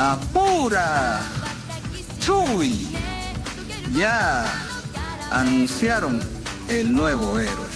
¡Apura! ¡Chuy! Ya anunciaron el nuevo héroe.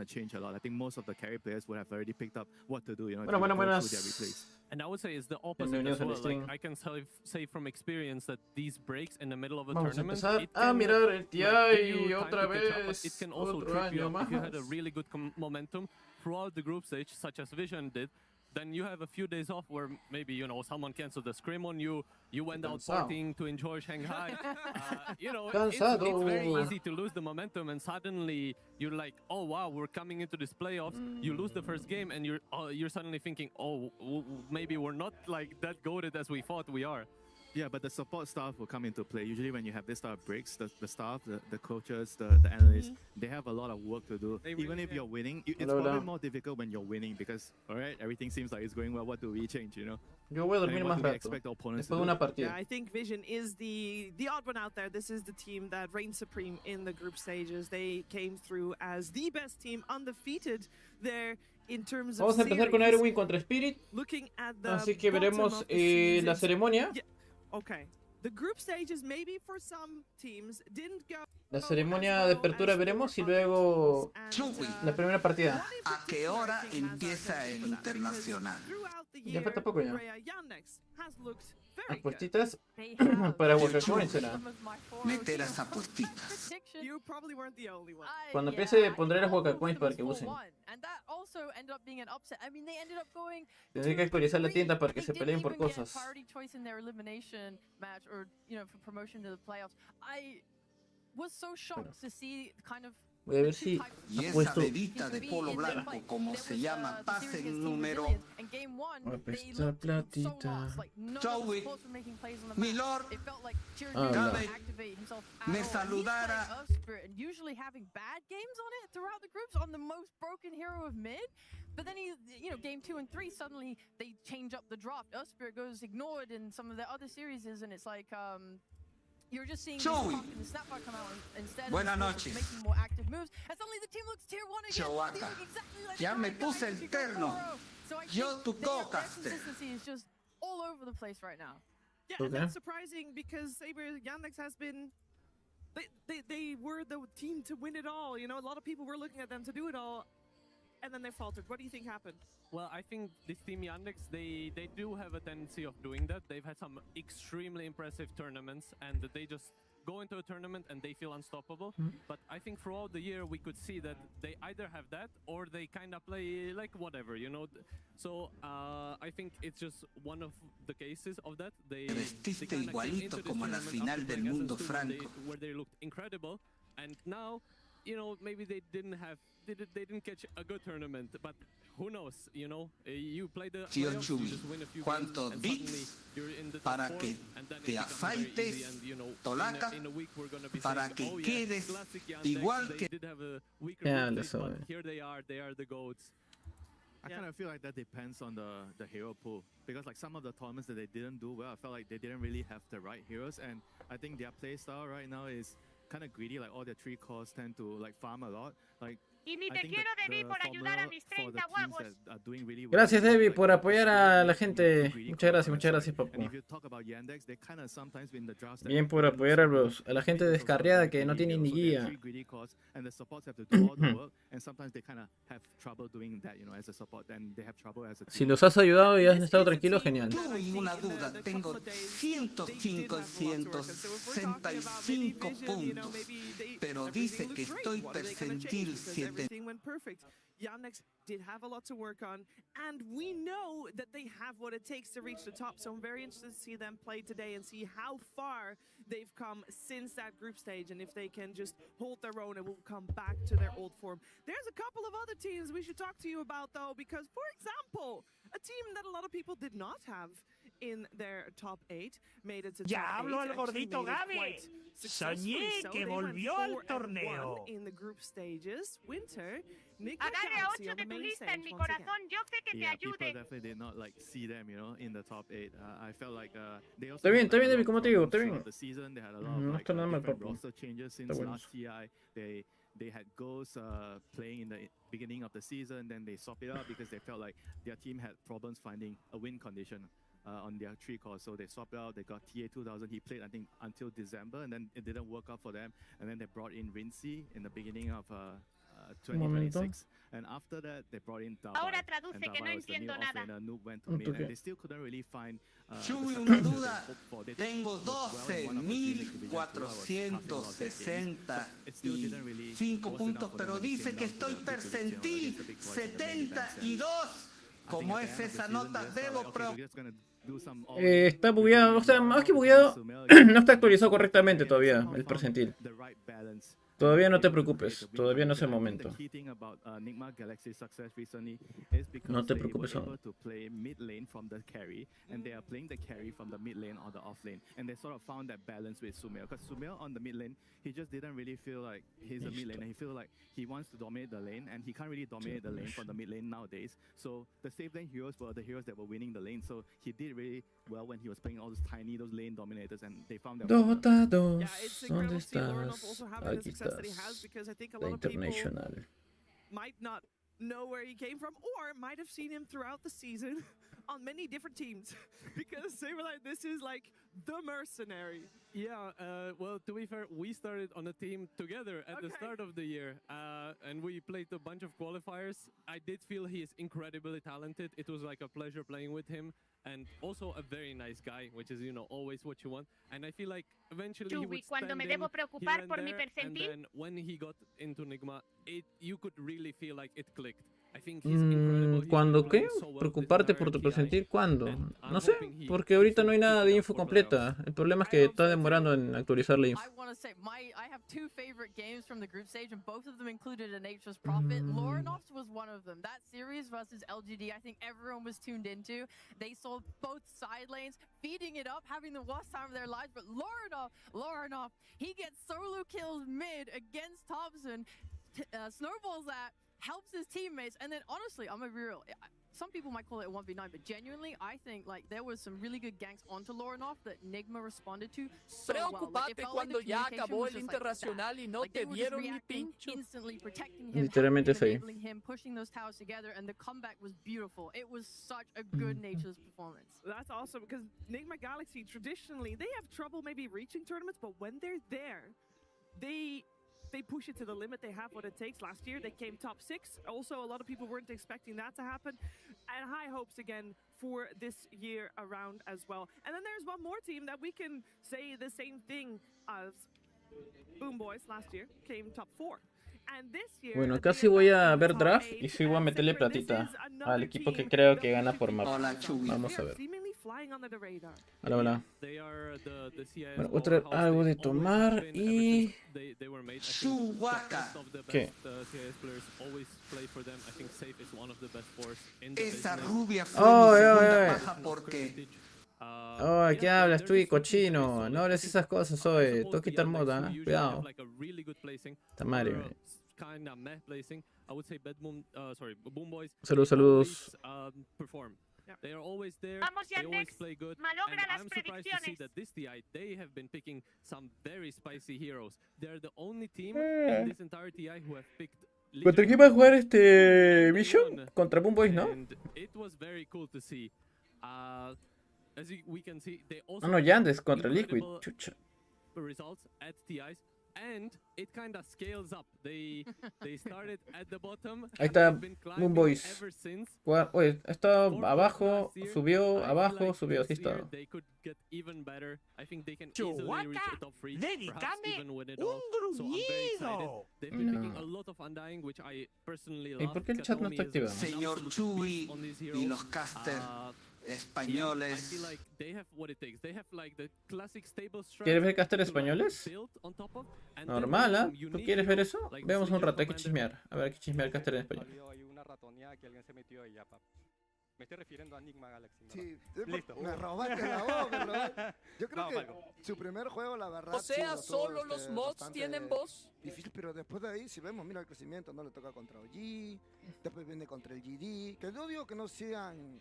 Change a lot. I think most of the carry players would have already picked up what to do, you know, Bueno, buenas. And I would say it's the opposite as well. Like, I can say from experience that these breaks in the middle of a Vamos a tournament, empezar it a can, mirar el give you TI time otra to catch up, but vez. it can also Otro trip you año up. más. If you had a really good momentum throughout the group stage, such as Vision did, then you have a few days off where maybe, you know, someone canceled the scrim on you, you went out partying to enjoy Shanghai. You know, it's very easy to lose the momentum, and suddenly you're like, oh wow, we're coming into this playoffs. You lose the first game and you're suddenly thinking, oh, maybe we're not like that goated as we thought we are. Yeah, but the support staff will come into play. Usually when you have this type of breaks, the staff, the coaches, the analysts, they have a lot of work to do. Even if you're winning, it's probably more difficult when you're winning because, all right, everything seems like it's going well. What do we change, you know? Yo voy a dormir más rato después de una partida. Yeah, I think Vision is the odd one out there. This is the team that reigned supreme in the group stages. They came through as the best team, undefeated there in terms of Vamos a empezar con Airwin contra Spirit. Looking at the Así que veremos la ceremonia. Yeah. Okay. The group stages maybe for some teams didn't go. La ceremonia de apertura veremos y luego la primera partida. ¿A qué hora empieza el internacional? Ya falta poco ya. Apuestitas para Wakacoin será. Meter las apuestitas. Cuando empiece pondré las Wakacoins para que usen. Tendré que actualizar la tienda para que se peleen por cosas. Voy a ver si Y esa apuesto. bebita de polo blanco, como se llama, pase el número. Apuesta platita. Joey, Milord, Habla. me saludara. But then game 2 and 3 suddenly they change up the draft. Spirit goes ignored in some of the other series, and it's like you're just seeing Joey. the snapback come out instead Buenas of noches. making more active moves. And suddenly the team looks tier 1 again. Chewata. They look exactly like Ya the me guy puse el in terno. Correo. So I Yo think tu their co-caster. consistency is just all over the place right now. Yeah, Okay. and that's surprising because Saber Yandex has been. They were the team to win it all. You know, a lot of people were looking at them to do it all, and then they faltered. What do you think happened? Well, I think this team Yandex, they do have a tendency of doing that. They've had some extremely impressive tournaments, and they just go into a tournament and they feel unstoppable. But I think throughout the year we could see that they either have that or they kind of play like whatever, you know. So I think it's just one of the cases of that. They Vestiste kinda came igualito into this como la tournament final after del playing as a mundo student, franco. where they looked incredible, and now, you know, maybe they didn't catch a good tournament, but who knows, you know? You play the Tío playoffs, you Chuy, just win a few ¿cuántos games, and bits suddenly you're in the top para four, que and then it te becomes very afaites, easy, and, you know, Tolaca, in a week we're gonna be para saying, que oh, yeah, quedes classic Yandex, igual they que- did have a weaker Yeah, group that's stage, but all right. here they are the GOATs. I kind of feel like that depends on the hero pool because like some of the tournaments that they didn't do well, I felt like they didn't really have the right heroes, and I think their play style right now is kind of greedy. Like all their 3 cores tend to like farm a lot. Like Y ni I te think quiero, that Debbie, the por ayudar a formula mis for the 30 teams huevos. that are doing really well Gracias, is Debbie, like por the apoyar a la greedy gente. cores, Muchas gracias, right? muchas gracias, And papu. if you talk about Yandex, they kind of sometimes win the drafts that Bien por don't apoyar a support la gente because of descarriada their que no greedy tiene heroes. ni So they have guía. 3 greedy cores, and the supports have to do all the work, and sometimes they kind of have trouble doing that, you know, as a support, and they have trouble as a Si team. los has ayudado y has estado tranquilo, genial. Tuve una duda, tengo 105 puntos, pero dice que estoy percentil 7. Everything went perfect. Yandex did have a lot to work on, and we know that they have what it takes to reach the top. So I'm very interested to see them play today and see how far they've come since that group stage, and if they can just hold their own and will come back to their old form. There's a couple of other teams we should talk to you about, though, because, for example, a team that a lot of people did not have in their top 8, made it to Ya top hablo 8, el gordito Gaby. Soñé que volvió al torneo. In the group stages. Winter, Nigma Agarre a Galaxy 8 on the de tu main lista stage en mi once again. corazón. Yo sé que te Yeah, people ayude. definitely did not like see them, you know, in the top 8. I felt like they also Está bien, had, like, a David, lot como of te digo, está problems bien. throughout the season. They had a lot No of like está nada mal, different papu. roster changes since Está bueno. last TI. They had Ghosts playing in the beginning of the season, then they swapped it out because they felt like their team had problems finding a win condition on their 3 cores. So they swapped out, they got TA 2000. He played, I think, until December, and then it didn't work out for them. And then they brought in Rincy in the beginning of 2026. And after that, they brought in Dota. Ahora And traduce que no Dava was the new entiendo nada. offlaner. Noob went to ¿Un mid, and toque? they still couldn't really find the Chuy, success una that they duda. hoped for. They Tengo did well in one of the team league divisions, so I was half in love with the games, but it still didn't really 465 was enough puntos, for pero them when it dice came que down to estoy the big division percentil against the big boys in the main events. And 72. I Como think es at the end of the esa season, nota, they just felt debo like, okay, pro. we're just gonna do some Está bugueado, o sea, más que bugueado, no está actualizado correctamente todavía el percentil. the right balance. Todavía no te preocupes, todavía no es el I think momento. The key thing about Nigma Galaxy's success recently is because No te they were preocupes aún. able to play mid lane from the carry, and they are playing the carry from the mid lane or the off lane, and they sort of found that balance with Sumail. Because Sumail on the mid lane, he just didn't really feel like he's a mid laner. He feels like he wants to dominate the lane, and he can't really dominate the lane from the mid lane nowadays. So the safe lane heroes were the heroes that were winning the lane. So he did really well when he was playing all those lane dominators, and they found that. Dota 2, Yeah, it's ¿dónde incredible to see Lorenov estás? also having the Aquí success that he has, estás. because I think a La lot of people International. might not know where he came from, or might have seen him throughout the season on many different teams, because they were like, this is like the mercenary. Yeah, well, to be fair, we started on a team together at the Okay. start of the year, and we played a bunch of qualifiers. I did feel he is incredibly talented. It was like a pleasure playing with him, and also a very nice guy, which is, you know, always what you want. And I feel like eventually he Chuy, would cuando stand me in debo here preocupar and por mi there, and percentil. then when he got into Nigma, you could really feel like it clicked. I think he's incredible. He's ¿Cuándo been qué? playing so well this ¿Preocuparte por entire tu TI. percentil? ¿Cuándo? And I'm No sé, hoping he porque ahorita no hay keeps nada it de up info for playoffs. completa. El problema es que está demorando en actualizar la info. I want to say I have 2 favorite games from the group stage, and both of them included an Nature's Prophet. Lorenov's was one of them. That series versus LGD, I think everyone was tuned into. They saw both side lanes feeding it up, having the worst time of their lives. But Lorenov, he gets solo kills mid against Thompson, snowballs that, helps his teammates, and then honestly, I'm a real. Some people might call it a 1v9, but genuinely, I think like there was some really good ganks onto Lorenov that Nigma responded to so well. Like, Preocupate it felt like cuando the ya communication acabó was el just, like, internacional y no like, te they were just dieron ni reacting pincho. instantly, protecting him, Literalmente es helping ahí. him, enabling him, pushing those towers together, and the comeback was beautiful. It was such a good Nature's performance. That's awesome, because Nigma Galaxy, traditionally, they have trouble maybe reaching tournaments, but when they're there, they push it to the limit. They have what it takes. Last year, they came top 6. Also, a lot of people weren't expecting that to happen. And high hopes again for this year around as well. And then there's one more team that we can say the same thing as Boom Boys last year, came top 4. And this year, Bueno, they casi are voy now a in the ver top draft 8. y sí voy a And meterle Sacred, this platita is al another equipo que team creo that que we gana should por be mapa. Hola, Chuy. Vamos a They're ver. seemingly flying under the radar. Hola, hola. They are the CIS Bueno, otra powerhouse. algo de They've always tomar been, ever y since they were made. I think Chuhuaca. the best of the ¿Qué? best CIS players always play for them. I think Safe is one of the best fours in the Esa business. rubia fue Oh, mi ay, segunda ay. baja porque Oh, ¿qué hablas tú y cochino? No hables esas cosas hoy. Tengo que quitar moda, cuidado. Esta madre, güey. Kinda meh placing. I would say Boom Boys. Saludos, they saludos. always, perform. They are always there. Vamos, They always Yandex. play good. Malogra And las I'm surprised to see predicciones. that this TI, they have been picking some very spicy heroes. They're the only team in this entire TI who have picked ¿Contra quién va a jugar Vision? Contra Boom Boys, ¿no? And it was very cool to see. As we can see, they also Ah, no, Yandex contra Liquid. incredible Chucha. results at TIs, and it kind of scales up. They started at the bottom. Ahí está and they've been Boom climbing Boys. ever since. Oye, está Fourth abajo, last year. subió, I feel abajo, like subió. Así this year está. they could get even better. I think they can easily reach Chuhuaca, the top 3, perhaps dedícame even win it un all. So I'm very excited. gruñido. They've been picking No. a lot of Undying, which I personally ¿Y love. por qué el chat no está Kataomi is activado? an señor absolute Chuy beast on this hero. y los casters I españoles. feel like they have what it takes. They have like the classic stable strat ¿Quieres ver caster to, like, españoles? build on top of, and then Normal, ¿ah? some ¿Tú unique quieres ver heroes eso? like Veamos un Sigil rato, hay que Commander. chismear. A ver, hay que chismear caster en español. Hay una ratonía que alguien se metió ahí ya, papá. Me estoy refiriendo a Nigma Galaxy. Sí, Listo. me robaste la voz, me robaste. Yo creo que su primer juego, la verdad. O sea, sí, solo los mods tienen voz. Difícil, pero después de ahí, si vemos, mira el crecimiento, no le toca contra OG, después viene contra el GD, que yo digo que no sean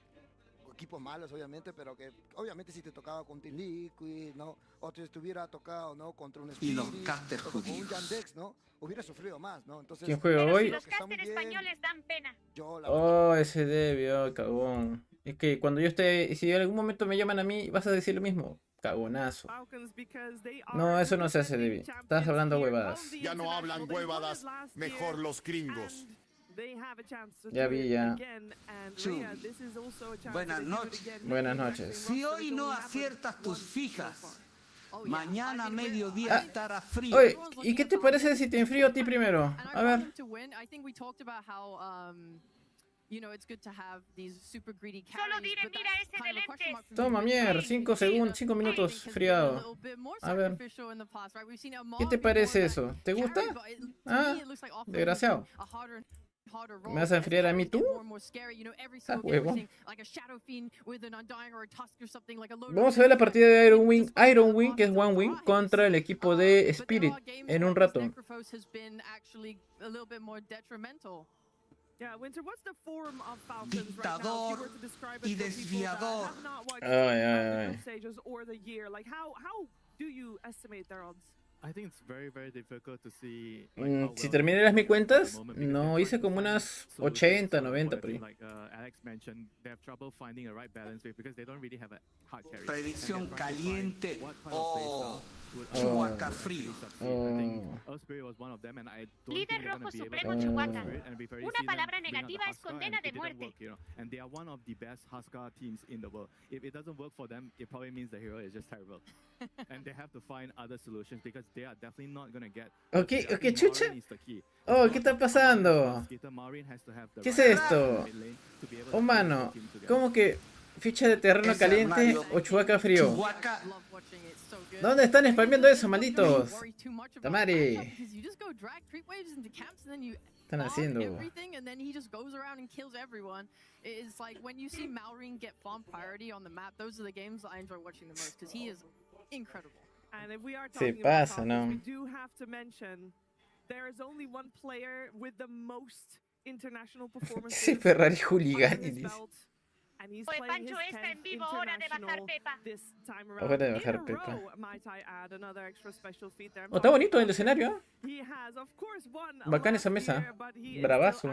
equipos malos, obviamente, pero que obviamente si te tocaba con Team Liquid, ¿no? O te estuviera tocado, ¿no? Contra un Y los Spirit, casters o con un judíos. Yandex, ¿no? Hubiera sufrido más, ¿no? Entonces, ¿Quién juega Pero hoy? si los casters españoles dan pena. yo, la Oh, ese Debbie, cagón. Es que cuando yo esté, si en algún momento me llaman a mí, vas a decir lo mismo. Cagonazo. No, eso no se hace, Debbie. Estás hablando huevadas. Ya no hablan huevadas, mejor los gringos. Ya vi, ya. Buenas noches. Buenas noches. Si hoy no aciertas tus fijas, mañana a mediodía estará frío. Oye, ¿y qué te parece si te enfrío a ti primero? A ver. Solo diré, mira ese de lentes. Toma, mierda, 5 segundos, 5 minutos friado. A ver. ¿Qué te parece eso? ¿Te gusta? Ah, desgraciado. ¿Me vas a enfriar a mí tú? Ah, huevo. Vamos a ver la partida de Iron Wing, que es One Wing, contra el equipo de Spirit en un rato. Dictador y desviador. Ay, ay, ay. I think it's very, very difficult to see. Si terminaras mis cuentas, no, hice como unas 80, 90 por ahí. Alex mentioned, they have trouble finding a right balance because they don't really have a hard carry. Predicción caliente o Chihuahua frío. Líder rojo supremo Chihuahua. Una palabra negativa es condena de muerte. And they are one of the best Huskar teams in the world. If it doesn't work for them, it probably means the hero is just terrible. And they have to find other solutions because they are definitely not going to get. Okay, chucha. Oh, ¿qué está pasando? ¿Qué es esto? Oh, mano, ¿cómo que ficha de terreno caliente o Chihuahua frío? ¿Dónde están spameando eso, malditos? Tamari. Están haciendo. Se pasa, ¿no? Sí, Ferrari Juligani, dice. Oye, Pancho está en vivo, hora de bajar Pepa. Hora de bajar Pepa. Oh, está bonito el escenario, ¿eh? Bacán esa mesa. Bravazo.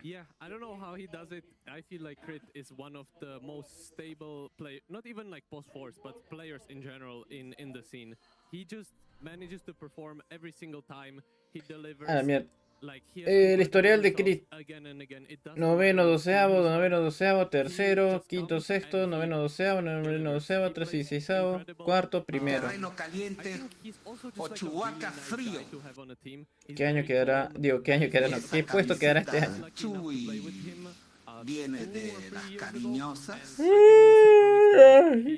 Yeah, I don't know how he does it. I feel like Crit is one of the most stable players, not even like post-force, but players in general in the scene. He just manages to perform every single time. He delivers. Ah, mierda. El historial de Crit: noveno, doceavo, tercero, quinto, sexto, noveno, doceavo, 36avo, cuarto, primero. Terreno caliente o Chihuahua frío. ¿Qué año quedará? Digo, ¿qué año quedará? No, ¿qué puesto quedará este año? Chuy viene de las cariñosas.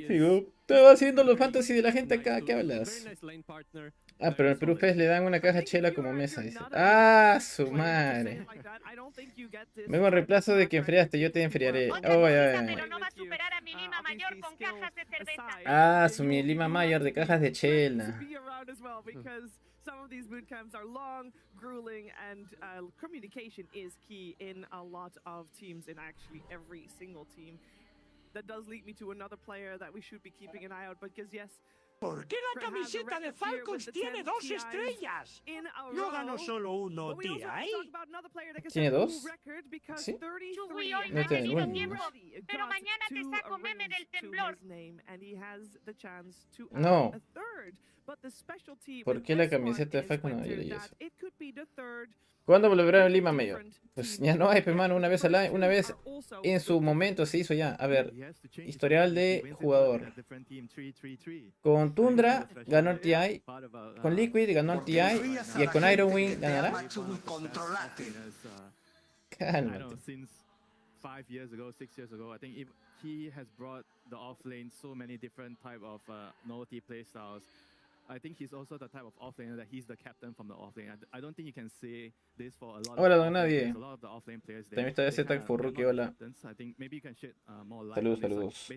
Sigo. Estaba haciendo los fantasy de la gente acá, ¿qué hablas? Ah, pero en el Perú Fest le dan una caja chela como mesa, dice. Ah, su madre. Vengo en reemplazo de que enfriaste, yo te enfriaré. Oh, pero no va a superar a mi Lima Mayor con cajas de cerveza. Ah, su mi Lima Mayor de cajas de chela. Some of these boot camps are long, grueling, and communication is key in a lot of teams, in actually every single team. That does lead me to another player that we should be keeping an eye out, because yes, ¿por qué la camiseta de Falcons tiene 2 estrellas? Yo gano solo uno, tía, ¿eh? ¿Tiene 2? ¿Sí? Chuy hoy no he tenido tiempo, pero mañana te saco meme del temblor. No. ¿Por qué la camiseta de Falcon no hay eso? ¿Cuándo volverá a Lima Mayor? Pues ya no hay, hermano, una vez en su momento se hizo ya. A ver, historial de jugador. Con Tundra ganó el TI, con Liquid ganó el TI y con Iron Wing ganará. Cálmate. 5 years ago, 6 years ago, I think he has brought the off lane so many different type of novelty playstyles. Hola, don Nadie. También está ese tag for Rookie, hola. Saludos, saludos.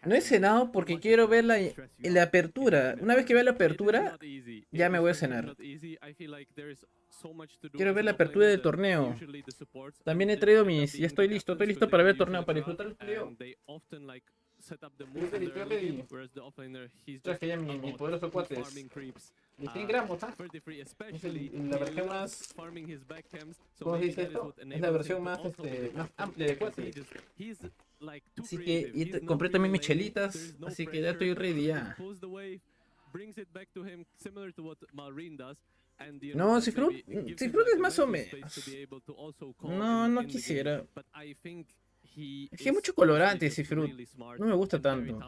No he cenado porque quiero ver la apertura. Una vez que vea la apertura, ya me voy a cenar. Quiero ver la apertura del torneo. También he traído mis... Ya estoy listo para ver el torneo, para disfrutar el frío. Traje ya mi poderoso cuates. 100 gramos, ¿ah? Es la versión más... ¿Cómo se dice esto? Es la versión más amplia de cuates. Así que compré también mis chelitas, así que ya estoy ready ya. No, Cifrut es más o menos. No quisiera. Es que hay mucho colorante, Cifrut. No me gusta tanto.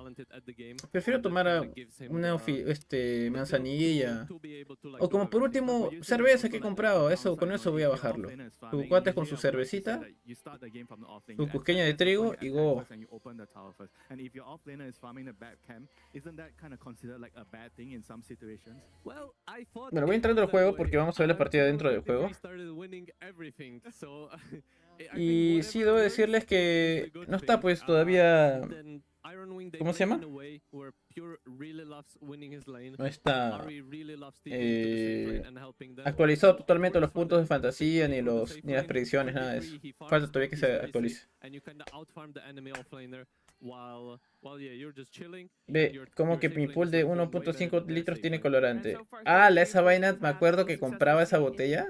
Prefiero tomar una manzanilla. O como por último, cerveza que he comprado. Con eso voy a bajarlo. Tu cuates con su cervecita, su cusqueña de trigo y go. Bueno, voy entrando al juego porque vamos a ver la partida dentro del juego. Y sí, debo decirles que no está pues todavía... ¿Cómo se llama? No está actualizado totalmente los puntos de fantasía, ni las predicciones, nada de eso. Falta todavía que se actualice. Ve, como que mi pool de 1.5 litros tiene colorante. Esa vaina, me acuerdo que compraba esa botella.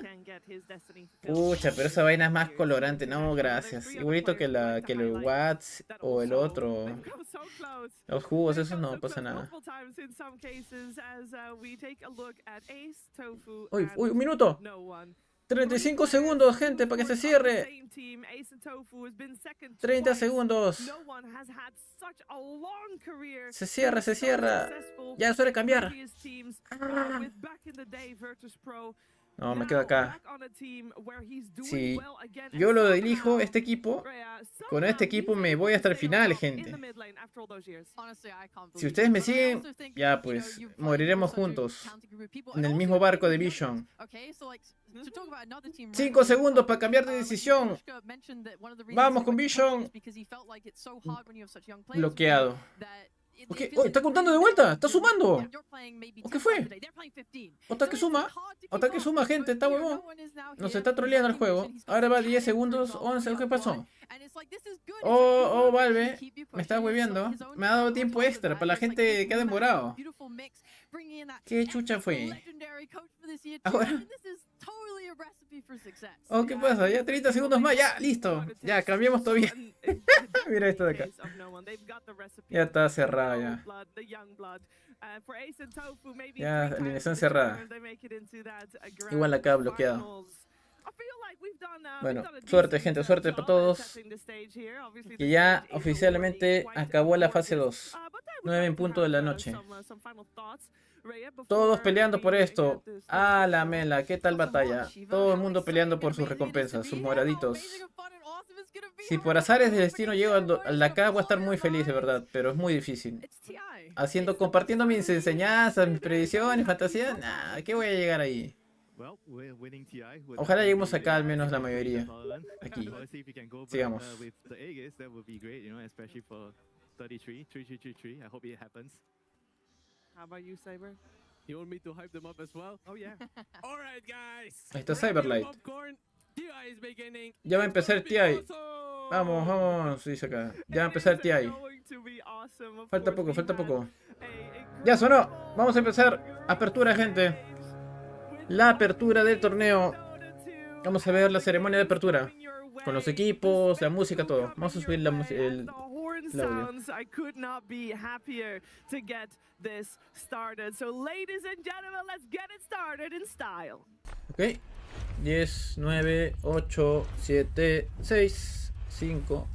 Pucha, pero esa vaina es más colorante. No, gracias. Igualito que el Watts o el otro. Los jugos, esos no pasa nada. Uy, un minuto. 35 segundos, gente, para que se cierre. 30 segundos. Se cierra. Ya es hora de cambiar. No, me quedo acá. Si yo lo elijo, este equipo, con este equipo me voy hasta el final, gente. Si ustedes me siguen, ya pues, moriremos juntos. En el mismo barco de Vision. 5 segundos para cambiar de decisión. Vamos con Vision. Bloqueado. Okay. Oh, está contando de vuelta, está sumando. ¿O qué fue? Ataque suma, gente, está huevón. Nos está troleando el juego. Ahora va 10 segundos, 11, ¿qué pasó? Valve, me está hueveando. Me ha dado tiempo extra para la gente que ha demorado. ¿Qué chucha fue? Ahora. ¿Qué pasa? Ya 30 segundos más, ya, listo. Ya, cambiamos todavía. Mira esto de acá. Ya está cerrada ya. Ya, alineación cerrada. Igual acá bloqueado. Bueno, suerte gente, suerte para todos. Que ya oficialmente acabó la fase 2. 9 en punto de la noche. Todos peleando por esto. La mela, ¿qué tal batalla? Todo el mundo peleando por sus recompensas, sus moraditos. Si por azares de destino llego a la acá, voy a estar muy feliz, de verdad, pero es muy difícil. Compartiendo mis enseñanzas, mis predicciones, fantasías, ¿qué voy a llegar ahí? Ojalá lleguemos acá al menos la mayoría. Aquí. Sigamos. Ahí está Cyberlight. Ya va a empezar el TI. Vamos, dice acá. Ya va a empezar el TI. Falta poco. Ya sonó. Vamos a empezar. Apertura, gente. La apertura del torneo. Vamos a ver la ceremonia de apertura. Con los equipos, la música, todo. Vamos a subir el audio. Ok. 10, 9, 8, 7, 6, 5,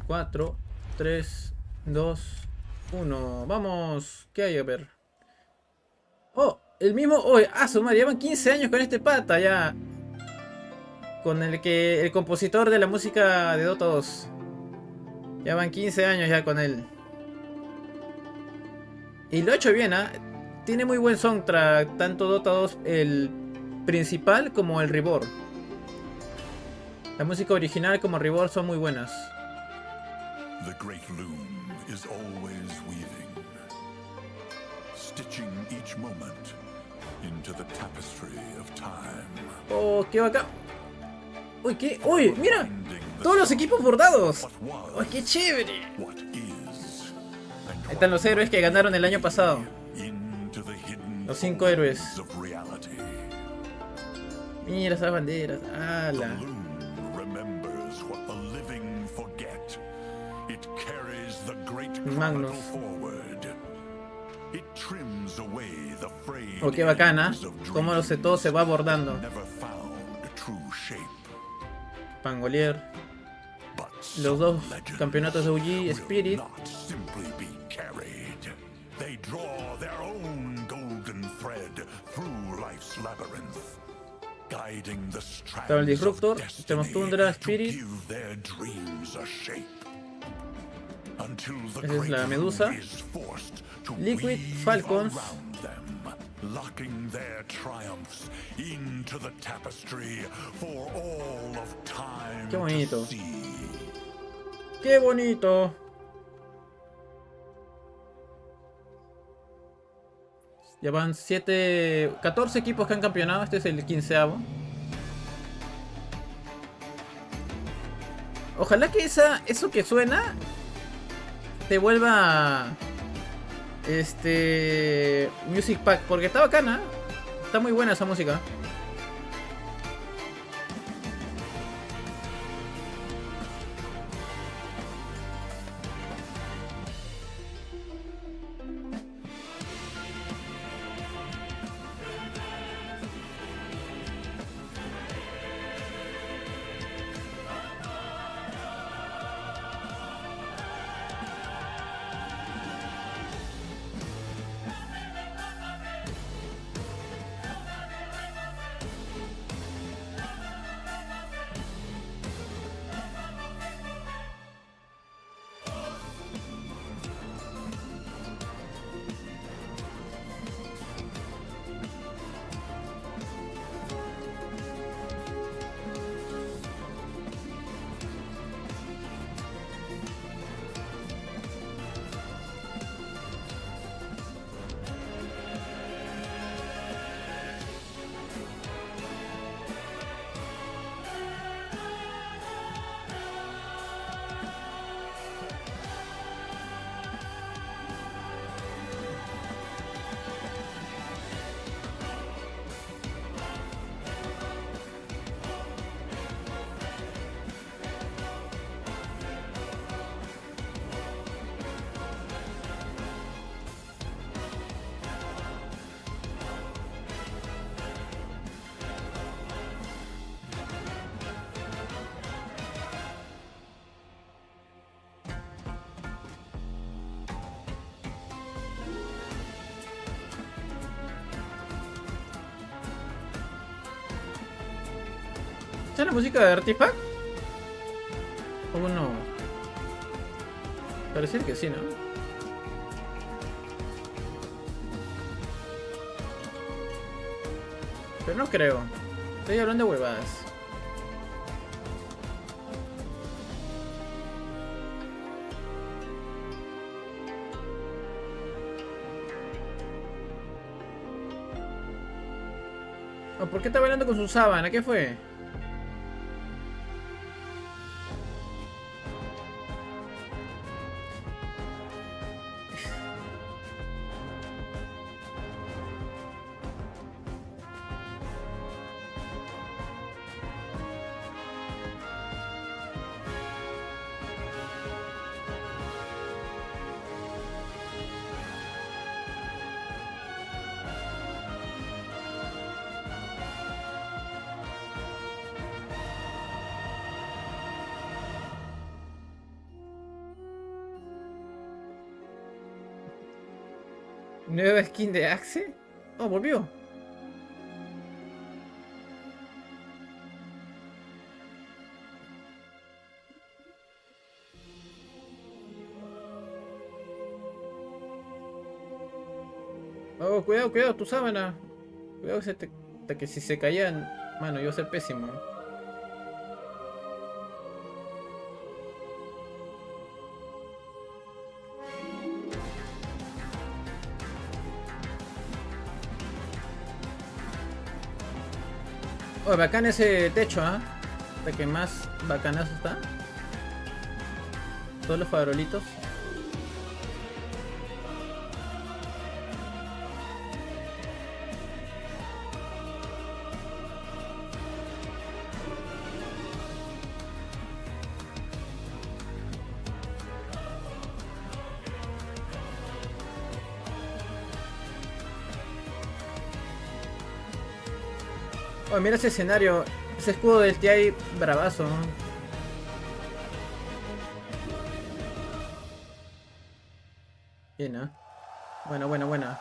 4, 3, 2, 1. Vamos. ¿Qué hay a ver? El mismo. Su madre, llevan 15 años con este pata ya. Con el compositor de la música de Dota 2. Ya van 15 años ya con él. Y lo ha hecho bien, ¿ah? Tiene muy buen soundtrack, tanto Dota 2, el principal, como el Reborn. La música original como Reborn son muy buenas. The great loom is always weaving, stitching each moment into the tapestry of time. Oh, qué bacán. Uy, qué. Uy, mira. Todos los equipos bordados. Uy, qué chévere. Ahí están los héroes que ganaron el año pasado. Los 5 héroes. Mira esas banderas. ¡Hala! Magnus. Oh, qué bacana. Cómo todo se va abordando. Pangolier. Los dos campeonatos de UG Spirit. Estaba el Disruptor. Tenemos Tundra, Spirit. Esa es la Medusa. Liquid, Falcons. Qué bonito. Qué bonito. Ya van 14 equipos que han campeonado. Este es el 15avo. Ojalá que eso que suena te vuelva Music Pack, porque está bacana. Está muy buena esa música. ¿Esta es la música de Artifact? ¿O no? Parece que sí, ¿no? Pero no creo. Estoy hablando de huevadas. Oh, ¿por qué está bailando con su sábana? ¿Qué fue? ¿Nueva skin de Axe? Oh, volvió. Oh, cuidado, cuidado, tu sábana. Cuidado que si se caían, mano, iba a ser pésimo. Oh, bacán ese techo, ¿ah? ¿De que más bacanazo está? Todos los farolitos. Oh, mira ese escenario, ese escudo del TI bravazo, ¿no? Bien, ¿eh? Buena.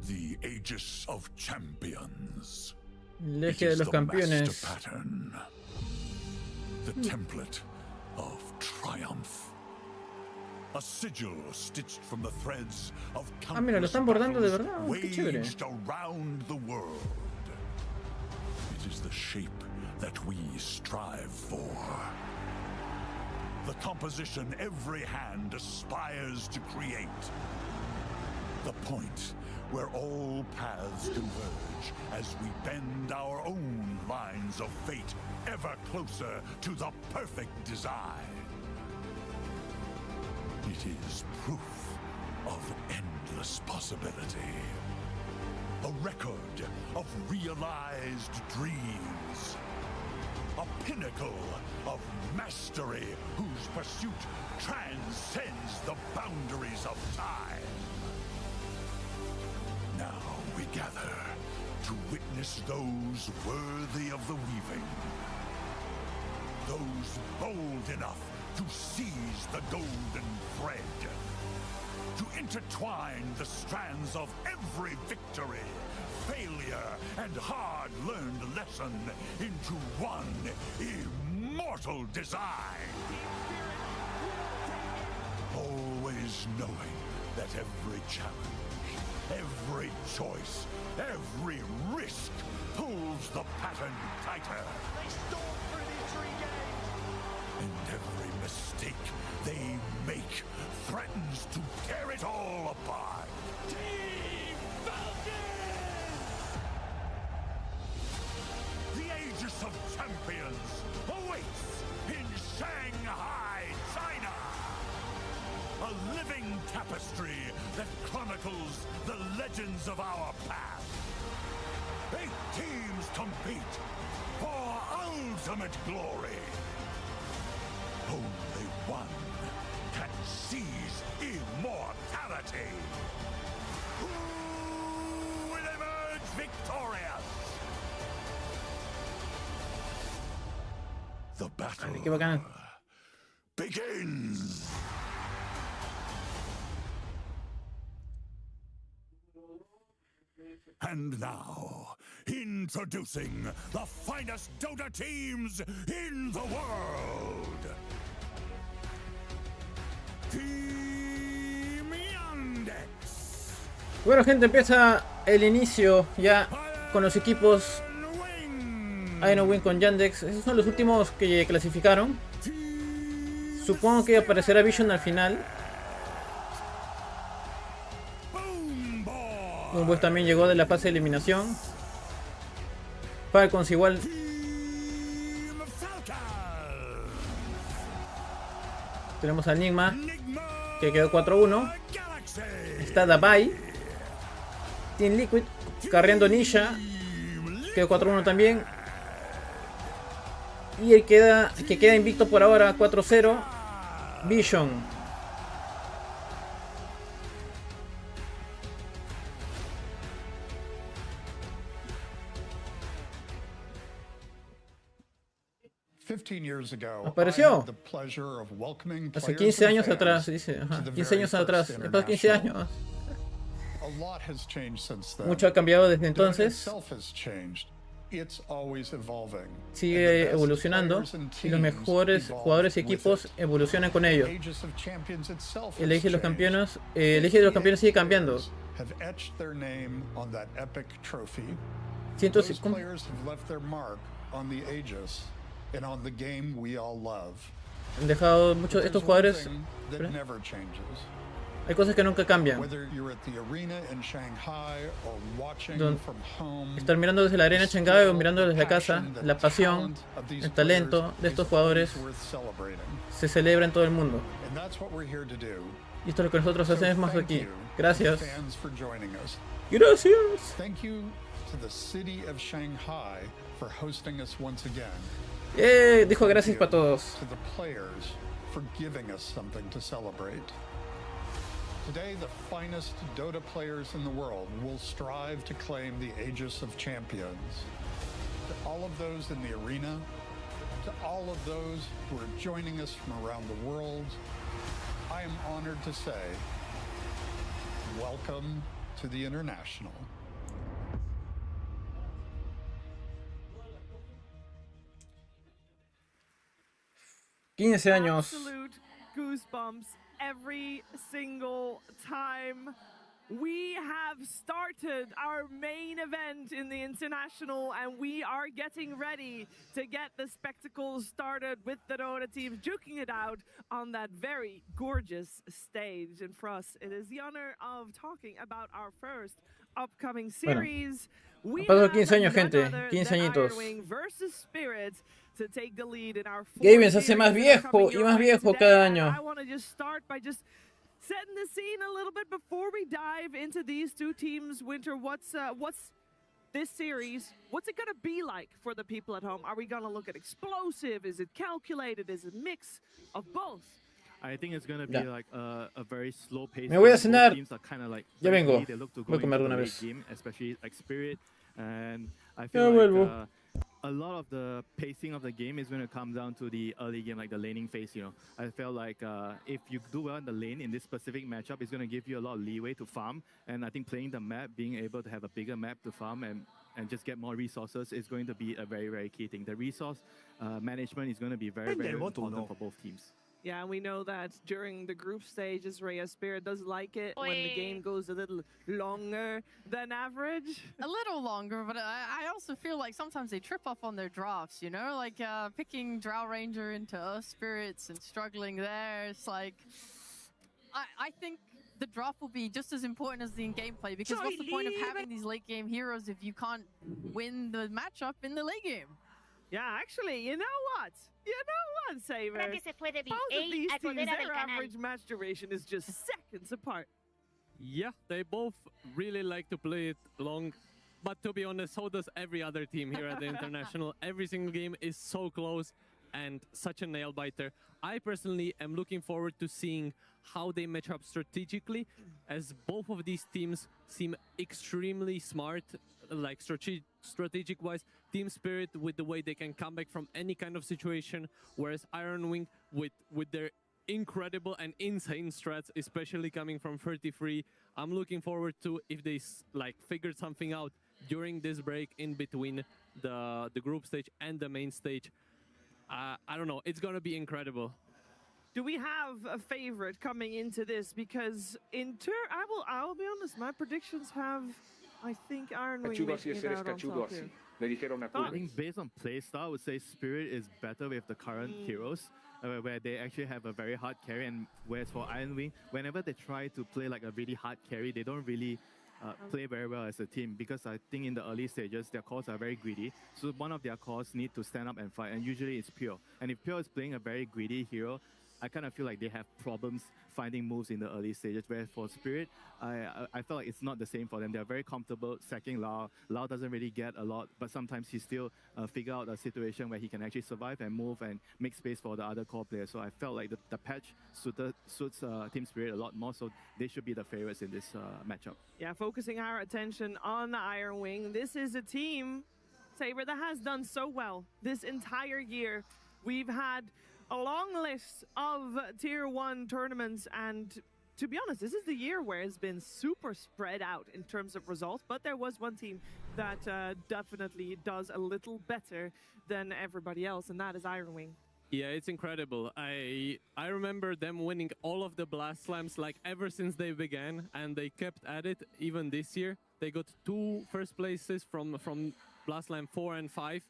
The Aegis of Champions. El eje de los campeones. The template of triumph. A sigil stitched from the threads of mira, lo están bordando de verdad. Qué chévere. Around the world. It is the shape that we strive for. The composition every hand aspires to create. The point where all paths converge as we bend our own lines of fate ever closer to the perfect design. It is proof of endless possibility. A record of realized dreams. A pinnacle of mastery whose pursuit transcends the boundaries of time. Now we gather to witness those worthy of the weaving. Those bold enough to seize the golden thread, to intertwine the strands of every victory, failure, and hard-learned lesson into one immortal design. Always knowing that every challenge, every choice, every risk pulls the pattern tighter. They storm through these 3 games. And every mistake they make threatens to tear it all apart. Team Falcons! The Aegis of Champions awaits in Shanghai, China. A living tapestry that chronicles the legends of our past. 8 teams compete for ultimate glory. Only one can seize immortality. Who will emerge victorious? The battle begins. And now, introducing the finest Dota teams in the world. Team Yandex. Bueno, gente, empieza el inicio ya con los equipos Iron Wing con Yandex. Esos son los últimos que clasificaron. Supongo que aparecerá Vision al final. Pues también llegó de la fase de eliminación. Falcons igual. Tenemos al Nigma, que quedó 4-1. Está Gigabyte. Team Liquid carriendo Nisha, quedó 4-1 también. Y el que queda invicto por ahora, 4-0, Vision. Apareció hace 15 años atrás, dice. Ajá, 15 años atrás, después de 15 años. Mucho ha cambiado desde entonces. sigue evolucionando y los mejores jugadores y equipos evolucionan con ello. El eje de los campeones, sigue cambiando. Han dejado muchos estos jugadores. Hay cosas que nunca cambian. Estar mirando desde la arena en Shanghái o mirando desde casa, la pasión, el talento de estos jugadores se celebra en todo el mundo. Y esto es lo que nosotros hacemos aquí. Gracias. Gracias. Dijo gracias para todos. Today, the finest Dota players in the world will strive to claim the Aegis of Champions. To all of those in the arena, to all of those who are joining us from around the world, I am honored to say, welcome to the International. Absolute goosebumps every single time. We have started our main event in the International, and we are getting ready to get the spectacles started with the Dota teams duking it out on that very gorgeous stage. And for us, it is the honor of talking about our first upcoming series. Han pasado 15 años, gente. 15 añitos. Gaming se hace más viejo y más viejo cada año. Setting the scene a little bit before we dive into these two teams. Winter, what's this series? What's it gonna be like for the people at home? Are we gonna look at explosive? Is it calculated? Is it a mix of both? I think it's gonna be like a very slow pace. Me voy a cenar. Teams are kind of like Ya vengo. They look to Voy a comer de into una the vez. late game, especially like Spirit, and I feel like a lot of the pacing of the game is going to come down to the early game, like the laning phase. You know, I felt like if you do well in the lane in this specific matchup, it's going to give you a lot of leeway to farm. And I think playing the map, being able to have a bigger map to farm and just get more resources is going to be a very, very key thing. The resource management is going to be very, very important for both teams. Yeah, and we know that during the group stages, Rhea Spirit does like it when the game goes a little longer than average. A little longer, but I also feel like sometimes they trip up on their drafts, you know? Like picking Drow Ranger into Earth Spirits and struggling there. It's like, I think the draft will be just as important as the in-game play, because what's the point of having these late-game heroes if you can't win the matchup in the late game? Yeah, actually, you know what? Saber? Both of these teams, their average match duration is just seconds apart. Yeah, they both really like to play it long. But to be honest, so does every other team here at the International. Every single game is so close and such a nail-biter. I personally am looking forward to seeing how they match up strategically, as both of these teams seem extremely smart, like strategic-wise. Team Spirit with the way they can come back from any kind of situation, whereas Iron Wing with their incredible and insane strats, especially coming from 33. I'm looking forward to if they like figured something out during this break in between the group stage and the main stage. I don't know, it's gonna be incredible. Do we have a favorite coming into this? Because I'll be honest, my predictions have, I think, Iron Wing making it out on top here. I think based on playstyle, I would say Spirit is better with the current heroes, where they actually have a very hard carry, and whereas for Iron Wing, whenever they try to play like a really hard carry, they don't really play very well as a team, because I think in the early stages, their cores are very greedy. So one of their cores need to stand up and fight, and usually it's Pure. And if Pure is playing a very greedy hero, I kind of feel like they have problems finding moves in the early stages, whereas for Spirit, I feel like it's not the same for them. They're very comfortable sacking Lao. Lao doesn't really get a lot, but sometimes he still figure out a situation where he can actually survive and move and make space for the other core players. So I felt like the patch suits Team Spirit a lot more, so they should be the favorites in this matchup. Yeah, focusing our attention on the Iron Wing. This is a team, Saber, that has done so well this entire year. We've had a long list of Tier 1 tournaments, and to be honest, this is the year where it's been super spread out in terms of results, but there was one team that definitely does a little better than everybody else, and that is Ironwing. Yeah, it's incredible. I remember them winning all of the Blast Slams like ever since they began, and they kept at it even this year. They got 2 first places from Blast Slam 4 and 5,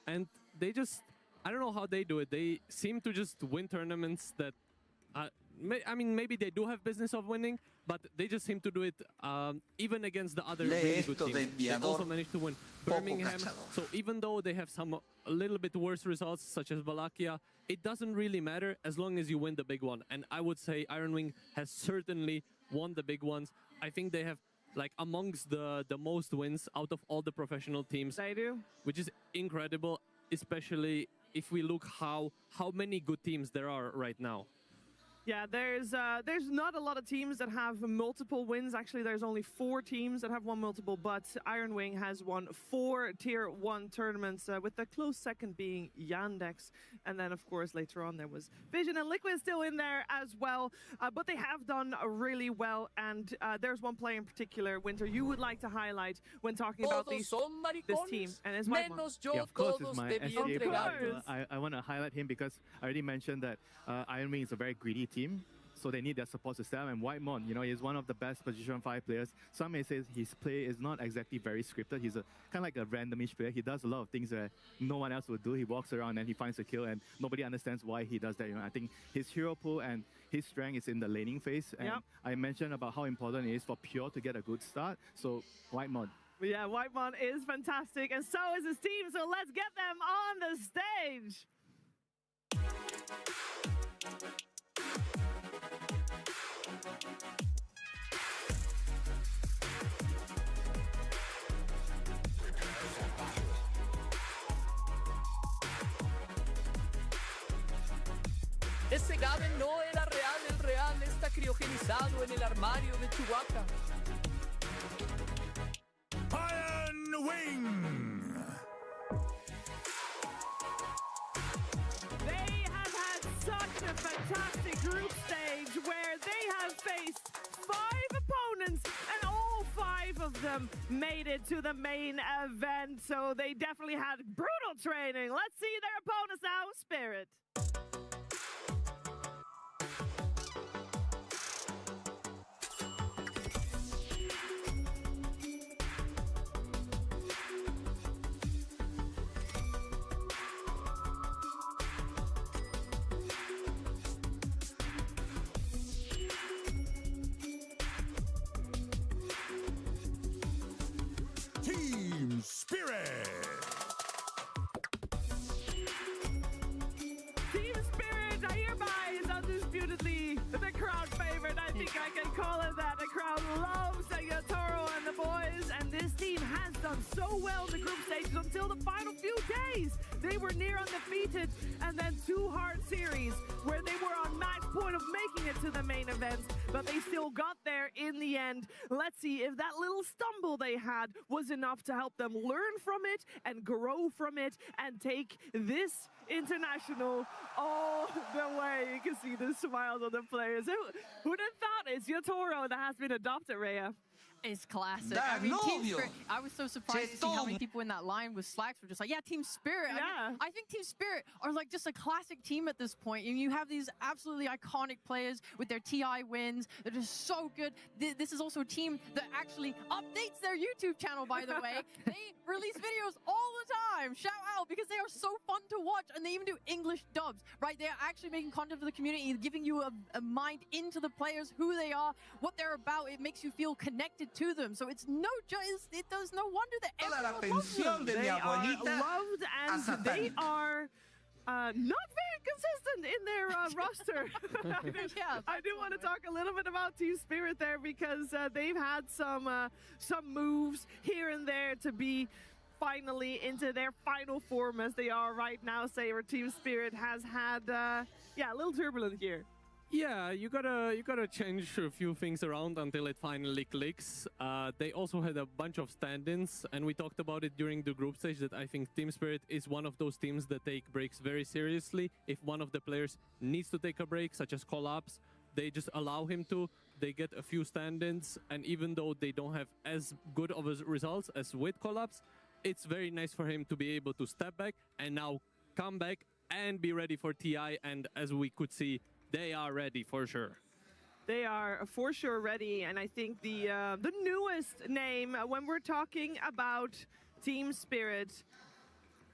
and they just, I don't know how they do it. They seem to just win tournaments that, I mean, maybe they do have business of winning, but they just seem to do it even against the other really good teams. They also managed to win Birmingham. So even though they have some a little bit worse results, such as Wallachia, it doesn't really matter as long as you win the big one. And I would say Ironwing has certainly won the big ones. I think they have like amongst the most wins out of all the professional teams. They do. Which is incredible, especially if we look how many good teams there are right now. Yeah, there's not a lot of teams that have multiple wins. Actually, there's only 4 teams that have won multiple, but Ironwing has won 4 Tier 1 tournaments, with the close second being Yandex. And then, of course, later on there was Vision and Liquid still in there as well. But they have done really well, and there's one player in particular, Winter, you would like to highlight when talking about this team. And it's my yeah, of course, it's my SCA player. I want to highlight him because I already mentioned that Ironwing is a very greedy team. So they need their support system, and Whitemon, you know, he's one of the best position 5 players. Some may say his play is not exactly very scripted. He's a kind of like a randomish player. He does a lot of things that no one else would do. He walks around and he finds a kill, and nobody understands why he does that. You know, I think his hero pool and his strength is in the laning phase. And I mentioned about how important it is for Pure to get a good start. So Whitemon. Yeah, Whitemon is fantastic, and so is his team. So let's get them on the stage. Ese Gaben no era real, el real está criogenizado en el armario de Chihuahua. Ironwing! They have had such a fantastic group stage where they have faced 5 opponents, and all 5 of them made it to the main event. So they definitely had brutal training. Let's see their opponents now, Spirit. Team Spirit! Team Spirit, I hereby is undisputedly the crowd favorite. I think I can call it that. The crowd loves Yotaro and the boys, and this team has done so well in the group stages until the final few days. They were near undefeated, and then 2 hard series where they were on match point of making it to the main event, but they still got there in the end. Let's see if that little stumble they had was enough to help them learn from it and grow from it and take this international all the way. You can see the smiles on the players. Who would have thought it's Yotaro that has been adopted, Rhea? It's classic. I mean, Team Spirit, I was so surprised to see how many people in that line with slacks were just like, yeah, Team Spirit. Yeah. I think Team Spirit are like just a classic team at this point. And you have these absolutely iconic players with their TI wins that are so good. This is also a team that actually updates their YouTube channel, by the way. They release videos all the time. Shout out, because they are so fun to watch, and they even do English dubs, right? They're actually making content for the community, giving you a mind into the players, who they are, what they're about. It makes you feel connected to them. So it's it does no wonder that everyone loves them. They are loved, and they are not very consistent in their roster. I do want to talk a little bit about Team Spirit there, because they've had some moves here and there to be finally into their final form as they are right now. Saber Team Spirit has had a little turbulent here. Yeah, you gotta change a few things around until it finally clicks. They also had a bunch of stand-ins, and we talked about it during the group stage that I think Team Spirit is one of those teams that take breaks very seriously. If one of the players needs to take a break, such as collapse, they just allow him to. They get a few stand-ins, and even though they don't have as good of results as with Collapse, it's very nice for him to be able to step back and now come back and be ready for TI. And as we could see, they are ready for sure. They are for sure ready, and I think the newest name when we're talking about Team Spirit,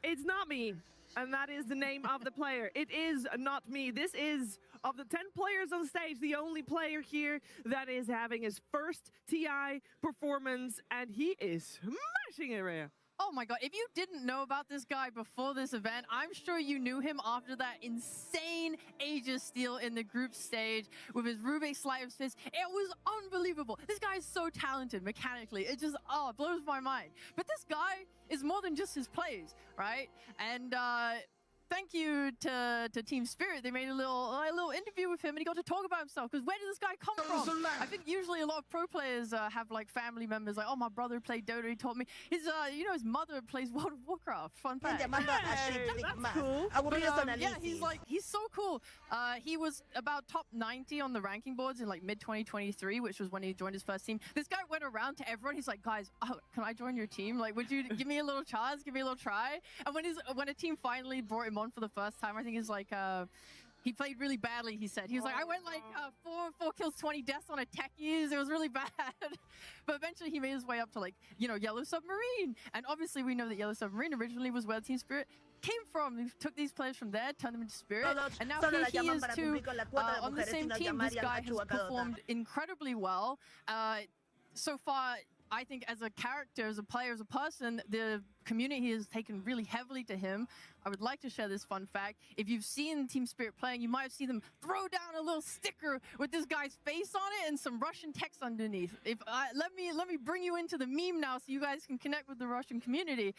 it's not me, and that is the name of the player. It is not me. This is, of the 10 players on stage, the only player here that is having his first TI performance, and he is smashing it, Rhea. Oh my god, if you didn't know about this guy before this event, I'm sure you knew him after that insane Aegis steal in the group stage with his Rubik Sleight of Fist. It was unbelievable. This guy is so talented mechanically. It just, blows my mind. But this guy is more than just his plays, right? And thank you to Team Spirit. They made a little interview with him, and he got to talk about himself. Because where did this guy come from? I think usually a lot of pro players have like family members, like, oh, my brother played Dota. He taught me. His his mother plays World of Warcraft. Fun fact. Hey, that's cool. But, yeah, he's so cool. He was about top 90 on the ranking boards in like mid 2023, which was when he joined his first team. This guy went around to everyone. He's like, guys, can I join your team? Like, would you give me a little chance? Give me a little try? And when a team finally brought him on for the first time, I think it's like he played really badly. He said he was like, I went like 4 kills, 20 deaths on a techies. It was really bad. But eventually he made his way up to like Yellow Submarine, and obviously we know that Yellow Submarine originally was where Team Spirit came from. We took these players from there, turned them into Spirit, and now here he is too on the same team. This guy has performed incredibly well so far. I think as a character, as a player, as a person, the community has taken really heavily to him. I would like to share this fun fact. If you've seen Team Spirit playing, you might have seen them throw down a little sticker with this guy's face on it and some Russian text underneath. Let me bring you into the meme now so you guys can connect with the Russian community.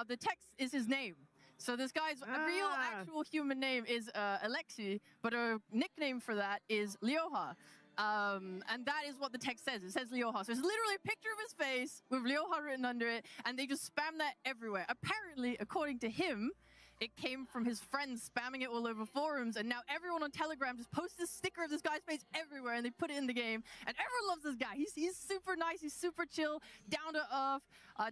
The text is his name. So this guy's real, actual human name is Alexei, but a nickname for that is Lyoha. And that is what the text says. It says Lyoha. So it's literally a picture of his face with Lyoha written under it, and they just spam that everywhere. Apparently, according to him, it came from his friends spamming it all over forums, and now everyone on Telegram just posts this sticker of this guy's face everywhere, and they put it in the game, and everyone loves this guy. He's super nice, he's super chill, down to earth,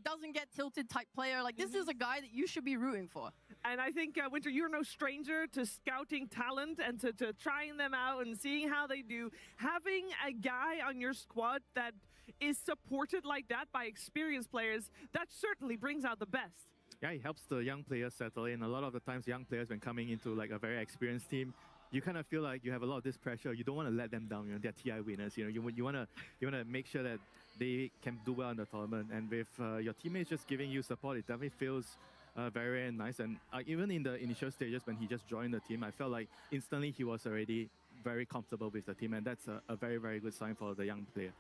doesn't get tilted type player. Like, this is a guy that you should be rooting for. And I think, Winter, you're no stranger to scouting talent and to trying them out and seeing how they do. Having a guy on your squad that is supported like that by experienced players, that certainly brings out the best. Yeah, it helps the young players settle in. A lot of the times, young players, when coming into like a very experienced team, you kind of feel like you have a lot of this pressure. You don't want to let them down. They're TI winners. You want to make sure that they can do well in the tournament. And with your teammates just giving you support, it definitely feels very, very nice. And even in the initial stages when he just joined the team, I felt like instantly he was already very comfortable with the team, and that's a very, very good sign for the young player.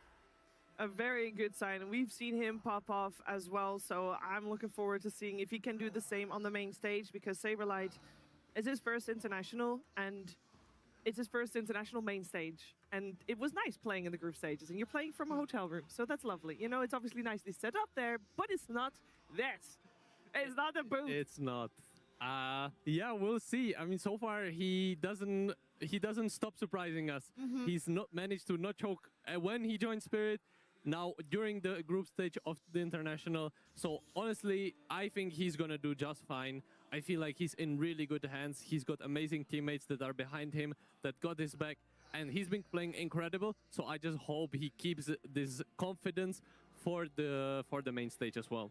A very good sign, and we've seen him pop off as well, so I'm looking forward to seeing if he can do the same on the main stage, because Saberlight is his first international, and it's his first international main stage, and it was nice playing in the group stages, and you're playing from a hotel room, so that's lovely. You know, it's obviously nicely set up there, but it's not this. It's not the booth. It's not. Yeah, we'll see. I mean, so far he doesn't stop surprising us. He's not managed to not choke when he joined Spirit. Now, during the group stage of the international. So honestly, I think he's gonna do just fine. I feel like he's in really good hands. He's got amazing teammates that are behind him, that got his back, and he's been playing incredible. So I just hope he keeps this confidence for the main stage as well.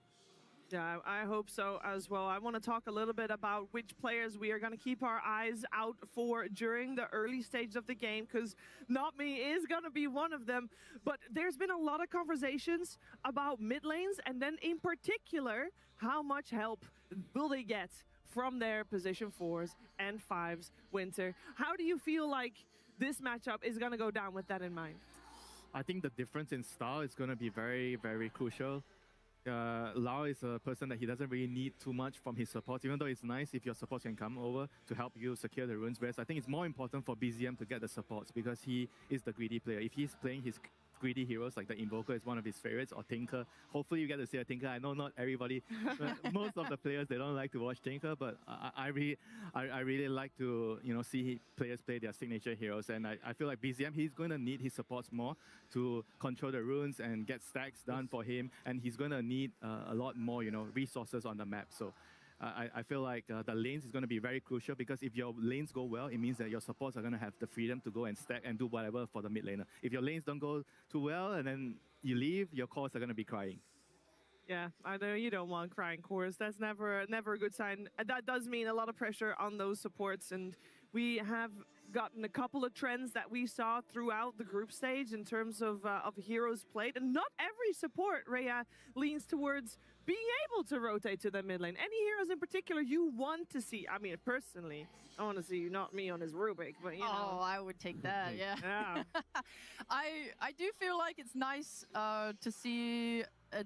Yeah, I hope so as well. I want to talk a little bit about which players we are going to keep our eyes out for during the early stage of the game, because Not Me is going to be one of them. But there's been a lot of conversations about mid lanes, and then in particular, how much help will they get from their position 4s and 5s, Winter. How do you feel like this matchup is going to go down with that in mind? I think the difference in style is going to be very, very crucial. Lau is a person that he doesn't really need too much from his support, even though it's nice if your support can come over to help you secure the runes. Whereas I think it's more important for BZM to get the supports, because he is the greedy player. If he's playing his greedy heroes, like the Invoker is one of his favorites, or Tinker. Hopefully you get to see a Tinker. I know not everybody, most of the players, they don't like to watch Tinker, but I really like to see players play their signature heroes, and I feel like BZM, he's going to need his supports more to control the runes and get stacks done for him, and he's going to need a lot more resources on the map. So I feel like the lanes is going to be very crucial, because if your lanes go well, it means that your supports are going to have the freedom to go and stack and do whatever for the mid laner. If your lanes don't go too well and then you leave, your cores are going to be crying. Yeah, I know you don't want crying cores. That's never a good sign. That does mean a lot of pressure on those supports, and we have gotten a couple of trends that we saw throughout the group stage in terms of heroes played, and not every support, Rhea, leans towards being able to rotate to the mid lane. Any heroes in particular you want to see? I mean, personally, I want to see you, not me on his Rubik, but Oh, I would take that, yeah. Yeah. I do feel like it's nice to see a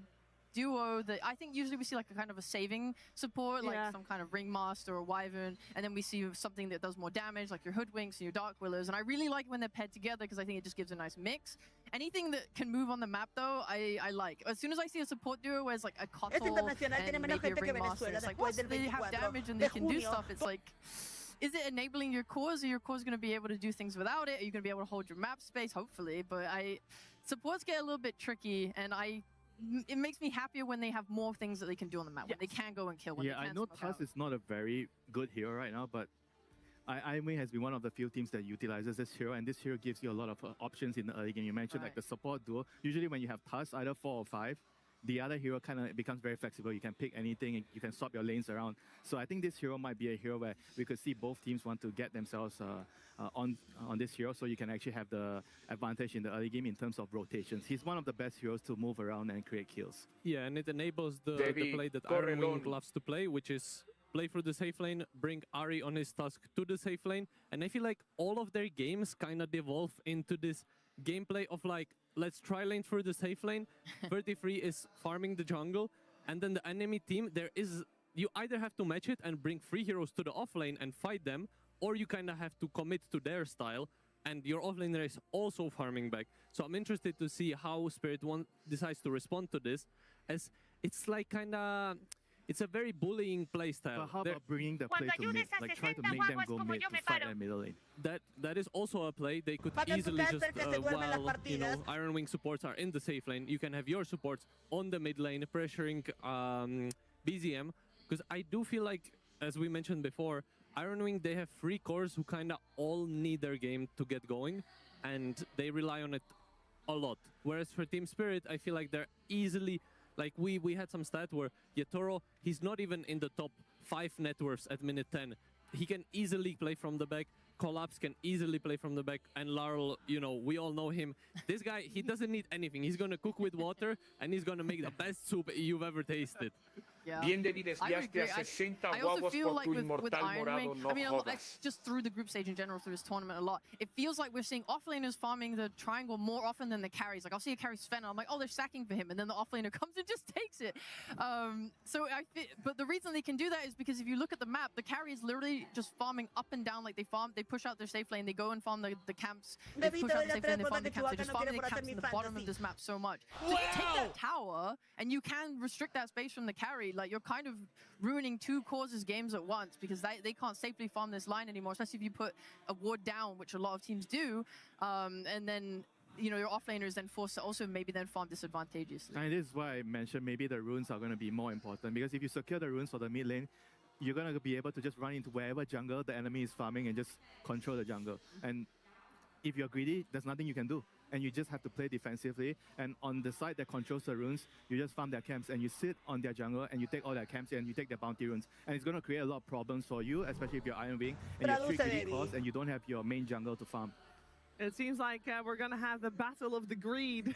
duo that I think usually we see like a kind of a saving support, like some kind of Ringmaster or Wyvern, and then we see something that does more damage, like your Hoodwinks and your Dark Willows, and I really like when they're paired together because I think it just gives a nice mix. Anything that can move on the map, though, I like. As soon as I see a support duo where it's like a Kotal and maybe a Ringmaster, it's like, what? They have damage and they can do stuff. It's like, is it enabling your cores? Are your cores going to be able to do things without it? Are you going to be able to hold your map space? Hopefully, but supports get a little bit tricky, and it makes me happier when they have more things that they can do on the map, when they can go and kill. When they can I know Todas is not a very good hero right now, but IME has been one of the few teams that utilizes this hero, and this hero gives you a lot of options in the early game. You mentioned like the support duo. Usually when you have Todas, either 4 or 5, the other hero kind of becomes very flexible. You can pick anything, and you can swap your lanes around. So I think this hero might be a hero where we could see both teams want to get themselves on this hero, so you can actually have the advantage in the early game in terms of rotations. He's one of the best heroes to move around and create kills. Yeah, and it enables the play that Ironwing loves to play, which is play through the safe lane, bring Ahri on his task to the safe lane, and I feel like all of their games kind of devolve into this gameplay of like, let's try lane through the safe lane, 33 is farming the jungle, and then the enemy team, you either have to match it and bring 3 heroes to the off lane and fight them, or you kind of have to commit to their style, and your offlaner is also farming back. So I'm interested to see how Spirit One decides to respond to this, as it's like kind of... It's a very bullying playstyle. But how about bringing the play to mid, like try to make them go mid to fight at middle lane? That is also a play. They could easily just, while Ironwing supports are in the safe lane, you can have your supports on the mid lane pressuring BZM, because I do feel like, as we mentioned before, Ironwing, they have 3 cores who kind of all need their game to get going, and they rely on it a lot. Whereas for Team Spirit, I feel like they're easily... Like, we had some stat where Yetoro, he's not even in the top 5 net worths at minute 10. He can easily play from the back. Collapse can easily play from the back. And Laurel, we all know him. This guy, he doesn't need anything. He's going to cook with water, and he's going to make the best soup you've ever tasted. Yeah. I also feel like with Ironwing, I mean, just through the group stage in general, through this tournament a lot, it feels like we're seeing offlaners farming the triangle more often than the carries. Like, I'll see a carry Sven, and I'm like, oh, they're stacking for him, and then the offlaner comes and just takes it. But the reason they can do that is because if you look at the map, the carry is literally just farming up and down. Like, they push out their safe lane, they go and farm the camps, they push out the safe lane, they farm the camps, they just farm the camps in the bottom of this map so much. So you take that tower, and you can restrict that space from the carry. Like, you're kind of ruining 2 causes games at once, because they can't safely farm this line anymore, especially if you put a ward down, which a lot of teams do, and then your offlaner is then forced to also maybe then farm disadvantageously. And this is why I mentioned maybe the runes are going to be more important, because if you secure the runes for the mid lane, you're going to be able to just run into wherever jungle the enemy is farming and just control the jungle. And if you're greedy, there's nothing you can do. And you just have to play defensively. And on the side that controls the runes, you just farm their camps and you sit on their jungle and you take all their camps and you take their bounty runes. And it's going to create a lot of problems for you, especially if you're Ironwing and you're 3 greedy cores and you don't have your main jungle to farm. It seems like we're going to have the battle of the greed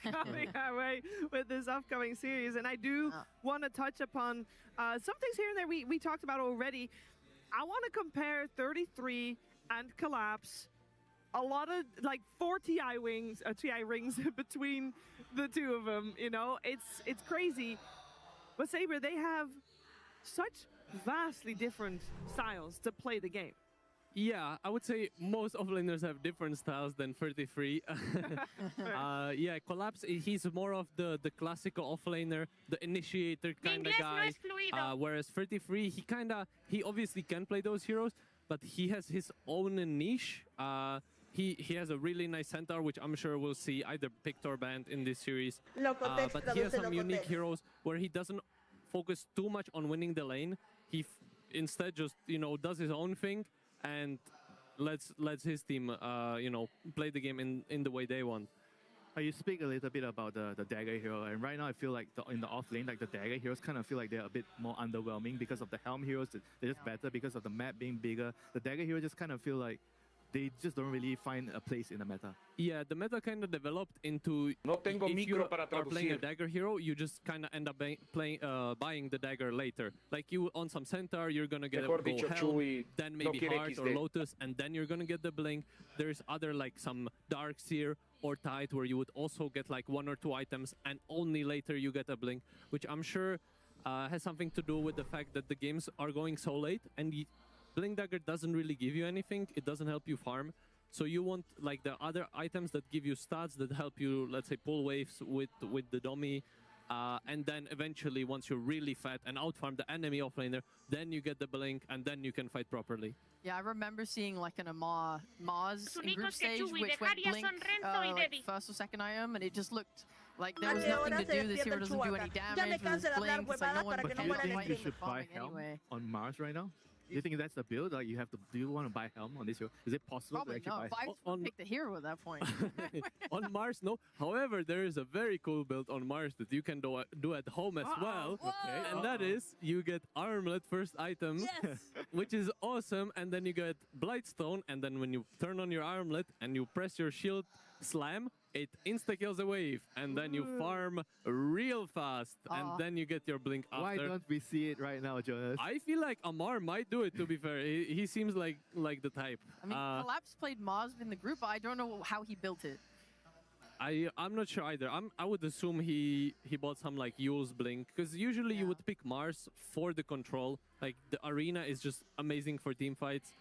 coming our way with this upcoming series. And I do want to touch upon some things here and there we talked about already. I want to compare 33 and Collapse. A lot of, like, 4 TI rings between the 2 of them, It's crazy. But Saber, they have such vastly different styles to play the game. Yeah, I would say most offlaners have different styles than 33. Yeah, Collapse, he's more of the classical offlaner, the initiator kind of guy. Whereas 33, he obviously can play those heroes, but he has his own niche. He has a really nice centaur, which I'm sure we'll see either picked or banned in this series. But he has some unique heroes where he doesn't focus too much on winning the lane. He instead just, does his own thing and lets his team, play the game in the way they want. You speak a little bit about the dagger hero, and right now I feel like in the off lane, like the dagger heroes kind of feel like they're a bit more underwhelming because of the helm heroes. They're just better because of the map being bigger. The dagger hero just kind of feel like they just don't really find a place in the meta. Yeah, the meta kind of developed into if you are playing a dagger hero, you just kind of end up buying the dagger later. Like you on some centaur, you're gonna get a go helm, then maybe heart or lotus, and then you're gonna get the blink. There's other like some dark seer or tide where you would also get like 1 or 2 items, and only later you get a blink, which I'm sure has something to do with the fact that the games are going so late, and Blink Dagger doesn't really give you anything. It doesn't help you farm. So you want like the other items that give you stats that help you, let's say, pull waves with the dummy. And then eventually, once you're really fat and outfarm the enemy offlaner, then you get the blink and then you can fight properly. Yeah, I remember seeing like an Mars in group stage which went blink like first or second item, and it just looked like there was nothing to do. This hero doesn't do any damage with his blink. It's like no one But do you think you should buy helm on Mars right now? Do you think that's the build? Like do you want to buy helm on this hero? Is it possible Probably to actually buy helm? Pick the hero at that point. On Mars, no. However, there is a very cool build on Mars that you can do at home as well. Okay. And that is, you get Armlet first item, which is awesome. And then you get Blightstone. And then when you turn on your Armlet and you press your shield slam, it insta-kills a wave, and then you farm real fast, and then you get your blink after. Why don't we see it right now, Jonas? I feel like Amar might do it, to be fair. He seems like the type. I mean, Collapse played Mars in the group, but I don't know how he built it. I'm not sure either. I would assume he bought some like Yule's blink, because usually you would pick Mars for the control. Like the arena is just amazing for team fights.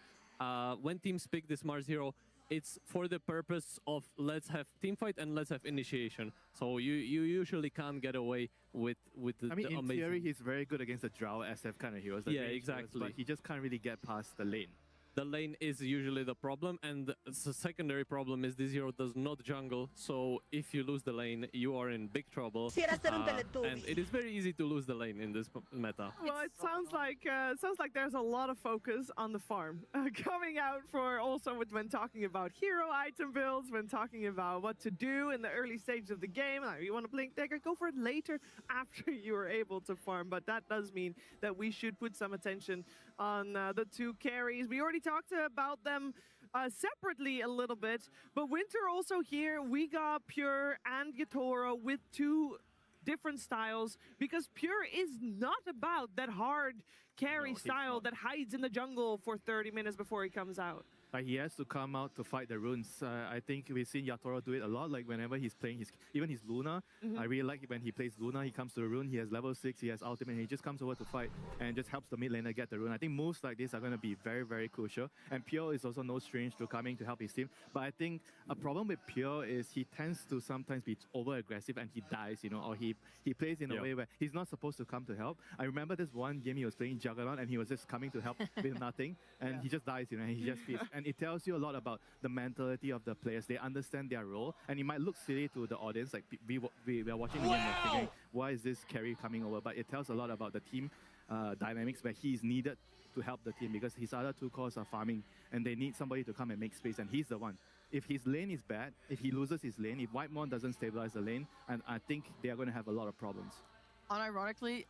When teams pick this Mars hero, it's for the purpose of let's have team fight and let's have initiation. So you usually can't get away with the I mean, in amazing. theory, he's very good against the Drow SF kind of heroes. Yeah, exactly. But he just can't really get past the lane. The lane is usually the problem, and the secondary problem is this hero does not jungle, so if you lose the lane, you are in big trouble. And it is very easy to lose the lane in this meta. Well, it sounds like there's a lot of focus on the farm coming out for also when talking about hero item builds, when talking about what to do in the early stage of the game. Like, you want to blink dagger, go for it later after you are able to farm. But that does mean that we should put some attention on the 2 carries. We already talked about them separately a little bit, but Winter also here. We got Pure and Yatoro with 2 different styles, because Pure is not about that hard carry style that hides in the jungle for 30 minutes before he comes out. He has to come out to fight the runes. I think we've seen Yatoro do it a lot. Like whenever he's playing even his Luna, I really like it when he plays Luna. He comes to the rune. He has level 6. He has ultimate. He just comes over to fight and just helps the mid laner get the rune. I think moves like this are going to be very, very crucial. And Pure is also no strange to coming to help his team. But I think a problem with Pure is he tends to sometimes be over aggressive and he dies, or he plays in a way where he's not supposed to come to help. I remember this one game he was playing Juggernaut and he was just coming to help with nothing, and he just dies, and he just feeds. And it tells you a lot about the mentality of the players. They understand their role, and it might look silly to the audience, like we are watching the game and thinking, why is this carry coming over? But it tells a lot about the team dynamics, where he's needed to help the team, because his other 2 cores are farming, and they need somebody to come and make space, and he's the one. If his lane is bad, if he loses his lane, if Whitemon doesn't stabilize the lane, and I think they are going to have a lot of problems. Unironically,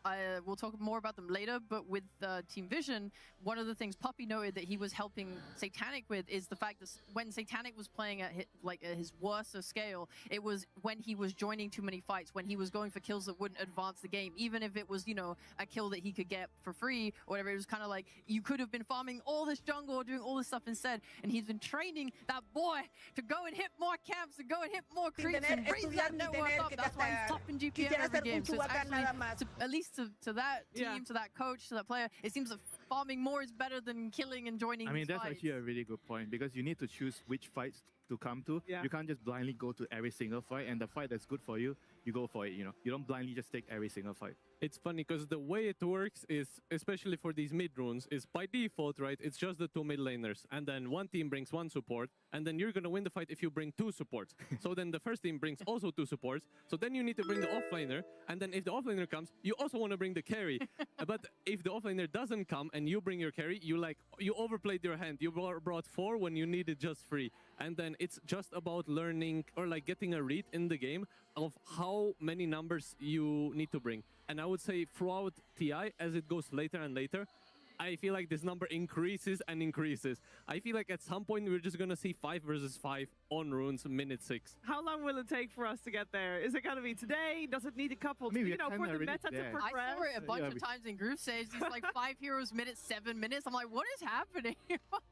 we'll talk more about them later, but with Team Vision, one of the things Puppy noted that he was helping Satanic with is the fact that when Satanic was playing at his worst scale, it was when he was joining too many fights, when he was going for kills that wouldn't advance the game, even if it was, a kill that he could get for free or whatever. It was kind of like you could have been farming all this jungle or doing all this stuff instead, and he's been training that boy to go and hit more camps, to go and hit more creeps and raise that network up. That's why he's top in GPM every game. So it's actually, at least to that team, to that coach, to that player, it seems farming more is better than killing and joining. I mean, that's fights. actually a really good point because you need to choose which fights to come to. Yeah. You can't just blindly go to every single fight, and the fight that's good for you, you go for it. You know, you don't blindly just take every single fight. It's funny because the way it works is, especially for these mid runes, is by default, right? It's just the 2 mid laners, and then one team brings 1 support, and then you're gonna win the fight if you bring 2 supports. So then the first team brings also 2 supports. So then you need to bring the offlaner, and then if the offlaner comes, you also want to bring the carry. But if the offlaner doesn't come and you bring your carry, you overplayed your hand. You brought 4 when you needed just 3. And then it's just about learning or like getting a read in the game of how many numbers you need to bring. And I would say throughout TI, as it goes later and later, I feel like this number increases and increases. I feel like at some point we're just gonna see 5 versus 5 on runes minute 6. How long will it take for us to get there? Is it gonna be today? Does it need a couple, for the meta to progress? I saw it a bunch of times in group stage. It's like 5 heroes minute 7 minutes. I'm like, what is happening?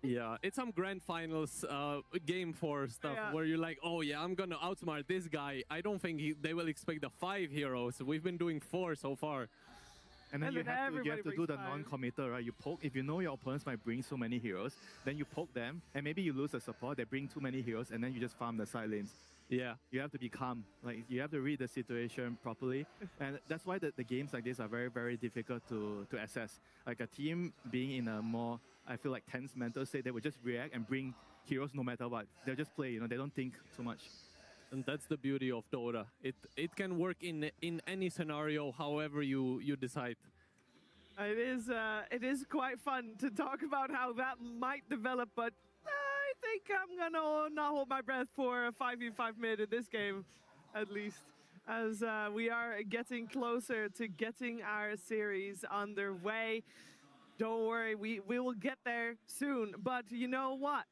Yeah, it's some grand finals game 4 stuff where you're like, oh yeah, I'm gonna outsmart this guy. I don't think they will expect the 5 heroes. We've been doing 4 so far. And then you have to do the non-committal, right? You poke, if you know your opponents might bring so many heroes, then you poke them, and maybe you lose the support, they bring too many heroes, and then you just farm the side lanes. Yeah. You have to be calm. Like, you have to read the situation properly. And that's why the games like this are very, very difficult to assess. Like a team being in a more, I feel like, tense mental state, they would just react and bring heroes no matter what. They'll just play, you know, they don't think too much. And that's the beauty of Dota. It can work in any scenario, however you decide. It is quite fun to talk about how that might develop, but I think I'm gonna not hold my breath for a 5v5 mid in this game, at least, as we are getting closer to getting our series underway. Don't worry, we will get there soon. But you know what?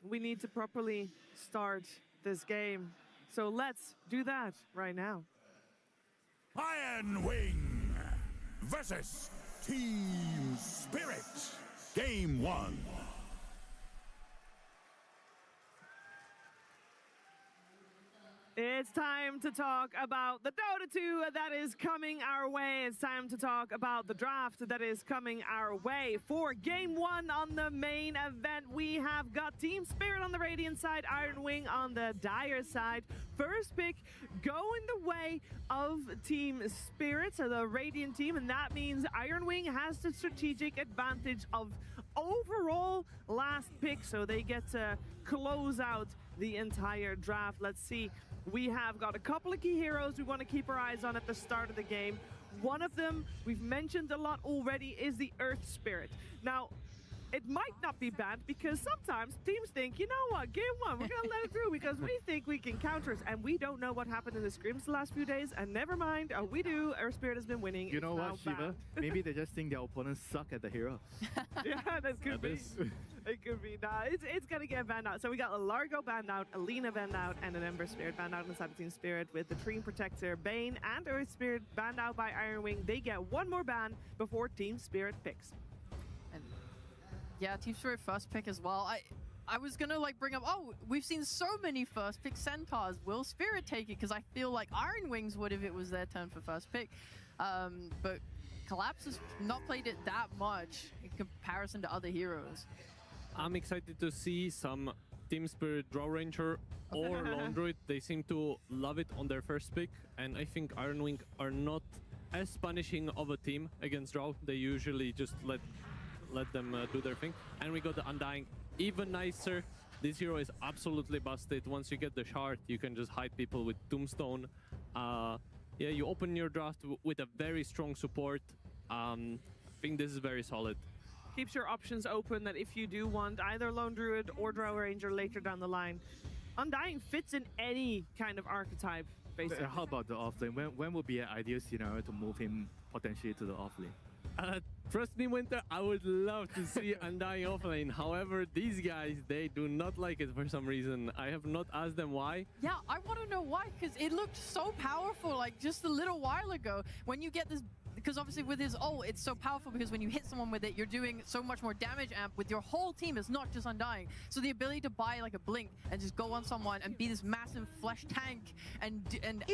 We need to properly start this game. So let's do that right now. Iron Wing versus Team Spirit. Game 1. It's time to talk about the Dota 2 that is coming our way. It's time to talk about the draft that is coming our way. For Game 1 on the main event, we have got Team Spirit on the Radiant side, Iron Wing on the Dire side. First pick going the way of Team Spirit, so the Radiant team, and that means Iron Wing has the strategic advantage of overall last pick, so they get to close out the entire draft. Let's see. We have got a couple of key heroes we want to keep our eyes on at the start of the game. One of them we've mentioned a lot already is the Earth Spirit. Now, it might not be bad because sometimes teams think, you know what, Game 1, we're going to let it through because we think we can counter it. And we don't know what happened in the scrims the last few days. And never mind, we do. Earth Spirit has been winning. You know what, Shiva? Maybe they just think their opponents suck at the hero. Yeah, that could be. It could be. Nah, it's going to get banned out. So we got a Largo banned out, Alina banned out, and an Ember Spirit banned out on the side of Team Spirit with the Dream Protector, Bane, and Earth Spirit banned out by Iron Wing. They get one more ban before Team Spirit picks. And yeah, Team Spirit first pick as well. I was gonna like bring up, oh, we've seen so many first pick Centaurs. Will Spirit take it? Because I feel like Iron Wings would if it was their turn for first pick. But Collapse has not played it that much in comparison to other heroes. I'm excited to see some Team Spirit Draw Ranger or Lone Druid. They seem to love it on their first pick, and I think Iron Wing are not as punishing of a team against Draw. They usually just let them do their thing. And we got the Undying, even nicer. This hero is absolutely busted. Once you get the shard, you can just hide people with Tombstone. Yeah, you open your draft with a very strong support. I think this is very solid. Keeps your options open that if you do want either Lone Druid or Draw Ranger later down the line, Undying fits in any kind of archetype, basically. How about the offlane? When would be an ideal scenario to move him potentially to the offlane? Trust me, Winter, I would love to see Undying offlane. However, these guys, they do not like it for some reason. I have not asked them why. Yeah, I want to know why, because it looked so powerful like just a little while ago. When you get this because obviously with his ult, it's so powerful because when you hit someone with it, you're doing so much more damage amp with your whole team. It's not just Undying. So the ability to buy like a blink and just go on someone and be this massive flesh tank and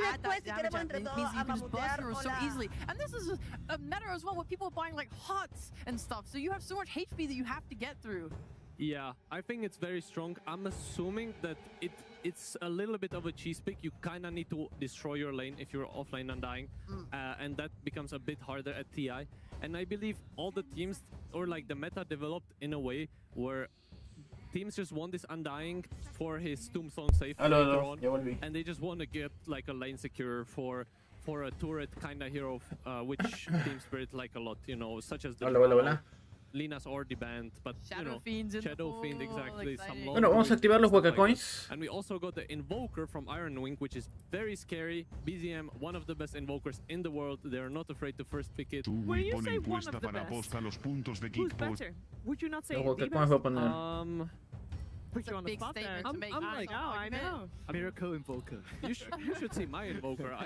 add that damage amp means you can just burst through so easily. And this is a meta as well where people are buying like HOTS and stuff. So you have so much HP that you have to get through. Yeah, I think it's very strong. I'm assuming that it's a little bit of a cheese pick. You kind of need to destroy your lane if you're offlane Undying, and that becomes a bit harder at TI. And I believe all the teams, or like the meta developed in a way where teams just want this Undying for his Tombstone safe later on, and they just want to get like a lane secure for a turret kind of hero, which Team Spirit like a lot, you know, such as the Lina's already banned, but Shadow Fiend, exactly. Bueno, vamos a activar los Waka Coins. And we also got the Invoker from Iron Wing, which is very scary. BZM, one of the best invokers in the world. They're not afraid to first pick it. When you say one of the best, who's better? Would you not say Los Waka the Coins voy a best? poner. Put you on the spot there. I'm like, I know. Miracle Invoker. You should see my Invoker.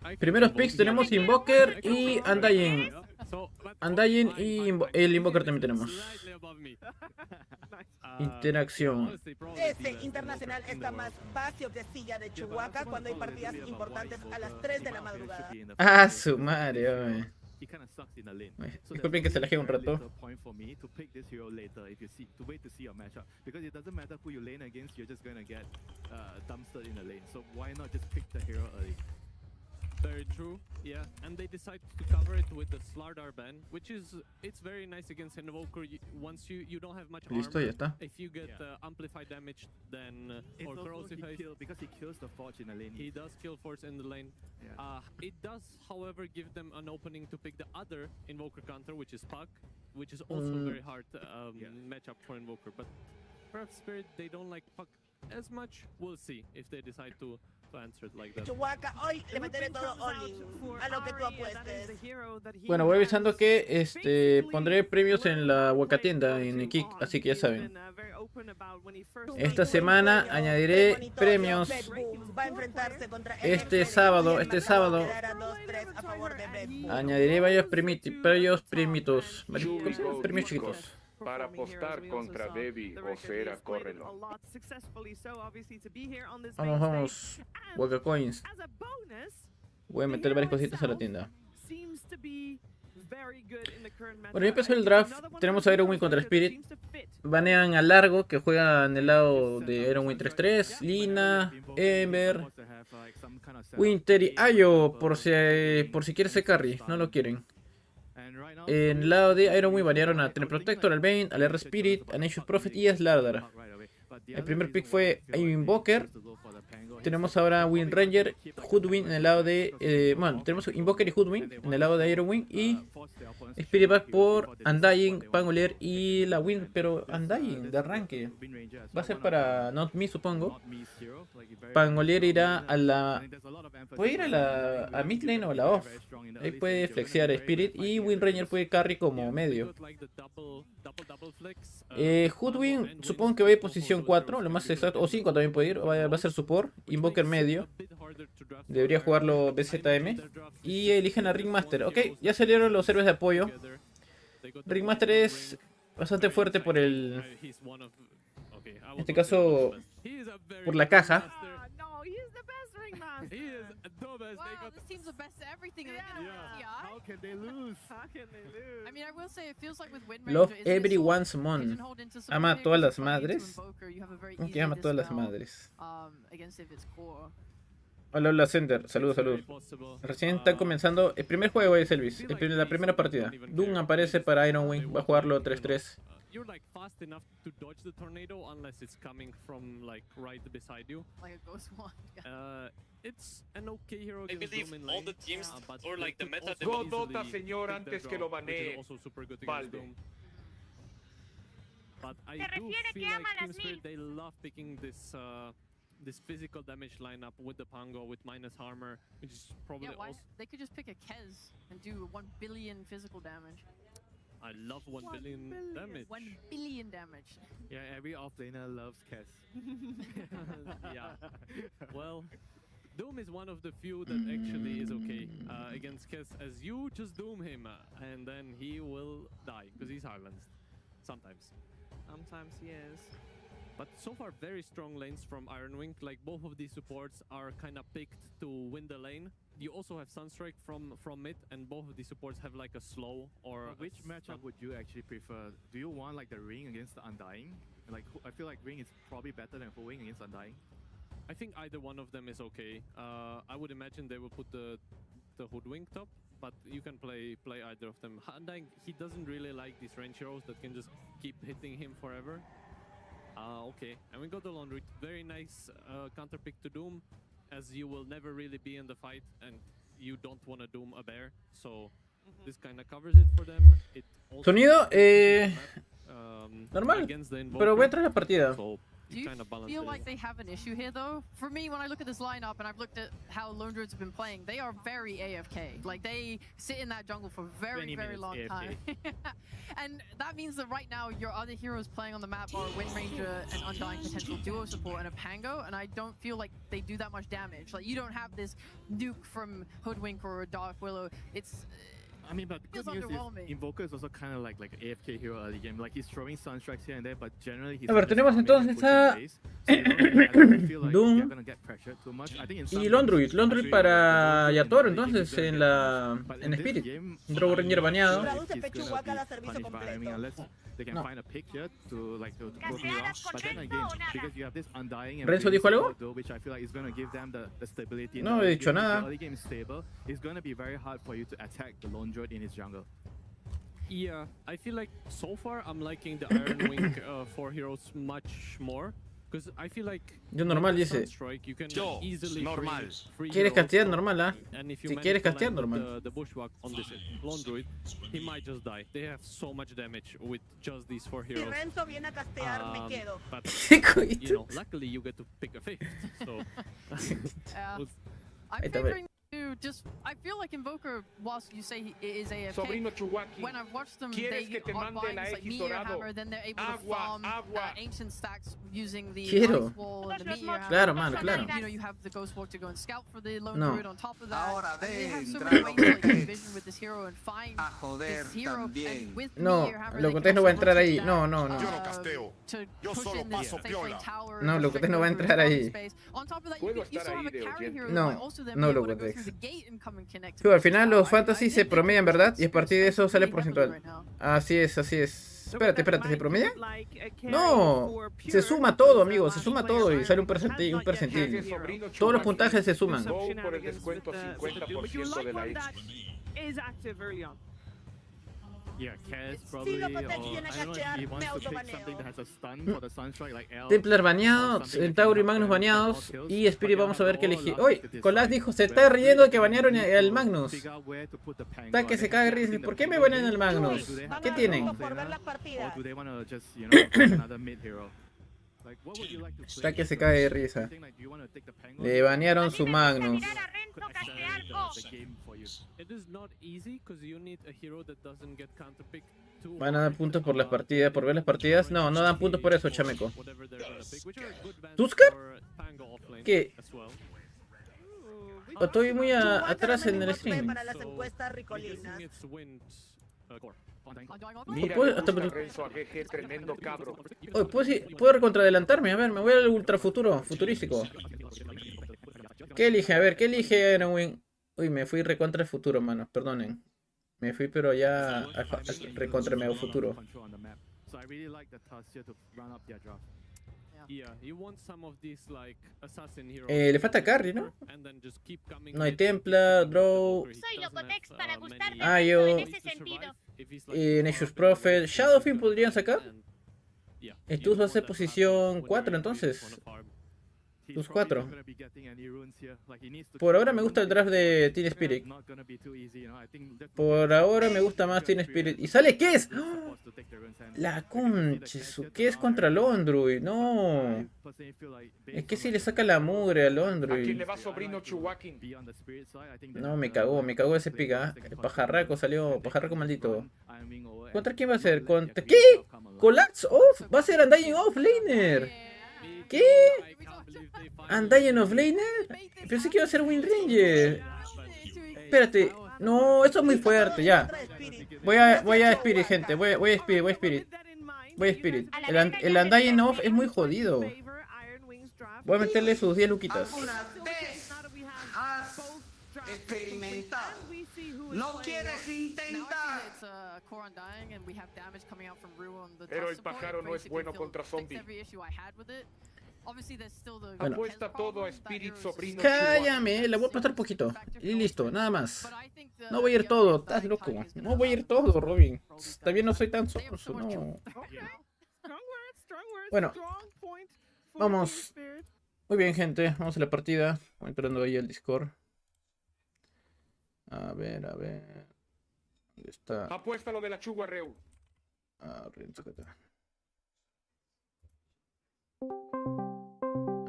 I Primeros picks tenemos Invoker y Undying. Undying y el Invoker también tenemos. Interacción. Este internacional está más vacío que silla de Chihuahua cuando hay partidas importantes a las 3 de la madrugada. Ah, su madre, oye. Disculpen que se laje un rato. Very true, yeah, and they decide to cover it with the Slardar ban, which is, it's very nice against Invoker. Once you don't have much Listo, armor, ya está. if you get amplified damage, then or corrosive haste, because he kills the Forge in the lane. he does kill Force in the lane. Yeah. It does, however, give them an opening to pick the other Invoker counter, which is Puck, which is also very hard matchup for Invoker. But perhaps Spirit, they don't like Puck as much. We'll see if they decide to answer it like that. Chihuahua, hoy le meteré todo all-in a lo que tú apuestes. Bueno, voy avisando que pondré premios en la Waka tienda en Kik, así que ya saben. Esta semana añadiré premios. Va a enfrentarse contra Este sábado añadiré varios primitos, premios chiquitos. Para apostar contra Debbie o Fera, córrelo. Vamos. Waka Coins. Voy a meter varias cositas a la tienda. Bueno, ya empezó el draft. Tenemos a Iron Wing contra Spirit. Banean a Largo, que juega en el lado de Iron Wing 3-3. Lina, Ember, Winter y Ayo, por si quiere ser carry. No lo quieren. En el lado de Iron Wing variaron a Trend Protector, al Bane, al R Spirit, a Nature's Prophet y a Slardar. El primer pick fue Invoker. Tenemos ahora Wind Ranger, Hoodwing en el lado de... bueno, tenemos Invoker y Hoodwing en el lado de Iron Wing. Y Spirit Back por Undying, Pangolier y la Wind. Pero Undying de arranque va a ser para Not Me, supongo. Pangolier irá a la... puede ir a mid lane o a la off. Ahí puede flexear Spirit. Y Wind Ranger puede carry como medio. Hoodwing supongo que va a ir posición 4, lo más exacto. O 5 también puede ir. Va a ser support. Invoker medio. Debería jugarlo BZM. Y eligen a Ringmaster. Ok, ya salieron los héroes de apoyo. Ringmaster es bastante fuerte por el... en este caso, por la caja. Love Everyone's Mon. Ama a todas las madres. ¿Cómo que ama a todas las madres? Hola, hola, Center. Saludos, saludos. Recién están comenzando el primer juego de Selvis. La primera partida. Doom aparece para Iron Wing. Va a jugarlo 3-3. You're like fast enough to dodge the tornado unless it's coming from like right beside you. Like a ghost one. It's an okay hero. I believe all the teams or like the meta. Go Dota, señor, antes que lo banee. Balde. But I do feel like Team Spirit, they love picking this this physical damage lineup with the Pango with minus armor, which is probably also... They could just pick a Kez and do 1 billion physical damage. I love 1 billion damage. 1 billion damage. Yeah, every offlaner loves Kez. Yeah. Well, Doom is one of the few that actually is okay against Kes, as you just doom him and then he will die because he's silenced. Sometimes. Sometimes he is. But so far, very strong lanes from Ironwing. Like both of these supports are kind of picked to win the lane. You also have Sunstrike from mid, and both of these supports have like a slow or. Which matchup would you actually prefer? Do you want like the Ring against the Undying? Like I feel like Ring is probably better than Wing against Undying. I think either one of them is okay. I would imagine they will put the Hoodwink top, but you can play either of them. Undying, he doesn't really like these range heroes that can just keep hitting him forever. Okay, and we got the Laundry. Very nice counter pick to Doom, as you will never really be in the fight, and you don't want to Doom a bear, so this kind of covers it for them. It also Sonido, normal, pero voy a entrar a la partida. So do you feel like they have an issue here, though? For me, when I look at this lineup and I've looked at how Lone Druids have been playing, they are very AFK. Like, they sit in that jungle for very, very long time. And that means that right now, your other heroes playing on the map are Wind Ranger and Undying potential duo support and a Pango, and I don't feel like they do that much damage. Like, you don't have this nuke from Hoodwink or Dark Willow. It's... I mean, but the good news is Invoker is also kind of like an AFK hero early game. Like he's throwing Sunstrikes here and there, but generally he's. A ver, tenemos entonces a Doom y Lone Druid para Yatoro entonces en Spirit. Draw Ranger baneado. No. ¿Renzo dijo algo? No he dicho nada. Yeah, I feel like so far I'm liking the Ironwing 4 heroes much more. Because I feel like yo normal dice. Yo normal. ¿Quieres castear normal, ah? Si quieres castear normal. The bushwhack on this Lone Druid, he might just die. They have so much damage with just these 4 heroes. Si Renzo viene a castear, me quedo. But you know, luckily you get to pick a 5th. So I'm favoring just, I feel like Invoker, whilst you say he is AFK, when I've watched them, they are buying like Meteor Hammer, then they're able to farm ancient stacks using the Ice Wall and the Meteor Hammer. Claro, mano, claro. And then, you know, you have the Ghost Walk to go and scout for the Lone Druid on top of that. They have so many ways to like, envision with this hero and find this hero. And with Meteor Hammer, Locotés no va a entrar ahí. No. Yo no casteo. Yo solo paso piola. No, Locotés no va a entrar ahí. On top of that, you still have a carry hero that might also then be able to go through the gate and come and connect. Al final los fantasy se promedian, ¿verdad? Y a partir de eso sale porcentual. Así es, así es. Espérate, ¿se promedia? No, se suma todo, amigo, se suma todo y sale un percentil. Todos los puntajes se suman. Por el descuento 50% de la X. Yeah, Kes probably, I don't know if he wants to pick something that has a stun for the Sunstrike like L. Templar baneado, Centauro y Magnus baneados. Y Spirit vamos a ver qué elegir. ¡Uy! Colas dijo, se está riendo de que banearon al Magnus. Está que se cae de risa. ¿Por qué me banean al Magnus? ¿Qué tienen? Está que se cae de risa. Le banearon su Magnus. Van a dar puntos por las partidas, por ver las partidas. No, no dan puntos por eso, chameco. ¿Tuskar? ¿Qué? Estoy muy atrás en el stream. Puedo recontradelantarme. A ver, me voy al ultra futurístico. ¿Qué elige? A ver, ¿qué elige Ironwing? Uy, me fui recontra el futuro, mano. Perdonen. Me fui, pero ya recontra medio futuro. Le falta carry, ¿no? No hay Templar, Draw, Soy Locotex para gustarme Io, en ese sentido. Nexus Prophet, Shadowfin podrían sacar. Estos va a ser posición 4 entonces. Tus 4. Por ahora me gusta el draft de Teen Spirit. Por ahora me gusta más Teen Spirit. ¿Y sale qué es? ¡Oh! La concha. ¿Qué es contra Lone Druid? No. Es que si le saca la mugre a Lone Druid. No, me cagó ese pica. El pajarraco salió. Pajarraco maldito. ¿Contra quién va a ser? ¿Contra qué? Collapse off. Va a ser Undying Offlaner. ¿Qué? Undying of Laner. Pensé que iba a ser Wind Ranger. Espérate. No, esto es muy fuerte, ya. Voy a Spirit, gente. Voy a Spirit. El Undying of es muy jodido. Voy a meterle sus 10 luquitas. Experimentar. No quieres intentar. Pero el pájaro no es bueno contra zombies. Bueno. Apuesta todo a Spirit sobrino. Cállame, la voy a aplastar poquito. Y listo, nada más. No voy a ir todo, estás loco. No voy a ir todo, Robin. También no soy tan sonso, no. Bueno, vamos. Muy bien, gente, vamos a la partida. Voy entrando ahí al Discord. A ver. ¿Dónde está? Apuesta lo de la chugua, Reu.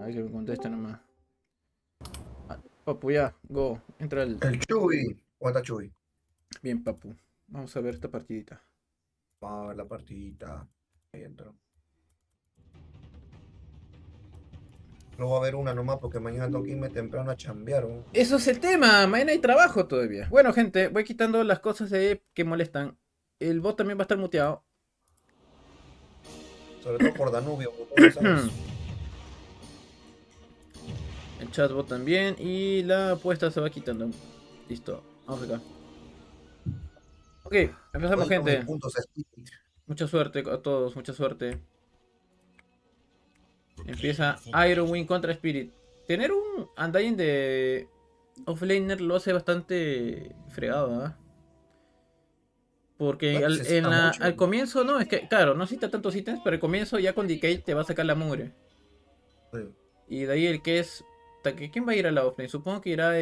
Ay, que me conteste nomás. Papu, ya, go. Entra el Chuy. ¿Cuánta Chuy? Bien, papu. Vamos a ver esta partidita. Vamos a ver la partidita. Ahí entro. No voy a ver una nomás porque mañana tengo que irme temprano a chambear. ¿No? Eso es el tema. Mañana hay trabajo todavía. Bueno, gente, voy quitando las cosas que molestan. El bot también va a estar muteado. Sobre todo por Danubio. El chatbot también. Y la apuesta se va quitando. Listo. Vamos acá. Ok, empezamos, gente. Mucha suerte a todos. Mucha suerte. Empieza Iron Wing contra Spirit. Tener un Undying de offlaner lo hace bastante fregado, ¿eh? Porque al comienzo, no, es que, claro, no necesita tantos ítems, pero al comienzo ya con Decay te va a sacar la mugre. Sí. Y de ahí el que es... ¿Quién va a ir a la offlane? Supongo que irá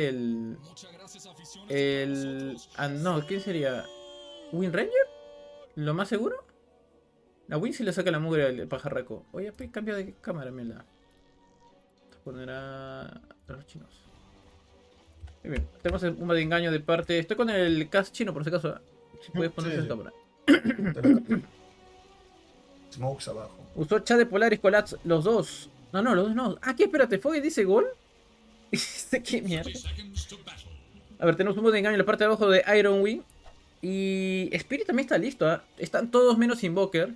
no, ¿quién sería? ¿Wind Ranger? ¿Lo más seguro? La Win si le saca la mugre al pajarraco. Oye, cambia de cámara, mela. Poner a los chinos. Muy bien, tenemos un de engaño de parte. Estoy con el cast chino por si acaso. Si puedes ponerse en cámara. Smokes abajo. Usó chat de Polaris Colats los dos. No, los dos no. Ah, ¿qué? Espérate, ¿fue dice gol? ¿Qué mierda? A ver, tenemos un de engaño en la parte de abajo de Iron Wing. Y Spirit también está listo, ¿eh? Están todos menos Invoker.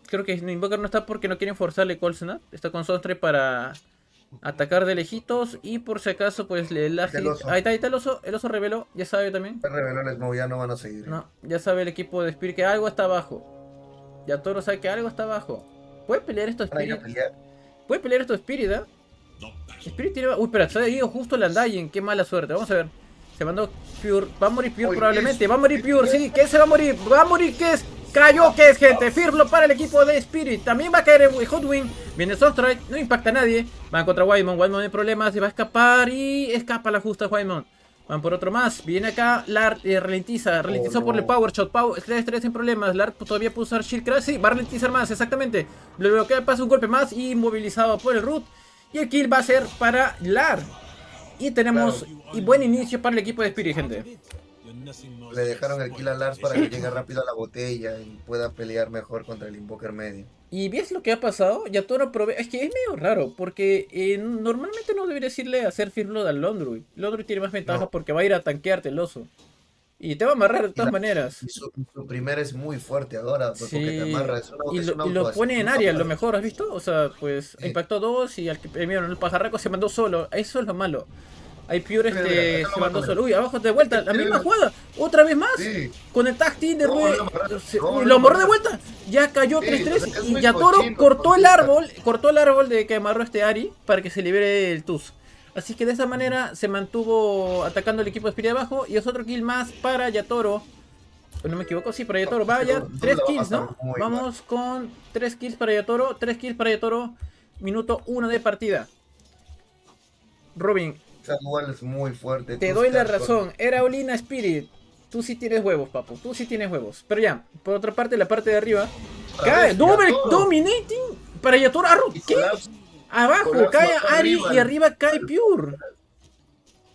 Creo que Invoker no está porque no quieren forzarle Colsonat. Está con Sonstre para atacar de lejitos. Y por si acaso, pues le ahí está el oso. El oso reveló, ya sabe también. Reveló el Smoke, ya no van a seguir. No, ya sabe el equipo de Spirit que algo está abajo. Ya Toro sabe que algo está abajo. ¿Puede pelear esto Spirit? ¿Puede pelear esto Spirit, eh? Spirit tiene... Uy, espera, se ha ido justo el Undying. Qué mala suerte, vamos a ver. Se mandó Pure. Va a morir Pure probablemente. Va a morir Pure, sí. ¿Qué se va a morir? Va a morir, ¿qué es? Cayó, ¿qué es, gente? Firlo para el equipo de Spirit. También va a caer en Hot Wing. Viene Sunstrike. No impacta a nadie. Van contra Whitemon. Whitemon tiene problemas. Se va a escapar. Y escapa la justa Whitemon. Van por otro más. Viene acá. Lard ralentiza. Ralentizó por el Power Shot. Estrés sin problemas. Lard todavía puede usar Shield Crash. Sí, va a ralentizar más. Exactamente. Le bloquea. Pasa un golpe más. Inmovilizado por el Root. Y el kill va a ser para Lard. Y tenemos buen inicio para el equipo de Spirit, gente. Le dejaron el kill a Lars para que llegue rápido a la botella y pueda pelear mejor contra el Invoker medio. ¿Y ves lo que ha pasado? Ya Toro es que es medio raro, porque normalmente no debería decirle hacer Firload al Londruy. Londruy tiene más ventajas porque va a ir a tanquearte el oso. Y te va a amarrar de todas maneras. Y su primer es muy fuerte ahora, porque te amarra. Y lo pone en área, lo mejor, ¿has visto? O sea, pues impactó dos y al que premiaron el pajarraco se mandó solo. Eso es lo malo. Hay Pure se mandó solo. Uy, abajo de vuelta, la misma jugada. Otra vez más. Sí. Con el tag team de Rue. Lo amarró de vuelta. Ya cayó 3-3. Y Yatoro cortó el árbol de que amarró este Ari para que se libere el Tuz. Así que de esa manera se mantuvo atacando el equipo de Spirit de abajo. Y es otro kill más para Yatoro. No me equivoco, sí, para Yatoro. Vaya, 3 kills, ¿no? Vamos con 3 kills para Yatoro. 3 kills para Yatoro. Minuto 1 de partida. Robin. Es muy fuerte. Te doy la razón. Era Olina Spirit. Tú sí tienes huevos, papu. Tú sí tienes huevos. Pero ya, por otra parte, la parte de arriba. Cae. Double dominating para Yatoro. ¿Qué? Abajo cae Ari y arriba cae Pure.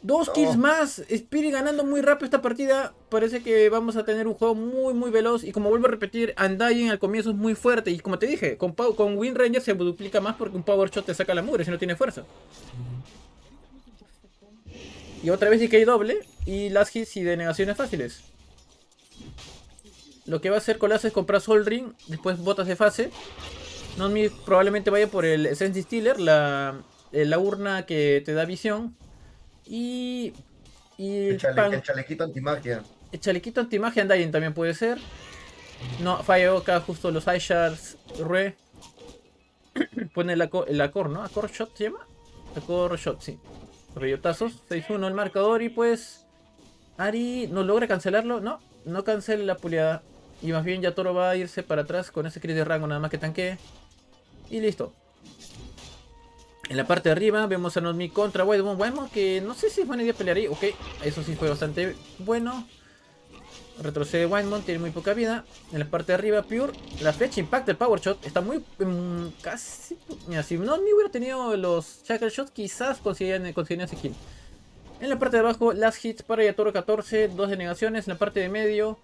2 kills más. Spirit ganando muy rápido esta partida. Parece que vamos a tener un juego muy veloz. Y como vuelvo a repetir, Undying al comienzo es muy fuerte. Y como te dije, con Wind Ranger se duplica más porque un Power Shot te saca la mugre si no tiene fuerza. Y otra vez DK doble. Y last hits y denegaciones fáciles. Lo que va a hacer Colas es comprar Soul Ring. Después botas de fase. Nonmi probablemente vaya por el Sense Distiller. La urna que te da visión. Y el chalequito antimagia. El chalequito antimagia Undying también puede ser. No, falló acá justo los Eye Shards. Pone el Acor, ¿no? Acor Shot se llama. Acor Shot, sí. Rayotazos. 6-1 el marcador y pues Ari no logra cancelarlo. No cancela la puleada. Y más bien Yatoro va a irse para atrás con ese crit de rango nada más que tanquee. Y listo. En la parte de arriba vemos a Nonmi contra Whitemon. Whitemon que no sé si es buena idea pelear ahí. Ok, eso sí fue bastante bueno. Retrocede Whitemon, tiene muy poca vida. En la parte de arriba Pure. La flecha impacta el Power Shot. Está muy... casi... Mira, si Nonmi hubiera tenido los Shackle Shots, quizás conseguirían ese kill. En la parte de abajo, Last Hits para Yatoro 14. 2 denegaciones. En la parte de medio,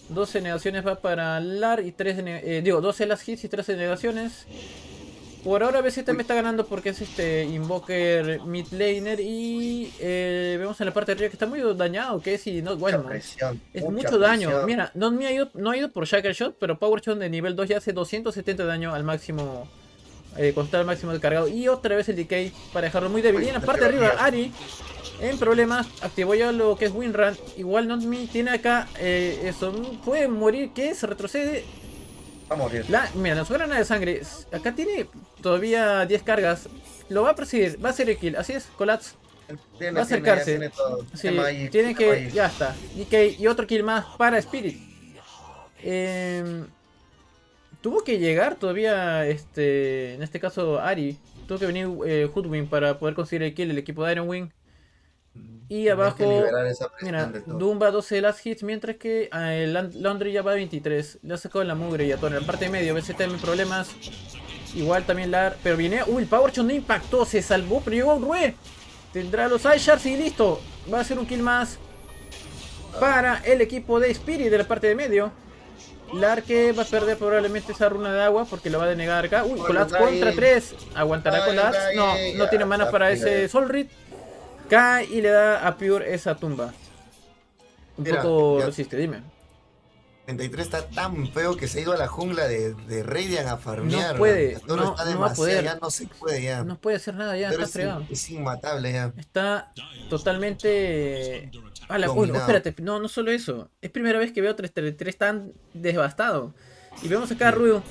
12 denegaciones va para Lar y 12 Last Hits y 13 denegaciones. Por ahora BZM está ganando porque es Invoker mid laner y vemos en la parte de arriba que está muy dañado, que es y no bueno, es mucho daño. Mira, no ha ido por Shackle Shot, pero Power Shot de nivel 2 ya hace 270 daño al máximo, con el máximo de cargado. Y otra vez el decay para dejarlo muy débil. Y en la parte de arriba, Ari, en problemas, activó ya lo que es Windrun. Igual Nonmi tiene acá eso, puede morir, que se retrocede. Va a morir. Mira, la granada de sangre. Acá tiene todavía 10 cargas. Lo va a perseguir, va a hacer el kill. Así es, Colats. Va a acercarse. Tiene que. Ya está. Y otro kill más para Spirit. Tuvo que llegar todavía. En este caso, Ari. Tuvo que venir Hoodwin para poder conseguir el kill el equipo de Iron Wing. Y abajo, mira, Dumba 12 last hits, mientras que el Laundry ya va a 23. Le ha sacado la mugre y a todo. En la parte de medio, BZM problemas. Igual también Lar, pero viene. El Power Shot no impactó, se salvó, pero llegó un Rue. Tendrá los Eye Shards y listo. Va a ser un kill más para el equipo de Spirit de la parte de medio. Lar que va a perder probablemente esa runa de agua porque lo va a denegar acá. Colats contra 3. ¿Aguantará Colats? No tiene mana para ese Soul Reed. Cae y le da a Pure esa tumba. Un poco resiste, dime. 33 está tan feo que se ha ido a la jungla de Radiant a farmear. No puede, no va a poder. Ya no se puede ya. No puede hacer nada, ya está fregado. Es inmatable ya. Está totalmente... espérate, no solo eso. Es primera vez que veo 33 tan devastado. Y vemos acá a Ryu.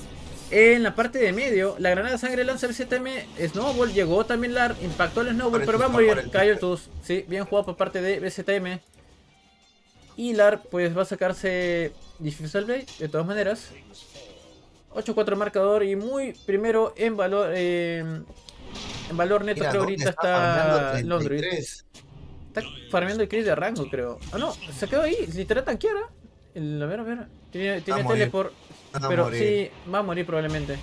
En la parte de medio, la granada de sangre lanza el ZM. Snowball llegó también Lar, impactó el Snowball, pero va a morir. Cayó el Tuz. Sí, bien jugado por parte de BZM. Y Lar pues va a sacarse Diffusal Blade, de todas maneras. 8-4 marcador y muy primero en valor neto. Mira, creo ahorita está Laundry. Está farmeando el crit de rango, creo. No, se quedó ahí, literal tanqueara. A ver. Tiene teleport. Pero sí, va a morir probablemente.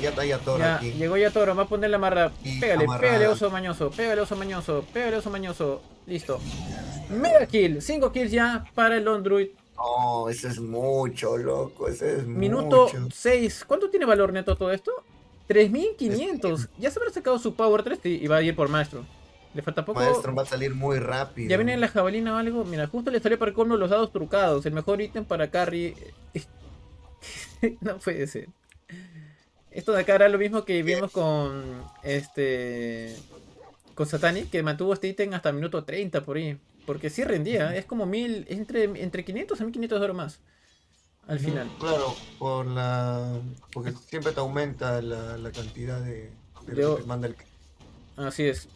Ya está Yatoro aquí. Llegó Yatoro, va a poner la amarra. Pégale oso mañoso. Listo. Mega kill, 5 kills ya para el Londruid. Oh, eso es mucho, loco, Minuto 6. ¿Cuánto tiene valor neto todo esto? 3500. Ya se habrá sacado su Power 3 y va a ir por Maestro. Le falta poco. Maestro va a salir muy rápido. Ya viene la jabalina o algo. Mira, justo le salió para el colmo los dados trucados. El mejor ítem para carry. No puede ser. Esto de acá era lo mismo que vimos con con Satanic, que mantuvo este ítem hasta minuto 30 por ahí. Porque sí rendía, es como 1000, entre 500 a 1500 euros más al final. Claro, porque siempre te aumenta la cantidad de lo que te manda el... Así es.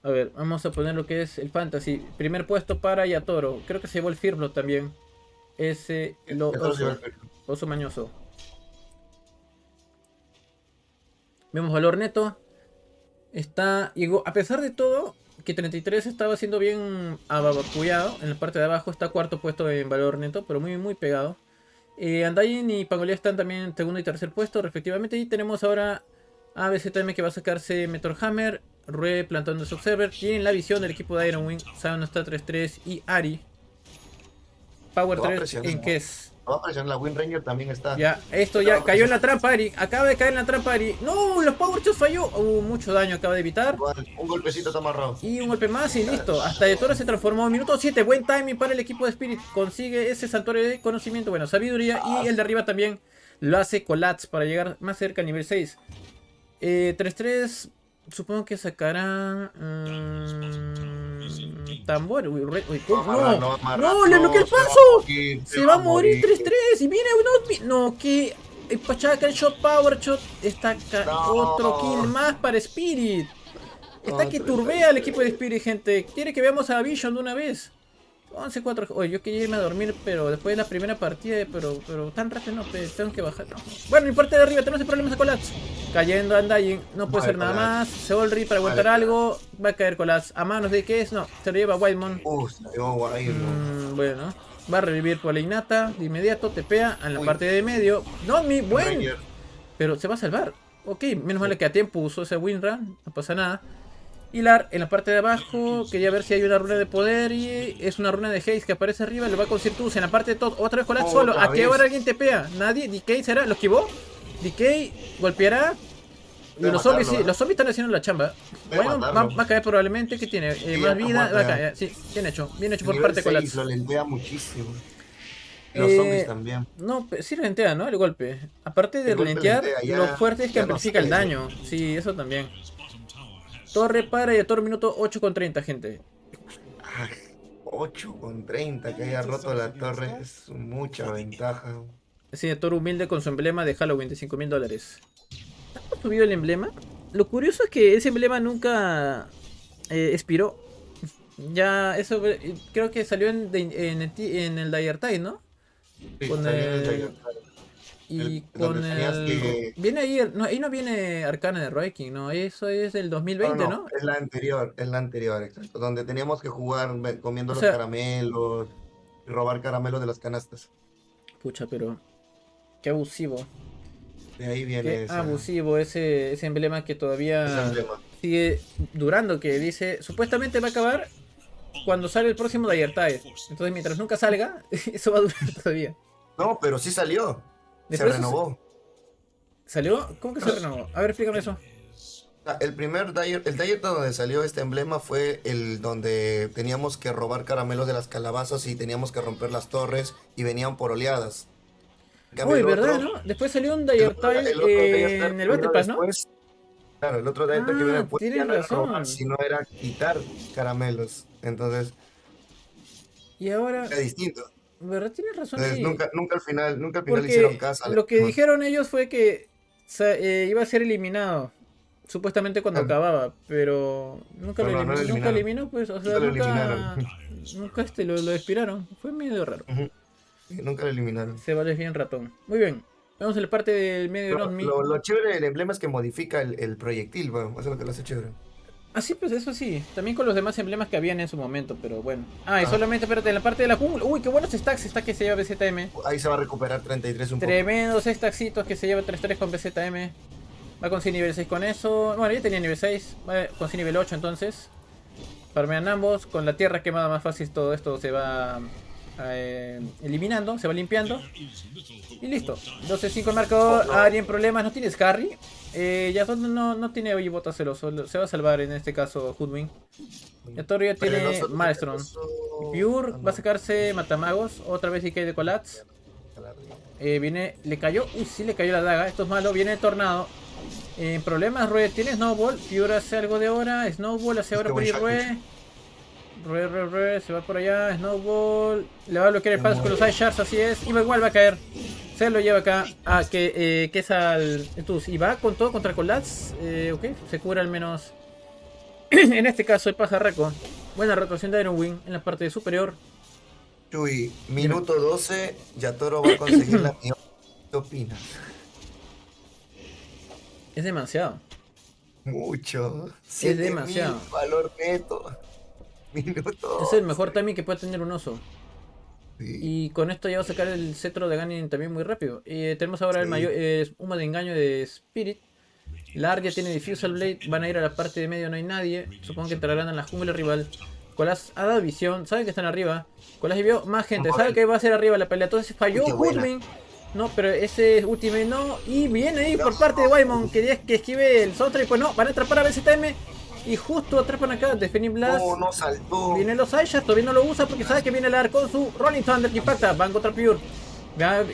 A ver, vamos a poner lo que es el Fantasy. Primer puesto para Yatoro. Creo que se llevó el Firblot también. Oso mañoso. Vemos valor neto. Llegó, a pesar de todo, que 33 estaba siendo bien abacullado. En la parte de abajo está cuarto puesto en valor neto, pero muy pegado. Undying y Pangolía están también en segundo y tercer puesto respectivamente. Y tenemos ahora a BZM que va a sacarse Meteor Hammer, Rue plantando su observer. Tienen la visión del equipo de Iron Wing. Sound está 3-3 y Ari. Power 3 en Kes. Va a presionar, la Wind Ranger también está. Ya, esto ya cayó en la trampa, Ari. Acaba de caer en la trampa, Ari. No, los Power Shots falló. Mucho daño acaba de evitar. Un golpecito está amarrado. Y un golpe más y listo. Hasta de Todas se transformó. Minuto 7. Buen timing para el equipo de Spirit. Consigue ese santuario de conocimiento. Bueno, sabiduría. Y el de arriba también lo hace Colats para llegar más cerca al nivel 6. 3-3. Supongo que sacarán tambor. Uy, no, le bloqueé el paso. Se va a morir 3-3. Y viene no, que Pachaca, el shot, power shot. Está otro kill más para Spirit. Está que turbea al equipo de Spirit, gente. Quiere que veamos a Vision de una vez. 11-4. Oye, yo quería irme a dormir, pero después de la primera partida, pero tan rápido no, tengo que bajar. No. Bueno, no importa de arriba, tenemos problemas a Colats. Cayendo Undying, no puede hacer nada más. Seolri para aguantar algo. Va a caer Colats. A manos de qué es, no, se lo lleva Wildmon. Bueno, va a revivir por la innata. De inmediato, tepea en la parte de medio. No, bueno. Pero se va a salvar. Ok, menos mal que a tiempo usó ese windrun, no pasa nada. Hilar en la parte de abajo, quería ver si hay una runa de poder y es una runa de haste que aparece arriba, lo va con Cirtus en la parte de todo. Otra vez Colats solo, ¿a qué hora alguien tepea? Nadie, Decay será, ¿lo esquivó? Decay golpeará. Los zombies, sí, los zombies están haciendo la chamba. Bueno, va a caer probablemente, que tiene más vida, va a caer, sí, bien hecho por parte de Colats. Lo lentea muchísimo. Los zombies también. No, sí lentea, ¿no? El golpe. Aparte de lentear, lo fuerte es que amplifica el daño. Sí, eso también. Torre para y a todo minuto 8,30, gente. 8,30, que haya roto la torre es mucha ventaja. Sí, Toro humilde con su emblema de Halloween de $5,000. ¿Ha subido el emblema? Lo curioso es que ese emblema nunca expiró. Ya, eso creo que salió en el Dire Tide, ¿no? Sí, con el... Y con el... Viene ahí, no, ahí no viene Arcana de Roiking, no, eso es del 2020, ¿no? Es la anterior, exacto. Donde teníamos que jugar comiendo los caramelos, y robar caramelos de las canastas. Pucha, pero... Qué abusivo. De ahí viene ese... abusivo ese emblema que todavía sigue durando, que dice, supuestamente va a acabar cuando sale el próximo Dire Tide. Entonces mientras nunca salga, eso va a durar todavía. No, pero sí salió. Se renovó. ¿Salió? ¿Cómo que se renovó? A ver, explícame eso. El primer Dire, el Dire donde salió este emblema fue el donde teníamos que robar caramelos de las calabazas y teníamos que romper las torres y venían por oleadas. Uy, ¿verdad, no? Después salió un Dire Tide en el Battle Pass, ¿no? Claro, el otro Dire Tide que viene después tienes razón. Si no era quitar caramelos. Entonces... Y ahora... Era distinto. ¿Verdad? Tienes razón. Nunca al final hicieron caso. Lo que dijeron ellos fue que iba a ser eliminado. Supuestamente cuando acababa. Pero nunca lo eliminó, pues. O sea, nunca lo expiraron. Fue medio raro. Nunca lo eliminaron. Se vale bien ratón. Muy bien. Vamos a la parte del medio de lo chévere del emblema es que modifica el proyectil. Bueno, eso es lo que lo hace chévere. Ah, sí, pues eso sí. También con los demás emblemas que habían en su momento, pero bueno. Y solamente, espérate, en la parte de la jungla. Uy, qué buenos stacks que se lleva BZM. Ahí se va a recuperar 33 un poco. Tremendos stacksitos que se lleva 3-3 con BZM. Va con nivel 6 con eso. Bueno, ya tenía nivel 6. Va con nivel 8 entonces. Farmean ambos. Con la tierra quemada más fácil todo esto se va eliminando, se va limpiando. Y listo. 12-5 marcador. Ari en problemas. No tienes carry. Ya no tiene botas celoso, se va a salvar en este caso Hoodwing. Yator ya tiene Maelstrom. Pure va a sacarse Matamagos. Otra vez Decay de Colats. Le cayó. Uy, sí le cayó la daga. Esto es malo. Viene el tornado. Problemas. Rue tiene Snowball. Pure hace algo de hora. Snowball hace ahora por ir Rue. Rue se va por allá. Snowball. Le va a bloquear el paso con los Ice Shards, así es. Y igual va a caer. Se lo lleva acá que es al Tus. Y va con todo contra Colats. Ok, se cura al menos. En este caso el pajarraco. Buena rotación de Iron Wing en la parte superior. Chuy, minuto 12. Yatoro va a conseguir la mía. ¿Qué opinas? Es demasiado. Mucho. Es demasiado. Valor neto. Minuto. Es el mejor timing que puede tener un oso. Sí. Y con esto ya va a sacar el cetro de Ganin también muy rápido. Tenemos ahora el mayor humo de engaño de Spirit. Lar ya tiene Diffusal Blade. Van a ir a la parte de medio, no hay nadie. Supongo que entrarán en la jungla rival. Colas ha dado visión, saben que están arriba. Colas y vio más gente, sabe que va a ser arriba la pelea. Entonces falló Hurling. No, pero ese ultimate no. Y viene ahí por parte de Waymon. Quería que esquive el Sotra y pues no, van a atrapar a BZM. Y justo atrapan acá de Phoenix Blast. No saltó. Vienen los Aishas, todavía no lo usa porque sabe que viene el Lar con su Rolling Thunder que impacta. Van contra Pure.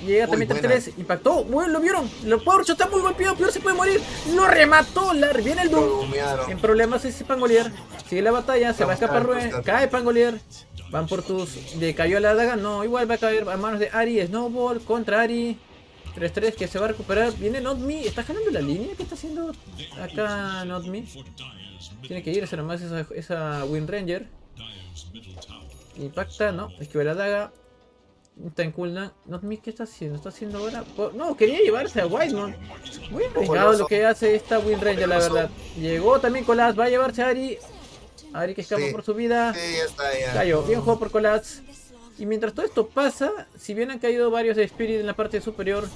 Llega también 3-3, impactó, bueno, lo vieron, el Powershot está muy golpeado, Pure se puede morir, lo remató, Lar, viene el Doom, en problemas ese Pangolier, sigue la batalla, se va a escapar Rue, cae Pangolier, van por tus, le cayó la daga, no, igual va a caer a manos de Ari, Snowball contra Ari, 3-3 que se va a recuperar, viene NotMe, está jalando la línea, ¿qué está haciendo acá NotMe? Tiene que irse nomás esa Wind Ranger, impacta, no, esquiva la daga. Está en cooldown. NotMe, ¿qué está haciendo? ¿Está haciendo ahora? No, quería llevarse a Whitemon. Muy arriesgado lo que hace esta Wind Ranger, la verdad. Llegó también Colas, va a llevarse a Ari. Ari que escapa por su vida. Sí, ya está, ya. Cayó, bien jugado por Colas. Y mientras todo esto pasa, si bien han caído varios de Spirit en la parte superior,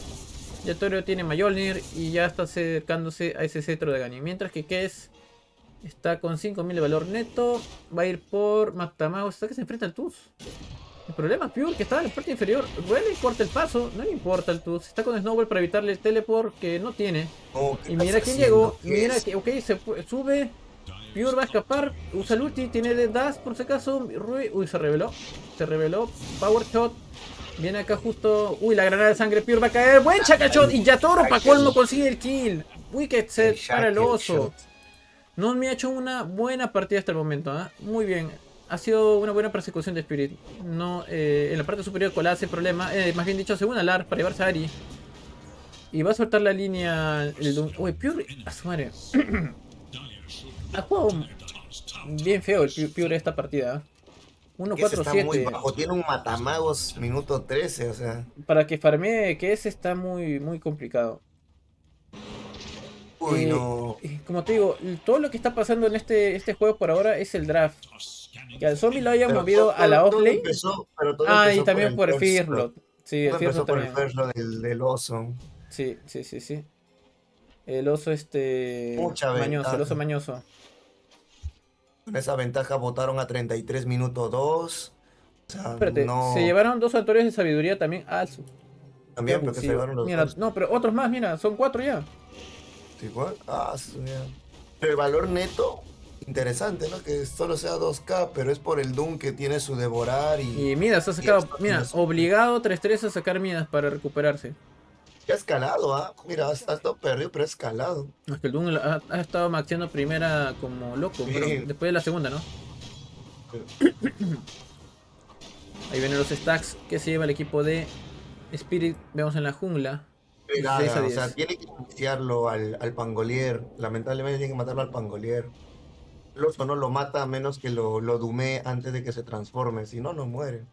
ya Correo tiene Mjolnir y ya está acercándose a ese cetro de Gani. Mientras que Kes está con 5000 de valor neto. Va a ir por Matamagos. Está que se enfrenta al Tuz. El problema es Pure, que está en la parte inferior. Bueno, le corta el paso, no le importa el Tuz. Está con Snowball para evitarle el teleport que no tiene. Y mira quién llegó. Mira que, ok, sube. Pure va a escapar. Usa el ulti, tiene de dash por si acaso. Uy, se reveló. Se reveló. Power shot. Viene acá justo. Uy, la granada de sangre. Pure va a caer. Buen chacachot. Y Yatoro para colmo consigue el kill. Wicked set para el oso. No me ha hecho una buena partida hasta el momento. Muy bien. Ha sido una buena persecución de Spirit. No, en la parte superior Colas sin problema. Más bien dicho, según Alar para llevarse a Ari. Y va a soltar la línea. Uy, Pure. A su madre. Ha jugado bien feo el Pure esta partida. 1-4-7. Tiene un matamagos minuto 13, o sea. Para que farmee que ese está muy complicado. Uy, no. Como te digo, todo lo que está pasando en este juego por ahora es el draft. Que al zombie lo hayan movido a la offlane. Y también por el Fearlord. Sí, el Fearlord también. Por el Fearlord del oso. Sí. El oso mañoso, el oso mañoso. Con esa ventaja votaron a 33 minutos 2. O sea, espérate, no... se llevaron 2 autores de sabiduría también al También, porque se llevaron los mira, dos. no, pero otros más, mira, son 4 ya. Igual, pero el valor neto, interesante, ¿no? Que solo sea 2K, pero es por el Doom que tiene su devorar y mira, se ha sacado, mira, obligado 3-3 a sacar minas para recuperarse. Ya ha escalado, Mira, ha estado perdido, pero ha escalado. Es que el Doom ha estado maxeando primera como loco, pero después de la segunda, ¿no? Ahí vienen los stacks que se lleva el equipo de Spirit, vemos en la jungla. O sea, tiene que iniciarlo al Pangolier. Lamentablemente tiene que matarlo al Pangolier. El oso no lo mata a menos que lo dumee antes de que se transforme. Si no, no muere.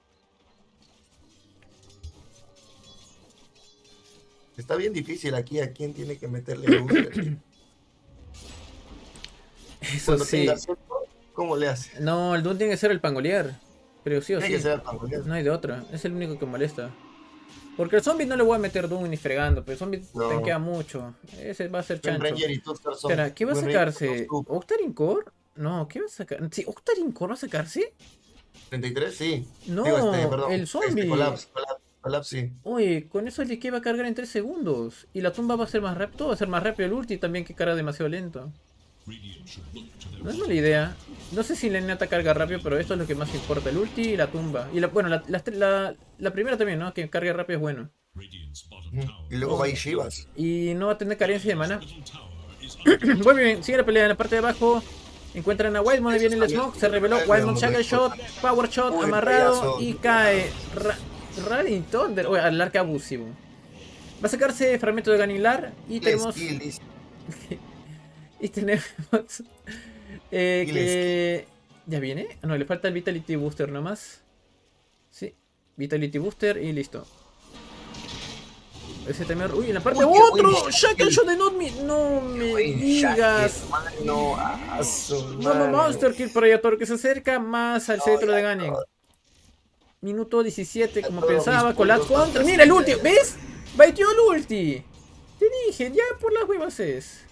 Está bien difícil aquí a quién tiene que meterle booster. Eso sí. ¿Cómo le hace? No, el Doom tiene que ser el Pangolier. Pero sí o sí. Tiene que ser el Pangolier. No hay de otra. Es el único que molesta. Porque el zombie no le voy a meter Doom ni fregando, pero el zombie tanquea mucho. Ese va a ser chancho. Espera, ¿qué va a sacarse? ¿Octarin Core? No, ¿qué va a sacar? ¿Sí, ¿Octarin Core va a sacarse? 33, sí. No, perdón, el zombie. Collapse, sí. Oye, con eso el DK va a cargar en 3 segundos. Y la tumba va a ser más rápido. Todo va a ser más rápido el ulti también, que carga demasiado lento. No es mala idea. No sé si la neta carga rápido, pero esto es lo que más importa, el ulti y la tumba. Y la primera también, ¿no? Que cargue rápido es bueno. Y luego va a ir Shivas. Y no va a tener carencia de mana. Muy bien, sigue la pelea en la parte de abajo. Encuentran a Wildmon, ahí viene el smoke, se reveló. Wildmon Shackle Shot, Power Shot, amarrado y cae. Rally Thunder, oye, al arca abusivo. Va a sacarse fragmento de Ganilar y tenemos. Y tenemos que... ¿Ya viene? No, le falta el Vitality Booster nomás. Sí, Vitality Booster y listo. Ese también... Uy, en la parte... ¡Otro! ¡Shackle Shot de NotMe! ¡No me digas! No, Monster Kill por Yator, que se acerca más al centro de Ganen. Minuto 17, como pensaba. Collapse contra... ¡Mira el ulti! ¿Ves? ¡Baiteó el ulti! Te dije, ya por las huevas es.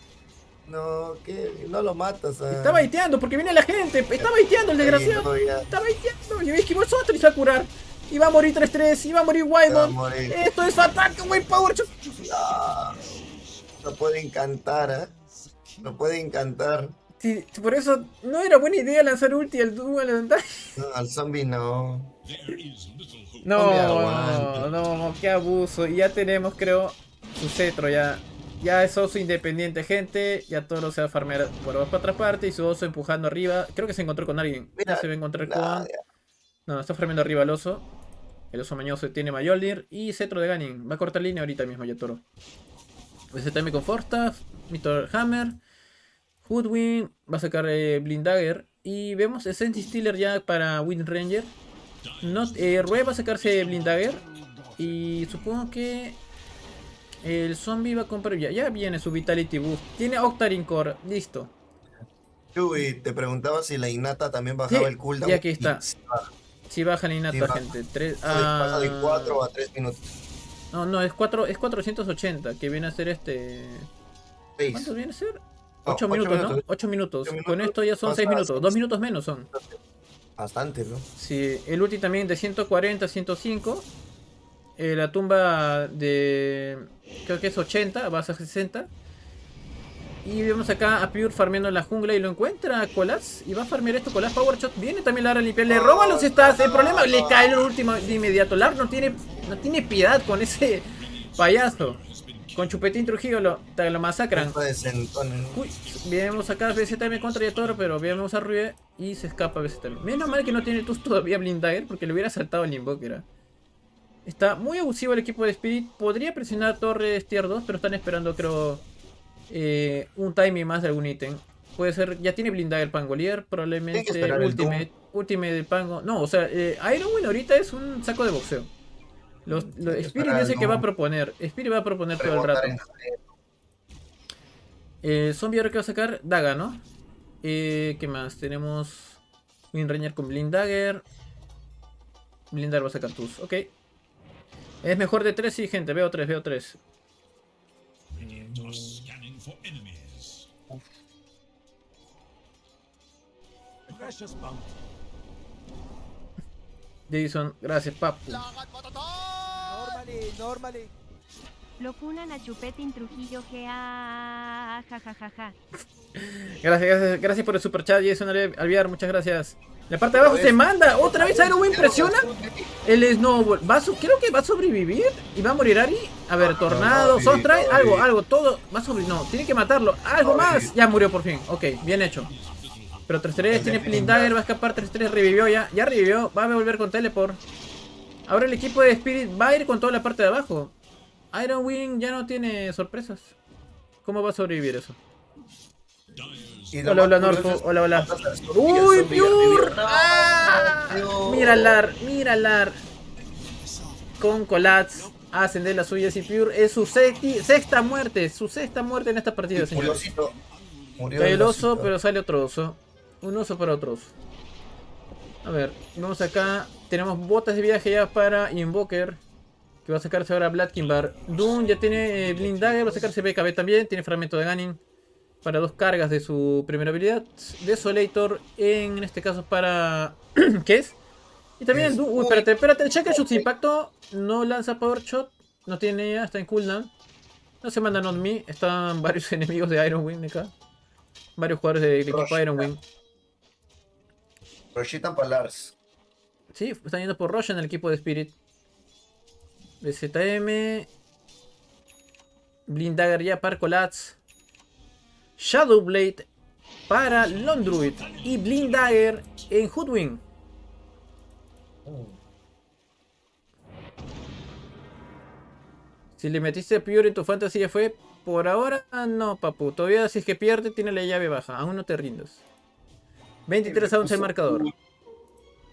No, que no lo matas. Está baiteando porque viene la gente. Está baiteando el desgraciado. No, está baiteando. Y ves que vosotros se va a curar. Y va a morir 3-3. Y va a morir Wyvern. Esto es fatal. ¡Qué buen power shot! No puede encantar, No puede encantar. Sí, por eso no era buena idea lanzar ulti al dúo al levantar. No, al zombie no. No, qué abuso. Y ya tenemos, creo, su cetro ya. Ya es oso independiente, gente. Ya todo se va a farmear por otra parte. Y su oso empujando arriba. Creo que se encontró con alguien. Mira, no se va a encontrar con... No, está farmeando arriba el oso. El oso mañoso tiene Mayoldir. Y cetro de Ganin. Va a cortar línea ahorita mismo, ya Toro. STM con Forstaff. Mr. Hammer. Hoodwin. Va a sacar Blindagger. Y vemos Essence Stealer ya para Wind Ranger. Rue va a sacarse Blindagger. Y supongo que el zombie va a comprar. Ya viene su Vitality Boost. Tiene Octarine Core. Listo. Uy, te preguntaba si la innata también bajaba el cooldown. Y aquí está. Si baja la innata, gente. Pasa de 4 a 3 minutos. No, es 480. Que viene a ser este. 6. ¿Cuánto viene a ser? 8 minutos, ¿no? 8 minutos. Con esto ya son 6 minutos. 2 minutos menos son. Bastante, ¿no? Sí, el ulti también de 140 a 105. La tumba de... creo que es 80, vas a 60. Y vemos acá a Pure farmeando en la jungla y lo encuentra Colas. Y va a farmear esto, Colas Power Shot. Viene también Lar a limpiar, le roba los stats. El problema, le cae el último de inmediato. Lar no tiene piedad con ese payaso. Con Chupetín Trujillo lo masacran. Uy, vemos acá BZM contra Yatoro, pero vemos a Rue y se escapa BZM. Menos mal que no tiene tus todavía Blindagger, porque le hubiera saltado el Invoker. Está muy abusivo el equipo de Spirit. Podría presionar torres tier 2, pero están esperando, creo, un timing más de algún ítem. Puede ser, ya tiene Blindagger Pangolier, probablemente Ultimate de Pango. No, o sea, Ironwin ahorita es un saco de boxeo. Spirit dice que va a proponer. Spirit va a proponer todo el rato. Zombie ahora que va a sacar Daga, ¿no? ¿Qué más? Tenemos Wind Ranger con Blindagger. Blindagger va a sacar tus. Ok. Es mejor de 3, sí, gente. Veo 3, veo 3. Jason, gracias, papu. Normally. Lo funan a Chupetín Trujillo, jajajaja. Gracias por el super chat, Jason Alviar, muchas gracias. La parte de abajo se manda, otra vez Ironwin presiona. El Snowball, creo que va a sobrevivir y va a morir Ari. A ver, Tornado, Sunstrike, algo, todo. Va a sobrevivir, no, tiene que matarlo. Algo más, ya murió por fin, ok, bien hecho. Pero 3-3 tiene Blindagger, va a escapar, 3-3 revivió ya revivió, va a volver con Teleport. Ahora el equipo de Spirit va a ir con toda la parte de abajo. Ironwing ya no tiene sorpresas. ¿Cómo va a sobrevivir eso? Hola, Norfo, hola. ¡Uy, Pure! Mira Lar. Con Colats hacen de las suyas y Pure es su sexta muerte en esta partida, señores. Cae el oso, pero sale otro oso. Un oso para otro oso. A ver, vamos acá. Tenemos botas de viaje ya para Invoker, que va a sacarse ahora Bladkimbar. Doom ya tiene Blindagger, va a sacarse BKB también. Tiene fragmento de Ganin para 2 cargas de su primera habilidad. Desolator en este caso para... ¿qué es? Y también el Doom... Uy, espérate. Checa Shots Impacto. No lanza Power Shot. No tiene ya, está en cooldown. No se manda Not Me. Están varios enemigos de Ironwing acá. Varios jugadores del equipo Ironwing. Roshitan Palars. Sí, están yendo por Rosh en el equipo de Spirit. BZM. Blindagger ya para Colats. Shadowblade para Londruid. Y Blindagger en Hoodwing. Si le metiste Pure en tu fantasía fue... Por ahora no, papu. Todavía si es que pierde tiene la llave baja. Aún no te rindas. 23 a 11 el marcador.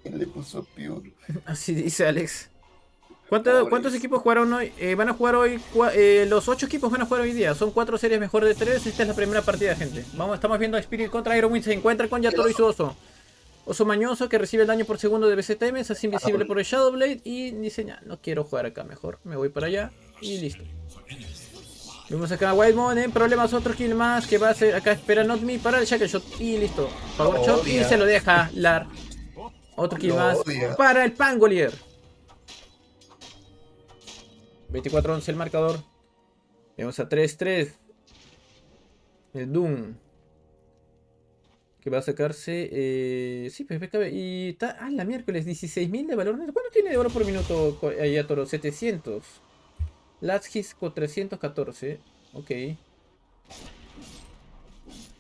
¿Quién le puso Pure? Así dice Alex. ¿Cuántos equipos jugaron hoy? Van a jugar hoy... los 8 equipos van a jugar hoy día. Son 4 series mejor de 3. Esta es la primera partida, gente. Estamos viendo a Spirit contra Ironwing. Se encuentra con Yatoro y su oso. Oso mañoso que recibe el daño por segundo de BZM. Se hace invisible por el Shadowblade. Y dice, no quiero jugar acá mejor. Me voy para allá. Y listo. Vemos acá a Whitemon en problemas, otro kill más que va a hacer acá, espera Not Me para el Shackle Shot y listo. Power Shot y se lo deja Lar. Otro kill más para el Pangolier. 24-11 el marcador. Vemos a 3-3. El Doom. Que va a sacarse. Sí, PPKB. Y está. Ah, la miércoles. 16.000 de valor. ¿Cuánto tiene de oro por minuto ahí a Toro? 700. Last hits con 314. Ok.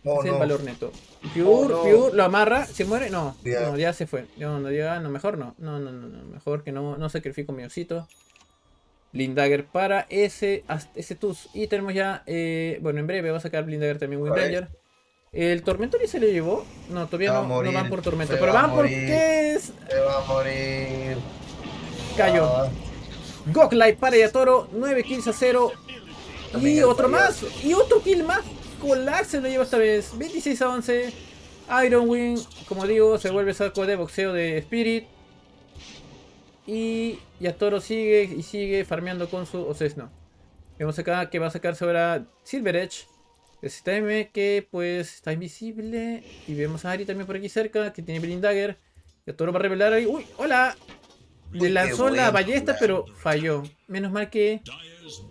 Oh, ese es el valor neto. Pure, lo amarra, se muere, no, no, ya se fue. No, mejor no. No, mejor que no sacrifico mi osito. Blinddagger para ese TUS. Y tenemos ya, bueno, en breve va a sacar Blinddagger también Windranger. ¿El Tormento ni se le llevó? No, todavía no van por Tormento. Pero van por qué es. Se va a morir. Cayó. Goglight para Yatoro, 9 kills a 0. Y otro más. Y otro kill más. Colax se lo lleva esta vez. 26 a 11. Iron Wing, como digo, se vuelve saco de boxeo de Spirit. Y Yatoro sigue farmeando con su Ocesno. Vemos acá que va a sacarse ahora Silver Edge. STM que pues está invisible. Y vemos a Ari también por aquí cerca, que tiene Blinddagger. Yatoro va a revelar ahí. ¡Uy! ¡Hola! Le lanzó la ballesta, pero falló. Menos mal que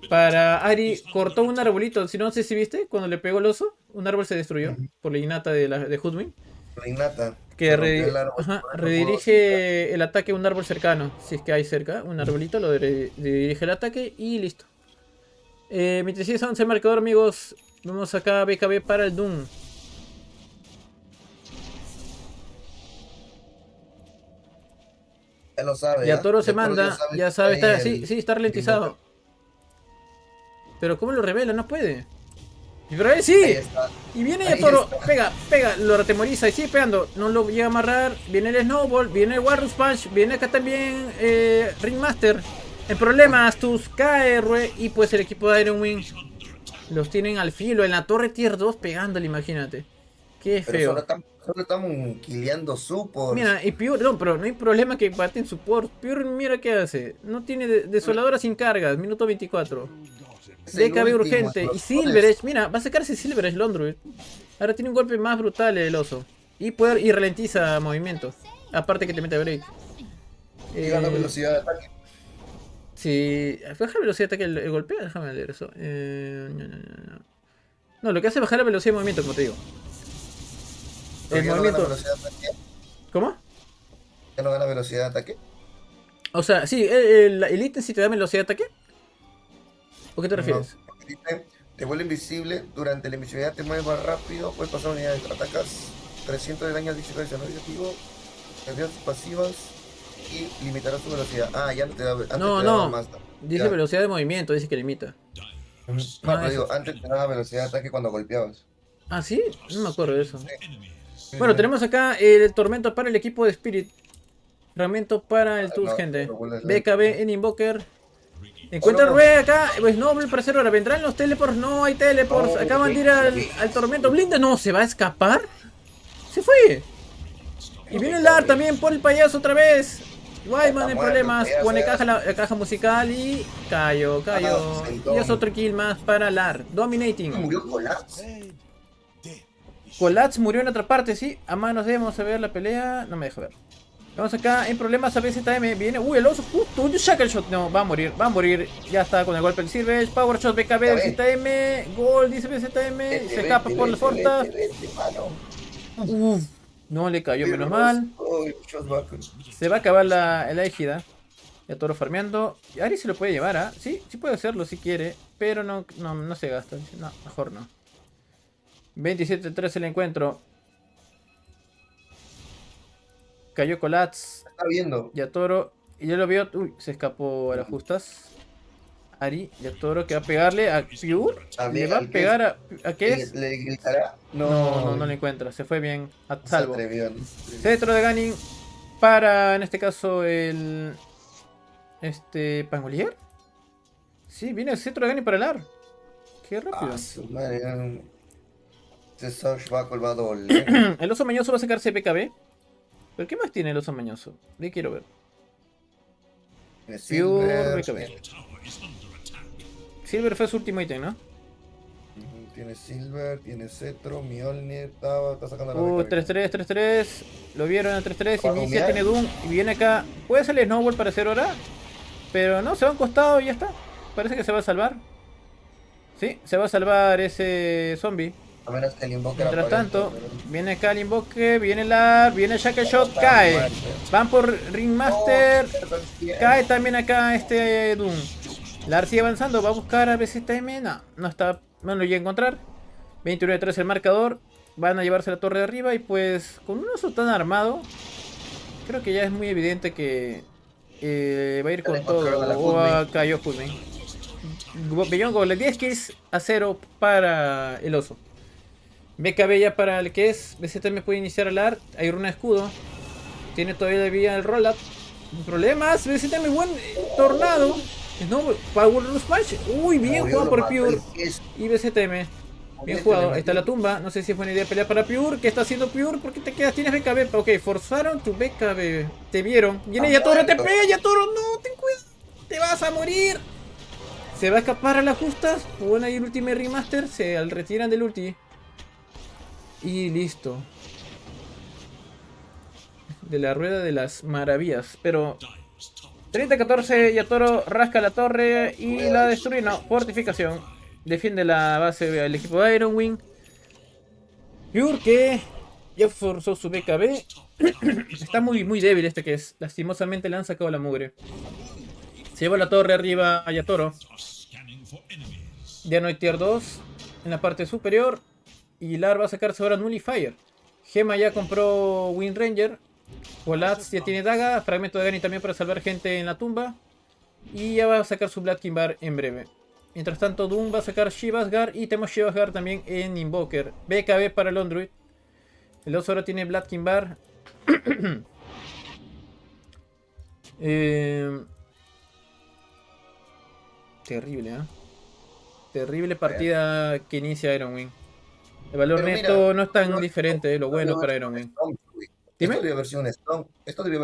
para Ari cortó un arbolito. Si no sé si viste, cuando le pegó el oso, un árbol se destruyó por la innata de Hoodwin. La innata. Que redirige el ataque a un árbol cercano. Si es que hay cerca un arbolito, lo redirige el ataque y listo. 26 a 11 el marcador, amigos. Vamos acá BKB para el Doom. Ya lo sabe. Ya Toro se manda, ya sabe, está ralentizado. Pero ¿cómo lo revela? No puede. Pero él sí. Y viene ya Toro, pega, lo retemoriza y sigue pegando. No lo llega a amarrar. Viene el Snowball, viene el Warriors Punch, viene acá también Ringmaster. En problemas, tus KR y pues el equipo de Iron Wing los tienen al filo, en la torre tier 2 pegándole, imagínate. Qué feo. Solo estamos killeando support. Mira, y Pure, no, pero no hay problema que baten support. Pure, mira qué hace. No tiene desoladora sin cargas, minuto 24. DKB urgente. Y Silver Edge, mira, va a sacarse Silver Edge Londruid. Ahora tiene un golpe más brutal el oso. Y ralentiza movimiento. Aparte que te mete break. Y gana velocidad de ataque. Sí, baja la velocidad de ataque el golpe. Déjame leer eso. No, lo que hace es bajar la velocidad de movimiento, como te digo. El movimiento. ¿Cómo? ¿Ya no gana velocidad de ataque? O sea, sí, el ítem sí te da velocidad de ataque. ¿O qué te refieres? No, te vuelve invisible. Durante la invisibilidad te mueves más rápido. Puedes pasar unidades. Atacas 300 de daño adicional negativo. Acciones pasivas. Y limitará su velocidad. Ah, ya no te da. No. Más, dice velocidad de movimiento, dice que limita. No, digo, antes te daba velocidad de ataque cuando golpeabas. Ah, ¿sí? No me acuerdo de eso. Sí. Bueno, tenemos acá el tormento para el equipo de Spirit. Fragmento para el TUS, gente. BKB en Invoker. Encuentra el Rue acá. Pues no, el parecer ahora vendrán los teleports. No hay teleports. Acaban de ir al tormento. Blinda, no, ¿se va a escapar? Se fue. Y viene el Lar también por el payaso otra vez. Wyman en problemas. Pone la caja musical y cayó. Y es otro kill más para Lar. Dominating. ¿Murió Colapse? Colapse murió en otra parte, sí. A manos debemos ver la pelea. No me deja ver. Vamos acá en problemas a BZM. Viene. Uy, el oso justo. Un Shackle Shot. No, va a morir. Ya está con el golpe del Silver. Power Shot BKB del BZM. Gol, dice BZM. Se escapa por la forta. No le cayó, menos mal. Se va a acabar la égida. Ya Toro farmeando. Ari se lo puede llevar, ¿ah? Sí puede hacerlo si quiere. Pero no se gasta. No, mejor no. 27-3 el encuentro. Cayó Colats. Está viendo. Ya Toro. Y ya lo vio. Uy, se escapó a las justas. Ari, ya Toro que va a pegarle a Pure. Le va a pegar a ¿qué es? ¿Le gritará? No le encuentra. Se fue bien. A salvo. Cetro de Gunning para, en este caso, el... ¿Pangolier? Sí, viene el Cetro de Gunning para el AR. Qué rápido. Va colmado. El oso mañoso va a sacarse PKB. ¿Pero qué más tiene el oso mañoso? Le quiero ver. Pure BKB. Silver fue su último ítem, ¿no? tiene Silver, tiene Cetro, Mjolnir, está sacando la 3-3, 3-3. Lo vieron a 3-3. Inicia, tiene Doom y viene acá. Puede salir Snowball para hacer hora. Pero no, se va a un costado y ya está. Parece que se va a salvar. Sí, se va a salvar ese zombie. A menos que el invoque. Mientras tanto, viene acá el invoque, viene viene Shackle Shot, cae. Van por Ringmaster. Cae también acá este Doom. Lar sigue avanzando, va a buscar a BZM. No está, no lo llega a encontrar. 21-3 el marcador. Van a llevarse la torre de arriba y pues con un oso tan armado, creo que ya es muy evidente que va a ir con todo. Cayó Pulmin. Beyond Goal, 10 kills a 0 para el oso. BKB ya para el que es. BZM puede iniciar al AR. Hay runa escudo. Tiene todavía vía el rollup. Problemas. BZM buen tornado. No, Power Smash. Uy, bien jugado por Pure. Y BZM. Bien jugado. Ahí está la tumba. No sé si es buena idea pelear para Pure. ¿Qué está haciendo Pure? ¿Por qué te quedas? Tienes BKB. Ok, forzaron tu BKB. Te vieron. Viene Yatoro, te pega Yatoro. No, ten cuidado. Te vas a morir. Se va a escapar a las justas. Pon ahí el Ultimate Remaster. Se retiran del ulti. Y listo. De la rueda de las maravillas. Pero 30-14, Yatoro rasca la torre y la destruye. No, fortificación. Defiende la base del equipo de Iron Wing. Pure que ya forzó su BKB. Está muy débil este que es. Lastimosamente le han sacado la mugre. Se lleva la torre arriba a Yatoro. Ya no hay tier 2 en la parte superior. Y Lar va a sacarse ahora Nullifier. Gema ya compró Wind Ranger. Volats ya tiene daga. Fragmento de Gani también para salvar gente en la tumba. Y ya va a sacar su Black Kimbar en breve. Mientras tanto Doom va a sacar Shivasgar. Y tenemos Shivasgar también en Invoker. BKB para el Ondruid. El 2 ahora tiene Black Kimbar. Terrible, terrible partida que inicia Iron Wing. El valor neto no es tan diferente, lo bueno para Iron Wing. Esto debió haber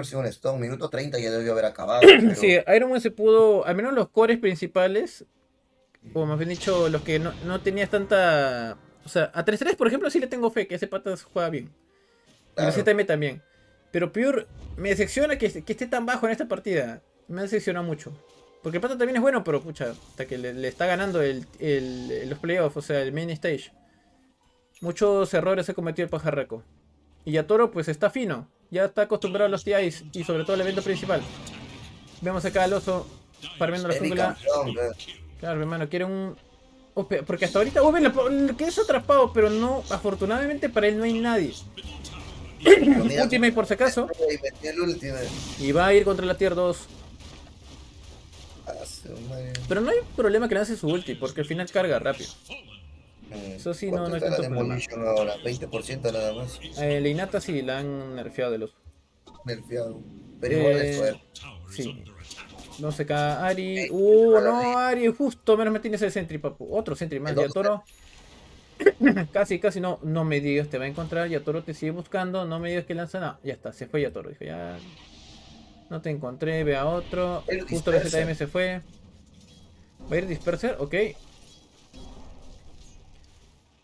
sido un Stone. Minuto 30 ya debió haber acabado. Sí, Iron Wing se pudo, al menos los cores principales, o más bien dicho, los que no tenías tanta... O sea, a 3-3 por ejemplo sí le tengo fe, que ese pata juega bien. Claro. Y el ZM también. Pero Pure me decepciona que esté tan bajo en esta partida. Me decepciona mucho. Porque el pata también es bueno, pero pucha, hasta que le está ganando los playoffs, o sea, el main stage. Muchos errores se cometió el pajarraco. Y Yatoro pues está fino. Ya está acostumbrado a los TIs y sobre todo al evento principal. Vemos acá al oso farmeando la jungla. Claro, hermano, quiere un... porque hasta ahorita... que es atrapado, pero no... Afortunadamente para él no hay nadie. Ultimate por si acaso. Y va a ir contra la tier 2. Pero no hay problema que lance su ulti, porque al final carga rápido. Eso sí, no hay tanto problema. Ahora? 20% nada más. La Inata sí, la han nerfeado de los... Nerfeado. Pero igual es fuerte. Sí. No sé acá, Ari. No, Ari, justo menos me tienes el Sentry, papu. Otro Sentry más, Yatoro. Casi no me digas, te va a encontrar. Yatoro te sigue buscando. No me digas que lanza. No, ya está, se fue Yatoro. Dijo, ya. No te encontré, ve a otro. Justo el ZM se fue. ¿Va a ir Disperser? Ok.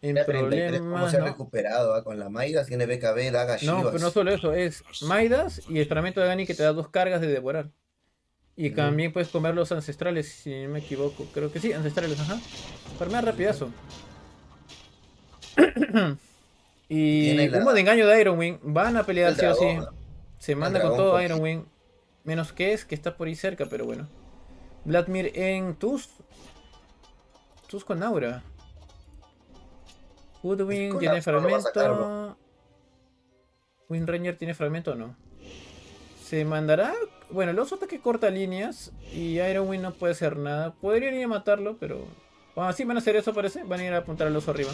En problemas, ¿cómo se ha recuperado? Con la Maidas tiene BKB, Daga, Shivas. No, pero no solo eso, es Maidas y el fragmento de Gani que te da 2 cargas de devorar. Y también puedes comer los ancestrales, si no me equivoco. Creo que sí, ancestrales, ajá. Farmea rapidazo. Y humo de engaño de Iron Wing. Van a pelear sí o sí. Se manda con todo Iron Wing. Menos que está por ahí cerca, pero bueno. Vladimir en Tus. Tus con Aura. Woodwing tiene fragmento. Wind Ranger tiene fragmento o no. Se mandará. Bueno, el oso ataque corta líneas. Y Iron Wing no puede hacer nada. Podrían ir a matarlo, pero. Sí, van a hacer eso, parece. Van a ir a apuntar al oso arriba.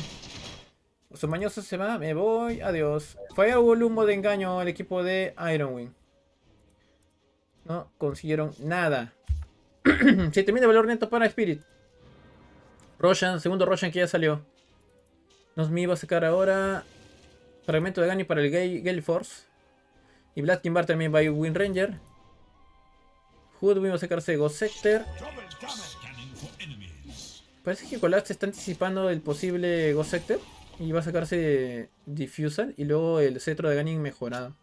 Oso mañoso se va. Me voy. Adiós. Firewall, humo de engaño al equipo de Iron Wing. No consiguieron nada. 7000 de valor neto para Spirit. Roshan, segundo Roshan que ya salió. Nos va a sacar ahora fragmento de Gani para el GeForce. Y Black Kimbar también va a ir Wind Ranger. Hood va a sacarse Ghost Sector. Parece que Colapse se está anticipando el posible Ghost Sector. Y va a sacarse Diffusal y luego el cetro de Ganin mejorado.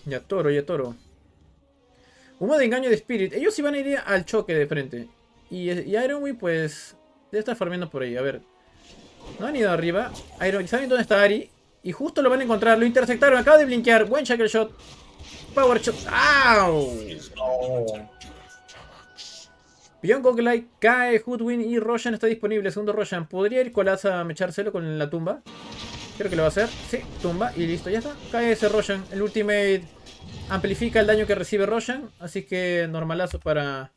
Ya toro. Humo de engaño de Spirit. Ellos sí van a ir al choque de frente. Y Ironwing pues debe estar farmeando por ahí. A ver. No han ido arriba. ¿Saben dónde está Ari? Y justo lo van a encontrar. Lo interceptaron. Acaba de blinkear. Buen shackle shot. Power shot. ¡Au! Beyond Goglite cae, Hoodwin y Roshan está disponible. Segundo Roshan. ¿Podría ir Colapse a mechárselo con la tumba? Creo que lo va a hacer. Sí, tumba y listo, ya está. Cae ese Roshan. El ultimate amplifica el daño que recibe Roshan. Así que normalazo para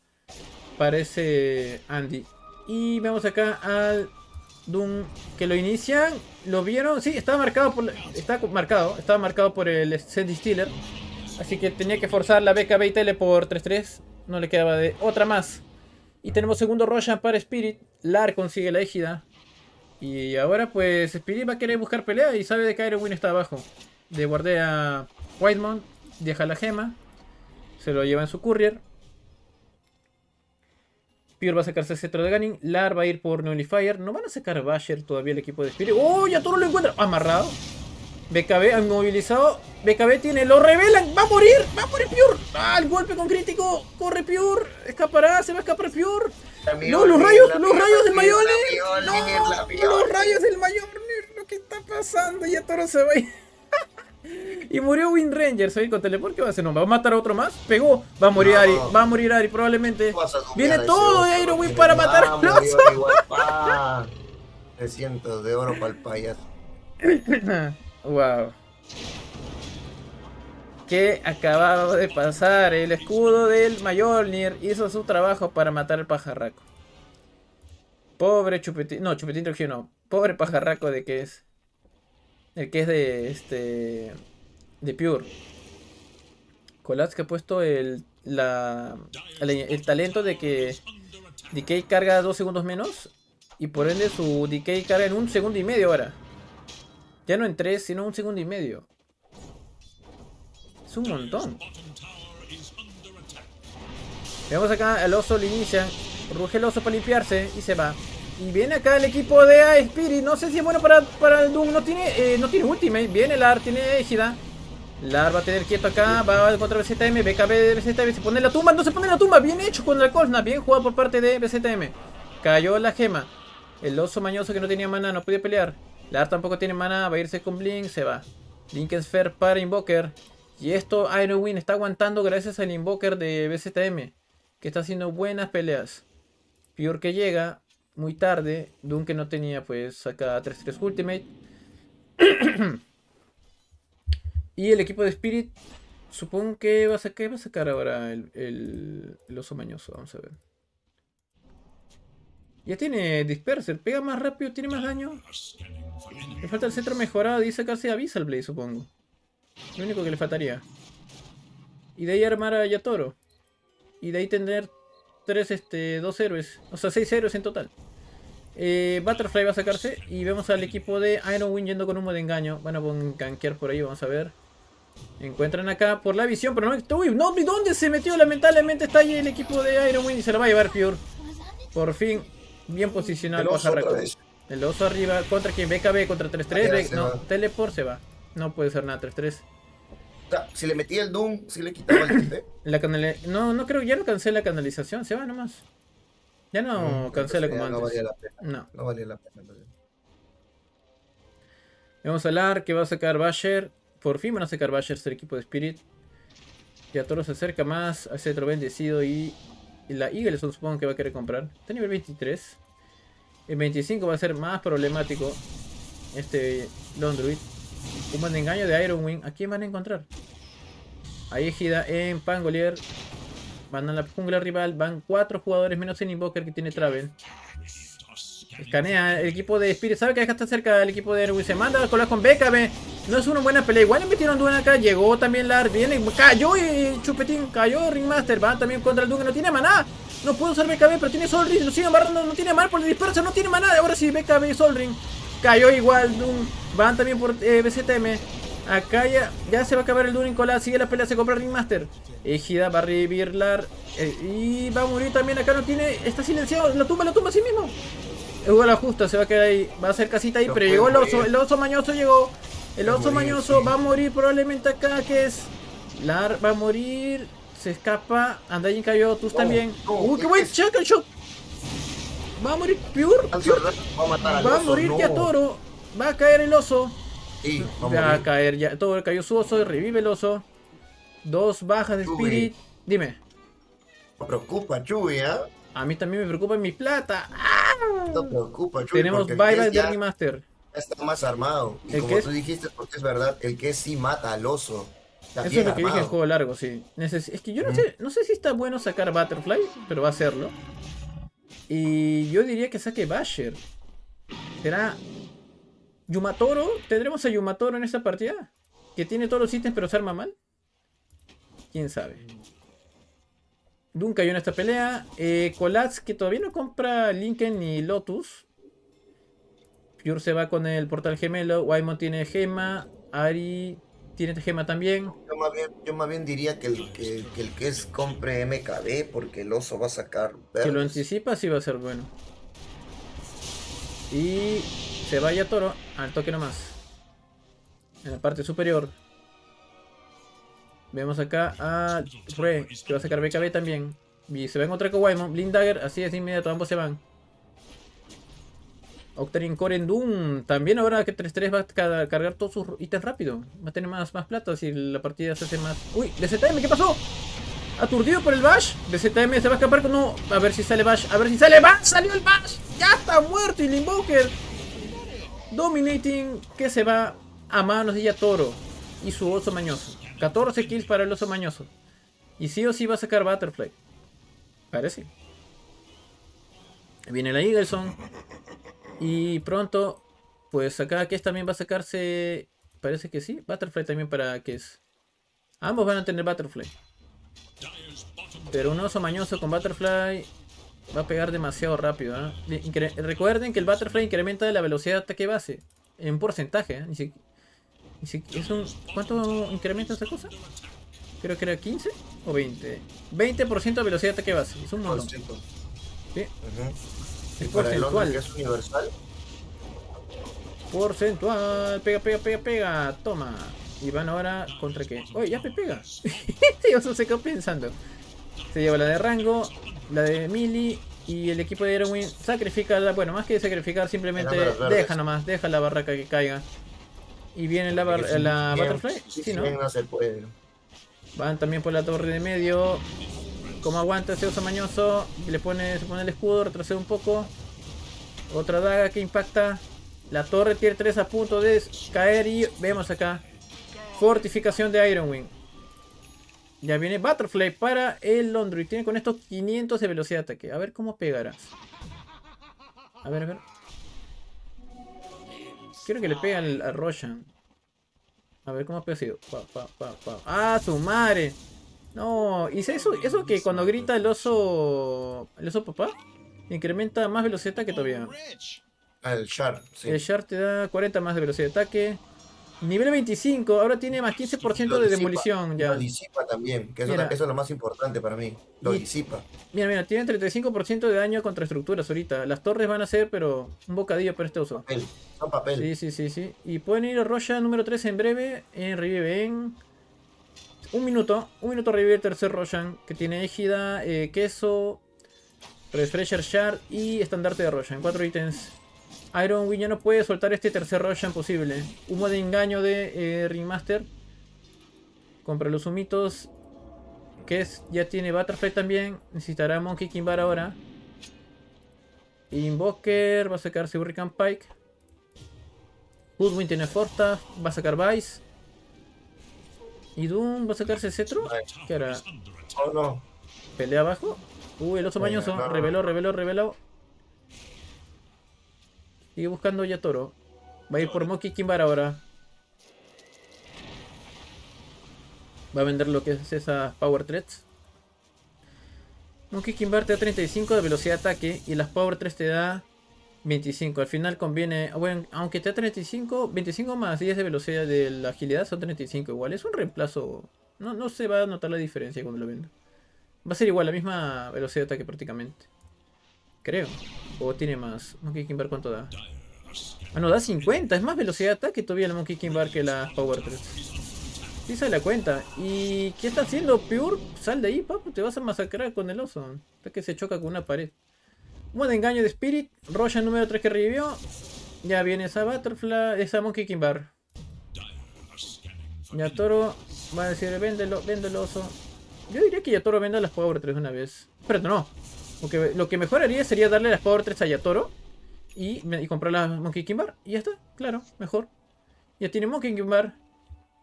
ese Andy. Y vemos acá al Doom que lo inician. ¿Lo vieron? Sí, estaba marcado por el Sandy Stealer. Así que tenía que forzar la BKB Tele por 3-3. No le quedaba de otra más. Y tenemos segundo Roshan para Spirit. Lar consigue la égida. Y ahora pues Spirit va a querer buscar pelea y sabe de que Ironwing está abajo. Le guardea Whitemount, deja la gema. Se lo lleva en su courier. Pure va a sacarse el cetro de Ganin. Lar va a ir por Nullifier. No van a sacar Basher todavía el equipo de Spirit. ¡Oh! Ya todo lo encuentra. Amarrado. BKB inmovilizado. BKB tiene, lo revelan. Va a morir Pure. Ah, el golpe con crítico. Corre Pure. Escapará, se va a escapar Pure. No, los rayos del mayor. Los rayos del mayor. Lo que está pasando. Ya todo se va a ir. Y murió Wind Ranger. ¿Sabes con teleport? ¿Qué va a hacer? ¿No va a matar a otro más? Pegó. Va a morir Ari. Va a morir Ari probablemente. Viene todo de Ironwing para matar al oso. 300 de oro para el payaso. Wow. ¿Qué acababa de pasar? El escudo del Mjolnir hizo su trabajo para matar al pajarraco. Pobre Chupetín. No, Chupetín Trujillo no. Pobre pajarraco de que es. El que es de Pure. Colapse que ha puesto el talento de que Decay carga 2 segundos menos. Y por ende su Decay carga en 1 segundo y medio ahora. Ya no en 3, sino 1 segundo y medio. Es un montón. Vemos acá al oso, lo inician. Ruge el oso para limpiarse y se va. Y viene acá el equipo de Spirit. No sé si es bueno para el Doom. No tiene ultimate. Viene Lar, tiene égida. Lar va a tener quieto acá. Va contra BZM. BKB de BZM. Se pone la tumba. No se pone la tumba. Bien hecho contra el Colsna. Bien jugado por parte de BZM. Cayó la gema. El oso mañoso que no tenía mana. No podía pelear. Lar tampoco tiene mana. Va a irse con Blink. Se va. Link Sphere para Invoker. Y esto Ironwing está aguantando gracias al Invoker de BZM. Que está haciendo buenas peleas. Pure que llega muy tarde. Doom que no tenía pues saca 3-3 ultimate. Y el equipo de Spirit supongo que va a sacar ahora el oso mañoso. Vamos a ver. Ya tiene Disperser. Pega más rápido, tiene más daño. Le falta el centro mejorado y sacarse a Abyssal Blade, supongo. Lo único que le faltaría. Y de ahí armar a Yatoro. Y de ahí tener 2 héroes. O sea, 6 héroes en total. Butterfly va a sacarse. Y vemos al equipo de Ironwing yendo con humo de engaño. Van a gankear por ahí, vamos a ver. Encuentran acá por la visión, pero no. Uy, no, ¿dónde se metió? Lamentablemente está ahí el equipo de Ironwing y se lo va a llevar Pure. Por fin, bien posicionado el pajarraco. El oso arriba, contra quien BKB, contra 3-3. No, teleport se va. No puede ser nada, 3-3. O sea, si le metía el Doom, si le quitaba el TP. No creo, ya no cancela la canalización, se va nomás. Ya no cancela como antes. No valía la pena. No valía la pena. Vamos a hablar que va a sacar Basher. Por fin van a sacar Basher el equipo de Spirit. Ya todo se acerca más a Cetro Bendecido y la Eagleson supongo que va a querer comprar. Está a nivel 23. El 25 va a ser más problemático. Londruid. Un buen engaño de Ironwing. ¿A quién van a encontrar? Hay égida en Pangolier. Van a la jungla rival. Van 4 jugadores menos en Invoker que tiene Travel. Escanea el equipo de Spirit. Sabe que acá está cerca del equipo de Ironwing. Se manda a colar con BKB. No es una buena pelea. Igual le metieron Dune acá. Llegó también Lar. Viene. Cayó Chupetín. Cayó Ringmaster. Va también contra el Dune. No tiene maná. No puede usar BKB, pero tiene Sol Ring. Lo sigue embarrando. No tiene mal por el disperso. No tiene maná. Ahora sí, BKB y Sol Ring. Cayó igual Doom. Van también por BZM. Acá ya se va a acabar el During Colapse. Sigue la pelea, se compra Ringmaster. Égida va a revivirlar. Y va a morir también. Acá no tiene. Está silenciado. La tumba a sí mismo. Jugó la justa, se va a quedar ahí. Va a hacer casita ahí, pero llegó el oso. El oso mañoso llegó. El oso mañoso va a morir probablemente acá. Que es. Lar va a morir. Se escapa. Andayin cayó. Tú también. Uy, qué buen Shackle Shot. Va a morir Pure. Va a morir ya Toro. Va a caer el oso. Sí, va a caer ya. Todo cayó su oso. Revive el oso. 2 bajas de Spirit. Dime. Me preocupa, Chuy, ¿eh? A mí también me preocupa mi plata. No te preocupa, Chuy. Tenemos buyback de Remaster. Está más armado. Y ¿El como qué? tú dijiste, porque es verdad, el que sí mata al oso. Está Eso bien es lo que armado. dije en juego largo, sí. Es que yo no sé si está bueno sacar Butterfly, pero va a hacerlo. Y yo diría que saque Basher. ¿Será Yumatoro? ¿Tendremos a Yumatoro en esta partida? ¿Que tiene todos los ítems pero se arma mal? ¿Quién sabe? Doom cayó en esta pelea. Colats, que todavía no compra Lincoln ni Lotus. Pure se va con el portal gemelo. Waimon tiene gema. Ari tiene gema también. Yo más bien diría que el que es compre MKB porque el oso va a sacar verdes. Si lo anticipa, sí va a ser bueno. Y se vaya Toro al toque nomás. En la parte superior. Vemos acá a Re, que va a sacar BKB también. Y se va a encontrar con Waimon. Blind Dagger, así es de inmediato, ambos se van. Octarine Core en Doom. También ahora que 3-3 va a cargar todos sus ítems rápido. Va a tener más plata si la partida se hace más. Uy, DZM, ¿qué pasó? Aturdido por el Bash. DZM se va a escapar con no. A ver si sale Bash. A ver si sale Bash. Salió el Bash. Ya está muerto. Y el Invoker Dominating, que se va a manos de Yatoro y su oso mañoso. 14 kills para el oso mañoso. Y sí o sí va a sacar Butterfly. Parece. Viene la Eagleson. Y pronto, pues acá Kes también va a sacarse. Parece que sí. Butterfly también para Kes. Ambos van a tener Butterfly. Pero un oso mañoso con Butterfly va a pegar demasiado rápido, ¿eh? Recuerden que el Butterfly incrementa la velocidad de ataque base. En porcentaje, ¿eh? ¿Cuánto incrementa esa cosa? Creo que era 15 o 20. 20% de velocidad de ataque base. Es un montón. ¿Sí? Es porcentual. Que es universal. Porcentual. Pega. Toma. Y van ahora contra qué. Oye, ya me pega. Eso se quedó pensando. Se lleva la de rango, la de melee. Y el equipo de Ironwin sacrifica bueno, más que sacrificar, simplemente deja nomás, deja la barraca que caiga. Y viene la Butterfly. Sí, ¿no? No se puede. Van también por la torre de medio. Como aguanta ese oso mañoso. Se pone el escudo, retrocede un poco. Otra daga que impacta. La torre tier 3 a punto de caer. Y vemos acá fortificación de Ironwing. Ya viene Butterfly para el Laundry. Tiene con estos 500 de velocidad de ataque. A ver cómo pegará. A ver. Quiero que le pegue a Roshan. A ver cómo ha sido. ¡Ah, su madre! No, y eso que cuando grita el oso papá, incrementa más velocidad de ataque todavía. El Shard, sí. El Shard te da 40 más de velocidad de ataque. Nivel 25, ahora tiene más 15% de demolición ya. Lo disipa también, que eso es lo más importante para mí. Lo disipa. Mira, tiene 35% de daño contra estructuras ahorita. Las torres van a ser, pero un bocadillo para este oso. Son papel. Sí. Y pueden ir a Roshan número 3 en breve. Revive en un minuto. Revive el tercer Roshan, que tiene égida, queso, refresher shard y estandarte de Roshan. 4 ítems. Ironwing ya no puede soltar este tercer Roshan posible. Humo de engaño de Ringmaster. Compra los humitos. Que ya tiene Butterfly también. Necesitará Monkey Kimbar ahora. Invoker va a sacarse Hurricane Pike. Goodwin tiene Forstaff. Va a sacar Vice. Y Doom va a sacarse Cetro. ¿Qué hará? Oh, no. ¿Pelea abajo? El oso mañoso. Reveló. Sigue buscando ya Toro. Va a ir por Monkey Kimbar ahora. Va a vender lo que es esas Power Threads. Monkey Kimbar te da 35 de velocidad de ataque. Y las Power Threads te da 25, al final conviene, bueno, aunque te da 35, 25 más 10 de velocidad de la agilidad son 35 igual, es un reemplazo, no se va a notar la diferencia cuando lo venda. Va a ser igual, la misma velocidad de ataque prácticamente, creo, o tiene más. Monkey King Bar, ¿cuánto da? Ah, no, da 50, es más velocidad de ataque todavía el Monkey King Bar que la Power 3. Sí se la cuenta. ¿Y qué está haciendo Pure? Sal de ahí, papu, te vas a masacrar con el oso, hasta que se choca con una pared. Buen engaño de Spirit. Roshan número 3 que revivió. Ya viene esa Butterfly. Esa Monkey King Bar. Yatoro va a decir, véndelo, vende el oso. Yo diría que Yatoro venda las Power 3 de una vez. Pero no. Porque lo que mejor haría sería darle las Power 3 a Yatoro. Y comprar la Monkey King Bar. Y ya está. Claro, mejor. Ya tiene Monkey King Bar.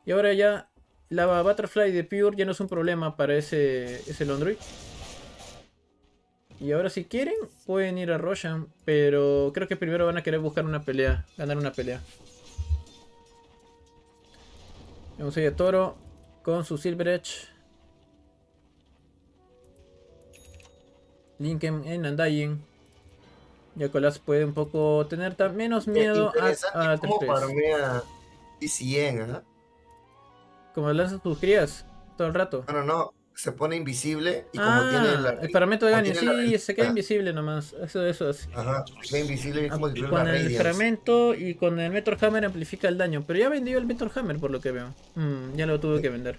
Y ahora ya la Butterfly de Pure ya no es un problema para ese Londroid. Y ahora si quieren, pueden ir a Roshan, pero creo que primero van a querer buscar una pelea, ganar una pelea. Vamos a ir a Toro con su Silver Edge. Lincoln en Undying. Ya Colas puede un poco tener menos miedo a 3-3. Como lanzan tus crías todo el rato. No. Se pone invisible y como tiene el fragmento de Ganin, sí, se queda invisible nomás. Eso es. Ajá, se queda invisible como si con el fragmento y con el Meteor Hammer amplifica el daño. Pero ya vendió el Meteor Hammer por lo que veo. Ya lo tuve que vender.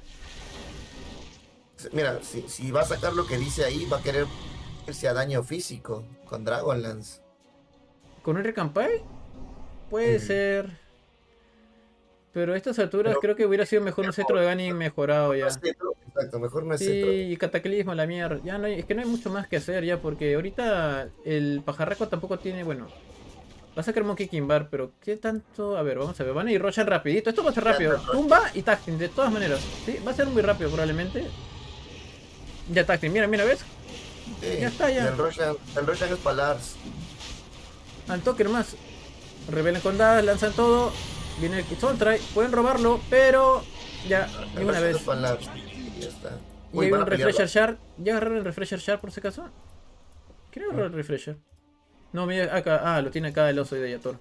Mira, si va a sacar lo que dice ahí, va a querer irse a daño físico con Dragonlance. ¿Con un Recampai? Puede ser. Pero a estas alturas creo que hubiera sido mejor un cetro de Ganin mejorado ya. Exacto, mejor no es cetro. Sí, y cataclismo, la mierda. Ya no hay, es que no hay mucho más que hacer ya, porque ahorita el pajarraco tampoco tiene, bueno. Va a sacar Monkey King Bar, pero ¿qué tanto? A ver, vamos a ver. Van a ir Roshan rapidito. Esto va a ser rápido. Tumba y Tacting, de todas maneras. Sí, va a ser muy rápido probablemente. Ya Tacting, mira, ¿ves? Sí, ya está, ya. El Roshan es Palars. Al toque nomás. Rebelen con dadas, lanzan todo. Viene el Soulstrike, pueden robarlo, pero ya, ni una vez. Ya está. Y hay un Refresher Shard. ¿Ya agarraron el Refresher Shard por si acaso? ¿Quién agarró el Refresher? No, mira acá. Lo tiene acá el oso de Yatoro.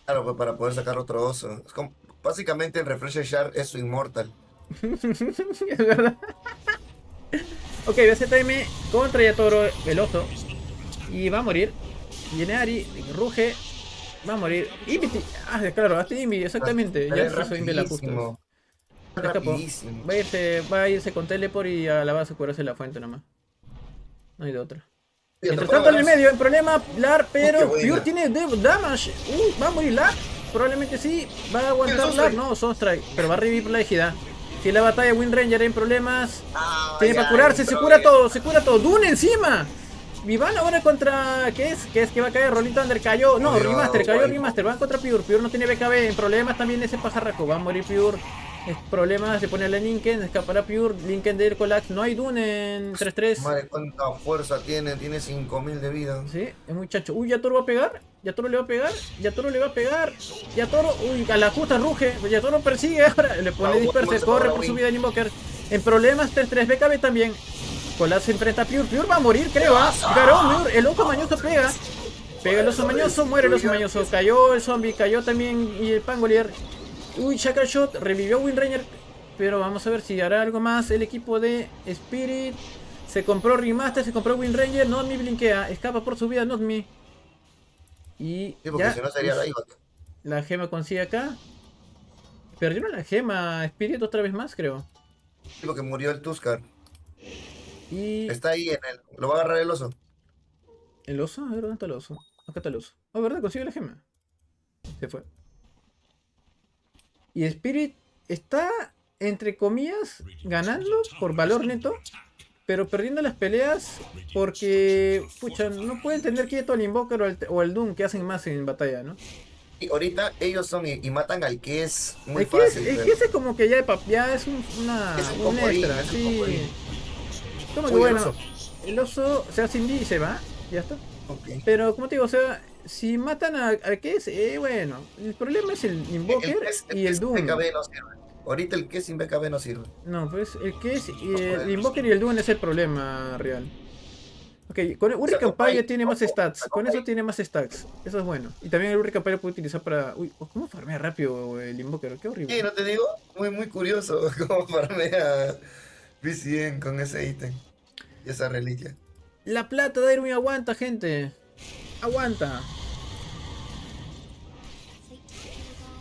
Claro, pues para poder sacar otro oso. Es como, básicamente el Refresher Shard es su Inmortal. Es verdad. Ok, BZM contra Yatoro, el oso. Y va a morir. Viene Ari, ruge. Va a morir. Inviti. Claro, hasta Invi, exactamente. Ya se hizo Invi la justa. Va a irse con teleport y a la base a curarse la fuente nomás. No hay de otra. Mientras tanto en el medio, el problema, Lar, pero Pure tiene damage. Va a morir Lar. Probablemente sí. Va a aguantar Lar. No, Sunstrike. Pero va a revivir la ejida. Si la batalla Wind Ranger hay problemas. Tiene para curarse, se cura todo. Dune encima. Vivan ahora contra... ¿Qué es? Que va a caer? Rolling Thunder cayó. No, Remaster, cayó Remaster. Van contra Pure. Pure no tiene BKB. En problemas también ese pajarraco. Va a morir Pure. Problemas, se pone a la Lincoln. Escapará Pure. Lincoln de Colapse. No hay Dune en 3-3. Madre, cuánta fuerza tiene. Tiene 5000 de vida. Sí, es muchacho. Uy, Yatoro va a pegar. Yatoro le va a pegar. Yatoro, uy, a la justa ruge. Yatoro persigue ahora. Le pone disperse. Corre por su vida en Invoker. En problemas 3-3. BKB también. Colapse se enfrenta a Pure. Pure va a morir, creo. Garón, el oso mañoso pega. Pega el oso mañoso, muere el oso mañoso. Cayó el zombie, cayó también y el Pangolier. Uy, Chakra Shot, revivió Wind Ranger. Pero vamos a ver si hará algo más el equipo de Spirit. Se compró Remaster, se compró Wind Ranger. Not Me blinkea, escapa por su vida Not Me. Y sí, porque ya, si no sería la gema consigue acá. Perdieron la gema Spirit otra vez más, creo. Sí, porque murió el Tuskar. Y... está ahí en el... ¿Lo va a agarrar el oso? ¿El oso? A ver, ¿dónde está el oso? Acá está el oso. Oh, ¿verdad? Consigue la gema. Se fue. Y Spirit está, entre comillas, ganando por valor neto, pero perdiendo las peleas porque, pucha, no pueden tener quieto al Invoker o el Doom que hacen más en batalla, ¿no? Y ahorita ellos son y matan al que es muy el fácil. El que es como que ya es un extra, sí. Como que bueno, el oso se hace indie y se va, ya está. Okay. Pero como te digo, o sea, si matan a que es, bueno, el problema es el Invoker y el Doom. BKB no sirve. Ahorita el que sin BKB no sirve. No, pues el que es el Invoker y el Doom es el problema real. Ok, Ok, con el Hurricane Pie tiene más stats. Con eso tiene más stats. Eso es bueno. Y también el Hurricane Pie lo puede utilizar para... Uy, ¿cómo farmea rápido el Invoker? Qué horrible. Sí, no te digo, muy curioso cómo farmea PCN con ese ítem y esa reliquia. La plata de Irwin aguanta, gente. Aguanta.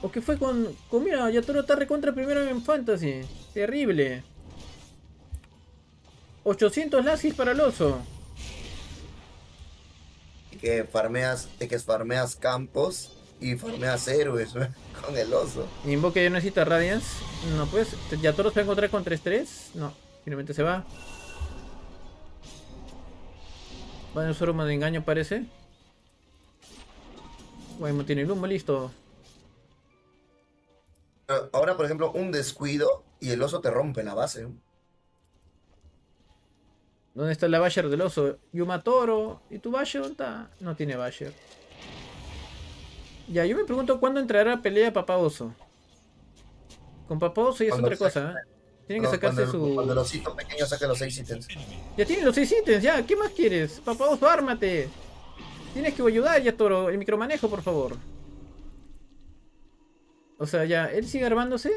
¿O qué fue con mira, Yatoro está recontra primero en Fantasy? Terrible. 800 lasis para el oso. Que farmeas campos y farmeas héroes, ¿no? Con el oso. Invoque ya necesita Radiance. No, pues, Yatoro se va a encontrar con 3-3. No, finalmente se va. Va en su arma de engaño, parece. Bueno, tiene el humo, listo. Ahora, por ejemplo, un descuido y el oso te rompe la base. ¿Dónde está la Basher del oso? Yuma Toro. ¿Y tu Basher dónde está? No tiene Basher. Ya, yo me pregunto cuándo entrará a pelea Papá Oso. Con Papá Oso ya es otra cosa, ¿eh? Tienen que sacarse su... Cuando el osito pequeño saca los 6 ítems. Ya tienen los 6 ítems, ya. ¿Qué más quieres? Papá Oso, ármate. Tienes que ayudar ya, Toro. El micromanejo, por favor. O sea, ya, él sigue armándose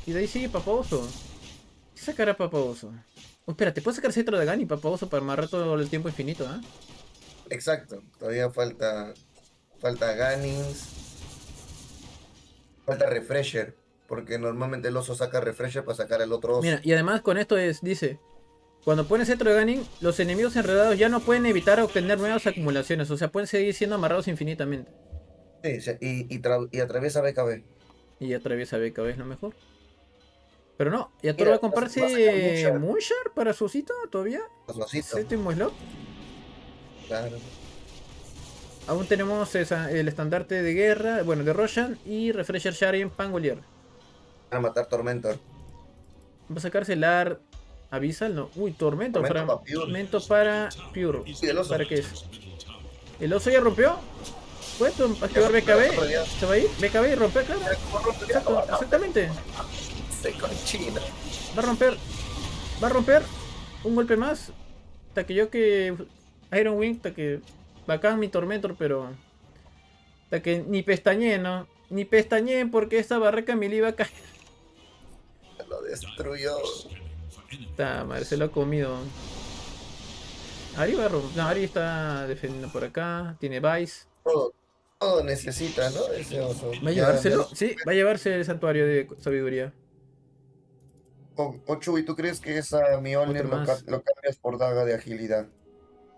y de ahí sigue Papá Oso. ¿Qué sacará Papá Oso? Oh, espérate, ¿puedes sacar cetro de Gani y Papá Oso para amarrar todo el tiempo infinito, ah? Exacto, todavía falta Ganins. Falta Refresher, porque normalmente el oso saca Refresher para sacar el otro oso. Mira, y además con esto dice, cuando pones cetro de Ganin, los enemigos enredados ya no pueden evitar obtener nuevas acumulaciones, o sea, pueden seguir siendo amarrados infinitamente. Sí, y atraviesa BKB. Y atraviesa BKB es lo mejor. Pero no, ¿y Toro va a comprarse Moonshard para su osito todavía? ¿Séptimo slot? Claro. Aún tenemos el estandarte de guerra, bueno, de Roshan y Refresher Sharin Pangolier. Van a matar Tormentor. Va a sacarse el Art Abyssal, no. Uy, Tormento para Pure. Sí, el oso. ¿Para qué es? ¿El oso ya rompió? ¿Puedes activar BKB? ¿Se va a ir? BKB y romper, claro. Exacto, exactamente. Conchina. Va a romper. Un golpe más. Hasta que yo que Iron Wing, hasta que bacán mi Tormentor, pero hasta que ni pestañé, ¿no? Ni pestañé porque esta barraca me le iba a caer. Lo destruyó. Está madre, se lo ha comido. Ari va a romper. No, Ari está defendiendo por acá. Tiene Vice. Todo necesita, ¿no? Ese oso. ¿Va a llevárselo? Sí, va a llevarse el santuario de sabiduría. Chuy, ¿tú crees que esa Mjolnir lo cambias por daga de agilidad?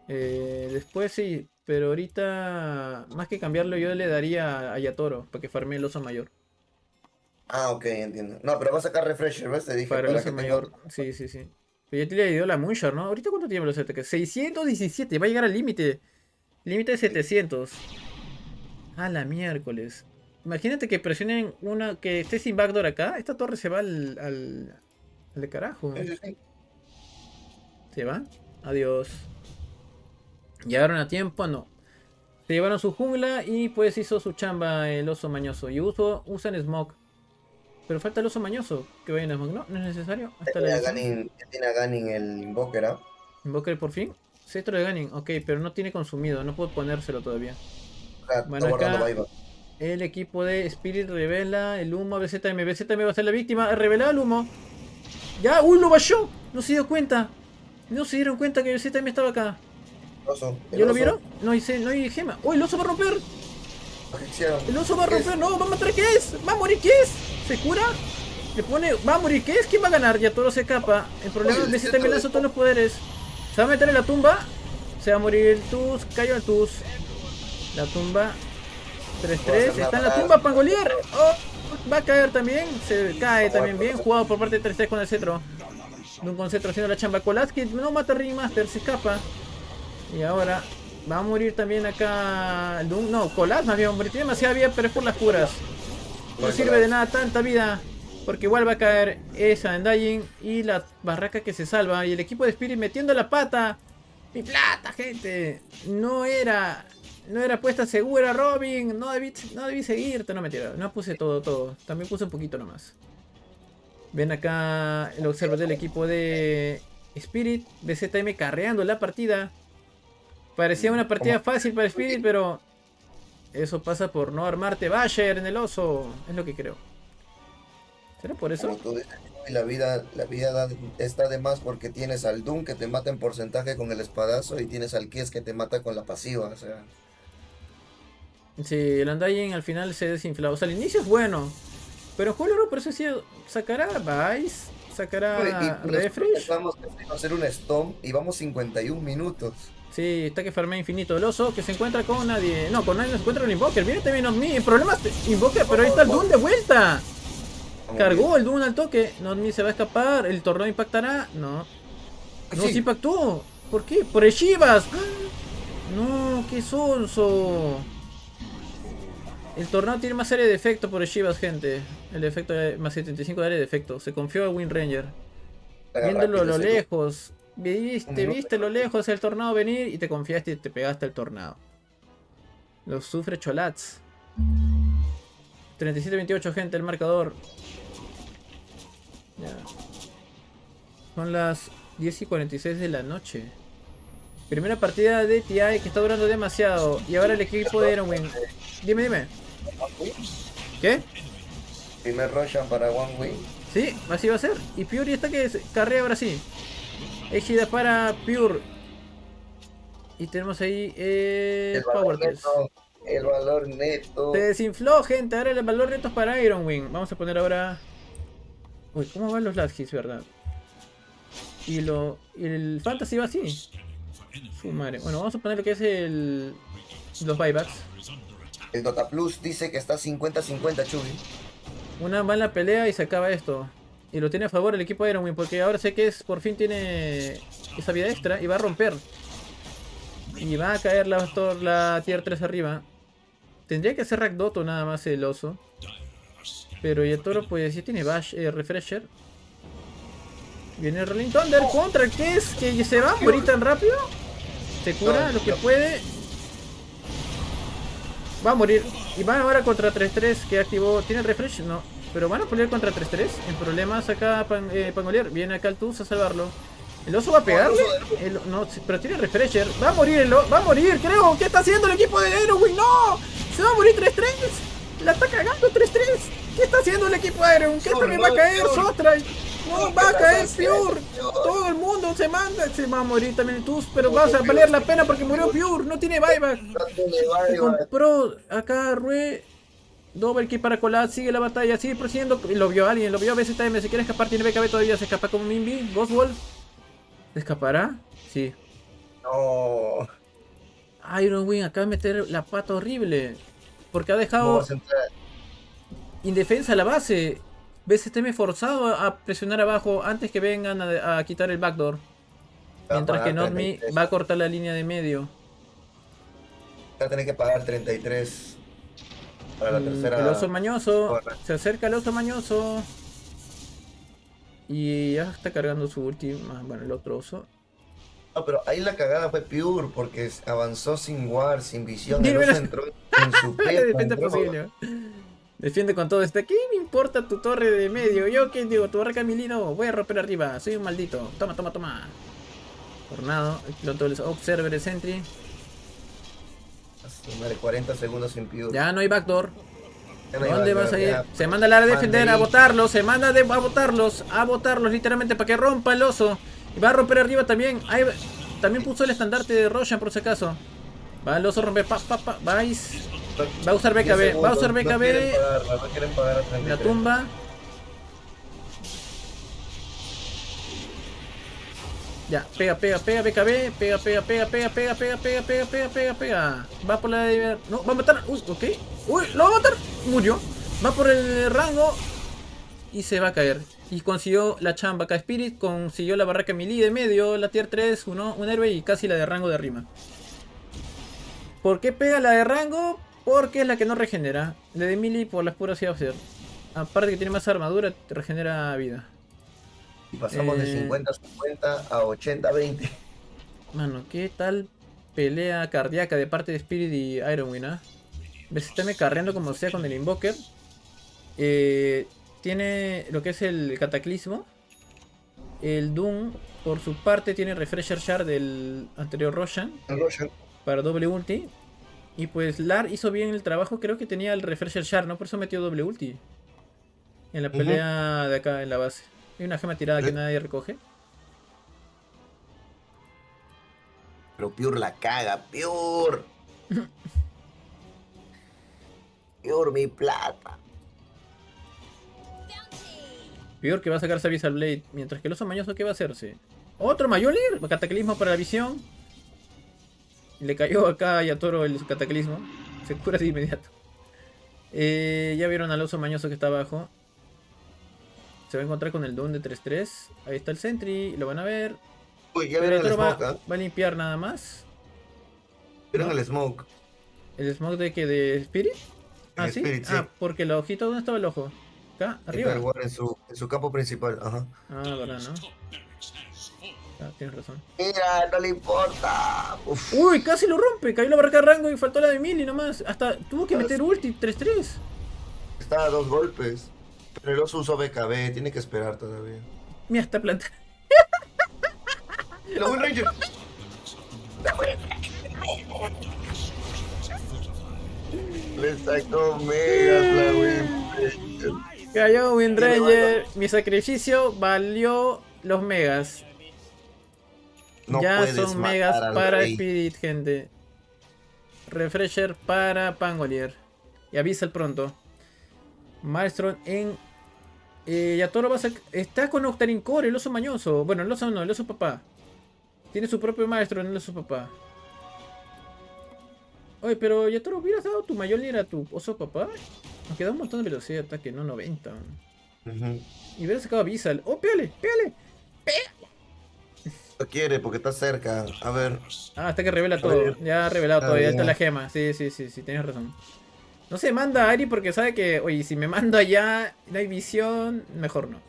Después sí, pero ahorita más que cambiarlo yo le daría a Yatoro para que farme el oso mayor. Ah, ok, entiendo. No, pero va a sacar Refresher, ¿ves? Te dije para el oso mayor, sí. Pero ya te le dio la Moonshard, ¿no? ¿Ahorita cuánto tiene los ataques? 617, va a llegar al límite. Límite de 700. A la miércoles. Imagínate que presionen una que esté sin backdoor acá. Esta torre se va al de carajo. ¿Se van? Adiós. ¿Llegaron a tiempo? No. Se llevaron su jungla y pues hizo su chamba el oso mañoso. Y usan Smoke. Pero falta el oso mañoso que vayan a Smoke. No, no es necesario. Hasta tiene a Ganin el Invoker, ¿ah? ¿Invoker por fin? Cetro de Ganin, ok, pero no tiene consumido. No puedo ponérselo todavía. Bueno, acá el equipo de Spirit revela el humo. BZM va a ser la víctima. Revelado el humo. Ya, uy, lo bajó. No se dio cuenta. No se dieron cuenta que BZM estaba acá. ¿Ya lo vieron? No hay gema. ¡Uy, el oso va a romper! El oso va a romper, no, va a matar, ¿qué es? ¿Va a morir, qué es? ¿Se cura? Le pone, va a morir, ¿qué es? ¿Quién va a ganar? Ya todo se escapa. El problema es que BZM lanza todos los poderes. Se va a meter en la tumba. Se va a morir el Tus, cayó el Tus. La tumba 3-3, está en la tumba Pangolier. Oh, va a caer también, se cae también bien, jugado por parte de 3-3 con el cetro. Con cetro haciendo la chamba. Kolaski no mata a Ringmaster, se escapa. Y ahora va a morir también acá el Doom. No, Colas más bien, tiene demasiada vida, pero es por las curas. No sirve de nada tanta vida, porque igual va a caer esa en Dying y la barraca que se salva. Y el equipo de Spirit metiendo la pata. Mi plata, gente. No era puesta segura, Robin. No debí seguirte. No, mentira. No puse todo. También puse un poquito nomás. Ven acá el observador del equipo de Spirit. BZM carreando la partida. Parecía una partida fácil para Spirit, pero eso pasa por no armarte Basher en el oso. Es lo que creo. ¿Será por eso? Como tú dices, la vida está de más porque tienes al Doom que te mata en porcentaje con el espadazo y tienes al Kies que te mata con la pasiva, o sea. Sí, el Undying al final se desinfla. O sea, el inicio es bueno. Pero en juego por eso sí sacará Vice, sacará Refresh. Vamos a hacer un Stomp y vamos 51 minutos. Sí, está que farmea infinito. El oso que se encuentra con nadie. No, con nadie no se encuentra un Invoker. Viene también Not Me. El problema es Invoker, pero ahí está el Doom de vuelta. Cargó el Doom al toque. Not Me se va a escapar. El torneo impactará. No. No, sí impactó. ¿Por qué? Por el Shivas. No, qué sonso. El torneo tiene más área de efecto por el Shivas, gente. El efecto de más 75 de área de efecto. Se confió a Wind Ranger. Viéndolo a lo lejos. Viste lo lejos el tornado venir y te confiaste y te pegaste al tornado. Lo sufre Cholats. 37-28, gente, el marcador. Ya. Son las 10:46 de la noche. Primera partida de TI que está durando demasiado. Y ahora el equipo de Erwin. Dime. ¿Qué? Primer Roshan para One Win. Sí, así va a ser. Y Pure está que carrea ahora sí. Ejida para Pure. Y tenemos ahí el Power neto, el valor neto. Se desinfló, gente. Ahora el valor neto es para Iron Wing. Vamos a poner ahora. Uy, ¿cómo van los last hits, verdad? Y el Fantasy va así. Su madre. Bueno, vamos a poner lo que es los buybacks. El Dota Plus dice que está 50-50, Chubi. Una mala pelea y se acaba esto. Y lo tiene a favor el equipo de Ironwing, porque ahora sé que por fin tiene esa vida extra y va a romper. Y va a caer la tier 3 arriba. Tendría que hacer Ragdoto nada más el oso. Pero y el toro pues ya tiene Bash, Refresher. Viene el Rolling Thunder contra ¿qué es? ¿Que se va a morir tan rápido? Se cura lo que puede. Va a morir. Y van ahora contra 3-3 que activó. ¿Tiene refresh? No. Pero van a pelear contra 3-3. En problemas acá Pangolier. Viene acá el Tuz a salvarlo. ¿El oso va a pegarle? No, pero tiene refresher. Va a morir va a morir, creo. ¿Qué está haciendo el equipo de Aerowing? ¡No! Se va a morir 3-3. La está cagando 3-3. ¿Qué está haciendo el equipo de Aerowing? ¿Qué también va a caer Sotray? No, va a caer Pure. Todo el mundo se manda. Se va a morir también el Tuz. Pero va a valer la pena porque murió Pure. No tiene buyback. Se compró acá Rue. Double kill para Colat. Sigue la batalla. Sigue prosiguiendo. Lo vio alguien. Lo vio a BZM. Si quiere escapar tiene BKB todavía. Se escapa como Mimbi. Ghost Wolf. ¿Se escapará? Sí. No. Iron Wing acaba de meter la pata horrible. Porque ha dejado indefensa la base. BZM forzado a presionar abajo antes que vengan a quitar el backdoor. Mientras que Notme va a cortar la línea de medio. Va a tener que pagar 33 para la tercera. El oso mañoso. Se acerca el oso mañoso. Y ya está cargando su última. Bueno, el otro oso. No, pero ahí la cagada fue Pure porque avanzó sin ward, sin visión. El oso entró en su pepa. Defiende con todo este. ¿Qué me importa tu torre de medio? Yo qué digo, tu torre Camilino. Voy a romper arriba. Soy un maldito. Toma. Tornado. El piloto del Observer de Sentry. 40 segundos sin Pure. Ya no hay backdoor. ¿Dónde vas a ir? Se manda a defender, a botarlos. Se manda a botarlos. A botarlos literalmente para que rompa el oso. Y va a romper arriba también. También puso el estandarte de Roshan por si acaso. Va el oso a romper. Vice. Va a usar BKB. Va a usar BKB. La tumba. Ya, pega, BKB. Pega. Va por la... No, va a matar. Uy, ok. Uy, lo va a matar. Murió. Va por el rango. Y se va a caer. Y consiguió la chamba acá. Spirit consiguió la barraca melee de medio. La tier 3, un héroe y casi la de rango de arriba. ¿Por qué pega la de rango? Porque es la que no regenera. La de melee por las puras iba a ser. Aparte que tiene más armadura, te regenera vida. Y pasamos de 50-50 a 80-20. Mano, ¿qué tal pelea cardíaca de parte de Spirit y Ironwing? Ves, está me carreando como sea con el Invoker. Tiene lo que es el Cataclismo. El Doom, por su parte, tiene Refresher Shard del anterior Roshan. para doble ulti. Y pues Lar hizo bien el trabajo, creo que tenía el refresher shard, ¿no? Por eso metió doble ulti. En la pelea de acá en la base. Hay una gema tirada que nadie recoge. Pero Pure la caga, Pure. Pure mi plata. Pure que va a sacarse a Visual Blade. Mientras que el oso mañoso, ¿qué va a hacerse? Otro Mayolir, cataclismo para la visión. Le cayó acá a Yatoro el cataclismo. Se cura de inmediato. Ya vieron al oso mañoso que está abajo. Se va a encontrar con el Doom de 3-3. Ahí está el Sentry, lo van a ver. Uy, ya pero vieron el smoke, va a limpiar nada más. Vieron el smoke. ¿El smoke de qué? ¿De Spirit? Ah, ¿sí? Spirit, sí. Ah, porque el ojito, ¿dónde estaba el ojo? Acá, arriba. En su campo principal, ajá. Ah, verdad, ¿no? Ah, tienes razón. Mira, no le importa. Uf. Uy, casi lo rompe. Cayó la barca de rango y faltó la de Mili nomás. Hasta tuvo que meter ulti 3-3. Está a 2 golpes. Pero el oso usó BKB, tiene que esperar todavía. Mira, está planta. ¡La Wind Ranger! Le sacó megas la Wind Ranger. Cayó Wind Ranger. Mi sacrificio valió los megas. No ya son megas para rey. Spirit, gente. Refresher para Pangolier. Y avisa el pronto. Maelstrom en... Yatoro va a está con Octarine Core, el oso mañoso. Bueno, el oso no, el oso papá. Tiene su propio maestro en el oso papá. Oye, pero Yatoro, ¿hubieras dado tu Mayolier a tu oso papá? Nos queda un montón de velocidad de ataque, no 90. Y hubieras sacado a Vizal. ¡Oh, pégale! ¡Pégale! Lo quiere porque está cerca. A ver. Ah, hasta que revela todo. Ya ha revelado todo, ya está la gema. Sí, tienes razón. No se manda a Ari porque sabe que, oye, si me mando allá, no hay visión, mejor no.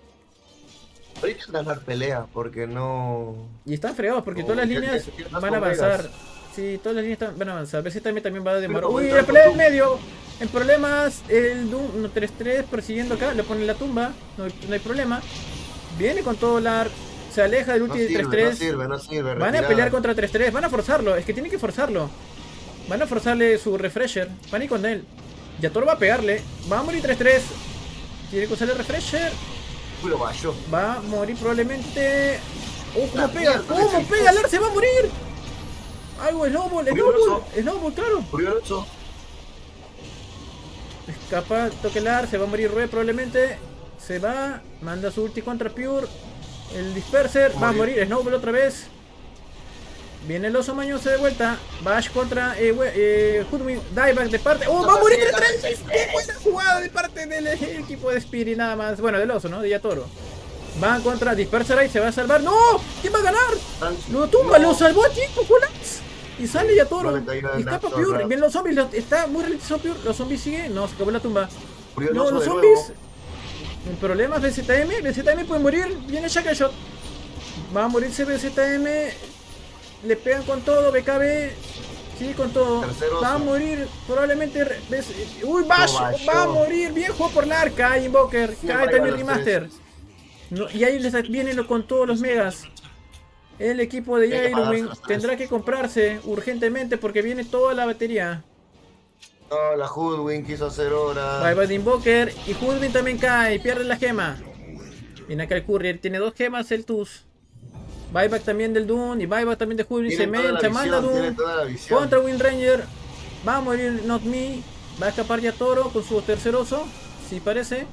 Ahorita ganar pelea porque no... Y están fregados porque todas las líneas van a avanzar. Sí, todas las líneas van a avanzar. BZ también va a demorar. Uy, la pelea en medio. En problemas, el Doom 3-3 persiguiendo acá, le pone la tumba, no hay problema. Viene con todo Lar, se aleja del ulti de 3-3. No sirve, van a pelear contra 3-3, van a forzarlo, es que tienen que forzarlo. Van a forzarle su refresher, van a ir con él. Yatoro va a pegarle, va a morir 3-3. Tiene que usar el refresher. Va a morir probablemente. ¿Cómo pega? ¿Cómo pega? Lar se va a morir. Algo, Snowball, claro. Escapa, toquelar, se va a morir Rue probablemente. Se va, manda su ulti contra Pure. El Disperser va a morir, Snowball otra vez. Viene el oso mañoso de vuelta. Bash contra Hoodwin, dieback de parte. ¡Oh, va a morir 3-3! ¡Qué buena jugada de parte del equipo de Spirit nada más! Bueno, del oso, ¿no? De Yatoro. Va contra Disperser y se va a salvar. ¡No! ¿Quién va a ganar? Lo tumba, lo salvó a Chico, Julax. Y sale Yatoro. Y escapa Pure. Vienen los zombies. Está muy ralentizado Pure. Los zombies siguen. No, se acabó la tumba. No, los zombies. El problema es BZM. BZM puede morir. Viene Shaka Shot. Va a morirse BZM. Le pegan con todo. BKB. Sí, con todo. Va a morir. Probablemente. Uy, Bash. Va a morir. Bien jugado por la arca. Invoker. Cae también Remaster. No, y ahí les vienen con todos los megas. El equipo de Jairwin tendrá que comprarse urgentemente porque viene toda la batería. No, la Hoodwin quiso hacer hora. Bye bye de Invoker. Y Hoodwin también cae. Pierde la gema. Viene acá el Courier. Tiene 2 gemas el Tuz. Buyback también del Doom. Y buyback también de Hoodwin. Se manda Doom. Contra Wind Ranger. Va a morir Not Me. Va a escapar Yatoro con su tercer oso. Si parece.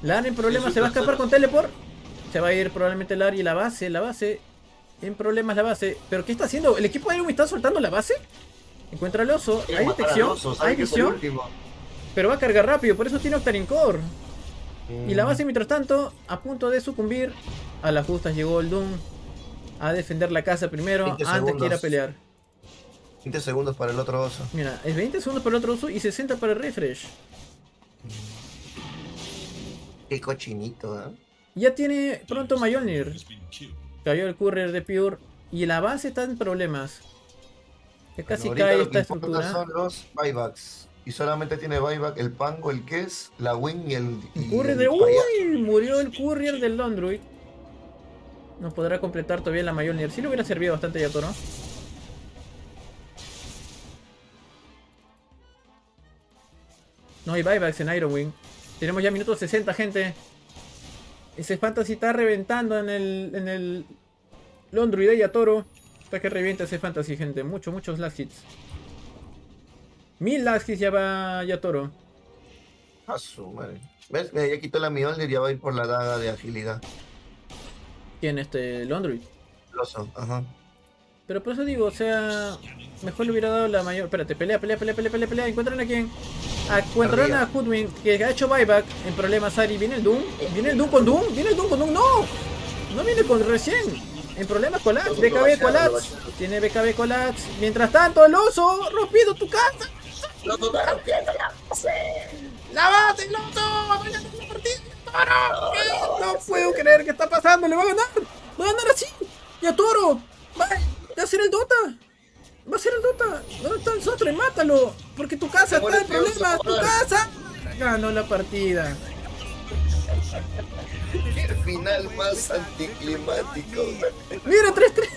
Lar en problemas. Se va a escapar con Teleport. Se va a ir probablemente Lar y la base. En problemas la base. ¿Pero qué está haciendo? ¿El equipo de Iron está soltando la base? Encuentra al oso. Hay detección. Hay visión. Pero va a cargar rápido. Por eso tiene Octarine Core. Y la base, mientras tanto, a punto de sucumbir. A las justas llegó el Doom. A defender la casa primero. Antes que ir a pelear. 20 segundos para el otro oso. Mira, es 20 segundos para el otro oso y 60 para el refresh. Qué cochinito, ¿eh? Ya tiene pronto Mjolnir. Cayó el Courier de Pure. Y la base está en problemas. Que casi cae esta estructura. Son los buybacks. Y solamente tiene buyback el Pango, el Kes, la Wing y el... Courier de... ¡Uy! Murió el Courier del Londroid. No podrá completar todavía la Mjolnir. Sí le hubiera servido bastante a Yatoro. No hay buybacks en Iron Wing. Tenemos ya minutos 60, gente. Ese Fantasy está reventando en el Londru y Yatoro. Hasta que revienta ese Fantasy, gente. Muchos last hits. 1000 last hits ya va Yatoro. A su madre. ¿Ves? Ya quitó la Mjolnir y ya va a ir por la daga de agilidad. ¿Quién? Londru? Loso, ajá. Pero por eso digo, o sea, mejor le hubiera dado la mayor... Espérate, pelea. ¿Encuentran a quién? Encuentran a Hoodwin, que ha hecho buyback en problemas. Ari, ¿viene el Doom? ¿Viene el Doom con Doom? ¡No! No viene con recién. En problemas Collapse, BKB Collapse. Tiene BKB Collapse. Mientras tanto, el oso, rompiendo tu casa. ¡Lo está rompiendo la base! ¡La base, el oso! No puedo creer que está pasando, le va a ganar. Va a ganar así. Yatoro. Va a ser el Dota. ¿Dónde está el Sotre? Mátalo. Porque tu casa está en problemas. Tu casa. Ganó la partida. El final más anticlimático. Mira, 3-3.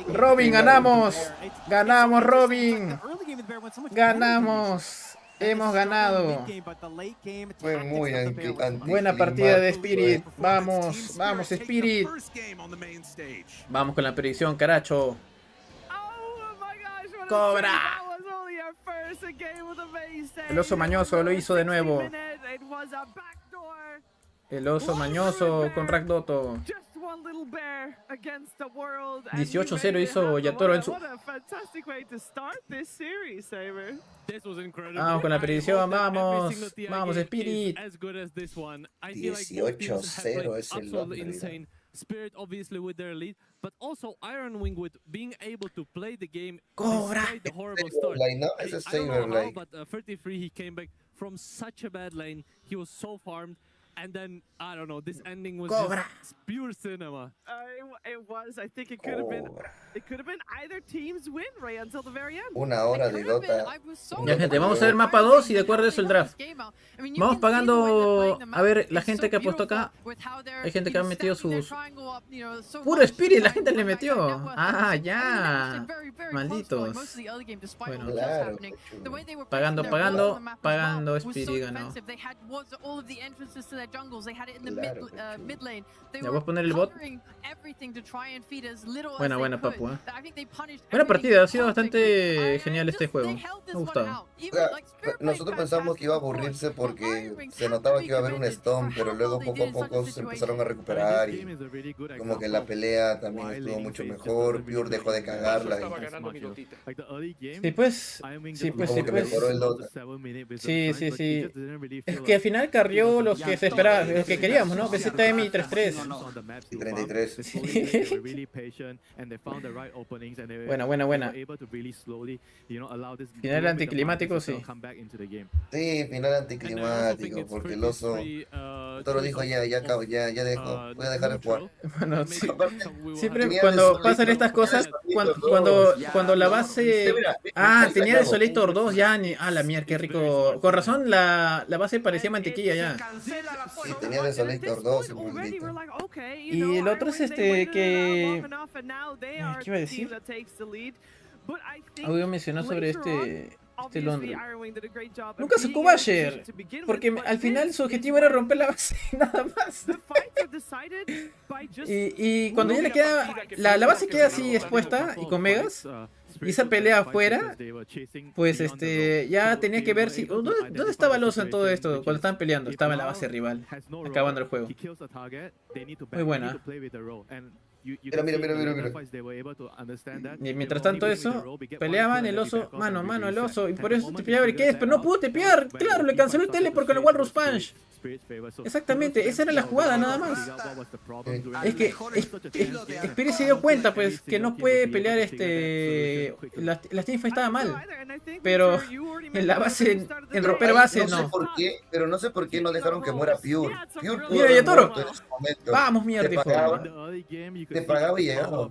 Robin, ganamos. Ganamos, Robin. Ganamos. Hemos ganado. Fue muy buena partida de Spirit. Vamos, Spirit. Vamos con la predicción, caracho. ¡Cobra! El oso mañoso lo hizo de nuevo. El oso mañoso con Rakdoto. 18-0 hizo Yatoro en su... Vamos con la predicción, vamos Spirit. 18-0 es el hombre. Spirit obviously with their lead, but also Iron Wing with being able to play the game despite the horrible start. I don't know how, but 33 he came back from such a bad lane. He was so farmed. And then, I don't know, this ending was just pure cinema. It was. I think it could have been either team's win, right, until the very end. Una hora de Dota. Ya, gente, vamos a ver mapa 2 y de acuerdo a eso el draft. Vamos pagando... A ver, la gente que apostó acá. Hay gente que ha metido sus... Puro Spirit, la gente le metió. Ah, ya. Malditos. Bueno, claro. Pagando Spirit ganó. Ya voy a poner el bot. Buena papu, Buena partida, ha sido bastante genial este juego. Me ha gustado. Nosotros pensamos que iba a aburrirse porque se notaba que iba a haber un stone, pero luego poco a poco se empezaron a recuperar y como que la pelea también estuvo mucho mejor. Pure dejó de cagarla. Sí, pues. Como que mejoró el Dota. Sí. Es que al final carrió lo que se esperaba, lo que queríamos, ¿no? BZM y 3-3. Y 33. Buena. Final anticlimático, sí. Sí, final anticlimático, porque el oso Toro dijo ya dejo, voy a dejar de jugar. Bueno, sí. Siempre cuando pasan estas cosas, cuando la base... Ah, tenía Desolator 2 ya, la mierda, qué rico. Con razón la base parecía mantequilla ya. Sí, tenía Desolator 2, y el otro es que... ¿Qué iba a decir? Algo mencionó sobre este Londres. Nunca sacó Basher, porque al final su objetivo era romper la base, nada más. y cuando ya le queda, la base queda así expuesta y con megas, y esa pelea afuera, pues ya tenía que ver si... ¿Dónde estaba el oso en todo esto? Cuando estaban peleando, estaba en la base rival, acabando el juego. Muy buena. Mira. Y mientras tanto eso, peleaban el oso, mano a mano el oso, y por eso te pillaba el que es, pero no pudo tepear, claro, le canceló el teleport con el Walrus Punch. Exactamente, esa era la jugada nada más. Es que Spirit se dio cuenta pues que no puede pelear la teamfight estaba mal, pero en la base, en romper base no. Pero no sé por qué no dejaron que muera Pure. Mira, Yatoro. Vamos, mierda. te pagaba y llegaba.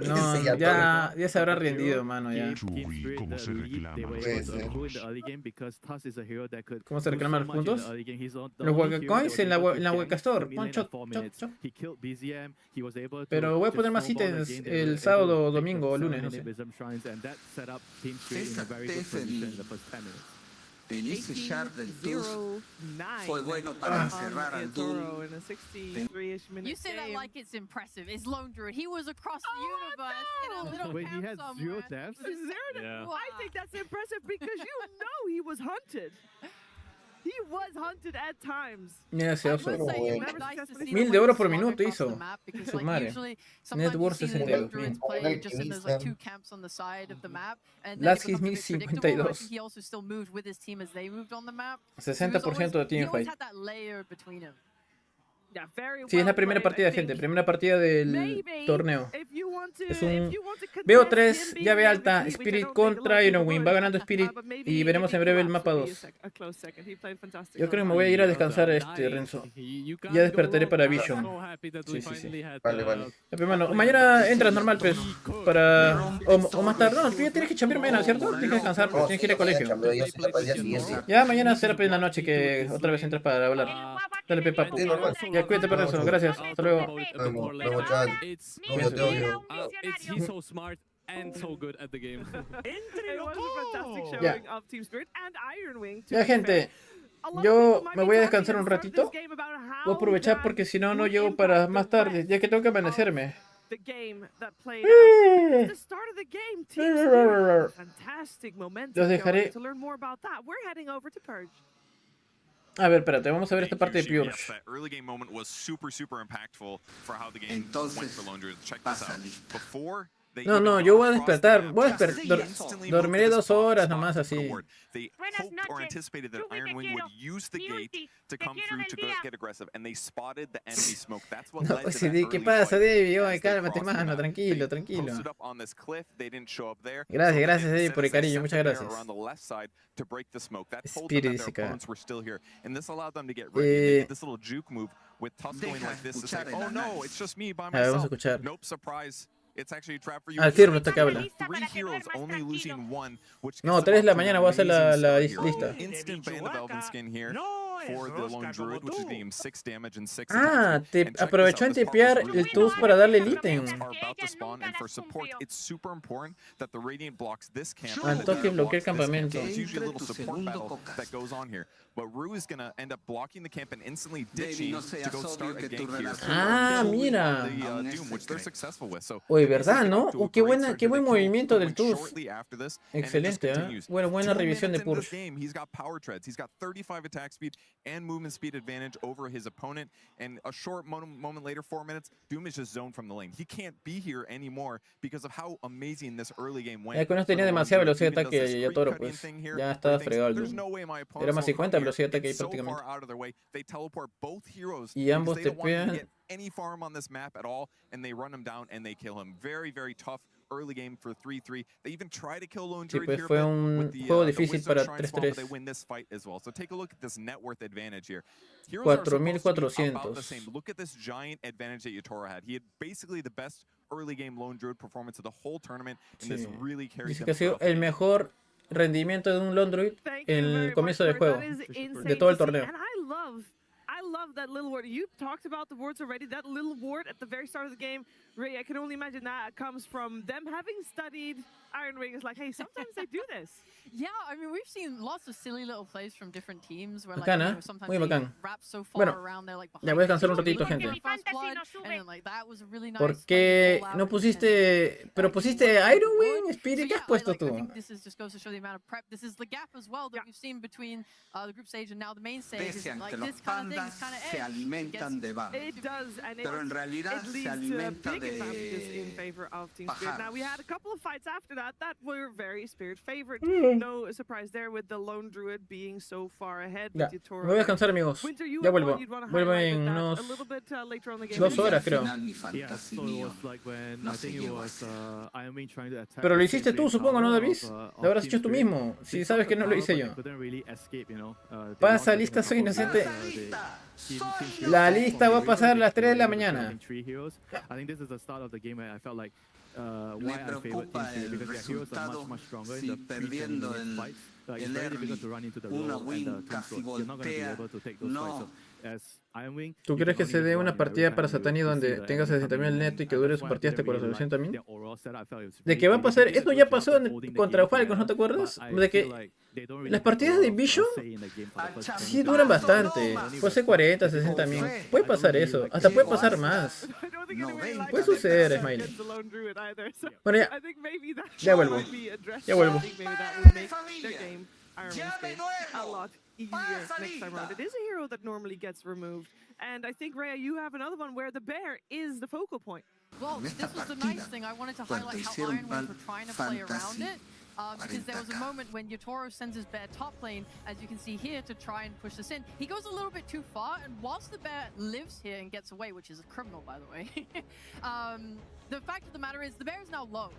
No, ya se habrá rendido, mano, ya. ¿Cómo se reclama? ¿Cómo se reclaman los puntos? Los Wakacoins en la Waka Store. Pero voy a poner más ítems el sábado, domingo o lunes, no sé. El iniciar del tour fue bueno para cerrar al tour. You say that like it's impressive. It's Lone Druid. He was across the universe in a little Wait, he camp had somewhere. 0 deaths? Yeah. I think that's impressive because you know he was hunted. He was hunted at times. Mira ese oso. I will say it was nice to see 1000 the de way oro he por slung minuto across hizo. the map, because, Su like, madre. usually, Net sometimes worth you see the Lone 62. Druids play just and there's like 2 camps on the side of the map. And then Last it becomes hit a bit predictable. I 1052. think he also still moved with his team as they moved on the map. 60% de He teamfight. always had that layer between him. Yeah, very Sí, es la well primera played, partida, I gente. think. Primera partida del Maybe, torneo. if you want to- Es if un you want to contest BO3, him being llave the alta, MVP, which I Spirit don't think a lot contra of Iron people Win. would, Va ganando Spirit but maybe y if veremos he en breve el collapsed, mapa would be 2. a close second. He played fantastic Yo creo que on me voy a ir a descansar, Nice. Renzo. You can't Ya despertaré go para wrong. Vision. So happy that we Sí, sí, sí. finally had, Vale, vale. Pero, hermano, mañana entras normal, pues. Para. O más tarde. No, tú ya tienes que chambear mañana, ¿cierto? Tienes que descansar, pues. Tienes que ir al colegio. Ya será para el día siguiente. Ya mañana será pues en la noche que otra vez entras para hablar. Dale, Pepa. Sí, normal. Ya cuídate para eso. Gracias. Hasta luego. Nos vemos, chaval. It's Obvio, te odio. he's so smart and so good at the game. It was a fantastic Ya. showing of Team Spirit and Iron Wing. to Ya, be gente. fair. A lot of Yo people might me be voy a talking descansar at un the start of ratito. this game about how Voy a aprovechar that porque si no, no would llego para impact más the tarde. rest Ya que tengo que of amanecerme. the game that played out. At the start of the game, Team Spirit had fantastic momentum Los dejaré. going. To learn more about that, we're heading over to Purge. A ver, espérate. Vamos a ver esta parte de Purge. No, no, yo voy a despertar. Voy a dormiré 2 horas nomás así. Buenas noches. Yubi, te quiero. Miuti, te quiero en el día. No, pues, ¿qué pasa, Debbie? Oye, cálmate, mano. Tranquilo, tranquilo. Gracias, gracias, Debbie, por el cariño. Muchas gracias. Spirit dice acá. A ver, vamos a escuchar. Al firme está que habla. No, 3 de la mañana voy a hacer la lista. Ah, te aprovechó en tipear el tools para darle el ítem. Al toque bloquea el campamento. Ah, mira. Oye, ¿verdad, no? Qué buen movimiento del tools. Excelente, ¿eh? Buena revisión de Purge. and movement speed advantage over his opponent. And a short moment later, 4 minutes, Doom is just zoned from the lane. He can't be here anymore because of how amazing this early game went. Con esto tenía demasiada velocidad de ataque y a Toro, pues ya estaba fregado el Doom. Era más 50 velocidad de ataque ahí prácticamente. Y ambos te pegan. Any farm on this map at all, and they run him down and they kill him. Very, very tough early game for 3-3. They even try to kill Lone Druid here, fue but un with the, juego difícil Wisdom para Shrine Swamp, 3-3. they win this fight as well. So take a look at this net worth advantage here. Heroes are supposed to be about the same. Look at this giant advantage that Yatoro had. He had basically the best early game Lone Druid performance of the whole tournament, and this really carried Dice him que ha sido el mejor rendimiento de un Lone Druid en el comienzo del juego, de todo el torneo. I love that little ward. You talked about the wards already. That little ward at the very start of the game, Ray, I can only imagine that comes from them having studied Iron Wing. It's like, hey, sometimes they do this. Yeah, I mean, we've seen lots of silly little plays from different teams where, like, Bacán, you ¿eh? know, sometimes Muy they bacán. wrap so far Bueno, around there, like, ya voy a descansar un ratito, gente. ¿Por qué no pusiste, pero pusiste Iron Wing, Spirit? ¿Qué has puesto tú? Pese a que los pandas se alimentan de barro, pero en realidad se alimenta de pajaros. Now we had a couple of fights after that were very Spirit favorite. No surprise there with the Lone Druid being so far ahead. Ya, me voy a descansar, amigos. Ya vuelvo. Vuelvo en unos 2 horas, creo. Pero lo hiciste tú, supongo, ¿no, David? Lo habrás hecho tú mismo, si sabes que no lo hice yo. Pasa lista, soy inocente. La lista va a pasar a las 3 de la mañana. Me preocupa el resultado si perdiendo el early una win casi voltea. No. ¿Tú crees que se dé una partida para Satani donde tenga 60.000 neto y que dure su partida hasta 400.000? ¿De qué va a pasar? Esto ya pasó contra Falcons, ¿no te acuerdas? De que las partidas de Vision sí duran bastante. Puede ser 40, 60.000. Puede pasar eso. Hasta puede pasar más. Puede suceder, Smiley. Bueno, ya. Ya vuelvo. Ya vuelvo. Easier next time around. It is a hero that normally gets removed, and I think, Rhea, you have another one where the bear is the focal point. Well, this was the nice thing. I wanted to highlight how Iron Wings were trying to play around it. Because there was a moment when Yotaro sends his bear top lane, as you can see here, to try and push this in. He goes a little bit too far, and whilst the bear lives here and gets away, which is a criminal, by the way, the fact of the matter is the bear is now low.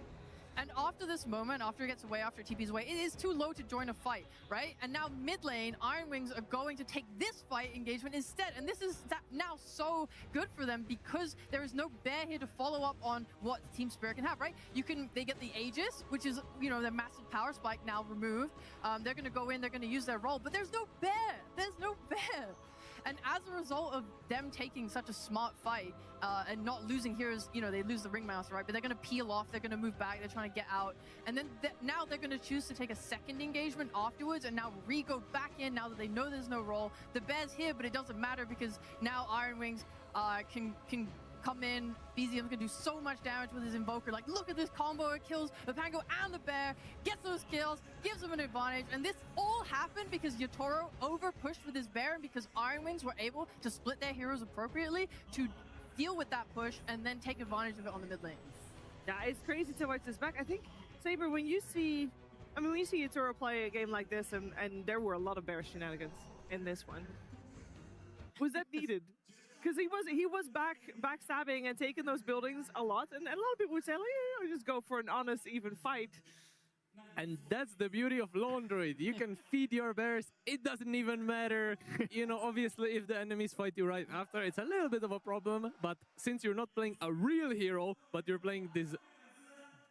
And after this moment, after he gets away, after TP's away, it is too low to join a fight, right? And now mid lane, Iron Wings are going to take this fight engagement instead. And this is now so good for them because there is no bear here to follow up on what Team Spirit can have, right? They get the Aegis, which is, you know, their massive power spike now removed. They're going to go in, they're going to use their role, but there's no bear. There's no bear. And as a result of them taking such a smart fight and not losing heroes, you know, they lose the ringmaster, right? But they're going to peel off, they're going to move back, they're trying to get out. And then now they're going to choose to take a second engagement afterwards and now re-go back in now that they know there's no role. The bear's here, but it doesn't matter because now Iron Wings can come in. BZM's gonna do so much damage with his Invoker. Like, look at this combo. It kills the Pango and the Bear, gets those kills, gives him an advantage. And this all happened because Yotaro over-pushed with his Bear and because Iron Wings were able to split their heroes appropriately to deal with that push and then take advantage of it on the mid lane. Yeah, it's crazy to watch this back. I think, Saber, when you see Yotaro play a game like this, and there were a lot of Bear shenanigans in this one, was that needed? Because he was backstabbing and taking those buildings a lot, and a lot of people would say, like, yeah, just go for an honest, even fight. And that's the beauty of Lone Druid. You can feed your bears. It doesn't even matter. You know, obviously, if the enemies fight you right after, it's a little bit of a problem. But since you're not playing a real hero, but you're playing this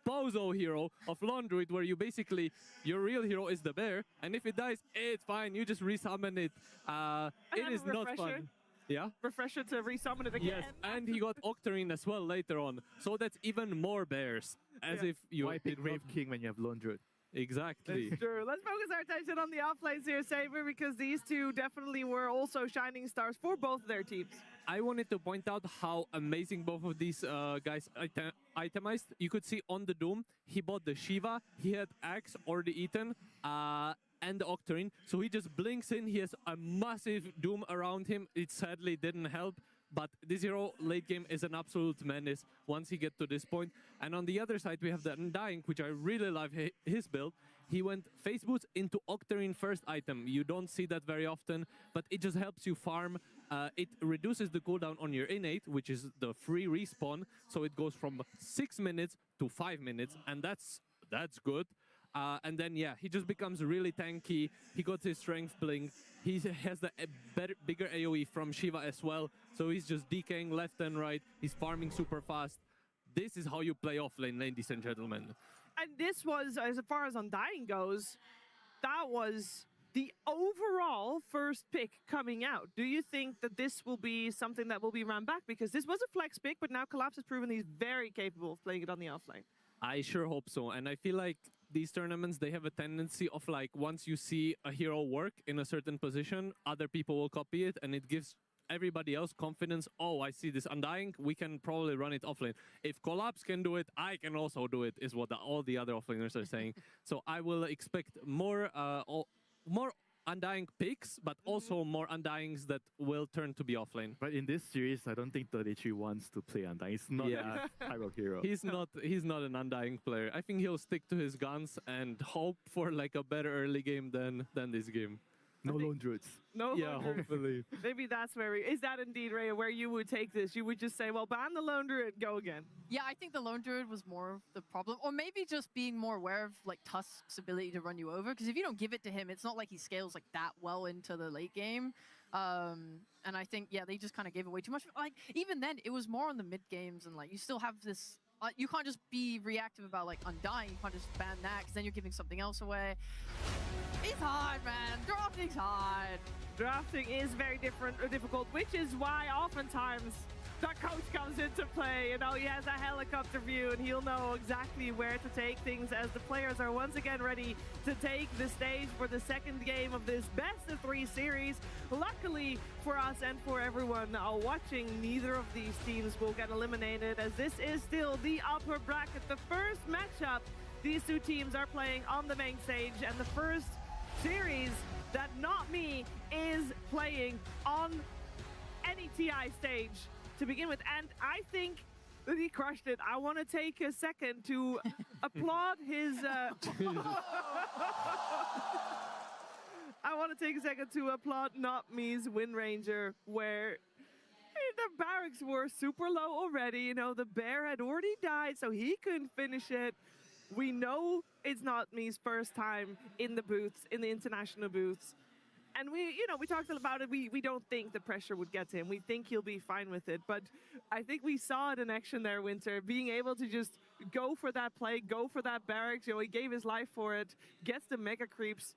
bozo hero of Lone Druid, where you basically, your real hero is the bear, and if it dies, it's fine. You just resummon it. It is not fun. Yeah? Refresher to resummon it again. Yes, and he got Octarine as well later on. So that's even more bears. As if you... Why pick Grave King when you have Lone Druid? Exactly. That's true. Let's focus our attention on the offlanes here, Saber, because these two definitely were also shining stars for both their teams. I wanted to point out how amazing both of these guys itemized. You could see on the Doom, he bought the Shiva, he had Axe already eaten, and the Octarine. So he just blinks in, he has a massive Doom around him. It sadly didn't help, but this hero late game is an absolute menace once he gets to this point. And on the other side, we have the Undying, which I really love his build. He went Face Boots into Octarine first item. You don't see that very often, but it just helps you farm. It reduces the cooldown on your innate, which is the free respawn. So it goes from 6 minutes to 5 minutes, and that's good. And then, yeah, he just becomes really tanky. He got his strength blink. He has the bigger AoE from Shiva as well. So he's just DKing left and right. He's farming super fast. This is how you play offlane, ladies and gentlemen. And this was, as far as Undying goes, that was the overall first pick coming out. Do you think that this will be something that will be run back? Because this was a flex pick, but now Collapse has proven he's very capable of playing it on the offlane. I sure hope so. And I feel like these tournaments, they have a tendency of, like, once you see a hero work in a certain position, other people will copy it, and it gives everybody else confidence. Oh, I see this Undying, we can probably run it offlane. If Collapse can do it, I can also do it, is what all the other offlaners are saying. So I will expect more Undying picks, but also more Undyings that will turn to be offlane. But in this series, I don't think 33 wants to play Undying. He's not a type of hero. He's not an Undying player. I think he'll stick to his guns and hope for, like, a better early game than this game. No Lone Druids. No. Yeah, hopefully. Maybe that's where is that indeed, Rhea, where you would take this? You would just say, well, ban the Lone Druid, go again. Yeah, I think the Lone Druid was more of the problem. Or maybe just being more aware of, like, Tusk's ability to run you over. Because if you don't give it to him, it's not like he scales, like, that well into the late game. And I think, yeah, they just kind of gave away too much. Like, even then, it was more on the mid games, and like, you still have this. You can't just be reactive about like Undying. You can't just ban that, because then you're giving something else away. It's hard, man. Drafting's hard. Drafting is very difficult, which is why oftentimes the coach comes into play. You know, he has a helicopter view, and he'll know exactly where to take things as the players are once again ready to take the stage for the second game of this best-of-3 series. Luckily for us and for everyone watching, neither of these teams will get eliminated, as this is still the upper bracket. The first matchup these two teams are playing on the main stage, and the first series that Not Me is playing on any TI stage to begin with, and I think that he crushed it. I want to take a second to applaud his I want to take a second to applaud Not Me's Wind Ranger, where the barracks were super low already. You know, the bear had already died, so he couldn't finish it. We know it's Not Me's first time in the booths, in the international booths. And we talked about it. We don't think the pressure would get to him. We think he'll be fine with it. But I think we saw it in action there, Winter, being able to just go for that play, go for that barracks. You know, he gave his life for it, gets the mega creeps.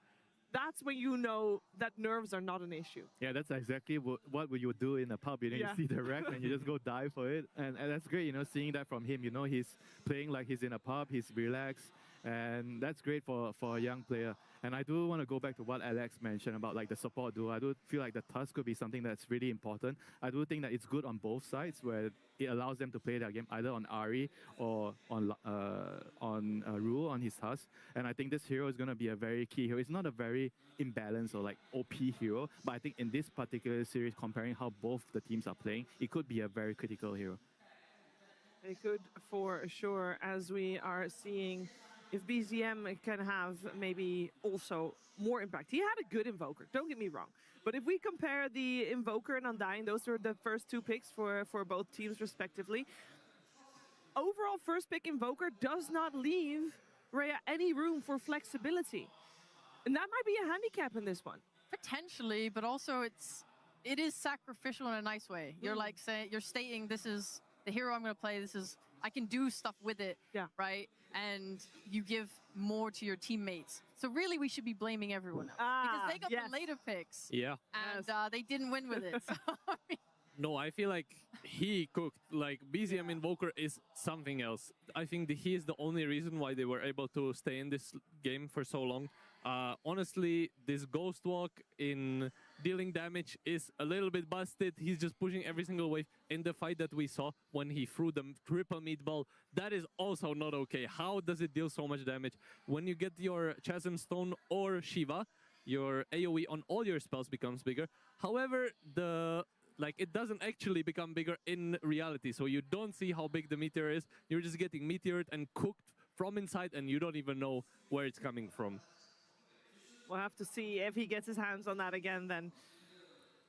That's when you know that nerves are not an issue. Yeah, that's exactly what would you do in a pub. You know, you see the wreck and you just go dive for it. And that's great, you know, seeing that from him. You know, he's playing like he's in a pub, he's relaxed. And that's great for a young player. And I do want to go back to what Alex mentioned about like the support duo. I do feel like the Tusk could be something that's really important. I do think that it's good on both sides, where it allows them to play their game either on Ari or on Rule on his Tusk. And I think this hero is going to be a very key hero. It's not a very imbalanced or like OP hero, but I think in this particular series, comparing how both the teams are playing, it could be a very critical hero. It could for sure, as we are seeing if BZM can have maybe also more impact. He had a good Invoker, don't get me wrong. But if we compare the Invoker and Undying, those were the first two picks for both teams respectively. Overall, first pick Invoker does not leave Rhea any room for flexibility. And that might be a handicap in this one. Potentially, but also it is sacrificial in a nice way. You're like saying, you're stating this is the hero I'm going to play, I can do stuff with it, right? And you give more to your teammates. So really, we should be blaming everyone else. Because they got the later picks. Yeah. And they didn't win with it. So, no, I feel like he cooked. Like, BZM Invoker is something else. I think he is the only reason why they were able to stay in this game for so long. Honestly, this Ghost Walk in dealing damage is a little bit busted. He's just pushing every single wave. In the fight that we saw when he threw the triple meatball, that is also not okay. How does it deal so much damage? When you get your Chasm Stone or Shiva, your AoE on all your spells becomes bigger. However, it doesn't actually become bigger in reality. So you don't see how big the meteor is. You're just getting meteored and cooked from inside, and you don't even know where it's coming from. We'll have to see if he gets his hands on that again then,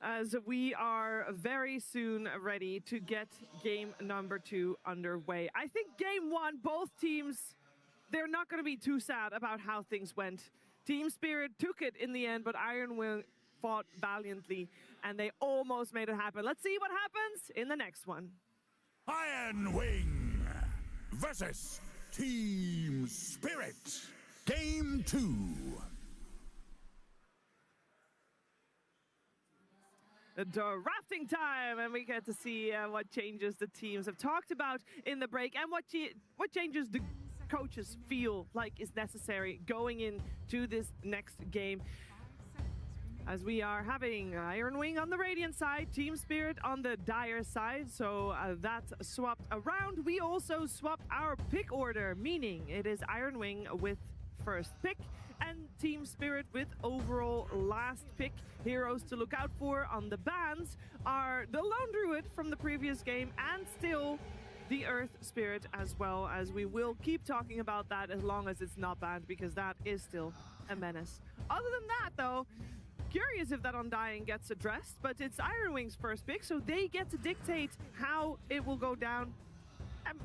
as we are very soon ready to get game number 2 underway. I think game 1, both teams, they're not going to be too sad about how things went. Team Spirit took it in the end, but Iron Wing fought valiantly, and they almost made it happen. Let's see what happens in the next one. Iron Wing versus Team Spirit. Game 2. Drafting time, and we get to see what changes the teams have talked about in the break, and what changes the coaches feel like is necessary going into this next game. As we are having Iron Wing on the Radiant side, Team Spirit on the Dire side, so that swapped around. We also swapped our pick order, meaning it is Iron Wing with first pick and Team Spirit with overall last pick. Heroes to look out for on the bans are the Lone Druid from the previous game, and still the Earth Spirit as well, as we will keep talking about that as long as it's not banned, because that is still a menace. Other than that though, curious if that Undying gets addressed, but it's Iron Wing's first pick, so they get to dictate how it will go down.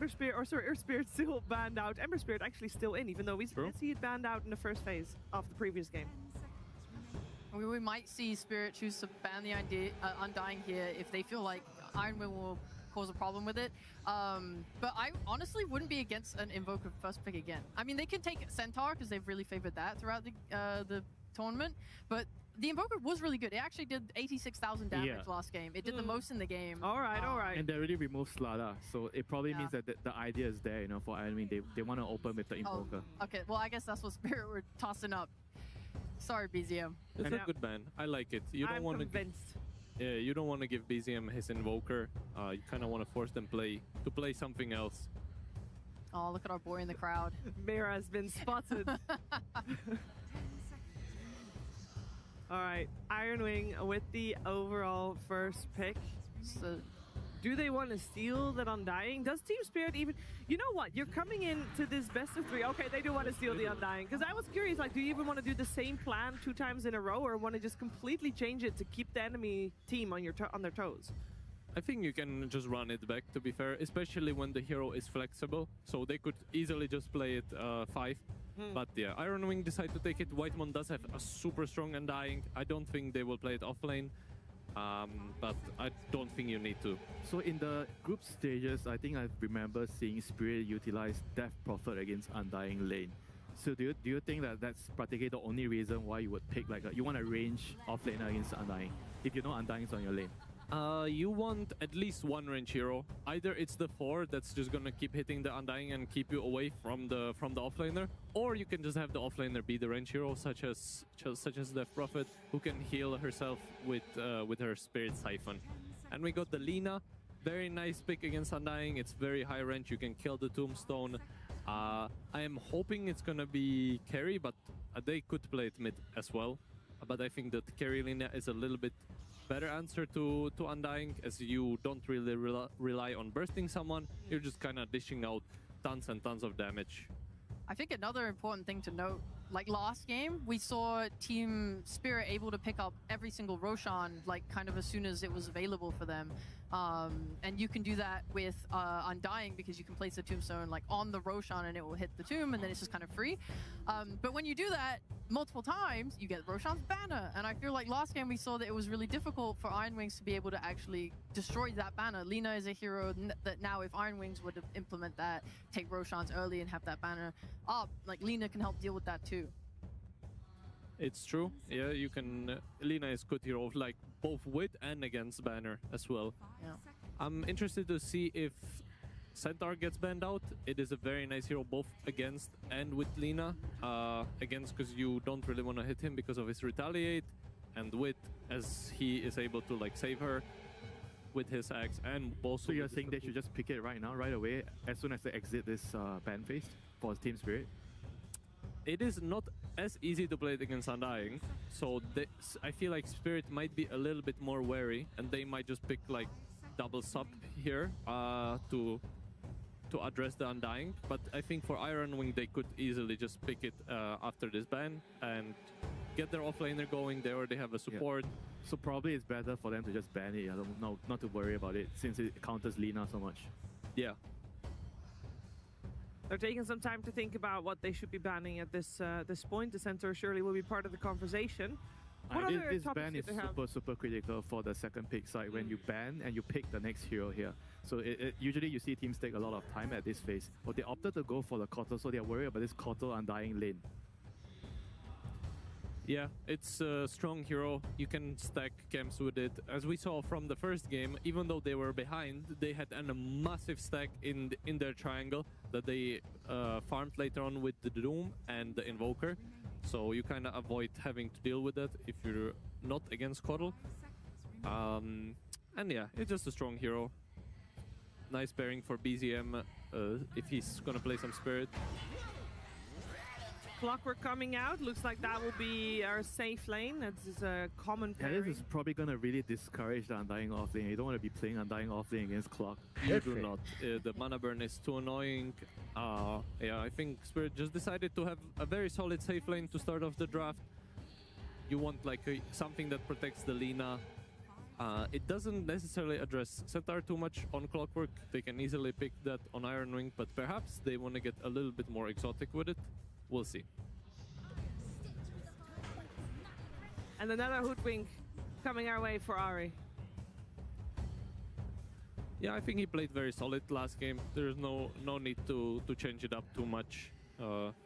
Earth Spirit still banned out. Ember Spirit actually still in, even though we see it banned out in the first phase of the previous game. We might see Spirit choose to ban the Undying here if they feel like Iron Wing will cause a problem with it. But I honestly wouldn't be against an Invoker first pick again. I mean, they can take Centaur because they've really favored that throughout the tournament, but the Invoker was really good. It actually did 86,000 damage last game. It did the most in the game. All right. And they already removed Slada, so it probably means that the idea is there, you know, for Iron Wing. They want to open with the Invoker. Okay, well, I guess that's what Spirit were tossing up. Sorry, BZM. It's a good ban. I like it. You don't want to. Yeah, you don't want to give BZM his Invoker. You kind of want to force them to play something else. Oh, look at our boy in the crowd. Mira has been spotted. All right, Iron Wing with the overall first pick. So, do they want to steal that Undying? Does Team Spirit even... You know what? You're coming into this best of 3. Okay, they do want to steal the Undying. Because I was curious, like, do you even want to do the same plan 2 times in a row, or want to just completely change it to keep the enemy team on their toes? I think you can just run it back, to be fair, especially when the hero is flexible. So they could easily just play it 5. But yeah, Iron Wing decided to take it. Whitemon does have a super strong Undying. I don't think they will play it offlane. But I don't think you need to. So in the group stages, I think I remember seeing Spirit utilize Death Prophet against Undying lane. So do you think that that's practically the only reason why you would pick you want a range offlaner against Undying if you know Undying is on your lane? You want at least one range hero. Either it's the 4 that's just gonna keep hitting the Undying and keep you away from the offlaner, or you can just have the offlaner be the range hero, such as Death Prophet, who can heal herself with her Spirit Siphon. And we got the Lina, very nice pick against Undying. It's very high range. You can kill the Tombstone. I am hoping it's gonna be carry, but they could play it mid as well. But I think that carry Lina is a little bit better answer to Undying, as you don't really rely on bursting someone. You're just kind of dishing out tons and tons of damage. I think another important thing to note, like last game, we saw Team Spirit able to pick up every single Roshan, like kind of as soon as it was available for them. And you can do that with Undying, because you can place a Tombstone like on the Roshan and it will hit the tomb, and then it's just kind of free. But when you do that multiple times, you get Roshan's banner. And I feel like last game we saw that it was really difficult for Iron Wings to be able to actually destroy that banner. Lina is a hero that now, if Iron Wings would implement that, take Roshan's early and have that banner up, like Lina can help deal with that too. It's true. Yeah, you can. Lina is good hero, like both with and against banner as well. Yeah. I'm interested to see if Centaur gets banned out. It is a very nice hero both against and with Lina. Against because you don't really want to hit him because of his retaliate, and with as he is able to like save her with his axe, and both. So you're saying they should just pick it right now, right away, as soon as they exit this ban phase for Team Spirit? It is not as easy to play it against Undying, so I feel like Spirit might be a little bit more wary, and they might just pick like double sub here to address the Undying. But I think for Iron Wing they could easily just pick it after this ban and get their offlaner going. They already have a support. Yeah. So probably it's better for them to just ban it. I don't know, not to worry about it, since it counters Lina so much. Yeah. They're taking some time to think about what they should be banning at this point. The Centaur surely will be part of the conversation. This ban is super critical for the second pick side when you ban and you pick the next hero here. So usually you see teams take a lot of time at this phase. But they opted to go for the Kotal, so they're worried about this Kotal Undying lane. Yeah, it's a strong hero. You can stack camps with it. As we saw from the first game, even though they were behind, they had a massive stack in their triangle that they farmed later on with the Doom and the Invoker. So you kind of avoid having to deal with that if you're not against Kotal. And yeah, it's just a strong hero. Nice pairing for BZM if he's gonna play some Spirit. Clockwork coming out. Looks like that will be our safe lane. That's a common pairing. Yeah, this is probably going to really discourage the Undying offlane. You don't want to be playing Undying offlane against Clock. You do not. The mana burn is too annoying. Yeah, I think Spirit just decided to have a very solid safe lane to start off the draft. You want like something that protects the Lina. It doesn't necessarily address Centaur too much on Clockwork. They can easily pick that on Iron Wing, but perhaps they want to get a little bit more exotic with it. We'll see. And another hoodwink coming our way for Ari. Yeah, I think he played very solid last game. There's no need to change it up too much.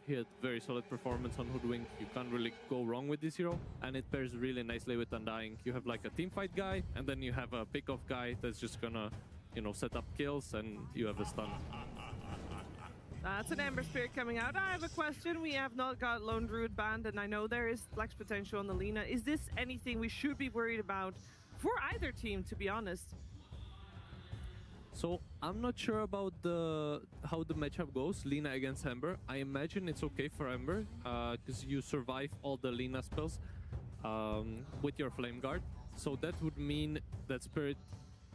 He had very solid performance on Hoodwink. You can't really go wrong with this hero, and it pairs really nicely with Undying. You have like a teamfight guy, and then you have a pick-off guy that's just gonna, you know, set up kills, and you have a stun. That's an Ember Spirit coming out. I have a question. We have not got Lone Druid banned, and I know there is flex potential on the Lina. Is this anything we should be worried about for either team, to be honest? So I'm not sure about how the matchup goes, Lina against Ember. I imagine it's okay for Ember, because you survive all the Lina spells with your Flame Guard. So that would mean that Spirit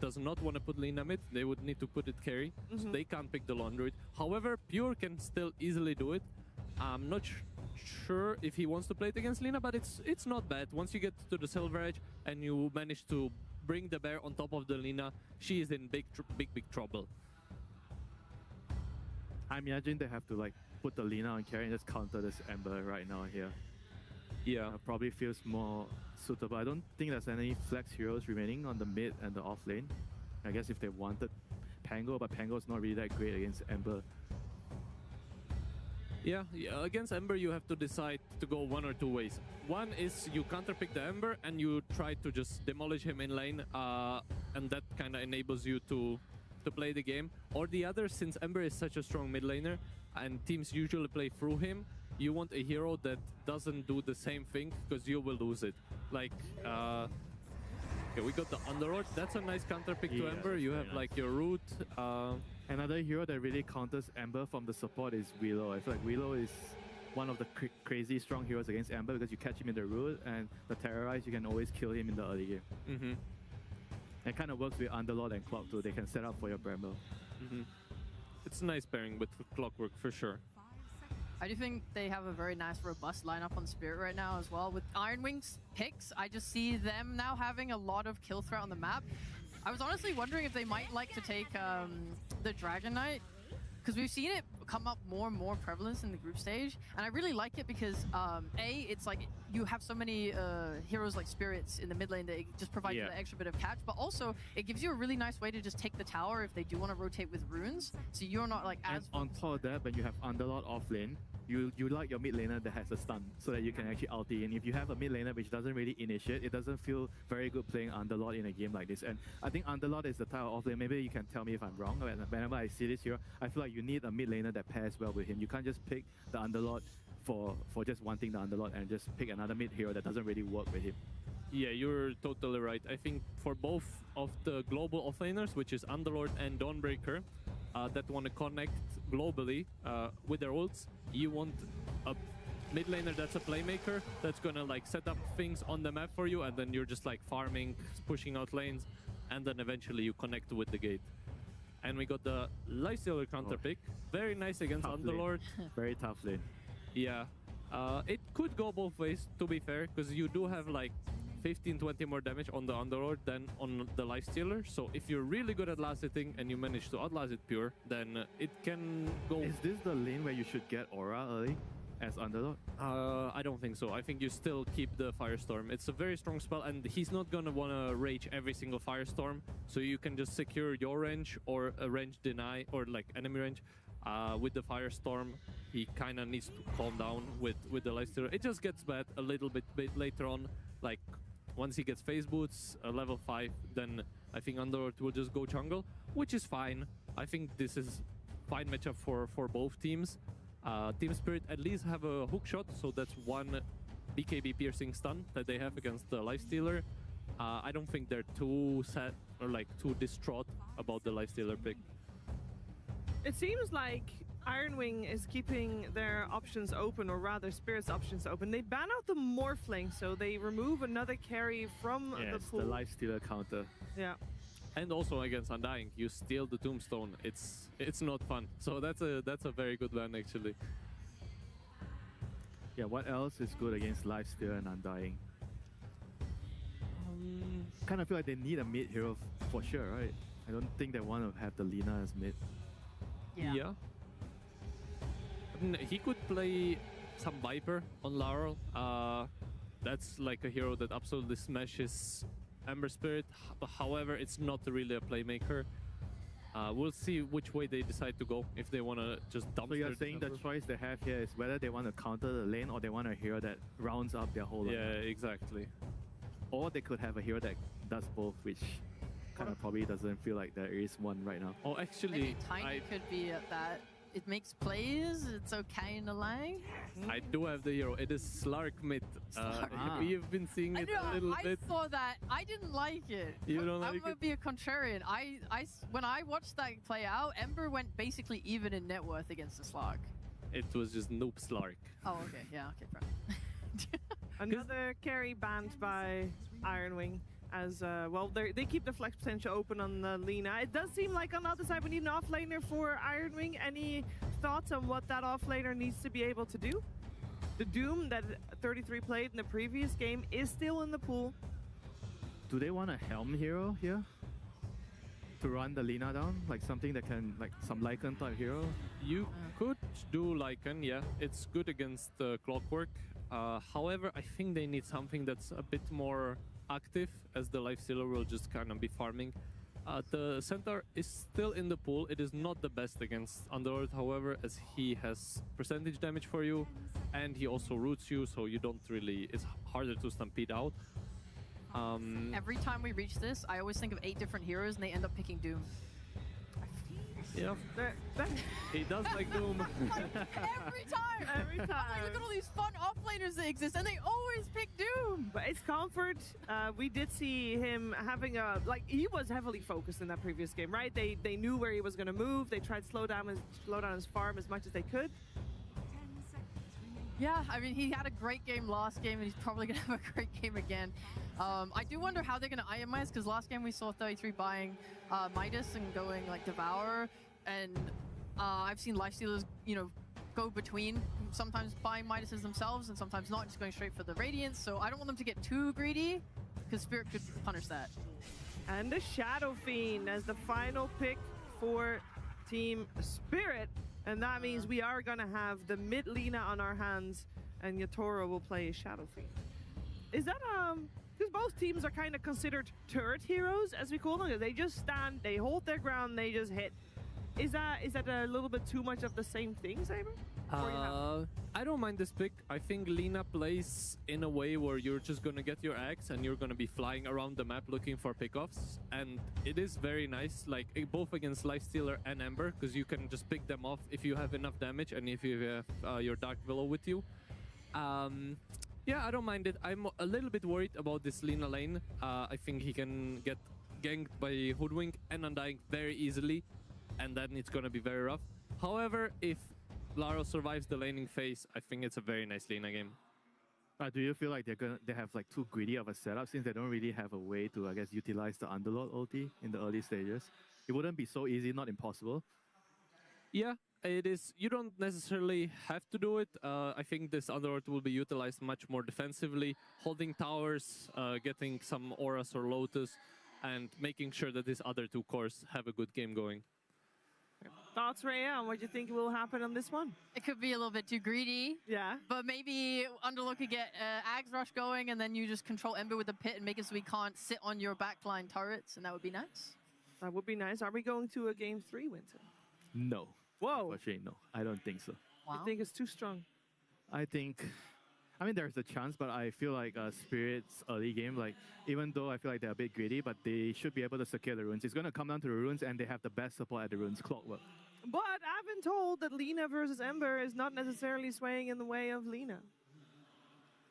does not want to put Lina mid. They would need to put it carry, so they can't pick the Lone Druid. However, Pure can still easily do it. I'm not sure if he wants to play it against Lina, but it's not bad. Once you get to the Silver Edge and you manage to bring the bear on top of the Lina, she is in big trouble. I imagine they have to like put the Lina on carry and just counter this Ember right now here. Yeah, probably feels more suitable. I don't think there's any flex heroes remaining on the mid and the off lane. I guess if they wanted Pango, but Pango's not really that great against Ember. Yeah, against Ember you have to decide to go one or two ways. One is you counterpick the Ember and you try to just demolish him in lane, and that kind of enables you to play the game. Or the other, since Ember is such a strong mid laner and teams usually play through him, you want a hero that doesn't do the same thing, because you will lose it. Like, okay, we got the Underlord. That's a nice counterpick to Ember. You have like your root. Another hero that really counters Ember from the support is Willow. I feel like Willow is one of the crazy strong heroes against Ember, because you catch him in the root and the Terrorize, you can always kill him in the early game. It kind of works with Underlord and Clock too. They can set up for your Bramble. It's a nice pairing with Clockwork for sure. I do think they have a very nice, robust lineup on Spirit right now as well. With Iron Wings picks, I just see them now having a lot of kill threat on the map. I was honestly wondering if they might like to take the Dragon Knight, because we've seen it come up more and more prevalence in the group stage, and I really like it because A, it's like you have so many heroes like Spirits in the mid lane that it just provides you that extra bit of catch, but also it gives you a really nice way to just take the tower if they do want to rotate with runes, so you're not like as... And on top of that, when you have Underlord off lane, you like your mid laner that has a stun, so that you can actually ulti. And if you have a mid laner which doesn't really initiate, it doesn't feel very good playing Underlord in a game like this. And I think Underlord is the type of off lane, maybe you can tell me if I'm wrong, whenever I see this hero, I feel like you need a mid laner that pairs well with him. You can't just pick the Underlord for just wanting the Underlord and just pick another mid hero that doesn't really work with him. Yeah, you're totally right. I think for both of the global offlaners, which is Underlord and Dawnbreaker, that want to connect globally with their ults, you want a mid laner that's a playmaker, that's gonna like set up things on the map for you, and then you're just like farming, pushing out lanes, and then eventually you connect with the gate. And we got the Lifestealer counter pick. Very nice against Underlord. Very tough lane. Yeah. It could go both ways, to be fair, because you do have like 15-20 more damage on the Underlord than on the Lifestealer. So if you're really good at last hitting and you manage to outlast it pure, then it can go... Is this the lane where you should get Aura early as Underlord? I don't think so. I think you still keep the Firestorm. It's a very strong spell, and he's not gonna wanna rage every single Firestorm, so you can just secure your range or a range deny, or like enemy range. With the Firestorm, he kind of needs to calm down with the Lifestealer. It just gets bad a little bit later on. Like, once he gets phase boots, level 5, then I think Underlord will just go jungle, which is fine. I think this is fine matchup for both teams. Team Spirit at least have a hook shot, so that's one BKB piercing stun that they have against the Lifestealer. I don't think they're too sad or like too distraught about the Lifestealer pick. It seems like Ironwing is keeping their options open, or rather Spirit's options open. They ban out the Morphling, so they remove another carry from the pool. The Lifestealer counter. Yeah. And also against Undying, you steal the Tombstone. It's not fun. So that's a very good ban actually. Yeah, what else is good against Lifestealer and Undying? Kind of feel like they need a mid hero for sure, right? I don't think they want to have the Lina as mid. Yeah. I mean, he could play some Viper on Laurel. that's like a hero that absolutely smashes Ember Spirit. However, it's not really a playmaker. We'll see which way they decide to go, if they want to just dump. So you're saying the choice they have here is whether they want to counter the lane or they want a hero that rounds up their whole line. Yeah, exactly. Or they could have a hero that does both, which kind of probably doesn't feel like there is one right now. Oh, actually, maybe Tiny could be at that. It makes plays, it's okay in the lane. I do have the hero. It is Slark mid. We've been seeing it a little bit. I saw that. I didn't like it. You don't like it? I'm going to be a contrarian. When I watched that play out, Ember went basically even in net worth against the Slark. It was just noob Slark. Oh, okay. Yeah, okay, bro. Another carry banned by Ironwing. As well, they keep the flex potential open on the Lina. It does seem like on the other side we need an offlaner for Ironwing. Any thoughts on what that offlaner needs to be able to do? The Doom that 33 played in the previous game is still in the pool. Do they want a Helm hero here to run the Lina down? Like something that can, like some Lycan type hero? You could do Lycan, yeah. It's good against Clockwork. However, I think they need something that's a bit more active, as the Lifestealer will just kind of be farming. The Centaur is still in the pool. It is not the best against Underworld, however, as he has percentage damage for you, and he also roots you, so you don't really... It's harder to stampede out. Every time we reach this, I always think of 8 different heroes, and they end up picking Doom. Yeah, he does like Doom. Every time! Every time. I'm like, look at all these fun offlaners that exist, and they always pick Doom! But it's comfort. We did see him having a... Like, he was heavily focused in that previous game, right? They knew where he was going to move. They tried to slow down his farm as much as they could. Yeah, I mean, he had a great game last game, and he's probably going to have a great game again. I do wonder how they're going to itemize, because last game we saw 33 buying Midas and going, like, Devourer, and I've seen Lifestealers, you know, go between, sometimes buying Midases themselves, and sometimes not, just going straight for the Radiance, so I don't want them to get too greedy, because Spirit could punish that. And the Shadow Fiend as the final pick for Team Spirit. And that means we are going to have the mid Lina on our hands, and Yatoro will play Shadow Fiend. Is that, because both teams are kind of considered turret heroes, as we call them. They just stand, they hold their ground, they just hit. Is that a little bit too much of the same thing, Saber? I don't mind this pick. I think Lina plays in a way where you're just going to get your axe and you're going to be flying around the map looking for pickoffs. And it is very nice, like both against Lifestealer and Ember, because you can just pick them off if you have enough damage and if you have your Dark Willow with you. Yeah, I don't mind it. I'm a little bit worried about this Lina lane. I think he can get ganked by Hoodwink and Undying very easily, and then it's going to be very rough. However, if Laro survives the laning phase, I think it's a very nice Lina game. Do you feel like they have like too greedy of a setup, since they don't really have a way to, I guess, utilize the Underlord ulti in the early stages? It wouldn't be so easy, not impossible. Yeah, it is. You don't necessarily have to do it. I think this Underlord will be utilized much more defensively, holding towers, getting some Auras or Lotus, and making sure that these other two cores have a good game going. Thoughts, Rhea, on what you think will happen on this one? It could be a little bit too greedy. Yeah. But maybe Underlord could get Ags Rush going, and then you just control Ember with the pit and make it so he can't sit on your backline turrets, and that would be nice. That would be nice. Are we going to a Game 3, Winter? No. Whoa. For sure, no. I don't think so. Wow. You think it's too strong? I think... I mean, there's a chance, but I feel like Spirit's early game, like, even though I feel like they're a bit greedy, but they should be able to secure the runes. It's going to come down to the runes, and they have the best support at the runes, Clockwork. But I've been told that Lina versus Ember is not necessarily swaying in the way of Lina.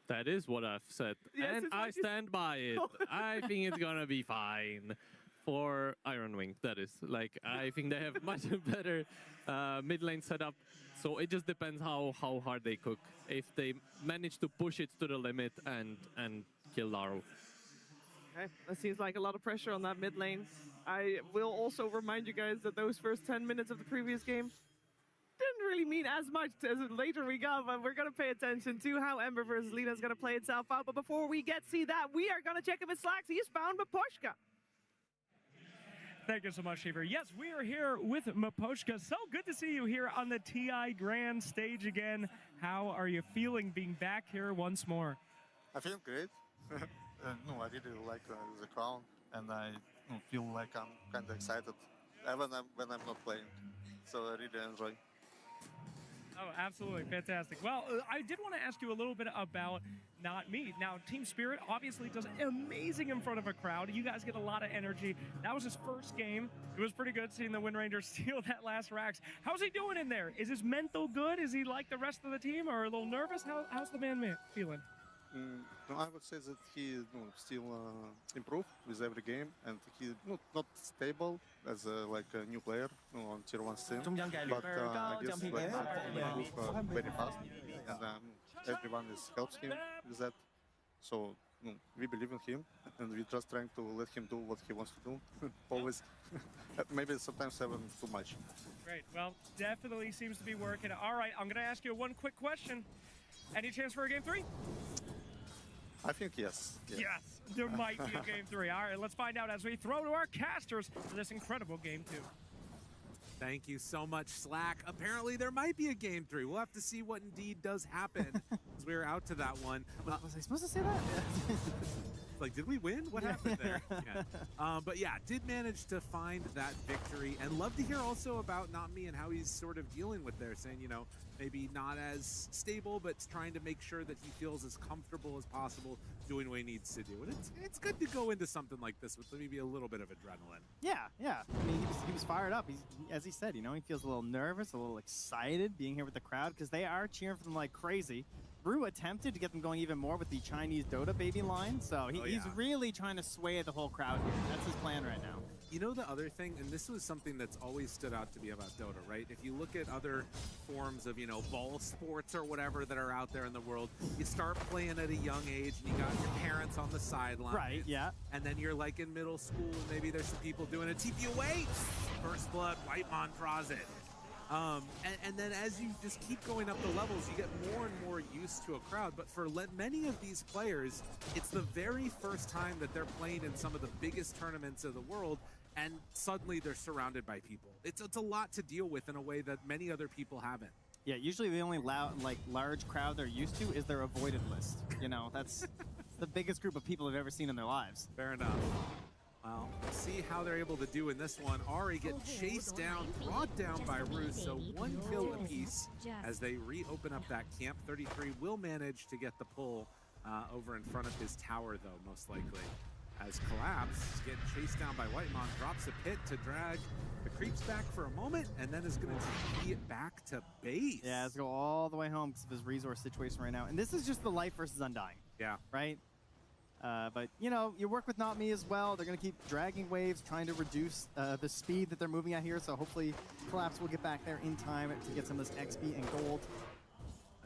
That is what I've said. Yes, and I stand by it. I think it's going to be fine for Ironwing, that is. Like, I think they have much better mid lane setup. So it just depends how hard they cook. If they manage to push it to the limit and kill Laro. Okay, that seems like a lot of pressure on that mid lane. I will also remind you guys that those first 10 minutes of the previous game didn't really mean as much as later we got, but we're going to pay attention to how Ember versus Lina is going to play itself out. But before we see that, we are going to check if it's Slacks. He is found Maposhka. Thank you so much, Shaver. Yes, we are here with Maposhka. So good to see you here on the TI Grand stage again. How are you feeling being back here once more? I feel great. No, I really like the crown, and I feel like I'm kind of excited, even when I'm not playing. So I really enjoy. Oh, absolutely. Fantastic. Well, I did want to ask you a little bit about Not Me. Now, Team Spirit obviously does amazing in front of a crowd. You guys get a lot of energy. That was his first game. It was pretty good seeing the Wind Ranger steal that last Rax. How's he doing in there? Is his mental good? Is he like the rest of the team or a little nervous? How's the man feeling? No, I would say that he still improved with every game, and he not stable as like a new player on tier 1 scene, but I guess like, he improve very fast, and everyone helps him with that. So we believe in him, and we're just trying to let him do what he wants to do. Always, maybe sometimes even too much. Great. Well, definitely seems to be working. All right, I'm going to ask you one quick question. Any chance for a game 3? I think yes. Yes, there might be a game 3. All right, let's find out as we throw to our casters for this incredible game 2. Thank you so much, Slack. Apparently, there might be a game 3. We'll have to see what indeed does happen as we're out to that one. Was I supposed to say that? Like, did we win? What happened there? Yeah. But yeah, did manage to find that victory, and love to hear also about Not Me and how he's sort of dealing with there, saying, you know, maybe not as stable, but trying to make sure that he feels as comfortable as possible doing what he needs to do. And it's good to go into something like this with maybe a little bit of adrenaline. Yeah. I mean, he was fired up. As he said, you know, he feels a little nervous, a little excited being here with the crowd because they are cheering for them like crazy. Brew attempted to get them going even more with the Chinese Dota baby line, so he's really trying to sway the whole crowd here. That's his plan right now. You know the other thing, and this was something that's always stood out to me about Dota, right? If you look at other forms of, you know, ball sports or whatever that are out there in the world, you start playing at a young age, and you got your parents on the sideline. Right, yeah. And then you're like in middle school, and maybe there's some people doing it. TP away! First blood, Whitemon draws it. And then as you just keep going up the levels, you get more and more used to a crowd. But for many of these players, it's the very first time that they're playing in some of the biggest tournaments of the world, and suddenly they're surrounded by people. It's a lot to deal with in a way that many other people haven't. Yeah, usually the only large crowd they're used to is their avoided list. You know, that's the biggest group of people they've ever seen in their lives. Fair enough. Well, let's see how they're able to do in this one. Ari get chased down, brought down by Ruse, so 1 kill apiece as they reopen up that camp. 33 will manage to get the pull over in front of his tower, though, most likely. As Collapse is getting chased down by Whitemon, drops a pit to drag the creeps back for a moment, and then is going to TP it back to base. Yeah, let's go all the way home because of his resource situation right now. And this is just the life versus undying. Yeah. Right? But, you know, you work with Not Me as well. They're going to keep dragging waves, trying to reduce the speed that they're moving at here. So hopefully Collapse will get back there in time to get some of this XP and gold.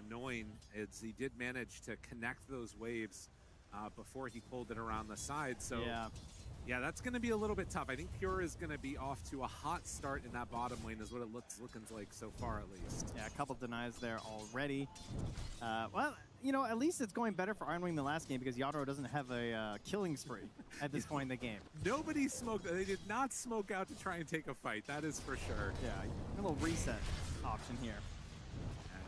Annoying as he did manage to connect those waves before he pulled it around the side. So, yeah, that's going to be a little bit tough. I think Pure is going to be off to a hot start in that bottom lane is what it looking like so far, at least. Yeah, a couple of denies there already. Well, you know, at least it's going better for Iron Wing than the last game because Yadro doesn't have a killing spree at this point in the game. Nobody smoked. They did not smoke out to try and take a fight. That is for sure. Yeah, a little reset option here.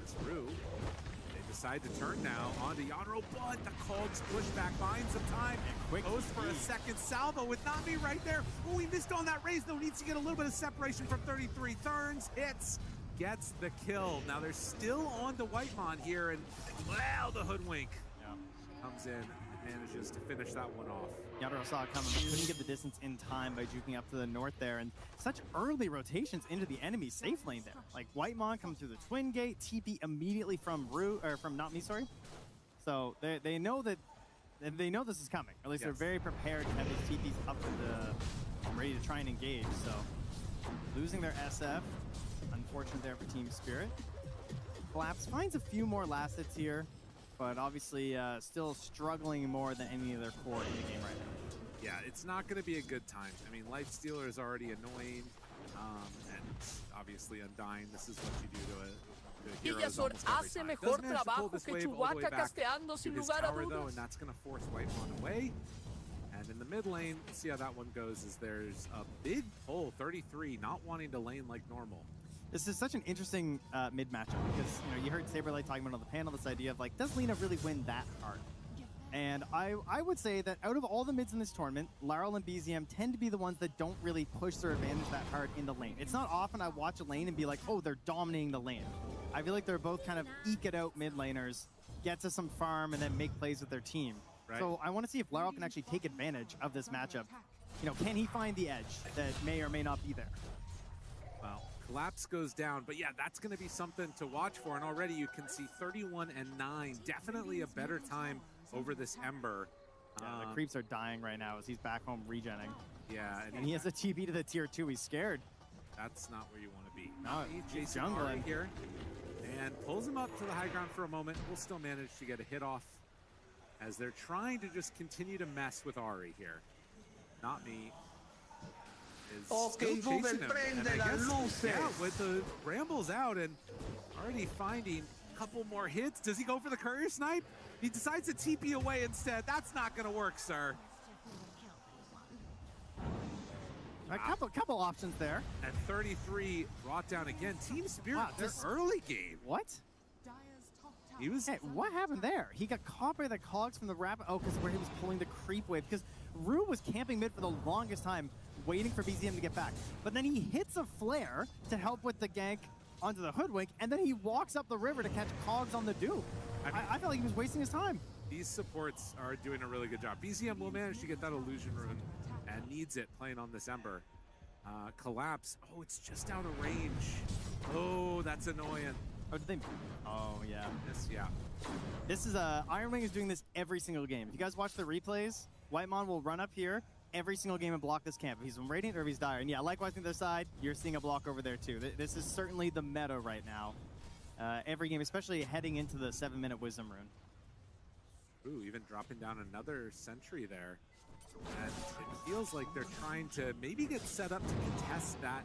As Rue, they decide to turn now onto Yadro, but the Cogs push back, buying some time. Quick goes for a second salvo with Not Me right there. Oh, he missed on that raise, though. Needs to get a little bit of separation from 33. Turns, hits, gets the kill. Now they're still on to Whitemon here, and wow, the hoodwink comes in and manages to finish that one off. Yadro saw it coming, but couldn't get the distance in time by juking up to the north there, and such early rotations into the enemy safe lane there. Like Whitemon comes through the twin gate, TP immediately from Not Me, sorry. So they know that this is coming. Or at least they're very prepared to have these TPs up and ready to try and engage. So losing their SF. Unfortunate there for Team Spirit. Collapse finds a few more last hits here, but obviously still struggling more than any of their core in the game right now. Yeah, it's not going to be a good time. I mean, Lifestealer is already annoying, and obviously Undying. This is what you do to Gigabyte hace mejor trabajo que Chewbacca casteando sin lugar a dudas. And that's going to force Whitemon away. And in the mid lane, see how that one goes, is there's a big pull, 33, not wanting to lane like normal. This is such an interesting mid matchup because, you know, you heard Saberlight talking about on the panel this idea of like, does Lina really win that hard? And I would say that out of all the mids in this tournament, Laryl and BZM tend to be the ones that don't really push their advantage that hard in the lane. It's not often I watch a lane and be like, oh, they're dominating the lane. I feel like they're both kind of eke it out mid laners, get to some farm, and then make plays with their team. Right. So I want to see if Laryl can actually take advantage of this matchup. You know, can he find the edge that may or may not be there? Well, Collapse goes down, but yeah, that's going to be something to watch for. And already you can see 31-9, definitely a better time over this Ember. Yeah, the creeps are dying right now as he's back home regenning. Yeah, and he has a TP to the tier 2. He's scared. That's not where you want to be. No, he's jungling here and pulls him up to the high ground for a moment. We'll still manage to get a hit off as they're trying to just continue to mess with Ahri here. Not me. Okay, Google prende las luces. Yeah, with the Brambles out and already finding a couple more hits. Does he go for the courier snipe? He decides to TP away instead. That's not going to work, sir. A couple options there. At 33, brought down again. Team Spirit, their early game. What? He was. Hey, what happened there? He got caught by the cogs from the rapid. Oh, because where he was pulling the creep wave. Because Rue was camping mid for the longest time, waiting for BZM to get back. But then he hits a flare to help with the gank onto the Hoodwink, and then he walks up the river to catch cogs on the Doom. I felt like he was wasting his time. These supports are doing a really good job. BZM will manage to get that illusion rune and needs it playing on this Ember. Collapse. Oh, it's just out of range. Oh, that's annoying. Oh, did they? Oh, yeah. Yeah. This is Iron Wing is doing this every single game. If you guys watch the replays, Whitemon will run up here every single game and block this camp. If he's Radiant or if he's Dire. And yeah, likewise on the other side, you're seeing a block over there too. This is certainly the meta right now. Every game, especially heading into the 7-minute Wisdom Rune. Ooh, even dropping down another sentry there. And it feels like they're trying to maybe get set up to contest that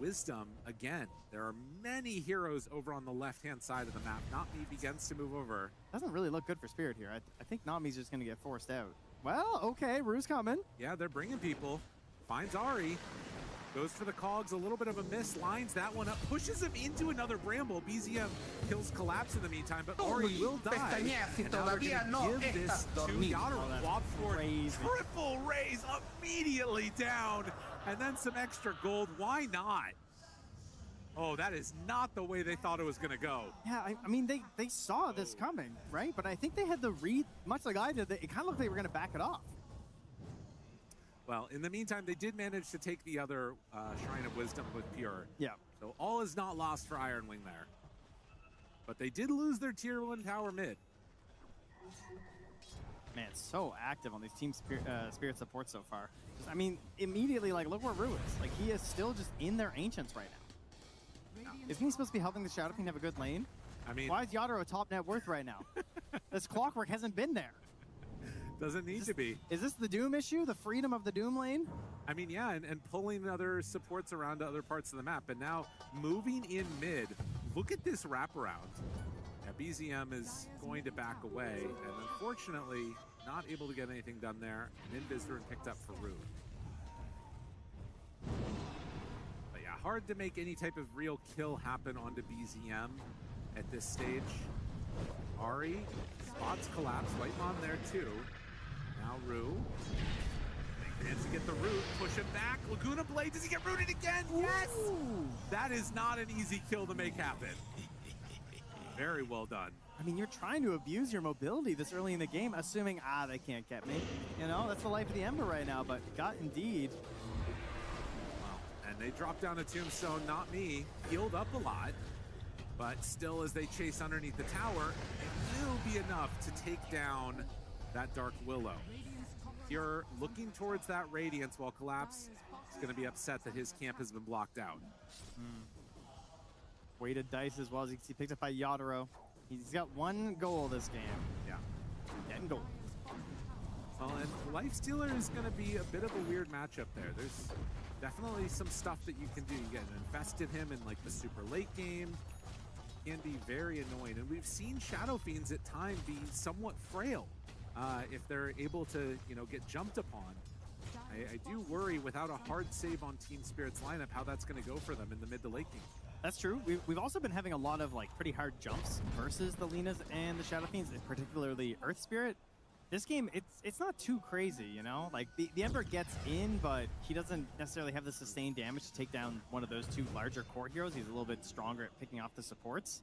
Wisdom again. There are many heroes over on the left-hand side of the map. Nami begins to move over. Doesn't really look good for Spirit here. I think Nami's just going to get forced out. Well, okay, Rue's coming. Yeah, they're bringing people. Finds Ahri. Goes for the cogs, a little bit of a miss, lines that one up, pushes him into another Bramble. BZM kills Collapse in the meantime, but Ahri will die. And now they're going to give this to Yadro. Wop forward, triple raise immediately down, and then some extra gold. Why not? Oh, that is not the way they thought it was going to go. Yeah, I mean, they saw this coming, right? But I think they had the read, much like I did, it kind of looked like they were going to back it off. Well, in the meantime, they did manage to take the other Shrine of Wisdom with Pure. Yeah. So all is not lost for Iron Wing there. But they did lose their tier 1 tower mid. Man, it's so active on these Team Spirit supports so far. I mean, immediately, like, look where Rue is. Like, he is still just in their Ancients right now. Isn't he supposed to be helping the Shadow Fiend have a good lane? I mean, why is Yadro a top net worth right now? This Clockwork hasn't been there. Doesn't need to be. Is this the Doom issue? The freedom of the Doom lane? I mean, yeah, and pulling other supports around to other parts of the map. And now moving in mid, look at this wraparound. Yeah, BZM is going to back away, and unfortunately not able to get anything done there. An Invis rune picked up for Rue. But yeah, hard to make any type of real kill happen onto BZM at this stage. Ahri spots Collapse, Whitemon there too. Now Rue managed to get the root, push him back. Laguna Blade, does he get rooted again? Ooh. Yes! That is not an easy kill to make happen. Very well done. I mean, you're trying to abuse your mobility this early in the game, assuming, they can't get me. You know, that's the life of the Ember right now, but got indeed. Well, and they drop down a tombstone, not me. Healed up a lot, but still as they chase underneath the tower, it will be enough to take down that Dark Willow. You're looking towards that Radiance while Collapse is going to be upset that his camp has been blocked out. Weighted dice as well, as you can see, picked up by Yadro. He's got one goal this game. Yeah. Getting gold. Well, and Lifestealer is going to be a bit of a weird matchup there. There's definitely some stuff that you can do. You get invested him in like the super late game. Can be very annoying. And we've seen Shadow Fiends at times be somewhat frail if they're able to, get jumped upon. I do worry without a hard save on Team Spirit's lineup how that's going to go for them in the mid to late game. That's true. We've also been having a lot of pretty hard jumps versus the Linas and the Shadow Fiends, and particularly Earth Spirit. this game, it's not too crazy, you know? Like, the Ember gets in, but he doesn't necessarily have the sustained damage to take down one of those two larger core heroes. He's a little bit stronger at picking off the supports.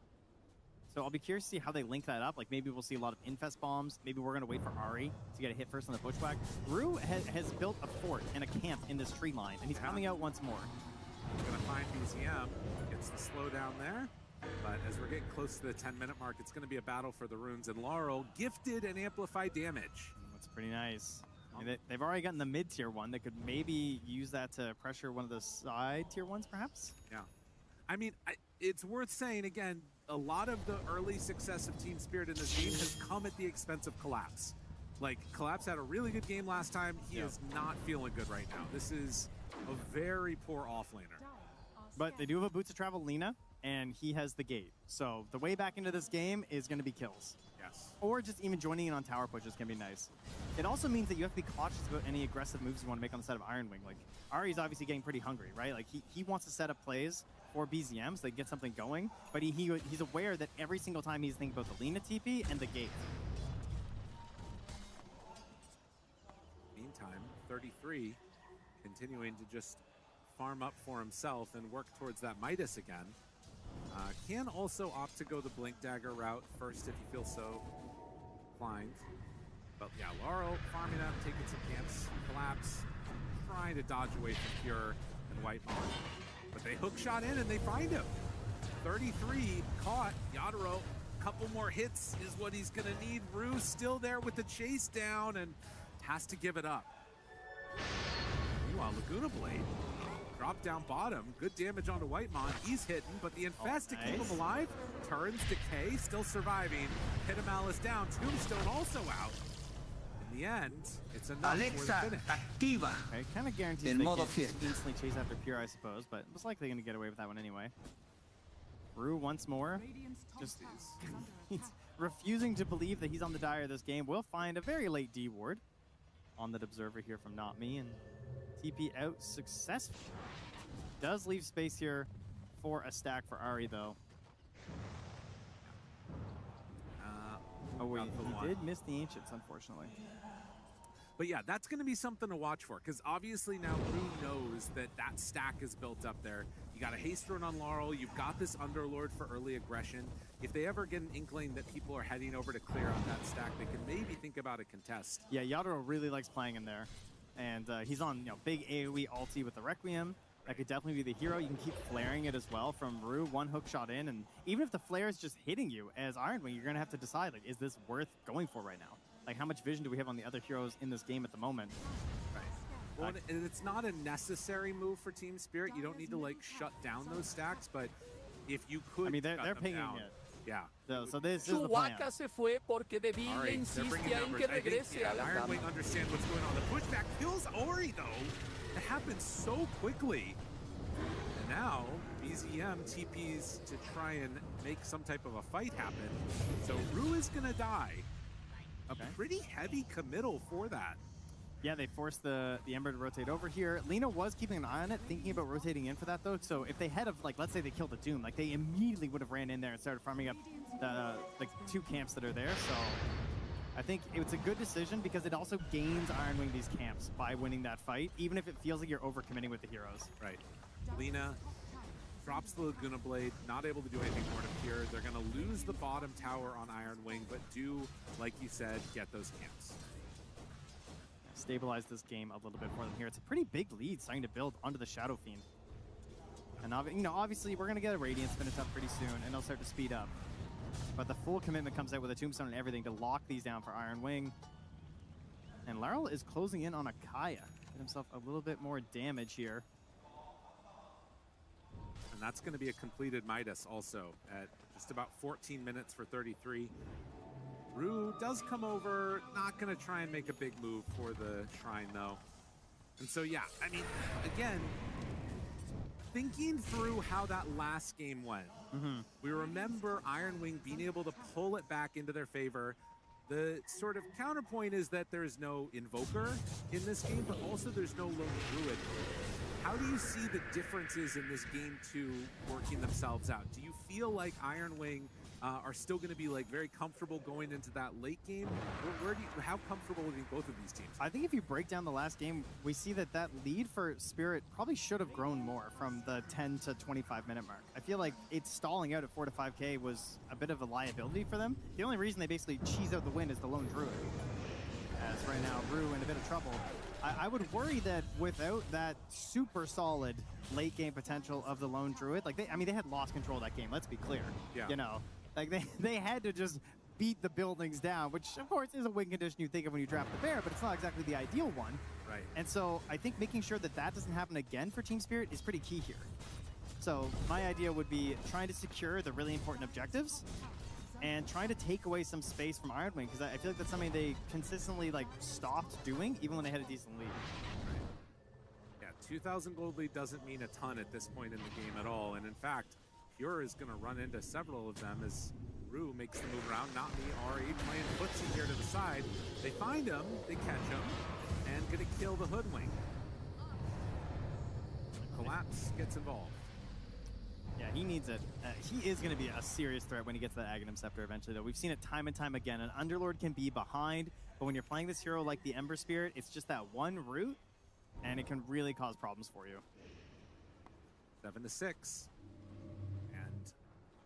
So I'll be curious to see how they link that up. Like, maybe we'll see a lot of infest bombs. Maybe we're going to wait for Ari to get a hit first on the bushwhack. Rue has built a fort and a camp in this tree line, and he's coming out once more. Going to find BZM. Gets the slowdown there. But as we're getting close to the 10-minute mark, it's going to be a battle for the runes. And Laurel gifted and amplified damage. That's pretty nice. I mean, they've already gotten the mid-tier one. They could maybe use that to pressure one of the side-tier ones, perhaps? Yeah. I mean, it's worth saying, again, a lot of the early success of Team Spirit in this game has come at the expense of Collapse. Like, Collapse had a really good game last time. He is not feeling good right now. This is a very poor offlaner. But they do have a Boots of Travel Lina, and he has the gate. So the way back into this game is going to be kills. Yes. Or just even joining in on tower pushes can be nice. It also means that you have to be cautious about any aggressive moves you want to make on the side of Iron Wing. Like, Ari's obviously getting pretty hungry, right? Like, he wants to set up plays for BZM so they get something going, but he's aware that every single time he's thinking about the Lina TP and the gate. Meantime, 33 continuing to just farm up for himself and work towards that Midas again. Can also opt to go the Blink Dagger route first if he feels so inclined. But yeah, Laurel farming up, taking some camps, Collapse, trying to dodge away from Pure and Whitemon. But they hook shot in and they find him. 33 caught. Yadaro, couple more hits is what he's gonna need. Rue still there with the chase down and has to give it up. Meanwhile, Laguna Blade drop down bottom, good damage onto Whitemon. He's hidden, but the Infest to keep him alive. Turns, Decay, still surviving. Hitamalis down, Tombstone also out. In the end, it's enough for the finish. Activa. Okay, kind of guarantees they can't instantly chase after Pure, I suppose, but most likely going to get away with that one anyway. Rue once more, just he's refusing to believe that he's on the Dire this game. We'll find a very late D ward on that Observer here from Not Me, and TP out successfully. Does leave space here for a stack for Ari, though. He did miss the Ancients, unfortunately. But yeah, that's going to be something to watch for, because obviously now Rue knows that that stack is built up there. You got a haste run on Laurel, you've got this Underlord for early aggression. If they ever get an inkling that people are heading over to clear out that stack, they can maybe think about a contest. Yeah, Yadaro really likes playing in there. And he's on, big AoE ulti with the Requiem. That could definitely be the hero. You can keep flaring it as well from Rue. One hook shot in, and even if the flare is just hitting you as Iron Wing, you're going to have to decide, like, is this worth going for right now? Like, how much vision do we have on the other heroes in this game at the moment? Right. Well, and it's not a necessary move for Team Spirit. You don't need to, like, shut down those stacks, but if you could, I mean, they're pinging it. Yeah. So this is the plan. se fue porque De Villa insistía en que regrese a la cama. Iron Wing understands what's going on. The pushback kills Ori, though. It happens so quickly. And now, BZM TPs to try and make some type of a fight happen. So Rue is going to die. A pretty heavy committal for that. Yeah, they forced the Ember to rotate over here. Lina was keeping an eye on it, thinking about rotating in for that, though. So if they had, let's say they killed the Doom, like, they immediately would have ran in there and started farming up the two camps that are there. So I think it's a good decision because it also gains Iron Wing these camps by winning that fight, even if it feels like you're overcommitting with the heroes. Right. Lina drops the Laguna Blade, not able to do anything more to Pure. They're going to lose the bottom tower on Iron Wing, but do, like you said, get those camps. Stabilize this game a little bit for them here. It's a pretty big lead starting to build onto the Shadow Fiend. And obviously we're going to get a Radiance finished up pretty soon, and they'll start to speed up. But the full commitment comes out with a Tombstone and everything to lock these down for Iron Wing. And Laurel is closing in on a Kaya. Get himself a little bit more damage here. And that's going to be a completed Midas also at just about 14 minutes for 33. Rue does come over, not going to try and make a big move for the Shrine, though. And so, yeah, I mean, again, thinking through how that last game went, we remember Iron Wing being able to pull it back into their favor. The sort of counterpoint is that there's no Invoker in this game, but also there's no Lone Druid. How do you see the differences in this game two working themselves out? Do you feel like Iron Wing are still going to be like very comfortable going into that late game? How comfortable do you think both of these teams? I think if you break down the last game, we see that lead for Spirit probably should have grown more from the 10 to 25 minute mark. I feel like it's stalling out at 4 to 5K was a bit of a liability for them. The only reason they basically cheese out the win is the lone druid. As right now, Rue in a bit of trouble. I would worry that without that super solid late game potential of the lone druid, like they had lost control of that game. Let's be clear. Yeah. You know, like they had to just beat the buildings down, which of course is a win condition you think of when you draft the bear, but it's not exactly the ideal one. Right. And so I think making sure that doesn't happen again for Team Spirit is pretty key here. So my idea would be trying to secure the really important objectives and trying to take away some space from Iron Wing, because I feel like that's something they consistently like stopped doing even when they had a decent lead. Yeah, 2,000 gold lead doesn't mean a ton at this point in the game at all, and in fact, Pure is going to run into several of them as Rue makes the move around. Not me, Ari playing footsie here to the side. They find him, they catch him, and going to kill the Hoodwink. Collapse gets involved. Yeah, he needs it. He is going to be a serious threat when he gets that Aghanim Scepter eventually, though. We've seen it time and time again. An Underlord can be behind, but when you're playing this hero like the Ember Spirit, it's just that one route, and it can really cause problems for you. 7 to 6. And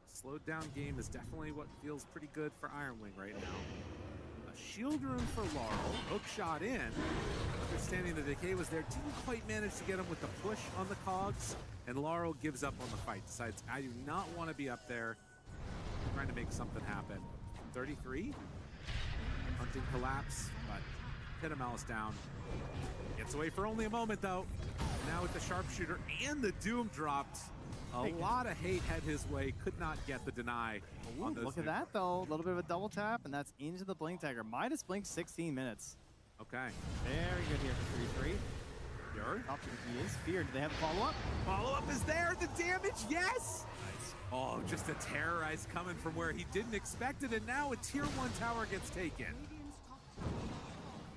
slowed down game is definitely what feels pretty good for Ironwing right now. A shield room for Laurel. Hook shot in. Understanding the decay was there. Didn't quite manage to get him with the push on the cogs. And Laurel gives up on the fight. Decides, I do not want to be up there. I'm trying to make something happen. 33. Hunting collapse, but hit a mouse down. Gets away for only a moment, though. Now with the sharpshooter and the Doom dropped. A lot of hate head his way. Could not get the deny. Ooh, look at that, though. A little bit of a double tap, and that's into the Blink Dagger. Midas Blink 16 minutes. Okay. Very good here for 3-3. Pure. Oh, he is feared. Do they have a follow-up? Follow-up is there. The damage, yes! Nice. Oh, just a terrorize coming from where he didn't expect it, and now a tier 1 tower gets taken.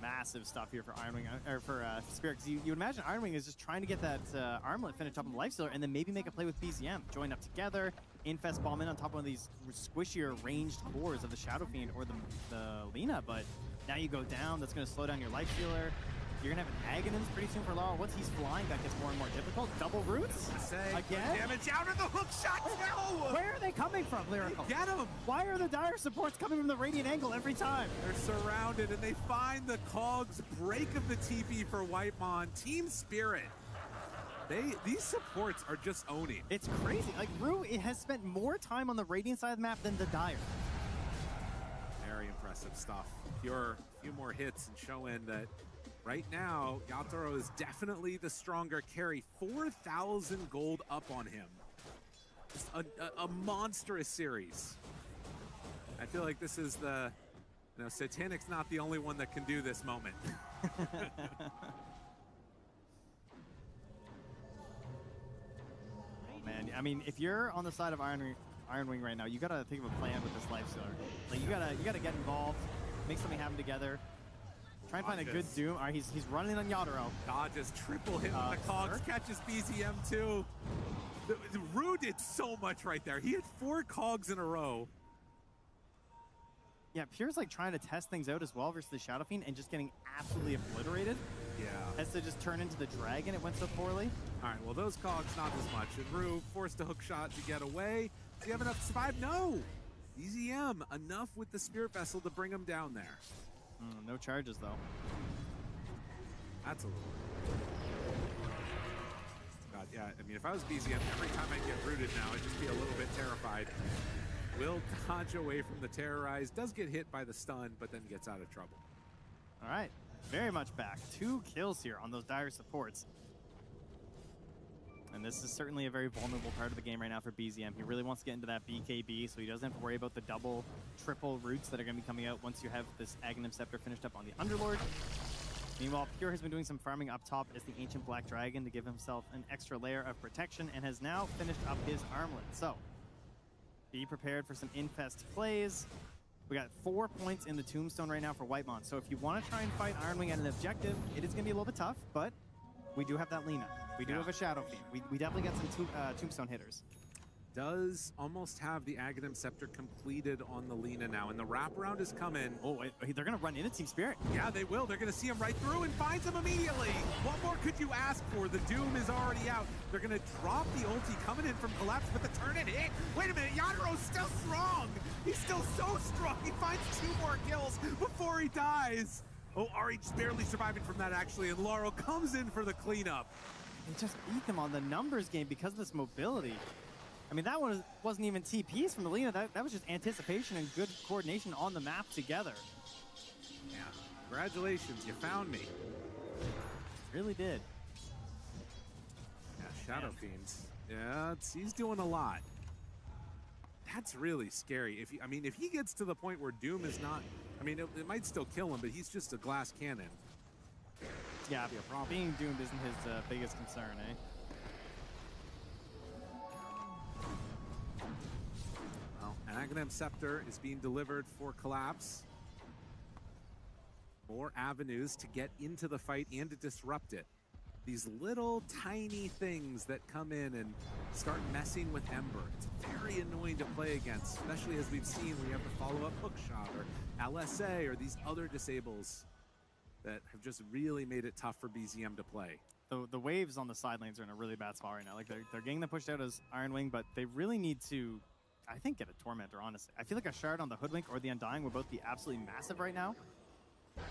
Massive stuff here for Ironwing, or for Spirit, because you would imagine Ironwing is just trying to get that armlet finished up on the Lifestealer and then maybe make a play with BZM. Join up together, Infest bomb in on top of one of these squishier ranged cores of the Shadow Fiend or the Lina, but now you go down, that's going to slow down your Lifestealer. You're going to have an Aghanim's pretty soon for Laurel. Once he's flying, that gets more and more difficult. Double roots? Again? Damage out of the hook shot! No! Where are they coming from, Lyrical? Get him! Why are the dire supports coming from the radiant angle every time? They're surrounded, and they find the cogs break of the TP for Whitemon. Team Spirit. These supports are just owning. It's crazy. Like, Rue has spent more time on the radiant side of the map than the dire. Very impressive stuff. Pure, a few more hits and showing that right now, Yatoro is definitely the stronger carry. 4,000 gold up on him. Just a monstrous series. I feel like this is the, Satanic's not the only one that can do this moment. Man, I mean, if you're on the side of Ironwing right now, you gotta think of a plan with this Lifestealer. Like, you gotta get involved, make something happen together. Try and find a good Doom. All right, he's running on Yatoro. Dodges, triple hit on the cogs, catches BZM too. The Rue did so much right there. He had 4 cogs in a row. Yeah, Pure's like trying to test things out as well versus the Shadow Fiend and just getting absolutely obliterated. Yeah. Has to just turn into the dragon. It went so poorly. All right, well, those cogs, not as much. And Rue forced a hook shot to get away. Does he have enough to survive? No. BZM, enough with the Spirit Vessel to bring him down there. No charges, though. That's a little... God, yeah, I mean, if I was BZM, every time I get rooted now, I'd just be a little bit terrified. Will dodge away from the terrorize, does get hit by the stun, but then gets out of trouble. All right, very much back. 2 kills here on those dire supports. And this is certainly a very vulnerable part of the game right now for BZM. He really wants to get into that BKB, so he doesn't have to worry about the double, triple roots that are going to be coming out once you have this Aghanim Scepter finished up on the Underlord. Meanwhile, Pure has been doing some farming up top as the Ancient Black Dragon to give himself an extra layer of protection and has now finished up his armlet. So, be prepared for some infest plays. We got 4 points in the Tombstone right now for Whitemon. So if you want to try and fight Ironwing at an objective, it is going to be a little bit tough, but we do have that Lina. We do have a Shadow Fiend. We definitely got some Tombstone hitters. does almost have the Aghanim Scepter completed on the Lina now, and the wraparound is coming. Oh, wait, they're going to run into Team Spirit. Yeah, they will. They're going to see him right through and finds him immediately. What more could you ask for? The Doom is already out. They're going to drop the ulti coming in from Collapse, but the turn and hit. Wait a minute, Yaduro's still strong. He's still so strong. He finds 2 more kills before he dies. Oh, Ari just barely surviving from that, actually, and Laurel comes in for the cleanup. They just beat them on the numbers game because of this mobility. I mean, that one wasn't even TPs from the Lina. That was just anticipation and good coordination on the map together. Yeah, congratulations, you found me. Really did. Yeah, Shadow Fiends. Yeah, he's doing a lot. That's really scary. If he gets to the point where Doom is not, it might still kill him, but he's just a glass cannon. Yeah, being doomed isn't his biggest concern, eh? Well, an Aghanim Scepter is being delivered for Collapse. More avenues to get into the fight and to disrupt it. These little tiny things that come in and start messing with Ember. It's very annoying to play against, especially as we've seen when you have the follow-up hookshot or LSA or these other disables that have just really made it tough for BZM to play. The waves on the side lanes are in a really bad spot right now. Like they're getting them pushed out as Iron Wing, but they really need to, I think, get a Tormentor, honestly. I feel like a Shard on the Hoodwink or the Undying would both be absolutely massive right now.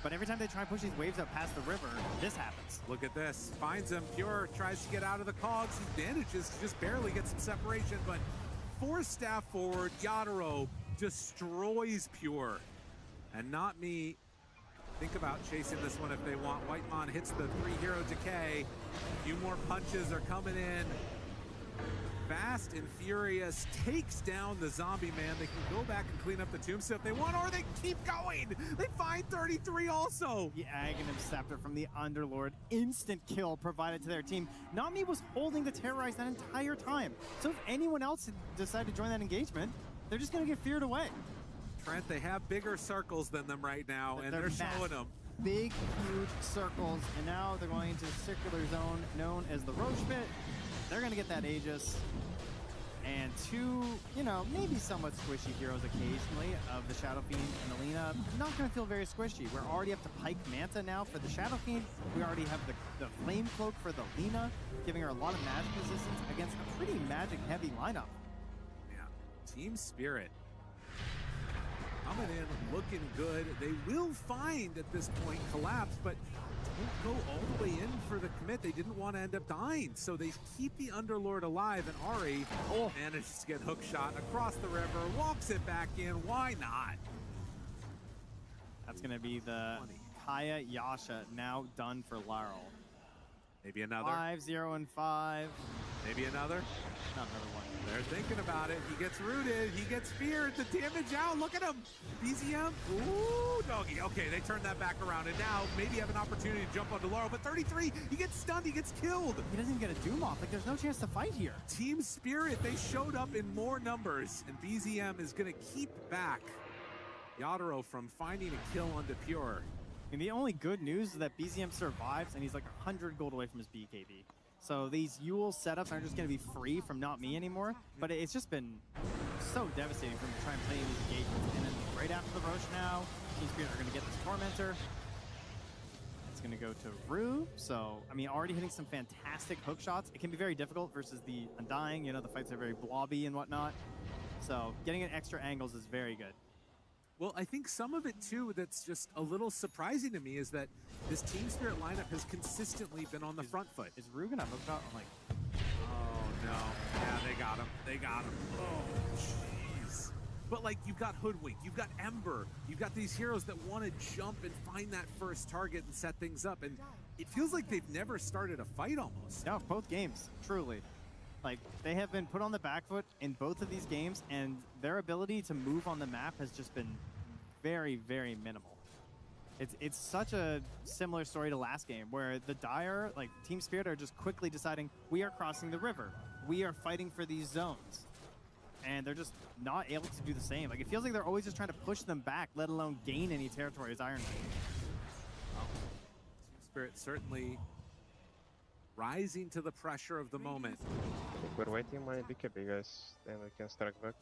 But every time they try and push these waves up past the river, this happens. Look at this. Finds him. Pure tries to get out of the cogs. He manages to just barely get some separation, but 4 staff forward, Yaduro destroys Pure. And not me. Think about chasing this one if they want. Whitemon hits the 3-hero decay. A few more punches are coming in. Fast and Furious takes down the zombie man. They can go back and clean up the tombstone if they want, or they can keep going. They find 33 also. The Aghanim Scepter from the Underlord. Instant kill provided to their team. Nami was holding the Terrorize that entire time. So if anyone else decided to join that engagement, they're just going to get feared away. Trent, they have bigger circles than them right now, and they're showing them. Big, huge circles, and now they're going into a circular zone known as the Roach Pit. They're going to get that Aegis. And 2, maybe somewhat squishy heroes occasionally of the Shadow Fiend and the Lina. Not going to feel very squishy. We're already up to Pike Manta now for the Shadow Fiend. We already have the Flame Cloak for the Lina, giving her a lot of magic resistance against a pretty magic-heavy lineup. Yeah, Team Spirit coming in, looking good. They will find at this point Collapse, but don't go all the way in for the commit. They didn't want to end up dying, so they keep the Underlord alive, and Ari manages to get hook shot across the river, walks it back in. Why not? That's going to be the Kaya Yasha now done for Laurel. Maybe another. 5-0 and 5. Maybe another. Not another one. They're thinking about it. He gets rooted. He gets feared. The damage out. Look at him. BZM. Ooh, doggy. Okay, they turned that back around. And now maybe have an opportunity to jump onto Laurel. But 33, he gets stunned. He gets killed. He doesn't even get a Doom off. Like, there's no chance to fight here. Team Spirit, they showed up in more numbers. And BZM is going to keep back Yaduro from finding a kill onto Pure. And the only good news is that BZM survives, and he's like 100 gold away from his BKB. So these Yule setups aren't just going to be free from not me anymore, but it's just been so devastating for him to try and play in these engagements. And then right after the Roche now, Team Spirit are going to get this Tormentor. It's going to go to Rue. So, already hitting some fantastic hook shots. It can be very difficult versus the Undying. The fights are very blobby and whatnot. So getting in extra angles is very good. Well, I think some of it, too, that's just a little surprising to me is that this Team Spirit lineup has consistently been on the front foot. Is Rue going to hook shot? I'm like, oh, no. Yeah, they got him. They got him. Oh, jeez. But, you've got Hoodwink. You've got Ember. You've got these heroes that want to jump and find that first target and set things up. And it feels like they've never started a fight almost. No, both games, truly. They have been put on the back foot in both of these games, and their ability to move on the map has just been very, very minimal. It's such a similar story to last game, where the Dire, Team Spirit, are just quickly deciding, we are crossing the river. We are fighting for these zones. And they're just not able to do the same. It feels like they're always just trying to push them back, let alone gain any territory as Iron Man. Well, Team Spirit certainly rising to the pressure of the moment. We're waiting my BKB, guys. Then we can strike back.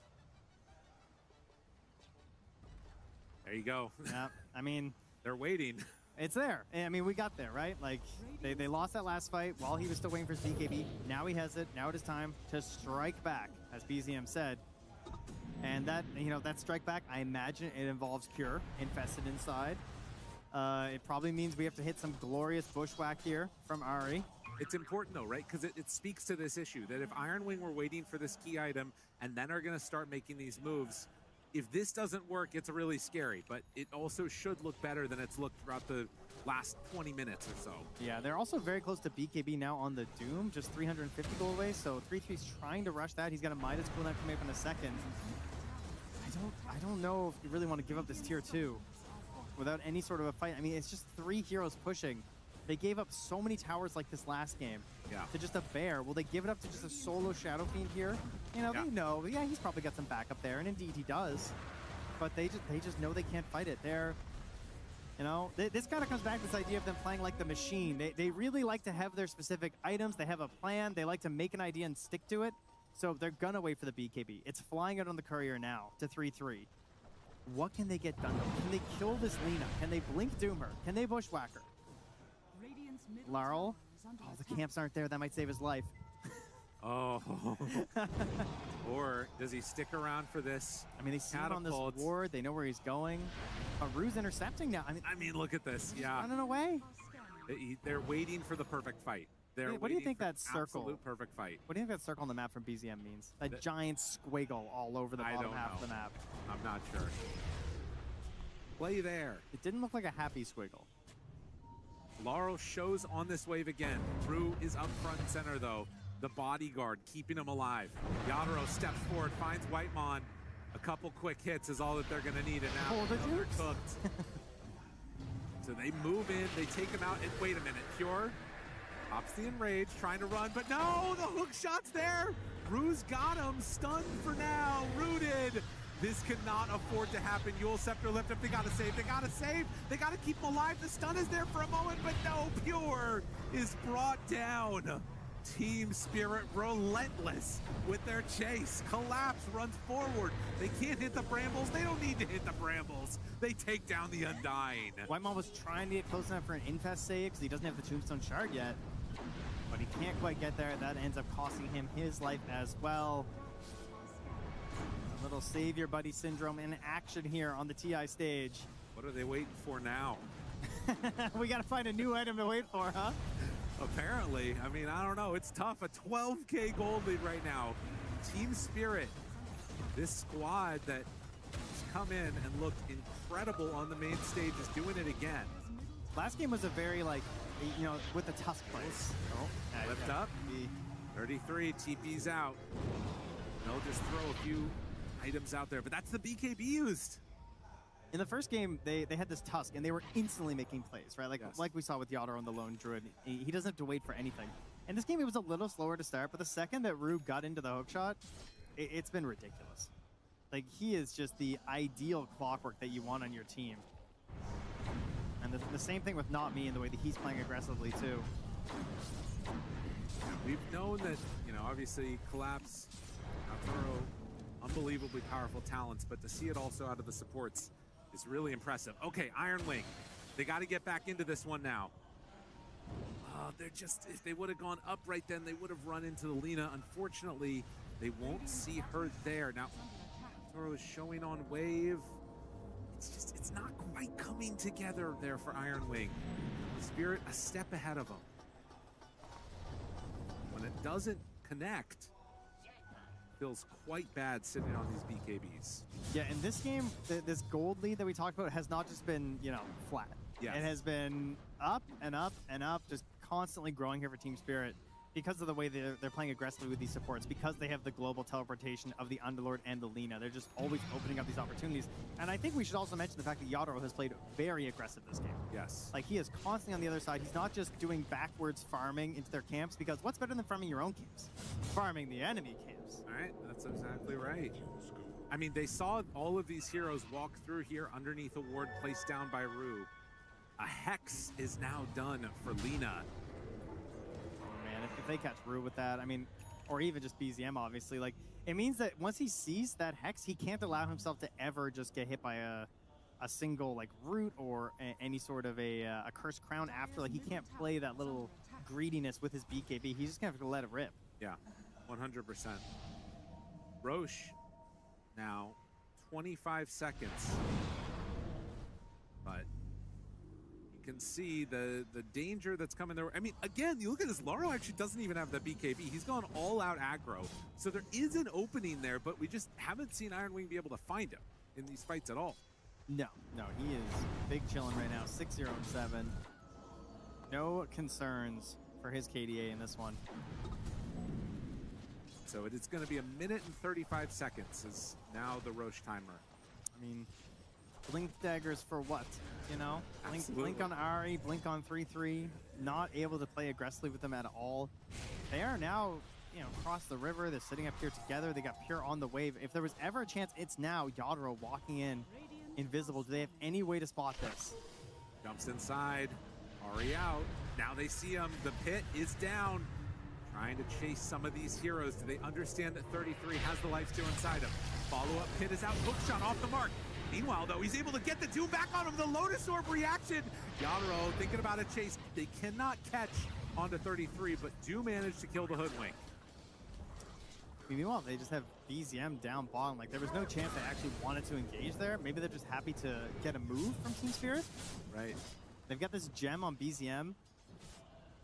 There you go. Yeah, I mean, they're waiting. It's there. I mean, we got there, right? Like, they lost that last fight while he was still waiting for his BKB. Now he has it. Now it is time to strike back, as BZM said. And that, that strike back, I imagine it involves Cure infested inside. It probably means we have to hit some glorious bushwhack here from Ahri. It's important though, right? Because it speaks to this issue that if Iron Wing were waiting for this key item and then are going to start making these moves, if this doesn't work, it's really scary. But it also should look better than it's looked throughout the last 20 minutes or so. Yeah, they're also very close to BKB now on the Doom, just 350 gold away. So 3-3's trying to rush that. He's got a Midas cooldown coming up in a second. I don't know if you really want to give up this tier 2 without any sort of a fight. I mean, it's just 3 heroes pushing. They gave up so many towers like this last game to just a bear. Will they give it up to just a solo Shadow Fiend here? They know, yeah, he's probably got some backup there, and indeed he does. But they just know they can't fight it. They're, this kind of comes back to this idea of them playing like the machine. They really like to have their specific items. They have a plan. They like to make an idea and stick to it. So they're going to wait for the BKB. It's flying out on the Courier now to 3-3. What can they get done, though? Can they kill this Lina? Can they blink Doom her? Can they bushwhack her? Larl? Oh, the camps aren't there. That might save his life. Oh. Or does he stick around for this? I mean, they see him on this ward. They know where he's going. AORUS intercepting now. I mean, look at this. Yeah. Running away. They're waiting for the perfect fight. What do you think that circle? Absolute perfect fight. What do you think that circle on the map from BZM means? A giant squiggle all over the bottom half of the map. I'm not sure. Play there. It didn't look like a happy squiggle. Laurel shows on this wave again. Rue is up front and center though. The bodyguard keeping him alive. Yadro steps forward, finds Whitemon. A couple quick hits is all that they're gonna need, and now they're cooked. So they move in, they take him out, and wait a minute, Cure pops the Enrage, trying to run, but no, the hook shot's there. Rue's got him, stunned for now, rooted. This cannot afford to happen. Yule Scepter lift up, they gotta save, they gotta keep him alive. The stun is there for a moment, but no, Pure is brought down. Team Spirit relentless with their chase. Collapse runs forward. They can't hit the brambles. They don't need to hit the brambles. They take down the Undying. Whitemon was trying to get close enough for an infest save because he doesn't have the Tombstone Shard yet. But he can't quite get there. That ends up costing him his life as well. A little Savior Buddy Syndrome in action here on the TI stage. What are they waiting for now? We gotta find a new item to wait for, huh? Apparently. I mean, I don't know. It's tough. A 12K gold lead right now. Team Spirit, this squad that has come in and looked incredible on the main stage, is doing it again. Last game was a very, with the Tusk place. Oh, lift up. 33, TP's out. They'll just throw a few items out there, but that's the BKB used. In the first game, they had this Tusk, and they were instantly making plays, right? Like we saw with Yadro on the Lone Druid. He doesn't have to wait for anything. In this game, it was a little slower to start, but the second that Rue got into the hookshot, it's been ridiculous. Like, he is just the ideal clockwork that you want on your team. And the same thing with Not Me and the way that he's playing aggressively, too. We've known that, obviously, Collapse, Arturo, unbelievably powerful talents, but to see it also out of the supports is really impressive. Okay, Iron Wing. They got to get back into this one now. If they would have gone up right then, they would have run into the Lina. Unfortunately, they won't see her there. Now, Toro is showing on wave. It's not quite coming together there for Iron Wing. Spirit a step ahead of them. When it doesn't connect, feels quite bad sitting on these BKBs. Yeah, in this game, this gold lead that we talked about has not just been, flat. Yes. It has been up and up and up, just constantly growing here for Team Spirit because of the way they're playing aggressively with these supports, because they have the global teleportation of the Underlord and the Lina. They're just always opening up these opportunities. And I think we should also mention the fact that Yadro has played very aggressive this game. Yes. Like, he is constantly on the other side. He's not just doing backwards farming into their camps, because what's better than farming your own camps? Farming the enemy camps. All right, that's exactly right. I mean, they saw all of these heroes walk through here underneath a ward placed down by Rue. A Hex is now done for Lina. And if they catch Rue with that, I mean, or even just BZM, obviously, like, it means that once he sees that Hex, he can't allow himself to ever just get hit by a single, like, root or any sort of a Cursed Crown after. Like, he can't play that little greediness with his BKB. He's just going to have to let it rip. Yeah, 100%. Roche, now 25 seconds. But you can see the danger that's coming there. I mean, again, you look at this, Laurel actually doesn't even have the BKB. He's gone all out aggro. So there is an opening there, but we just haven't seen Iron Wing be able to find him in these fights at all. No, he is big chilling right now, 6-0-7. No concerns for his KDA in this one. So it's going to be 1 minute and 35 seconds is now the Roche timer. I mean, blink daggers for what, you know? Blink on Ari, blink on 3-3, not able to play aggressively with them at all. They are now, you know, across the river. They're sitting up here together. They got Pure on the wave. If there was ever a chance, it's now. Yadro walking in, invisible. Do they have any way to spot this? Jumps inside, Ari out. Now they see him. The pit is down. Trying to chase some of these heroes. Do they understand that 33 has the lifesteal inside him? Follow-up pit is out. Hook shot off the mark. Meanwhile, though, he's able to get the two back on him. The Lotus Orb reaction. Yadro thinking about a chase. They cannot catch onto 33, but do manage to kill the Hoodwink. Meanwhile, they just have BZM down bottom. Like, there was no chance they actually wanted to engage there. Maybe they're just happy to get a move from Team Spirit. Right. They've got this gem on BZM.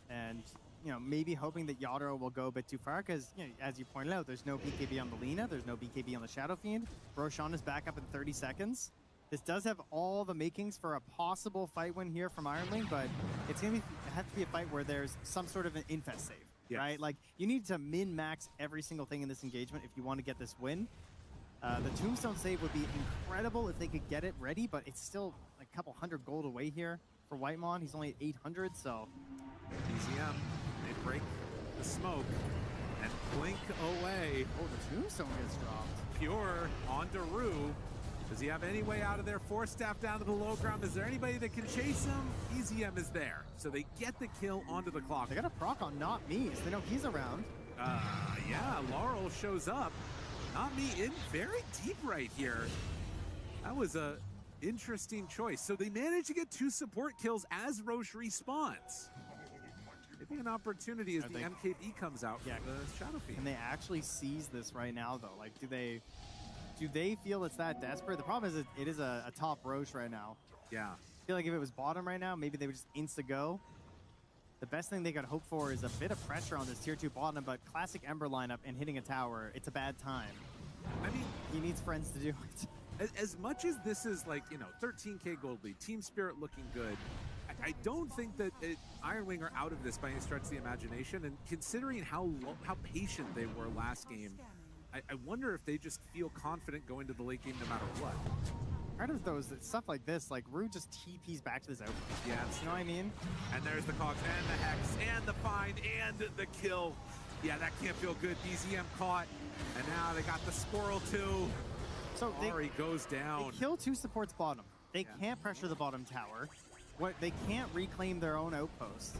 And, you know, maybe hoping that Yadro will go a bit too far because, you know, as you pointed out, there's no BKB on the Lina. There's no BKB on the Shadow Fiend. Roshan is back up in 30 seconds. This does have all the makings for a possible fight win here from Iron Wing, but it's going to have to be a fight where there's some sort of an infest save. Yes. Right? Like, you need to min-max every single thing in this engagement if you want to get this win. The Tombstone save would be incredible if they could get it ready, but it's still like a couple hundred gold away here for Whitemon. He's only at 800, so... BZM, they break the smoke and blink away. Oh, the Tombstone gets dropped. Pure on Rue. Does he have any way out of there? Force staff down to the low ground. Is there anybody that can chase him? BZM is there. So they get the kill onto the clock. They got a proc on Not Me, so they know he's around. Yeah, Laurel shows up. Not Me in very deep right here. That was a interesting choice. So they managed to get 2 support kills as Roche respawns. Maybe an opportunity as the MKB comes out for the Shadow Fiend. Can they actually seize this right now, though? Like, do they feel it's that desperate? The problem is it is a top Roche right now. Yeah. I feel like if it was bottom right now, maybe they would just insta-go. The best thing they could hope for is a bit of pressure on this tier 2 bottom, but classic Ember lineup and hitting a tower, it's a bad time. I mean, he needs friends to do it. As much as this is like, you know, 13K gold lead, Team Spirit looking good, I don't think that Iron Wing are out of this by any stretch of the imagination, and considering how patient they were last game, I wonder if they just feel confident going to the late game no matter what. Part of those stuff like this, like Rue just TPs back to this outpost. Yeah, you know what I mean? And there's the Cogs and the Hex and the find and the kill. Yeah, that can't feel good. BZM caught, and now they got the Squirrel too. So Ari goes down. They kill 2 supports bottom. They can't pressure the bottom tower. They can't reclaim their own outpost.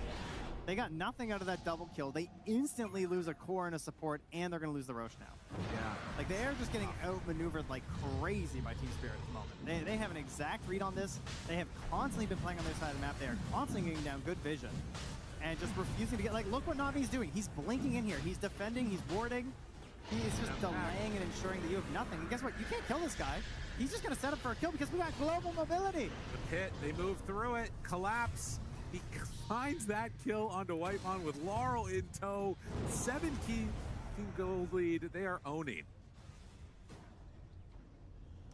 They got nothing out of that double kill. They instantly lose a core and a support, and they're going to lose the Roche now. Yeah. Like, they are just getting outmaneuvered like crazy by Team Spirit at the moment. They have an exact read on this. They have constantly been playing on their side of the map. They are constantly getting down good vision and just refusing to get, like, look what Navi's doing. He's blinking in here. He's defending. He's warding. He is just delaying and ensuring that you have nothing. And guess what? You can't kill this guy. He's just going to set up for a kill because we got global mobility. The pit, they move through it, collapse. He finds that kill onto Whitemon with Laurel in tow. 17 gold lead. They are owning.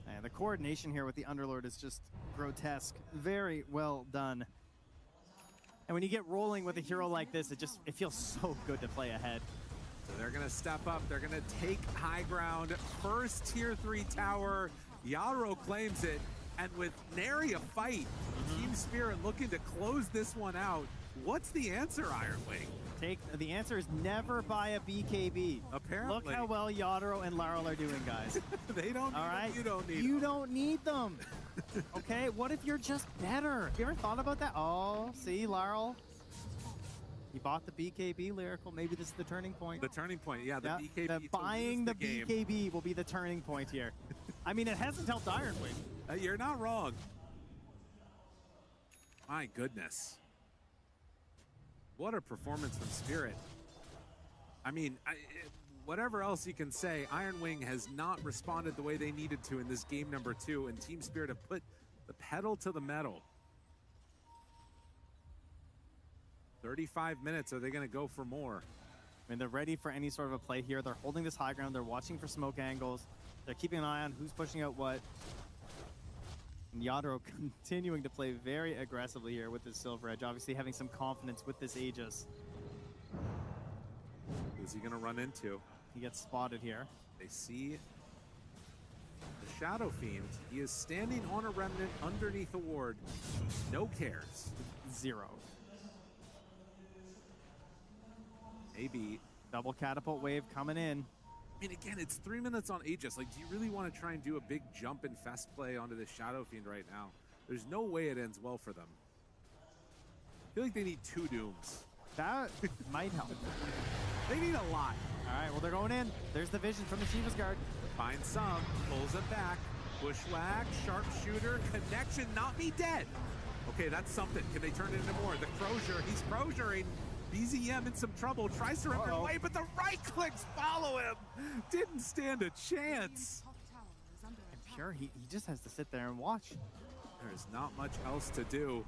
And the coordination here with the Underlord is just grotesque. Very well done. And when you get rolling with a hero like this, it feels so good to play ahead. So they're going to step up. They're going to take high ground. First tier 3 tower. Yadro claims it. And with nary a fight, Team Spirit looking to close this one out. What's the answer, Iron Wing? The answer is never buy a BKB. Apparently. Look how well Yadro and Laurel are doing, guys. They don't need them. You don't need them. You don't need them. Okay, what if you're just better? Have you ever thought about that? Oh, see, Laurel. He bought the BKB lyrical. Maybe this is the turning point. The turning point, yeah. The BKB. Buying the BKB will be the turning point here. I mean, it hasn't helped Iron Wing. You're not wrong. My goodness. What a performance from Spirit. I mean, whatever else you can say, Iron Wing has not responded the way they needed to in this game number 2, and Team Spirit have put the pedal to the metal. 35 minutes. Are they going to go for more? I mean, they're ready for any sort of a play here. They're holding this high ground. They're watching for smoke angles. They're keeping an eye on who's pushing out what. And Yadro continuing to play very aggressively here with his Silver Edge, obviously having some confidence with this Aegis. Who's he going to run into? He gets spotted here. They see the Shadow Fiend. He is standing on a remnant underneath a ward. No cares. 0. Maybe. Double catapult wave coming in. I mean, again, it's 3 minutes on Aegis. Like, do you really want to try and do a big jump and fest play onto this Shadow Fiend right now? There's no way it ends well for them. I feel like they need 2 dooms. That might help. They need a lot. All right, well, they're going in. There's the vision from the Shiva's Guard. Finds some, pulls it back. Bushwhack, sharpshooter, connection, not me dead. Okay, that's something. Can they turn it into more? The Crozier, he's Crozier'ing. BZM in some trouble, tries to run away, but the right clicks follow him. Didn't stand a chance. And Pure, he just has to sit there and watch. There's not much else to do.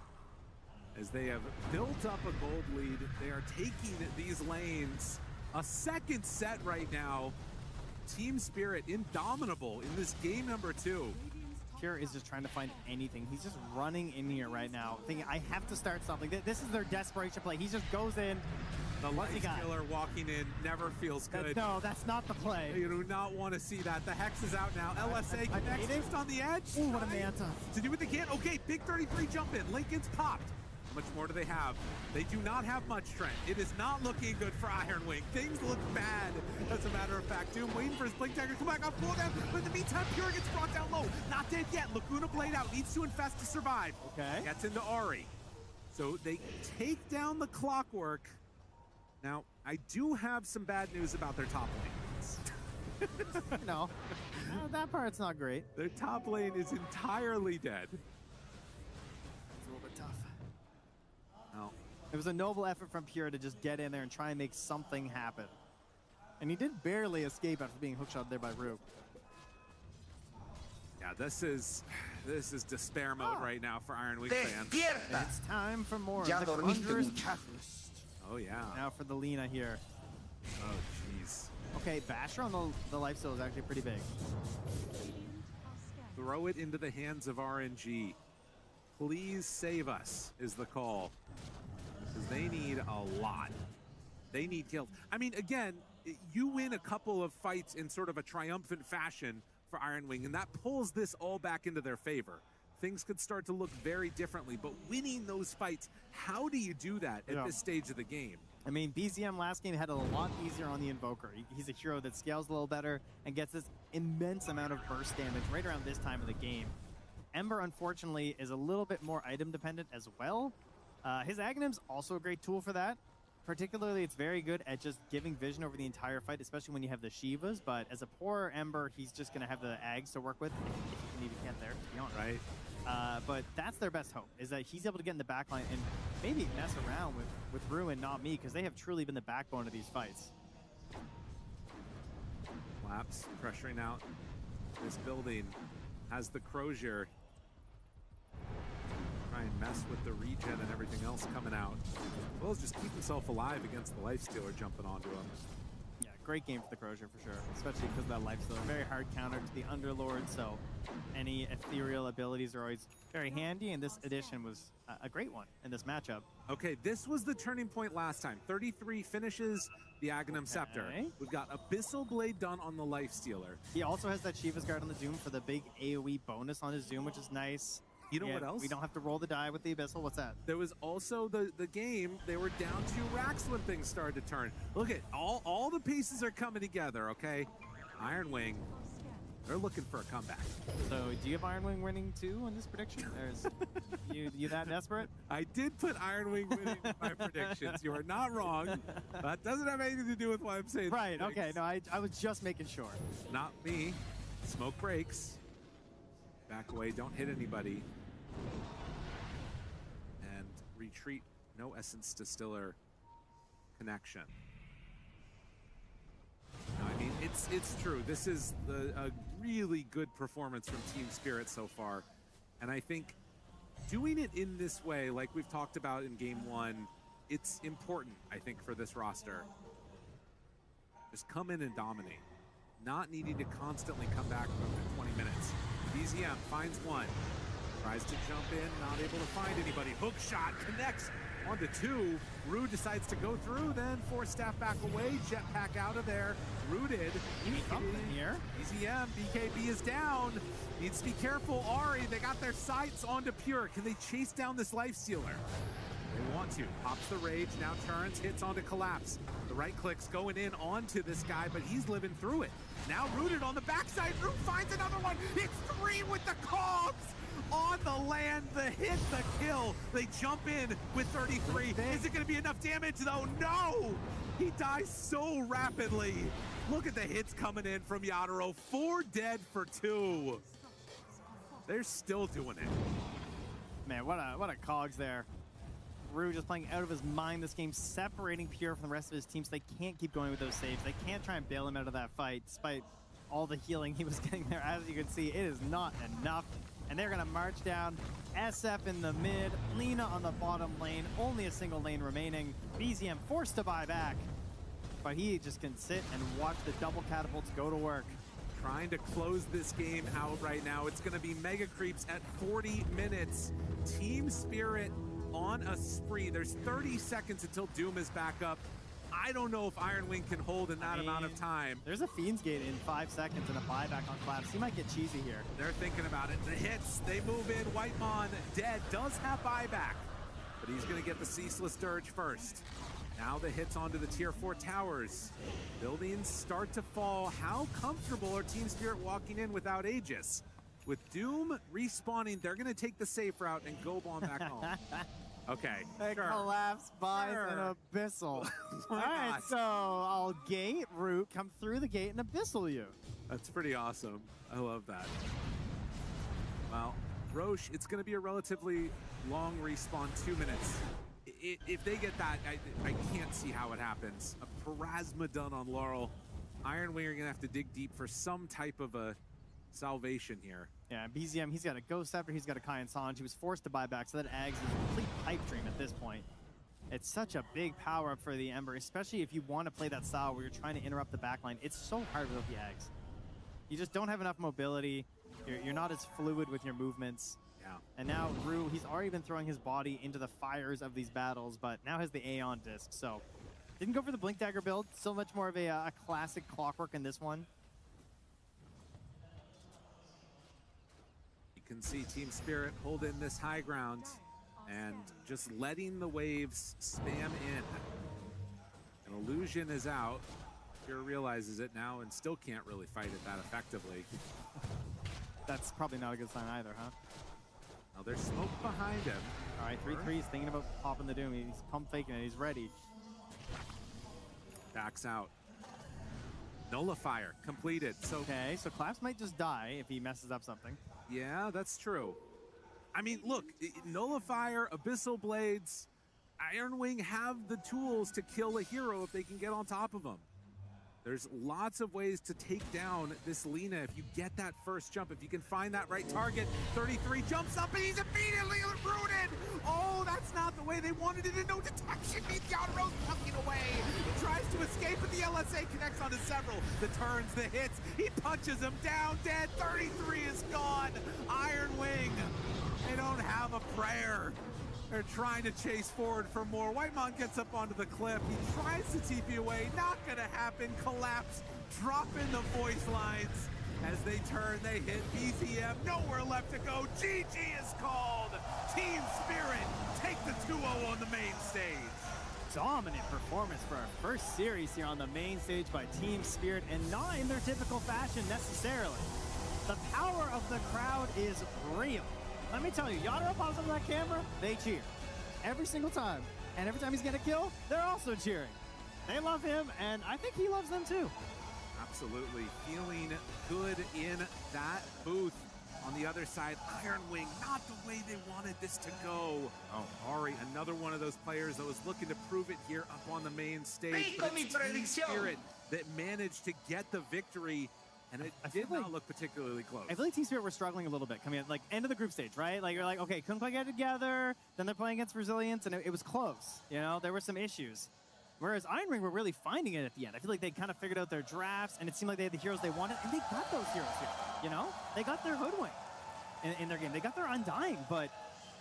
As they have built up a gold lead, they are taking these lanes. A second set right now. Team Spirit indomitable in this game number 2. Pure is just trying to find anything. He's just running in here right now, thinking, I have to start something. This is their desperation play. He just goes in. The life killer walking in never feels good. No, that's not the play. You do not want to see that. The Hex is out now. LSA connects just on the edge. Ooh, what a manta. To do what they can. Okay, big 33 jump in. Lincoln's popped. How much more do they have? They do not have much, Trent. It is not looking good for Iron Wing. Things look bad, as a matter of fact. Doom waiting for his Blink Dagger to come back off cooldown, but in the meantime, Pure gets brought down low. Not dead yet. Laguna Blade out. Needs to infest to survive. Okay. Gets into Ari. So they take down the Clockwork. Now, I do have some bad news about their top lane. No, that part's not great. Their top lane is entirely dead. It's a little bit tough. No. It was a noble effort from Pure to just get in there and try and make something happen. And he did barely escape after being hookshot there by Rube. Yeah, this is despair mode right now for Iron Wing fans. It's time for more of the Conjurer's Catalyst. Oh, yeah. Now for the Lina here. Oh, jeez. Okay, Basher on the lifesteal is actually pretty big. Throw it into the hands of RNG. Please save us is the call. Because they need a lot. They need kills. I mean, again, you win a couple of fights in sort of a triumphant fashion for Iron Wing, and that pulls this all back into their favor. Things could start to look very differently, but winning those fights, how do you do that at this stage of the game? I mean, BZM last game had it a lot easier on the Invoker. He's a hero that scales a little better and gets this immense amount of burst damage right around this time of the game. Ember, unfortunately, is a little bit more item dependent as well. His Aghanim's also a great tool for that. Particularly, it's very good at just giving vision over the entire fight, especially when you have the Shivas. But as a poor Ember, he's just going to have the Ags to work with, if you can even get there, to be honest. Right. But that's their best hope, is that he's able to get in the backline and maybe mess around with Ruin, not me, because they have truly been the backbone of these fights. Laps pressuring out this building. Has the Crozier. Try and mess with the regen and everything else coming out. As well as just keep himself alive against the Lifestealer jumping onto him. Yeah, great game for the Crozier for sure, especially because of that Lifestealer. Very hard counter to the Underlord, so any ethereal abilities are always very handy, and this addition was a great one in this matchup. Okay, this was the turning point last time. 33 finishes the Aghanim Scepter. We've got Abyssal Blade done on the Lifestealer. He also has that Shiva's Guard on the Zoom for the big AoE bonus on his Zoom, which is nice. You know what else? We don't have to roll the die with the Abyssal. What's that? There was also the game, they were down 2 racks when things started to turn. Look at all the pieces are coming together, okay? Iron Wing They're looking for a comeback. So do you have Iron Wing winning too in this prediction? Or is you that desperate? I did put Iron Wing winning in my predictions. You are not wrong. That doesn't have anything to do with what I'm saying. Right, okay. No, I was just making sure. Not me. Smoke breaks. Back away, don't hit anybody. And retreat, no Essence Distiller connection. No, I mean, it's true. This is a really good performance from Team Spirit so far. And I think doing it in this way, like we've talked about in Game 1, it's important, I think, for this roster. Just come in and dominate. Not needing to constantly come back from 20 minutes. BZM finds one. Tries to jump in, not able to find anybody. Hook shot connects onto two. Rue decides to go through, then force staff back away. Jetpack out of there. Rooted. Something here. BZM, BKB is down. Needs to be careful. Ari, they got their sights onto Pure. Can they chase down this Life Stealer? They want to. Pops the Rage, now turns, hits onto Collapse. The right click's going in onto this guy, but he's living through it. Now Rooted on the backside. Root finds another one. It's three with the cogs. On the land, the hit, the kill. They jump in with 33. Is it going to be enough damage, though? No! He dies so rapidly. Look at the hits coming in from Yadaro. 4 dead for 2. They're still doing it. Man, what a cogs there. Rue just playing out of his mind this game, separating Pure from the rest of his team so they can't keep going with those saves. They can't try and bail him out of that fight, despite all the healing he was getting there. As you can see, it is not enough. And they're gonna march down. SF in the mid, Lena on the bottom lane, only a single lane remaining. BZM forced to buy back, but he just can sit and watch the double catapults go to work. Trying to close this game out right now. It's gonna be Mega Creeps at 40 minutes. Team Spirit on a spree. There's 30 seconds until Doom is back up. I don't know if Iron Wing can hold in that amount of time. There's a Fiend's Gate in 5 seconds and a buyback on Collapse. He might get cheesy here. They're thinking about it. The hits, they move in. Whitemon dead, does have buyback, but he's gonna get the Ceaseless Dirge first. Now the hits onto the tier 4 towers. Buildings start to fall. How comfortable are Team Spirit walking in without Aegis? With Doom respawning, they're gonna take the safe route and go bomb back home. Okay. Sure. Collapse buys an Abyssal. All right, so I'll gate, Root, come through the gate and Abyssal you. That's pretty awesome. I love that. Well, Roche, it's going to be a relatively long respawn, 2 minutes. If they get that, I can't see how it happens. A Parasma done on Laurel. Iron Wing are going to have to dig deep for some type of a salvation here. Yeah, BZM, he's got a Ghost Scepter, he's got a Kai and Sanj. He was forced to buy back, so that Ags is a complete pipe dream at this point. It's such a big power up for the Ember, especially if you want to play that style where you're trying to interrupt the backline. It's so hard without the Ags. You just don't have enough mobility. You're not as fluid with your movements. Yeah. And now Rue, he's already been throwing his body into the fires of these battles, but now has the Aeon disc, so didn't go for the Blink Dagger build. So much more of a classic Clockwork in this one. Can see Team Spirit hold in this high ground and just letting the waves spam in. An illusion is out. Pure realizes it now and still can't really fight it that effectively. That's probably not a good sign either, huh? Now there's smoke behind him. All right, 3-3, he's thinking about popping the Doom. He's pump faking it, he's ready. Backs out. Nullifier completed. So okay, so Collapse might just die if he messes up something. Yeah, that's true. I mean, look, Nullifier, Abyssal Blades, Iron Wing have the tools to kill a hero if they can get on top of them. There's lots of ways to take down this Lina if you get that first jump, if you can find that right target. 33 jumps up and he's immediately rooted. Oh, that's not the way they wanted it. And no detection means Yadro's tucking away. He tries to escape, but the LSA connects onto several. The turns, the hits, he punches him down, dead. 33 is gone. Iron Wing, they don't have a prayer. They're trying to chase forward for more. Whitemon gets up onto the cliff. He tries to TP away. Not gonna happen. Collapse. Drop in the voice lines. As they turn, they hit BZM. Nowhere left to go. GG is called. Team Spirit take the 2-0 on the main stage. Dominant performance for our first series here on the main stage by Team Spirit, and not in their typical fashion necessarily. the crowd is real. Let me tell you, Yatoro pops up that camera, they cheer. Every single time. And every time he's getting a kill, they're also cheering. They love him, and I think he loves them too. Absolutely. Feeling good in that booth. On the other side, Iron Wing, not the way they wanted this to go. Oh, Ari, another one of those players that was looking to prove it here up on the main stage. But it's Team Spirit that managed to get the victory, and it did not look particularly close. I feel like Team Spirit were struggling a little bit coming in, like, end of the group stage, right? Like, you're like, okay, couldn't quite get it together. Then they're playing against Resilience, and it was close. You know, there were some issues. Whereas Iron Wing were really finding it at the end. I feel like they kind of figured out their drafts, and it seemed like they had the heroes they wanted, and they got those heroes here. You know, they got their Hoodwink in their game. They got their Undying, but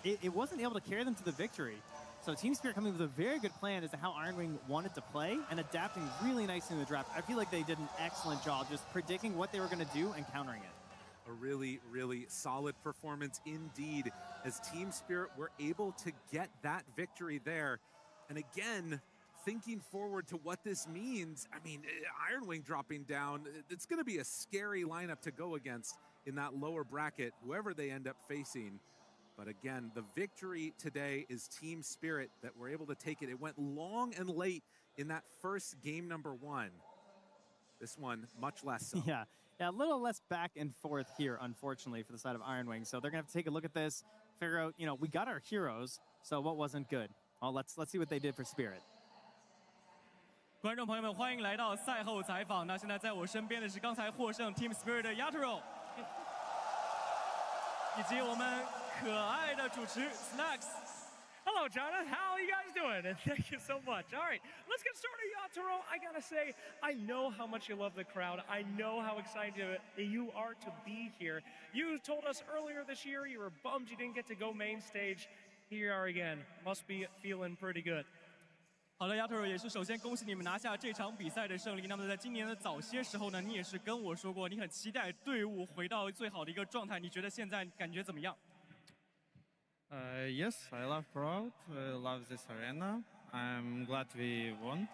it wasn't able to carry them to the victory. So Team Spirit coming with a very good plan as to how Iron Wing wanted to play and adapting really nicely in the draft. I feel like they did an excellent job just predicting what they were going to do and countering it. A really, really solid performance indeed as Team Spirit were able to get that victory there. And again, thinking forward to what this means, I mean, Iron Wing dropping down, it's going to be a scary lineup to go against in that lower bracket, whoever they end up facing. But again, the victory today is Team Spirit that were able to take it. It went long and late in that first game number 1. This one, much less so. Yeah, a little less back and forth here, unfortunately, for the side of Iron Wing. So they're going to have to take a look at this, figure out, you know, we got our heroes, so what wasn't good? Well, let's see what they did for Spirit. 观众朋友们，欢迎来到赛后采访。那现在在我身边的是刚才获胜 Team Spirit 的 Yatoro， 以及我们可爱的主持 Snacks。 Hello, Jonah. How are you guys doing? And thank you so much. All right, let's get started, Yatoro. I gotta say, I know how much you love the crowd. I know how excited you are to be here. You told us earlier this year you were bummed you didn't get to go main stage. Here you are again. Must be feeling pretty good. 好的 ，Yatoro 也是首先恭喜你们拿下这场比赛的胜利。那么在今年的早些时候呢，你也是跟我说过，你很期待队伍回到最好的一个状态。你觉得现在感觉怎么样？ Yes, I love crowd. I love this arena. I'm glad we won.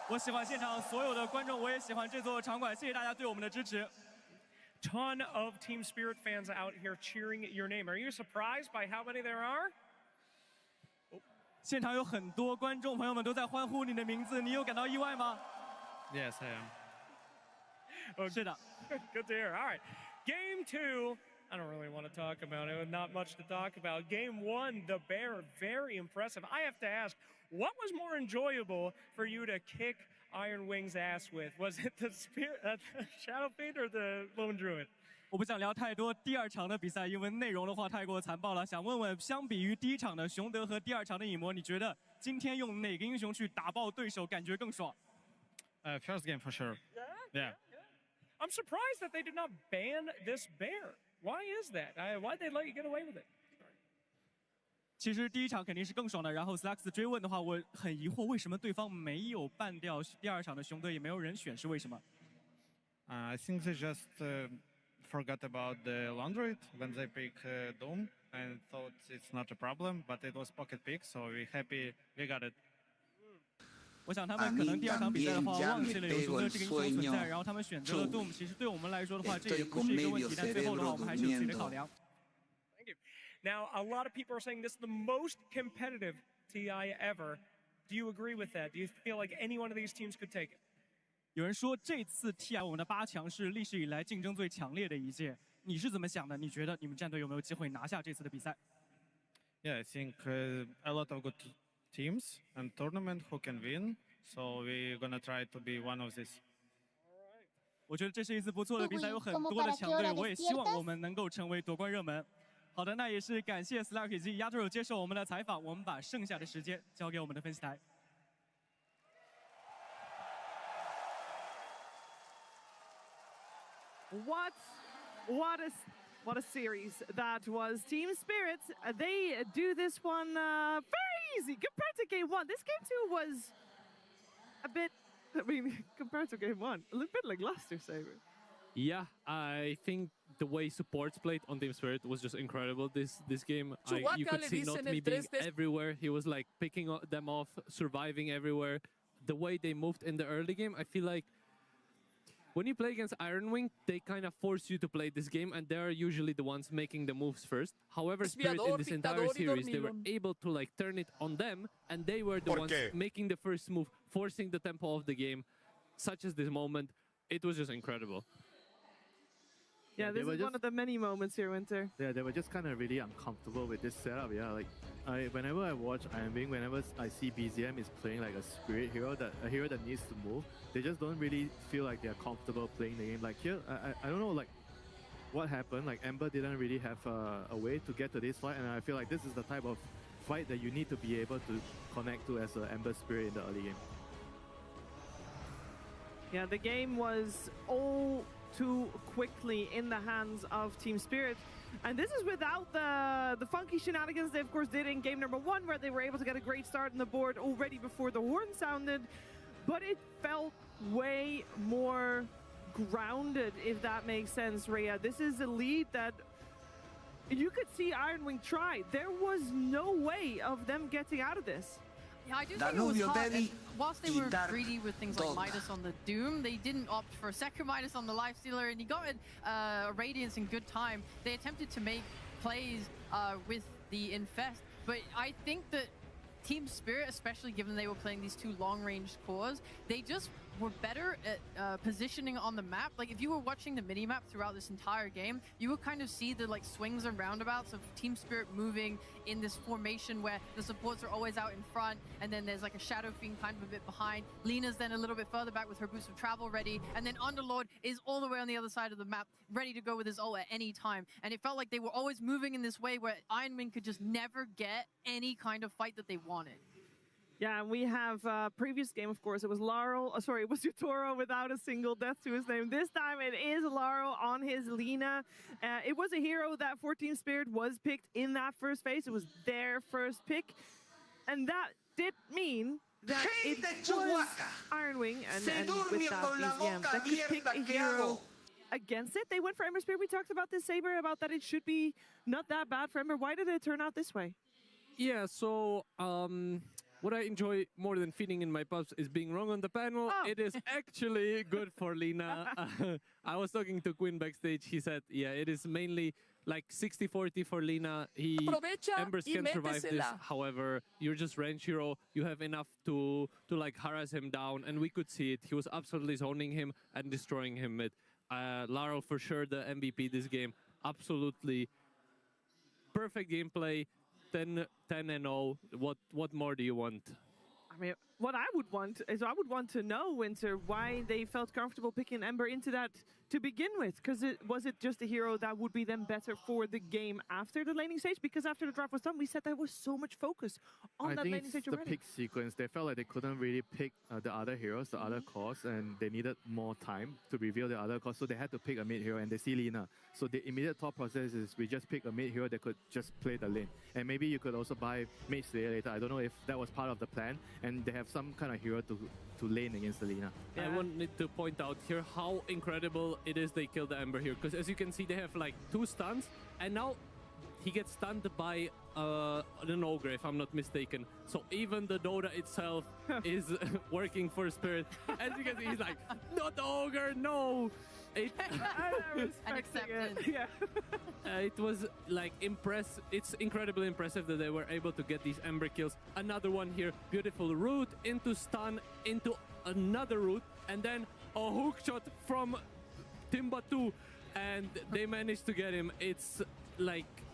我喜欢现场所有的观众，我也喜欢这座场馆。谢谢大家对我们的支持。 Ton of Team Spirit fans out here cheering your name. Are you surprised by how many there are? 现场有很多观众朋友们都在欢呼你的名字，你有感到意外吗？ Yes, I am. 是的。Good to hear. All right, Game 2. I don't really want to talk about it. Not much to talk about. Game 1, the Bear, very impressive. I have to ask, what was more enjoyable for you to kick Iron Wing's ass with? Was it the Shadow Fiend or the Lone Druid? 我不想聊太多第二场的比赛，因为内容的话太过残暴了。想问问，相比于第一场的熊德和第二场的影魔，你觉得今天用哪个英雄去打爆对手感觉更爽？ First game for sure. Yeah. I'm surprised that they did not ban this bear. Why is that? Why'd they let you get away with it? 其实第一场肯定是更爽的。然后 Slacks 追问的话，我很疑惑，为什么对方没有办掉第二场的熊德，也没有人选，是为什么？ I think they just forgot about the Laundry when they pick Doom and thought it's not a problem, but it was pocket pick, so we're happy we got it. 我想他们可能第二场比赛的话忘记了有熊德这个英雄存在，然后他们选择了 Doom。其实对我们来说的话，这也不是一个问题，但最后的话我们还是有自己的考量。 Thank you. Now, a lot of people are saying this is the most competitive TI ever. Do you agree with that? Do you feel like any one of these teams could take it? 有人说这次 TI 我们的8强是历史以来竞争最强烈的一届，你是怎么想的？你觉得你们战队有没有机会拿下这次的比赛？ Yeah, I think a lot of good teams and tournament who can win, so we're gonna try to be one of these. 我觉得这是一次不错的比赛，有很多的强队，我也希望我们能够成为夺冠热门。好的，那也是感谢 Slack 以及 Yatoro 接受我们的采访，我们把剩下的时间交给我们的分析台。 What a series that was. Team Spirit, they do this one very easy compared to Game 1. This Game 2 was a bit, compared to Game 1, a little bit like Luster Saber. Yeah, I think the way supports played on Team Spirit was just incredible. This game, you could see not me being everywhere. He was like picking them off, surviving everywhere. The way they moved in the early game, I feel like when you play against Iron Wing, they kind of force you to play this game, and they're usually the ones making the moves first. However, Spirit in this entire series, they were able to like turn it on them, and they were the ones making the first move, forcing the tempo of the game, such as this moment. It was just incredible. Yeah, this is one of the many moments here, Winter. Yeah, they were just kind of really uncomfortable with this setup. Yeah, like whenever I watch Iron Wing, whenever I see BZM is playing like a spirit hero, a hero that needs to move, they just don't really feel like they're comfortable playing the game. Like here, I don't know like what happened. Like Ember didn't really have a way to get to this fight, and I feel like this is the type of fight that you need to be able to connect to as an Ember spirit in the early game. Yeah, the game was all too quickly in the hands of Team Spirit. And this is without the funky shenanigans they, of course, did in game number 1, where they were able to get a great start on the board already before the horn sounded. But it felt way more grounded, if that makes sense, Rhea. This is a lead that you could see Iron Wing try. There was no way of them getting out of this. Yeah, I do think it was hard. And whilst they were greedy with things like Midas on the Doom, they didn't opt for a second Midas on the Lifestealer, and he got a Radiance in good time. They attempted to make plays with the Infest, but I think that Team Spirit, especially given they were playing these two long-range cores, they just were better at positioning on the map. Like, if you were watching the mini-map throughout this entire game, you would kind of see the like swings and roundabouts of Team Spirit moving in this formation where the supports are always out in front, and then there's like a Shadow Fiend kind of a bit behind. Lena's then a little bit further back with her boost of travel ready, and then Underlord is all the way on the other side of the map, ready to go with his ult at any time. And it felt like they were always moving in this way where Iron Wing could just never get any kind of fight that they wanted. Yeah, and we have previous game, of course, it was Laurel, it was Yutoro without a single death to his name. This time it is Laurel on his Lina. It was a hero that 14 Spirit was picked in that first phase. It was their first pick. And that did mean that it was Iron Wing and with that BZM that could pick a hero against it. They went for Ember Spirit. We talked about this, Saber, about that it should be not that bad for Ember. Why did it turn out this way? Yeah, so what I enjoy more than feeding in my pups is being wrong on the panel. Oh. It is actually good for Lina. I was talking to Quinn backstage. He said, yeah, it is mainly like 60-40 for Lina. Embers can survive this. However, you're just range hero. You have enough to like harass him down, and we could see it. He was absolutely zoning him and destroying him mid. Laurel for sure the MVP this game. Absolutely perfect gameplay. 10-0. What more do you want? I mean, what I would want is I would want to know, Winter, why they felt comfortable picking Ember into that to begin with. Because was it just a hero that would be then better for the game after the laning stage? Because after the draft was done, we said there was so much focus on that laning stage already. The pick sequence, they felt like they couldn't really pick the other heroes, the other cores, and they needed more time to reveal the other cores. So they had to pick a mid hero, and they see Lina. So the immediate thought process is we just pick a mid hero that could just play the lane. And maybe you could also buy Mage Slayer later. I don't know if that was part of the plan. And they have some kind of hero to lane against the Lina. Yeah. I wanted to point out here how incredible it is they killed the Ember here. Because as you can see, they have like 2 stuns. And now he gets stunned by an Ogre, if I'm not mistaken. So even the Dota itself is working for Spirit. As you can see, he's like, not the Ogre, no! Yeah. It was like it's incredibly impressive that they were able to get these Ember kills. Another one here, beautiful root into stun, into another root, and then a hook shot from Timbatu, and they managed to get him.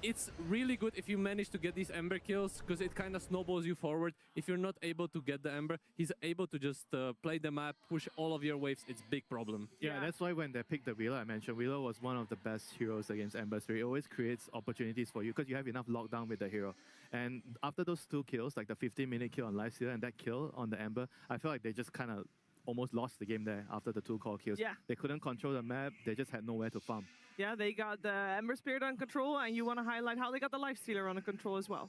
It's really good if you manage to get these Ember kills, because it kind of snowballs you forward. If you're not able to get the Ember, he's able to just play the map, push all of your waves. It's a big problem. Yeah, that's why when they picked the Wheeler, I mentioned Wheeler was one of the best heroes against Ember. So he always creates opportunities for you because you have enough lockdown with the hero. And after those 2 kills, like the 15-minute kill on Lifestealer and that kill on the Ember, I feel like they just kind of almost lost the game there after the 2 core kills. Yeah. They couldn't control the map. They just had nowhere to farm. Yeah, they got the Ember Spirit on control, and you want to highlight how they got the Lifestealer on control as well.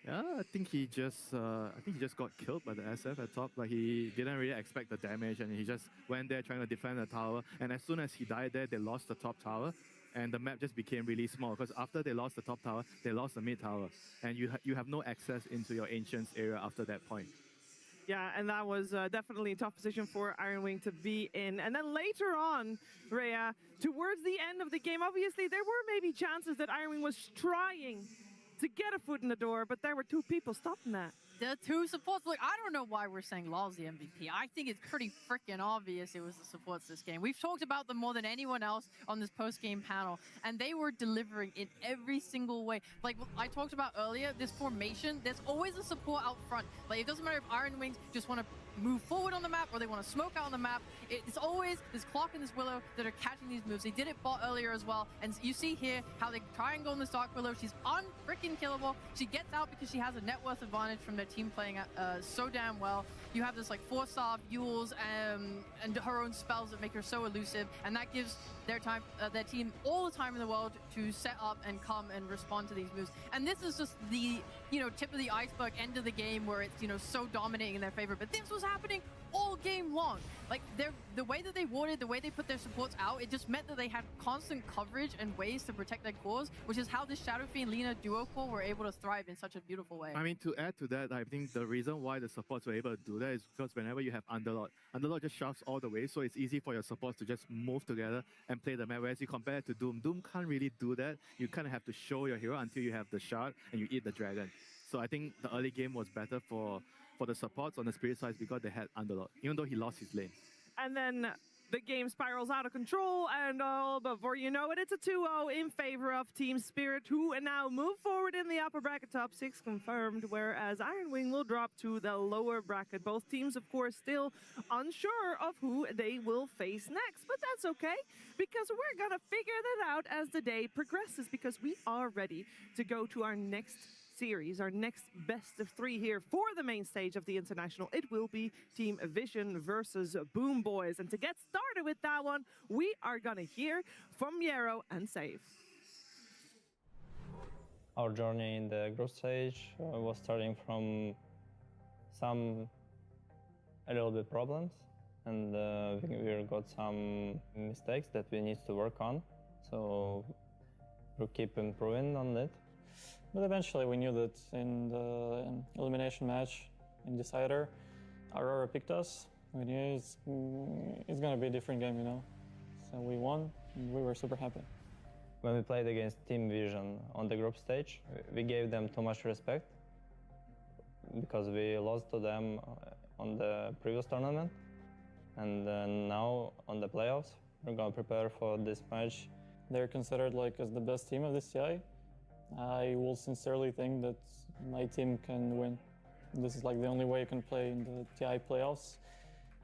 Yeah, I think he just got killed by the SF at top. Like he didn't really expect the damage, and he just went there trying to defend the tower. And as soon as he died there, they lost the top tower, and the map just became really small. Because after they lost the top tower, they lost the mid tower, and you have no access into your Ancients area after that point. Yeah, and that was definitely a tough position for Iron Wing to be in. And then later on, Rhea, towards the end of the game, obviously there were maybe chances that Iron Wing was trying to get a foot in the door, but there were two people stopping that. The two supports. Look, I don't know why we're saying Law's the MVP. I think it's pretty freaking obvious it was the supports this game. We've talked about them more than anyone else on this post-game panel, and they were delivering in every single way. Like I talked about earlier, this formation, there's always a support out front. Like it doesn't matter if Iron Wings just want to move forward on the map or they want to smoke out on the map. It's always this Clock and this Willow that are catching these moves. They did it bot earlier as well, and you see here how they try and go on this Dark Willow. She's unfreaking killable. She gets out because she has a net worth advantage from their team playing so damn well. You have this like 4-star Yules and her own spells that make her so elusive, and that gives their team all the time in the world to set up and come and respond to these moves. And this is just the tip of the iceberg, end of the game, where it's so dominating in their favor. But this was happening all game long. Like the way that they warded, the way they put their supports out, it just meant that they had constant coverage and ways to protect their cores, which is how this Shadow Fiend Lina duo core were able to thrive in such a beautiful way. I mean, to add to that, I think the reason why the supports were able to do that is because whenever you have Underlord just shoves all the way, so it's easy for your supports to just move together and play the map. Whereas you compare it to Doom, Doom can't really do that. You kind of have to show your hero until you have the shard and you eat the dragon. So I think the early game was better for the supports on the Spirit side because they had Underlord, even though he lost his lane. And then the game spirals out of control, and before you know it, it's a 2-0 in favor of Team Spirit, who now move forward in the upper bracket, top 6 confirmed, whereas Iron Wing will drop to the lower bracket. Both teams, of course, still unsure of who they will face next, but that's okay, because we're gonna figure that out as the day progresses, because we are ready to go to our next series, our next best of 3 here for the main stage of the International. It will be Team Vision versus Boom Boys. And to get started with that one, we are gonna hear from Yero and Save. Our journey in the group stage was starting from a little bit problems, and we got some mistakes that we need to work on. So we'll keep improving on it. But eventually we knew that in the elimination match in Decider, Aurora picked us. We knew it's going to be a different game, So we won, and we were super happy. When we played against Team Vision on the group stage, we gave them too much respect because we lost to them on the previous tournament. And then now on the playoffs, we're going to prepare for this match. They're considered as the best team of this TI. I will sincerely think that my team can win. This is the only way you can play in the TI playoffs.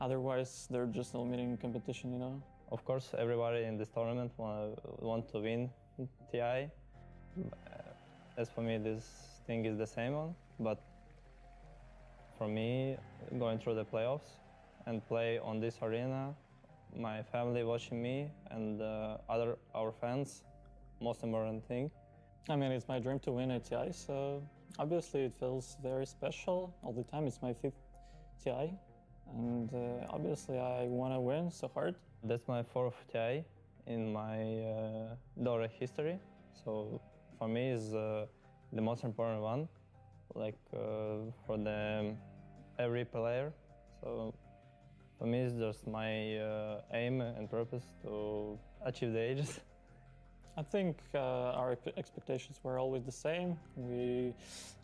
Otherwise, they're just eliminating competition, Of course, everybody in this tournament want to win TI. As for me, this thing is the same one. But for me, going through the playoffs and play on this arena, my family watching me and our fans, most important thing. I mean, it's my dream to win a TI, so obviously it feels very special all the time. It's my 5th TI, and obviously I want to win so hard. That's my 4th TI in my Dota history, so for me it's the most important one, for every player. So for me it's just my aim and purpose to achieve the ages. I think our expectations were always the same.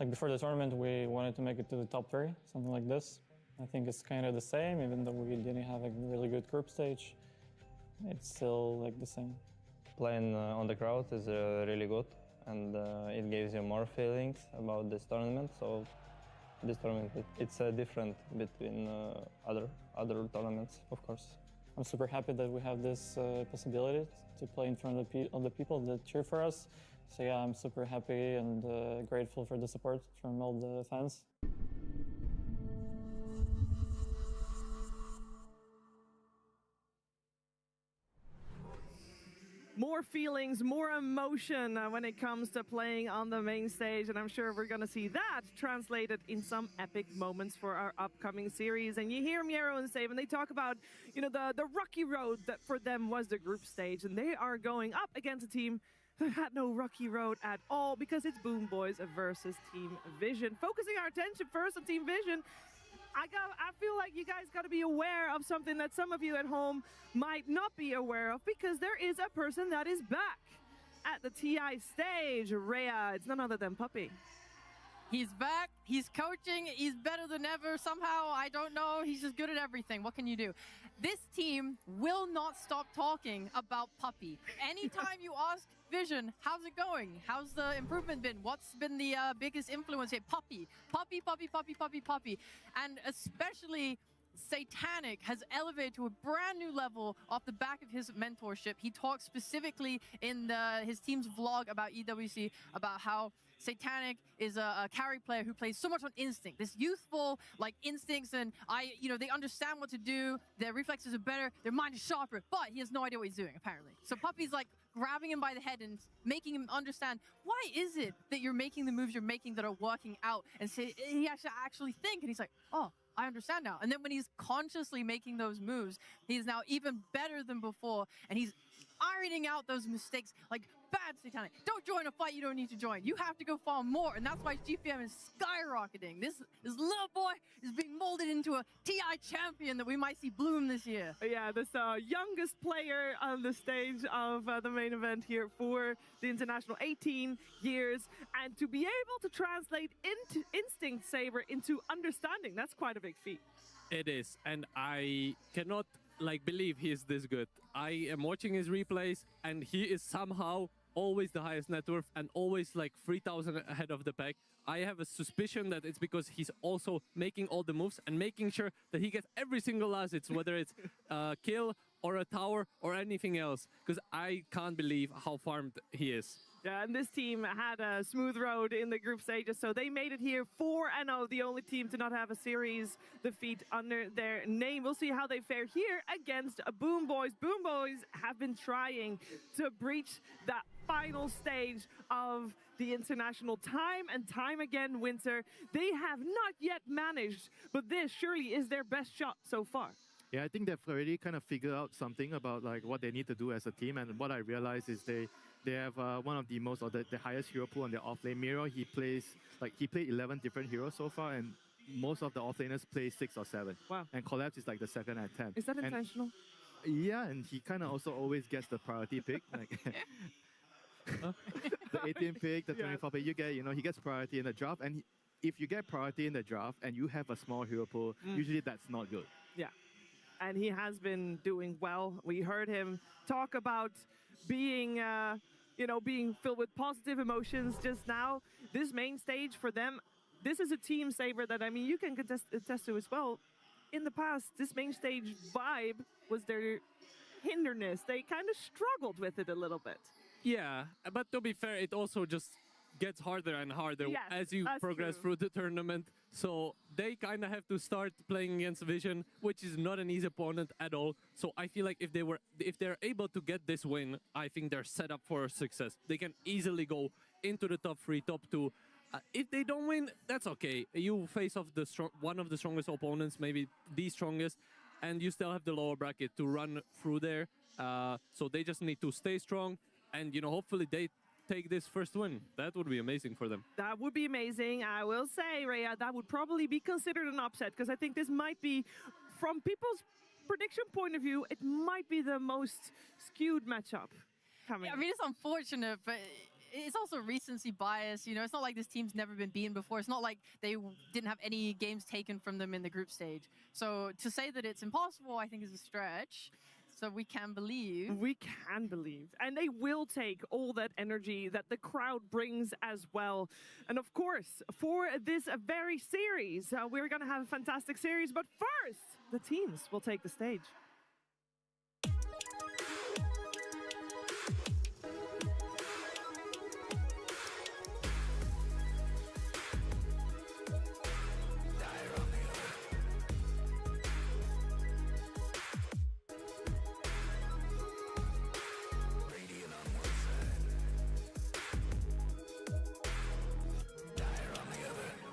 Before the tournament, we wanted to make it to the top 3, something like this. I think it's kind of the same, even though we didn't have a really good group stage. It's still the same. Playing on the crowd is really good, and it gives you more feelings about this tournament. So this tournament, it's different between other tournaments, of course. I'm super happy that we have this possibility to play in front of the people that cheer for us. So yeah, I'm super happy and grateful for the support from all the fans. More feelings, more emotion when it comes to playing on the main stage, and I'm sure we're going to see that translated in some epic moments for our upcoming series. And you hear Miero and Save, and they talk about, the rocky road that for them was the group stage, and they are going up against a team that had no rocky road at all, because it's Boom Boys versus Team Vision. Focusing our attention first on Team Vision. I feel like you guys got to be aware of something that some of you at home might not be aware of, because there is a person that is back at the TI stage. Rhea, it's none other than Puppy. He's back, he's coaching, he's better than ever somehow, I don't know, he's just good at everything. What can you do? This team will not stop talking about Puppy. Anytime you ask Vision, how's it going? How's the improvement been? What's been the biggest influence here? Puppy, Puppy, Puppy, Puppy, Puppy, Puppy. And especially Satanic has elevated to a brand new level off the back of his mentorship. He talked specifically in his team's vlog about EWC about how Satanic is a carry player who plays so much on instinct. This youthful, like, instincts, and they understand what to do. Their reflexes are better. Their mind is sharper, but he has no idea what he's doing, apparently. So Puppy's like grabbing him by the head and making him understand, why is it that you're making the moves you're making that are working out? And he has to actually think, and he's like, oh, I understand now. And then when he's consciously making those moves, he's now even better than before, and he's ironing out those mistakes like bad Satanic. Don't join a fight you don't need to join. You have to go far more, and that's why GPM is skyrocketing. This little boy is being molded into a TI champion that we might see bloom this year. Yeah, this youngest player on the stage of the main event here for the International, 18 years, and to be able to translate into Instinct Saber into understanding, that's quite a big feat. It is, and I cannot believe he is this good. I am watching his replays, and he is somehow always the highest net worth and always 3,000 ahead of the pack. I have a suspicion that it's because he's also making all the moves and making sure that he gets every single assets, whether it's a kill or a tower or anything else, because I can't believe how farmed he is. Yeah, and this team had a smooth road in the group stages, so they made it here 4-0, the only team to not have a series defeat under their name. We'll see how they fare here against Boom Boys. Boom Boys have been trying to breach that final stage of the International time and time again, Winter. They have not yet managed, but this surely is their best shot so far. Yeah, I think they've already kind of figured out something about what they need to do as a team, and what I realized is they have one of the most, or the highest hero pool on their offlane. Miro, he played 11 different heroes so far, and most of the offlaners play 6 or 7. Wow. And Collapse is the second at 10. Is that intentional? Yeah, and he kind of also always gets the priority pick. The 18 pick, the 24 pick, you get, he gets priority in the draft, and if you get priority in the draft and you have a small hero pool, usually that's not good. Yeah. And he has been doing well. We heard him talk about being, being filled with positive emotions just now. This main stage for them, this is a team Saber that, you can attest to as well. In the past, this main stage vibe was their hindrance. They kind of struggled with it a little bit. Yeah, but to be fair, it also just gets harder and harder as you progress through the tournament. So they kind of have to start playing against Vision, which is not an easy opponent at all. So I feel like if they're able to get this win, I think they're set up for success. They can easily go into the top 3, top 2. If they don't win, that's okay. You face off one of the strongest opponents, maybe the strongest, and you still have the lower bracket to run through there. So they just need to stay strong, and hopefully they take this first win. That would be amazing for them. That would be amazing. I will say, Rhea, that would probably be considered an upset, because I think this might be, from people's prediction point of view, it might be the most skewed matchup coming. Yeah, it's unfortunate, but it's also recency bias. It's not like this team's never been beaten before. It's not like they didn't have any games taken from them in the group stage. So to say that it's impossible, I think is a stretch. So we can believe. We can believe. And they will take all that energy that the crowd brings as well. And of course, for this very series, we're going to have a fantastic series. But first, the teams will take the stage.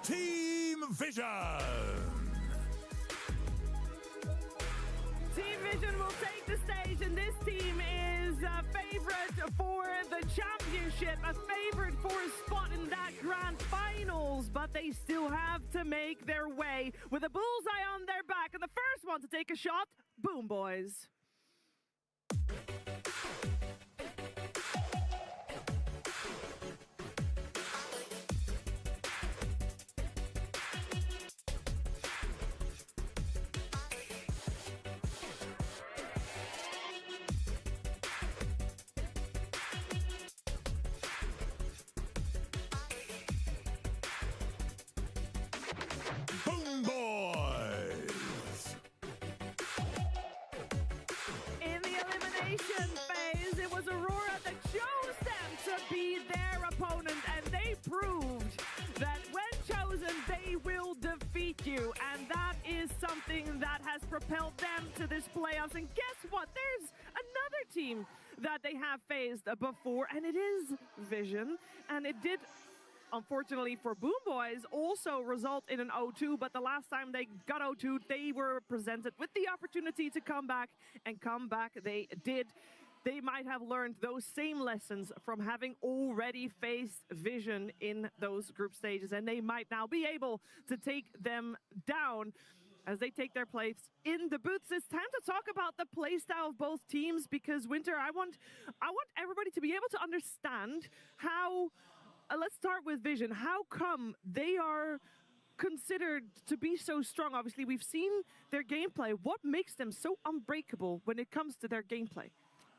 Team Vision! Team Vision will take the stage, and this team is a favorite for the championship, a favorite for a spot in that grand final obstacles, but they still have to make their way with a bullseye on their back. And the first one to take a shot, Boom Boys. Boom Boys! In the elimination phase, it was Aurora that chose them to be their opponent, and they proved that when chosen, they will defeat you. And that is something that has propelled them to this playoffs. And guess what? There's another team that they have faced before, and it is Vision. And it did, unfortunately for Boom Boys, also result in an 0-2, but the last time they got 0-2, they were presented with the opportunity to come back, and come back they did. They might have learned those same lessons from having already faced Vision in those group stages, and they might now be able to take them down as they take their place in the booths. It's time to talk about the playstyle of both teams, because Winter, I want everybody to be able to understand how. Let's start with Vision. How come they are considered to be so strong? Obviously, we've seen their gameplay. What makes them so unbreakable when it comes to their gameplay?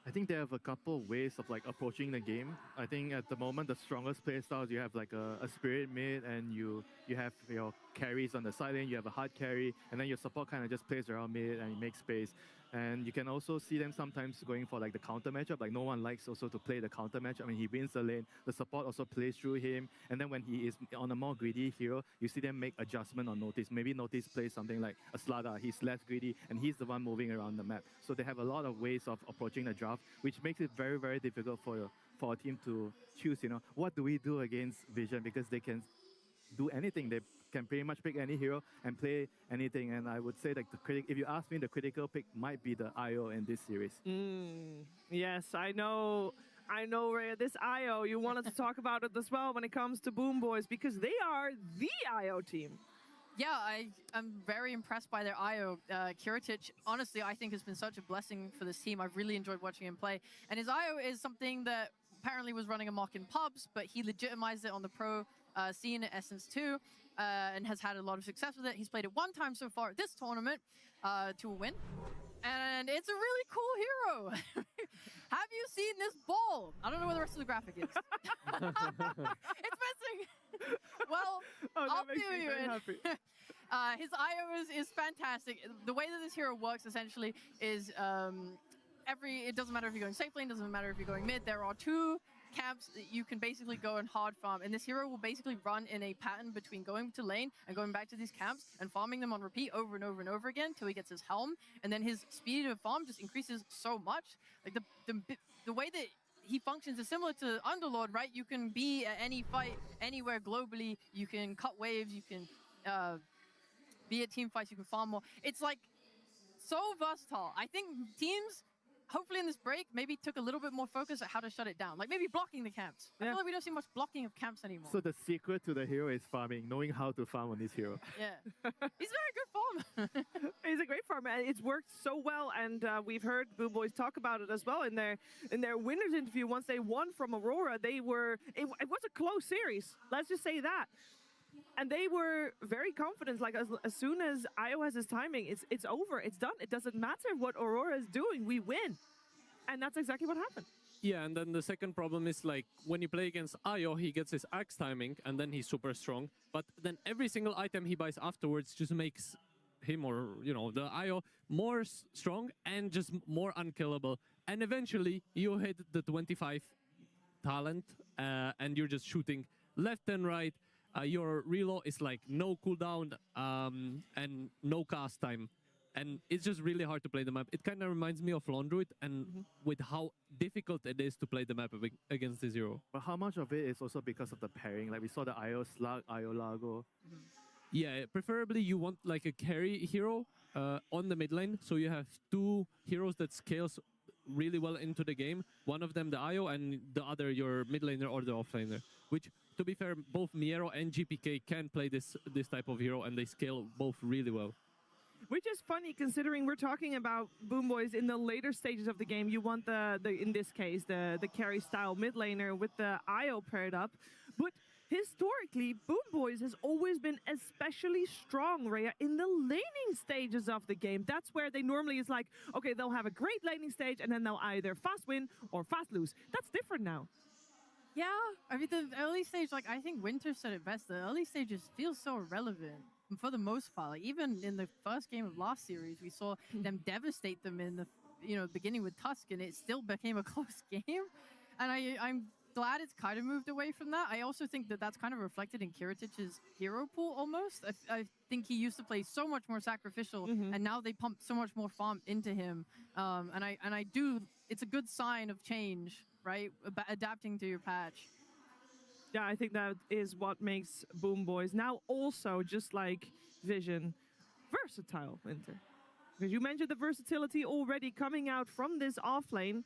I think they have a couple of ways of like approaching the game. I think at the moment the strongest play styles, you have like a spirit mid, and you have your carries on the side lane, you have a hard carry, and then your support kind of just plays around mid and makes space. And you can also see them sometimes going for like the counter matchup. Like no one likes also to play the counter matchup. I mean, he wins the lane, the support also plays through him. And then when he is on a more greedy hero, you see them make adjustment on Notice. Maybe Notice plays something like a Slada. He's less greedy and he's the one moving around the map. So they have a lot of ways of approaching the draft, which makes it very, very difficult for a team to choose, you know, what do we do against Vision, because they can do anything. They can pretty much pick any hero and play anything. And I would say that if you ask me, the critical pick might be the IO in this series. Yes, I know, Rhea, this IO, you wanted to talk about it as well when it comes to Boom Boys, because they are the IO team. Yeah, I'm very impressed by their IO. Kiritic, honestly, I think has been such a blessing for this team. I've really enjoyed watching him play. And his IO is something that apparently was running amok in pubs, but he legitimized it on the pro scene at Essence 2 and has had a lot of success with it. He's played it one time so far at this tournament to a win. And it's a really cool hero. Have you seen this ball? I don't know where the rest of the graphic is. It's missing. Well, I'll fill you in. His IO is fantastic. The way that this hero works essentially is it doesn't matter if you're going safe lane, doesn't matter if you're going mid. There are two camps that you can basically go and hard farm, and this hero will basically run in a pattern between going to lane and going back to these camps and farming them on repeat over and over and over again till he gets his helm, and then his speed of farm just increases so much. Like the way that he functions is similar to Underlord, right? You can be at any fight anywhere globally, you can cut waves, you can be at team fights, you can farm more. It's like so versatile. I think teams, hopefully in this break, maybe took a little bit more focus at how to shut it down. Like maybe blocking the camps. I feel like we don't see much blocking of camps anymore. So the secret to the hero is farming, knowing how to farm on this hero. Yeah. He's a very good farmer. He's a great farmer. It's worked so well, and we've heard Boom Boys talk about it as well in their winners interview. Once they won from Aurora, it was a close series. Let's just say that. And they were very confident, like as soon as IO has his timing, it's over, it's done. It doesn't matter what Aurora is doing, we win. And that's exactly what happened. Yeah, and then the second problem is like when you play against IO, he gets his axe timing and then he's super strong. But then every single item he buys afterwards just makes him, or you know, the IO more strong and just more unkillable. And eventually you hit the 25 talent and you're just shooting left and right. Your reload is like no cooldown and no cast time. And it's just really hard to play the map. It kind of reminds me of Laundroid and with how difficult it is to play the map against the hero. But how much of it is also because of the pairing? Like we saw the IO Slug, IO Lago. Yeah, preferably you want like a carry hero on the mid lane. So you have two heroes that scales really well into the game. One of them the IO, and the other your mid laner or the offlaner. Which, to be fair, both Miero and GPK can play this type of hero, and they scale both really well. Which is funny considering we're talking about Boom Boys in the later stages of the game. You want the in this case the carry style mid laner with the IO paired up, but historically Boom Boys has always been especially strong, Rhea, in the laning stages of the game. That's where they normally is like, okay, they'll have a great laning stage and then they'll either fast win or fast lose. That's different now. Yeah, I mean, the early stage, like, I think Winter said it best. The early stages feel so irrelevant for the most part. Like, even in the first game of last series, we saw them devastate them in the, beginning with Tusk, and it still became a close game. And I'm glad it's kind of moved away from that. I also think that that's kind of reflected in Kiritich's hero pool almost. I think he used to play so much more sacrificial, and now they pump so much more farm into him. And I do, it's a good sign of change, right? Adapting to your patch. Yeah, I think that is what makes Boom Boys now also, just like Vision, versatile, Winter. Because you mentioned the versatility already coming out from this offlane.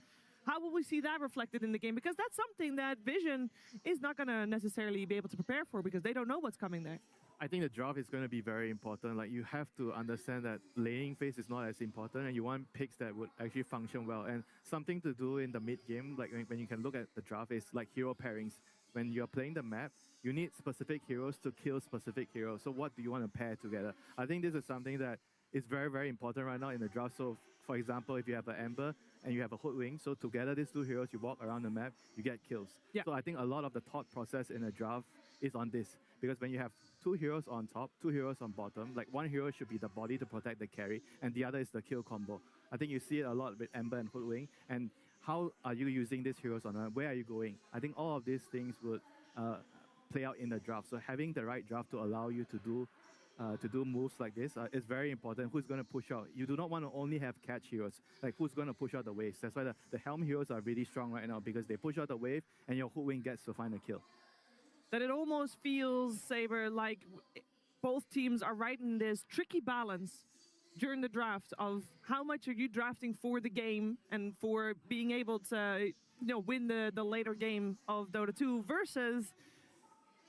How will we see that reflected in the game? Because that's something that Vision is not going to necessarily be able to prepare for because they don't know what's coming there. I think the draft is going to be very important. Like, you have to understand that laning phase is not as important, and you want picks that would actually function well. And something to do in the mid game, like when you can look at the draft, is like hero pairings. When you're playing the map, you need specific heroes to kill specific heroes. So what do you want to pair together? I think this is something that is very, very important right now in the draft. So, for example, if you have an Ember and you have a Hoodwink, so together these two heroes, you walk around the map, you get kills. Yeah. So I think a lot of the thought process in the draft is on this. Because when you have two heroes on top, two heroes on bottom, like one hero should be the body to protect the carry, and the other is the kill combo. I think you see it a lot with Ember and Hoodwink. And how are you using these heroes on? Where are you going? I think all of these things would play out in the draft. So having the right draft to allow you to do moves like this is very important. Who's going to push out? You do not want to only have catch heroes. Like, who's going to push out the waves? That's why the Helm heroes are really strong right now, because they push out the wave and your Hoodwink gets to find a kill. That it almost feels, Saber, like both teams are right in this tricky balance during the draft of how much are you drafting for the game and for being able to win the later game of Dota 2 versus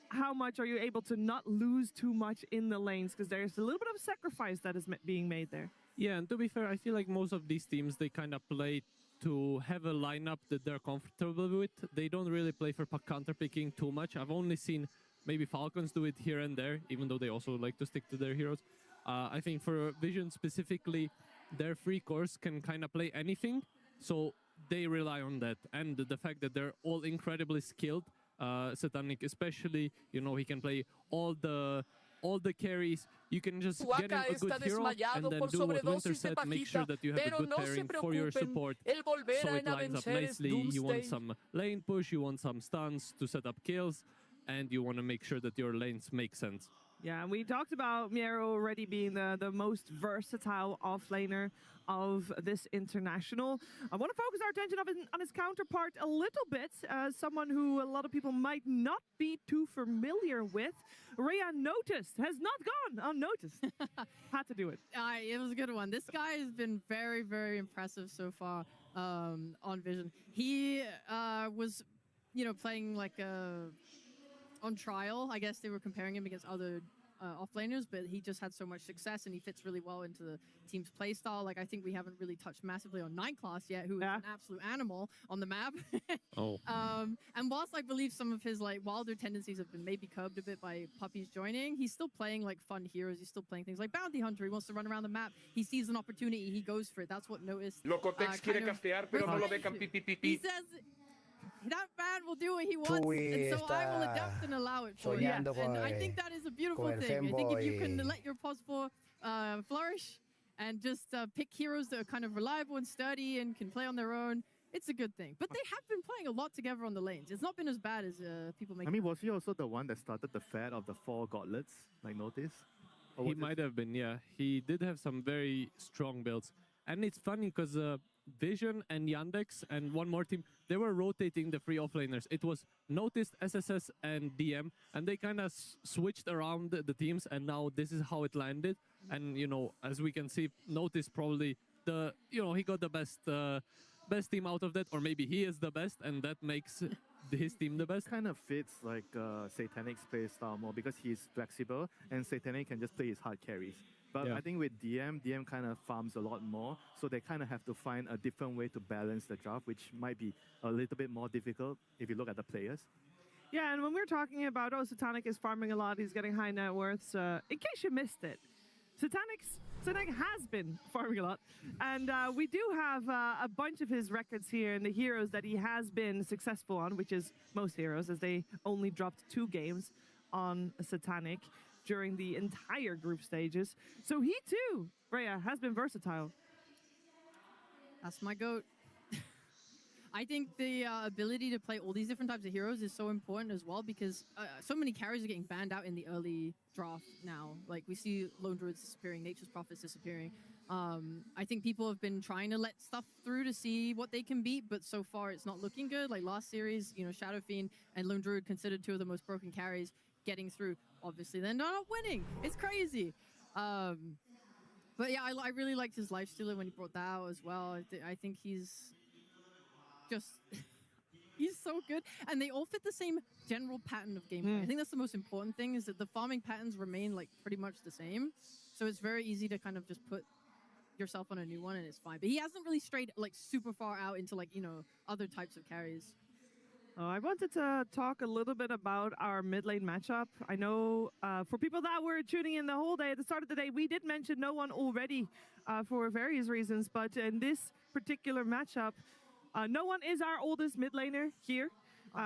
how much are you able to not lose too much in the lanes, because there's a little bit of sacrifice that is being made there. Yeah, and to be fair, I feel like most of these teams, they kind of play to have a lineup that they're comfortable with. They don't really play for counter-picking too much. I've only seen maybe Falcons do it here and there, even though they also like to stick to their heroes. I think for Vision specifically, their free course can kind of play anything, so they rely on that. And the fact that they're all incredibly skilled, Satanic especially, he can play all the carries. You can just get him a good hero and then do what Winter said, make sure that you have a good pairing for your support so it lines up nicely. You want some lane push, you want some stuns to set up kills, and you want to make sure that your lanes make sense. Yeah, and we talked about Miero already being the most versatile offlaner of this international. I want to focus our attention on his counterpart a little bit, someone who a lot of people might not be too familiar with. Rhea noticed, has not gone unnoticed. Had to do it. It was a good one. This guy has been very, very impressive so far on Vision. He was, playing like on trial. I guess they were comparing him against other offlaners, but he just had so much success and he fits really well into the team's playstyle. Like, I think we haven't really touched massively on 9-class yet, who is an absolute animal on the map. And whilst I believe some of his wilder tendencies have been maybe curbed a bit by puppies joining, he's still playing fun heroes. He's still playing things like Bounty Hunter. He wants to run around the map. He sees an opportunity. He goes for it. That's what Noticed. He says that man will do what he wants, and so I will adapt and allow it for him. And I think that is a beautiful thing. I think if you can let your pos flourish and just pick heroes that are kind of reliable and sturdy and can play on their own, it's a good thing. But they have been playing a lot together on the lanes. It's not been as bad as people make it. I mean, was he also the one that started the fad of the 4 gauntlets, Notice? He might have been, yeah. He did have some very strong builds. And it's funny because Vision and Yandex and one more team, they were rotating the free offlaners. It was Noticed, SSS, and DM, and they kind of switched around the teams, and now this is how it landed. And, as we can see, Noticed probably he got the best best team out of that, or maybe he is the best, and that makes his team the best. Kind of fits like Satanic's play style more because he's flexible, and Satanic can just play his hard carries. But I think with DM kind of farms a lot more, so they kind of have to find a different way to balance the draft, which might be a little bit more difficult if you look at the players. Yeah, and when we're talking about, Satanic is farming a lot, he's getting high net worths, in case you missed it, Satanic has been farming a lot, and we do have a bunch of his records here and the heroes that he has been successful on, which is most heroes, as they only dropped 2 games on Satanic during the entire group stages. So he too, Rhea, has been versatile. That's my goat. I think the ability to play all these different types of heroes is so important as well, because so many carries are getting banned out in the early draft now. Like, we see Lone Druids disappearing, Nature's Prophets disappearing. I think people have been trying to let stuff through to see what they can beat, but so far it's not looking good. Like last series, Shadow Fiend and Lone Druid considered 2 of the most broken carries getting through. Obviously, they're not winning. It's crazy. But yeah, I really liked his Lifestealer when he brought that out as well. I think he's just... he's so good. And they all fit the same general pattern of gameplay. I think that's the most important thing, is that the farming patterns remain like pretty much the same. So it's very easy to kind of just put yourself on a new one and it's fine. But he hasn't really strayed like super far out into like, other types of carries. I wanted to talk a little bit about our mid lane matchup. I know for people that were tuning in the whole day, at the start of the day, we did mention no one already for various reasons. But in this particular matchup, no one is our oldest mid laner here.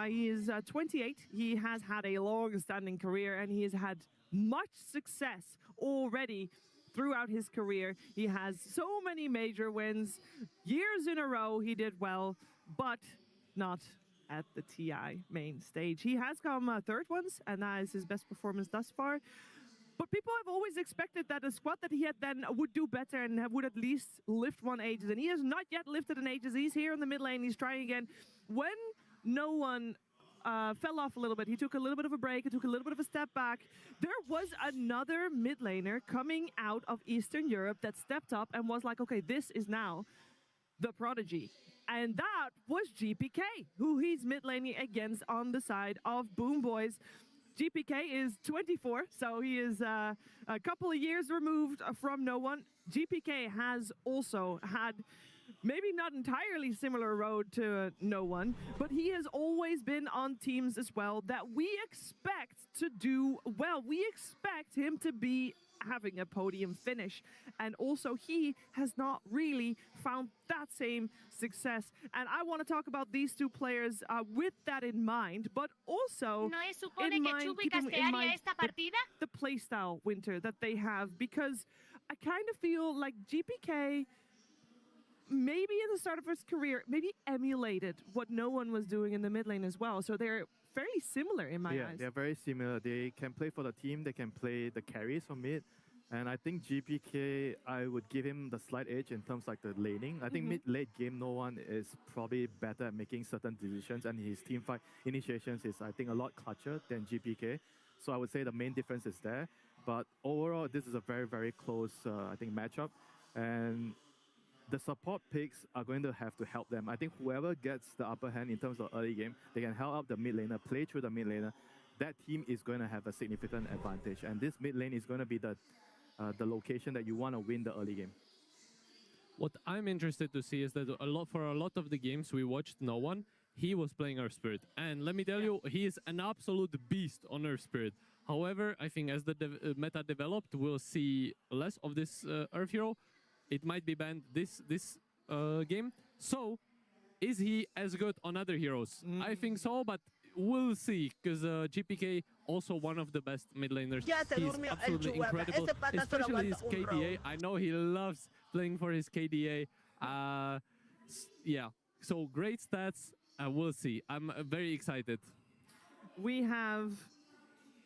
He is 28. He has had a long-standing career, and he has had much success already throughout his career. He has so many major wins. Years in a row, he did well, but not at the TI main stage. He has come third once, and that is his best performance thus far. But people have always expected that a squad that he had then would do better and would at least lift 1 Aegis. And he has not yet lifted an Aegis. He's here in the mid lane. He's trying again. When no one fell off a little bit, he took a little bit of a break. He took a little bit of a step back. There was another mid laner coming out of Eastern Europe that stepped up and was like, okay, this is now the prodigy. And that was GPK, who he's mid laning against on the side of Boom Boys. GPK is 24, so he is a couple of years removed from no one. GPK has also had maybe not entirely similar road to no one, but he has always been on teams as well that we expect to do well. We expect him to be having a podium finish, and also he has not really found that same success. And I want to talk about these 2 players with that in mind, but also in mind, the playstyle, Winter, that they have, because I kind of feel like GPK, maybe in the start of his career, maybe emulated what no one was doing in the mid lane as well. So they're fairly similar in my eyes. Yeah, they're very similar. They can play for the team. They can play the carries from mid. And I think GPK, I would give him the slight edge in terms like the laning. I think mid-late game, no one is probably better at making certain decisions. And his team fight initiations is, I think, a lot clutcher than GPK. So I would say the main difference is there. But overall, this is a very, very close, I think, matchup. And the support picks are going to have to help them. I think whoever gets the upper hand in terms of early game, they can help out the mid laner, play through the mid laner. That team is going to have a significant advantage. And this mid lane is going to be the location that you want to win the early game. What I'm interested to see is that for a lot of the games we watched no one, he was playing Earth Spirit. And let me tell you, he is an absolute beast on Earth Spirit. However, I think as the meta developed, we'll see less of this Earth hero. It might be banned this game. So, is he as good on other heroes? I think so, but we'll see, because GPK also one of the best mid laners. He's absolutely incredible, especially his KDA. I know he loves playing for his KDA. Yeah, so great stats. We'll see. I'm very excited. We have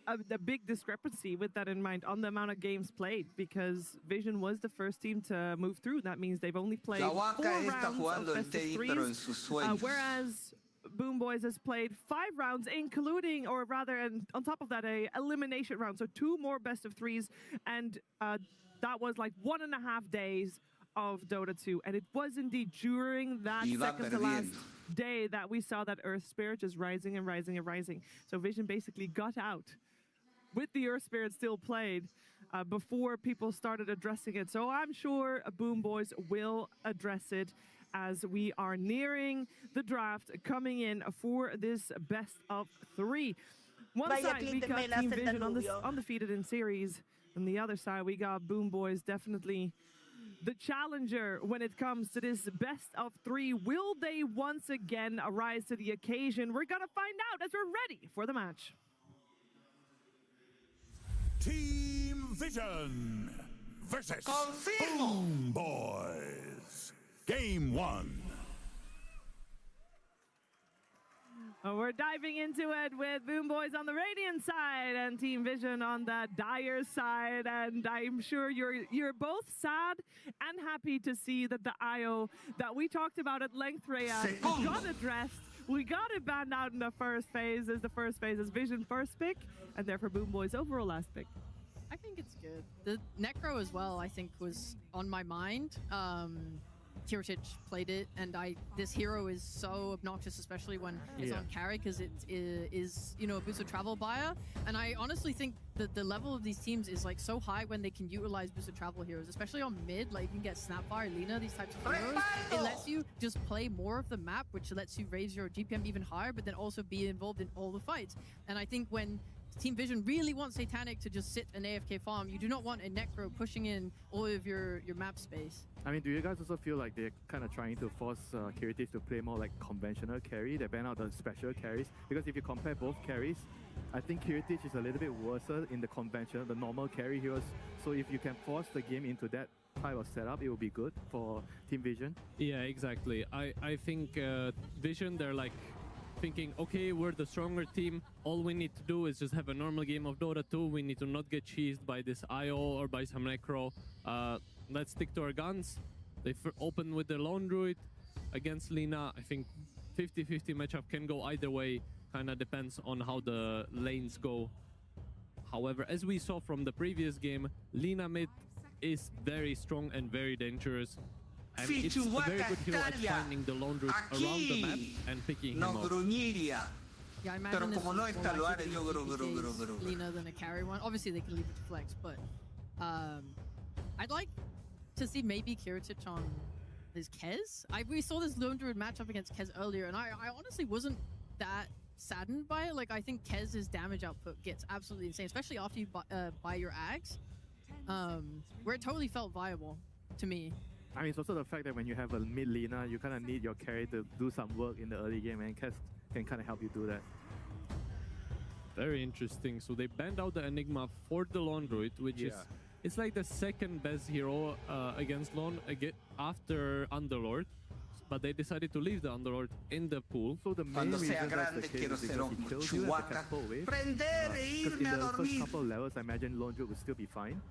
a big discrepancy with that in mind on the amount of games played, because Vision was the first team to move through. That means they've only played 4 rounds of best of 3s, whereas Boom Boys has played 5 rounds, including, or rather, and on top of that, a elimination round. So 2 more best of 3s, and that was like 1.5 days of Dota 2, and it was indeed during that second to last day that we saw that Earth Spirit just rising and rising and rising. So Vision basically got out with the Earth Spirit still played before people started addressing it. So I'm sure Boom Boys will address it as we are nearing the draft coming in for this best of 3. One side we got Team Vision undefeated in series, and the other side we got Boom Boys, definitely the challenger when it comes to this best of 3. Will they once again rise to the occasion? We're gonna find out as we're ready for the match. Team Vision versus Boom Boys. Game 1. We're diving into it with Boom Boys on the Radiant side and Team Vision on the Dire side. And I'm sure you're both sad and happy to see that the IO that we talked about at length, Rhea, got addressed. We got it banned out in the first phase. The first phase is Vision first pick, and therefore Boom Boys overall last pick. I think it's good. The Necro as well, I think, was on my mind. Kiritich played it, and this hero is so obnoxious, especially when it's on carry, because it is, you know, a boost of travel buyer. And I honestly think that the level of these teams is like so high when they can utilize boost of travel heroes, especially on mid. Like you can get Snapfire, Lina, these types of heroes. It lets you just play more of the map, which lets you raise your GPM even higher, but then also be involved in all the fights. And I think when Team Vision really wants Satanic to just sit an AFK farm, you do not want a Necro pushing in all of your map space. I mean, do you guys also feel like they're kind of trying to force Kiritich to play more like conventional carry? They ban out the special carries, because if you compare both carries, I think Kiritich is a little bit worse in the conventional, the normal carry heroes. So if you can force the game into that type of setup, it will be good for Team Vision. Yeah, exactly. I think Vision, they're like thinking, okay, we're the stronger team. All we need to do is just have a normal game of Dota 2. We need to not get cheesed by this IO or by some Necro. Let's stick to our guns. They open with the Lone Druid against Lina. I think 50-50 matchup can go either way. Kind of depends on how the lanes go. However, as we saw from the previous game, Lina mid is very strong and very dangerous. And it's a very good hero at finding the Lone Druid around the map and picking him up. Yeah, I imagine this is more likely Lina than a carry one. Obviously, they can leave it to flex, but I'd like to see maybe Kiritich on his Kez. We saw this Lone Druid matchup against Kez earlier, and I honestly wasn't that saddened by it. Like, I think Kez's damage output gets absolutely insane, especially after you buy your Ags, where it totally felt viable to me. I mean, it's also the fact that when you have a mid Lina, you kind of need your carry to do some work in the early game, and Kez can kind of help you do that. Very interesting. So they banned out the Enigma for the Lone Druid, which is it's like the second best hero against Lone after Underlord. But they decided to leave the Underlord in the pool. So the main reason that's the case is because he kills you at the castle wave. Because in the first couple of levels, I imagine Lone Druid would still be fine.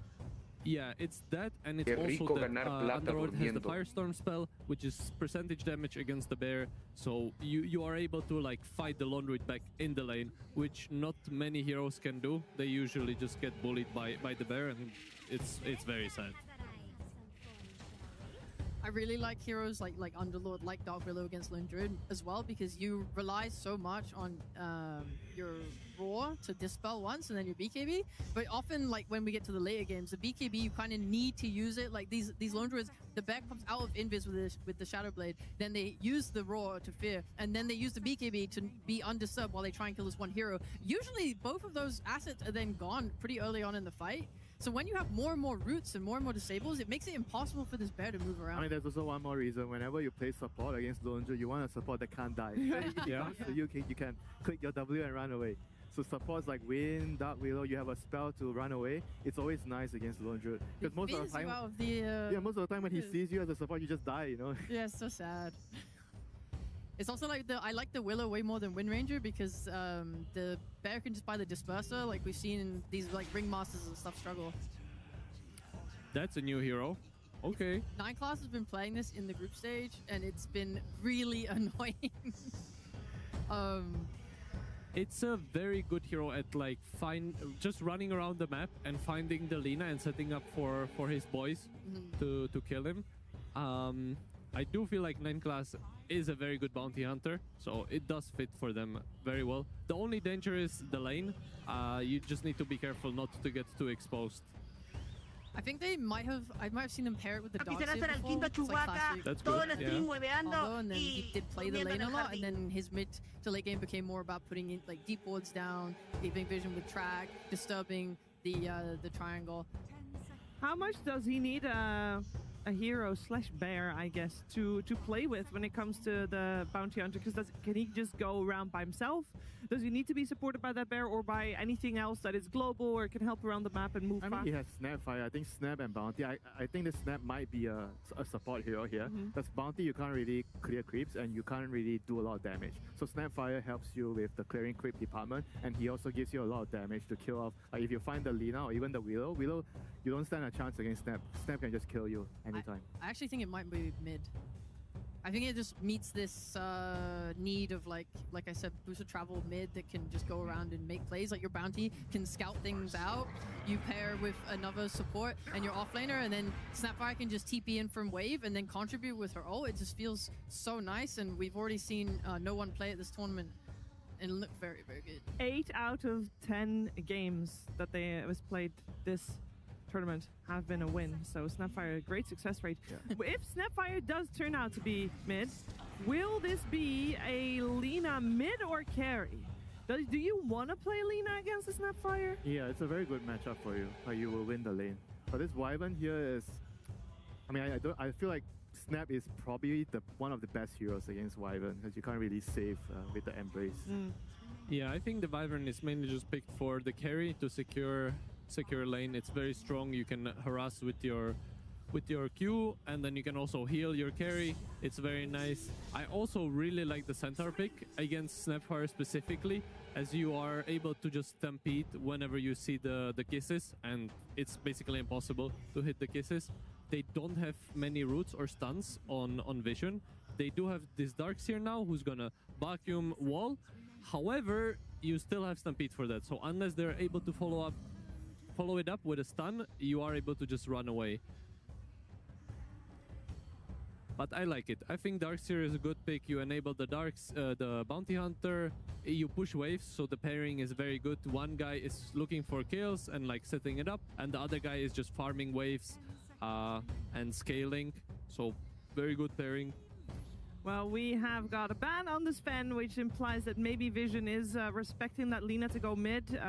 Yeah, it's that, and it's also that Underlord has the Firestorm spell, which is percentage damage against the bear. So you are able to like fight the Lone Druid back in the lane, which not many heroes can do. They usually just get bullied by the bear, and it's very sad. I really like heroes like Underlord, like Dark Willow against Lone Druid as well, because you rely so much on your Roar to dispel once and then your BKB. But often, like when we get to the later games, the BKB, you kind of need to use it. Like these Lone Druids, the bear comes out of Invis with the Shadow Blade, then they use the Roar to fear, and then they use the BKB to be undisturbed while they try and kill this one hero. Usually, both of those assets are then gone pretty early on in the fight. So when you have more and more roots and more disables, it makes it impossible for this bear to move around. I mean, there's also one more reason. Whenever you play support against Lone Druid, you want a support that can't die. Yeah. So you can click your W and run away. So supports like Wind, Dark Willow, you have a spell to run away. It's always nice against Lone Druid. Because most of the time, most of the time when he sees you as a support, you just die, you know? Yeah, it's so sad. It's also like I like the Willow way more than Wind Ranger, because the bear can just buy the Disperser, like we've seen these like Ringmasters and stuff struggle. That's a new hero. Okay. 9class has been playing this in the group stage, and it's been really annoying. It's a very good hero at like just running around the map and finding the Lina and setting up for his boys to kill him. I do feel like 9 class is a very good bounty hunter, so it does fit for them very well. The only danger is the lane. You just need to be careful not to get too exposed. I think I might have seen him pair it with the dog Quisiera ser el quinto before. Chihuahua, That's todo good, el stream hueveando And then he did play the lane a lot, and jardín. then his mid to late game became more about putting in like deep wards down, giving vision with track, disturbing the triangle. How much does he need a hero / bear, I guess, to play with when it comes to the bounty hunter? Because can he just go around by himself? Does he need to be supported by that bear or by anything else that is global or can help around the map and move fast? I mean, he has Snapfire. I think Snap and Bounty. I think the Snap might be a support hero here. That's Bounty, you can't really clear creeps and you can't really do a lot of damage. So Snapfire helps you with the clearing creep department, and he also gives you a lot of damage to kill off. Like if you find the Lina or even the Willow, you don't stand a chance against Snap. Snap can just kill you anytime. I actually think it might be mid. I think it just meets this need of like I said, boosted travel mid that can just go around and make plays. Like your bounty can scout things out. You pair with another support and your offlaner, and then Snapfire can just TP in from wave and then contribute with her ult. It just feels so nice, and we've already seen no one play at this tournament and look very, very good. 8 out of 10 games that they was played this tournament have been a win, so Snapfire, a great success rate. If Snapfire does turn out to be mid, will this be a Lina mid or carry? Do you want to play Lina against the Snapfire? Yeah, it's a very good matchup for you. You will win the lane. But this Wyvern here is, I mean, I feel like Snap is probably one of the best heroes against Wyvern, because you can't really save with the Embrace. Yeah, I think the Wyvern is mainly just picked for the carry to secure lane. It's very strong. You can harass with your Q, and then you can also heal your carry. It's very nice. I also really like the centaur pick against Snapfire specifically, as you are able to just stampede whenever you see the kisses, and it's basically impossible to hit the kisses. They don't have many roots or stuns on vision. They do have this Darks here now, who's gonna vacuum wall. However, you still have stampede for that, so unless they're able to follow it up with a stun, you are able to just run away. But I like it. I think Darkseer is a good pick. You enable the the Bounty Hunter, you push waves, so the pairing is very good. One guy is looking for kills and like setting it up, and the other guy is just farming waves and scaling. So very good pairing. Well, we have got a ban on the Sven, which implies that maybe Vision is respecting that Lina to go mid.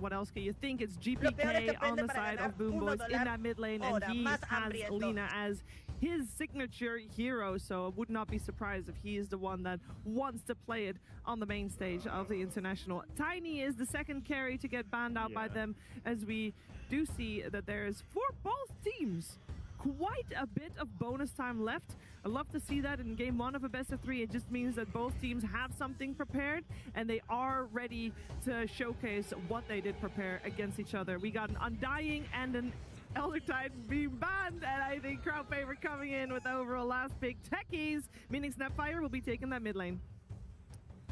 What else can you think? It's GPK on the side of Boomboys in that mid lane, and he has Lina as his signature hero, so I would not be surprised if he is the one that wants to play it on the main stage of the International. Tiny is the second carry to get banned out by them, as we do see that there is, for both teams, quite a bit of bonus time left. I'd love to see that in game 1 of a best of 3. It just means that both teams have something prepared and they are ready to showcase what they did prepare against each other. We got an Undying and an Elder Tide being banned, and I think crowd favorite coming in with the overall last pick. Techies, meaning Snapfire will be taking that mid lane.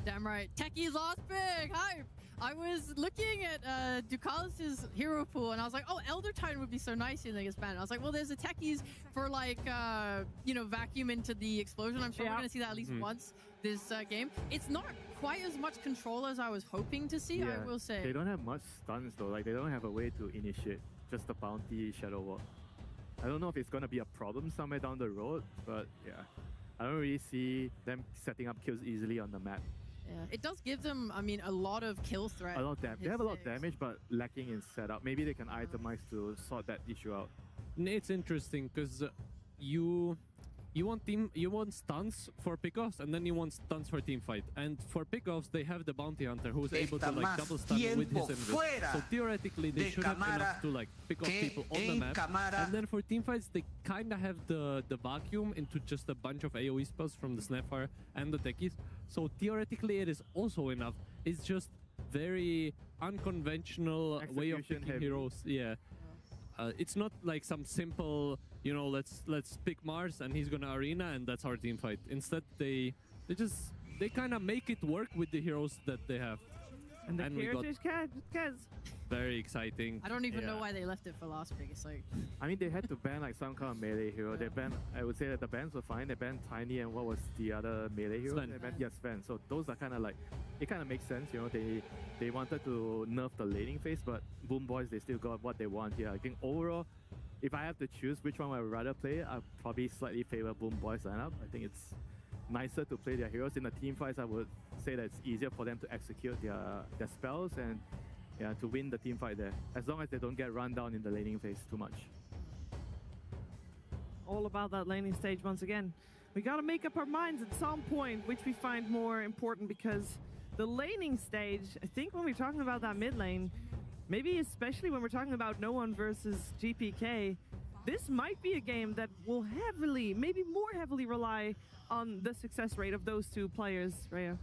Damn right. Techies last pick, hype! I was looking at Ducalis' hero pool, and I was like, oh, Elder Titan would be so nice if they get banned. I was like, well, there's a Techies for, like, you know, vacuum into the explosion. I'm sure we're going to see that at least once this game. It's not quite as much control as I was hoping to see, I will say. They don't have much stuns, though. Like, they don't have a way to initiate just the bounty shadow wall. I don't know if it's going to be a problem somewhere down the road, but yeah. I don't really see them setting up kills easily on the map. Yeah, it does give them, I mean, a lot of kill threat. A lot of damage. They have a lot of damage, but lacking in setup. Maybe they can itemize to sort that issue out. It's interesting because you want stuns for pickoffs, and then you want stuns for teamfight. And for pickoffs, they have the bounty hunter who's able to like double stun with his invis. So theoretically, they should have enough to like pick off people on the map. And then for teamfights, they kind of have the vacuum into just a bunch of AoE spells from the Snapfire and the Techies. So theoretically, it is also enough. It's just very unconventional way of picking heroes. Yeah. It's not like some simple, you know, let's pick Mars and he's gonna arena and that's our team fight. Instead, they kind of make it work with the heroes that they have. And the characters, Kaz. Very exciting. I don't even know why they left it for last pick. It's like, I mean, they had to ban like some kind of melee hero. They banned, I would say that the bans were fine. They banned Tiny and what was the other melee hero? Sven. They banned, yes, Sven. So those are kind of like, it kind of makes sense, you know. They wanted to nerf the laning phase, but Boom Boys, they still got what they want here. I think overall, if I have to choose which one I would rather play, I'd probably slightly favor Boom Boys lineup. I think it's nicer to play their heroes. In the team fights, I would say that it's easier for them to execute their spells and to win the team fight there, as long as they don't get run down in the laning phase too much. All about that laning stage once again. We gotta make up our minds at some point, which we find more important, because the laning stage, I think when we're talking about that mid lane, maybe especially when we're talking about no one versus GPK, this might be a game that will heavily, maybe more heavily rely on the success rate of those two players, Rhea.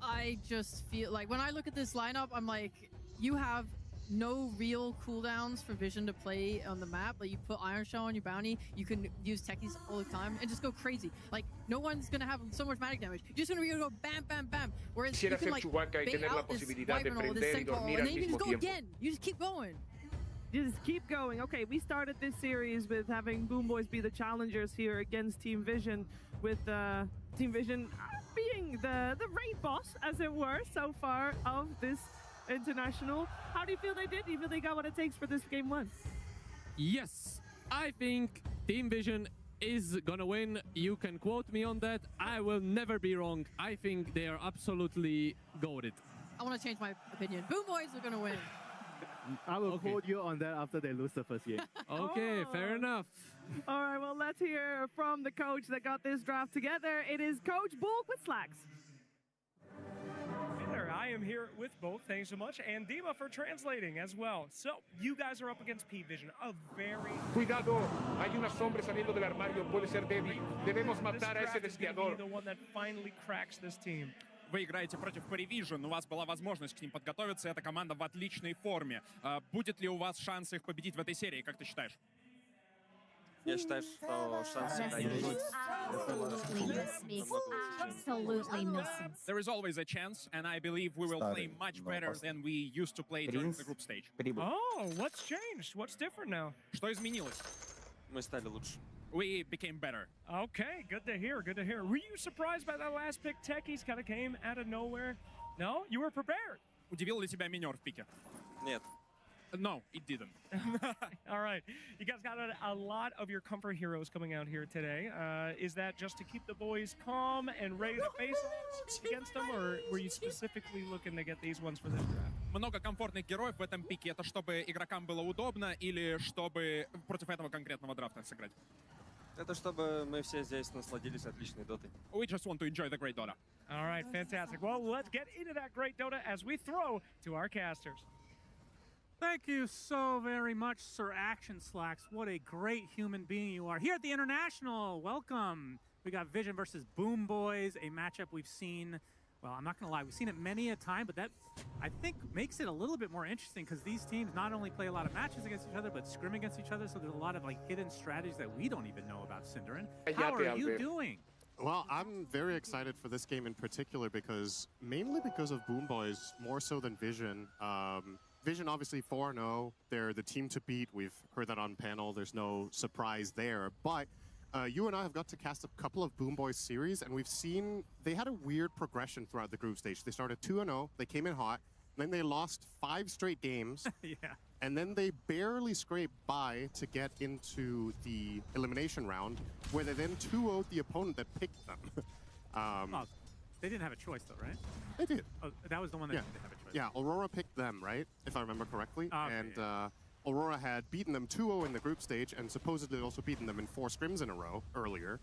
I just feel like when I look at this lineup, I'm like, you have no real cooldowns for Vision to play on the map. Like, you put Iron Shell on your bounty, you can use techies all the time and just go crazy. Like, no one's gonna have so much magic damage. You're just gonna be able to go bam, bam, bam. Whereas you can like bait out this Wyvern or this Centaur, and then you can just go again. You just keep going. Just keep going. Okay, we started this series with having Boom Boys be the challengers here against Team Vision, with Team Vision being the raid boss, as it were, so far of this international. How do you feel they did? Do you feel they got what it takes for this game one? Yes, I think Team Vision is gonna win. You can quote me on that. I will never be wrong. I think they are absolutely goated. I want to change my opinion. Boom Boys are gonna win. I will quote you on that after they lose the first game. Okay, fair enough. All right, well, let's hear from the coach that got this draft together. It is Coach Bulk with Slacks. I am here with both. Thanks so much. And Dima for translating as well. So, you guys are up against P-Vision, a very... Cuidado, hay una sombra saliendo del armario, puede ser débil. Debemos matar a ese desviador. The one that finally cracks this team. Вы играете против Vision, у вас была возможность к ним подготовиться, эта команда в отличной форме. Будет ли у вас шанс их победить в этой серии, как ты считаешь? Я считаю, что шанс всегда есть. There is always a chance, and I believe we will play much better than we used to play during the group stage. Oh, what's changed? What's different now? Что изменилось? Мы стали лучше. We became better. Okay, good to hear, good to hear. Were you surprised by that last pick? Techies kind of came out of nowhere. No? You were prepared. Удивил ли тебя минер в пике? Нет. No, it didn't. All right. You guys got a lot of your comfort heroes coming out here today. Is that just to keep the boys calm and ready to face against them, or were you specifically looking to get these ones for this draft? Много комфортных героев в этом пике. Это чтобы игрокам было удобно или чтобы против этого конкретного драфта сыграть? Это чтобы мы все здесь насладились отличной дотой. We just want to enjoy the great Dota. All right, fantastic. Well, let's get into that great Dota as we throw to our casters. Thank you so very much, Sir Action Slacks. What a great human being you are. Here at the International, welcome. We got Vision versus Boom Boys, a matchup we've seen, well, I'm not going to lie, we've seen it many a time, but that, I think, makes it a little bit more interesting because these teams not only play a lot of matches against each other, but scrim against each other, so there's a lot of like hidden strategies that we don't even know about, Cinderin. How are you doing? Well, I'm very excited for this game in particular mainly because of Boom Boys, more so than Vision. Vision obviously 4-0. They're the team to beat. We've heard that on panel. There's no surprise there. But you and I have got to cast a couple of Boom Boys series, and we've seen they had a weird progression throughout the group stage. They started 2-0. They came in hot. Then they lost 5 straight games. Yeah. And then they barely scraped by to get into the elimination round, where they then 2-0'd the opponent that picked them. They didn't have a choice, though, right? They did. Oh, that was the one that didn't have a choice. Yeah, Aurora picked them, right? If I remember correctly. Okay, and Aurora had beaten them 2-0 in the group stage and supposedly also beaten them in 4 scrims in a row earlier.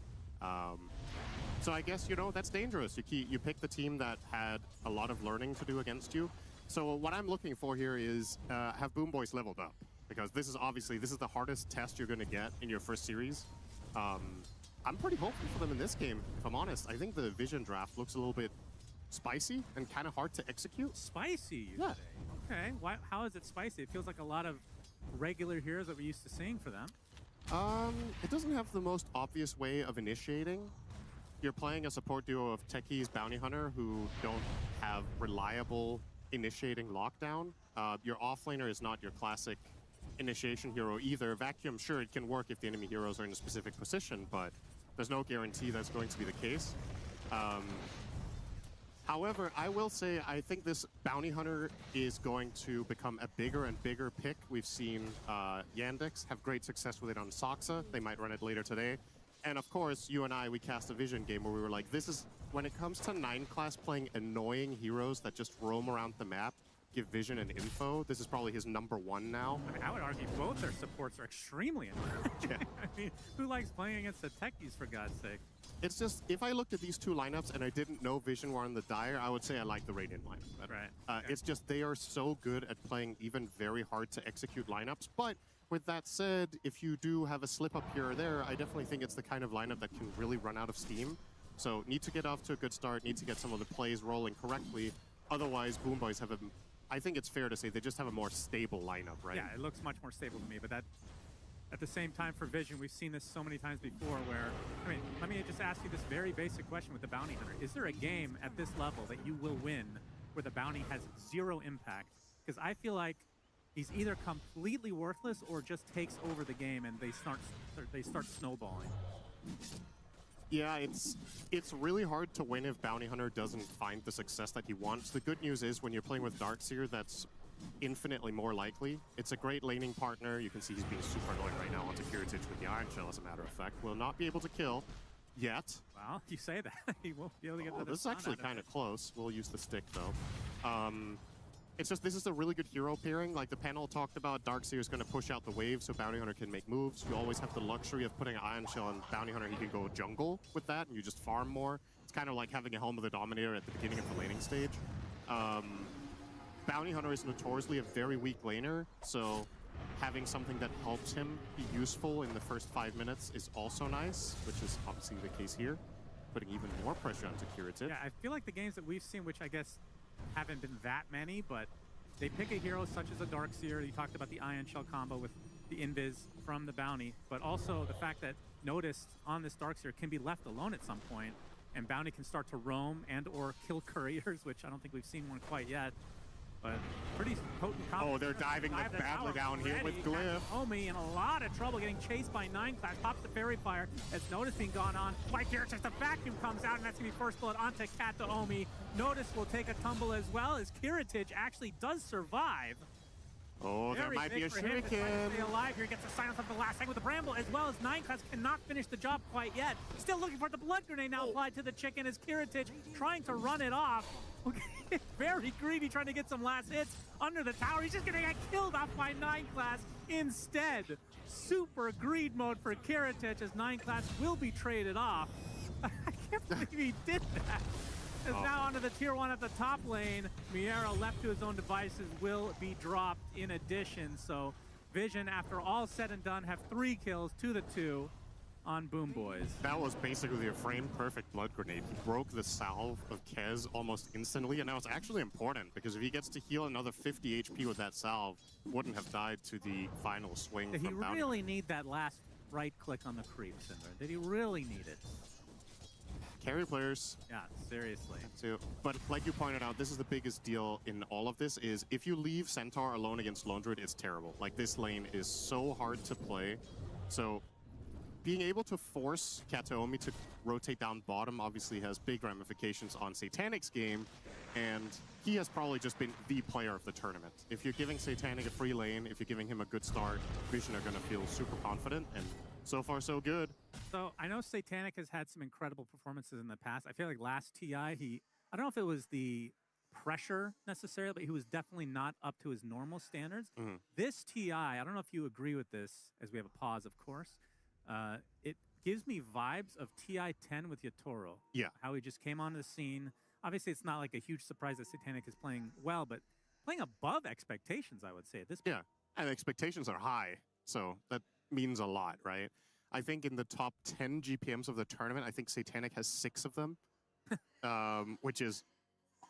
So I guess, you know, that's dangerous. You pick the team that had a lot of learning to do against you. So what I'm looking for here is have Boom Boys leveled up. Because this is the hardest test you're going to get in your first series. I'm pretty hopeful for them in this game, if I'm honest. I think the Vision draft looks a little bit spicy and kind of hard to execute. Spicy, you say? Okay. How is it spicy? It feels like a lot of regular heroes that we're used to seeing for them. It doesn't have the most obvious way of initiating. You're playing a support duo of Techies Bounty Hunter who don't have reliable initiating lockdown. Your offlaner is not your classic initiation hero either. Vacuum, sure, it can work if the enemy heroes are in a specific position, but there's no guarantee that's going to be the case. However, I will say I think this Bounty Hunter is going to become a bigger and bigger pick. We've seen Yandex have great success with it on Soxa. They might run it later today. And of course, you and I, we cast a Vision game where we were like, this is, when it comes to 9 class playing annoying heroes that just roam around the map, give Vision and info, this is probably his #1 now. I mean, I would argue both their supports are extremely annoying. Yeah. I mean, who likes playing against the techies, for God's sake? It's just, if I looked at these two lineups and I didn't know Vision were on the Dire, I would say I like the Radiant lineup better. Right. It's just they are so good at playing even very hard to execute lineups. But with that said, if you do have a slip up here or there, I definitely think it's the kind of lineup that can really run out of steam. So need to get off to a good start, need to get some of the plays rolling correctly. Otherwise, Boom Boys have a, I think it's fair to say they just have a more stable lineup, right? Yeah, it looks much more stable to me, but that, at the same time for Vision, we've seen this so many times before where, I mean, let me just ask you this very basic question with the Bounty Hunter. Is there a game at this level that you will win where the bounty has 0 impact? Because I feel like he's either completely worthless or just takes over the game and they start snowballing. Yeah, it's really hard to win if Bounty Hunter doesn't find the success that he wants. The good news is when you're playing with Darkseer, that's infinitely more likely. It's a great laning partner. You can see he's being super annoying right now onto Kiritich with the Iron Shell, as a matter of fact. Will not be able to kill yet. Well, you say that. He won't be able to get this is actually kind of close. We'll use the stick, though. It's just, this is a really good hero pairing. Like the panel talked about, Darkseer is going to push out the wave so Bounty Hunter can make moves. You always have the luxury of putting an Iron Shell on Bounty Hunter. He can go jungle with that, and you just farm more. It's kind of like having a Helm of the Dominator at the beginning of the laning stage. Bounty Hunter is notoriously a very weak laner, so having something that helps him be useful in the first 5 minutes is also nice, which is obviously the case here. Putting even more pressure onto Kiritich. Yeah, I feel like the games that we've seen, which I guess haven't been that many, but they pick a hero such as a Darkseer. You talked about the Iron Shell combo with the Invis from the Bounty, but also the fact that Notice on this Darkseer can be left alone at some point, and Bounty can start to roam and or kill couriers, which I don't think we've seen one quite yet. But pretty potent combo. Oh, they're diving like badly down here with Glyph. Omi in a lot of trouble getting chased by 9 class. Pops the Fairy Fire as Notice being gone on. Like here, just a vacuum comes out, and that's going to be first blood onto Cat to Omi. Notice will take a tumble as well as Kiritich actually does survive. Oh, there might be a shuriken. Stay alive here, gets a silence up the last second with the Bramble, as well as 9 class cannot finish the job quite yet. Still looking for the blood grenade now applied to the chicken as Kiritich trying to run it off. Very greedy, trying to get some last hits under the tower. He's just gonna get killed off by 9 class instead. Super greed mode for Kiritich as 9 class will be traded off. I can't believe he did that. Is now onto the tier 1 at the top lane. Miera, left to his own devices, will be dropped in addition. So Vision, after all said and done, have 3 kills to the 2 on Boom Boys. That was basically a frame-perfect blood grenade. He broke the salve of Kez almost instantly, and that was actually important, because if he gets to heal another 50 HP with that salve, wouldn't have died to the final swing Did from he really need that last right-click on the creep, Cinder? Did he really need it? Carry players. Yeah, seriously. Too. But like you pointed out, this is the biggest deal in all of this, is if you leave Centaur alone against Lone Druid, it's terrible. Like, this lane is so hard to play. So being able to force Kataomi to rotate down bottom obviously has big ramifications on Satanic's game, and he has probably just been the player of the tournament. If you're giving Satanic a free lane, if you're giving him a good start, Vision are going to feel super confident, and so far so good. So I know Satanic has had some incredible performances in the past. I feel like last TI, I don't know if it was the pressure necessarily, but he was definitely not up to his normal standards. This TI, I don't know if you agree with this, as we have a pause, of course. It gives me vibes of TI-10 with Yatoro. Yeah. How he just came onto the scene. Obviously, it's not like a huge surprise that Satanic is playing well, but playing above expectations, I would say, at this point. Yeah, and expectations are high, so that means a lot, right? I think in the top 10 GPMs of the tournament, I think Satanic has 6 of them, which is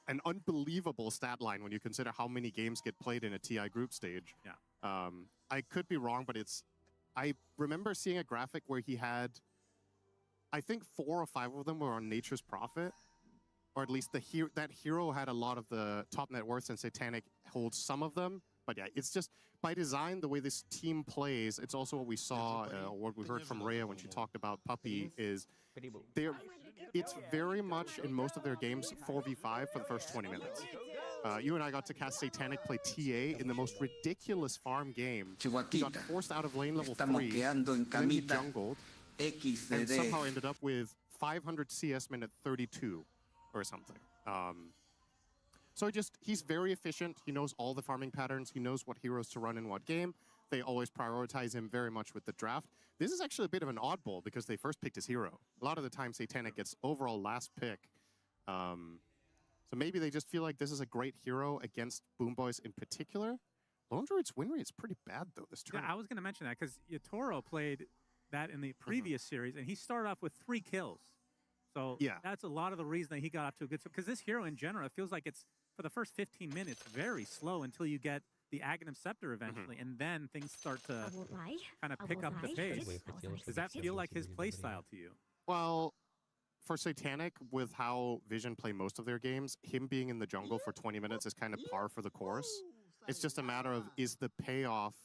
an unbelievable stat line when you consider how many games get played in a TI group stage. Yeah. I could be wrong, but I remember seeing a graphic where he had, I think 4 or 5 of them were on Nature's Prophet. or at least that hero had a lot of the top net worth, and Satanic holds some of them. But yeah, it's just by design, the way this team plays, it's also what we saw, or what we heard from Rhea when she talked about Puppy, is it's very much, in most of their games, 4v5 for the first 20 minutes. You and I got to cast Satanic play TA in the most ridiculous farm game. He got forced out of lane level 3, and then he jungled, and somehow ended up with 500 CS minute 32 or something. So he's very efficient. He knows all the farming patterns. He knows what heroes to run in what game. They always prioritize him very much with the draft. This is actually a bit of an oddball because they first picked his hero. A lot of the time, Satanic gets overall last pick. So maybe they just feel like this is a great hero against Boomboys in particular. Lone Druid's win rate is pretty bad, though, this turn. Yeah, I was going to mention that because Yatoro played that in the previous series, and he started off with 3 kills. So that's a lot of the reason that he got off to a good start. Because this hero in general, it feels like it's, for the first 15 minutes, very slow until you get the Aghanim Scepter eventually, and then things start to kind of pick up the pace. Does that feel like his playstyle to you? Well, for Satanic, with how Vision play most of their games, him being in the jungle for 20 minutes is kind of par for the course. It's just a matter of, is the payoff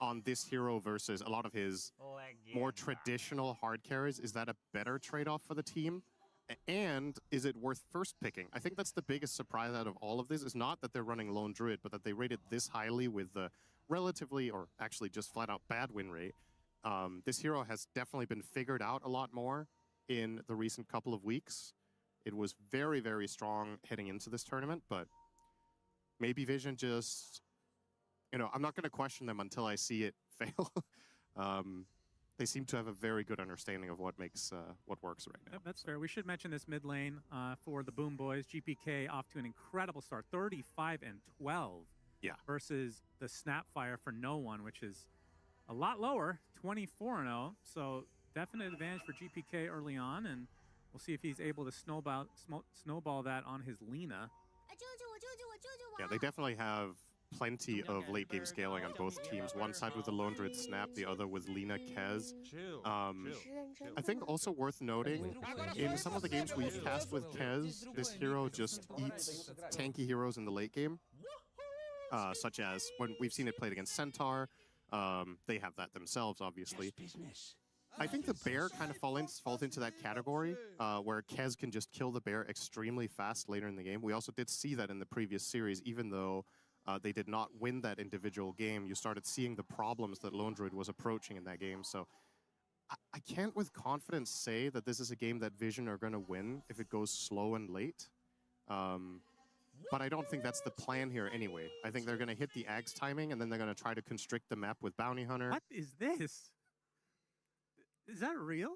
on this hero versus a lot of his more traditional hard carries, is that a better trade-off for the team? And is it worth first picking? I think that's the biggest surprise out of all of this, is not that they're running Lone Druid, but that they rated this highly with the relatively, or actually just flat out bad win rate. This hero has definitely been figured out a lot more in the recent couple of weeks. It was very, very strong heading into this tournament, but maybe Vision just, I'm not going to question them until I see it fail. They seem to have a very good understanding of what makes what works right now. That's fair. We should mention this mid lane for the Boom Boys. GPK off to an incredible start, 35-12. Yeah. Versus the Snapfire for no one, which is a lot lower, 24-0. So definite advantage for GPK early on, and we'll see if he's able to snowball that on his Lina. Yeah, they definitely have plenty of late game scaling on both teams. One side with the Lone Druid Snap, the other with Lina Kez. I think also worth noting, in some of the games we've cast with Kez, this hero just eats tanky heroes in the late game. Such as when we've seen it played against Centaur. They have that themselves, obviously. I think the bear kind of falls into that category, where Kez can just kill the bear extremely fast later in the game. We also did see that in the previous series, even though they did not win that individual game. You started seeing the problems that Lone Druid was approaching in that game. So I can't with confidence say that this is a game that Vision are going to win if it goes slow and late. But I don't think that's the plan here anyway. I think they're going to hit the Ags timing, and then they're going to try to constrict the map with Bounty Hunter. What is this? Is that real?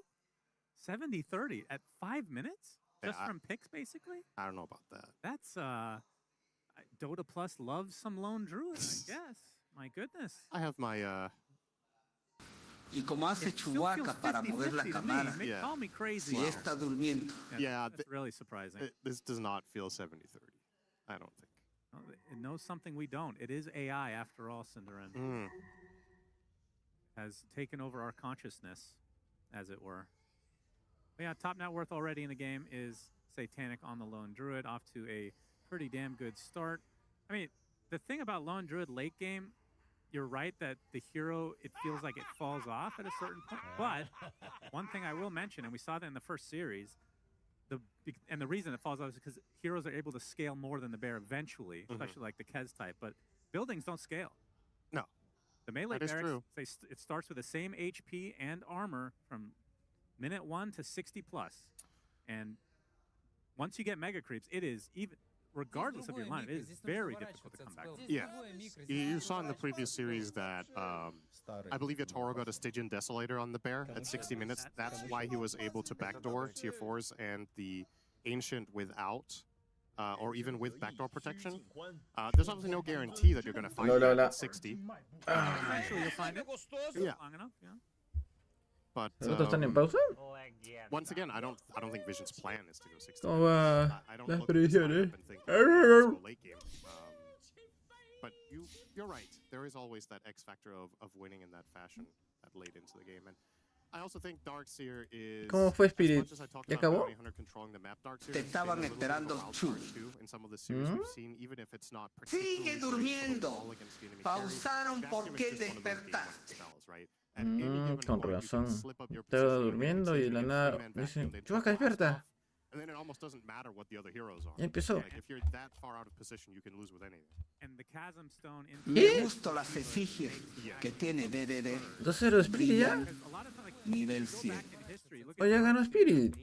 70-30 at 5 minutes? Just from picks, basically? I don't know about that. That's, Dota Plus loves some Lone Druid, I guess. My goodness. I have my, Y como hace Chewbacca para mover la cámara. Call me crazy. Si está durmiendo. Yeah, that's really surprising. This does not feel 70-30. I don't think. Oh, it knows something we don't. It is AI, after all, Cinderin. Has taken over our consciousness, as it were. But yeah, top net worth already in the game is Satanic on the Lone Druid, off to a pretty damn good start. I mean, the thing about Lone Druid late game, you're right that the hero, it feels like it falls off at a certain point. But one thing I will mention, and we saw that in the first series, and the reason it falls off is because heroes are able to scale more than the bear eventually, especially like the Kez type. But buildings don't scale. No. The melee barracks, it starts with the same HP and armor from minute 1 to 60 plus. And once you get mega creeps, it is even, regardless of your line, it is very difficult to come back. Yeah. You saw in the previous series that I believe Yatoro got a Stygian Desolator on the bear at 60 minutes. That's why he was able to backdoor tier 4s and the Ancient without, or even with backdoor protection. There's obviously no guarantee that you're going to find that at 60. Eventually you'll find it. Yeah. Long enough, yeah. But once again, I don't think Vision's plan is to go 60. I don't look at this lineup and think let's go late game. But you're right. There is always that X factor of winning in that fashion that late into the game. And ¿Cómo fue, Spirit? ¿Ya acabó? Te estaban esperando tú. Sigue durmiendo. Pausaron porque despertaste. Con razón. Estaba durmiendo y de la nada me dicen, Chewbacca, despierta. Ya empezó. Me gusta las efigies que tiene DDD. 2-0 Spirit ya. Nivel 100. O ya ganó Spirit.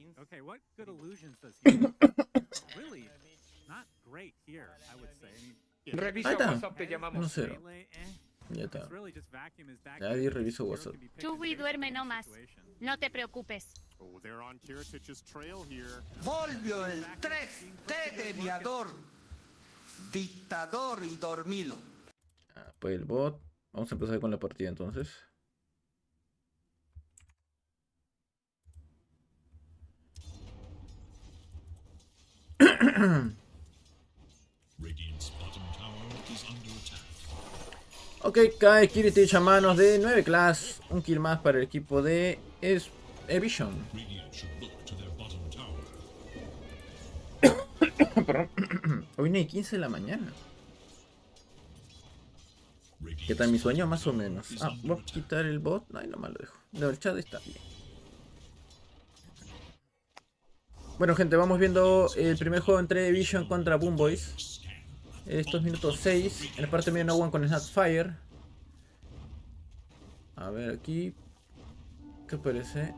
Revisa Ahí está. WhatsApp, te llamamos. 1-0. Ya está. Ya ahí reviso WhatsApp. Chubi, duerme nomás. No te preocupes. Volvió el 3T de viador, dictador y dormido. Pues el bot. Vamos a empezar con la partida entonces. Ok, cae Kiritich a manos de 9 class. Un kill más para el equipo de Vision. Perdón. Hoy no hay 15 de la mañana. ¿Qué tal mi sueño? Más o menos. Voy a quitar el bot. Ay, no más lo dejo. No, el chat está bien. Bueno, gente, vamos viendo el primer juego entre Vision contra Boom Boys. Estos minutos 6. En la parte media no one con Snapfire. A ver aquí. ¿Qué parece?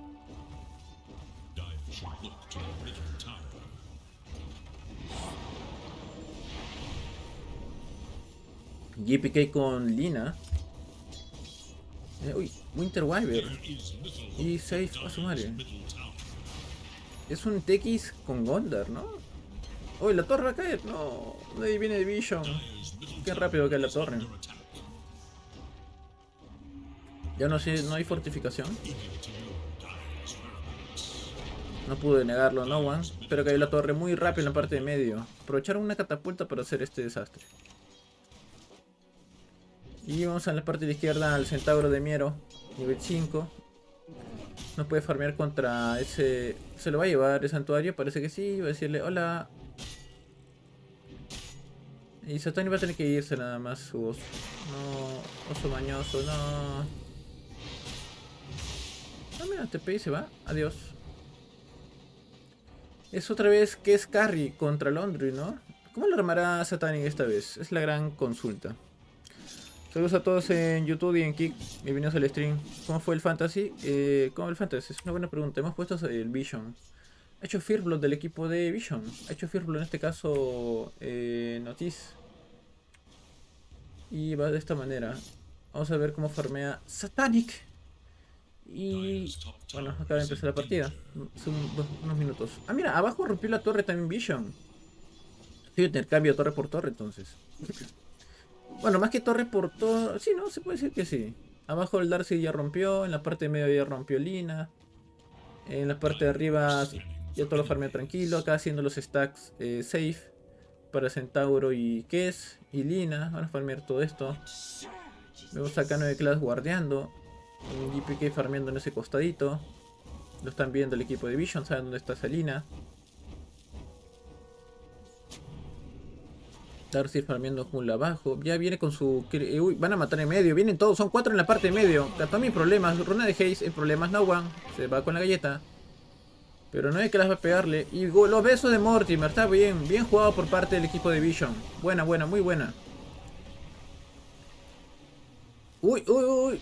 GPK con Lina. Uy, Winter Wyver. Y Safe a su madre. Es un TX con Gondar, ¿no? Uy, la torre va a caer. No, de ahí viene Vision. Qué rápido cae la torre. Ya no sé, no hay fortificación. No pude negarlo, no one. Pero cayó la torre muy rápido en la parte de medio. Aprovecharon una catapulta para hacer este desastre. Y vamos a la parte de izquierda al centauro de Miero, nivel 5. No puede farmear contra ese... ¿Se lo va a llevar el santuario? Parece que sí. Va a decirle hola. Y Satani va a tener que irse nada más su oso. No, oso mañoso, no. Ah, mira, TP y se va. Adiós. Es otra vez que es carry contra Laundry, ¿no? ¿Cómo lo armará Satani esta vez? Es la gran consulta. Saludos a todos en YouTube y en Kick. Bienvenidos al stream. ¿Cómo fue el Fantasy? ¿Cómo el Fantasy? Es una buena pregunta. Hemos puesto el Vision. Ha hecho Fearblood del equipo de Vision. Ha hecho Fearblood en este caso Notice. Y va de esta manera. Vamos a ver cómo farmea Satanic. Y bueno, acaba de empezar la partida. Son unos minutos. Ah, mira, abajo rompió la torre también Vision. Sí, intercambio torre por torre entonces. Bueno, más que torre por torre. Sí, no, se puede decir que sí. Abajo el Darcy ya rompió. En la parte de medio ya rompió Lina. En la parte de arriba ya todo lo farmeo tranquilo. Acá haciendo los stacks safe. Para Centauro y Kes y Lina. Van a farmear todo esto. Vemos acá 9 class guardeando. Un GPK farmeando en ese costadito. Lo están viendo el equipo de Vision. Saben dónde está Salina. Darcy farmeando Hull abajo. Ya viene con su... Uy, van a matar en medio. Vienen todos. Son 4 en la parte de medio. Tatami problemas. Runa de Haze en problemas. No one. Se va con la galleta. Pero no hay que las va a pegarle. Y los besos de Mortimer. Está bien. Bien jugado por parte del equipo de Vision. Buena, buena. Muy buena. Uy, uy, uy.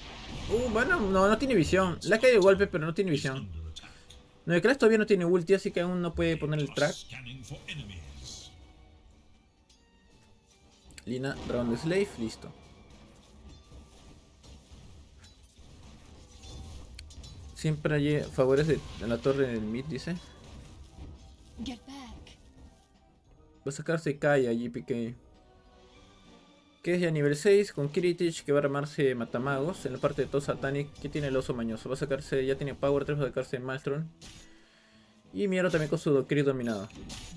Bueno, no tiene visión. Le ha caído el golpe, pero no tiene visión. 9 class todavía no tiene ulti, así que aún no puede poner el track. Lina, round slave, listo. Siempre hay favores en la torre del mid, dice. Va a sacarse Kaya, GPK. Que es ya nivel 6 con Kiritich, que va a armarse Matamagos. En la parte de todo Satanic, que tiene el oso mañoso. Va a sacarse, ya tiene Power 3, va a sacarse Maelstrom. Y Miero también con su Dokiri dominado.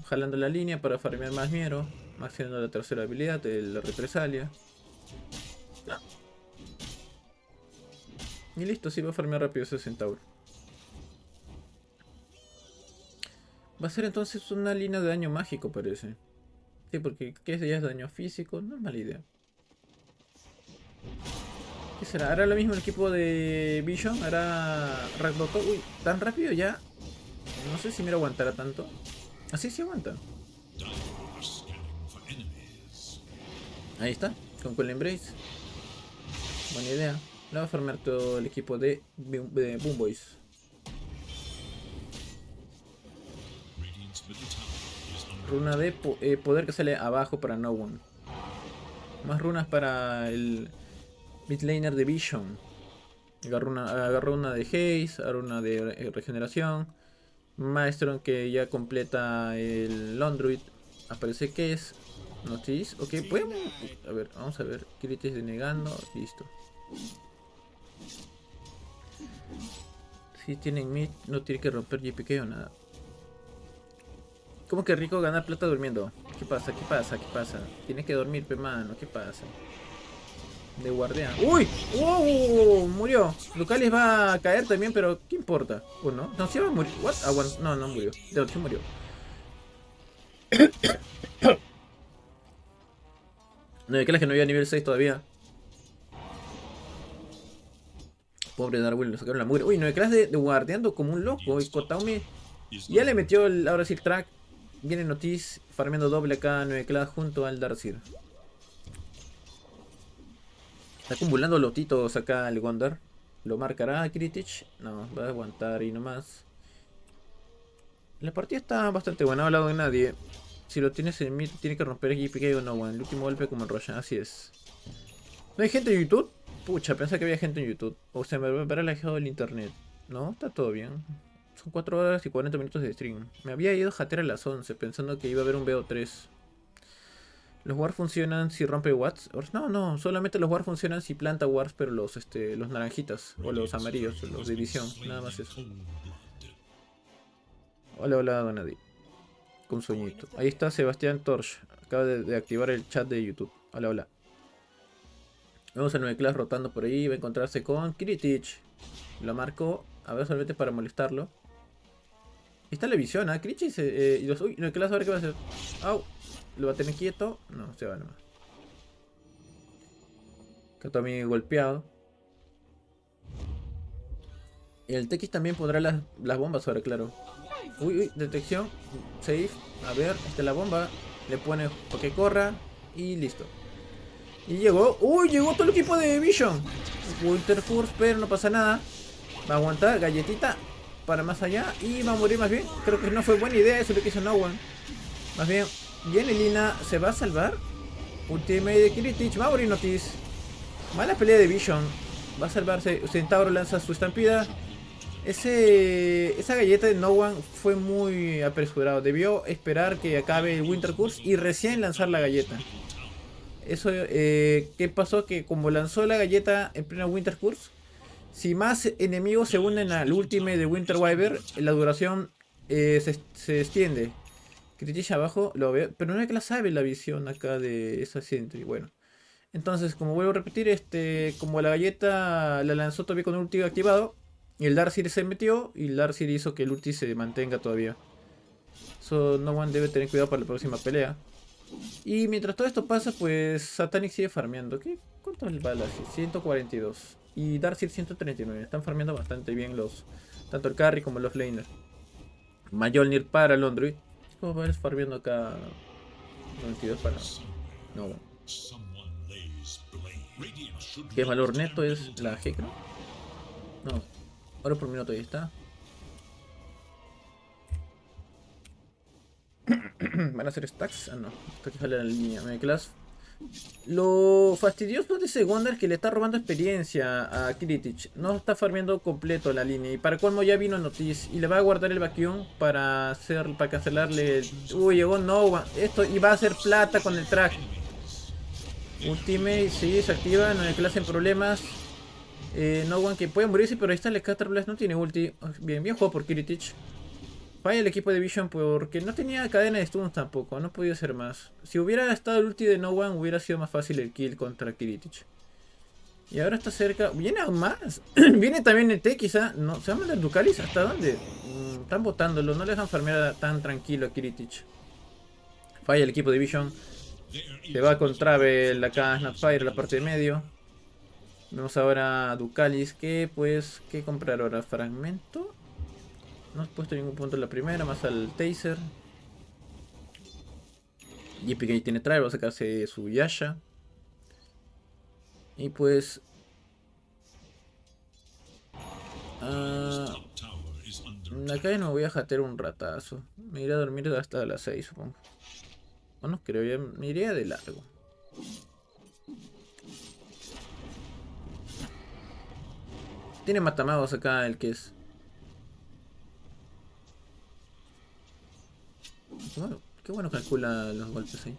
Jalando la línea para farmear más Miero. Maximando la tercera habilidad de la represalia. No. Y listo, sí va a farmear rápido ese centauro. Va a ser entonces una línea de daño mágico, parece. Sí, porque ¿qué ya es daño físico? No es mala idea. ¿Qué será? ¿Hará lo mismo el equipo de Vision? ¿Hará Ragdoto? Uy, ¿tan rápido ya? No sé si me aguantará tanto. Así sí aguanta. Ahí está, con Cool Embrace. Buena idea. La va a formar todo el equipo de Boom Boys. Runa de poder que sale abajo para No One. Más runas para el midlaner de Vision. Agarró una de Haze, agarró una de regeneración. Maestro que ya completa el Laundry. Aparece que es Notice. Ok, podemos. A ver, vamos a ver. Critis denegando. Listo. Si tienen mid, no tiene que romper GPK o nada. ¿Cómo que rico ganar plata durmiendo? ¿Qué pasa? ¿Qué pasa? ¿Qué pasa? Tiene que dormir, pe mano. ¿Qué pasa? De guardián. ¡Uy! ¡Wow! Murió. Lucalis va a caer también, pero ¿qué importa? ¿O no? No, sí va a morir. ¿What? No, no murió. De hecho murió. No, que no había nivel 6 todavía. Pobre Darwin, le sacaron la mugre. Uy, 9 clases de guardeando como un loco. Y Kotaumi ya le metió el, ahora sí el track. Viene Notice farmeando doble acá 9 clases junto al Darcyr. Está acumulando lotitos acá el Gondar. ¿Lo marcará Kritich? No, va a aguantar y nomás. La partida está bastante buena, no ha hablado de nadie. Si lo tienes en mid, tiene que romper el GPK o no, bueno. El último golpe como en Roya, así es. ¿No hay gente en YouTube? Pucha, pensé que había gente en YouTube. O se me habrá alejado el internet. No, está todo bien. Son 4 horas y 40 minutos de stream. Me había ido a jatear a las 11 pensando que iba a haber un BO3. ¿Los wards funcionan si rompe watts? No, no, solamente los wards funcionan si planta wards, pero los naranjitas o los amarillos, los de visión, nada más eso. Hola, hola, Donadi. Con sueñito. Ahí está Sebastián Torch. Acaba de activar el chat de YouTube. Hola, hola. Vemos a 9 class rotando por ahí. Va a encontrarse con Kritich. Lo marco. A ver, solamente para molestarlo. Ahí está la visión, ¿ah? Kritich y los... Uy, 9 class, a ver qué va a hacer. Au. ¿Lo va a tener quieto? No, se va nomás. Acá también golpeado. Y el TX también pondrá las bombas ahora, claro. Uy, uy, detección. Safe. A ver, esta es la bomba. Le pone para que corra. Y listo. Y llegó. Uy, llegó todo el equipo de Vision. Winter Force, pero no pasa nada. Va a aguantar. Galletita para más allá. Y va a morir más bien. Creo que no fue buena idea eso lo que hizo No One. Más bien. Yenelina se va a salvar. Ultimate de Kritich. Va a morir Notice. Mala pelea de Vision. Va a salvarse. Centauro lanza su estampida. Esa galleta de No One fue muy apresurado. Debió esperar que acabe el Winter Curse y recién lanzar la galleta. Eso, ¿qué pasó? Que como lanzó la galleta en pleno Winter Curse, si más enemigos se unen al Ultimate de Winter Wyver, la duración se extiende. Kritich abajo lo ve, pero no es que la sabe la visión acá de esa Sentry. Bueno, entonces, como vuelvo a repetir, como la galleta la lanzó todavía con el ulti activado, y el Darcyr se metió, y el Darcyr hizo que el ulti se mantenga todavía. So, No One debe tener cuidado para la próxima pelea. Y mientras todo esto pasa, pues Satanic sigue farmeando. ¿Cuántas balas? 142. Y Darcyr 139. Están farmeando bastante bien tanto el carry como los laners. Mjolnir para Laundry. ¿Cómo vas farmeando acá? 92 para No One. ¿Qué valor neto es la G, creo? No. Oro por minuto, ahí está. ¿Van a hacer stacks? Ah, no. Esto aquí sale la línea. Class. Lo fastidioso de ese Gondar es que le está robando experiencia a Kritich. No está farmeando completo la línea. Y para colmo ya vino Notice. Y le va a guardar el vacuum para cancelarle. Uy, llegó No. Esto y va a hacer plata con el track. Ultimate, sí, se activa. No hay clase en problemas. No One que puede morirse, pero ahí está el Scatter Blast, no tiene ulti. Bien, bien jugado por Kritich. Falla el equipo de Vision porque no tenía cadena de stuns tampoco, no podía hacer más. Si hubiera estado el ulti de No One, hubiera sido más fácil el kill contra Kritich. Y ahora está cerca. Viene aún más. Viene también el T, quizá. No, ¿se va a mandar Ducalis? ¿Hasta dónde? Están botándolo. No le dejan farmear tan tranquilo a Kiritich. Falla el equipo de Vision. Se va con Travel acá Snapfire la parte de medio. Vemos ahora a Ducalis que pues... ¿Qué comprar ahora? ¿Fragmento? No has puesto ningún punto en la primera, más al Taser. GBytes tiene Travel, va a sacarse su Yasha. Y pues... acá ya no me voy a jatear un ratazo. Me iré a dormir hasta las 6, supongo. O no creo, ya me iría de largo. Tiene matamagos acá el que es. Qué bueno calcula los golpes ahí.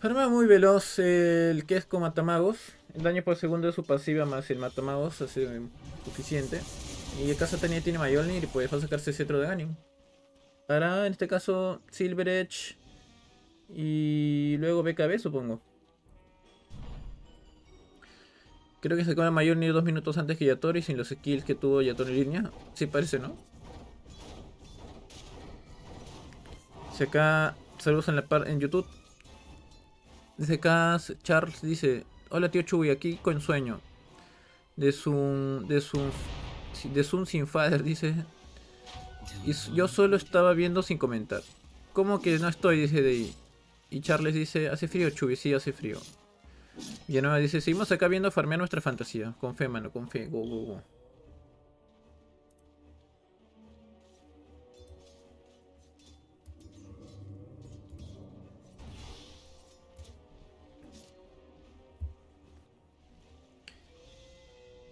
Arma muy veloz el que es con matamagos. El daño por segundo de su pasiva más el matamagos hace suficiente. Y acá Satania tiene Mjolnir y pues va a sacarse cetro de Ganin. Hará en este caso Silver Edge y luego BKB, supongo. Creo que sacó la Mjolnir 2 minutos antes que Yatori sin los skills que tuvo Yatori en línea. Sí parece, ¿no? Si acá saludos en YouTube. Dice acá Charles, dice: hola tío Chuy, aquí con sueño. De Sun sin father, dice. Y yo solo estaba viendo sin comentar. ¿Cómo que no estoy? Dice de ahí. Y Charles dice: ¿hace frío, Chuy? Sí, hace frío. Y Nueva dice: seguimos acá viendo farmear nuestra fantasía. Con fe, mano, con fe. Go, go, go.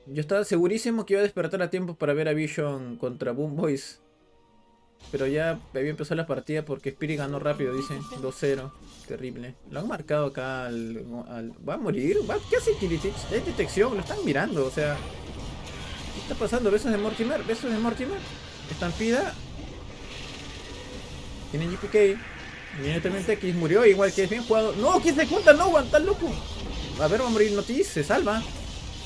Yo estaba segurísimo que iba a despertar a tiempo para ver a Vision contra Boom Boys. Pero ya había empezado la partida porque Spirit ganó rápido, dice. 2-0. Terrible. Lo han marcado acá ¿va a morir? ¿Qué hace Kiritich? Hay detección, lo están mirando, o sea... ¿Qué está pasando? ¿Besos de Mortimer? ¿Besos de Mortimer? Estampida. Tiene GPK. Viene también TX, murió igual que es bien jugado. ¡No! ¿Quién se cuenta? ¡No! ¡Tan loco! A ver, va a morir Notiz, se salva.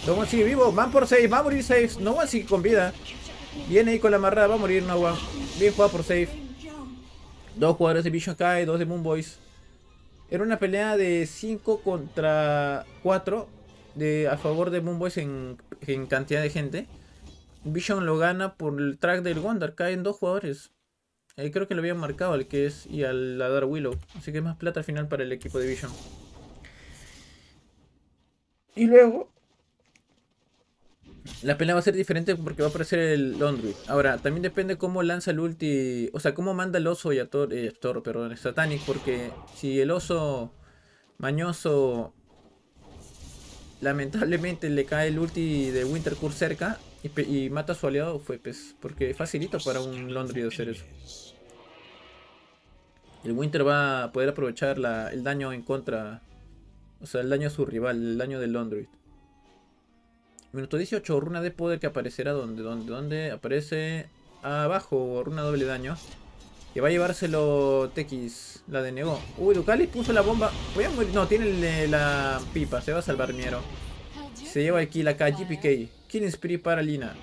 No One sigue vivo, van por 6, va a morir 6. No One sigue con vida. Viene ahí con la amarrada, va a morir No One. Bien jugado por safe. 2 jugadores de Vision Kai, 2 de Moon Boys. Era una pelea de 5 contra 4 a favor de Moon Boys en cantidad de gente. Vision lo gana por el track del Wonder. Caen 2 jugadores. Creo que lo habían marcado al que es y al Dark Willow. Así que es más plata al final para el equipo de Vision. Y luego la pelea va a ser diferente porque va a aparecer el Laundry. Ahora, también depende cómo lanza el ulti. O sea, cómo manda el oso y perdón, Satanic. Porque si el oso mañoso lamentablemente le cae el ulti de Winter Curse cerca y mata a su aliado, fue pues. Porque es facilito para un Laundry de hacer eso. El Winter va a poder aprovechar el daño en contra. O sea, el daño a su rival, el daño del Laundry. Minuto 18, runa de poder que aparecerá ¿dónde? Aparece abajo, runa doble daño. Que va a llevárselo TX, la denegó. Uy, Ducalis puso la bomba. Voy a morir. No, tiene la pipa, se va a salvar Miero. Se lleva el kill acá, GPK. Killing Spree para Lina.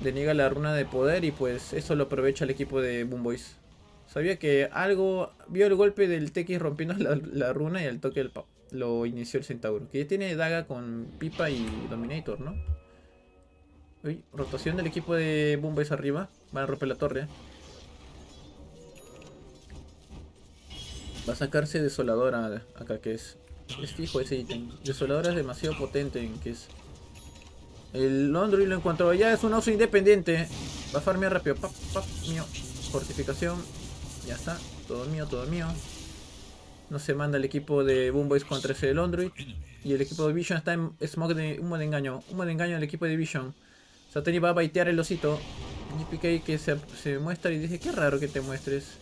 Deniega la runa de poder y pues eso lo aprovecha el equipo de Boom Boys. Sabía que algo... Vio el golpe del TX rompiendo la runa y al toque lo inició el Centauro. Que ya tiene daga con pipa y Dominator, ¿no? Uy, rotación del equipo de Boom Boys arriba. Van a romper la torre. Va a sacarse Desoladora acá, que es fijo ese ítem. Desoladora es demasiado potente en que es... El Laundry lo encontró. Ya es un oso independiente. Va a farmear rápido. Mío. Fortificación. Ya está. Todo mío, todo mío. No se manda el equipo de Boom Boys contra ese Laundry. Y el equipo de Vision está en smoke de humo de engaño. Humo de engaño del equipo de Vision. Satani va a baitear el osito. GPK que se muestra y dice: qué raro que te muestres.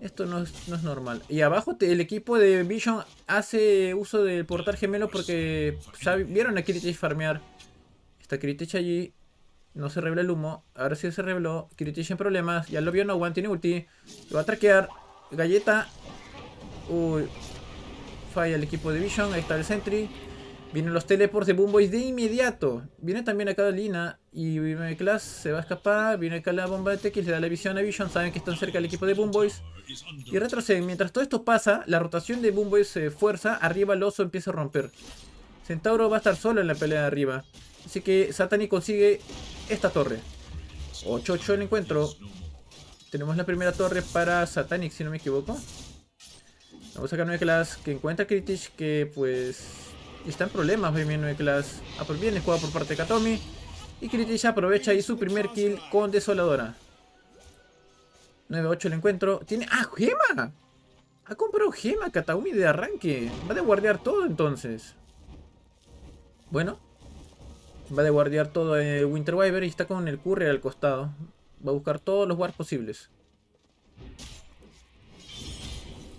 Esto no es normal. Y abajo el equipo de Vision hace uso del portal gemelo porque vieron a Kiritich farmear. Está Kiritich allí. No se revela el humo. Ahora sí se reveló. Kiritich en problemas. Ya lo vio No One. Tiene ulti. Lo va a traquear. Galleta. Uy. Falla el equipo de Vision. Ahí está el Sentry. Vienen los teleports de Boomboys de inmediato. Viene también acá Lina. Y Class se va a escapar. Viene acá la bomba de TX. Le da la visión a Vision. Saben que están cerca del equipo de Boomboys. Y retroceden. Mientras todo esto pasa, la rotación de Boomboys se fuerza. Arriba el oso empieza a romper. Centauro va a estar solo en la pelea de arriba. Así que Satanic consigue esta torre. 8-8 el encuentro. Tenemos la primera torre para Satanic, si no me equivoco. Vamos a sacar 9 Class que encuentra Kritich, que pues está en problemas. Bien 9 Class. Bien jugado por parte de Katomi. Y Kritich aprovecha ahí su primer kill con Desoladora. 9-8 el encuentro. Tiene... ¡Ah, gema! Ha comprado gema Kataumi de arranque. Va a guardear todo entonces. Bueno. Va a guardear todo Winter Wyvern y está con el Courier al costado. Va a buscar todos los wards posibles.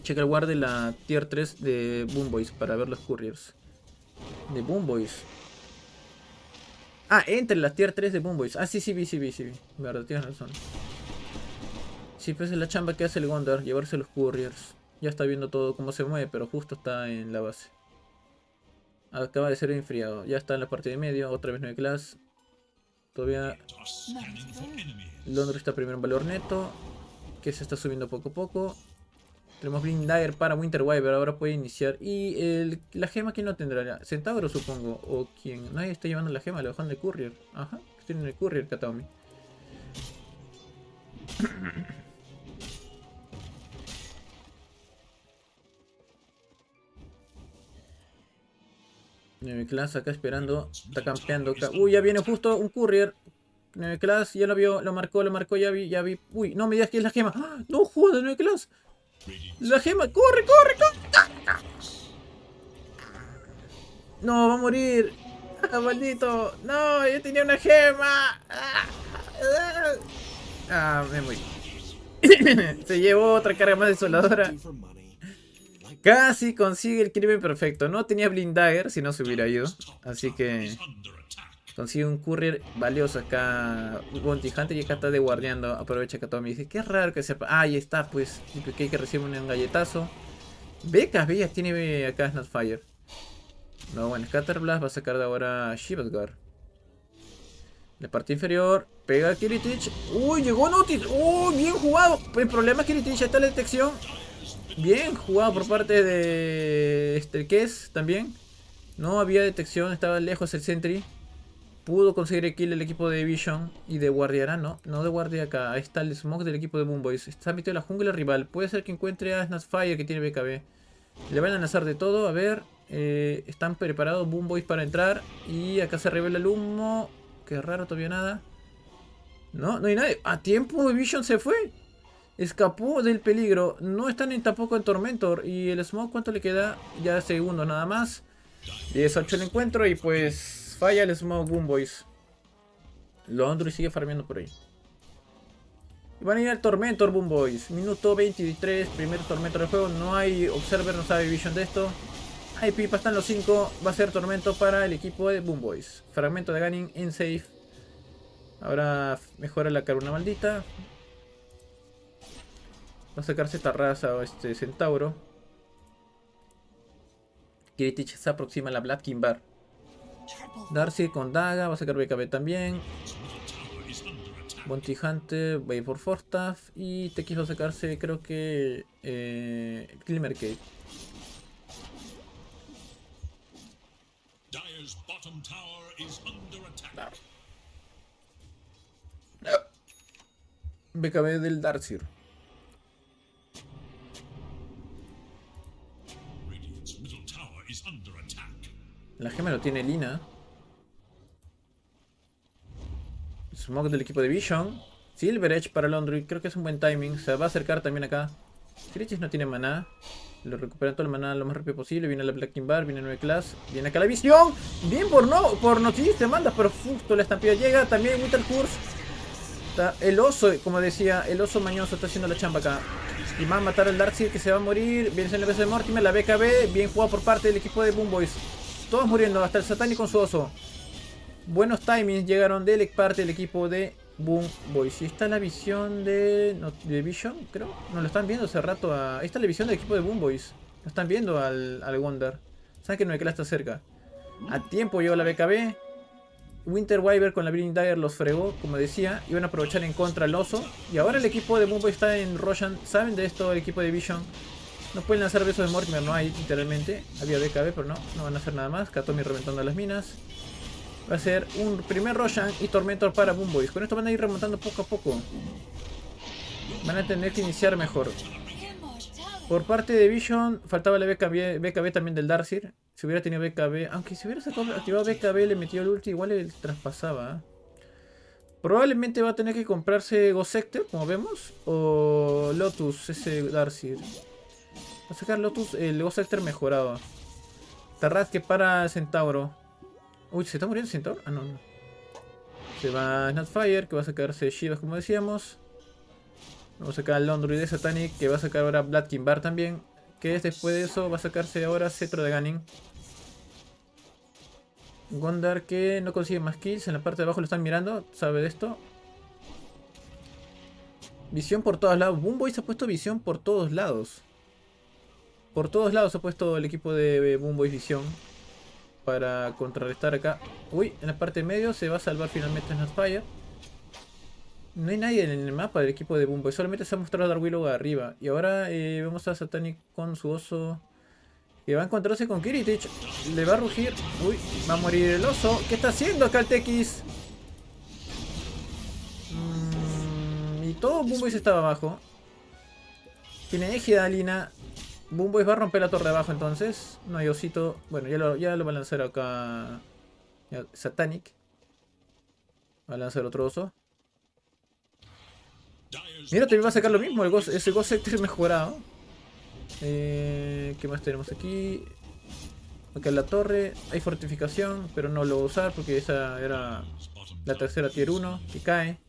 Checa el ward de la tier 3 de Boomboys para ver los couriers. De Boomboys. Ah, entre las tier 3 de Boomboys. Ah, sí vi. Verdad, tienes razón. Sí, pues es la chamba que hace el Gondar, llevarse los couriers. Ya está viendo todo cómo se mueve, pero justo está en la base. Acaba de ser enfriado. Ya está en la parte de medio. Otra vez 9 Class. Todavía Londres está primero en valor neto. Que se está subiendo poco a poco. Tenemos Blind Dagger para Winter Wyvern. Ahora puede iniciar. Y la gema, ¿quién no tendrá? Centauro, supongo. O quien. Nadie está llevando la gema. La bajan de Courier. Ajá. Tienen el Courier, Kataomi. Class acá esperando. Está campeando acá. Uy, ya viene justo un Courier. Class ya lo vio, lo marcó, ya vi. Uy, no me digas que es la gema. ¡Ah! No jodas, Class. La gema, corre. No, va a morir. Ah, maldito. No, yo tenía una gema. Me morí. Se llevó otra carga más desoladora. Casi consigue el crimen perfecto. No tenía Blind Dagger, si no se hubiera ido. Así que consigue un courier valioso acá. Bounty Hunter y acá está guardiando. Aprovecha que todo me dice, qué raro que sepa. Ah, ahí está, pues. Que recibe un galletazo. Becas bellas tiene acá Snapfire. No, bueno, Scatterblast va a sacar de ahora a Shivasgar. La parte inferior. Pega a Kiritich. Uy, llegó Notice. Uy, bien jugado. El problema es Kiritich, ya está la detección. Bien jugado por parte de Kes también. No había detección, estaba lejos el Sentry. Pudo conseguir el kill el equipo de Vision. Y de guardiará, no de guardia acá. Ahí está el smoke del equipo de Boomboys. Está metido en la jungla rival. Puede ser que encuentre a Snapfire que tiene BKB. Le van a lanzar de todo, a ver. Están preparados Boomboys para entrar. Y acá se revela el humo. Qué raro, todavía nada. No hay nadie. A tiempo Vision se fue. Escapó del peligro. No están tampoco en Tormentor. Y el smoke, ¿cuánto le queda? Ya segundos nada más. 10-8 el encuentro. Y pues falla el smoke Boomboys. Londres sigue farmeando por ahí. Y van a ir al Tormentor Boomboys. Minuto 23. Primer Tormentor del juego. No hay Observer, no sabe Vision de esto. Hay pipa, están los 5. Va a ser Tormento para el equipo de Boomboys. Fragmento de Gunning en safe. Ahora mejora la caruna maldita. Va a sacarse Tarraza o Centauro. Kiritich se aproxima a la Black Kimbar. Darcy con Daga. Va a sacar BKB también. Bounty Hunter. Va por Forstaff. Y TX va a sacarse, creo que. Glimmercade. BKB del Darcy. La gema lo tiene Lina. Smoke del equipo de Vision. Silver Edge para Laundry. Creo que es un buen timing. Se va a acercar también acá. Krichis no tiene maná. Lo recuperan todo el maná lo más rápido posible. Viene la Black Kimbar. Viene 9 Class. Viene acá la visión. Bien por noticias de manda. Pero justo la estampida llega. También Winter Curse. Está el oso, como decía. El oso mañoso está haciendo la chamba acá. Y va a matar al Darkseid que se va a morir. Viene el beso de Mortimer. La BKB. Bien jugado por parte del equipo de Boomboys. Todos muriendo, hasta el Satanic con su oso. Buenos timings llegaron de parte del equipo de Boom Boys. Y está la visión de Vision, creo. No, lo están viendo hace rato. Ahí está la visión del equipo de Boom Boys. Lo están viendo al Wonder. Saben que Nuecla está cerca. A tiempo llegó la BKB. Winter Wyvern con la Bleeding Dagger los fregó, como decía. Iban a aprovechar en contra al oso. Y ahora el equipo de Boom Boys está en Roshan. Saben de esto el equipo de Vision. No pueden lanzar besos de Mortimer, no hay literalmente. Había BKB, pero no van a hacer nada más. Katomi reventando las minas. Va a ser un primer Roshan y Tormentor para Boom Boys. Con esto van a ir remontando poco a poco. Van a tener que iniciar mejor. Por parte de Vision, faltaba la BKB también del Darcyr. Si hubiera tenido BKB, aunque si hubiera activado BKB, le metió el ulti, igual le traspasaba. Probablemente va a tener que comprarse Ghost Sector, como vemos. O Lotus, ese Darcyr. Va a sacar Lotus, el Ghost Sector mejorado. Tarrasque para Centauro. Uy, ¿se está muriendo el Centauro? Ah, no. Se va Snapfire, que va a sacarse Shivas, como decíamos. Vamos a sacar al Laundry de Satanic, que va a sacar ahora Black Kimbar también. Que es después de eso, va a sacarse ahora Cetro de Ganin. Gondar que no consigue más kills. En la parte de abajo lo están mirando, sabe de esto. Visión por todos lados. Boom Boys ha puesto visión por todos lados. Por todos lados ha puesto el equipo de Boom Boys visión. Para contrarrestar acá. Uy, en la parte de medio se va a salvar finalmente Snapfire. No hay nadie en el mapa del equipo de Boom Boys. Solamente se ha mostrado Dark Willow arriba. Y ahora vemos a Satanic con su oso. Que va a encontrarse con Kiritich. Le va a rugir. Uy, va a morir el oso. ¿Qué está haciendo acá el TX? Y todo Boom Boys estaba abajo. Tiene égida Lina. Boom Boys va a romper la torre de abajo entonces. No hay osito. Bueno, ya lo va a lanzar acá Satanic. Va a lanzar otro oso. Mira, también va a sacar lo mismo. Ese Ghost Sector mejorado. ¿Qué más tenemos aquí? Acá en la torre. Hay fortificación, pero no lo voy a usar porque esa era la tercera tier 1 que cae.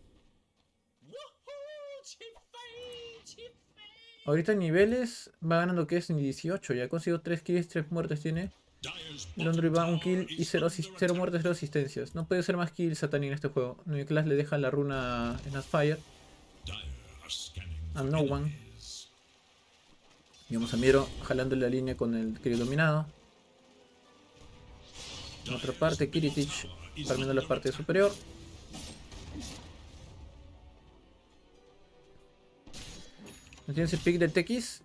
Ahorita en niveles va ganando que es en 18. Ya ha conseguido 3 kills, 3 muertes tiene. Londres va 1 kill y 0 muertes, 0 asistencias. No puede ser más kills Satanic en este juego. New Class le deja la runa en Snapfire. A no one. Y vamos a Miero jalando la línea con el querido dominado. En otra parte, Kiritich farmeando la parte superior. ¿No tiene ese pick del TX?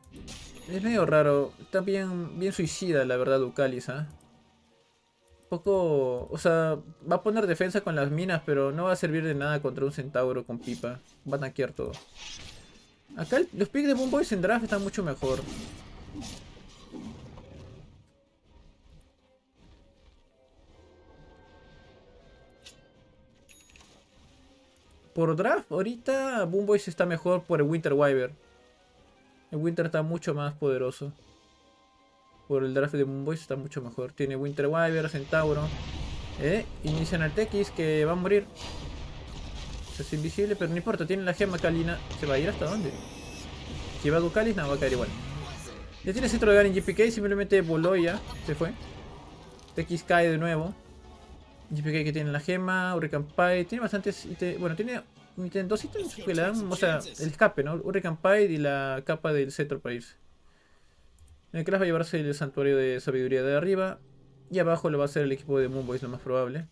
Es medio raro. Está bien suicida, la verdad, Ducalis, ¿eh? Poco... O sea, va a poner defensa con las minas, pero no va a servir de nada contra un centauro con pipa. Va a tanquear todo. Acá los picks de Boom Boys en draft están mucho mejor. Por draft, ahorita Boom Boys está mejor por el Winter Wyvern. El Winter está mucho más poderoso. Por el draft de Boom Boys está mucho mejor. Tiene Winter Wyvern, Centauro. Inician al TX que va a morir. Es invisible, pero no importa. Tiene la gema Kalina. ¿Se va a ir hasta dónde? Si va a Ducalis, no, va a caer igual. Ya tiene centro de Garen GPK. Simplemente voló y ya. Se fue. TX cae de nuevo. GPK que tiene la gema. Hurricane Pie. Tiene bastantes. Bueno, tiene dos ítems que le dan. O sea, el escape, ¿no? Hurricane Pie y la capa del cetro para irse. En el Clash va a llevarse el santuario de sabiduría de arriba. Y abajo lo va a hacer el equipo de Boom Boys, lo más probable.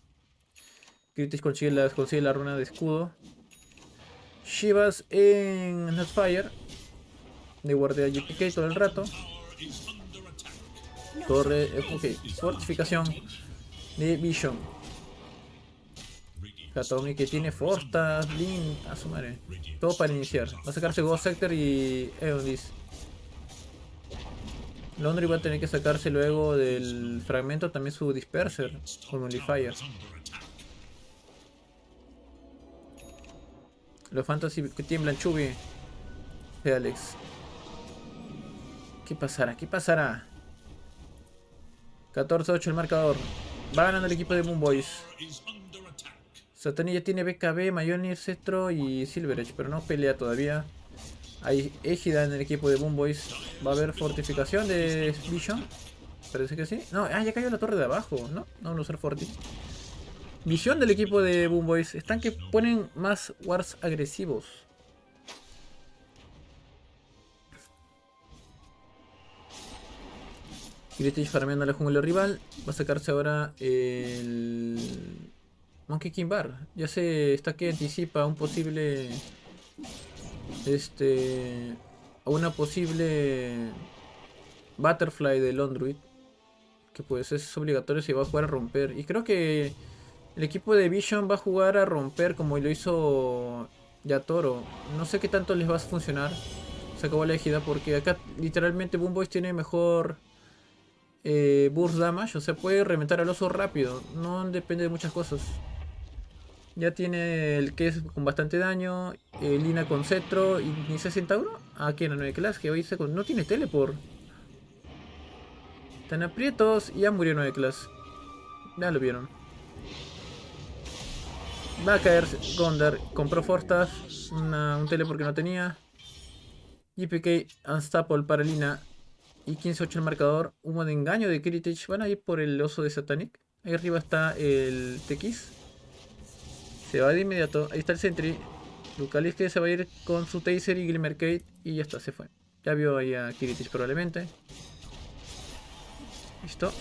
Kritis consigue la runa de escudo. Shivas en Snapfire. De guardia GPK todo el rato. Torre. Ok. Fortificación de Vision. Katomi que tiene Forstas, Blink. A su madre. Todo para iniciar. Va a sacarse Ghost Sector y Eondis. Laundry va a tener que sacarse luego del fragmento también su Disperser con Modifier. Los Fantasy que tiemblan, Chubby. De Alex. ¿Qué pasará? ¿Qué pasará? 14-8 el marcador. Va ganando el equipo de Boom Boys. Satani ya tiene BKB, Mayonir, Cetro y Silver Edge, pero no pelea todavía. Hay égida en el equipo de Boom Boys. Va a haber fortificación de Vision. Parece que sí. No, ya cayó la torre de abajo, ¿no? No van a usar Forti. visión del equipo de Boom Boys. Están que ponen más wards agresivos. Kiritich farmeando la jungla rival. Va a sacarse ahora el Monkey King Bar. Ya se está que anticipa un posible... a una posible Butterfly del Android. Que pues es obligatorio si va a jugar a romper. Y creo que el equipo de Vision va a jugar a romper como lo hizo Yatoro. No sé qué tanto les va a funcionar. Se acabó la ejida porque acá literalmente Boom Boys tiene mejor burst damage. O sea, puede reventar al oso rápido. No depende de muchas cosas. Ya tiene el que es con bastante daño. Lina con cetro. ¿Y inicia Centauro? Aquí en la 9 clase. Que hoy no tiene teleport. Están aprietos y ya murió 9 clase. Ya lo vieron. Va a caer Gondar. Compró Fortas. Un teleport que no tenía. GPK Unstoppable para Lina. Y 15-8 el marcador. Humo de engaño de Kiritich. Van a ir por el oso de Satanic. Ahí arriba está el TX. Se va de inmediato. Ahí está el Sentry. Lucalis que se va a ir con su Taser y Glimmercade. Y ya está, se fue. Ya vio ahí a Kiritich probablemente. Listo.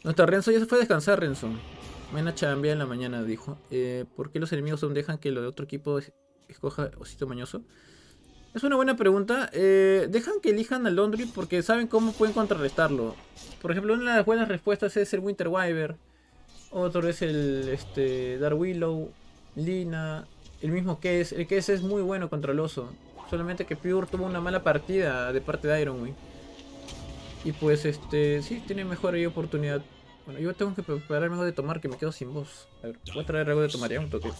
Nuestra Renzo ya se fue a descansar, Renzo. Mañana chambea en la mañana, dijo. ¿Por qué los enemigos aún dejan que lo de otro equipo escoja Osito Mañoso? Es una buena pregunta. Dejan que elijan al Laundry porque saben cómo pueden contrarrestarlo. Por ejemplo, una de las buenas respuestas es el Winter Wyvern. Otro es el Dark Willow, Lina, el mismo Kess. El Kess es muy bueno contra el oso. Solamente que Pure tuvo una mala partida de parte de Ironwing. Y pues sí, tiene mejor ahí oportunidad. Bueno, yo tengo que prepararme algo de tomar que me quedo sin voz. A ver, voy a traer algo de tomar ya un toque.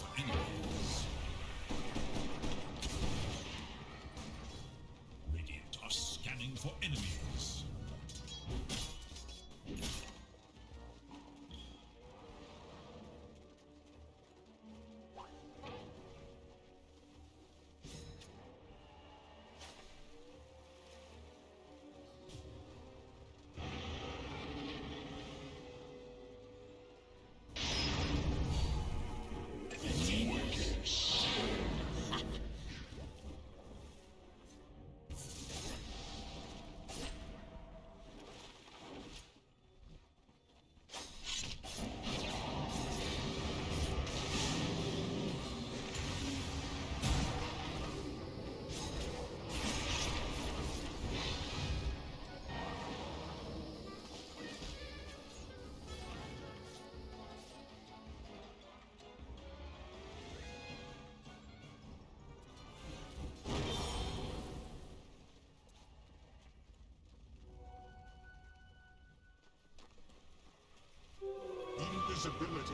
Invisibility.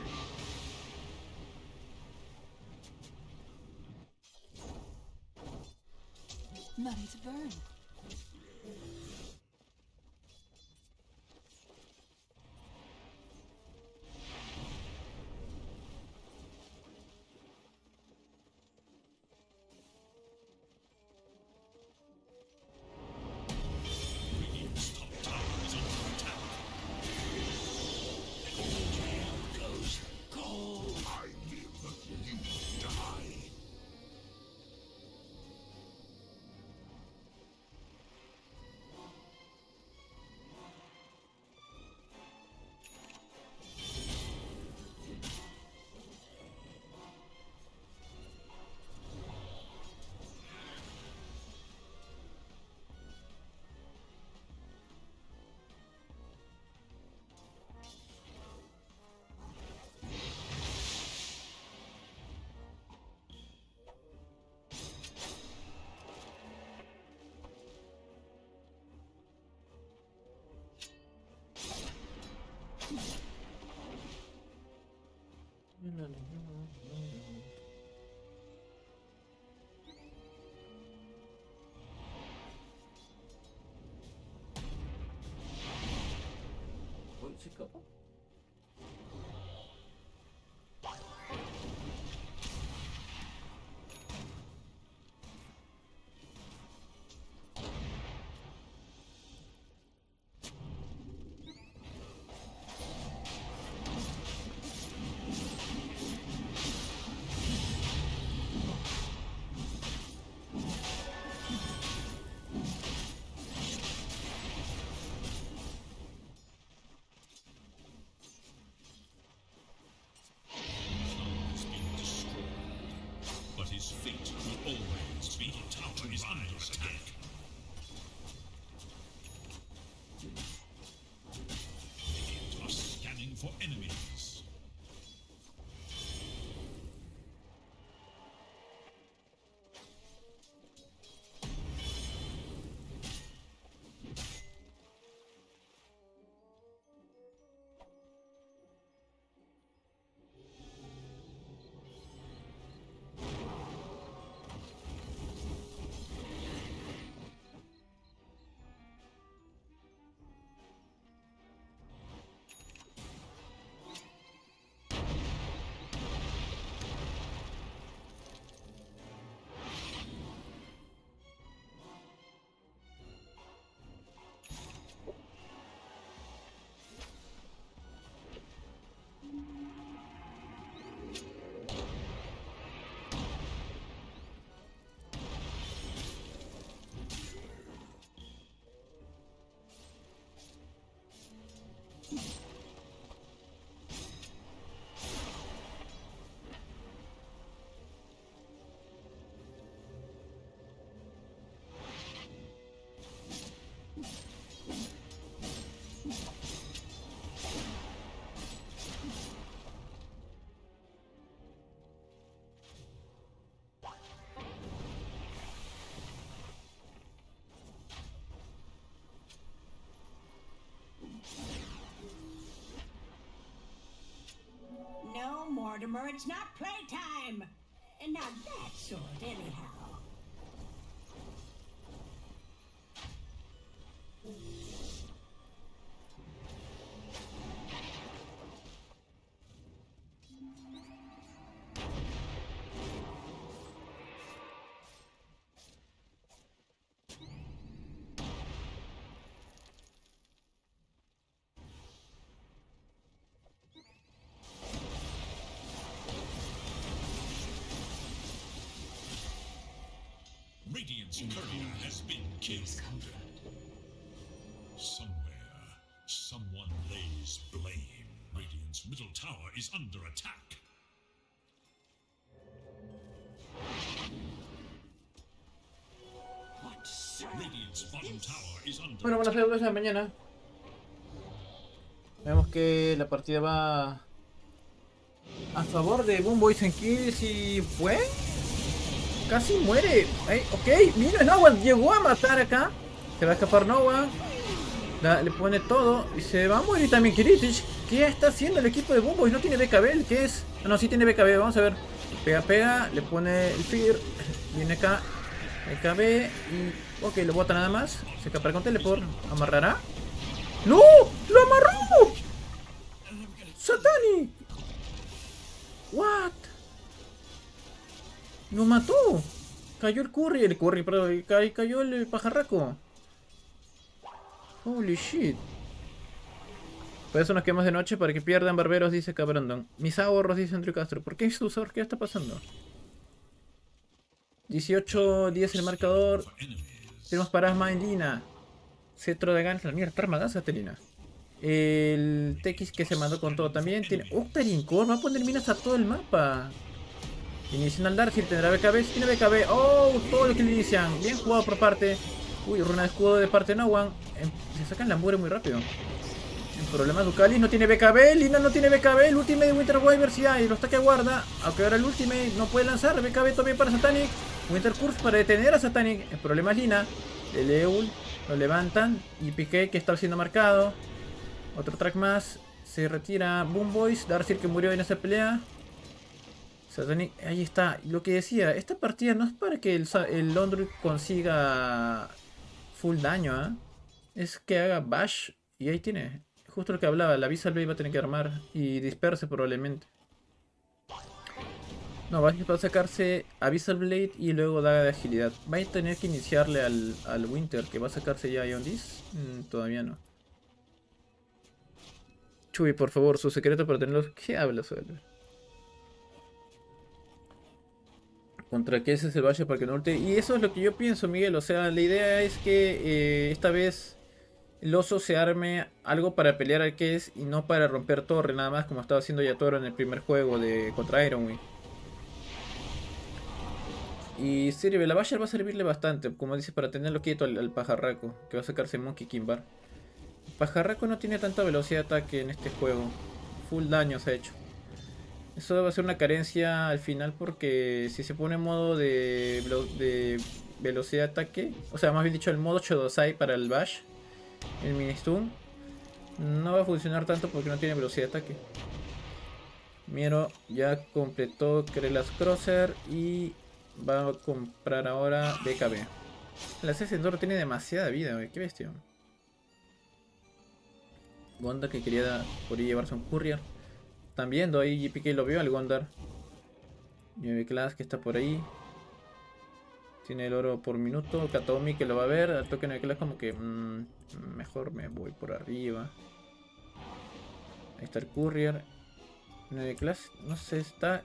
Money to burn. No, Mortimer, it's not playtime. And now that's sort, anyhow. Radiant's courier has been killed. Somewhere, someone lays blame. Radiant's middle tower is under attack. Radiant's bottom tower is under Bueno, van a ser 2 de la mañana. Vemos que la partida va a favor de Boomboys en kills y fue. Casi muere. Ok, vino Noah, llegó a matar acá. Se va a escapar Noah. Le pone todo y se va a morir también Kiritich. ¿Qué está haciendo el equipo de Boomboys? No tiene BKB, ¿qué es? No, sí tiene BKB, vamos a ver. Pega, le pone el Fear. Viene acá. BKB y... ok, lo bota nada más. Se escapa con teleport. ¿Amarrará? ¡No! ¡Lo amarró! ¡Satanic! ¿What? ¡Lo mató! Cayó el curry, perdón, cayó el pajarraco. Holy shit. Por eso nos quedamos de noche para que pierdan barberos, dice Cabrandon. Mis ahorros, dice Andrew Castro. ¿Por qué sus ahorros? ¿Qué está pasando? 18-10 el marcador. Tenemos para Asma en Lina. Cetro de Gans. La mierda, está armada Satelina. El TX que se mandó con todo también. Tiene Octarine Core. Va a poner minas a todo el mapa. Inician al Darkseid, tendrá BKB, tiene BKB, oh, todo lo que le inician, bien jugado por parte, uy, runa de escudo de parte de No One, se sacan la mure muy rápido. El problema es Ducalis, no tiene BKB, Lina no tiene BKB, el ultimate de Winter Wyvern sí hay, lo está que aguarda, aunque ahora el ultimate no puede lanzar, BKB también para Satanic, Winter Curse para detener a Satanic, el problema es Lina, el Eul, lo levantan, y Piqué que está siendo marcado, otro track más, se retira Boomboys, Darkseid que murió en esa pelea. Satanic, ahí está, lo que decía, esta partida no es para que el London consiga full daño, ¿eh? Es que haga bash y ahí tiene, justo lo que hablaba, la Visa Blade va a tener que armar y disperse probablemente. No, va a sacarse Abyssal Blade y luego daga de agilidad. Va a tener que iniciarle al Winter, que va a sacarse ya Ion Dis. Todavía no. Chuy, por favor, su secreto para tenerlos. ¿Qué habla Suelo? Contra qué ese es el valle para que no ulte. Y eso es lo que yo pienso, Miguel. O sea, la idea es que esta vez el oso se arme algo para pelear al Kes y no para romper torre, nada más como estaba haciendo Yatoro en el primer juego contra Ironwing. Y sirve, la Basher va a servirle bastante, como dices, para tenerlo quieto al pajarraco, que va a sacarse Monkey King Bar. El pajarraco no tiene tanta velocidad de ataque en este juego. Full daño se ha hecho. Eso va a ser una carencia al final porque si se pone en modo de velocidad de ataque, o sea, más bien dicho el modo Chodosai para el Bash, el Ministun, no va a funcionar tanto porque no tiene velocidad de ataque. Miero ya completó Krelas Crosser y va a comprar ahora BKB. La C Enduro tiene demasiada vida, wey. Qué bestia. Gondar que quería por ahí llevarse un courier. Están viendo ahí, GPK lo vio al Gondar. 9 class que está por ahí. Tiene el oro por minuto. Katomi que lo va a ver. Al toque 9 class como que mejor me voy por arriba. Ahí está el courier. 9 class. No sé, está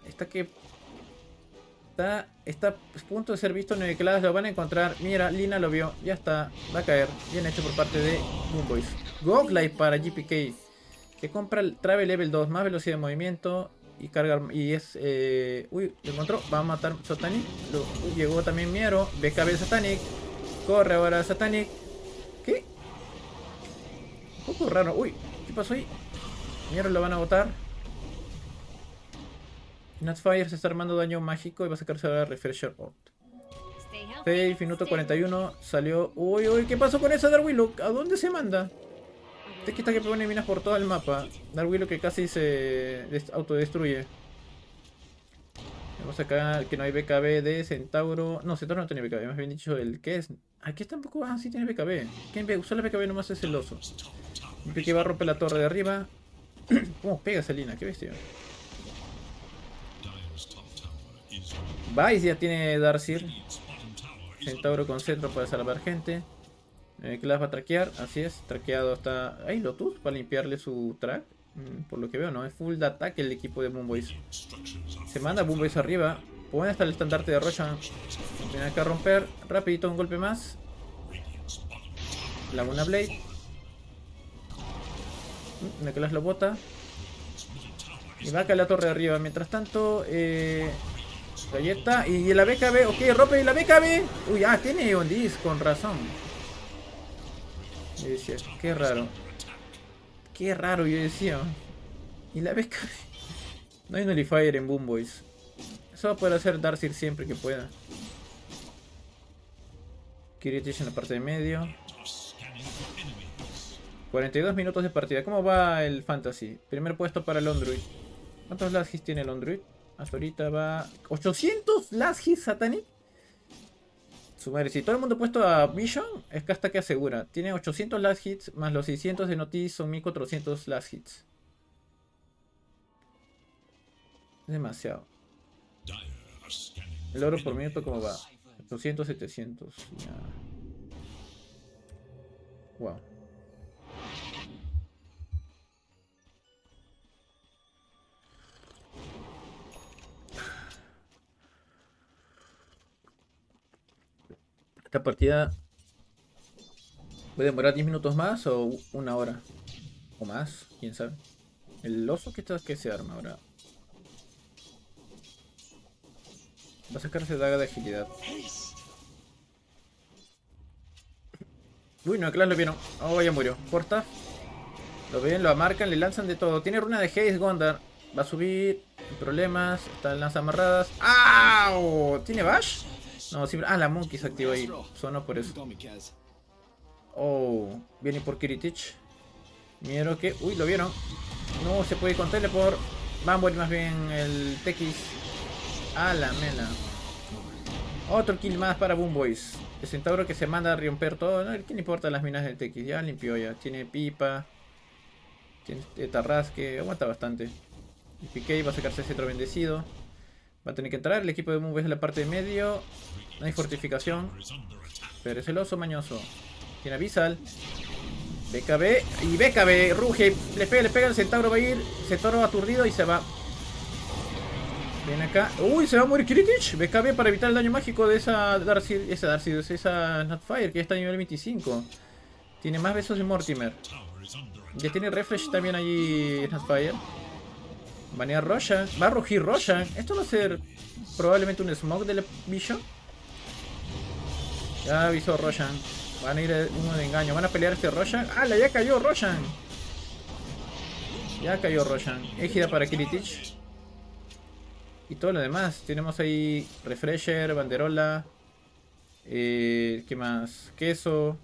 a punto de ser visto. 9 class lo van a encontrar. Mira, Lina lo vio. Ya está. Va a caer. Bien hecho por parte de Boomboys. Goglight para GPK. Que compra el Travel Level 2. Más velocidad de movimiento. Y carga. Y es. Uy, lo encontró. Va a matar Satanic. Llegó también Miero. BKB Satanic. Corre ahora Satanic. ¿Qué? Un poco raro. Uy, ¿qué pasó ahí? Miero lo van a botar. Nutfire se está armando daño mágico y va a sacarse ahora Refresher Ort. 6 minuto 41. Salió. Uy, uy, ¿qué pasó con esa Darwillow? ¿A dónde se manda? Te quita que pone minas por todo el mapa. Darwillow que casi se autodestruye. Vamos acá que no hay BKB de Centauro. No, Centauro no tiene BKB, más bien dicho el que es. Aquí tampoco. Ah, sí tiene BKB. ¿Quién usa la BKB nomás es el oso? El que va a romper la torre de arriba. ¿Cómo pega esa línea? Qué bestia. Vice ya tiene Darcyr. Centauro con centro para salvar gente. Clash va a traquear, así es. Traqueado está. Ahí Lotus para limpiarle su track. Por lo que veo, no es full de ataque el equipo de Boomboys. Se manda Boomboys arriba. Pueden hasta el estandarte de Roshan. Tiene que romper. Rapidito un golpe más. Laguna Blade. Clash lo bota. Y va a caer la torre de arriba. Mientras tanto, Galleta y la BKB. Ok, rompe la BKB. Uy, tiene Ondis, con razón. Yo decía, qué raro. Qué raro, yo decía. Y la BKB. No hay Nullifier en Boomboys. Eso va a poder hacer Darcyr siempre que pueda. Kiritich en la parte de medio. 42 minutos de partida. ¿Cómo va el Fantasy? Primer puesto para el Ondruid. ¿Cuántos last hits tiene el Ondruid? Hasta ahorita va... ¿800 last hits Satanic? Su madre, si todo el mundo ha puesto a Vision, es que hasta que asegura. Tiene 800 last hits, más los 600 de Notice son 1400 last hits. Es demasiado. El oro por minuto, ¿cómo va? 800, 700. Ya. Wow. Esta partida puede demorar 10 minutos más o una hora. O más, quién sabe. El oso que se arma ahora. Va a sacarse daga de agilidad. Uy, no, claro, lo vieron. Oh, ya murió. Corta. Lo ven, lo marcan, le lanzan de todo. Tiene runa de Haze Gondar. Va a subir. Problemas. Están las amarradas. ¡Au! ¿Tiene Bash? No, sí, la Monkey se activó ahí. Sonó por eso. Oh, viene por Kiritich. Miero que... Uy, lo vieron. No se puede con teleport. Va a morir más bien el Tekis. A la mela. Otro kill más para Boomboys. El Centauro que se manda a romper todo. No, ¿qué le importa las minas del Tekis? Ya limpió ya. Tiene pipa. Tiene tarrasque. Aguanta bastante. Y PK va a sacarse ese otro bendecido. Va a tener que entrar. El equipo de Boomboys en la parte de medio. No hay fortificación. Pero es el oso mañoso. Tiene Abyssal. BKB. Y BKB. Ruge. Le pega. El Centauro va a ir. Centauro aturdido y se va. Viene acá. Uy, se va a morir Kiritich. BKB para evitar el daño mágico de esa Darcyr. Esa Nutfire que ya está a nivel 25. Tiene más besos de Mortimer. Ya tiene Refresh también allí Nutfire. Banea Roshan. Va a rugir Roshan. Esto va a ser probablemente un smoke de la Vision. Ya avisó Roshan. Van a ir uno de engaño. Van a pelear este Roshan. ¡Hala! Ya cayó Roshan. Ya cayó Roshan. Égida para Kiritich. Y todo lo demás. Tenemos ahí Refresher, Banderola. ¿Qué más? Queso.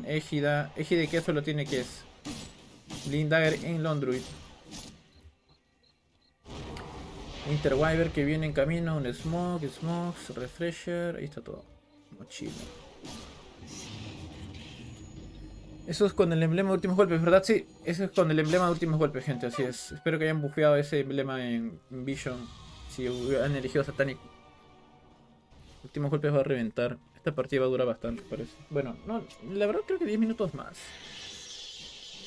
Égida. Égida y queso lo tiene que es. Blinddagger en Londruid. Interwiver que viene en camino. Un Smoke, Smokes, Refresher. Ahí está todo. Mochila. Eso es con el emblema de últimos golpes, ¿verdad? Sí, eso es con el emblema de últimos golpes, gente. Así es. Espero que hayan bufeado ese emblema en Vision. Si han elegido Satanic. Últimos golpes va a reventar. Esta partida va a durar bastante, parece. Bueno, no, la verdad creo que 10 minutos más.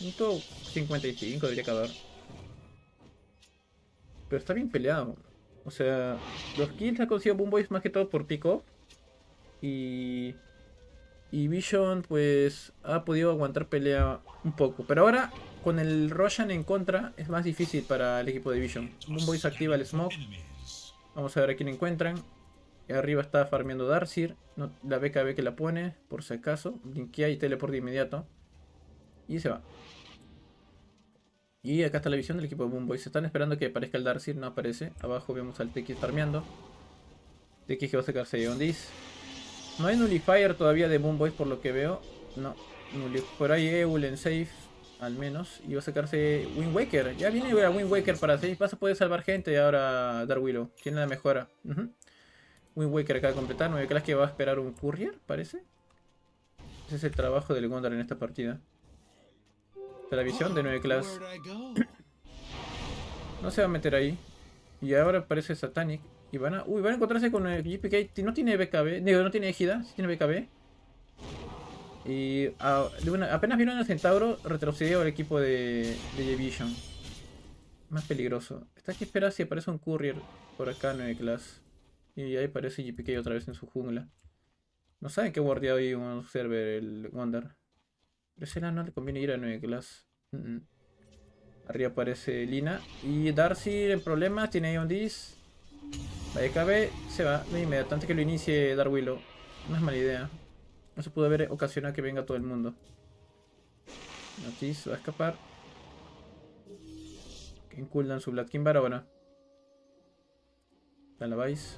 Minuto 55 debería acabar. Pero está bien peleado. O sea, los kills ha conseguido Boom Boys más que todo por pick-up. Y Vision pues ha podido aguantar pelea un poco. Pero ahora con el Roshan en contra es más difícil para el equipo de Vision. Boom Boys activa el Smoke. Vamos a ver a quién encuentran. Arriba está farmeando Darcyr. No, la BKB que la pone, por si acaso. Linkea y teleport de inmediato. Y se va. Y acá está la visión del equipo de Boom Boys. Se están esperando que aparezca el Darcyr, no aparece. Abajo vemos al TX farmeando. TX que va a sacarse de Ondis. No hay Nullifier todavía de Boom Boys por lo que veo. No. Por ahí Eul en safe. Al menos. Y va a sacarse Wind Waker. Ya viene a Wind Waker para safe. Vas a poder salvar gente ahora Dark Willow. Tiene la mejora. Wind Waker acaba de completar. 9 class que va a esperar un Courier, parece. Ese es el trabajo del Gondar en esta partida. La visión de 9 class. No se va a meter ahí. Y ahora aparece Satanic. Y van a encontrarse con el GPK. No tiene BKB. Digo, no tiene Égida. Sí tiene BKB. Y apenas vieron al Centauro, retrocedió al equipo de Vision. Más peligroso. Está que esperar si aparece un Courier por acá, 9 class. Y ahí aparece GPK otra vez en su jungla. No saben que guardiado ahí un server el Gondar. Pero ese no le conviene ir a 9 class. Arriba aparece Lina. Y Darcy en problemas. Tiene ahí un dis. La EKB se va de inmediato antes que lo inicie Dark Willow. No es mala idea. No se pudo haber ocasionado que venga todo el mundo. Notice va a escapar. En cooldown su Black Kimbar ahora. A la Vice.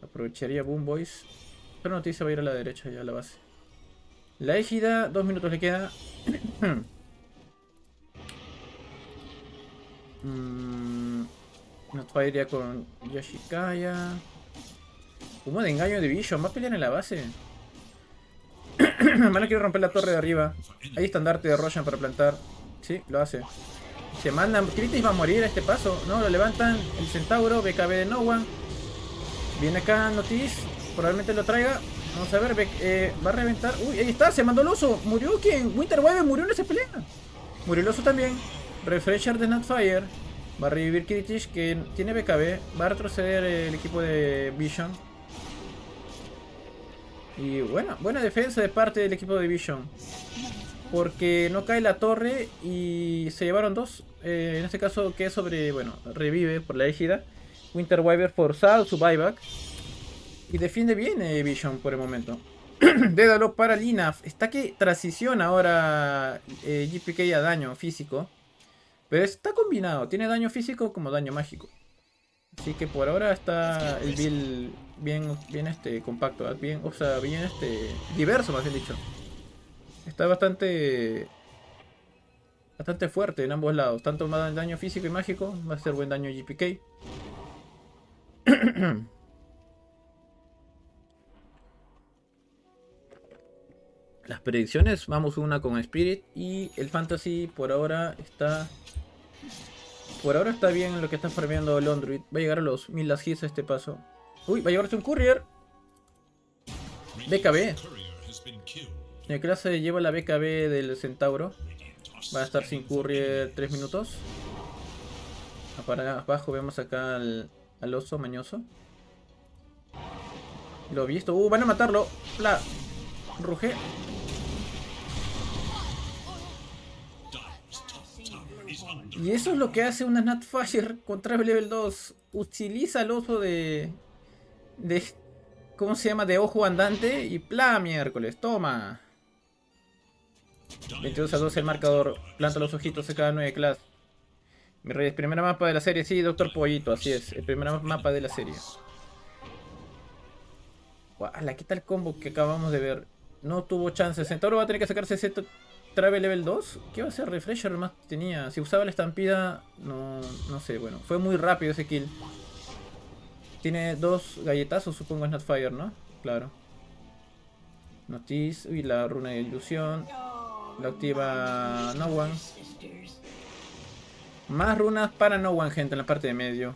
Aprovecharía Boom Boys. Pero Notice va a ir a la derecha ya a la base. La Égida, 2 minutos le queda. Notfire iría con Yoshikaya. Humo de engaño de Vision. Va a pelear en la base. Van a querer romper la torre de arriba. Hay estandarte de Roshan para plantar. Sí, lo hace. Se mandan. Kritis va a morir a este paso. No, lo levantan. El Centauro. BKB de No One. Viene acá Notice. Probablemente lo traiga. Vamos a ver. Va a reventar. Uy, ahí está. Se mandó el oso. ¿Murió quién? Winterweaver murió en esa pelea. Murió el oso también. Refresher de Nightfire. Va a revivir Kiritish que tiene BKB. Va a retroceder el equipo de Vision. Y buena defensa de parte del equipo de Vision. Porque no cae la torre y se llevaron 2. En este caso que es sobre, revive por la égida. Winterweaver forzado su buyback. Y defiende bien Vision por el momento. Dédalo para Lina. Está que transiciona ahora GPK a daño físico. Pero está combinado. Tiene daño físico como daño mágico. Así que por ahora está el build bien compacto. Bien diverso, más bien dicho. Está bastante fuerte en ambos lados. Tanto más daño físico y mágico. Va a ser buen daño GPK. Las predicciones, vamos una con Spirit. Y el Fantasy por ahora está bien en lo que está farmeando Londruid. Va a llegar a los 1000 las hits a este paso. Uy, va a llevarse un Courier. BKB. La clase lleva la BKB del Centauro. Va a estar sin Courier 3 minutos. Para abajo vemos acá al oso mañoso. Lo he visto. Van a matarlo. Ruge. Y eso es lo que hace una Snapfire contra level 2. Utiliza el oso de ¿cómo se llama? De ojo andante. Y ¡pla! Miércoles, toma. 22-12 el marcador. Planta los ojitos de cada 9 class. Mi rey, primer mapa de la serie. Sí, Doctor Pollito, así es. El primer mapa de la serie. ¡Wala! ¿Qué tal combo que acabamos de ver? No tuvo chances. Centauro va a tener que sacarse ese Travel level 2. ¿Qué va a hacer? Refresher más tenía. Si usaba la estampida, no sé. Bueno, fue muy rápido ese kill. Tiene 2 galletazos, supongo, Snapfire, ¿no? Claro. Notice. Uy, la runa de ilusión. La activa No One. Más runas para No One, gente, en la parte de medio.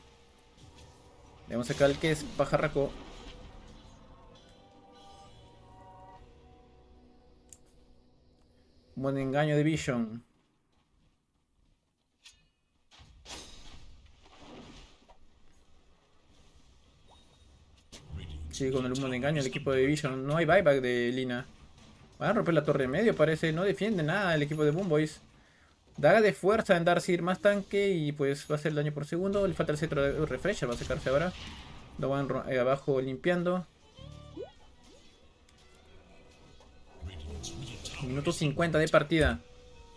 Le vamos a sacar el que es pajarraco. Un buen engaño de Vision. Sí, con el humo de engaño el equipo de Vision. No hay buyback de Lina. Van a romper la torre de medio, parece. No defiende nada el equipo de Boomboys. Daga de fuerza en Darcyr, más tanque y pues va a hacer el daño por segundo. Le falta el cetro de Refresher, va a sacarse ahora. Lo van abajo limpiando. Minuto 50 de partida.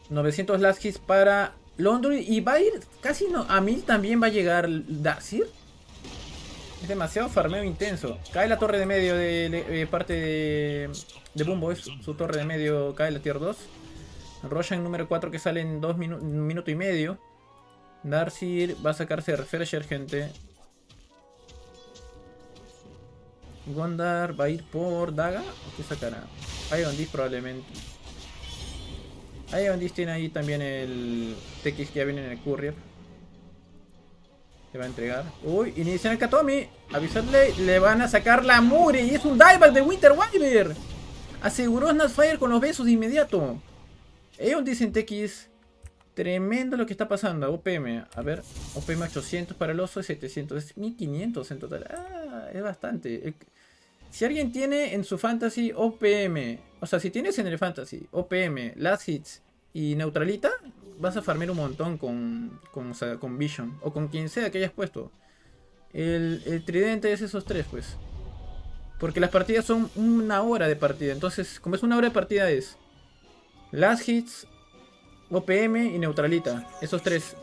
900 last hits para Londres. Y va a ir casi a 1000 también va a llegar Darcyr. Es demasiado farmeo intenso. Cae la torre de medio de parte de Boomboys. Su torre de medio cae la tier 2. Roshan número 4 que sale en 1 minuto y medio. Darcyr va a sacarse Refresher, gente. Gondar va a ir por Daga. ¿O qué sacará? Iron Disc probablemente. Iron Disc tiene ahí también el TX que ya viene en el courier. Le va a entregar. Uy, inician el Katomi. Avisarle, le van a sacar la mugre. Y es un dieback de Winter Wyvern. Aseguró Snapfire con los besos de inmediato. Ellos dicen TX. Tremendo lo que está pasando. OPM. A ver. OPM 800 para el oso. 700. Es 1500 en total. Ah, es bastante. Si alguien tiene en su fantasy OPM. O sea, si tienes en el fantasy OPM, last hits y neutralita. Vas a farmear un montón con Vision. O con quien sea que hayas puesto. El tridente es esos tres, pues. Porque las partidas son 1 hora de partida. Entonces, como es 1 hora de partida es last hits, OPM y neutralita. Esos tres.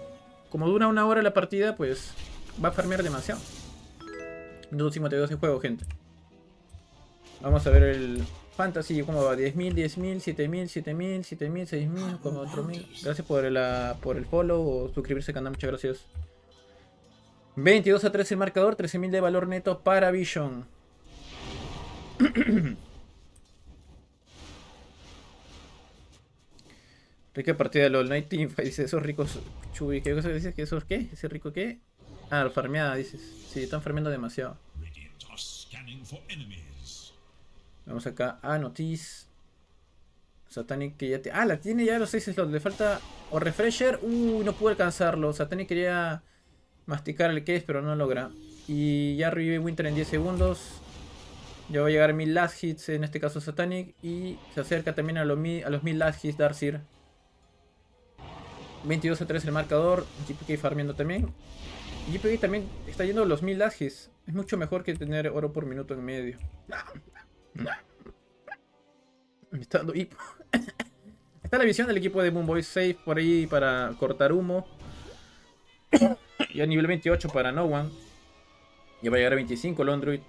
Como dura 1 hora la partida, pues va a farmear demasiado. Minuto 52 de juego, gente. Vamos a ver el fantasy, ¿cómo va? 10.000, 10.000, 7.000, 7.000, 7.000, 6.000, como 4.000. Gracias por el follow o suscribirse al canal, muchas gracias. 22-13 el marcador, 13.000 de valor neto para Vision. Rica partida de LOL Night Team. Dice, esos ricos Chubi, ¿qué cosa dices? ¿Que esos qué? ¿Ese rico qué? Ah, la farmeada, dices. Sí, están farmeando demasiado. Vamos acá a Notice. Satanic que ya te... Ah, la tiene ya los 6 slots. Le falta o Refresher. No pude alcanzarlo. Satanic quería masticar el case, pero no logra. Y ya revive Winter en 10 segundos. Ya va a llegar a 1000 last hits, en este caso Satanic. Y se acerca también a los 1000 last hits Darcyr. 22-3 el marcador. GPK farmeando también. GPK también está yendo a los 1000 last hits. Es mucho mejor que tener oro por minuto en medio. Me está dando hipo. Está la visión del equipo de Boomboys. Safe por ahí para cortar humo. Y a nivel 28 para No One. Ya va a llegar a 25 el Android.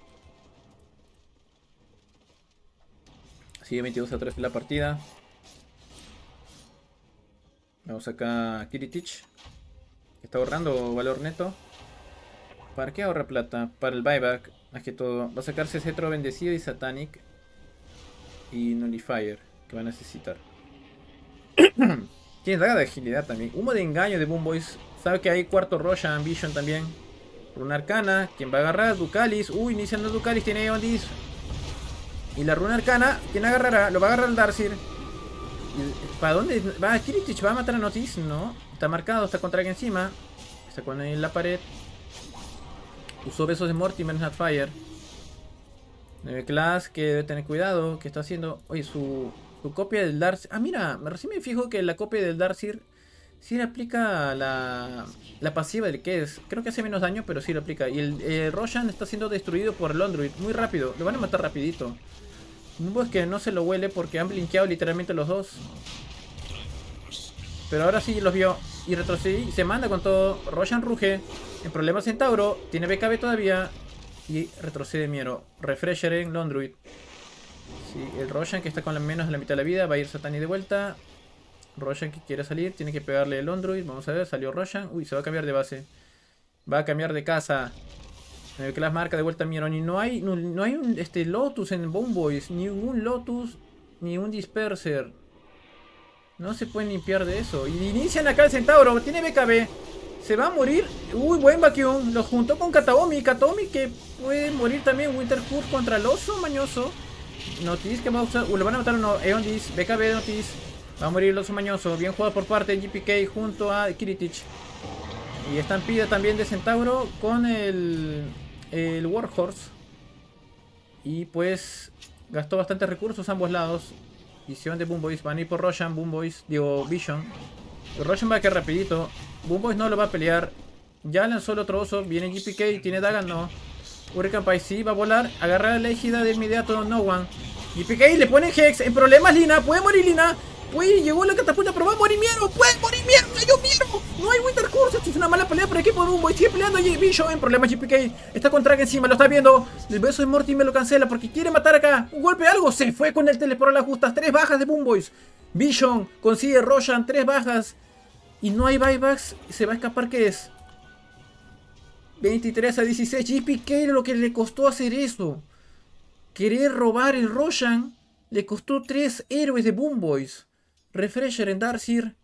Sigue 22-3 la partida. Vamos acá a Kiritich. Que está ahorrando valor neto. ¿Para qué ahorra plata? Para el buyback. Más que todo. Va a sacarse cetro bendecido y Satanic. Y Nullifier. Que va a necesitar. Tiene daga de agilidad también. Humo de engaño de Boomboys. Sabe que hay cuarto Roshan, Vision también. Runa Arcana. ¿Quién va a agarrar? Ducalis. Uy, iniciando Ducalis. Tiene Eondis. Y la Runa Arcana. ¿Quién agarrará? Lo va a agarrar el Darcyr. ¿Para dónde? ¿Va Kiritich? ¿Va a matar a Notice? No. Está marcado. Está contra aquí encima. Está con él en la pared. Usó besos de Mortimer en Snapfire. 9 class que debe tener cuidado. ¿Qué está haciendo? Oye, su copia del Darcyr. Ah, mira, recién me fijo que la copia del Darcyr Sí le aplica la pasiva del que es. Creo que hace menos daño, pero sí le aplica. Y el Roshan está siendo destruido por el Android muy rápido. Lo van a matar rapidito. Pues que no se lo huele porque han blinkeado literalmente los dos. Pero ahora sí los vio. Y retrocede y se manda con todo. Roshan ruge. En problema Centauro. Tiene BKB todavía. Y retrocede Miero. Refresher en Londruid. Sí, el Roshan que está con menos de la mitad de la vida. Va a ir Satani de vuelta. Roshan que quiere salir. Tiene que pegarle el Android. Vamos a ver. Salió Roshan. Uy, se va a cambiar de base. Va a cambiar de casa. En el que las marca de vuelta Miero. Y no hay un Lotus en Boomboys. Ni un Lotus. Ni un Disperser. No se pueden limpiar de eso. Y inician acá el Centauro. Tiene BKB. Se va a morir. Uy, buen vacuum. Lo juntó con Kataomi. Kataomi que puede morir también. Winterhood contra el oso mañoso. Notice que va a usar. Lo van a matar uno. Eondis. BKB de Notice. Va a morir el oso mañoso. Bien jugado por parte de GPK junto a Kiritich. Y estampida también de Centauro con el Warhorse. Y pues gastó bastantes recursos a ambos lados. Visión de Boomboys. Van a ir por Roshan. Boomboys. Digo, Vision. Roshan va a quedar rapidito. Boomboys no lo va a pelear. Ya lanzó el otro oso. Viene GPK. Tiene Dagan, no. Hurricane Pie sí va a volar. Agarrar la égida de inmediato. No one. GPK le pone Hex. En problemas Lina. Puede morir Lina. Llegó la catapulta, pero va a morir Miero. Puede morir Miero. Cayó Miero. No hay Winterhood. Esto es una mala pelea por el equipo de Boomboys. Sigue peleando Vision. En problemas GPK. Está con Drag encima. Lo está viendo. El beso de Morty me lo cancela porque quiere matar acá. Un golpe, algo. Se fue con el teleport a las justas. 3 bajas de Boomboys. Vision consigue Roshan. 3 bajas. Y no hay buybacks. Se va a escapar, ¿qué es? 23 a 16. GPK lo que le costó hacer eso. Querer robar el Roshan. Le costó 3 héroes de Boomboys. Refresher en Darcyr.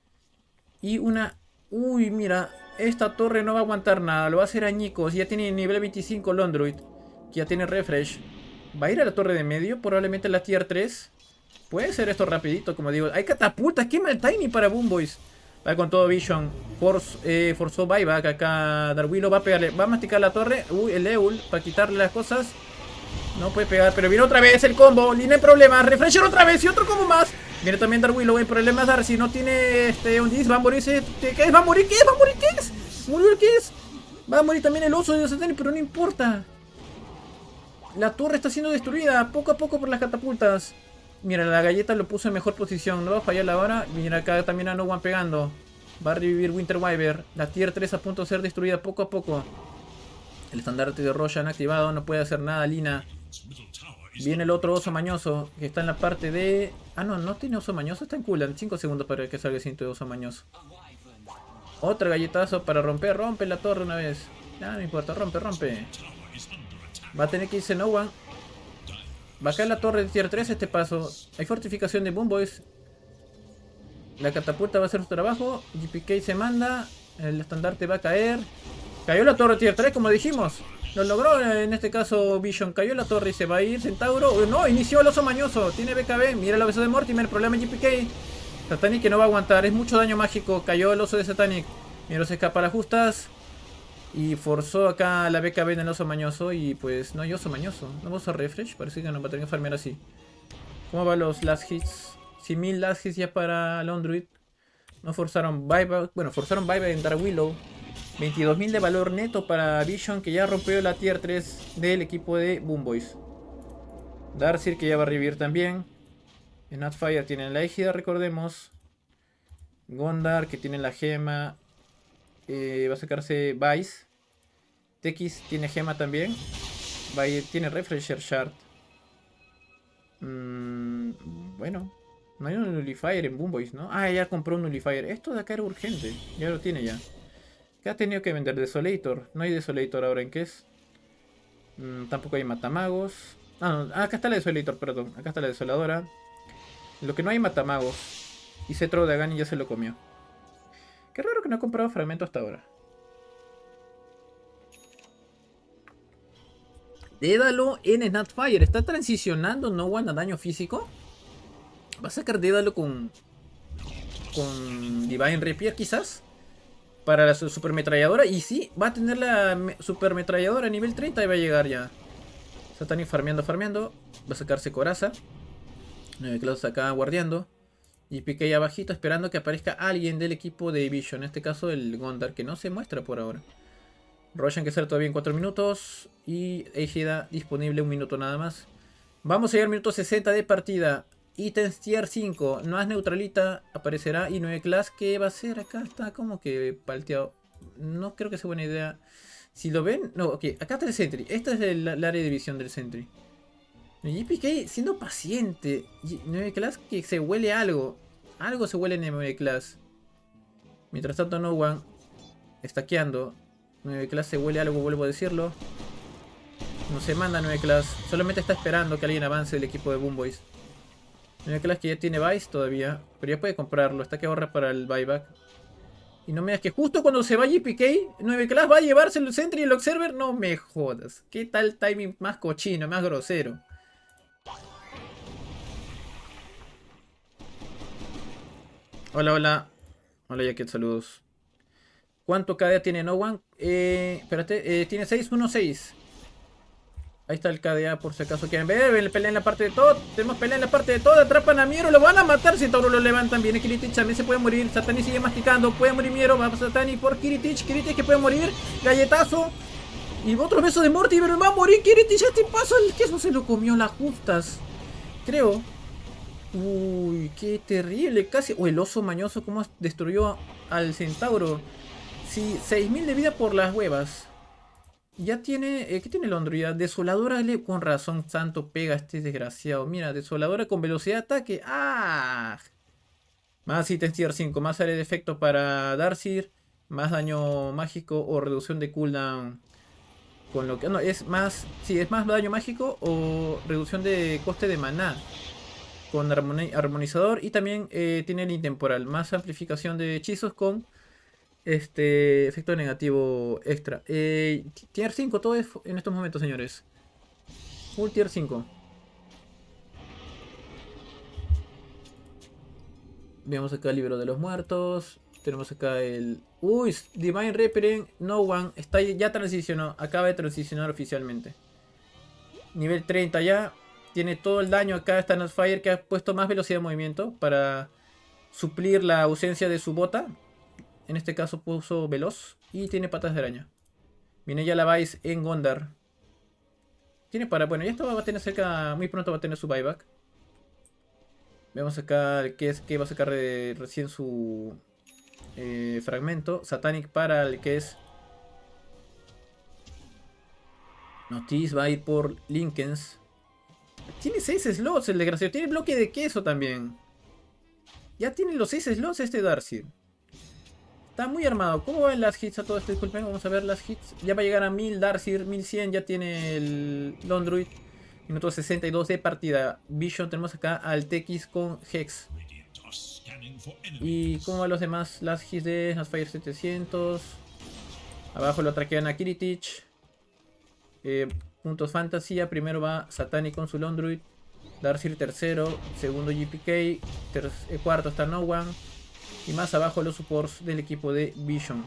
Y una... Uy, mira. Esta torre no va a aguantar nada. Lo va a hacer añicos. Ya tiene nivel 25 Londroid. Ya tiene refresh. Va a ir a la torre de medio. Probablemente la tier 3. Puede ser esto rapidito, como digo. Hay catapultas. Qué mal timing para Boomboys. Va con todo Vision. Forzó buyback acá. Darwilo va a pegarle. Va a masticar la torre. Uy, el Eul. Para quitarle las cosas. No puede pegar. Pero viene otra vez el combo. Lina en problemas. Refresher otra vez. Y otro combo más. Viene también Darwilo. En problemas Darcy. No tiene un dis. Va a morirse. ¿Qué es? ¿Va a morir? ¿Qué es? ¿Va a morir? ¿Qué es? ¿Murió el qué es? Va a morir también el oso de Satani. Pero no importa. La torre está siendo destruida. Poco a poco por las catapultas. Mira, la galleta lo puso en mejor posición. No va a fallar ahora. Mira, acá también a No One pegando. Va a revivir Winter Wyver. La tier 3 a punto de ser destruida poco a poco. El estandarte de Roshan activado. No puede hacer nada Lina. Viene el otro oso mañoso. Que está en la parte de... Ah, no, no tiene oso mañoso. Está en coolant. 5 segundos para que salga el cinto de oso mañoso. Otra galletazo para romper. Rompe la torre una vez. No importa. Rompe. Va a tener que irse No One. Va a caer la torre de tier 3 este paso. Hay fortificación de Boomboys. La catapulta va a hacer su trabajo. GPK se manda. El estandarte va a caer. Cayó la torre tier 3 como dijimos. Lo logró en este caso Vision. Cayó la torre y se va a ir Centauro. No, inició el oso mañoso. Tiene BKB. Mira el oso de Mortimer. Problema en GPK. Satanic que no va a aguantar. Es mucho daño mágico. Cayó el oso de Satanic. Mira, se escapa a las justas. Y forzó acá la BKB en el oso mañoso. Y pues no hay oso mañoso. Vamos a refresh. Parece que nos va a tener que farmear así. ¿Cómo van los last hits? 100.000 last hits ya para Londruid. No forzaron buyback. Bueno, forzaron buyback en Darwilo. 22.000 de valor neto para Vision, que ya rompió la tier 3 del equipo de Boomboys. Darcyr que ya va a revivir también. En Nightfire tienen la égida, recordemos. Gondar que tiene la gema. Va a sacarse Vice. Tekis tiene gema también. Tiene Refresher Shard. Bueno. No hay un Nullifier en Boomboys, ¿no? Ah, ya compró un Nullifier. Esto de acá era urgente. Ya lo tiene ya. ¿Qué ha tenido que vender? Desolator. No hay Desolator ahora en qué es. Tampoco hay Matamagos. Ah, no, acá está la Desolator, perdón. Acá está la Desoladora. Lo que no hay Matamagos. Y Cetro de Agani ya se lo comió. Qué raro que no ha comprado fragmento hasta ahora. Dédalo en Snapfire. ¿Está transicionando No One a daño físico? ¿Va a sacar Dédalo con Divine Rapier quizás? Para la supermetralladora. Y sí, va a tener la supermetralladora a nivel 30 y va a llegar ya. Satanic farmeando. Va a sacarse Coraza. 9 clases acá guardiando. Y piqué ahí abajito esperando que aparezca alguien del equipo de Vision. En este caso el Gondar, que no se muestra por ahora. Roshan que ser todavía en 4 minutos. Y Ejida disponible 1 minuto nada más. Vamos a llegar al minuto 60 de partida. Ítems tier 5. No es neutralita. Aparecerá. Y 9 class. ¿Qué va a ser acá? Está como que palteado. No creo que sea buena idea. Si lo ven. No, ok. Acá está el Sentry. Esta es el área de visión del Sentry. JPK siendo paciente. 9 class que se huele algo. Algo se huele en 9 class. Mientras tanto No One. Estaqueando. 9 class se huele algo, vuelvo a decirlo. No se manda 9 class. Solamente está esperando que alguien avance del equipo de Boom Boys. 9 class que ya tiene Vice todavía. Pero ya puede comprarlo. Está que ahorra para el buyback. Y no me digas que justo cuando se va JPK, 9 class va a llevarse el Sentry y el Observer. No me jodas. ¿Qué tal timing más cochino, más grosero? Hola, hola. Hola, Jacket, saludos. ¿Cuánto KDA tiene No One? Espérate, tiene 616. Ahí está el KDA por si acaso quieren ver. Pelea en la parte de todo. Tenemos pelea en la parte de todo. Atrapan a Miero. Lo van a matar si Tauro lo levantan. Viene Kiritich. También se puede morir. Satani sigue masticando. Puede morir Miero. Va Satani por Kiritich. Kiritich que puede morir. Galletazo. Y otro beso de Morty. Pero va a morir Kiritich. Este paso. El queso se lo comió las justas. Creo. Uy, qué terrible. Casi. O el oso mañoso. Cómo destruyó al centauro. Sí, 6000 de vida por las huevas. Ya tiene... ¿qué tiene el Android? Desoladora, con razón, santo pega este desgraciado. Mira, desoladora con velocidad de ataque. ¡Ah! Más ítems tier 5, más área de efecto para Darcy. Más daño mágico o reducción de cooldown. Con lo que... No, es más... Sí, es más daño mágico o reducción de coste de maná. Con armonizador. Y también tiene el intemporal. Más amplificación de hechizos con... efecto negativo extra. Tier 5, todo es en estos momentos, señores. Full tier 5. Veamos acá el libro de los muertos. Tenemos acá el... Uy, Divine Reaper. No One. Está, ya transicionó. Acaba de transicionar oficialmente. Nivel 30 ya. Tiene todo el daño acá. Está Nightfire que ha puesto más velocidad de movimiento para suplir la ausencia de su bota. En este caso puso veloz. Y tiene patas de araña. Viene ya la Vice en Gondar. Tiene para... Bueno, ya esto va a tener cerca... Muy pronto va a tener su buyback. Vemos acá que es que va a sacar recién su fragmento. Satanic para el que es... Notice va a ir por Linkens. Tiene 6 slots el desgraciado. Tiene bloque de queso también. Ya tiene los 6 slots este Darcy. Está muy armado. ¿Cómo van las hits a todo esto? Disculpen, vamos a ver las hits. Ya va a llegar a 1000 Darcy, 1100. Ya tiene el Londruid. Minuto 62 de partida. Vision, tenemos acá al TX con Hex. ¿Y cómo van los demás? Las hits de Nightfire 700. Abajo lo traquean a Kiritich. Puntos fantasía. Primero va Satani con su Londruid. Darcy tercero. Segundo GPK. Cuarto está No One. Y más abajo los supports del equipo de Vision.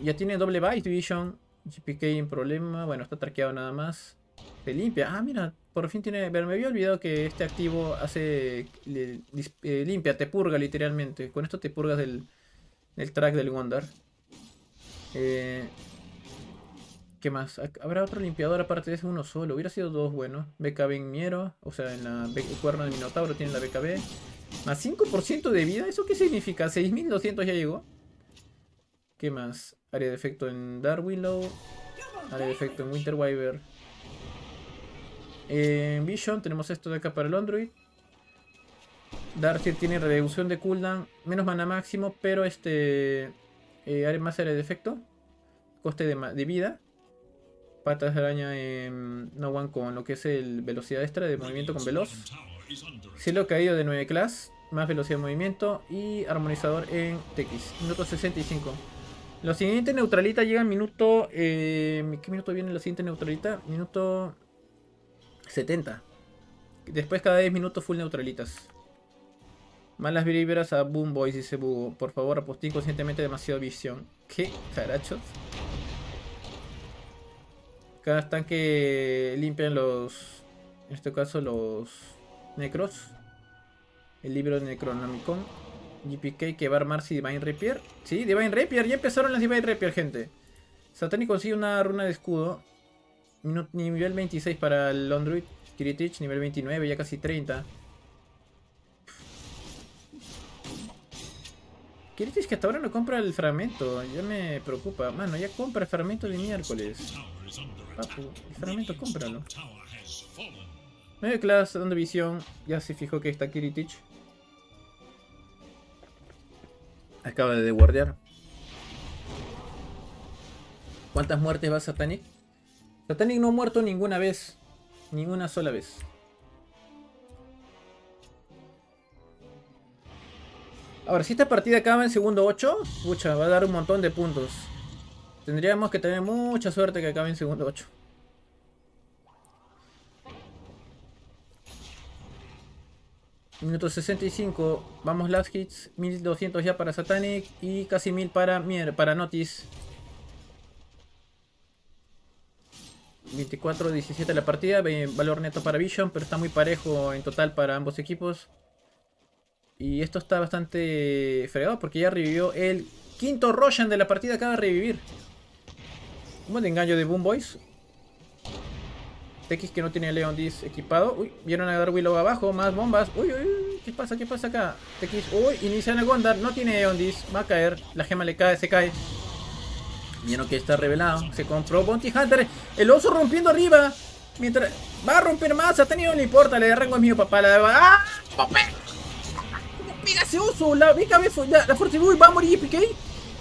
Ya tiene doble byte Vision. GPK en problema. Bueno, está traqueado nada más. Se limpia. Ah, mira. Por fin tiene... Me había olvidado que este activo hace... limpia, te purga literalmente. Con esto te purgas del track del Gondar. ¿Qué más? ¿Habrá otro limpiador aparte de ese? Uno solo. Hubiera sido dos, bueno. BKB en Miero. O sea, en el cuerno de Minotauro tiene la BKB. Más 5% de vida. ¿Eso qué significa? 6200 ya llegó. ¿Qué más? Área de efecto en Darkwillow. Área de efecto en Winterwyver. En Vision tenemos esto de acá para el Android. Darcy tiene reducción de cooldown. Menos mana máximo. Pero más área de efecto. Coste de vida. Patas de araña en No One con lo que es el velocidad extra de movimiento con veloz. Cielo caído de 9 class. Más velocidad de movimiento. Y armonizador en TX. Minuto 65. La siguiente neutralita llega en minuto... ¿qué minuto viene la siguiente neutralita? Minuto 70. Después cada 10 minutos full neutralitas. Malas vibras a Boom Boys, dice Bugo. Por favor, aposté inconscientemente demasiado visión. ¿Qué carachos? Acá están que limpian los... En este caso los Necros. El libro de Necronomicon. GPK que va a armarse Divine Rapier. Sí, Divine Rapier. Ya empezaron las Divine Rapier, gente. Satanic consigue una runa de escudo. Nivel 26 para el Android. Kiritich, nivel 29, ya casi 30. Kiritich que hasta ahora no compra el fragmento. Ya me preocupa. Mano, ya compra el fragmento de miércoles. Papu, el fragmento cómpralo. 9 class, dando visión. Ya se fijó que está Kiritich. Acaba de guardiar. ¿Cuántas muertes va Satanic? Satanic no ha muerto ninguna vez. Ninguna sola vez. Ahora, si esta partida acaba en segundo 8, pucha, va a dar un montón de puntos. Tendríamos que tener mucha suerte que acabe en segundo 8. Minuto 65. Vamos last hits. 1200 ya para Satanic. Y casi 1000 para Notice. 24-17 la partida. Valor neto para Vision. Pero está muy parejo en total para ambos equipos. Y esto está bastante fregado porque ya revivió el quinto Roshan de la partida. Acaba de revivir. Un buen engaño de Boom Boys. TX que no tiene Leon Dis equipado. Uy, vieron a dar Willow abajo. Más bombas. Uy, uy, ¿qué pasa? ¿Qué pasa acá? TX, uy, inician a Gondar. No tiene Leon Dis. Va a caer. La gema le cae, se cae. Vieron que está revelado. Se compró Bounty Hunter. El oso rompiendo arriba. Mientras va a romper más. A Tani no le importa. Le rango es mío, papá. ¡Ah! ¡Papá! Pega ese oso, la Fortitude va a morir PK.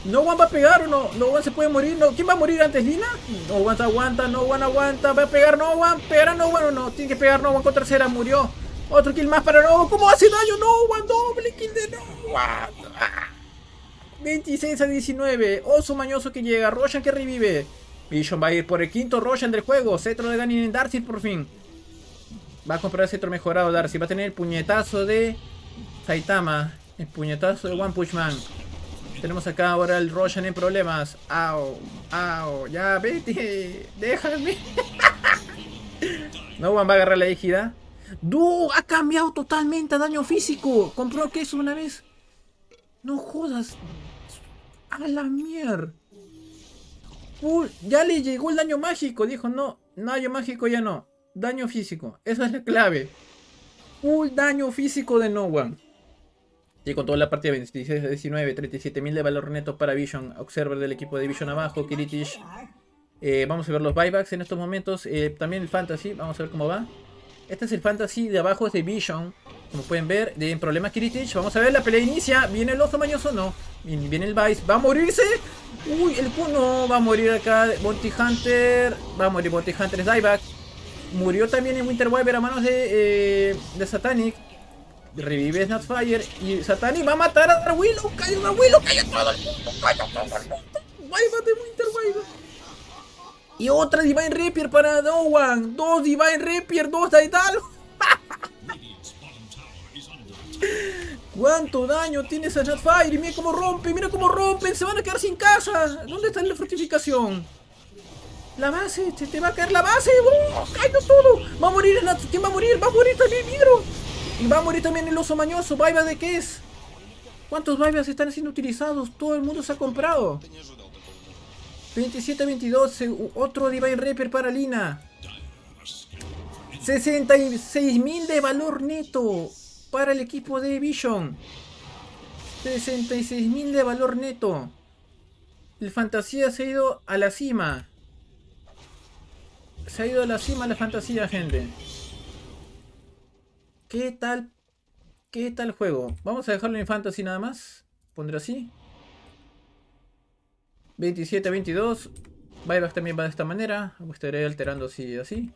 No one va a pegar o no, no one se puede morir, no. ¿Quién va a morir antes, Lina? No one aguanta, no one aguanta, va a pegar no one, pegará no one o no, tiene que pegar no one con tercera, murió. Otro kill más para no, ¿cómo hace daño no one? Doble kill de no one. 26-19, oso mañoso que llega, Roshan que revive. Vision va a ir por el quinto Roshan del juego, cetro de Ganin en Darcy por fin. Va a comprar el cetro mejorado Darcy, va a tener el puñetazo de Saitama, el puñetazo de One Punch Man. Tenemos acá ahora el Roshan en problemas. Au, au, ya vete, déjame. No one va a agarrar la égida. Ha cambiado totalmente a daño físico. Compró queso una vez. No jodas. A la mierda. Ya le llegó el daño mágico. Dijo no, daño mágico ya no. Daño físico. Esa es la clave. Full daño físico de no one. Y con toda la partida 26-19, 37.000 de valor neto para Vision. Observer del equipo de Vision abajo, Kiritich. Vamos a ver los buybacks en estos momentos. También el Fantasy, vamos a ver cómo va. Este es el Fantasy, de abajo es de Vision. Como pueden ver, en problemas Kiritich. Vamos a ver, la pelea inicia. ¿Viene el oso mañoso? No. Viene el Vice. ¿Va a morirse? Uy, el Kuno va a morir acá. Bounty Hunter. Va a morir Bounty Hunter, es dieback. Murió también en Winter Wyvern a manos de Satanic. Revive Snapfire y Satanic va a matar a Darwillow. Cayó Darwillow, cayó todo el mundo, cayó todo el mundo. Wyvern de Winter Wyvern. Y otra Divine Rapier para No One. 2 Divine Rapier, 2 Daedal. ¿Cuánto daño tiene esa Snapfire? Y mira cómo rompen, se van a quedar sin casa. ¿Dónde está la fortificación? La base, se te va a caer la base. Cayó todo. Va a morir ¿quién va a morir? Va a morir también Hidro. Y va a morir también el oso mañoso. ¿Vaiva de qué es? ¿Cuántos Vaivas están siendo utilizados? Todo el mundo se ha comprado. 27-22. Otro Divine Rapier para Lina. 66.000 de valor neto para el equipo de Vision. 66.000 de valor neto. El fantasía se ha ido a la cima. Se ha ido a la cima la fantasía, gente. ¿Qué tal el juego? Vamos a dejarlo en fantasy nada más. Pondré así. 27-22. Buyback también va de esta manera. Estaré alterando así.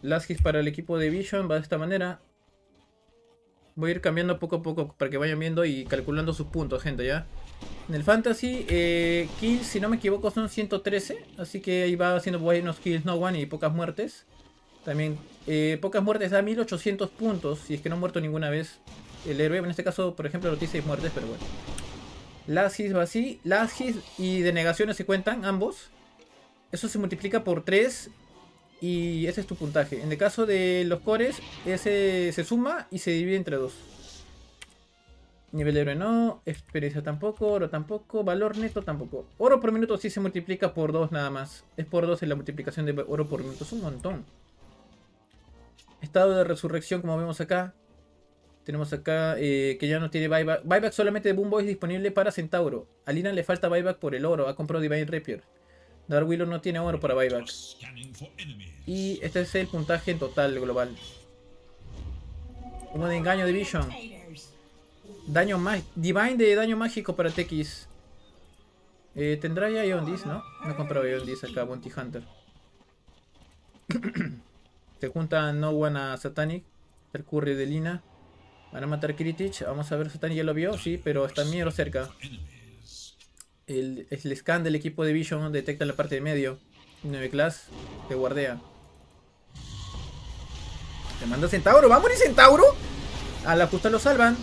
Last hits para el equipo de Vision va de esta manera. Voy a ir cambiando poco a poco para que vayan viendo y calculando sus puntos, gente, ya. En el fantasy, kills, si no me equivoco, son 113. Así que ahí va haciendo buenos kills, no one y pocas muertes. También pocas muertes da 1800 puntos. Si es que no ha muerto ninguna vez el héroe. En este caso, por ejemplo, noticia 6 muertes, pero bueno. Last hits va así. Last hits y denegaciones se cuentan, ambos. Eso se multiplica por 3. y ese es tu puntaje. En el caso de los cores, ese se suma y se divide entre 2. Nivel de héroe no, experiencia tampoco, oro tampoco, valor neto tampoco. Oro por minuto sí se multiplica por 2 nada más. Es por 2 en la multiplicación de oro por minuto, es un montón. Estado de resurrección como vemos acá. Tenemos acá que ya no tiene buyback. Buyback solamente de Boom Boy es disponible para Centauro. A Lina le falta buyback por el oro, ha comprado Divine Rapier. Dark Willow no tiene oro para buyback. Y este es el puntaje en total global. Uno de engaño de Vision. Daño Divine de daño mágico para TX. Tendrá ya Iondis, ¿no? No he comprado Iondis acá, Bounty Hunter. Se juntan No One a Satanic. El curry de Lina. Van a matar Kritich. Vamos a ver, Satanic ya lo vio, sí, pero está miedo cerca. El scan del equipo de Vision detecta la parte de medio. 9 class, te guardea. Te manda Centauro, ¡va a morir Centauro! A la justa lo salvan.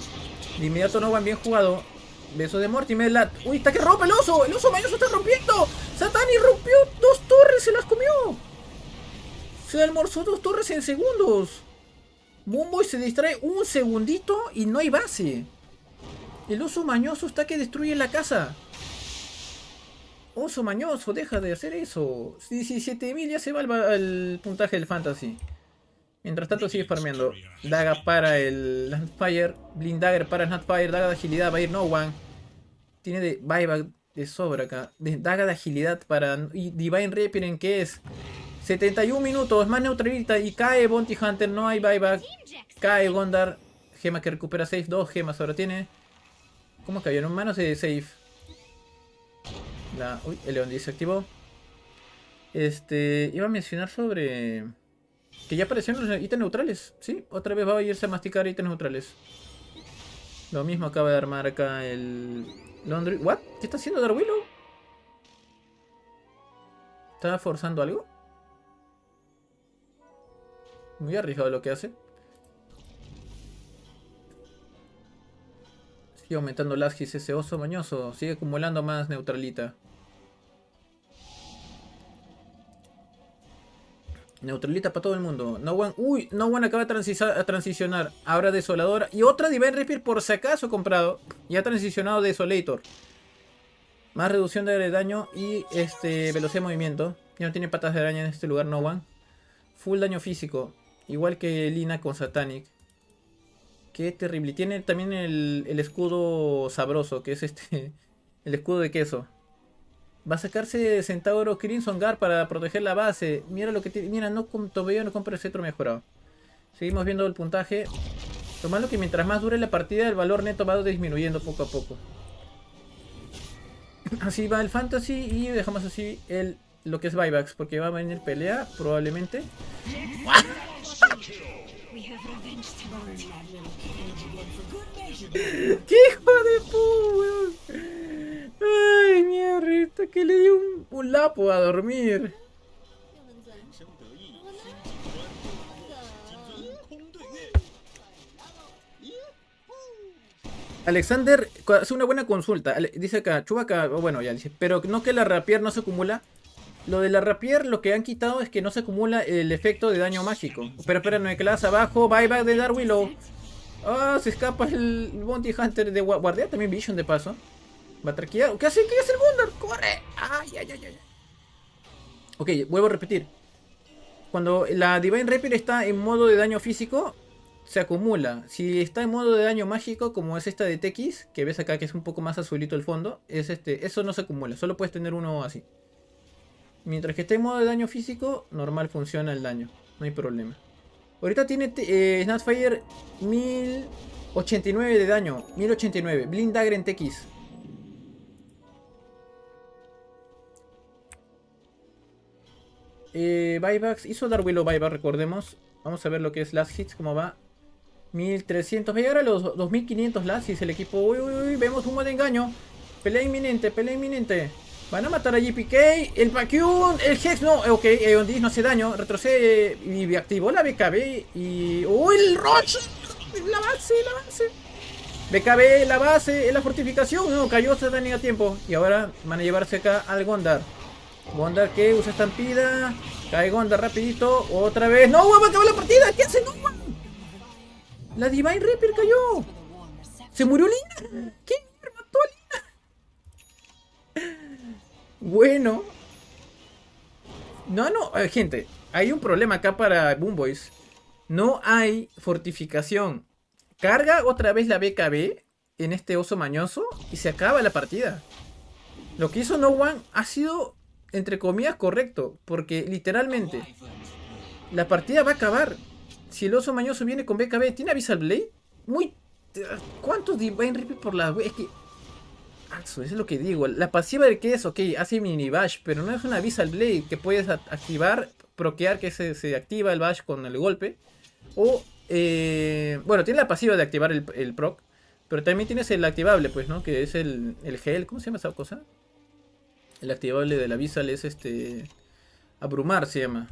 De inmediato no van bien jugado. Beso de Mortimer. Uy, está que rompe el oso. El oso mañoso está rompiendo. Satani rompió 2 torres. Se las comió. Se almorzó 2 torres en segundos. Boomboy se distrae un segundito y no hay base. El oso mañoso está que destruye la casa. Oso mañoso, deja de hacer eso. 17.000 ya se va al puntaje del fantasy. Mientras tanto sigue farmeando. Daga para el Snapfire. Blind Dagger para el Snapfire. Daga de agilidad va a ir No One. Tiene de buyback de sobra acá. Daga de agilidad para Divine Rapier en que es 71 minutos. Más neutralita y cae Bounty Hunter. No hay buyback. Cae Gondar. Gema que recupera safe. 2 gemas ahora tiene. ¿Cómo cayeron? Manos de safe. Uy, el León se activó. Iba a mencionar sobre... que ya aparecieron los ítems neutrales. Sí, otra vez va a irse a masticar ítems neutrales. Lo mismo acaba de armar acá el... Laundry... ¿What? ¿Qué está haciendo Dark Willow? ¿Está forzando algo? Muy arriesgado lo que hace. Sigue aumentando las hits ese oso mañoso. Sigue acumulando más neutralita. Neutralita para todo el mundo. No One, uy, No One acaba de transicionar. Ahora Desoladora. Y otra Divine Rapier por si acaso comprado. Y ha transicionado Desolator. Más reducción de daño y velocidad de movimiento. Ya no tiene patas de araña en este lugar No One. Full daño físico. Igual que Lina con Satanic. Qué terrible. Tiene también el escudo sabroso. Que es el escudo de queso. Va a sacarse Centauro Crimson Guard para proteger la base. Mira lo que tiene. Mira, todavía no compra el cetro mejorado. Seguimos viendo el puntaje. Lo malo es que mientras más dure la partida, el valor neto va disminuyendo poco a poco. Así va el fantasy y dejamos así lo que es buybacks. Porque va a venir pelea, probablemente. ¡Qué hijo de puta! Ay, mierda, que le di un lapo a dormir. Alexander hace una buena consulta. Dice acá, Chewbacca, bueno, ya dice, pero no que la rapier no se acumula. Lo de la rapier, lo que han quitado es que no se acumula el efecto de daño mágico. Pero espera, no hay clase abajo, buyback de Dark Willow. Ah, se escapa el Bounty Hunter de guardia, también Vision de paso. Va a traquear. ¿Qué hace? ¿Qué hace el Gondar? ¡Corre! ¡Ay, ay, ay, ay! Ok, vuelvo a repetir. Cuando la Divine Rapier está en modo de daño físico, se acumula. Si está en modo de daño mágico, como es esta de TX, que ves acá que es un poco más azulito el fondo, eso no se acumula. Solo puedes tener uno así. Mientras que esté en modo de daño físico, normal funciona el daño. No hay problema. Ahorita tiene Snapfire 1089 de daño. 1089. Blind Dagger en TX. Buybacks. Hizo Dark Willow buyback, recordemos. Vamos a ver lo que es last hits, cómo va. 1300. Va a llegar a los 2500 last hits el equipo. Uy, uy, uy. Vemos humo de engaño. Pelea inminente, pelea inminente. Van a matar a GPK. El Vacuum. El Hex no. Ok, Eondis no hace daño. Retrocede y activó la BKB. Y. ¡Uy, el Roach! La base, la base. BKB, la base, la fortificación. No, cayó Satanic a tiempo. Y ahora van a llevarse acá al Gondar. Gondar que usa estampida. Cae Gondar rapidito. Otra vez. ¡No, va a acabar la partida! ¿Qué hace? ¡No, la Divine Reaper cayó! ¡Se murió Lina! ¿Qué? ¡Mató a Lina! Bueno. No, gente. Hay un problema acá para Boom Boys. No hay fortificación. Carga otra vez la BKB en este oso mañoso y se acaba la partida. Lo que hizo No One ha sido, entre comillas, correcto. Porque literalmente la partida va a acabar. Si el oso mañoso viene con BKB, ¿tiene Abyssal Blade? ¿Cuántos Divine Reaper por la... Es que... Eso es lo que digo. La pasiva de que es, ok, hace mini bash, pero no es una Abyssal Blade que puedes activar, proquear que se activa el bash con el golpe. O, bueno, tiene la pasiva de activar el proc, pero también tienes el activable, pues, ¿no? Que es el gel, ¿cómo se llama esa cosa? El activable del Abyssal es abrumar, se llama.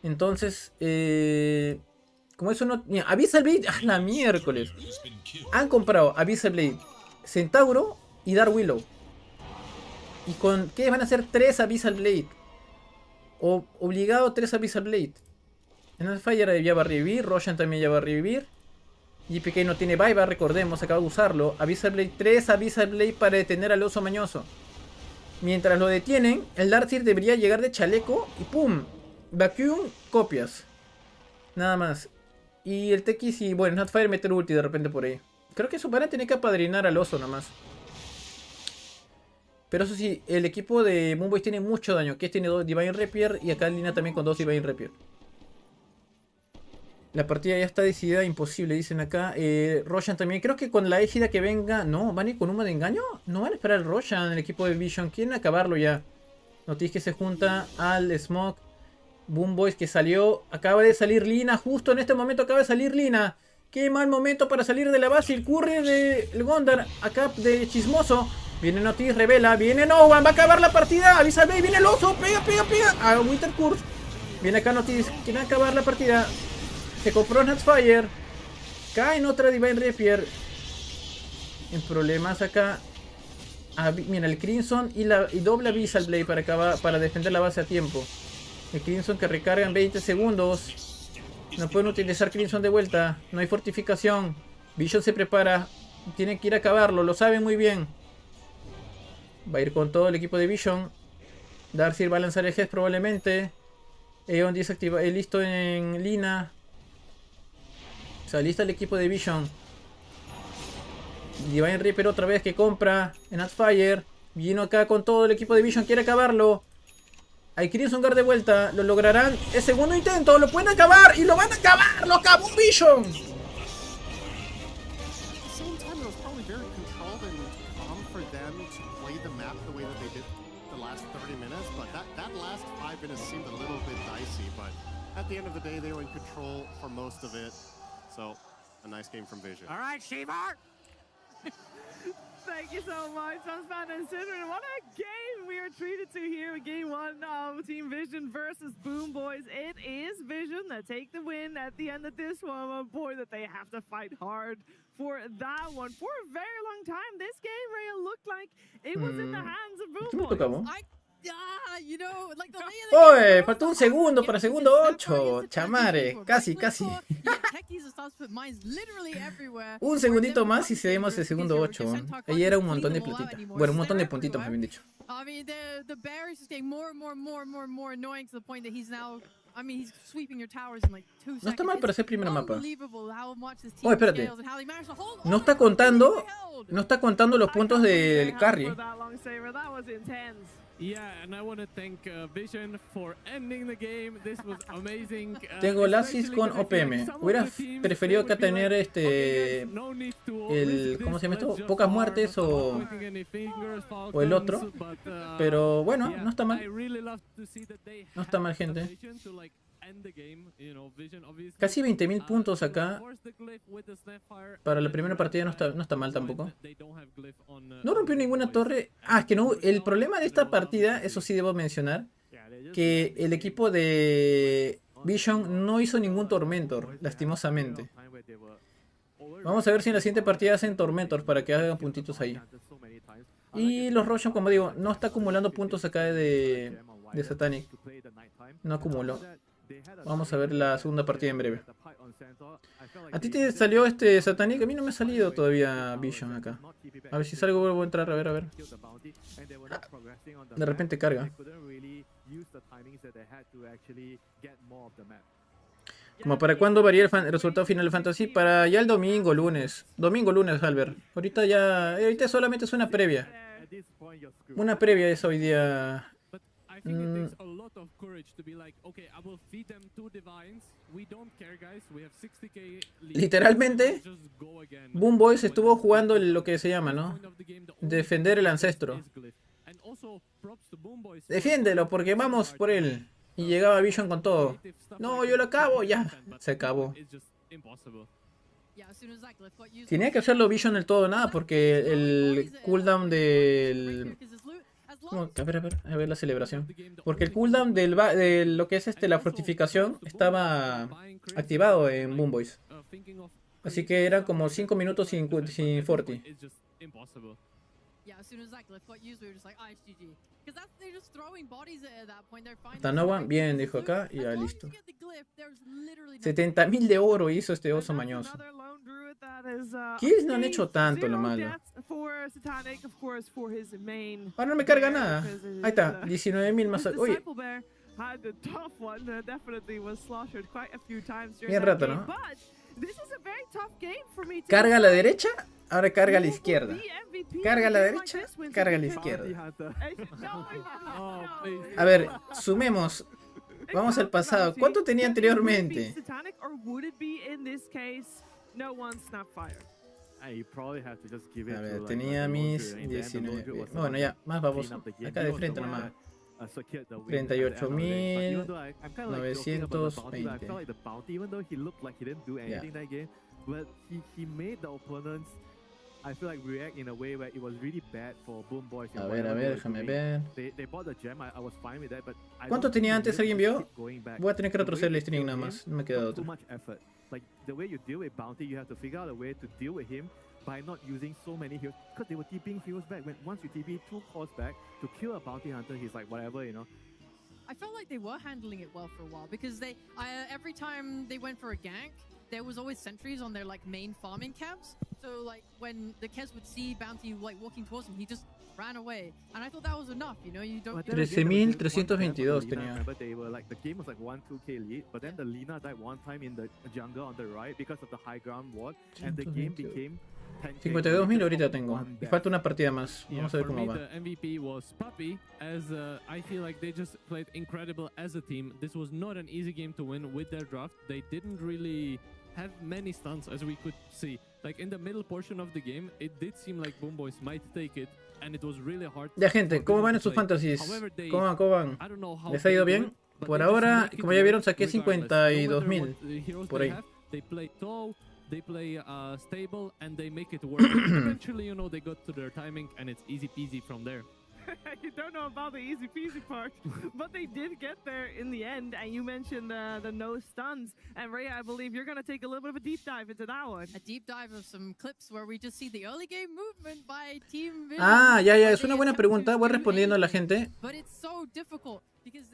Entonces, como eso no... Mira, Abyssal Blade, ¡ah, la miércoles! Han comprado Abyssal Blade, Centauro y Dark Willow. ¿Y con qué van a hacer 3 Abyssal Blade? Obligado 3 Abyssal Blade. Fire ya va a revivir, Roshan también ya va a revivir. JPK no tiene buyback, recordemos, acaba de usarlo. Abyssal Blade, 3 Abyssal Blade para detener al oso mañoso. Mientras lo detienen, el Darkseer debería llegar de chaleco y ¡pum! Vacuum, copias. Nada más. Y el TX y bueno, Nightfire meter ulti de repente por ahí. Creo que eso van a tener que apadrinar al oso nada más. Pero eso sí, el equipo de Moonboys tiene mucho daño. Que tiene 2 Divine Rapier y acá Lina también con 2 Divine Rapier. La partida ya está decidida, imposible, dicen acá. Roshan también. Creo que con la égida que venga... No, ¿van a ir con humo de engaño? No van a esperar al Roshan, el equipo de Vision. Quieren acabarlo ya. Notice que se junta al Smoke. Boom Boys que salió. Acaba de salir Lina. Justo en este momento acaba de salir Lina. Qué mal momento para salir de la base. El curry del Gondar. Acá de chismoso. Viene Notice, revela. Viene No One. Va a acabar la partida. Avísame. Viene el oso. Pega. A Winter Curse. Viene acá Notice. Quiere acabar la partida. Se compró Nightfire. Cae en otra Divine Rapier. En problemas acá. Mira, el Crimson y doble Abyssal Blade para defender la base a tiempo. El Crimson que recarga en 20 segundos. No pueden utilizar Crimson de vuelta. No hay fortificación. Vision se prepara. Tiene que ir a acabarlo. Lo saben muy bien. Va a ir con todo el equipo de Vision. Darkseer va a lanzar el Hex probablemente. Eon desactiva. Listo en Lina. O sea, listo el equipo de Vision. Divine Reaper otra vez que compra en Nightfire. Vino acá con todo el equipo de Vision. Quiere acabarlo. Hay Crimson Guard de vuelta. Lo lograrán. El segundo intento. Lo pueden acabar. Y lo van a acabar. Lo acabó Vision. So, a nice game from Vision. All right, Shevar. Thank you so much, Sunspan and Cinnamon. What a game we are treated to here. Game 1 of Team Vision versus Boom Boys. It is Vision that take the win at the end of this one. Boy, that they have to fight hard for that one. For a very long time, this game, Rhea, looked like it was in the hands of Boom Boys. You know, like the Oye, faltó un segundo para segundo 8. Chamare, casi. Un segundito más y cedemos el segundo 8. Ahí era un montón de platita. Bueno, un montón de puntitos, me habían dicho. I mean, the barriers is getting more annoying to the point that he's now... I mean, he's sweeping your towers in like 2 seconds. No está mal para ser primer mapa. Oh, espérate. No está contando los puntos del carry. Yeah, and I want to thank Vision for ending the game. This was amazing. Tengo Lasis con OPM. Hubiera preferido acá tener ¿cómo se llama esto? Pocas muertes o el otro. Pero bueno, no está mal. No está mal, gente. Casi 20.000 puntos acá. Para la primera partida no está mal tampoco. No rompió ninguna torre. Es que no. El problema de esta partida, eso sí debo mencionar, que el equipo de Vision no hizo ningún Tormentor, lastimosamente. Vamos a ver si en la siguiente partida hacen Tormentor para que hagan puntitos ahí. Y los Roshan, como digo, no está acumulando puntos acá de Satanic. No acumuló. Vamos a ver la segunda partida en breve. ¿A ti te salió este Satanic? A mí no me ha salido todavía Vision acá. A ver si salgo, vuelvo a entrar, a ver. De repente carga. ¿Como para cuándo varía el resultado final de Fantasy? Para ya el domingo, lunes. Domingo, lunes, Albert. Ahorita ya... Ahorita solamente es una previa. Una previa es hoy día... Literalmente, Boom Boys estuvo jugando lo que se llama, ¿no? Defender el ancestro. Defiéndelo porque vamos por él. Y llegaba Vision con todo. No, yo lo acabo, ya. Se acabó. Tenía que hacerlo Vision del todo nada porque el cooldown del... A ver la celebración. Porque el cooldown de lo que es la fortificación estaba activado en Boom Boys. Así que eran como 5 minutos sin forti. Tanoa, bien, dijo acá, y ya listo. 70.000 de oro hizo este oso mañoso. Kills no han hecho tanto, lo malo. Ahora no me carga nada. Ahí está, 19.000 más. Oye. Bien rato, ¿no? Carga a la derecha, ahora carga a la izquierda. Carga a la derecha, carga a la izquierda. A ver, sumemos. Vamos al pasado. ¿Cuánto tenía anteriormente? A ver, tenía mis 19. Bueno, ya, más vamos. Acá de frente nomás. 38.920. A ver, déjame ver. ¿Cuánto tenía antes? ¿Alguien vio? Voy a tener que retroceder el stream nada más. No me queda otro. By not using so many heroes, because they were TPing heroes back. When once you TP 2 cores back to kill a bounty hunter, he's like whatever, you know. I felt like they were handling it well for a while because they every time they went for a gank, there was always sentries on their like main farming camps. So like when the Kez would see bounty like walking towards him, he just ran away. And I thought that was enough, you know. You don't. 13.322 tenía. They were like the game was like 1-2k lead, but then the Lina died one time in the jungle on the right because of the high ground ward, and the game became 52.000 ahorita tengo. Y falta una partida más. Vamos a ver cómo va. The MVP was Puppy, as I feel like they just played incredible as a team. This was not an easy game to win with their draft. They didn't really have many stunts, as we could see. Like in the middle portion of the game, it did seem like Boom Boys might take it, and it was really hard. Ya, gente, ¿cómo van en sus fantasies? ¿Cómo van? ¿Les ha ido bien? Por ahora, como ya vieron, saqué 52.000 por ahí. They play stable and they make it work. Eventually, you know, they got to their timing and it's easy peasy from there. You don't know about the easy peasy part, but they did get there in the end. And you mentioned the no stuns. And Rhea, I believe you're going to take a little bit of a deep dive into that one. A deep dive of some clips where we just see the early game movement by Team Vision. Ah, ya, es una buena pregunta. Voy respondiendo a la gente.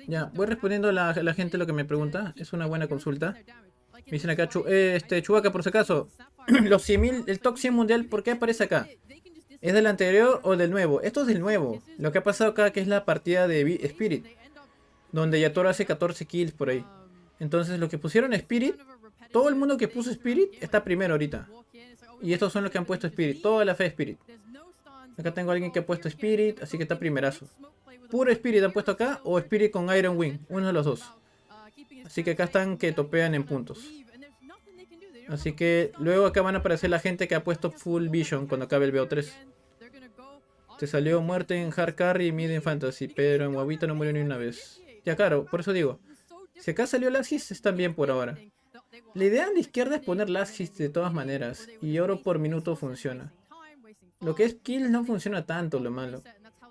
Ya, voy respondiendo a la gente lo que me pregunta. Es una buena consulta. Me dicen acá, Chewbacca, por si acaso, los 100.000, el top 100 mundial, ¿por qué aparece acá? ¿Es del anterior o del nuevo? Esto es del nuevo. Lo que ha pasado acá, que es la partida de Spirit, donde Yatoro hace 14 kills por ahí. Entonces, lo que pusieron Spirit, todo el mundo que puso Spirit está primero ahorita. Y estos son los que han puesto Spirit, toda la fe de Spirit. Acá tengo a alguien que ha puesto Spirit, así que está primerazo. Puro Spirit han puesto acá, o Spirit con Iron Wing, uno de los dos. Así que acá están que topean en puntos. Así que luego acá van a aparecer la gente que ha puesto Full Vision cuando acabe el BO3. Te salió muerte en Hard Carry y Mid en Fantasy, pero en Guavita no murió ni una vez. Ya claro, por eso digo, si acá salió Laxis, están bien por ahora. La idea en la izquierda es poner Laxis de todas maneras, y oro por minuto funciona. Lo que es Kills no funciona tanto, lo malo.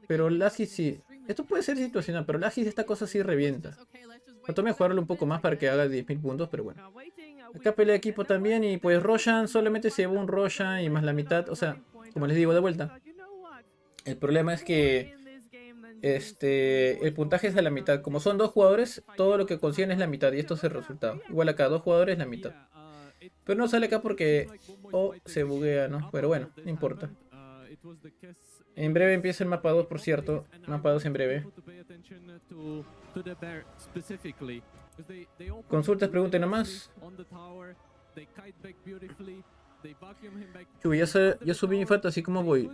Pero Laxis sí. Esto puede ser situacional, pero Laxis esta cosa sí revienta. Trato de jugarlo un poco más para que haga 10.000 puntos, pero bueno. Acá pelea equipo también y pues Roshan solamente se llevó un Roshan y más la mitad, o sea, como les digo de vuelta. El problema es que el puntaje es a la mitad. Como son 2 jugadores, todo lo que consiguen es la mitad. Y esto es el resultado. Igual acá, 2 jugadores, la mitad. Pero no sale acá porque se buguea, ¿no? Pero bueno, no importa. En breve empieza el mapa 2, por cierto. Mapa 2 en breve. Consultas, pregunten nomás. Chuy, ya subí mi fantasy, ¿cómo voy?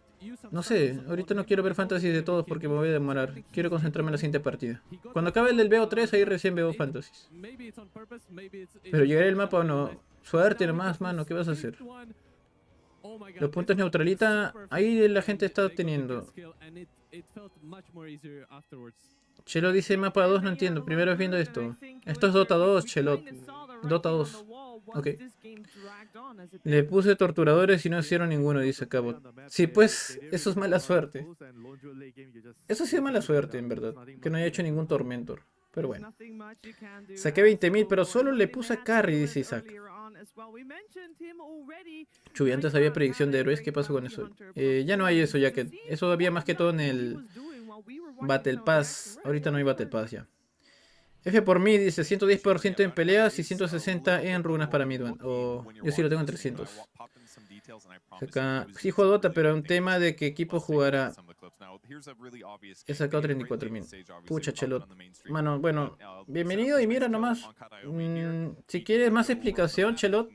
No sé, ahorita no quiero ver fantasy de todos porque me voy a demorar. Quiero concentrarme en la siguiente partida. Cuando acabe el del BO3, ahí recién veo fantasy. Pero llegaré el mapa o no. Suerte nomás, mano, ¿qué vas a hacer? Los puntos neutralita, ahí la gente está teniendo. Chelo dice mapa 2, no entiendo. Primero viendo esto. Esto es Dota 2, Chelo. Dota 2. Ok. Le puse torturadores y no hicieron ninguno, dice Cabot. Sí, pues, eso es mala suerte. Eso sí es mala suerte, en verdad. Que no haya hecho ningún tormentor. Pero bueno. Saqué 20.000, pero solo le puse a carry, dice Isaac. Chuy, antes había predicción de héroes. ¿Qué pasó con eso? Ya no hay eso, ya que eso había más que todo en el Battle Pass. Ahorita no hay Battle Pass ya. F por mí dice 110% en peleas y 160 en runas para Midwan. Yo sí lo tengo en 300. Acá sí juego Dota, pero un tema de qué equipo jugará. He sacado 34.000. Pucha, Chelot. Mano, bueno, bienvenido y mira nomás. Si quieres más explicación, Chelot,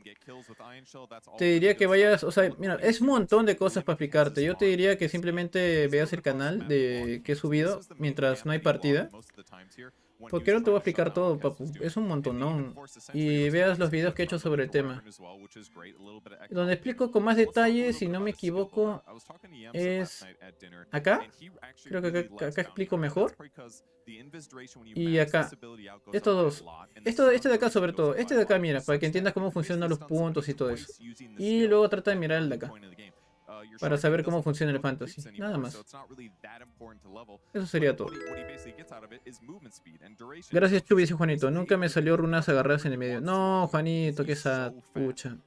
te diría que vayas. O sea, mira, es un montón de cosas para explicarte. Yo te diría que simplemente veas el canal que he subido mientras no hay partida. Porque no te voy a explicar todo, papu. Es un montón, ¿no? Y veas los videos que he hecho sobre el tema. Donde explico con más detalles, si no me equivoco, es acá. Creo que acá explico mejor. Y acá. Estos dos. Este de acá sobre todo. Este de acá, mira, para que entiendas cómo funcionan los puntos y todo eso. Y luego trata de mirar el de acá. Para saber cómo funciona el fantasy. Nada más. Eso sería todo. Gracias, Chubis y Juanito. Nunca me salió runas agarradas en el medio. No, Juanito, qué sad. Pucha.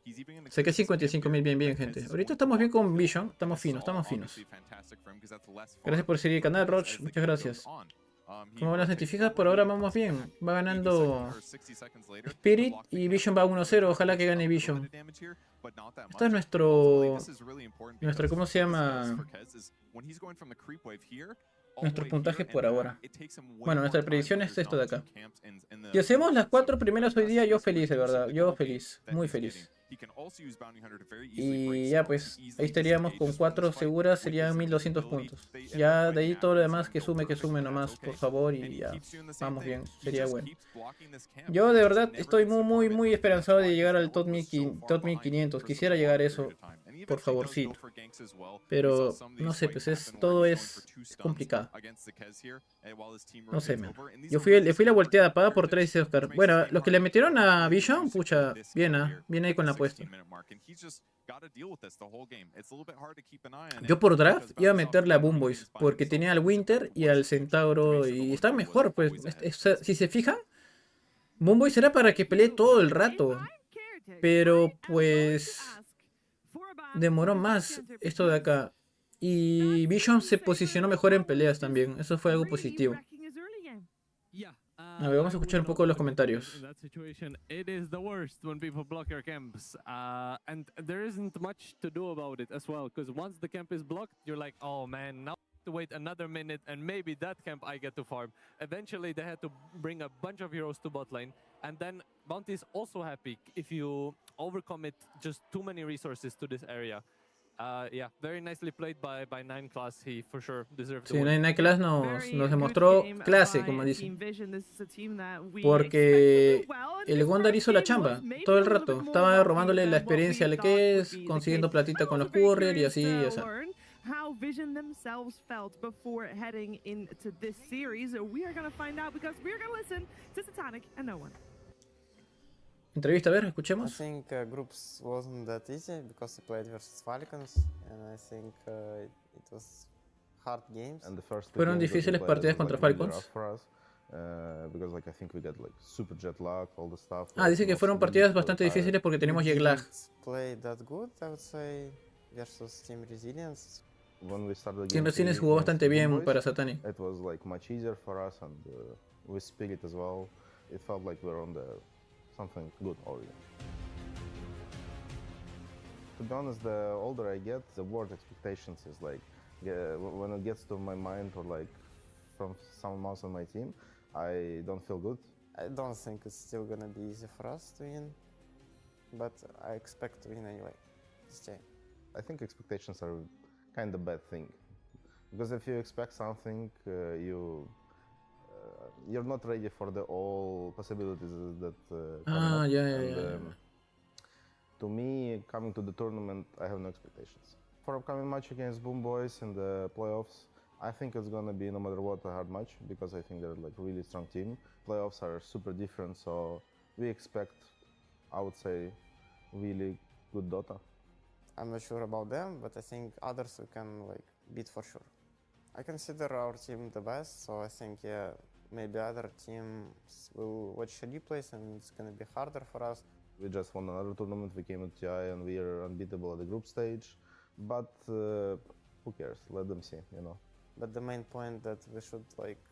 Saqué 55.000. Bien, gente. Ahorita estamos bien con Vision. Estamos finos. Gracias por seguir el canal, Roch. Muchas gracias. Como van las notificas, por ahora vamos bien. Va ganando Spirit y Vision va 1-0. Ojalá que gane Vision. Esto es nuestro... ¿Cómo se llama? Nuestros puntajes por ahora. Bueno, nuestra predicción es esto de acá. Si hacemos las 4 primeras hoy día, yo feliz, de verdad. Yo feliz. Muy feliz. Y ya pues, ahí estaríamos con 4 seguras, serían 1200 puntos. Ya de ahí todo lo demás que sume nomás, por favor, y ya vamos bien, sería bueno. Yo de verdad estoy muy esperanzado de llegar al top 1500, quisiera llegar a eso, por favor, sí. Pero no sé, pues todo es complicado. No sé, man. Yo fui la volteada paga por 3, dice Oscar. Bueno, los que le metieron a Vision, pucha, bien ahí con la apuesta. Yo por draft iba a meterle a Boom Boys, porque tenía al Winter y al Centauro y está mejor, pues. Si se fijan, Boom Boys era para que pelee todo el rato. Pero pues demoró más esto de acá. Y Vision se posicionó mejor en peleas también. Eso fue algo positivo. A ver, vamos a escuchar un poco de los comentarios. It is the worst when people block your camps, and there isn't much to do about it as well, because once the camp is blocked, you're like, oh man, now I have to wait another minute, and maybe that camp I get to farm. Eventually, they had to bring a bunch of heroes to bot lane, and then Bounty is also happy if you overcommit just too many resources to this area. Yeah, very nicely played by 9 Class. He for sure deserved the win. 9 Class nos demostró clase, como dicen. Porque el Gondar hizo la chamba todo el rato. Estaba robándole la experiencia al que es, consiguiendo platita con los courier y así y así. How Vision themselves felt before heading into this series. We are going to find out because we are going to listen to Satanic and no one. Entrevista, a ver, escuchemos. I think groups wasn't that easy because we played versus Falcons, and I think it was hard games. Fueron difíciles partidas contra Falcons. Dice que fueron partidas bastante difíciles porque tenemos jet lag. Played that good, I would say, versus Team Resilience. when we started the Quien game recién three jugó against bastante bien Boomboys, para Satanic. it was like much easier for us, and with Spirit as well, it felt like we were on the something good already. To be honest, the older I get, the worse expectations is like, when it gets to my mind or like from someone else on my team, I don't feel good. I don't think it's still gonna be easy for us to win, but I expect to win anyway this day. I think expectations are kind of a bad thing, because if you expect something, you're not ready for the all possibilities that come up. Yeah. To me, coming to the tournament, I have no expectations. For upcoming match against Boomboys in the playoffs, I think it's gonna be, no matter what, a hard match, because I think they're like a really strong team. Playoffs are super different, so we expect, I would say, really good Dota. I'm not sure about them, but I think others we can like beat for sure. I consider our team the best, so I think maybe other teams will watch replays and it's gonna be harder for us. We just won another tournament, we came to TI and we are unbeatable at the group stage, but who cares, let them see, you know. But the main point that we should like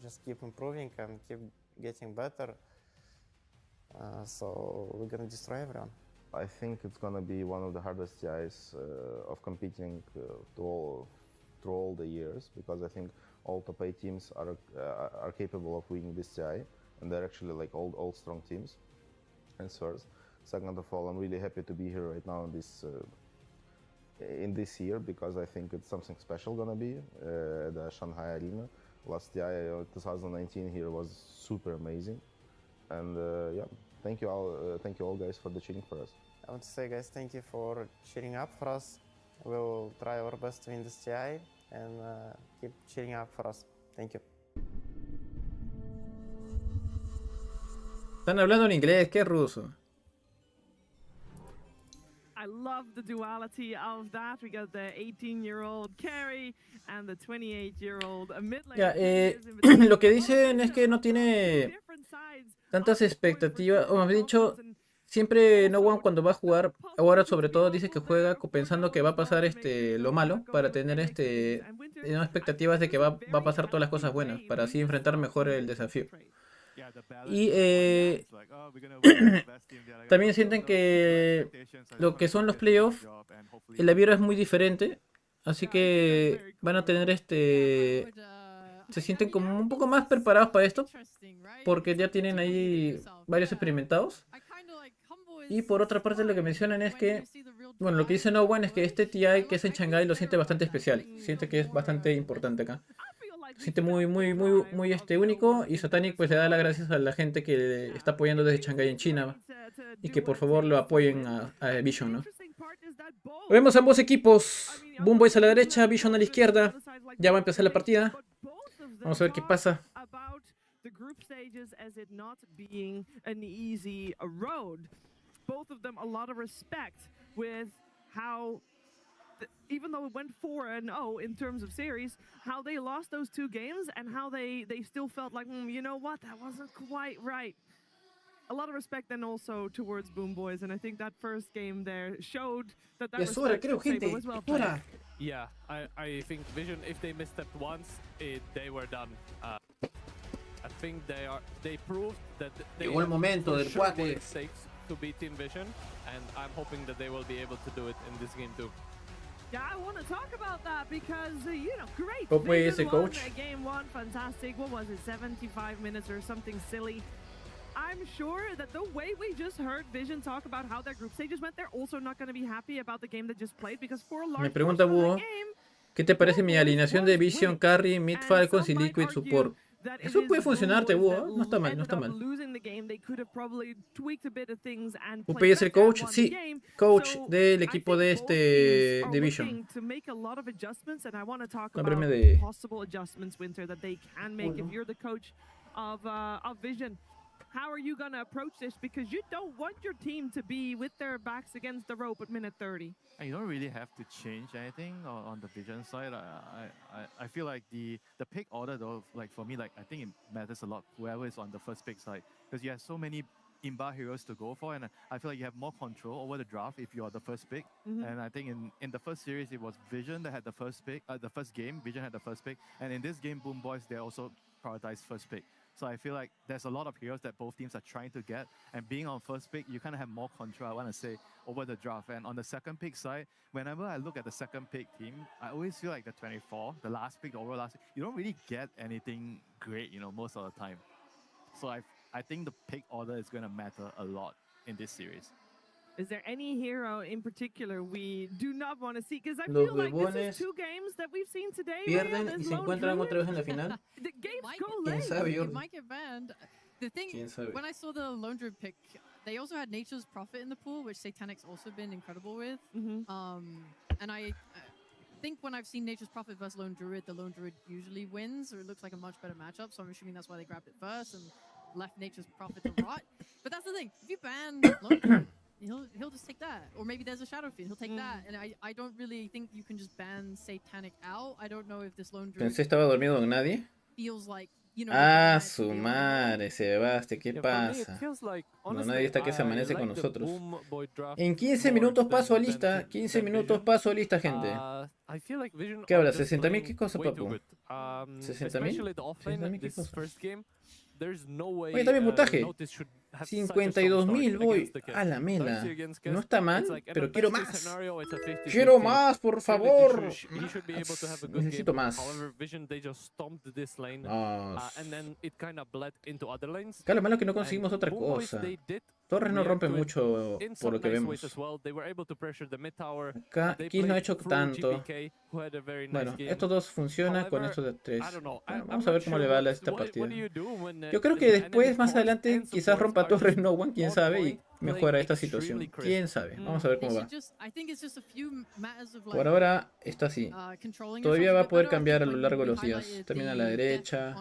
just keep improving and keep getting better, so we're gonna destroy everyone. I think it's gonna be one of the hardest TIs of competing through all the years, because I think all top 8 teams are capable of winning this TI, and they're actually like all strong teams. And first, second of all, I'm really happy to be here right now in this year, because I think it's something special gonna be the Shanghai Arena. Last TI 2019 here was super amazing, and yeah. Thank you all guys for the cheering for us. I want to say, guys, thank you for cheering up for us. We'll try our best to win this TI and keep cheering up for us. Thank you. Están hablando en inglés, ¿qué ruso? I love the duality of that. We got the 18-year-old carry and the 28-year-old mid lane. Lo que dicen es que no tiene tantas expectativas, o más bien dicho, siempre No One cuando va a jugar, ahora sobre todo dice que juega pensando que va a pasar lo malo, para tener no expectativas de que va a pasar todas las cosas buenas, para así enfrentar mejor el desafío. Y también sienten que lo que son los playoffs, la vibra es muy diferente, así que van a tener se sienten como un poco más preparados para esto, porque ya tienen ahí varios experimentados. Y por otra parte lo que mencionan es que, bueno, lo que dice No One es que este TI que es en Shanghái lo siente bastante especial, siente que es bastante importante acá. Se siente muy único, y Satanic pues le da las gracias a la gente que está apoyando desde Shanghái en China, y que por favor lo apoyen a Vision, ¿no? Vemos ambos equipos, Boomboys a la derecha, Vision a la izquierda. Ya va a empezar la partida. Vamos a ver qué pasa. Both of them a lot of respect with how, even though it went 4-0 in terms of series, how they lost those 2 games and how they still felt like, you know what, that wasn't quite right. A lot of respect then also towards Boomboys, and I think that first game there showed that respect was well played. Yeah, I think Vision, if they misstepped once, they were done. I think they proved that they Llegó el momento del cuate. to beat Team Vision, and I'm hoping that they will be able to do it in this game too. Yeah, I want to talk about that because, great. ¿Cómo es ese coach? Game 1, fantastic. What was it, 75 minutes or something silly? I'm sure that the way we just heard Vision talk about how their group stages went, they're also not going to be happy about the game they just played, because for a large Me pregunta Búho, ¿qué te parece mi alineación de Vision, Carry, Mid Falcons y Liquid Support? Eso puede funcionarte, Búho, no está mal, no está mal. Upey es el coach, sí, coach del equipo de Vision. Háblame de... How are you going to approach this? Because you don't want your team to be with their backs against the rope at minute 30. You don't really have to change anything on the Vision side. I feel like the pick order though, like for me, like I think it matters a lot, whoever is on the first pick side, because you have so many in-bar heroes to go for, and I feel like you have more control over the draft if you are the first pick. And I think in the first series it was Vision that had the first pick. The first game, Vision had the first pick, and in this game, Boom Boys, they also prioritized first pick. So I feel like there's a lot of heroes that both teams are trying to get, and being on first pick, you kind of have more control, I want to say, over the draft. And on the second pick side, whenever I look at the second pick team, I always feel like the 24, the last pick, the overall last pick, you don't really get anything great, you know, most of the time. So I think the pick order is going to matter a lot in this series. Is there any hero in particular we do not want to see? Because I feel like this is two games that we've seen today. Pierden y se encuentran otra vez en la final. The games go ¿Quién late. sabe, It might get banned. The thing, when I saw the Lone Druid pick, they also had Nature's Prophet in the pool, which Satanic's also been incredible with. And I think when I've seen Nature's Prophet versus Lone Druid, the Lone Druid usually wins, or it looks like a much better matchup. So I'm assuming that's why they grabbed it first and left Nature's Prophet to rot. But that's the thing. If you ban Lone Druid, he'll just take that. Or maybe there's a Shadow Fiend, he'll take that. And I don't really think you can just ban Satanic out. I don't know if this Lone Druid Pensé estaba dormido con nadie. feels like, you know, Ah, su madre, Sebastián, ¿qué pasa? No, nadie está que se amanece con nosotros. En 15 minutos paso a lista. 15 minutos paso a lista, gente. ¿Qué habla? ¿60.000? ¿Qué cosa, papu? ¿60.000? ¿60.000 qué cosa? Oye, está bien puntaje. 52.000 voy a la mela. No está mal, pero quiero más. Quiero más, por favor. Necesito más. Claro, lo malo es que no conseguimos otra cosa. Torres no rompe mucho por lo que vemos. Acá Kiss no ha hecho tanto. Bueno, estos dos funcionan con estos de 3. Bueno, vamos a ver cómo le va a esta partida. Yo creo que después, más adelante, quizás rompa Torres No One, quién sabe, y mejora esta situación. Quién sabe. Vamos a ver cómo va. Por ahora está así. Todavía va a poder cambiar a lo largo de los días. También a la derecha.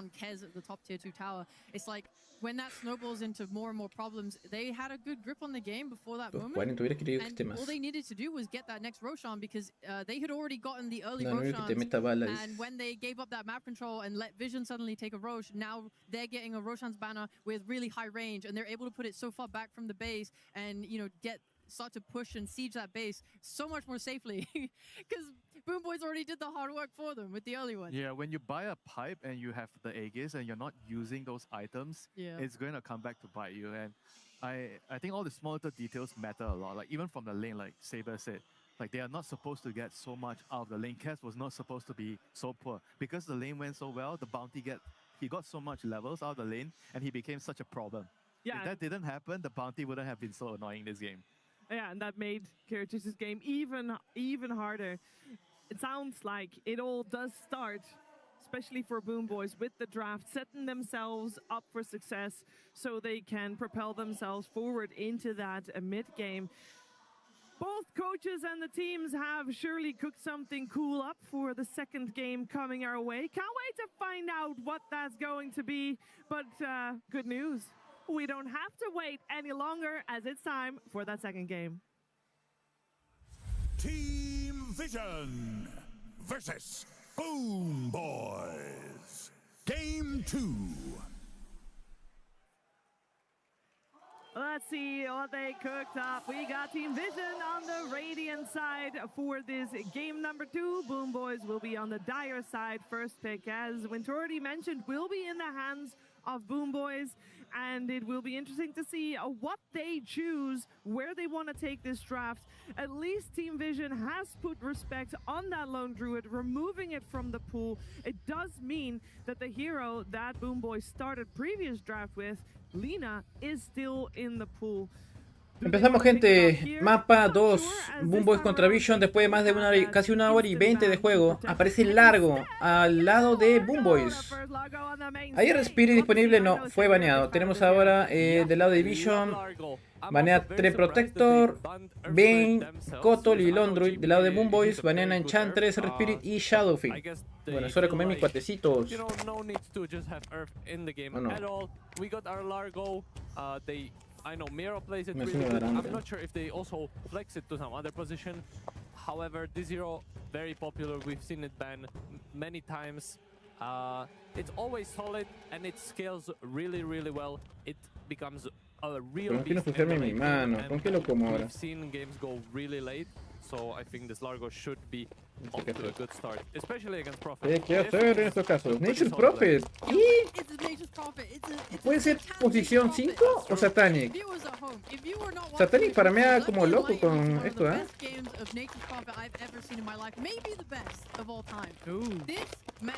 When that snowballs into more and more problems, they had a good grip on the game before that moment. And all they needed to do was get that next Roshan, because they had already gotten the early No, Roshans. And when they gave up that map control and let Vision suddenly take a Rosh, now they're getting a Roshan's banner with really high range, and they're able to put it so far back from the base and, you know, start to push and siege that base so much more safely. Because Boom Boys already did the hard work for them with the early one. Yeah, when you buy a pipe and you have the Aegis and you're not using those items, it's going to come back to bite you. And I think all the small little details matter a lot. Like even from the lane, like Saber said, like they are not supposed to get so much out of the lane. Cass was not supposed to be so poor. Because the lane went so well, the bounty he got so much levels out of the lane and he became such a problem. Yeah. If that didn't happen, the bounty wouldn't have been so annoying this game. Yeah, and that made Karatus's game even harder. It sounds like it all does start, especially for Boom Boys, with the draft, setting themselves up for success so they can propel themselves forward into that mid-game. Both coaches and the teams have surely cooked something cool up for the second game coming our way. Can't wait to find out what that's going to be, but good news. We don't have to wait any longer, as it's time for that second game. Team Vision versus Boom Boys. Game 2. Let's see what they cooked up. We got Team Vision on the Radiant side for this game number 2. Boom Boys will be on the Dire side. First pick, as Winter already mentioned, will be in the hands of Boom Boys. And it will be interesting to see what they choose, where they want to take this draft. At least Team Vision has put respect on that Lone Druid, removing it from the pool. It does mean that the hero that Boom Boys started previous draft with, Lina, is still in the pool. Empezamos, gente. Mapa 2. Boom Boys contra Vision. Después de más de casi 1 hora y 20 de juego, aparece largo al lado de Boom Boys. Ayer Spirit disponible, no, fue baneado. Tenemos ahora del lado de Vision, banea 3 Protector, Bane, Kotol y Londruid. Del lado de Boom Boys, banean a Enchantress, Spirit y Shadowfiend. Bueno, es hora de comer mis cuatecitos. I know Miro plays it really good. I'm not sure if they also flex it to some other position. However, this hero, very popular. We've seen it banned many times. It's always solid and it scales really, really well. It becomes a real Pero no quiero beast in ensuciarme the mi late mano. game, ¿Con and qué lo como ahora? we've seen games go really late, so I think this Largo should be off to a good start, especially against Prophet. ¿Qué hacer en estos casos? Nature's Prophet. ¿Y It's a Nature's Prophet. It's puede ser posición 5 o Satanic? viewers at home. If you were not Satanic para mí watching, como loco Lightning con is one of esto, the ¿eh? best games of Nature's Prophet I've ever seen in my life. Maybe the best of all time. This man,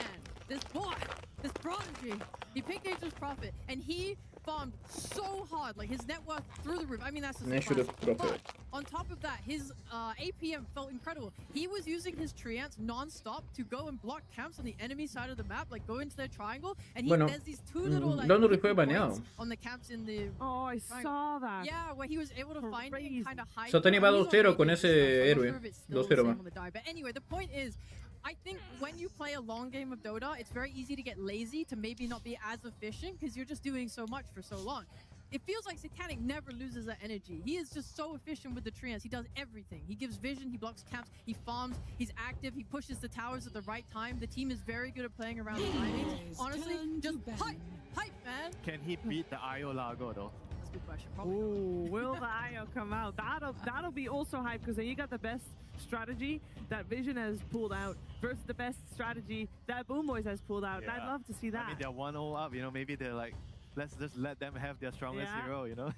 this boy, this prodigy, he picked Nature's Prophet and he farmed so hard, like his net worth through the roof. I mean, that's just Nature's classic. Prophet. But on top of that, his APM felt incredible. He was using his treants non-stop to go and block camps on the enemy side of the map, like go into their triangle, and he Bueno, does these two little like London hidden fue baneado. points on the camps in the I saw that. yeah, where he was able to find it and kind of hide. Satanic va He's on 2-0 radio con and ese stuff, so I'm not héroe. sure if it's still 2-0 the same va. on the die. But anyway, the point is, I think when you play a long game of Dota, it's very easy to get lazy, to maybe not be as efficient because you're just doing so much for so long. It feels like Satanic never loses that energy. He is just so efficient with the treants. He does everything. He gives vision, he blocks camps, he farms, he's active, he pushes the towers at the right time. The team is very good at playing around the timings. Honestly, just hype, man. Can he beat the IO Largo though? That's a good question. Probably Ooh, will the IO come out? That'll be also hype because then you got the best strategy that Vision has pulled out versus the best strategy that Boom Boys has pulled out. And I'd love to see that. I mean, they're 1-0 up, you know, maybe they're like, let's just let them have their strongest hero, you know?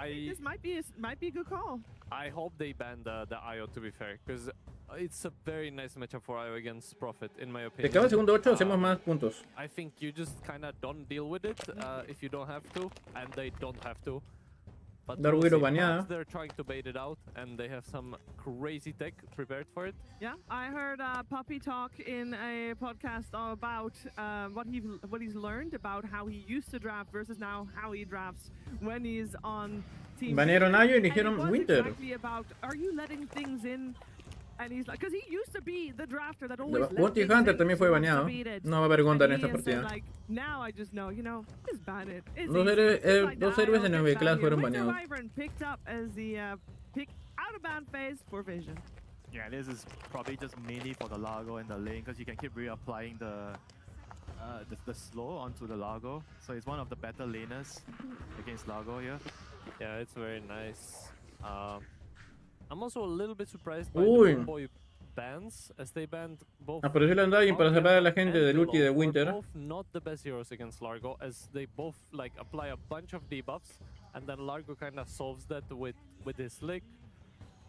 This might be a good call. I hope they ban the IO, to be fair, because it's a very nice matchup for IO against Prophet, in my Se opinion. acaba el segundo 8, hacemos más puntos. I think you just kind of don't deal with it if you don't have to, and they don't have to. But Dar we'll Guiro see. baneada. Perhaps they're trying to bait it out, and they have some crazy tech prepared for it. Yeah, I heard Puppy talk in a podcast about what he's learned about how he used to draft versus now how he drafts when he's on team. Banearon a Ayo y And it eligieron was Winter. exactly about, are you letting things in? And he's like, because he used to be the drafter that always let Bounty things Hunter in, también so fue he wants to baneado. beat it. No va a haber Gonda en And he esta has said, partida. like, now I just know, just ban it. It's Dos easy. héroes, Just like dos the héroes IO en gets NV banned Class here. fueron Winter baneados. Wyvern picked up as the pick out of ban phase for Vision. Yeah, this is probably just mainly for the Largo and the lane, because you can keep reapplying the slow onto the Largo. So it's one of the better laners against Largo here. Yeah, it's very nice. I'm also a little bit surprised by Uy. the Boom Boy bans, as they banned both. Apareció el Undying para separar a la gente and del ulti de Below, who are Winter. both not the best heroes against Largo, as they both like apply a bunch of debuffs, and then Largo kind of solves that with his lick.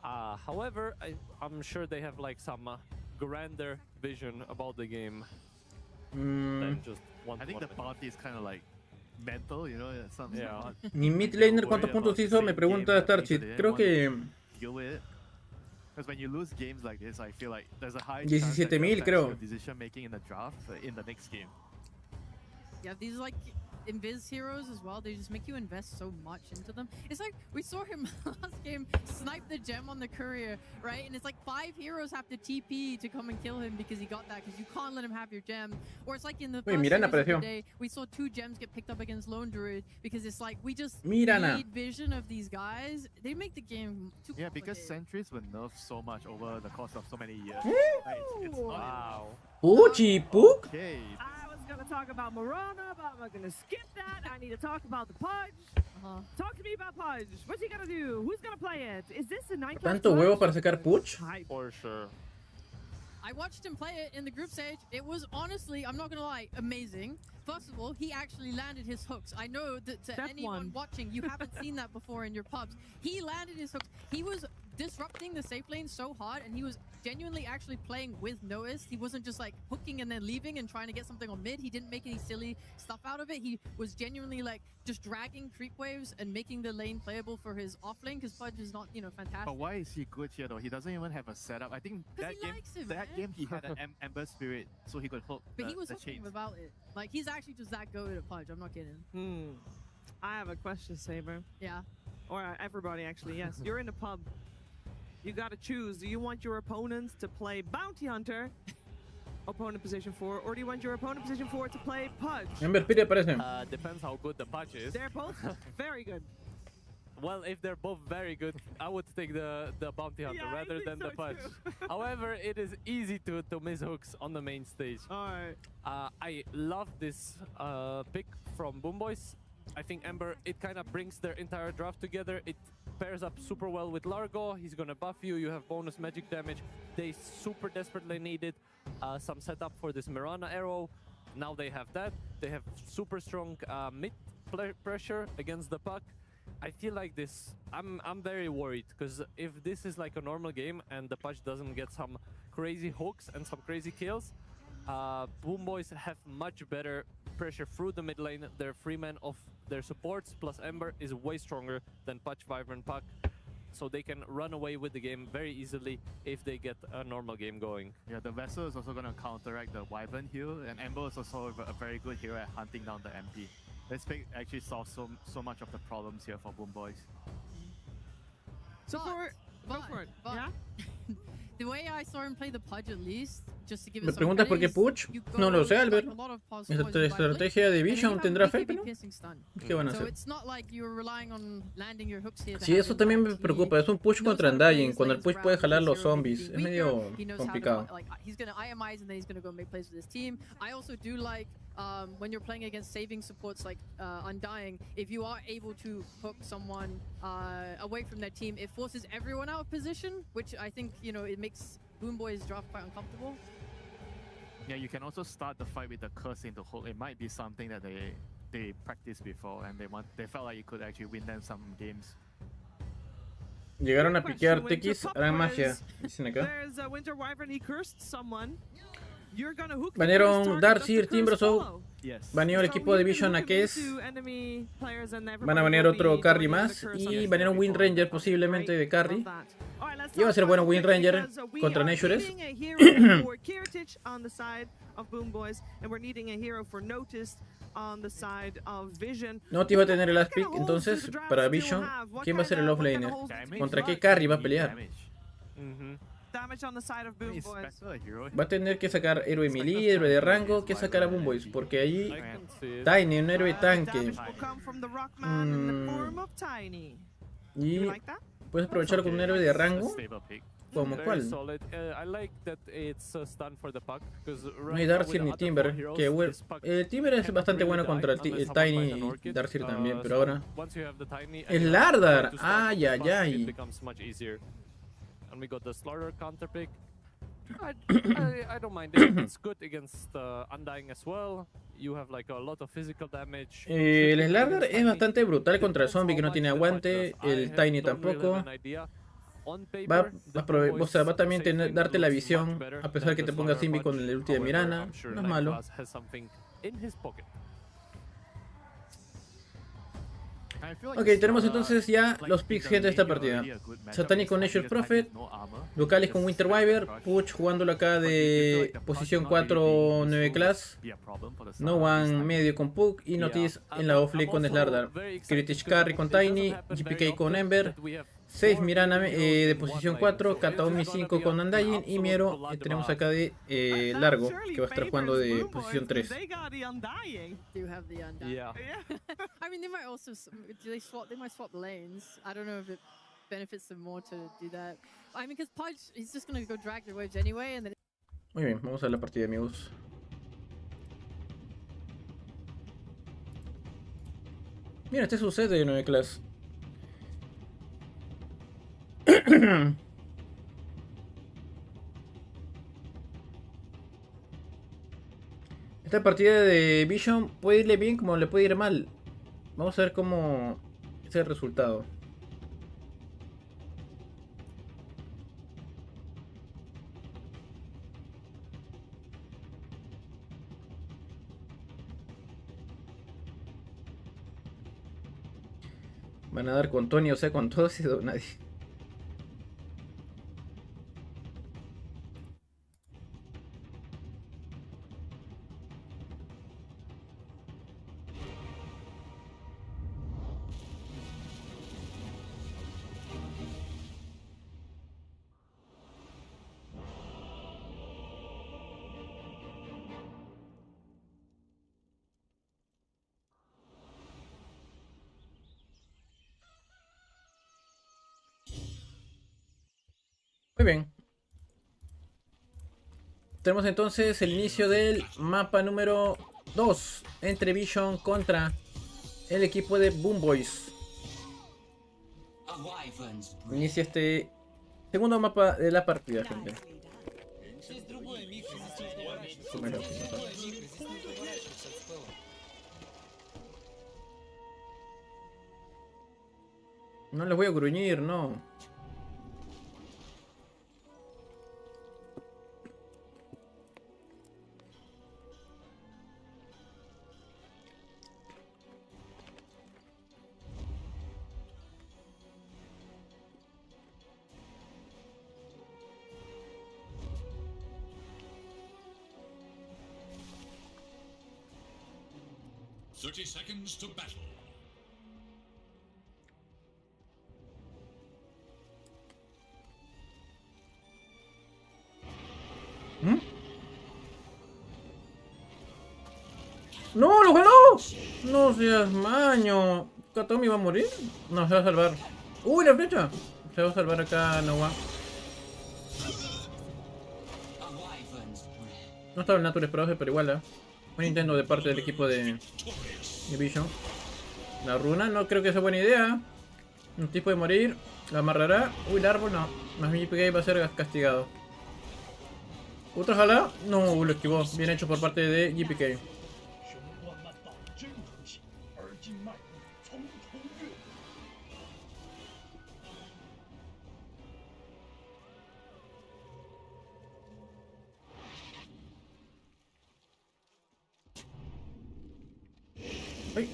However, I'm sure they have like some grander vision about the game than just one. I think the party is kind of like mental, you know, something. Yeah. Mi mid laner, ¿cuántos puntos hizo? Me pregunta Starchit. Creo que Deal with it. Because when you lose games like this, I feel like there's a high chance that 17,000 it affects creo. your decision making in the draft in the next game. Yeah, these like invis heroes as well. They just make you invest so much into them. It's like we saw him last game snipe the gem on the courier, right? And it's like 5 heroes have to TP to come and kill him because he got that, because you can't let him have your gem. Or it's like in the first Mirana series of the apareció. day, we saw 2 gems get picked up against Lone Druid because it's like we just Mirana. need vision of these guys. They make the game too Yeah, because complicated. sentries were nerfed so much over the course of so many years. Eh? Like, it's not Wow. Puchi Puk. okay. I was gonna talk about Morana, but I'm gonna skip that. I need to talk about the Pudge. Talk to me about Pudge. What's he gonna do? Who's gonna play it? Is this a 9 ¿Tanto huevo para sacar Puch? For sure. I watched him play it in the group stage. It was honestly, I'm not gonna lie, amazing. First of all, he actually landed his hooks. I know that to Step anyone one. watching, you haven't seen that before in your pubs. He landed his hooks. He was disrupting the safe lane so hard, and he was genuinely actually playing with notice. He wasn't just like hooking and then leaving and trying to get something on mid. He didn't make any silly stuff out of it. He was genuinely like just dragging creep waves and making the lane playable for his off lane, because Pudge is not, you know, fantastic. But why is he good here though? He doesn't even have a setup. I think that he game, likes him, that man. game he had an Ember Spirit, so he could hook But he was the hooking chains. without it. Like, he's actually just that good at Pudge. I'm not kidding. I have a question, Saber. Yeah. Or everybody, actually, yes. You're in a pub. You gotta choose. Do you want your opponents to play Bounty Hunter, opponent position 4, or do you want your opponent position 4 to play Pudge? Ember Spirit aparece. Depends how good the patch is. They're both very good. Well, if they're both very good, I would take the bounty hunter Yeah, I rather think than so the patch. too. However, it is easy to miss hooks on the main stage. Alright. I love this pick from Boom Boys. I think Ember, it kind of brings their entire draft together. It pairs up super well with Largo. He's gonna buff you. You have bonus magic damage. They super desperately needed some setup for this Mirana arrow. Now they have that. They have super strong mid pressure against the puck. I feel like this, I'm very worried, because if this is like a normal game and the Patch doesn't get some crazy hooks and some crazy kills, Boom Boys have much better pressure through the mid lane. They're free man of their supports, plus Ember is way stronger than Patch, Vibrant, Puck. So they can run away with the game very easily if they get a normal game going. Yeah, the Vessel is also going to counteract the Wyvern heal, and Ember is also a very good hero at hunting down the MP. This pick actually solves so much of the problems here for Boom Boys. So go for it. Yeah? The way I saw him play the Pudge, at least, just to give Me it some preguntas por qué Puch. No lo sé, Albert. Esta estrategia de Vision tendrá efecto, ¿no? ¿Qué van a hacer? Sí, eso también me preocupa. Es un push contra Undying, cuando el push puede jalar los zombies. Es medio complicado. When you're playing against saving supports like Undying, if you are able to hook someone away from their team, it forces everyone out of position, which I think, you know, it makes Boom Boys draft quite uncomfortable. Yeah, you can also start the fight with the curse into hook. It might be something that they practiced before and they felt like you could actually win them some games. Llegaron a piquear TX, harán magia, dicen acá. Banearon Darcy, Timbersaw, baneó el equipo de Vision a Kess, van a banear otro carry más y banearon Wind Ranger posiblemente de carry. Y va a ser bueno Wind Ranger contra Natures. Noti va a tener el last pick, entonces para Vision, ¿quién va a ser el offlaner? ¿Contra qué carry va a pelear? Va a tener que sacar héroe melee, héroe de rango, que sacar a Boom Boys, porque ahí Tiny, un héroe tanque. Y puedes aprovechar con un héroe de rango. ¿Como cuál? No hay Darcy ni Timber. Que Timber es bastante bueno contra el Tiny y Darcy también, pero ahora es Lardar. Ay, ay, ay. And we got the Slaughter counter pick. I don't mind it. It's good against Undying as well. You have like a lot of physical damage. El Slaughter es bastante brutal contra el zombie que no tiene aguante. El Tiny tampoco. Va a también darte la visión, a pesar de que te ponga Simbi con el ulti de Mirana. No es malo. Ok, tenemos entonces ya los picks, gente, de esta partida. Satanic con Nature Prophet, Lucalis con Winter Wyvern, Puch jugándolo acá de posición 4 9 class, No One medio con Puck y Notice en la offlane con Slardar, Critish Carry con Tiny, GPK con Ember, 6 Mirana de posición 4, Kataomi 5 con Undying y Miero tenemos acá de largo, que va a estar jugando de posición 3. Yeah. I mean, they might also they might swap lanes. I don't know if it benefits them more to do that. I mean, because Pudge, he's just going to go drag the waves anyway, and then. Muy bien, vamos a la partida, amigos. Mira, este sucede de 9 class. Esta partida de Vision puede irle bien como le puede ir mal. Vamos a ver cómo es el resultado. Van a dar con Tony, o sea, con todos y nadie. Muy bien. Tenemos entonces el inicio del mapa número 2 entre Vision contra el equipo de Boom Boys. Inicia este segundo mapa de la partida, gente. No les voy a gruñir, no. Seconds to battle. ¡No, lo ganó! No seas maño. ¿Katomi va a morir? No, se va a salvar. ¡Uy, la flecha! Se va a salvar acá Noah. No estaba el Nature Proce, pero igual, buen intento de parte del equipo de Vision. La runa, no creo que sea buena idea. Un tipo de morir. La amarrará. Uy, el árbol no. Más bien GBytes va a ser castigado. ¿Otra jala? No, lo esquivó. Bien hecho por parte de GPK. ¡Ay!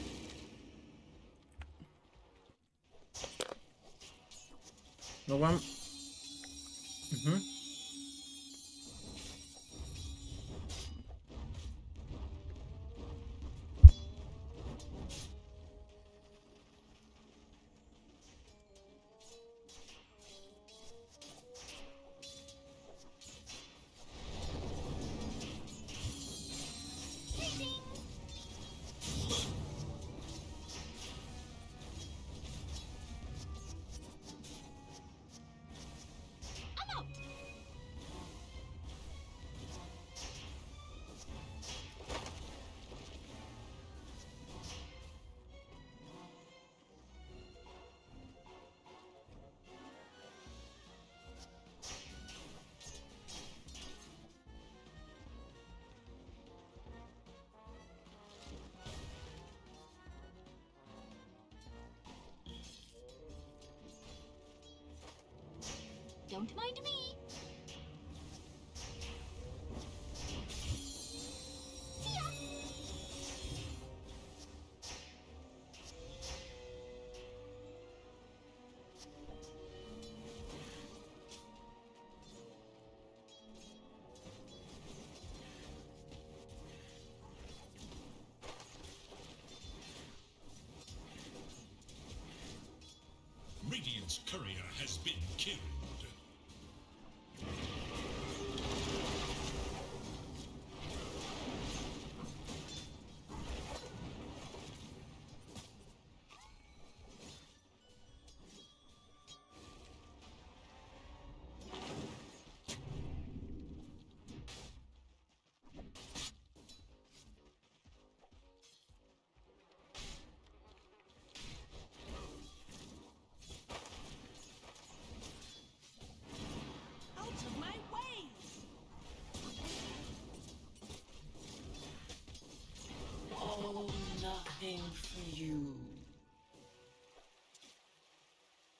No van. Don't mind me. See ya. Radiant's courier has been killed. Nothing for you.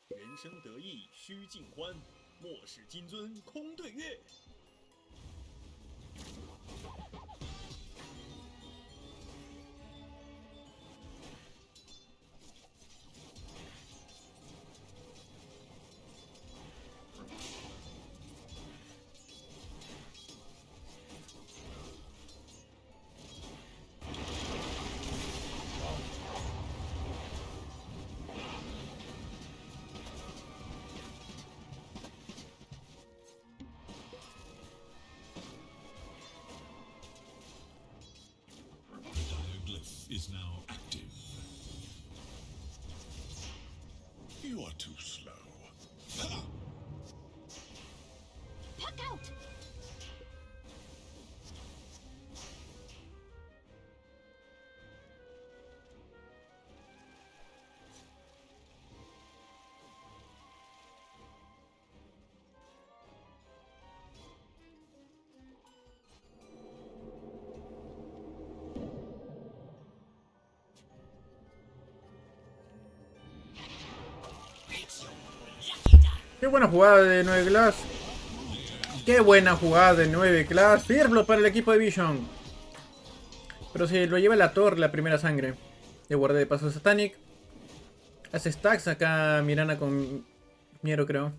人生得意须尽欢，莫使金樽空对月。Is now active. You are too slow. Puck out. Qué buena jugada de 9 Glass. Qué buena jugada de 9 Glass. Firlo para el equipo de Vision. Pero se lo lleva la torre, la primera sangre. Le guardé de paso a Satanic. Hace stacks acá Mirana con Miero, creo.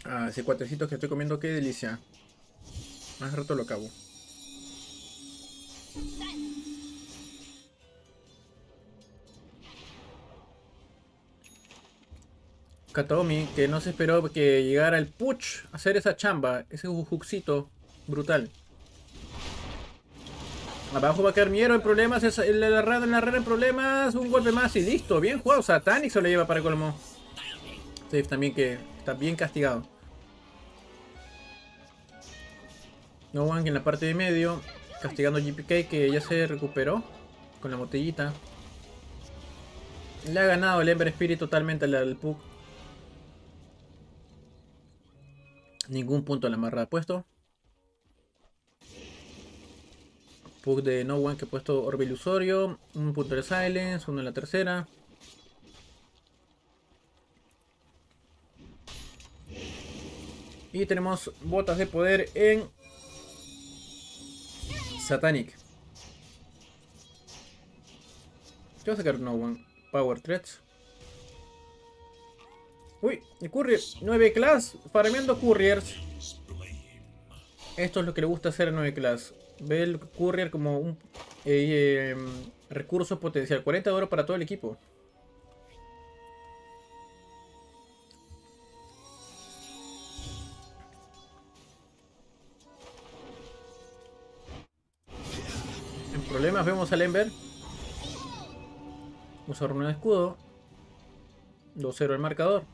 Ah, ese cuatecito que estoy comiendo, qué delicia. Más rato lo acabo. Katomi, que no se esperó que llegara el Puch a hacer esa chamba. Ese hookcito brutal. Abajo va a caer Miero en problemas. La herrera en problemas. Un golpe más y listo. Bien jugado. Satanic se lo lleva para colmo. Safe también, que está bien castigado. No One en la parte de medio. Castigando a GPK, que ya se recuperó con la botellita. Le ha ganado el Ember Spirit totalmente al Puck. Ningún punto a la amarrada puesto. Puck de No One que ha puesto Orbe Ilusorio. Un punto de Silence, uno en la tercera. Y tenemos botas de poder en Satanic. ¿Qué va a sacar No One? Power Threats. Uy, el Courier 9 Class, farmeando Couriers. Esto es lo que le gusta hacer a 9 Class. Ve el Courier como un recurso potencial. 40 de oro para todo el equipo. En problemas vemos al Ember. Usa runa de escudo. 2-0 el marcador.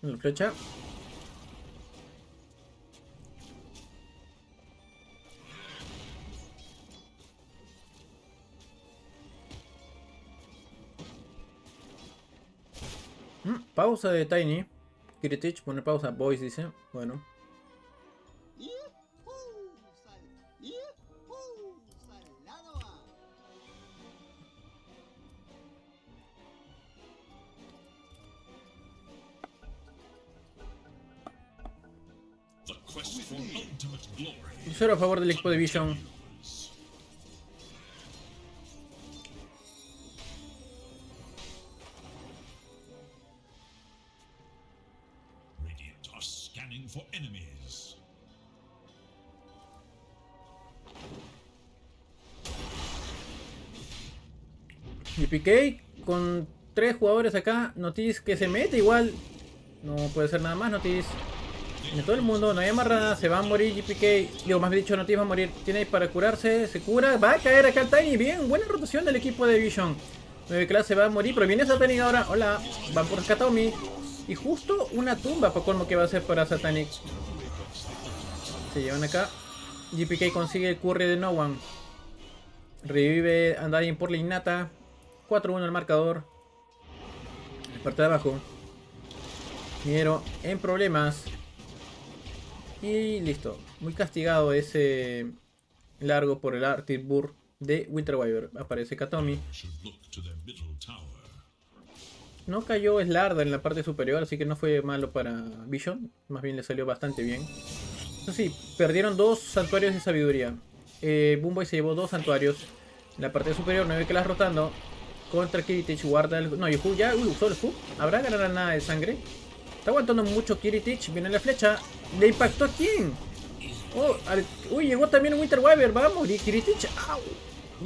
La flecha. Pausa de Tiny. Kiritich pone pausa. Boys dice. Bueno. Cero a favor del equipo de Vision. GPK con 3 jugadores acá. Notice que se mete igual. No puede ser nada más. Notice. En todo el mundo, no hay amarrada, se va a morir GPK. Digo, más bien dicho, Notice va a morir. Tiene para curarse, se cura. Va a caer acá el Tiny. Bien, buena rotación del equipo de Vision. 9 clase va a morir, pero viene Satanic ahora. Hola, van por Katomi. Y justo una tumba, por colmo que va a ser para Satanic. Se llevan acá. GPK consigue el curry de No One. Revive Andarin por la innata. 4-1 el marcador. En la parte de abajo. Miero en problemas. Y listo. Muy castigado ese largo por el Arctic Burr de Winter Wyvern. Aparece Katomi. No cayó Slarda en la parte superior, así que no fue malo para Vision. Más bien le salió bastante bien. Eso sí, perdieron 2 santuarios de sabiduría. Boomboy se llevó 2 santuarios. En la parte superior, 9 que las rotando. Contra Kiritich, guarda el... No, Yuhu ya usó el Fu. ¿Habrá ganado nada de sangre? Está aguantando mucho Kiritich. Viene la flecha. ¿Le impactó a quién? Oh, uy, llegó también Winter Wyvern. Va a morir Kiritich. ¡Au!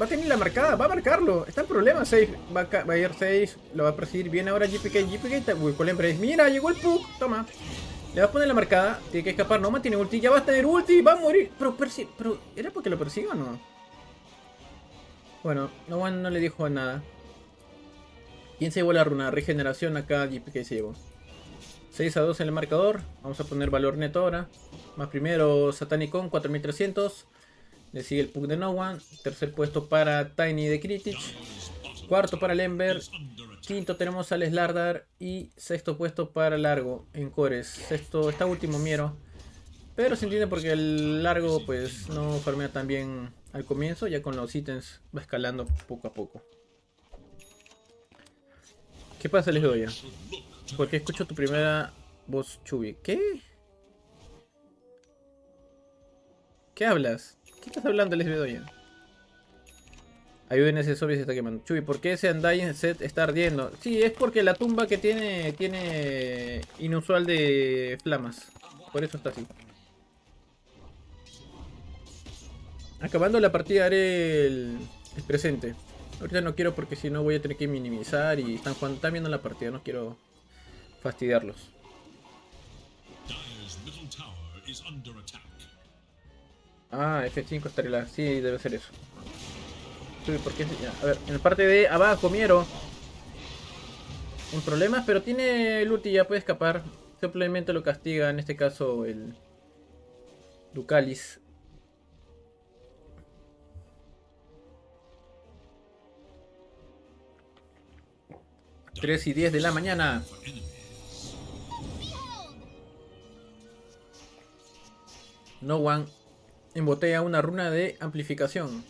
Va a tener la marcada. Va a marcarlo. Está en problemas. Safe. Va a ir 6. Lo va a perseguir bien ahora GPK. GPK. Uy, con la empresa. Mira, llegó el Puck. Toma. Le va a poner la marcada. Tiene que escapar. No mantiene ulti. Ya va a tener ulti. Va a morir. Pero ¿era porque lo persiga o no? Bueno, no le dijo nada. ¿Quién se llevó la runa? Regeneración acá. GPK se llevó. 6-2 en el marcador. Vamos a poner valor neto ahora. Más primero Satanicon 4300. Le sigue el Puck de No One. Tercer puesto para Tiny de Kiritich. Cuarto para el Ember. quinto tenemos al Slardar y sexto puesto para Largo en cores. Sexto está último Miero, pero se entiende porque el Largo pues no farmea tan bien al comienzo, ya con los ítems va escalando poco a poco. ¿Qué pasa, les doy? Porque escucho tu primera voz, Chubi. ¿Qué? ¿Qué hablas? ¿Qué estás hablando, Les Bedoya? Ayuden, ese zombie se está quemando. Chubi, ¿por qué ese Undying set está ardiendo? Sí, es porque la tumba que tiene inusual de flamas. Por eso está así. Acabando la partida haré el presente. Ahorita no quiero porque si no voy a tener que minimizar y están viendo la partida. No quiero fastidiarlos. Ah, F5 está arreglado. Sí, debe ser eso. ¿Por qué? A ver, en la parte de abajo, Miero. En problemas, pero tiene el ulti, ya puede escapar. Simplemente lo castiga, en este caso, el Ducalis. Tres y 10 de la mañana. No One embotella una runa de amplificación.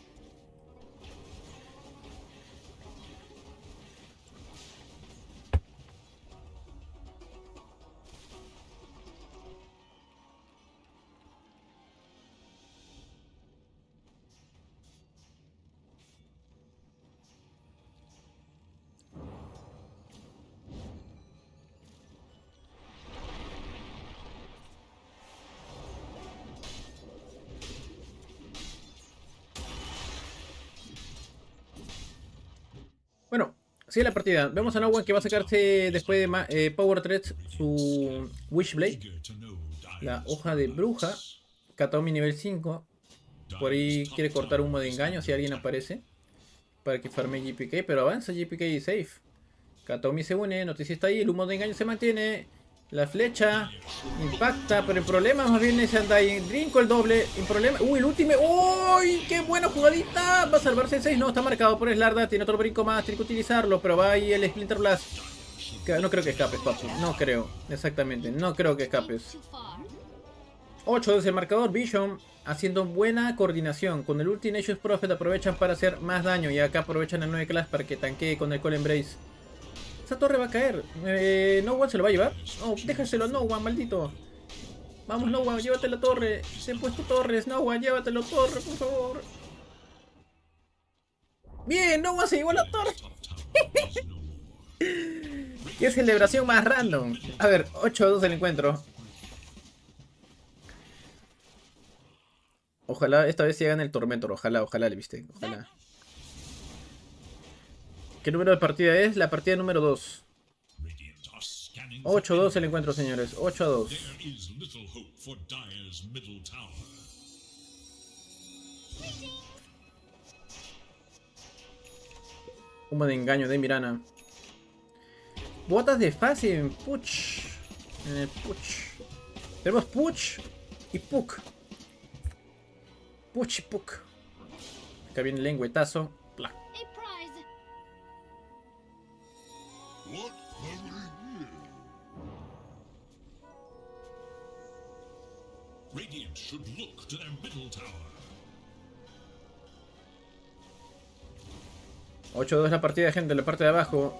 Bueno, sigue la partida. Vemos a No One que va a sacarse después de Power Threads su Wishblade. La hoja de bruja. Kataomi nivel 5. Por ahí quiere cortar humo de engaño si alguien aparece. Para que farme GPK. Pero avanza GPK y safe. Kataomi se une. Noticia está ahí. El humo de engaño se mantiene. La flecha impacta, pero el problema más bien es Undying. Drinko el doble. El problema. Uy, el último. ¡Uy! ¡Qué buena jugadita! Va a salvarse el 6. No, está marcado por Slardar. Tiene otro brinco más. Tiene que utilizarlo. Pero va ahí el Splinter Blast. No creo que escapes, papu. No creo. Exactamente. No creo que escapes. 8 desde el marcador. Vision haciendo buena coordinación. Con el ulti Nations Prophet aprovechan para hacer más daño. Y acá aprovechan el 9 class para que tanquee con el Call Embrace. Esa torre va a caer. No One se lo va a llevar. No, déjaselo, No One, maldito. Vamos, No One, llévate la torre. Se han puesto torres. No One, llévatelo, torre, por favor. Bien, No One se llevó la torre. Qué celebración más random. A ver, 8-2 el encuentro. Ojalá esta vez se hagan el Tormentor. Ojalá, le viste. Ojalá. ¿Qué número de partida es? La partida número 2. 8-2 el encuentro, señores. 8-2. Humo de engaño de Mirana. Botas de fácil en Puch. En el Puch. Tenemos Puch y Puck. Puch y Puck. Acá viene el lengüetazo. Plac. Radiant should look to their middle tower. 8-2 la partida, gente, en la parte de abajo.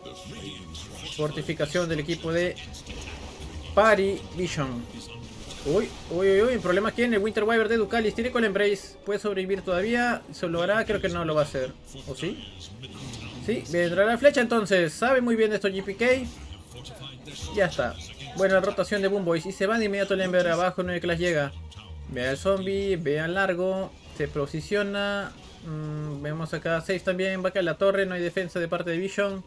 Fortificación del equipo de Party Vision. Uy, el problema aquí en el Winter Wyvern de Ducalis. Tiene Call Embrace. ¿Puede sobrevivir todavía? ¿Se lo hará? Creo que no lo va a hacer. ¿O sí? Sí, vendrá la flecha entonces. Sabe muy bien de esto GPK. Ya está. Buena rotación de Boom Boys. Y se va de inmediato el Ember abajo. 9 class llega. Ve al zombie. Ve al largo. Se posiciona. Vemos acá 6 también. Va a caer la torre. No hay defensa de parte de Vision.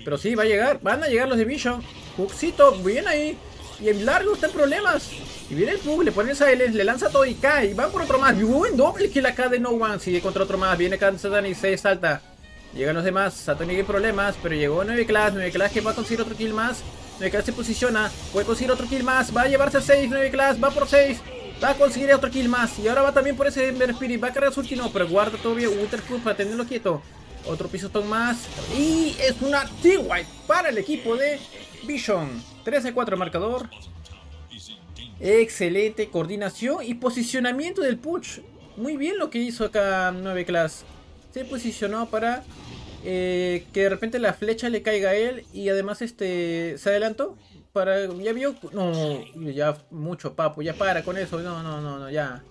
Pero sí, va a llegar. Van a llegar los de Vision. Hookcito. Bien ahí. Y el largo está en problemas. Y viene el Pug. Le pone el Silence. Le lanza todo y cae. Y van por otro más. Buen doble kill acá de No One. Sigue contra otro más. Viene acá Satanic. 6 salta. Llegan los demás. Satanic en problemas. Pero llegó 9 class. 9 class que va a conseguir otro kill más. 9 class se posiciona. Puede conseguir otro kill más. Va a llevarse a 6. 9 class. Va por 6. Va a conseguir otro kill más. Y ahora va también por ese Ember Spirit. Va a cargar su ulti. No, pero guarda todo bien. Winterfoot para tenerlo quieto. Otro pisotón más. Y es una T-White para el equipo de Vision. 13-4 marcador. Excelente coordinación y posicionamiento del push. Muy bien lo que hizo acá 9 Class. Se posicionó para que de repente la flecha le caiga a él. Y además se adelantó. Ya vio. No, ya mucho, papu. Ya para con eso. No, ya.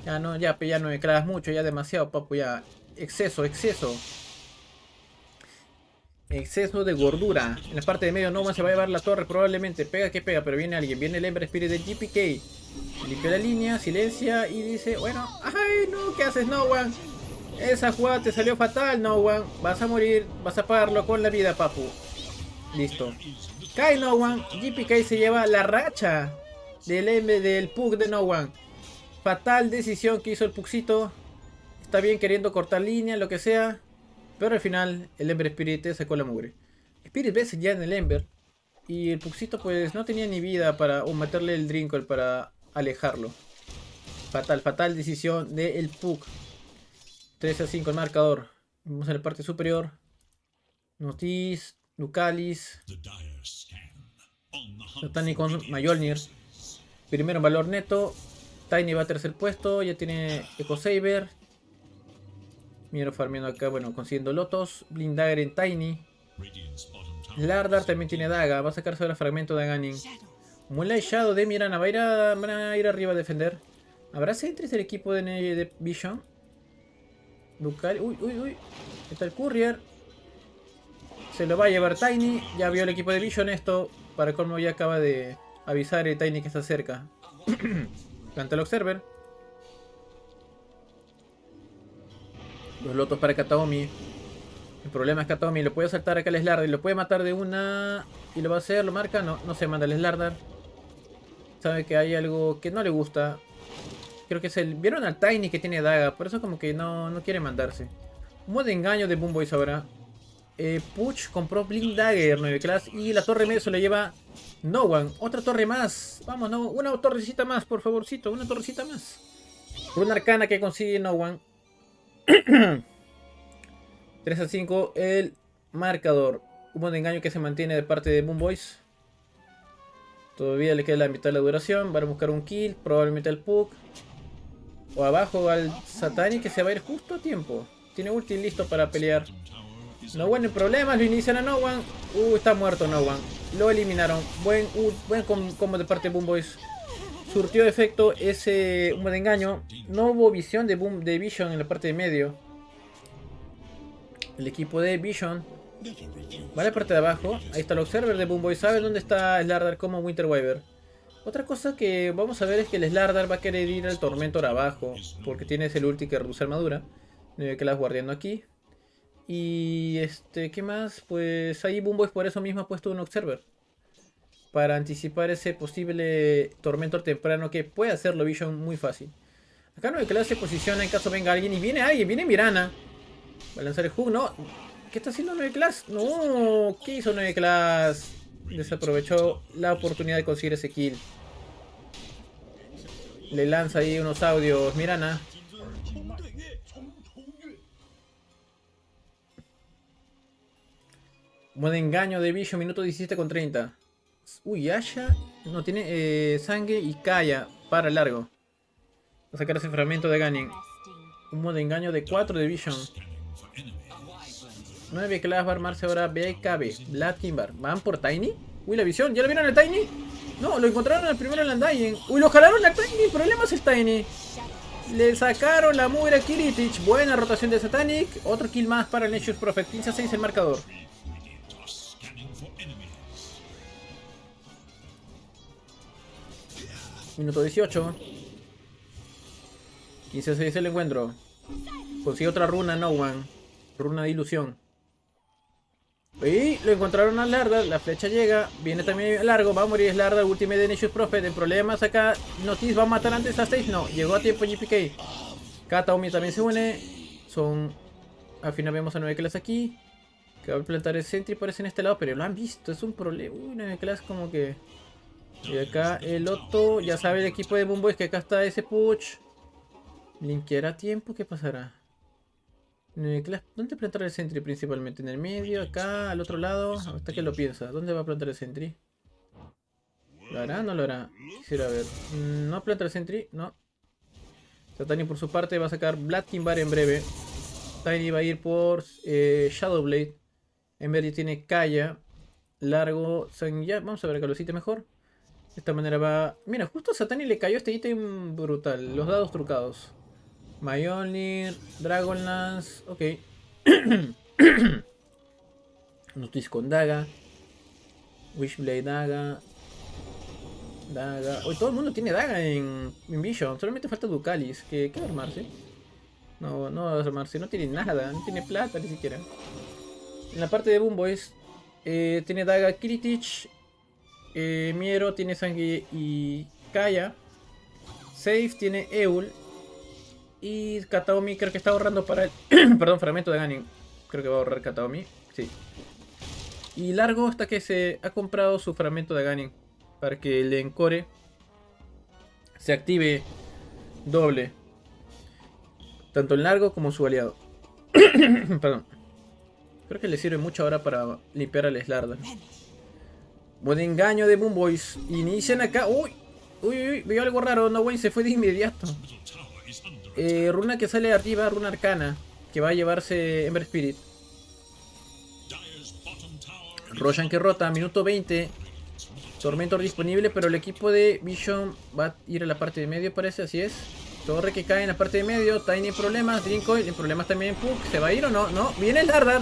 Ya no, ya 9 Class mucho. Ya demasiado, papu. Ya. Exceso. Exceso de gordura. En la parte de medio No One se va a llevar la torre probablemente. Pega que pega, pero viene alguien. Viene el Ember Spirit del GPK. Limpia la línea, silencia y dice, bueno, ay no, ¿qué haces No One? Esa jugada te salió fatal No One. Vas a morir, vas a pagarlo con la vida, papu. Listo. Cae No One. GPK se lleva la racha del Pug de No One. Fatal decisión que hizo el Pugcito. Está bien queriendo cortar línea, lo que sea. Pero al final el Ember Spirit sacó la mugre. Spirit ves ya en el Ember. Y el Pugcito pues no tenía ni vida para meterle el Drinkle para alejarlo. Fatal decisión del Pug. 13-5 el marcador. Vamos a la parte superior. Notice, Lucalis. Satanic con Mjolnir. Primero en valor neto. Tiny va a tercer puesto. Ya tiene Echo Saber. Miro farmeando acá, bueno, consiguiendo Lotos. Blind Dagger en Tiny. Lardar también tiene Daga. Va a sacarse ahora fragmento de Ganin. Moonlight Shadow de Mirana. Van a ir arriba a defender. ¿Habrá sentries del equipo de Vision? Ducal. Uy. Está el Courier. Se lo va a llevar Tiny. Ya vio el equipo de Vision esto. Para colmo ya acaba de avisar el Tiny que está cerca. Planta el Observer. Los lotos para Kataomi. El problema es Kataomi. Lo puede saltar acá el Slardar. Y lo puede matar de una. Y lo va a hacer. Lo marca. No se manda el Slardar. Sabe que hay algo que no le gusta. Creo que es el... Vieron al Tiny que tiene daga. Por eso como que no quiere mandarse. Un modo de engaño de Boom Boys ahora. Puch compró Blink Dagger 9 Class. Y la torre medio se la lleva No One. Otra torre más. Vamos, no. Una torrecita más, por favorcito. Una torrecita más. Una arcana que consigue No One. 3-5 el marcador. Un modo de engaño que se mantiene de parte de Boom Boys. Todavía le queda la mitad de la duración. Van a buscar un kill. Probablemente al Puck. O abajo al Satani que se va a ir justo a tiempo. Tiene ulti listo para pelear. No One en problemas. Lo inician a No One. Está muerto No One. Lo eliminaron. Buen combo de parte de Boom Boys. Surtió efecto ese humo de engaño. No hubo visión de Vision en la parte de medio. El equipo de Vision va a la parte de abajo. Ahí está el Observer de Boom Boy. Sabe dónde está Slardar como Winter Wyvern. Otra cosa que vamos a ver es que el Slardar va a querer ir al Tormentor abajo. Porque tiene ese ulti que reduce armadura. Que la guardiando aquí. Y ¿qué más? Pues ahí Boom Boy por eso mismo ha puesto un Observer. Para anticipar ese posible Tormentor temprano que puede hacerlo Vision muy fácil. Acá 9 Class se posiciona en caso venga alguien. Y viene alguien, viene Mirana. Va a lanzar el hook, no. ¿Qué está haciendo 9 Class? No, ¿qué hizo 9 Class? Desaprovechó la oportunidad de conseguir ese kill. Le lanza ahí unos audios Mirana. Modo de engaño de Vision, minuto 17:30. Uy, Asha no tiene sangre y calla para largo. Va a sacar ese fragmento de Ganin. Un modo de engaño de 4 de Vision. 9 Class va a armarse ahora BKB. Black Kimbar. ¿Van por Tiny? Uy, la visión. ¿Ya lo vieron al Tiny? No, lo encontraron al primero en Undying. Uy, lo jalaron al Tiny. El problema es el Tiny. Le sacaron la mugre a Kiritich. Buena rotación de Satanic. Otro kill más para el Nexus Prophet. 15-6 el marcador. Minuto 18. 15-6 el encuentro. Consigue otra runa No One. Runa de ilusión. Y lo encontraron a Slardar. La flecha llega. Viene también largo. Va a morir Slardar. Ultimate de Nexus Prophet. En problemas acá. Notice va a matar antes a Stage. No. Llegó a tiempo GPK. Kataomi también se une. Al final vemos a 9 Class aquí. Que va a plantar el Sentry. Parece en este lado. Pero lo han visto. Es un problema. Uy, 9 Class como que... Y acá el Otto. Ya sabe el equipo de Boom Boys que acá está ese push. ¿Linkeará a tiempo? ¿Qué pasará? ¿Dónde plantar el sentry principalmente? ¿En el medio? ¿Acá? ¿Al otro lado? ¿Hasta que lo piensa? ¿Dónde va a plantar el sentry? ¿Lo hará o no lo hará? Quisiera ver. ¿No planta el sentry? No. Satani por su parte va a sacar Black Kimbar en breve. Tiny va a ir por Shadowblade. En verde tiene Kaya. Largo. Ya, vamos a ver acá lo cite mejor. De esta manera va... Mira, justo a Satani le cayó este ítem brutal. Los dados trucados. Mjolnir, Dragonlance. Ok. Notice con Daga. Wishblade Daga. Daga. Hoy todo el mundo tiene Daga en Vision. Solamente falta Ducalis. ¿Qué va a armarse? No va a armarse. No tiene nada. No tiene plata ni siquiera. En la parte de Boom Boys tiene Daga Kiritich. Miero tiene Sangue y Kaya. Safe tiene Eul. Y Kataomi creo que está ahorrando para el... Perdón, fragmento de Ganin. Creo que va a ahorrar Kataomi. Sí. Y Largo hasta que se ha comprado su fragmento de Ganin. Para que el encore se active doble. Tanto en Largo como su aliado. Perdón. Creo que le sirve mucho ahora para limpiar al Slarda. Buen engaño de Boom Boys. Inician acá. Uy, veo algo raro. No, güey, se fue de inmediato. Runa que sale arriba, runa arcana. Que va a llevarse Ember Spirit. Roshan que rota, minuto 20. Tormentor disponible, pero el equipo de Vision va a ir a la parte de medio, parece, así es. Torre que cae en la parte de medio. Tiny en problemas, Drinkoil en problemas también. Puck, ¿se va a ir o no? No, viene el Dardar.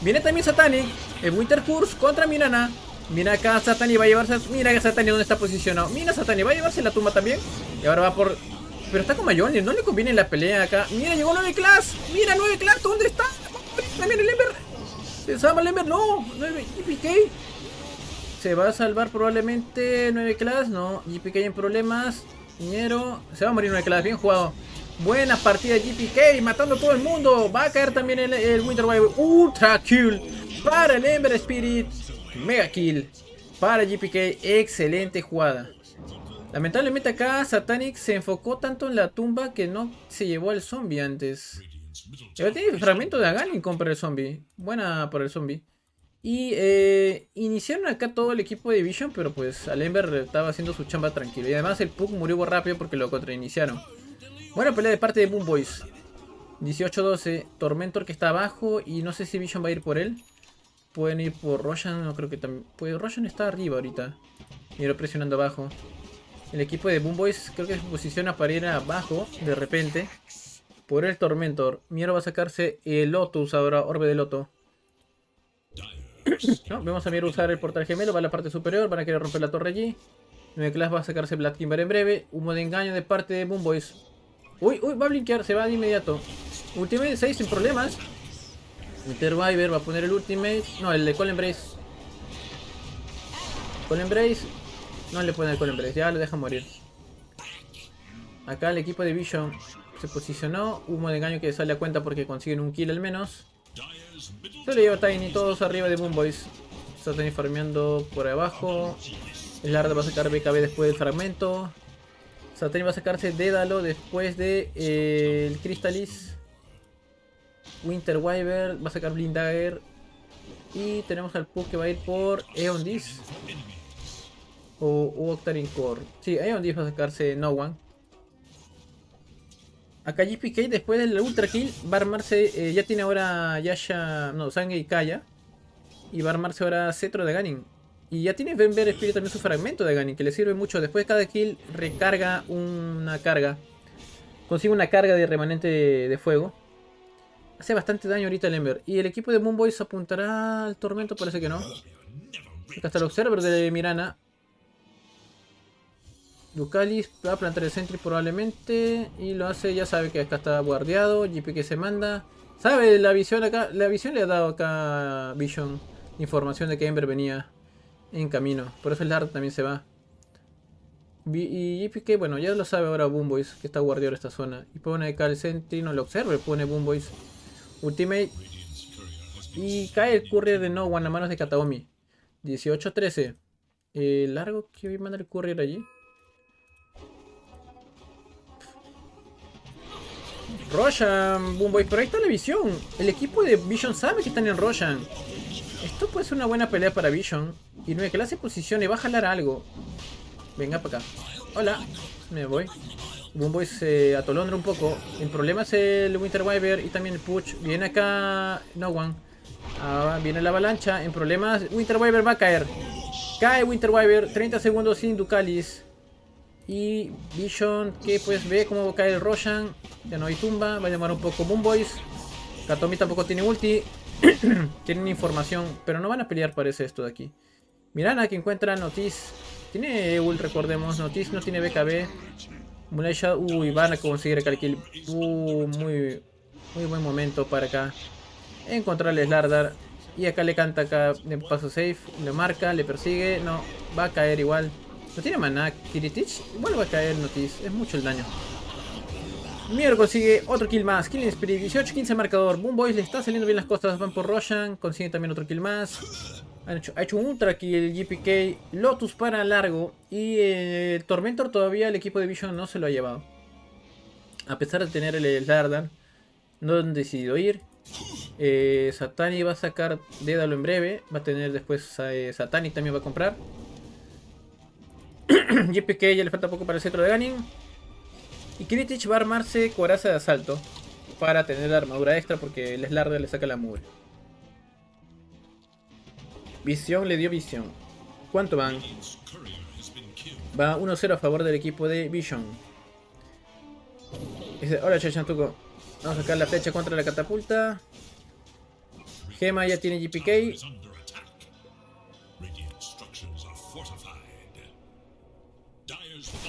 Viene también Satanic. El Winter Curse contra Mirana. Mira acá, Satani va a llevarse. Mira que Satani dónde está posicionado. Mira, Satani va a llevarse la tumba también. Y ahora va por. Pero está con Mjolnir, no le conviene la pelea acá. Mira, llegó 9 Class. Mira, 9 Class, ¿dónde está? También el Ember. Se salva el Ember, no. 9 GPK. Se va a salvar probablemente 9 Class. No, GPK en problemas. Niñero. Se va a morir 9 Class, bien jugado. Buena partida de GPK, matando a todo el mundo. Va a caer también el Winter Wave. Ultra kill para el Ember Spirit. Mega kill para GPK. Excelente jugada. Lamentablemente acá Satanic se enfocó tanto en la tumba que no se llevó al zombie antes. Tiene fragmento de Aganin compra el zombie. Buena por el zombie. Y iniciaron acá todo el equipo de Vision, pero pues al Ember estaba haciendo su chamba tranquilo. Y además el Puck murió muy rápido porque lo contrainiciaron. Buena pelea de parte de Boom Boys. 18-12. Tormentor que está abajo y no sé si Vision va a ir por él. Pueden ir por Roshan, no creo que también. Pues Roshan está arriba ahorita. Miro presionando abajo. El equipo de Boom Boys creo que se posiciona para ir abajo de repente. Por el Tormentor. Miero va a sacarse el Lotus ahora, Orbe de Loto. No, vemos a Miero usar el portal gemelo, va a la parte superior, van a querer romper la torre allí. 9 Class va a sacarse Black Timber en breve. Humo de engaño de parte de Boom Boys. Uy, va a blinkear, se va de inmediato. Ultimate 6 sin problemas. Interviver va a poner el Ultimate. No, el de Call Embrace. Call Embrace. No le pone el Call Embrace, ya lo deja morir. Acá el equipo de Vision se posicionó. Humo de engaño que sale a cuenta porque consiguen un kill al menos. Se lo lleva Tiny, todos arriba de Boom Boys. Está Tiny farmeando por abajo. El Larda va a sacar BKB después del fragmento. Satani va a sacarse Dédalo después de el Crystalis. Winter Wyvern va a sacar Blind Dagger. Y tenemos al Puck que va a ir por Aeon Dis. O Octarine Core. Sí, Aeon Dis va a sacarse No One. Acá GPK después del Ultra Kill va a armarse. Ya tiene ahora Yasha. No, Sangue y Kaya. Y va a armarse ahora Cetro de Ganin. Y ya tiene Ember Spirit también su fragmento de Ganin, que le sirve mucho. Después de cada kill recarga una carga. Consigue una carga de remanente de fuego. Hace bastante daño ahorita el Ember. Y el equipo de Boom Boys apuntará al tormento, parece que no. Acá está el Observer de Mirana. Ducalis va a plantar el Sentry probablemente. Y lo hace, ya sabe que acá está guardiado. GP que se manda. Sabe la visión acá. La visión le ha dado acá Vision información de que Ember venía en camino. Por eso el Dart también se va. Y GPK, bueno, ya lo sabe ahora Boom Boys, que está guardiado esta zona. Y pone acá el Sentry, no lo observe, pone Boom Boys. Ultimate. Y cae el Courier de No One a manos de Kataomi. 18-13. Largo que voy a mandar el Courier allí. Roshan, Boomboy, pero ahí está la visión. El equipo de Vision sabe que están en Roshan. Esto puede ser una buena pelea para Vision. Y 9 clase posicione, va a jalar algo. Venga para acá. Hola, me voy. Boomboy se atolondra un poco. En problemas el Winter Wyvern y también el Push. Viene acá No One. Viene la avalancha. En problemas Winter Wyvern va a caer. Cae Winter Wyvern. 30 segundos sin Ducalis. Y Vision que pues ve cómo va a caer el Roshan. Ya no hay tumba. Va a llamar un poco Boomboys. Katomi tampoco tiene ulti. Tienen información. Pero no van a pelear, parece, esto de aquí. Mirana que encuentra Notice. Tiene ult, recordemos. Notice no tiene BKB. Mulesha, uy, van a conseguir el kill. Muy buen momento para acá encontrar el Slardar. Y acá le canta acá de paso safe. Le marca, le persigue. No, va a caer igual. No tiene maná. Kiritich, igual va a caer Notice. Es mucho el daño. Mier consigue otro kill más. Killing Spirit, 18-15 marcador. Boomboys le está saliendo bien las cosas. Van por Roshan. Consigue también otro kill más. Ha hecho un ultra kill GPK. Lotus para largo. Y el Tormentor todavía el equipo de Vision no se lo ha llevado. A pesar de tener el Slardar. No han decidido ir. Satani va a sacar Dédalo en breve. Va a tener después Satani también va a comprar. GPK ya le falta poco para el cetro de Ganin. Y Kiritich va a armarse coraza de asalto. Para tener la armadura extra porque el Slardar le saca la mugre. Visión le dio visión. ¿Cuánto van? Va 1-0 a favor del equipo de Vision. Dice, hola Chachantuco. Vamos a sacar la flecha contra la catapulta. Gema ya tiene GPK.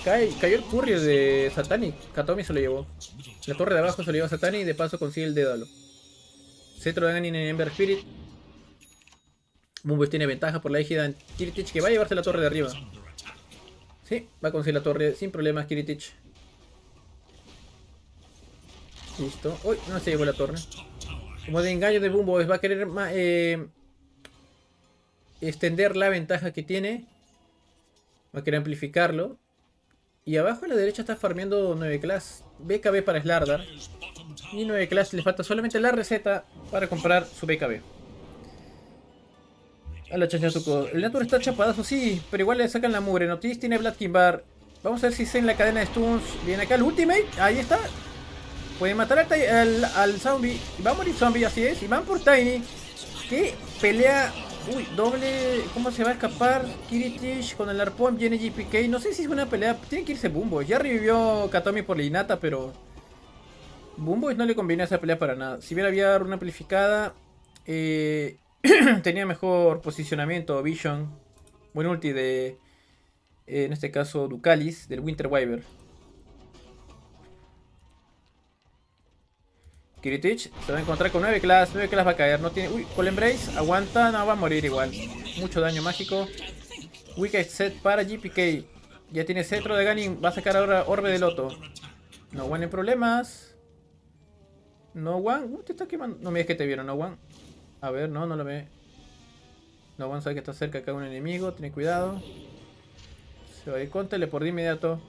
Cayó el courier de Satani. Katomi se lo llevó. La torre de abajo se lo llevó a Satani y de paso consigue el Dédalo. Cetro de Ganin en Ember Spirit. Boomboys tiene ventaja por la égida en Kiritich, que va a llevarse la torre de arriba. Sí, va a conseguir la torre sin problemas Kiritich. Listo. Uy, no se llevó la torre. Como de engaño de Boomboys va a querer extender la ventaja que tiene. Va a querer amplificarlo. Y abajo a la derecha está farmeando 9 class. BKB para Slardar. Y 9 class le falta solamente la receta para comprar su BKB. A la Chachazuko. El Natur está chapadazo, sí, pero igual le sacan la mugre. Notice tiene Black Kimbar. Vamos a ver si se en la cadena de stuns. Viene acá el ultimate. Ahí está. Pueden matar al zombie. Va a morir zombie, así es. Y van por Tiny. Que pelea. Uy, doble. ¿Cómo se va a escapar? Kiritich con el arpón. Viene GPK. No sé si es una pelea. Tiene que irse Boomboys. Ya revivió Katomi por la Inata, pero Boomboys no le conviene esa pelea para nada. Si bien había una amplificada. Tenía mejor posicionamiento Vision. Buen ulti de en este caso Ducalis del Winter Wyvern. Kiritich se va a encontrar con 9 class. 9 class va a caer. No tiene. Uy, Call Embrace. Aguanta. No, va a morir igual. Mucho daño mágico. Wicked set para GPK. Ya tiene cetro de Ganin. Va a sacar ahora Orbe de Loto. No One en problemas. No One. Te está quemando. No me digas que te vieron, No One. A ver, no lo ve. No, vamos a ver que está cerca acá un enemigo. Tiene cuidado. Se va a ir con teleport de inmediato.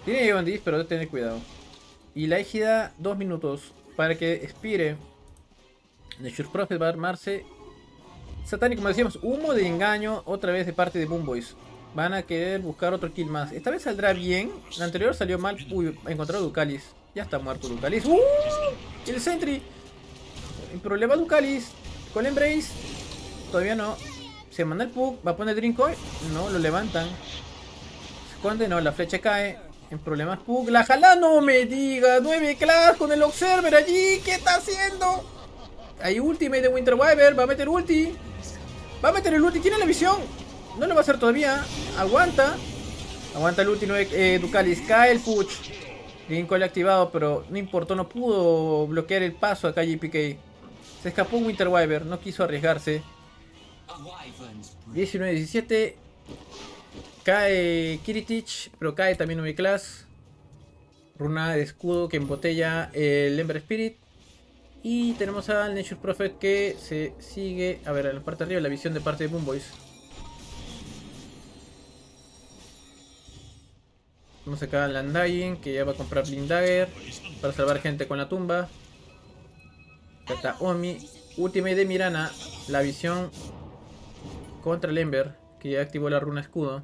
Tiene Evan 10, pero debe tener cuidado. Y la égida, 2 minutos para que expire. Nature Prophet va a armarse. Satani, como decíamos, humo de engaño otra vez de parte de Boomboys. Van a querer buscar otro kill más. Esta vez saldrá bien. La anterior salió mal. Uy, encontró a Ducalis. Ya está muerto Ducalis. El Sentry. El problema Ducalis. Con Embrace. Todavía no. Se manda el Pug. Va a poner Drinkcoin. No, lo levantan. Se esconde. No, la flecha cae. En problemas Pug. La jala. No me diga. 9 class con el Observer allí. ¿Qué está haciendo? Hay ultimate de Winter Wyvern. Va a meter ulti. Va a meter el ulti. Tiene la visión. No lo va a hacer todavía. Aguanta. Aguanta el ulti. Ducalis. Cae el Puch. Drinkcoin activado. Pero no importó. No pudo bloquear el paso acá GPK. Se escapó Winter Wyvern, no quiso arriesgarse. 19-17. Cae Kiritich, pero cae también 9 class. Runa de escudo que embotella el Ember Spirit. Y tenemos al Nature Prophet que se sigue. A ver, en la parte de arriba, la visión de parte de Boomboys. Tenemos acá a Landaying, que ya va a comprar Blinddagger para salvar gente con la tumba. Kataomi, Ultimate de Mirana, la visión contra el Ember, que ya activó la runa escudo.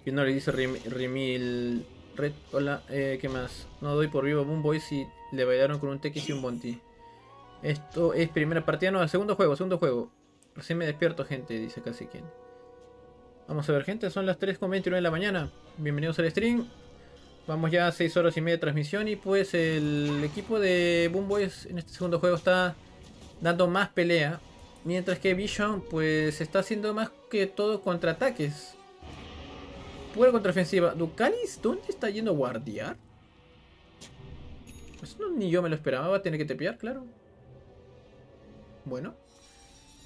Y no le dice Rimil Red, hola, ¿qué más? No doy por vivo Boom Boys y le bailaron con un TX y un Bounty. Esto es primera partida, no, segundo juego. Recién me despierto, gente, dice casi quien. Vamos a ver, gente, son las 3:29 de la mañana. Bienvenidos al stream. Vamos ya a 6 horas y media de transmisión y pues el equipo de Boom Boys en este segundo juego está dando más pelea. Mientras que Vision pues está haciendo más que todo contraataques. Pura contraofensiva. Ducalis, ¿dónde está yendo a guardiar? Eso no, ni yo me lo esperaba, va a tener que tepear, claro. Bueno.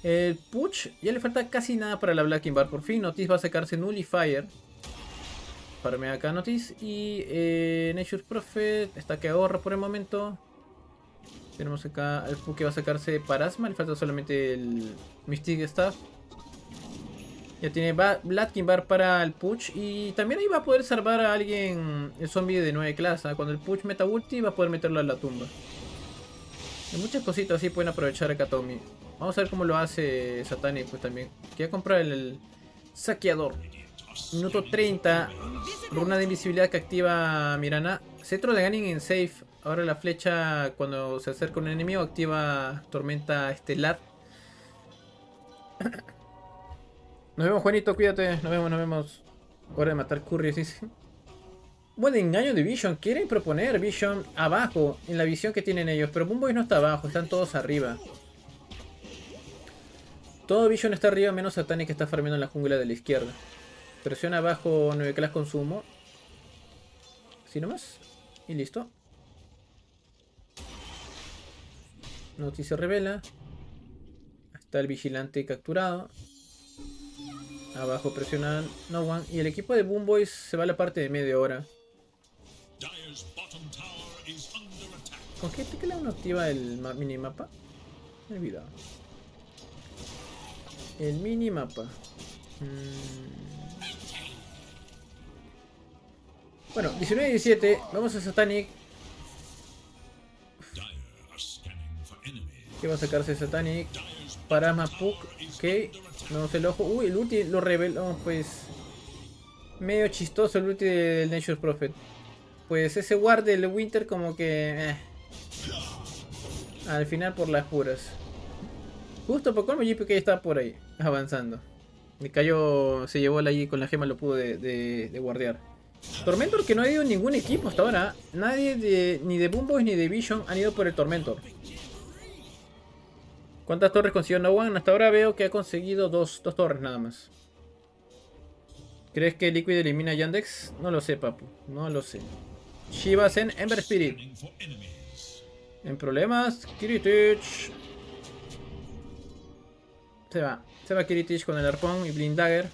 El Push ya le falta casi nada para la Blacking Bar. Por fin Notice va a sacarse Nullifier. Farmea acá Notice. Y Nature's Prophet está que ahorra por el momento. Tenemos acá al Push que va a sacarse Parasma. Le falta solamente el Mystic Staff. Ya tiene Blacking Bar para el Push. Y también ahí va a poder salvar a alguien el zombie de 9 clase. Cuando el Push meta ulti va a poder meterlo a la tumba. Hay muchas cositas así pueden aprovechar a Kataomi. Vamos a ver cómo lo hace Satanic pues también. Quiere comprar el saqueador. Minuto 30. Runa de invisibilidad que activa Mirana. Cetro de Ganin en safe. Ahora la flecha cuando se acerca un enemigo activa tormenta estelar. Nos vemos, Juanito, cuídate. Nos vemos. Hora de matar Curry, sí. Buen engaño de Vision. Quieren proponer Vision abajo en la visión que tienen ellos. Pero Boom Boys no está abajo, están todos arriba. Todo Vision está arriba menos Satanic que está farmeando en la jungla de la izquierda. Presiona abajo 9 class consumo. Así nomás. Y listo. Noticia revela. Está el vigilante capturado. Abajo presionan no one. Y el equipo de Boom Boys se va a la parte de media hora. ¿Con qué tecla uno activa el minimapa? Me he olvidado. El minimapa. Bueno, 19-17. Vamos a Satanic. ¿Qué va a sacarse Satanic? Parasma Puck. Ok. No se lo ojo. Uy, el ulti lo reveló. Pues. Medio chistoso el ulti del Nature's Prophet. Pues ese ward del Winter como que. Al final por las puras. Justo por colmo GPK estaba por ahí. Avanzando. Le cayó. Se llevó ahí con la gema, lo pudo de guardiar. Tormentor que no ha ido en ningún equipo hasta ahora. Nadie ni de Boom Boys ni de Vision han ido por el Tormentor. ¿Cuántas torres consiguió No One? Hasta ahora veo que ha conseguido dos torres nada más. ¿Crees que Liquid elimina a Yandex? No lo sé, papu. No lo sé. Shivas en Ember Spirit. En problemas. Kiritich. Se va Kiritich con el arpón y Blinddagger.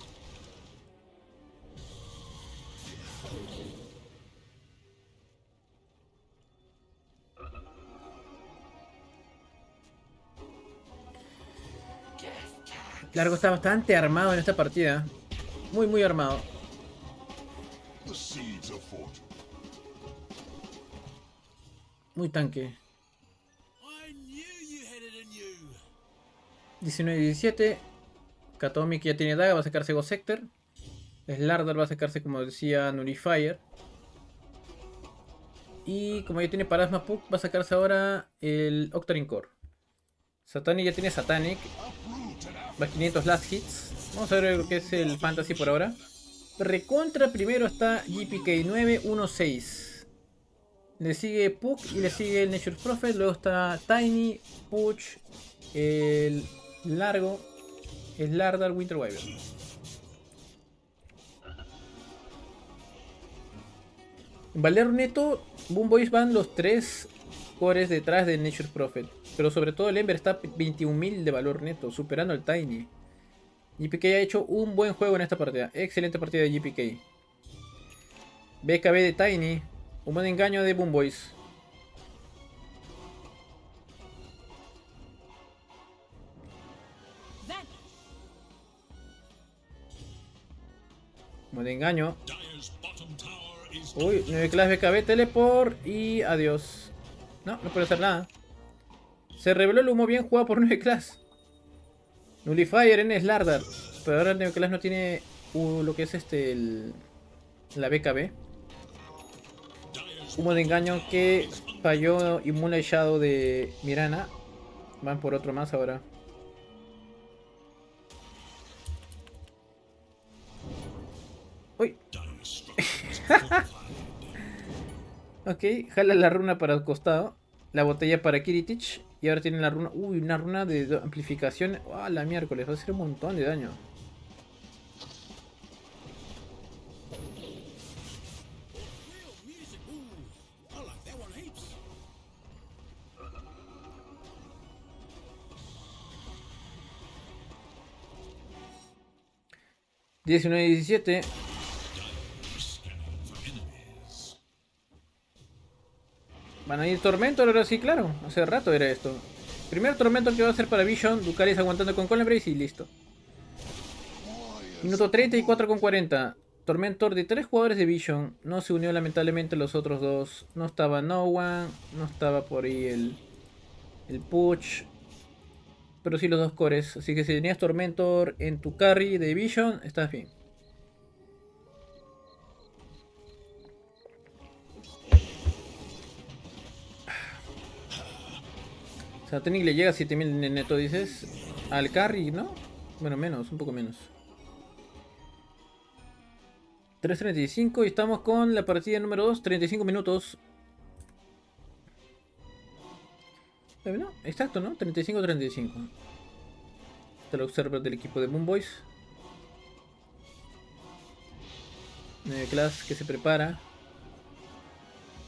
Largo está bastante armado en esta partida. Muy armado. Muy tanque. 19-17. Kataomi que ya tiene daga, va a sacarse Ghost Sector. Slardar va a sacarse, como decía, Nullifier. Y como ya tiene Parasma Puck, va a sacarse ahora el Octarine Core. Satanic ya tiene Satanic. Va 500 last hits. Vamos a ver lo que es el fantasy por ahora. Recontra primero está GPK 916. Le sigue Puck y le sigue el Nature's Prophet. Luego está Tiny, Puch, el Largo, Slardar, Winter Wyvern. En valor neto, Boom Boys van los 3 cores detrás del Nature's Prophet. Pero sobre todo el Ember está 21.000 de valor neto, superando al Tiny. GPK ha hecho un buen juego en esta partida. Excelente partida de GPK. BKB de Tiny. Un buen engaño de Boom Boys. Como de engaño. Uy, 9 clases BKB, teleport y adiós. No puede hacer nada. Se reveló el humo bien jugado por 9 clases. Nullifier en Slardar. Pero ahora 9 clases no tiene lo que es la BKB. Humo de engaño que falló Inmune Shadow de Mirana. Van por otro más ahora. Uy. Ok, jala la runa para el costado. La botella para Kiritich. Y ahora tiene la runa. Uy, una runa de amplificación. Ah, la miércoles. Va a hacer un montón de daño. $19-17. Van a ir tormento ahora sí, claro. Hace rato era esto. Primer tormento que va a ser para Vision. Ducalis aguantando con Columbrace y listo. Minuto 34,40. Tormentor de 3 jugadores de Vision. No se unió lamentablemente los otros dos. No estaba No One. No estaba por ahí el Push. Pero sí los dos cores. Así que si tenías Tormentor en tu carry de Vision, estás bien. O sea, Tenic le llega a 7000 de neto, dices. Al carry, ¿no? Bueno, menos, un poco menos. 3.35 y estamos con la partida número 2. 35 minutos. ¿No? Exacto, ¿no? 35-35. Está el observer del equipo de Boomboys. Class que se prepara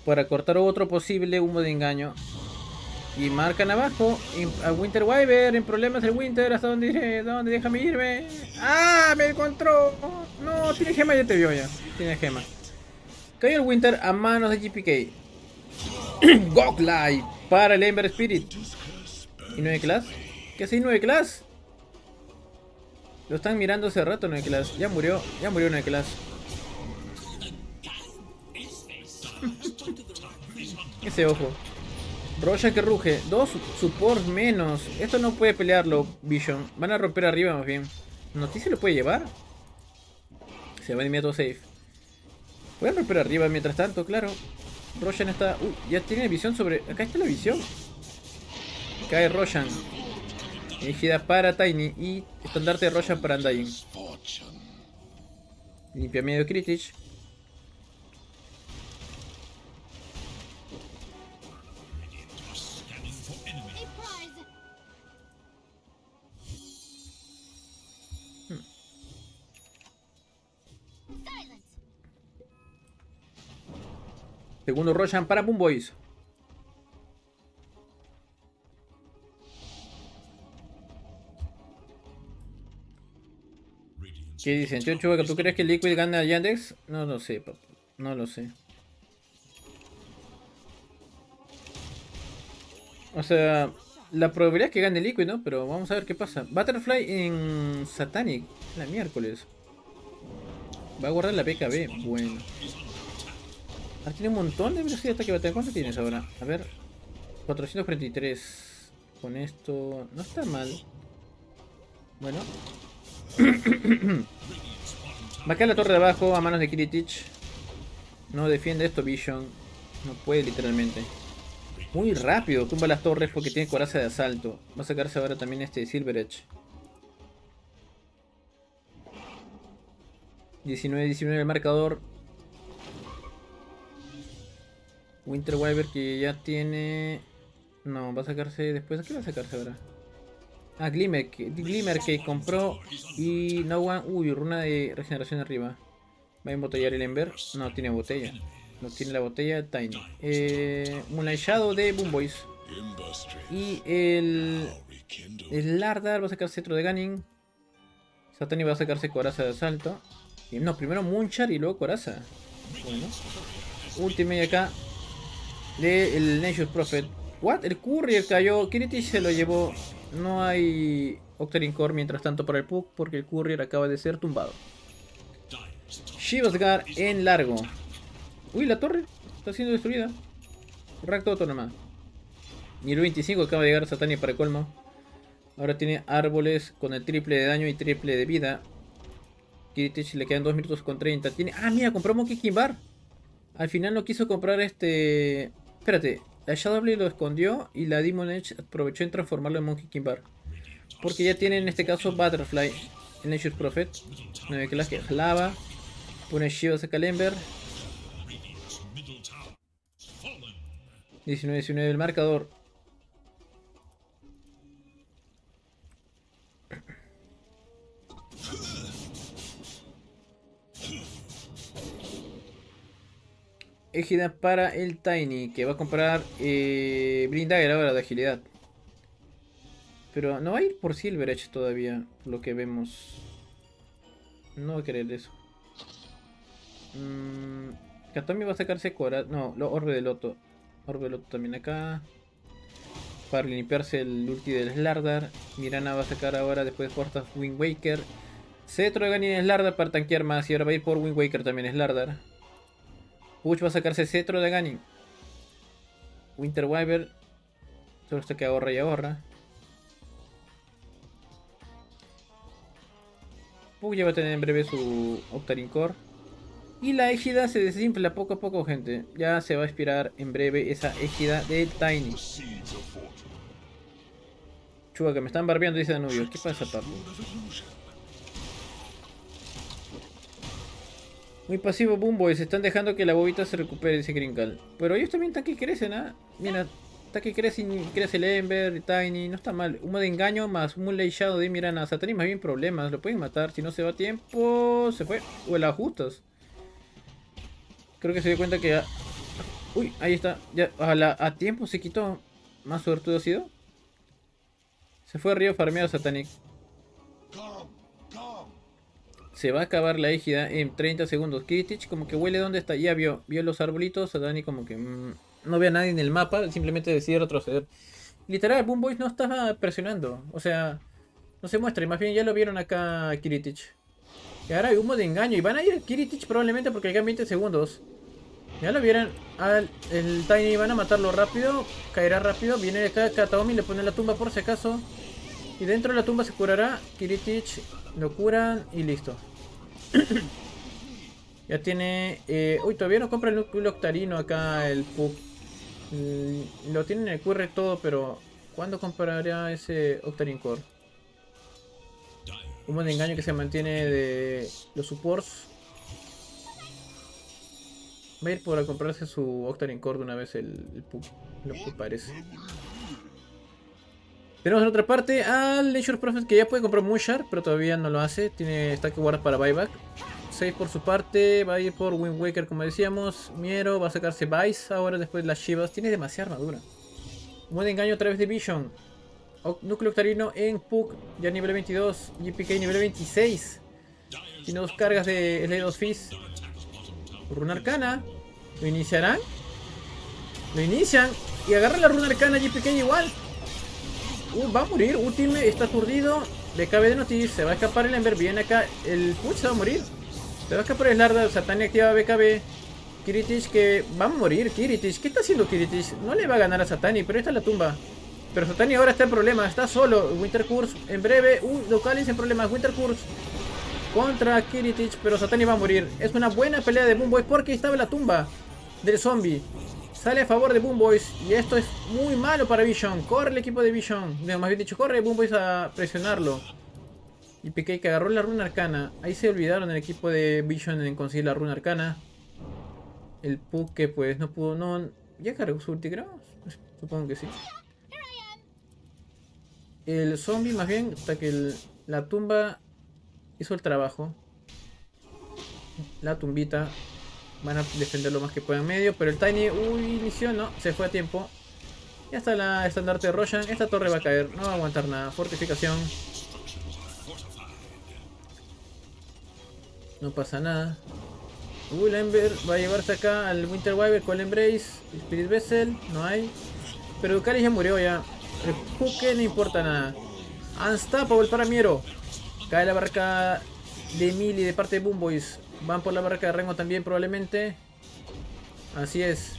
para cortar otro posible humo de engaño. Y marcan abajo a Winter Wyver en problemas el Winter. ¿Hasta dónde iré? ¿Dónde? Déjame irme. ¡Ah! Me encontró. No, tiene gema, ya te vio ya. Tiene gema. Cayó el Winter a manos de GPK. Goglight para el Ember Spirit. ¿Y 9 class? ¿Qué hace 9 class? Lo están mirando hace rato 9 class. Ya murió 9 class. Ese ojo. Roya que ruge. 2 supports menos. Esto no puede pelearlo, Vision. Van a romper arriba más bien. ¿Noticia lo puede llevar? Se va de inmediato safe. Voy a romper arriba mientras tanto, claro. Roshan está... Uy, ya tiene visión sobre... Acá está la visión. Cae Roshan. Dirigida para Tiny. Y estandarte de Roshan para Undying. Limpia medio Critich. Segundo Roshan para Boomboys. ¿Qué dicen? Chocho, ¿tú crees que el Liquid gana a Yandex? No lo sé, papá. No lo sé. O sea, la probabilidad es que gane el Liquid, ¿no? Pero vamos a ver qué pasa. Butterfly en Satanic. La miércoles. Va a guardar la BKB. Bueno. Ah, tiene un montón de velocidad de ataque batalla. ¿Cuánto tienes ahora? A ver. 443. Con esto... No está mal. Bueno. Va a caer la torre de abajo a manos de Kiritich. No defiende esto Vision. No puede literalmente. Muy rápido. Tumba las torres porque tiene coraza de asalto. Va a sacarse ahora también este Silver Edge. 19-19 el marcador. Winter Wyver que ya tiene... No, va a sacarse después. ¿Qué va a sacarse ahora? Ah, Glimmer que compró. Y No One... Uy, runa de regeneración arriba. Va a embotellar el Ember. No tiene botella. No tiene la botella Tiny. Moonlight Shadow de Boomboys. Y el Lardar va a sacar cetro de Gunning. Satani va a sacarse coraza de asalto. Y no, primero Moonchar y luego coraza. Bueno. Ultimate acá. De el Nature's Prophet. What? El Courier cayó. Kiritich se lo llevó. No hay Octarine Core mientras tanto para el Puck porque el Courier acaba de ser tumbado. Shivasgar en largo. Uy, la torre está siendo destruida. Reacto autónoma. Nivel 25 acaba de llegar Satani para el colmo. Ahora tiene árboles con el triple de daño y triple de vida. Kiritich le quedan 2 minutos con 30. Tiene... Ah, mira, compró Monkey King Bar. Al final no quiso comprar este... Espérate, la Shadow Blade lo escondió y la Demon Edge aprovechó en transformarlo en Monkey King Bar. Porque ya tiene en este caso Butterfly en Nature's Prophet. 9 clases que lava. Pone Shivas a Kalember. 19-19 el marcador. Égida para el Tiny, que va a comprar Blindager ahora de agilidad. Pero no va a ir por Silver Edge todavía, por lo que vemos. No va a querer eso. Katomi va a sacarse Cora. No, Orbe de Loto. Orbe de Loto también acá. Para limpiarse el ulti del Slardar. Mirana va a sacar ahora después de Portas Wind Waker. Cetro de Ganin Slardar para tanquear más. Y ahora va a ir por Wind Waker también Slardar. Puch va a sacarse Cetro de Ganin. Winter Wyvern. Solo está que ahorra y ahorra. Puch ya va a tener en breve su Octarine Core. Y la égida se desinfla poco a poco, gente. Ya se va a expirar en breve esa égida de Tiny. Chuga, que me están barbeando, dice Danubio. ¿Qué pasa, papu? Muy pasivo Boomboys, están dejando que la bobita se recupere, dice Grinkal. Pero ellos también están que crecen, ¿ah? Mira, está que crecen, crece el Ember, Tiny, no está mal. Humo de engaño más Moonlight Shadow de Mirana. Satani más bien problemas, lo pueden matar. Si no se va a tiempo, se fue. O el ajustas. Creo que se dio cuenta que... Uy, ahí está. Ya a tiempo se quitó. Más suertudo ha sido. Se fue arriba farmeado Satanic. Se va a acabar la égida en 30 segundos. Kiritich como que huele dónde está. Ya vio los arbolitos. Satanic como que no ve a nadie en el mapa. Simplemente decide retroceder. Literal, Boomboys no estaba presionando. O sea, no se muestra. Y más bien ya lo vieron acá Kiritich. Y ahora hay humo de engaño. Y van a ir a Kiritich probablemente porque le quedan 20 segundos. Ya lo vieron al el Tiny. Van a matarlo rápido. Caerá rápido. Viene acá Kataomi. Le pone la tumba por si acaso. Y dentro de la tumba se curará. Kiritich lo curan y listo. Ya tiene... uy, todavía no compra el núcleo octarino acá el Pug. Lo tiene en el QR todo, pero... ¿cuándo comprará ese Octarine Core? Humo de engaño que se mantiene de los supports. Va a ir por a comprarse su Octarine Core de una vez el Pug, lo que parece. Tenemos en otra parte al Nature's Prophet que ya puede comprar Mushar, pero todavía no lo hace. Está que guardar para buyback. 6 por su parte, va a ir por Wind Waker como decíamos. Miero va a sacarse Vice ahora después de las Shivas. Tiene demasiada armadura. Humo de engaño a través de Vision. Núcleo octarino en Pug, ya nivel 22. GPK nivel 26. Tiene 2 cargas de Slade of Fizz. Runa Arcana. ¿Lo iniciarán? Lo inician. Y agarra la Runa Arcana GPK igual. Va a morir. Ultime está aturdido. BKB de Notice. Se va a escapar el Ember. Viene acá. El Puch se va a morir. Se va a escapar el Slardar. Satani activa BKB. Kiritich que va a morir. Kiritich. ¿Qué está haciendo Kiritich? No le va a ganar a Satani. Pero esta es la tumba. Pero Satani ahora está en problemas. Está solo. Winter Curse en breve. Localis en problemas. Winter Curse contra Kiritich. Pero Satani va a morir. Es una buena pelea de Boomboys porque estaba en la tumba del zombie. Sale a favor de Boomboys. Y esto es muy malo para Vision. Corre el equipo de Vision. No, más bien dicho, corre Boomboys a presionarlo. Y PK que agarró la Runa Arcana. Ahí se olvidaron el equipo de Vision en conseguir la Runa Arcana. El Pug que pues no pudo. No, ¿ya cargó su ulti, creo? Supongo que sí. El zombie más bien hasta que la tumba hizo el trabajo. La tumbita. Van a defender lo más que puedan medio. Pero el Tiny, inició, no, se fue a tiempo. Ya está la estandarte de Roshan. Esta torre va a caer, no va a aguantar nada. Fortificación. No pasa nada. El Ember va a llevarse acá al Winter Wyvern con el Embrace. Spirit Vessel, no hay. Pero Ducalis ya murió ya. El Puke no importa nada. Unstoppable para Miero. Cae la barca de Mili de parte de Boomboys. Van por la barraca de rango también probablemente. Así es.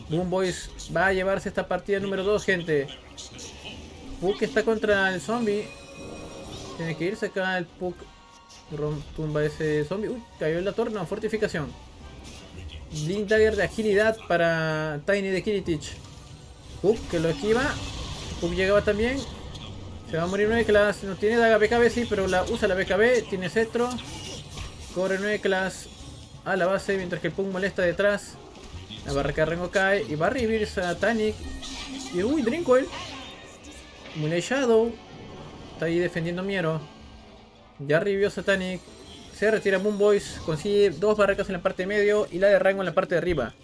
Boom Boys va a llevarse esta partida número 2, gente. Puck está contra el zombie. Tiene que irse acá el Puck. Tumba ese zombie. Uy, cayó en la torre. No, fortificación. Blink Dagger de agilidad para Tiny de Kiritich. Puck que lo esquiva. Puck llegaba también. Se va a morir 9 class. No tiene daga BKB, sí, pero usa la BKB. Tiene cetro. Corre 9 class a la base mientras que el Puck molesta detrás. La barraca de rango cae y va a revivir Satanic. Y uy, Drinkcoil. Muley Shadow. Está ahí defendiendo Miero. Ya revivió Satanic. Se retira Boom Boys. Consigue 2 barracas en la parte de medio y la de rango en la parte de arriba.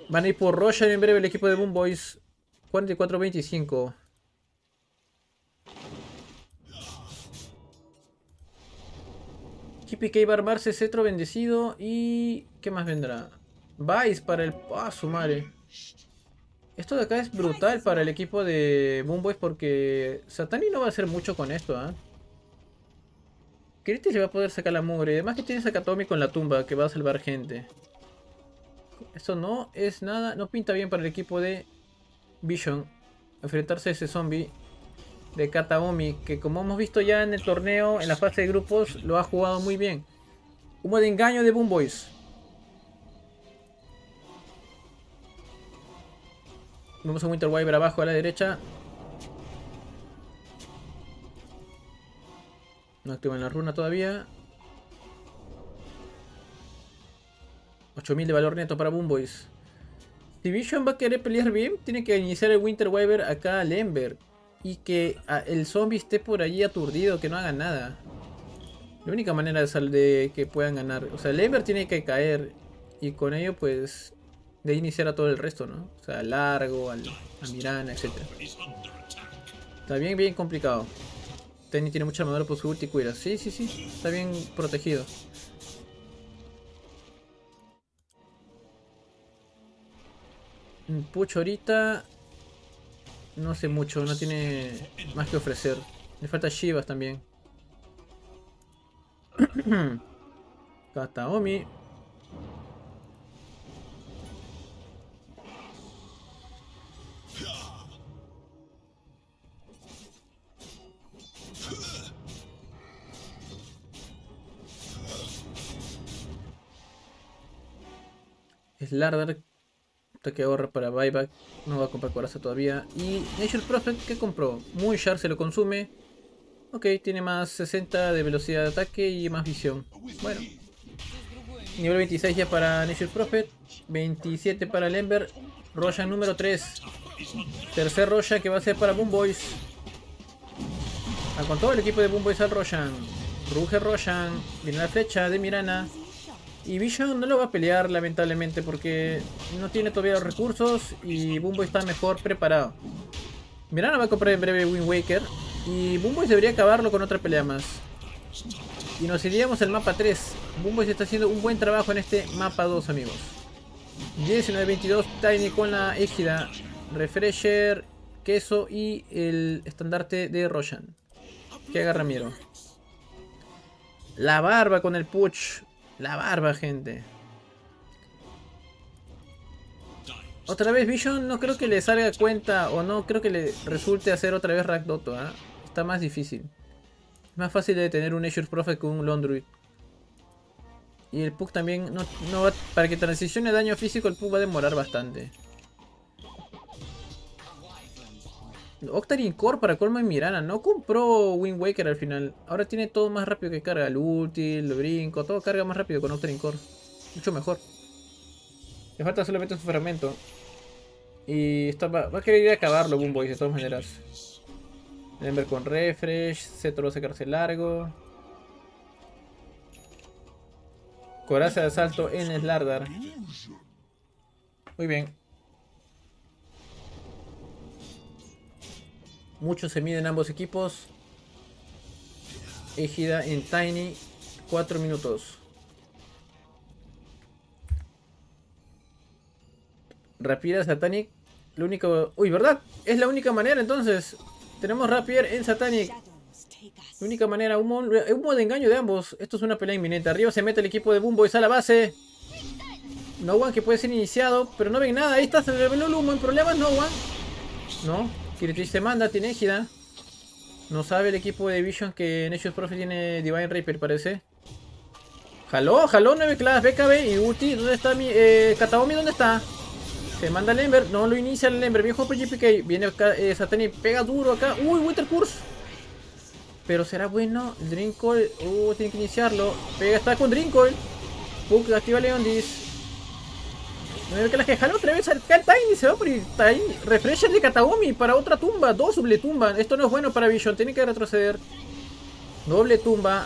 Van a ir por Roshan en breve el equipo de Boom Boys. 44-25. KPK va a armarse cetro bendecido. Y... ¿qué más vendrá? Vice para el... ¡ah, su madre! Esto de acá es brutal para el equipo de Boom Boys porque Satani no va a hacer mucho con esto, ¿eh? Kiriti le va a poder sacar la mugre. Además que tiene Sakatomi con la tumba que va a salvar gente. Esto no es nada... no pinta bien para el equipo de Vision enfrentarse a ese zombie de Kataomi, que como hemos visto ya en el torneo, en la fase de grupos, lo ha jugado muy bien. Humo de engaño de Boom Boys. Vemos a Winter Wyvern abajo a la derecha. No activan la runa todavía. 8000 de valor neto para Boom Boys. Si Vision va a querer pelear bien, tiene que iniciar el Winter Wyvern acá al Ember. Y que el zombie esté por allí aturdido, que no haga nada. La única manera de que puedan ganar. O sea, el Ember tiene que caer. Y con ello, pues, de iniciar a todo el resto, ¿no? O sea, Largo, a Mirana, etc. Está bien complicado. Tenny tiene mucha armadura por su ulti cuida. Sí. Está bien protegido. Puch ahorita... no sé mucho, no tiene más que ofrecer. Le falta Shivas también. Kataomi. Slardar. Que ahorra para buyback. No va a comprar coraza todavía. Y Nature Prophet, ¿qué compró? Muy Sharp se lo consume. Ok, tiene más 60 de velocidad de ataque y más visión. Bueno. Nivel 26 ya para Nature Prophet. 27 para el Ember. Roshan número 3. Tercer Roshan que va a ser para Boom Boys. Con todo el equipo de Boom Boys al Roshan. Ruge Roshan. Viene la flecha de Mirana. Y Vision no lo va a pelear lamentablemente porque no tiene todavía los recursos y Boom Boy está mejor preparado. Mirana va a comprar en breve Wind Waker y Boom Boy debería acabarlo con otra pelea más. Y nos iríamos al mapa 3. Boom Boy está haciendo un buen trabajo en este mapa 2, amigos. 19-22, Tiny con la égida, Refresher, Queso y el estandarte de Roshan. Que agarra Miero. La barba con el Puch. La barba, gente. Otra vez Vision no creo que le salga cuenta o no creo que le resulte hacer otra vez Rakdoto, ¿eh? Está más difícil. Es más fácil de tener un Nature's Prophet que un Lone Druid. Y el Puck también no va, para que transicione daño físico el Puck va a demorar bastante. Octarine Core para colmo en Mirana. No compró Wind Waker al final. Ahora tiene todo más rápido que carga. El ulti, el brinco, todo carga más rápido con Octarine Core. Mucho mejor. Le falta solamente su fragmento. Y va a querer ir a acabarlo Boom Boys de todas maneras. Ember con refresh. Cetro va a sacarse largo. Coraza de asalto en Slardar. Muy bien. Mucho se mide en ambos equipos. Égida en Tiny. 4 minutos. Rapier Satanic. Lo único... Uy, ¿verdad? Es la única manera entonces. Tenemos Rapier en Satanic. La única manera, humo de engaño de ambos. Esto es una pelea inminente. Arriba se mete el equipo de Boomboys a la base. No One que puede ser iniciado, pero no ven nada. Ahí está, se reveló el humo. En problemas, No One. No, Kiritich se manda, tiene égida. No sabe el equipo de Vision que Nexus Prophet tiene Divine Reaper, parece. Jaló 9 class, BKB y ulti. ¿Dónde está mi Kataomi? ¿Dónde está? Se manda el Ember, no lo inicia el Ember. Bien jugado por GPK. Viene acá, Satani, pega duro acá. Uy, Winter Curse. Pero será bueno. Drinkle, tiene que iniciarlo. Pega, está con Drinkle. Puck, activa Leondis. 9 class que jala otra vez al Tiny. Se va por ir Tiny. Refresh el de Kataomi para otra tumba. Doble tumba. Esto no es bueno para Vision. Tiene que retroceder. Doble tumba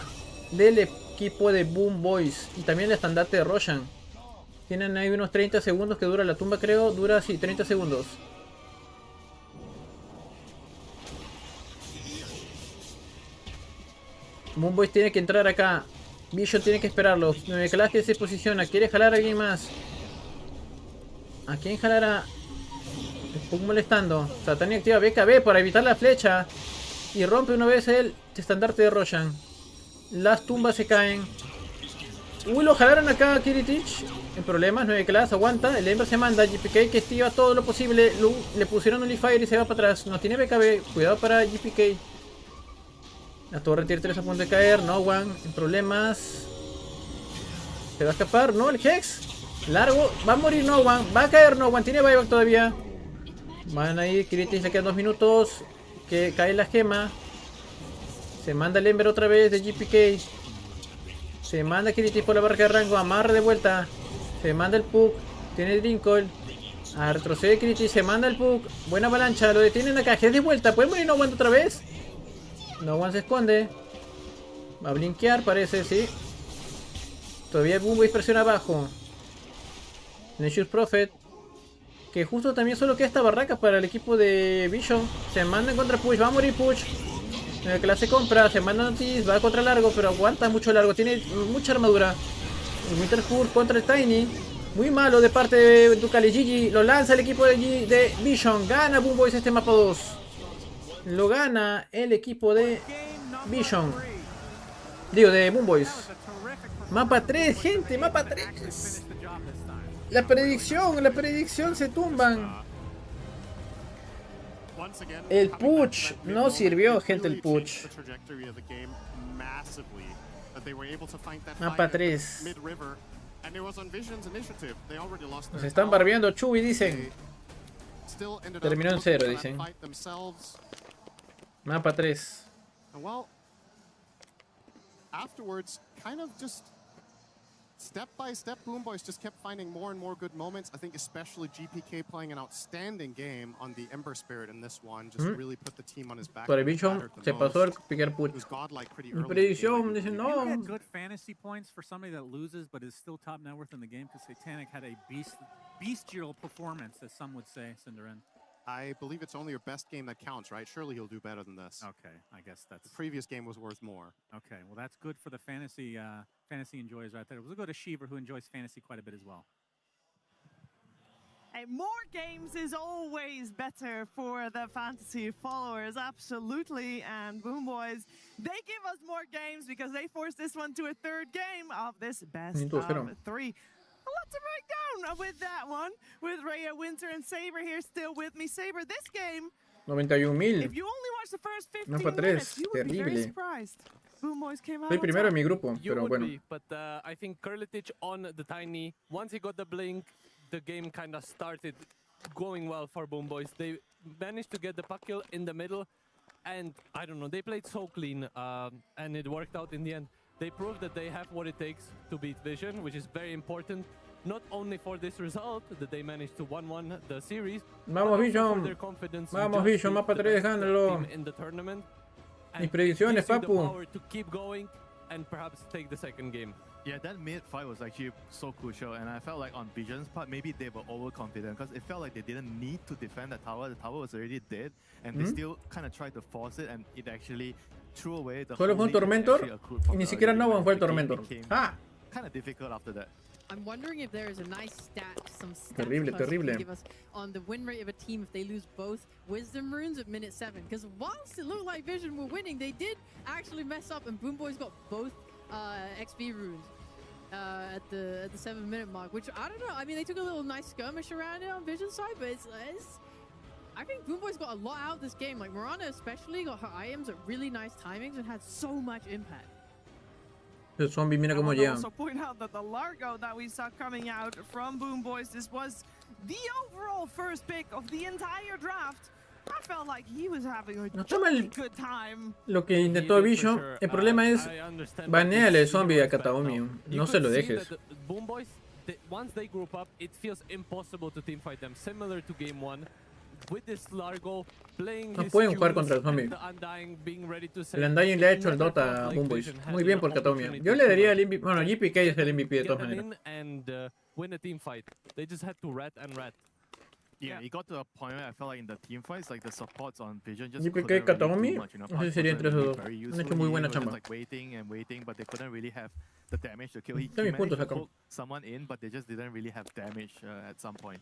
del equipo de Boomboys. Y también el estandarte de Roshan. Tienen ahí unos 30 segundos que dura la tumba, creo. Dura, sí, 30 segundos. Boomboys tiene que entrar acá. Vision tiene que esperarlo. 9 class que se posiciona. Quiere jalar a alguien más. ¿A quién jalará? Puck molestando. Satani activa BKB para evitar la flecha. Y rompe una vez el estandarte de Roshan. Las tumbas se caen. Uy, lo jalaron acá a Kiritich. En problemas, 9 class, aguanta. El Ember se manda. GPK que estiva todo lo posible. Le pusieron un Fire y se va para atrás. No tiene BKB. Cuidado para GPK. La torre tier 3 a punto de caer. No One. En problemas. Se va a escapar. No, el Hex. Largo. Va a morir No One. Va a caer No One. Tiene buyback todavía. Van a ir. Kiritich le quedan 2 minutos. Que cae la gema. Se manda el Ember otra vez de GPK. Se manda Kiritich por la barca de rango. Amarra de vuelta. Se manda el Puck. Tiene el Drinkle. Retrocede Kiritich. Se manda el Puck. Buena avalancha. Lo detienen acá. Es de vuelta. ¿Puede morir No One otra vez? No One se esconde. Va a blinkear, parece, sí. Todavía Boomboys presiona abajo. Nexus Prophet. Que justo también solo queda esta barraca para el equipo de Vision. Se manda en contra Push. Va a morir Push. Que la se compra. Se manda Notice. Va contra largo. Pero aguanta mucho largo. Tiene mucha armadura. El Winter Curse contra el Tiny. Muy malo de parte de Ducali. Gigi. Lo lanza el equipo de Vision. Gana Boomboys este mapa 2. Lo gana el equipo de Vision. Digo, de Boomboys. Mapa 3, gente. Mapa 3. La predicción se tumban. El push no sirvió, gente, el push. Mapa 3. Nos están barbeando Chuy, dicen. Terminó en 0, dicen. Mapa 3. Afterwards, kind of just step by step, Boomboys just kept finding more and more good moments. I think especially GPK playing an outstanding game on the Ember Spirit in this one. Just really put the team on his back. Por el Vision se pasó el picar push. Mi predicción dice no. Get good fantasy points for somebody that loses but is still top net worth in the game because Satanic had a bestial performance, as some would say, Cinderin. I believe it's only your best game that counts, right? Surely he'll do better than this. Okay, I guess that's... The previous game was worth more. Okay, well that's good for the fantasy enjoyers right there. We'll go to Shiver, who enjoys fantasy quite a bit as well. Hey, more games is always better for the fantasy followers, absolutely. And Boomboys, they give us more games because they forced this one to a third game of this best of 3. A lot to break down with that one. With Rhea, Winter, and Saber here still with me. Saber, this game, 91,000. if you only watch the first 15 Mapa 3, minutes, you would be very terrible. surprised. Boomboys came out Soy on primero en top. mi grupo, You pero would bueno. be, but I think Kurletich on the Tiny, once he got the blink, the game kind of started going well for Boomboys. They managed to get the puck kill in the middle, and I don't know, they played so clean, and it worked out in the end. They proved that they have what it takes to beat Vision, which is very important. Not only for this result that they managed to 1-1 the series, Vamos Vision, vamos Vision, mapa 3, gánalo. Mis predicciones, papu. To keep going and perhaps take the second game. Yeah, that mid fight was actually so crucial, and I felt like on Vision's part, maybe they were overconfident because it felt like they didn't need to defend the tower. The tower was already dead, and they still kind of tried to force it, and it actually threw away the. Solo fue un Tormentor y ni siquiera No One fue el Tormentor. Ah. Kind of difficult after that. I'm wondering if there is a nice stat, some stats Terrible, person terrible. can give us on the win rate of a team if they lose both wisdom runes at minute 7. Because whilst it looked like Vision were winning, they did actually mess up, and Boom Boys got both XP runes at the 7-minute mark. Which I don't know. I mean, they took a little nice skirmish around it on Vision's side, but it's I think Boom Boys got a lot out of this game. Like Miranda especially got her items at really nice timings and had so much impact. El zombie, mira cómo I llega. also point out that the Largo that we saw coming out from Boom Boys, this was the overall first pick of the entire draft. I felt like he was having a good time. Lo que intentó Vision, el problema es baneale el zombie a Kataomi. No se lo dejes. Boom Boys, once they group up, it feels impossible to teamfight them. Similar to game 1. With this Largo playing No pueden jugar contra el zombie. El Undying le ha hecho el Dota a Boom Boys. Muy bien por Kataomi. Yo le daría el MVP. Bueno, GPK es el MVP de todas maneras. And win a team fight. They just had to rat and rat. Yeah, it got to a point where I felt like in the team fights, like the supports on Vision just GPK couldn't Kataomi, really do much, you know. no sé si sería entre esos dos. Very Han hecho muy buena useful. He was chamba. just, like waiting and waiting, but they couldn't really have the damage to kill. He Está mis puntos managed to acá. hold someone in, but they just didn't really have damage at some point.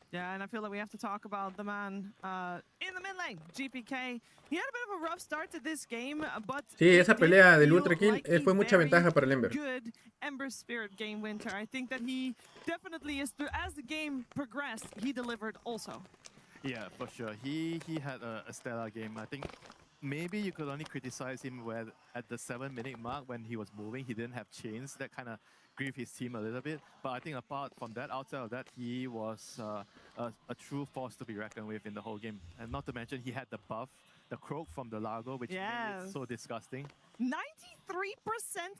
Yeah, and I feel like we have to talk about the man in the mid lane, GPK. He had a bit of a rough start to this game, but Sí, esa pelea del Ultra Kill fue mucha ventaja para el Ember. good Ember Spirit game winter. I think that he definitely is, as the game progressed, he delivered also. Yeah, for sure. He had a stellar game. I think maybe you could only criticize him where at the 7-minute mark when he was moving, he didn't have chains. That kind of grieved his team a little bit. But I think apart from that, outside of that, he was a true force to be reckoned with in the whole game. And not to mention, he had the buff, the croak from the Largo, which made it so disgusting. 93%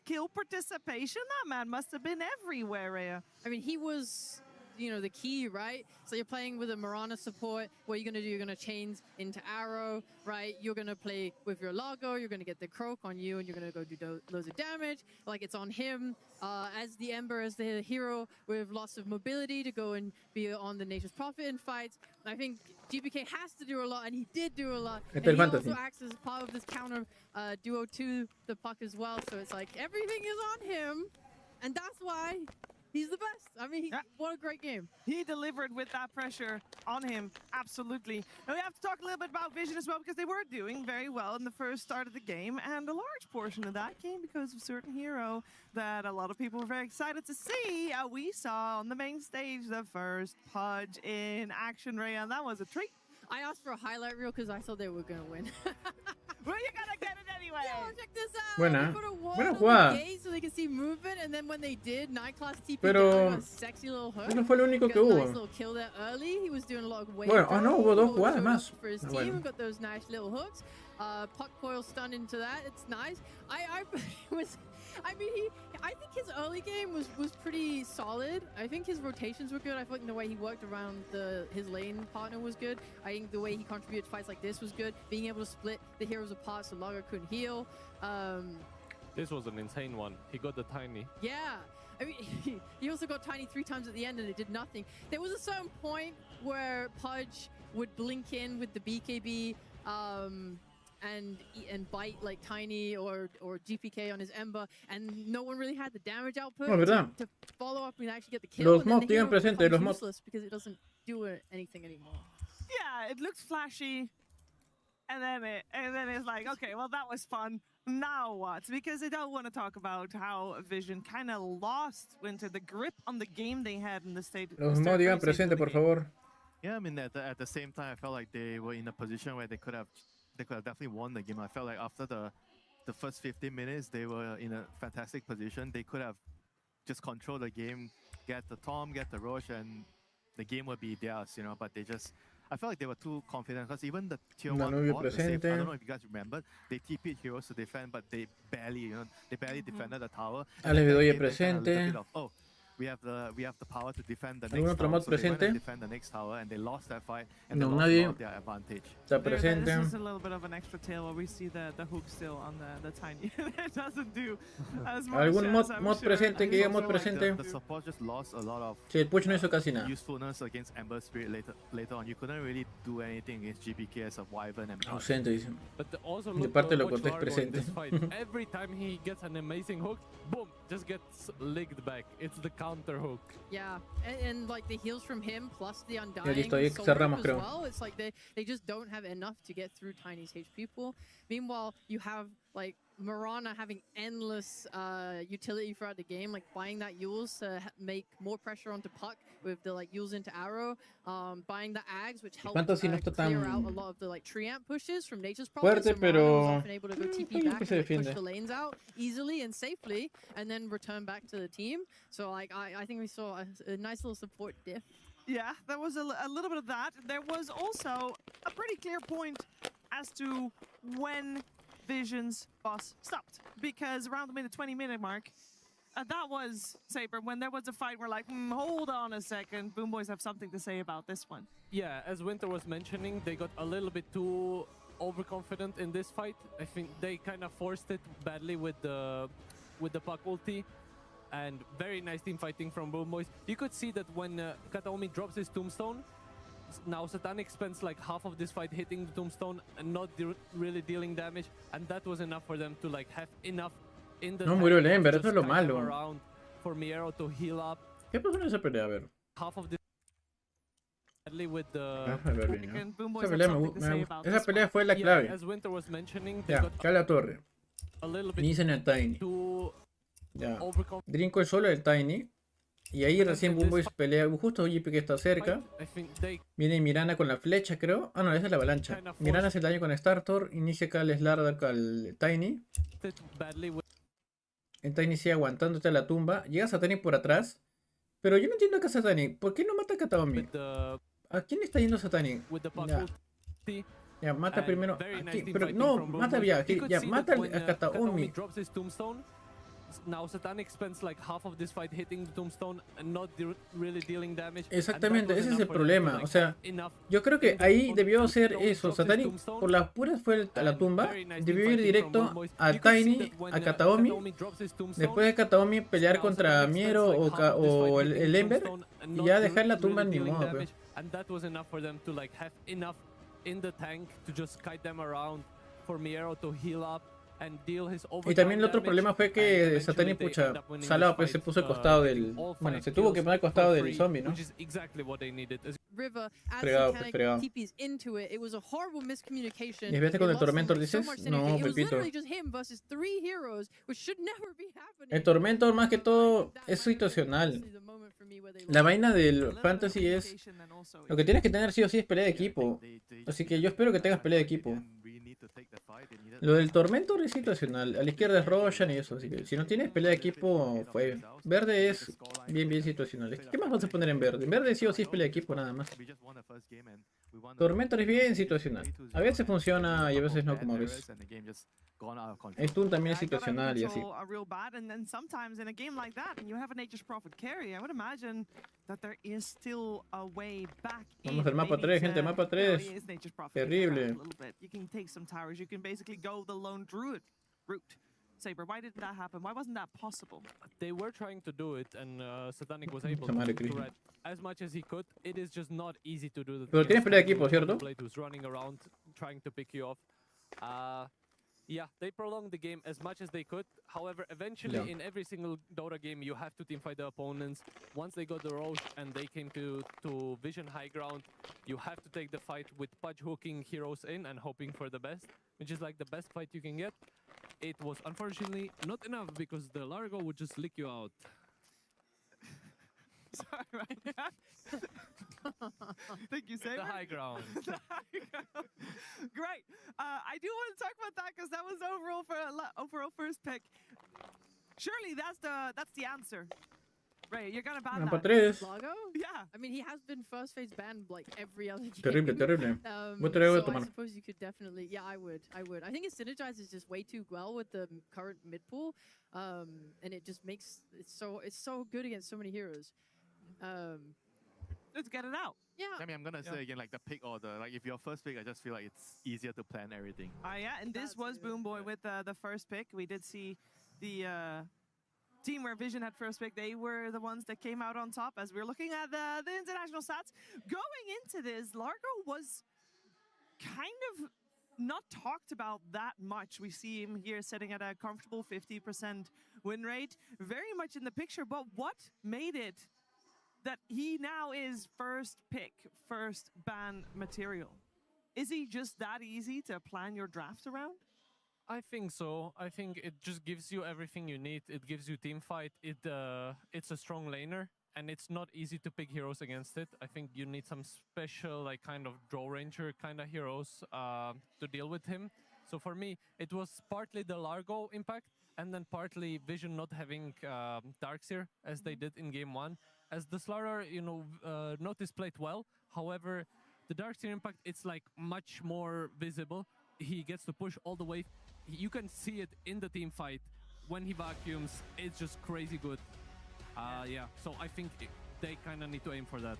kill participation? That man must have been everywhere. I mean, he was, you know, the key, right? So you're playing with a Mirana support. What are you going to do? You're going to chains into arrow, right? You're going to play with your Largo. You're going to get the croak on you, and you're going to go do loads of damage. Like, it's on him as the Ember, as the hero with lots of mobility to go and be on the Nature's Prophet in fights. I think GPK has to do a lot, and he did do a lot. And he also acts as part of this counter duo to the puck as well. So it's like everything is on him, and that's why he's the best. I mean, what a great game. He delivered with that pressure on him, absolutely. And we have to talk a little bit about Vision as well, because they were doing very well in the first start of the game, and a large portion of that came because of a certain hero that a lot of people were very excited to see. We saw on the main stage the first Pudge in action, Ray, and that was a treat. I asked for a highlight reel because I thought they were going to win. Well, you gotta get it anyway. Yo, check this out. Buena. They put a wall Buena on jugada. the gate so they can see movement, and then when they did, Night Class TP Pero down with a sexy little hook. no fue lo único Got que a hubo. nice little kill there early. He was doing a lot of weight. Bueno, no, hubo dos jugadas más. For his team, Bueno. got those nice little hooks. Puck coil stun into that. It's nice. I think his early game was pretty solid. I think his rotations were good. I think the way he worked around his lane partner was good. I think the way he contributed to fights like this was good. Being able to split the heroes apart so Largo couldn't heal. This was an insane one. He got the tiny. Yeah. I mean, he also got tiny 3 times at the end and it did nothing. There was a certain point where Pudge would blink in with the BKB and bite like Tiny or GPK on his Ember, and no one really had the damage output to follow up and actually get the kill. Los mods digan presente, los mods. Useless because it doesn't do anything anymore. Yeah, it looks flashy, and then it's like, okay, well that was fun. Now what? Because I don't want to talk about how Vision kind of lost Winter, the grip on the game they had in the state. Los mods digan presente, por favor. Yeah, I mean, at the same time, I felt like they were in a position where they could have definitely won the game. I felt like after the first 15 minutes, they were in a fantastic position. They could have just controlled the game, get the Tom, get the Roche, and the game would be theirs, you know. But they just, I felt like they were too confident, because even the tier 1 bot, the safe, I don't know if you guys remember, they TP'd heroes to defend, but they barely, defended the tower. Ale Bedoya presente. We have the power to defend the ¿Algún next otro tower, mod so they went presente? and defend the next tower, and they lost that fight, and No, they lost nadie. all of their advantage. Está presente. This is a little bit of an extra tail where we see the hook still on the Tiny. It doesn't do as much. ¿Algún as I'm mod sure. presente que diga mod Also, like, presente? the support just lost a lot of Sí, el push no hizo casi nada. usefulness against Ember Spirit later on. You couldn't really do anything against GPK as a Wyvern and Pudge. Ausente, dice. But also De look parte lo Coach cortés Largo in presente. this fight. Every time he gets an amazing hook, boom, just gets licked back. It's the counter hook. Yeah, and like the heals from him plus the undying listo, ahí soul cerramos, as creo. well. It's like they just don't have enough to get through Tiny's HP pool. Meanwhile, you have like Mirana having endless utility throughout the game, like buying that Yules to make more pressure onto Puck with the like Yules into Arrow, buying the Ags, which helps Fantasy no está clear tan out a lot of the like tree amp pushes from Nature's Prophet. fuerte, So Mirana was pero often able to go TP que back se and like, push defiende. the lanes out easily and safely, and then return back to the team. So like I think we saw a nice little support diff. Yeah, there was a little bit of that. There was also a pretty clear point as to when Vision's boss stopped, because around the 20-minute mark, that was Saber when there was a fight. We're like, hold on a second, Boom Boys have something to say about this one. Yeah, as Winter was mentioning, they got a little bit too overconfident in this fight. I think they kind of forced it badly with the Puck ulti. And very nice team fighting from Boom Boys. You could see that when Kataomi drops his tombstone, now Satanic spends like half of this fight hitting the tombstone and not really dealing damage, and that was enough for them to like have enough in the No murió el tank Ember, to eso es just lo kite them malo. around for Miero to heal up. ¿Qué pasó en esa pelea? A ver. Half of this badly with the Déjame ver bien, ¿no? Boom Boys Esa have pelea, something to say about esa this pelea one. fue la clave. Yeah, as Winter was mentioning, they Ya, got acá la torre. a little bit Inician el Tiny. too Ya. overconfident. Drinko el solo del Tiny. Y ahí recién Boom Boys pelea. Justo JP que está cerca. I think they Viene Mirana con la flecha, creo. Ah, no, esa es la avalancha. Mirana hace el daño con Startor. Inicia acá el Slardar al Tiny. did badly with El Tiny sigue aguantándote a la tumba. Llega Satanic por atrás. Pero yo no entiendo acá Satanic. ¿Por qué no mata a Kataomi? the ¿A quién está yendo Satanic? Puck Ya. ulti. Ya, mata And primero. very Aquí, nice team pero fighting no, from Boom mata Boys. ya. You Aquí, could ya, see mata that when, a Kataomi. drops his tombstone. Now Satanic spends like half of this fight hitting the tombstone and not really dealing damage. Exactamente, And that was ese es el enough for them to, problema. like, O sea, have enough yo creo que in the ahí tombstone. debió ser Don't eso. drop his Satanic tombstone. por las puras fue a la And tumba. very nice team Debió ir fighting from directo Boom Boys. a You could see Tiny, that when, a Kataomi. Kataomi drops his tombstone, Después de Kataomi pelear now contra Satanic Miero spends, like, half of this o fight el hitting the Ember. tombstone and Y not ya dejar la tumba really ni dealing modo. damage. Pues. And that was enough for them to like have enough in the tank to just kite them around for Miero to heal up and deal his Y también el otro damage, problema fue and que eventually Satanic, they pucha, end up winning Salado this pues se fight, puso al costado del... all Bueno, five se tuvo que kills poner al costado for del free, zombie, ¿no? which is exactly what they needed. River, as Fregado, Satanic fregado. TPs into it, it was a horrible miscommunication. ¿Y viste It con el lost them, Tormentor like, so dices? much synergy. No, It was Pepito. literally just him versus 3 heroes, which should never be happening. El Tormentor más que todo es situacional. La vaina del Fantasy es... Lo que tienes que tener sí o sí es pelea de equipo. Así que yo espero que tengas pelea de equipo. Lo del Tormentor es situacional. A la izquierda es Roshan y eso. Así que si no tienes pelea de equipo, fue. Verde es bien situacional. Es que, ¿qué más vas a poner en verde? En verde sí o sí es pelea de equipo nada más. Tormentor es bien situacional. A veces funciona y a veces no, como a veces. El Toon también es situacional y así. A real bad, and then sometimes in a game like that, and you have a Nature's Prophet carry, I would imagine that there is still a way back. Vamos al mapa 3, gente, mapa 3. Terrible. You can take some towers. You can basically go the lone druid route. Saber, why did that happen? Why wasn't that possible? They were trying to do it, and Satanic was able Madre to Cristo. red as much as he could. It is just not easy to do. Pero tienes pelea de equipo, ¿cierto? Who's running around trying to pick you off. Yeah, they prolonged the game as much as they could. However, eventually, in every single Dota game, you have to teamfight the opponents. Once they got the Roche and they came to Vision high ground, you have to take the fight with Pudge hooking heroes in and hoping for the best, which is like the best fight you can get. It was unfortunately not enough because the Largo would just lick you out. Sorry, right? Thank you, Saber. The high ground. The high ground. Great. I do want to talk about that because that was overall first pick. Surely that's the answer. Right, you're gonna ban Mapa that. 3. Lago? Yeah. I mean, he has been first phase banned like every other game. Terrible, terrible. Voy a So traer I tomar. suppose you could definitely, yeah, I would. I think it synergizes just way too well with the current mid pool, and it just makes it's so good against so many heroes. Let's get it out. Yeah. I mean, I'm gonna say again, like the pick order. Like if you're first pick, I just feel like it's easier to plan everything. Yeah, and this was Boom Boy with the first pick. We did see the team where Vision had first pick. They were the ones that came out on top. As we're looking at the international stats going into this, Largo was kind of not talked about that much. We see him here sitting at a comfortable 50% win rate, very much in the picture. But what made it that he now is first pick, first ban material? Is he just that easy to plan your draft around? I think so. I think it just gives you everything you need. It gives you team fight. It's a strong laner, and it's not easy to pick heroes against it. I think you need some special, like, kind of draw ranger kind of heroes to deal with him. So for me, it was partly the Largo impact, and then partly Vision not having Darkseer as they did in game 1. As the Slayer, you know, Notice played well. However, the Darkseer impact, it's like much more visible. He gets to push all the way. You can see it in the team fight. When he vacuums, it's just crazy good. Yeah, so I think they kind of need to aim for that.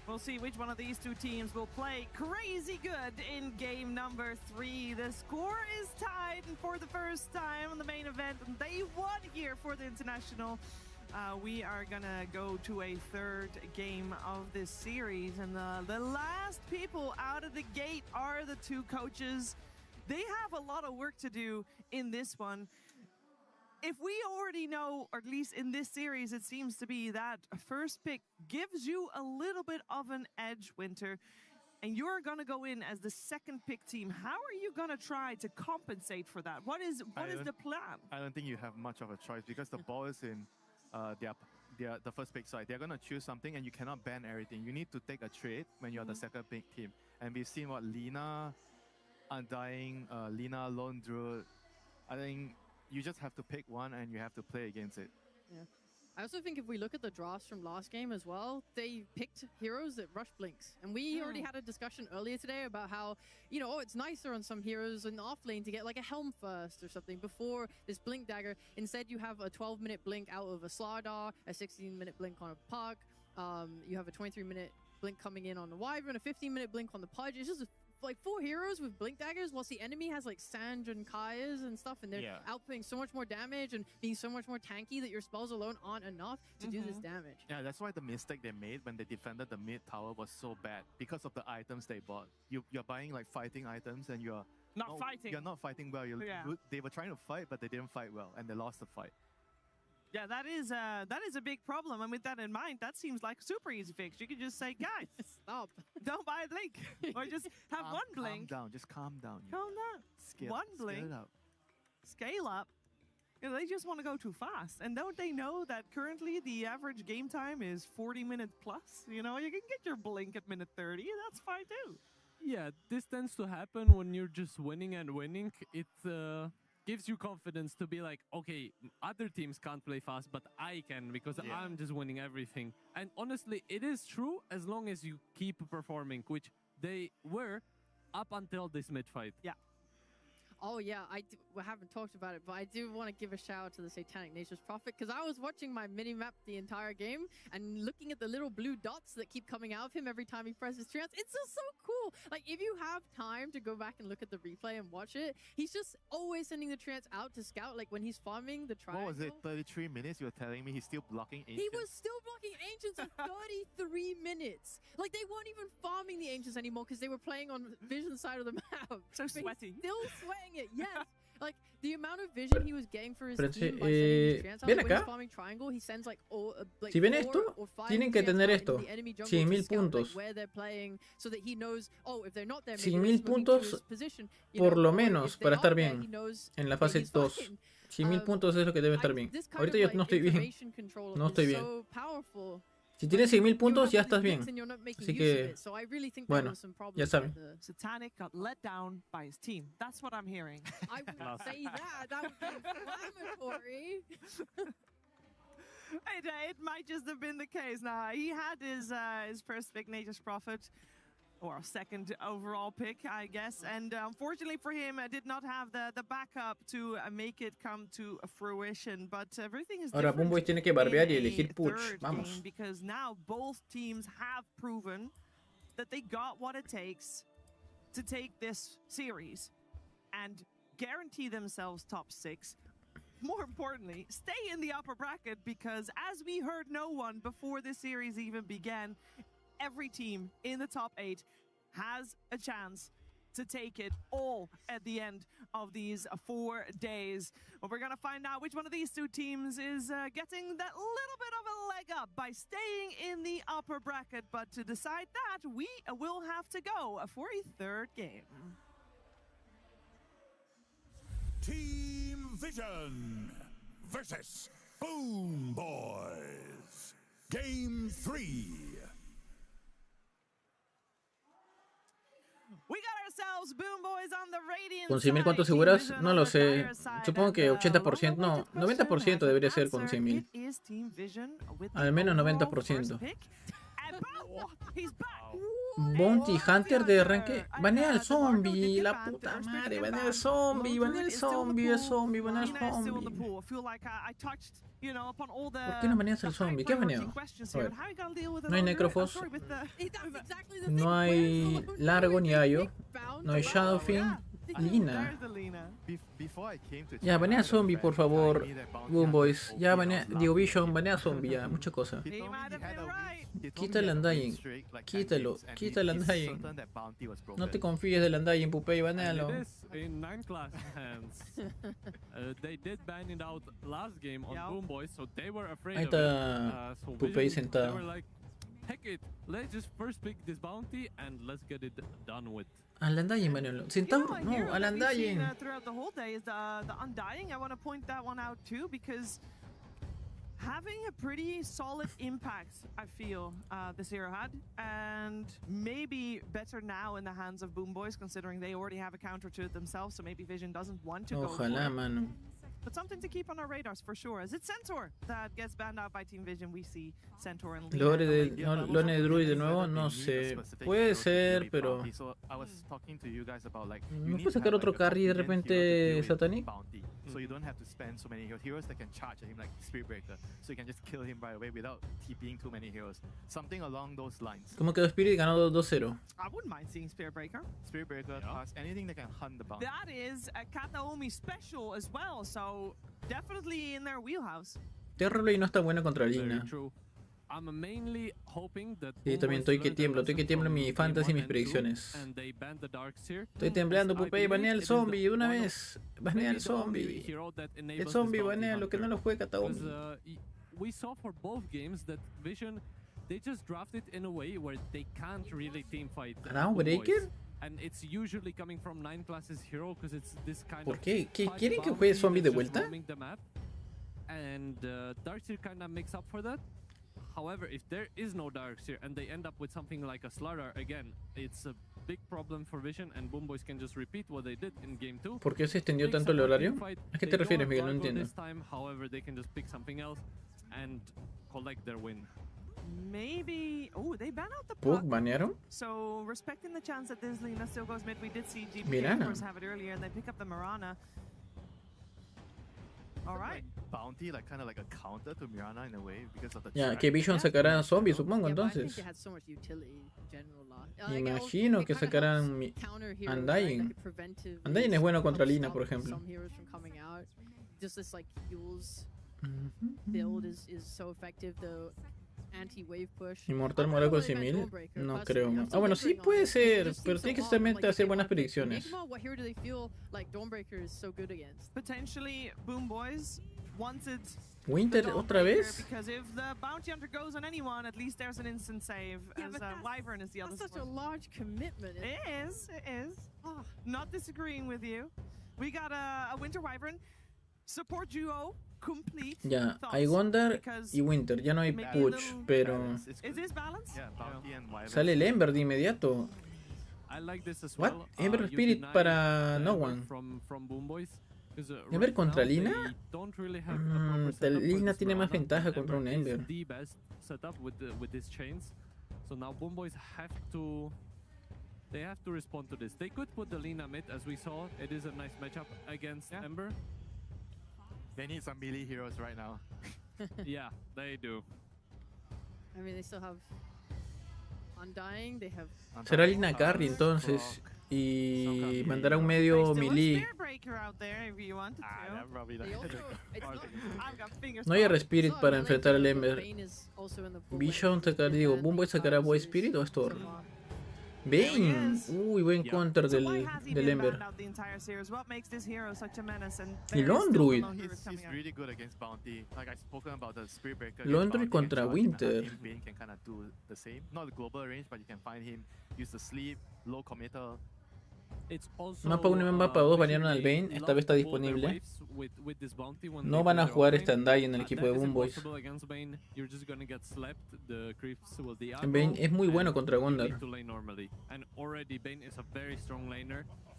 We'll see which one of these two teams will play crazy good in game number 3. The score is tied for the first time on the main event. They won here for the International. We are gonna go to a third game of this series, and the last people out of the gate are the two coaches. They have a lot of work to do in this one. If we already know, or at least in this series, it seems to be that first pick gives you a little bit of an edge, Winter, and you're gonna go in as the second pick team. How are you gonna try to compensate for that? What is the plan? I don't think you have much of a choice because the ball is in the first pick side. They're gonna choose something, and you cannot ban everything. You need to take a trade when you're the second pick team. And we've seen what Lina, Undying, Lina, Lone Druid. I think you just have to pick one and you have to play against it. Yeah. I also think if we look at the drafts from last game as well, they picked heroes that rush blinks. And we already had a discussion earlier today about how, you know, it's nicer on some heroes in the off lane to get like a Helm first or something before this blink dagger. Instead, you have a 12-minute blink out of a Slardar, a 16-minute blink on a Puck. You have a 23-minute blink coming in on the Wyvern, a 15-minute blink on the Pudge. It's just like 4 heroes with blink daggers, whilst the enemy has like Sand and Kaias and stuff, and they're outputting so much more damage and being so much more tanky that your spells alone aren't enough to do this damage. Yeah, that's why the mistake they made when they defended the mid tower was so bad, because of the items they bought. You're buying like fighting items, and you're not fighting. You're not fighting well. They were trying to fight, but they didn't fight well, and they lost the fight. Yeah, that is a big problem. And with that in mind, that seems like a super easy fix. You could just say, guys, stop. Don't buy a blink. Or just have one blink. Calm down. Just calm down. Calm down. One blink. Scale up. You know, they just want to go too fast. And don't they know that currently the average game time is 40 minutes plus? You know, you can get your blink at minute 30. That's fine too. Yeah, this tends to happen when you're just winning and winning. It gives you confidence to be like, okay, other teams can't play fast, but I can, because I'm just winning everything. And honestly, it is true as long as you keep performing, which they were up until this mid-fight. Yeah. Oh yeah, we haven't talked about it, but I do want to give a shout out to the Satanic Nature's Prophet, because I was watching my mini-map the entire game and looking at the little blue dots that keep coming out of him every time he presses trance. It's just so cool. Like, if you have time to go back and look at the replay and watch it, he's just always sending the trance out to scout, like when he's farming the triangle. What was it, 33 minutes? You were telling me he's still blocking Ancients? He was still blocking Ancients at 33 minutes. Like, they weren't even farming the Ancients anymore because they were playing on Vision's side of the map. So sweaty. Still sweating it, yes. Like, the amount of vision he was getting for his team by sending his trance out, ven when acá. he's farming triangle, he sends like, Si ven esto, tienen que tener esto. 100.000 puntos. 100.000 puntos por lo menos para estar bien en la fase 2. 100.000 puntos es lo que debe estar bien. Ahorita yo no estoy bien. No estoy bien. Si tienes 100.000 puntos, ya estás bien. Así que, bueno, ya saben. Satanic got let down by his team. That's what I'm hearing. I wouldn't say that. That would be inflammatory. It might just have been the case. Now, he had his first pick, Nature's Prophet, or second overall pick, I guess. And unfortunately for him, I did not have the backup to make it come to fruition. But everything is Ahora different Boomboy tiene que barbear y in a elegir push. third Vamos. game, because now both teams have proven that they got what it takes to take this series and guarantee themselves top 6. More importantly, stay in the upper bracket, because as we heard no one before this series even began, every team in the top 8 has a chance to take it all at the end of these 4 days. Well, we're going to find out which one of these two teams is getting that little bit of a leg up by staying in the upper bracket. But to decide that, we will have to go for a third game. Team Vision versus Boom Boys. Game 3. ¿Con 100.000 cuánto aseguras? No lo sé. Supongo que 80%, no, 90% debería ser con 100.000. Al menos 90%. Bounty Hunter de arranque. Banea al zombie, la puta madre. Banea al zombie, banea al zombie, el zombie, banea al zombie. ¿Por qué no baneas al zombie? ¿Qué has baneado? A ver. No hay necrofos. No hay largo ni Ayo. No hay Shadowfin. Lina. Ya, banea zombie, por favor. Boom Boys. Ya, banea. Digo, Vision, banea zombie, ya. Mucha cosa. Quita el Undying. Quítalo. Quita el Undying. No te confíes del Undying, Pupey, banealo. Ahí está Pupey sentado. Al Undying, banealo. Sentado, no, al Undying. Having a pretty solid impact, I feel, this hero had, and maybe better now in the hands of Boom Boys, considering they already have a counter to it themselves, so maybe Vision doesn't want to go for it. Mano. But something to keep on our radars for sure. Is it Centaur that gets banned out by Team Vision? We see Centaur and Lore de Druid de nuevo, no sé. Puede ser, pero... ¿No puede sacar otro carry de repente Satanic? So you don't have to spend so many heroes that can charge at him like Spirit Breaker, so you can just kill him right away without TPing too many heroes. Something along those lines. ¿Cómo quedó Spirit? Ganó 2-0. I wouldn't mind seeing Spirit Breaker. Spirit Breaker, plus anything that can hunt the bounty. That is a Kataomi special as well, so definitely in their wheelhouse. Terrible y no está buena contra Lina. Sí, también estoy que tiemblo en mi fantasy y mis predicciones. Estoy temblando, Pupey, banea al zombie de una vez. Banea al zombie. El zombie banea lo que no lo juega Kataomi. We saw for both games that Vision, they just drafted in a way where they can't really team fight. ¿Breaker? And it's usually coming from 9 classes hero because it's this kind ¿Por qué? ¿Quieren que juegue zombie de vuelta? And Darkseer kind of makes up for that. However, if there is no Darkseer and they end up with something like a Slaughter, again, it's a big problem for Vision, and Boom Boys can just repeat what they did in game 2. ¿Por qué se extendió tanto el horario? ¿A qué te refieres, Miguel? No entiendo. However, they can just pick something else and collect their win. Maybe. Oh, they ban out the Puck. ¿Banearon? So, respecting the chance that this Lina still goes mid, we did see GBytes have it earlier, and they pick up the Mirana. Alright. Bounty, like kind of like a counter to Mirana in a way because of the Ya, que Vision sacará zombie, supongo, entonces. Imagino que sacarán Undying. Undying es bueno contra Lina, por ejemplo. Inmortal moral con 100.000, no creo. Ah, bueno, sí puede ser, pero tiene que solamente hacer buenas predicciones. Potentially, Boom Boys wanted Winter otra vez. Because if the bounty hunter goes on anyone, at least there's an instant save. As Wyvern is the other. That's such a large commitment. It is. Oh, not disagreeing with you. We got a Winter Wyvern support duo. Complete. Ya, hay Gondar y Winter, ya no hay Puch, pero sale el Ember de inmediato. What? Ember Spirit para no one. Ember contra Lina? Lina tiene más ventaja contra un Ember. So now Boom Boys have to respond to this. They could put the Lina mid, as we saw. It is a nice matchup against Ember. They need some melee heroes right now. Yeah, they do. I mean, they still have Undying, they have... Será Lina Carry entonces. Y mandará un medio melee. No hay Spirit para enfrentar al Ember. Vision sacará, Boom Boy sacará Boy Spirit o Storm. Bane. Uy, buen counter del Ember. Y Londruid. Londruid contra Winter. Mapa 1 y mapa 2 banearon al Bane. Esta vez está disponible. No van a jugar stand-by en el equipo de Boomboys. Bane es muy bueno contra Gondar.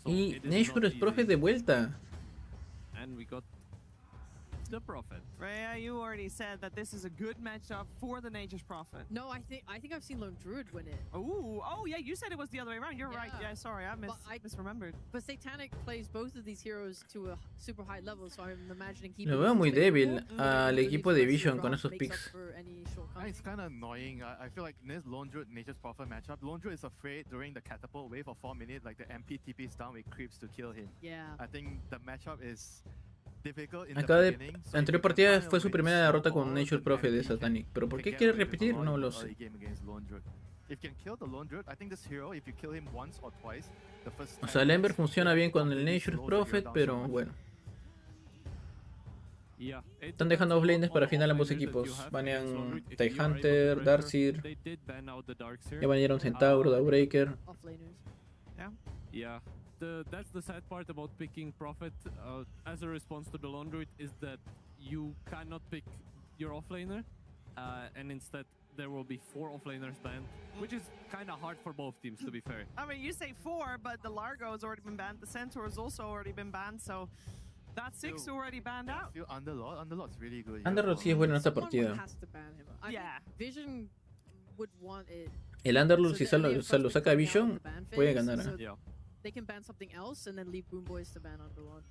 Y Nature's Prophet de vuelta. The Prophet. Rhea, you already said that this is a good matchup for the Nature's Prophet. No, I think I've seen Lone Druid win it. Oh yeah, you said it was the other way around. You're right. Yeah, sorry, I misremembered. But Satanic plays both of these heroes to a super high level, so I'm imagining he. Lo veo muy débil al equipo de Vision con esos picks. It's kind of annoying. I feel like this Lone Druid Nature's Prophet matchup. Lone Druid is afraid during the catapult wave of 4 minutes, like the MP TPs down with creeps to kill him. Yeah. I think the matchup is. Acá de anterior partida fue su primera derrota con Nature's Prophet de Satanic, pero ¿por qué quiere repetir? No lo sé. O sea, el Ember funciona bien con el Nature's Prophet, pero bueno. Están dejando offlaners para final ambos equipos. Banean Tidehunter, Darkseer. Ya banearon Centauro, Dawnbreaker. That's the sad part about picking Prophet as a response to the Lone Druid is that you cannot pick your offlaner, and instead there will be 4 offlaners banned, which is kind of hard for both teams, to be fair. I mean, you say 4, but the Largo has already been banned, the Centaur has also already been banned, so that's 6 already banned out. Underlord's really good. Underlord sí es bueno en esta partida. Yeah. Vision would want it. El Underlord si se lo saca Vision, puede ganar. They can ban something else and then leave Boomboys to ban Underlord.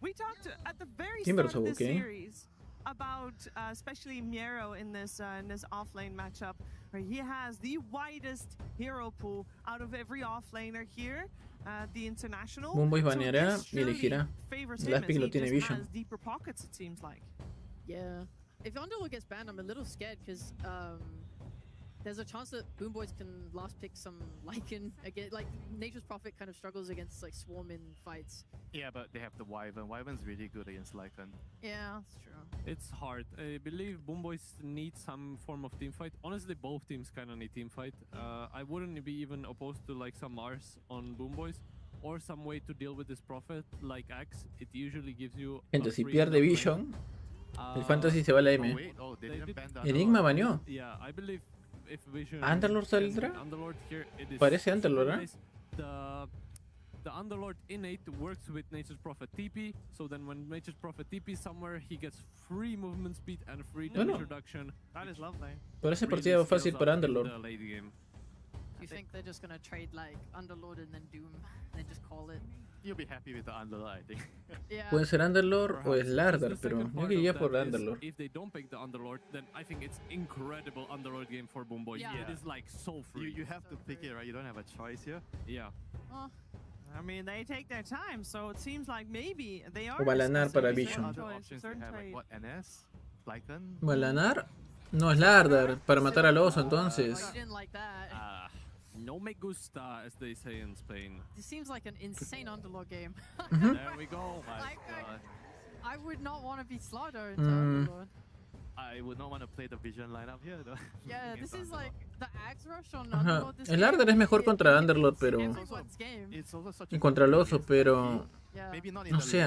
We talked at the very start of this series about especially Miero in this offlane matchup, where he has the widest hero pool out of every offlaner here. The international. Boomboys baneará y elegirá. Last pick lo tiene Vision. Deeper pockets, it seems like. Yeah. If Underlord gets banned, I'm a little scared because there's a chance that Boomboys can last pick some Lycan again. Like Nature's Prophet kind of struggles against like swarm in fights. Yeah, but they have the Wyvern. Wyvern's really good against Lycan. Yeah, that's true. It's hard. I believe Boomboys need some form of team fight. Honestly, both teams kind of need team fight. I wouldn't be even opposed to like some Mars on Boomboys or some way to deal with this Prophet like Axe. It usually gives you. Gente, si pierde Vision, el Fantasy se va a la M. Enigma baneó. Yeah, I believe. ¿Underlord saldrá? Parece Underlord, ¿eh? The Underlord innate works with Nature's Prophet TP, so then when Nature's Prophet TP somewhere, he gets free movement speed and free damage reduction. That is lovely. Parece partida fácil para Underlord. Do you think they're just gonna trade like Underlord and then Doom, and then just call it? You'll be happy with the Underlord, I think. Puede ser Underlord o Slardar, pero yo iría por Underlord. If they don't pick the Underlord, then I think it's incredible Underlord game for Boomboys. Yeah. It is like so free. You have to pick it, right? You don't have a choice here. Yeah. I mean, they take their time, so it seems like maybe they are. O Balanar para Vision. What, NS? Lycan? Balanar no es Slardar para matar al oso, entonces. You didn't like that. No me gusta, as they say in Spain. This seems like an insane Underlord game. There we go. I would not want to be Slardar into Underlord. I would not want to play the Vision lineup here, though. Yeah, this is like the Axe Rush on Underlord. El Slardar es mejor contra Underlord, pero y contra el oso, pero no sé.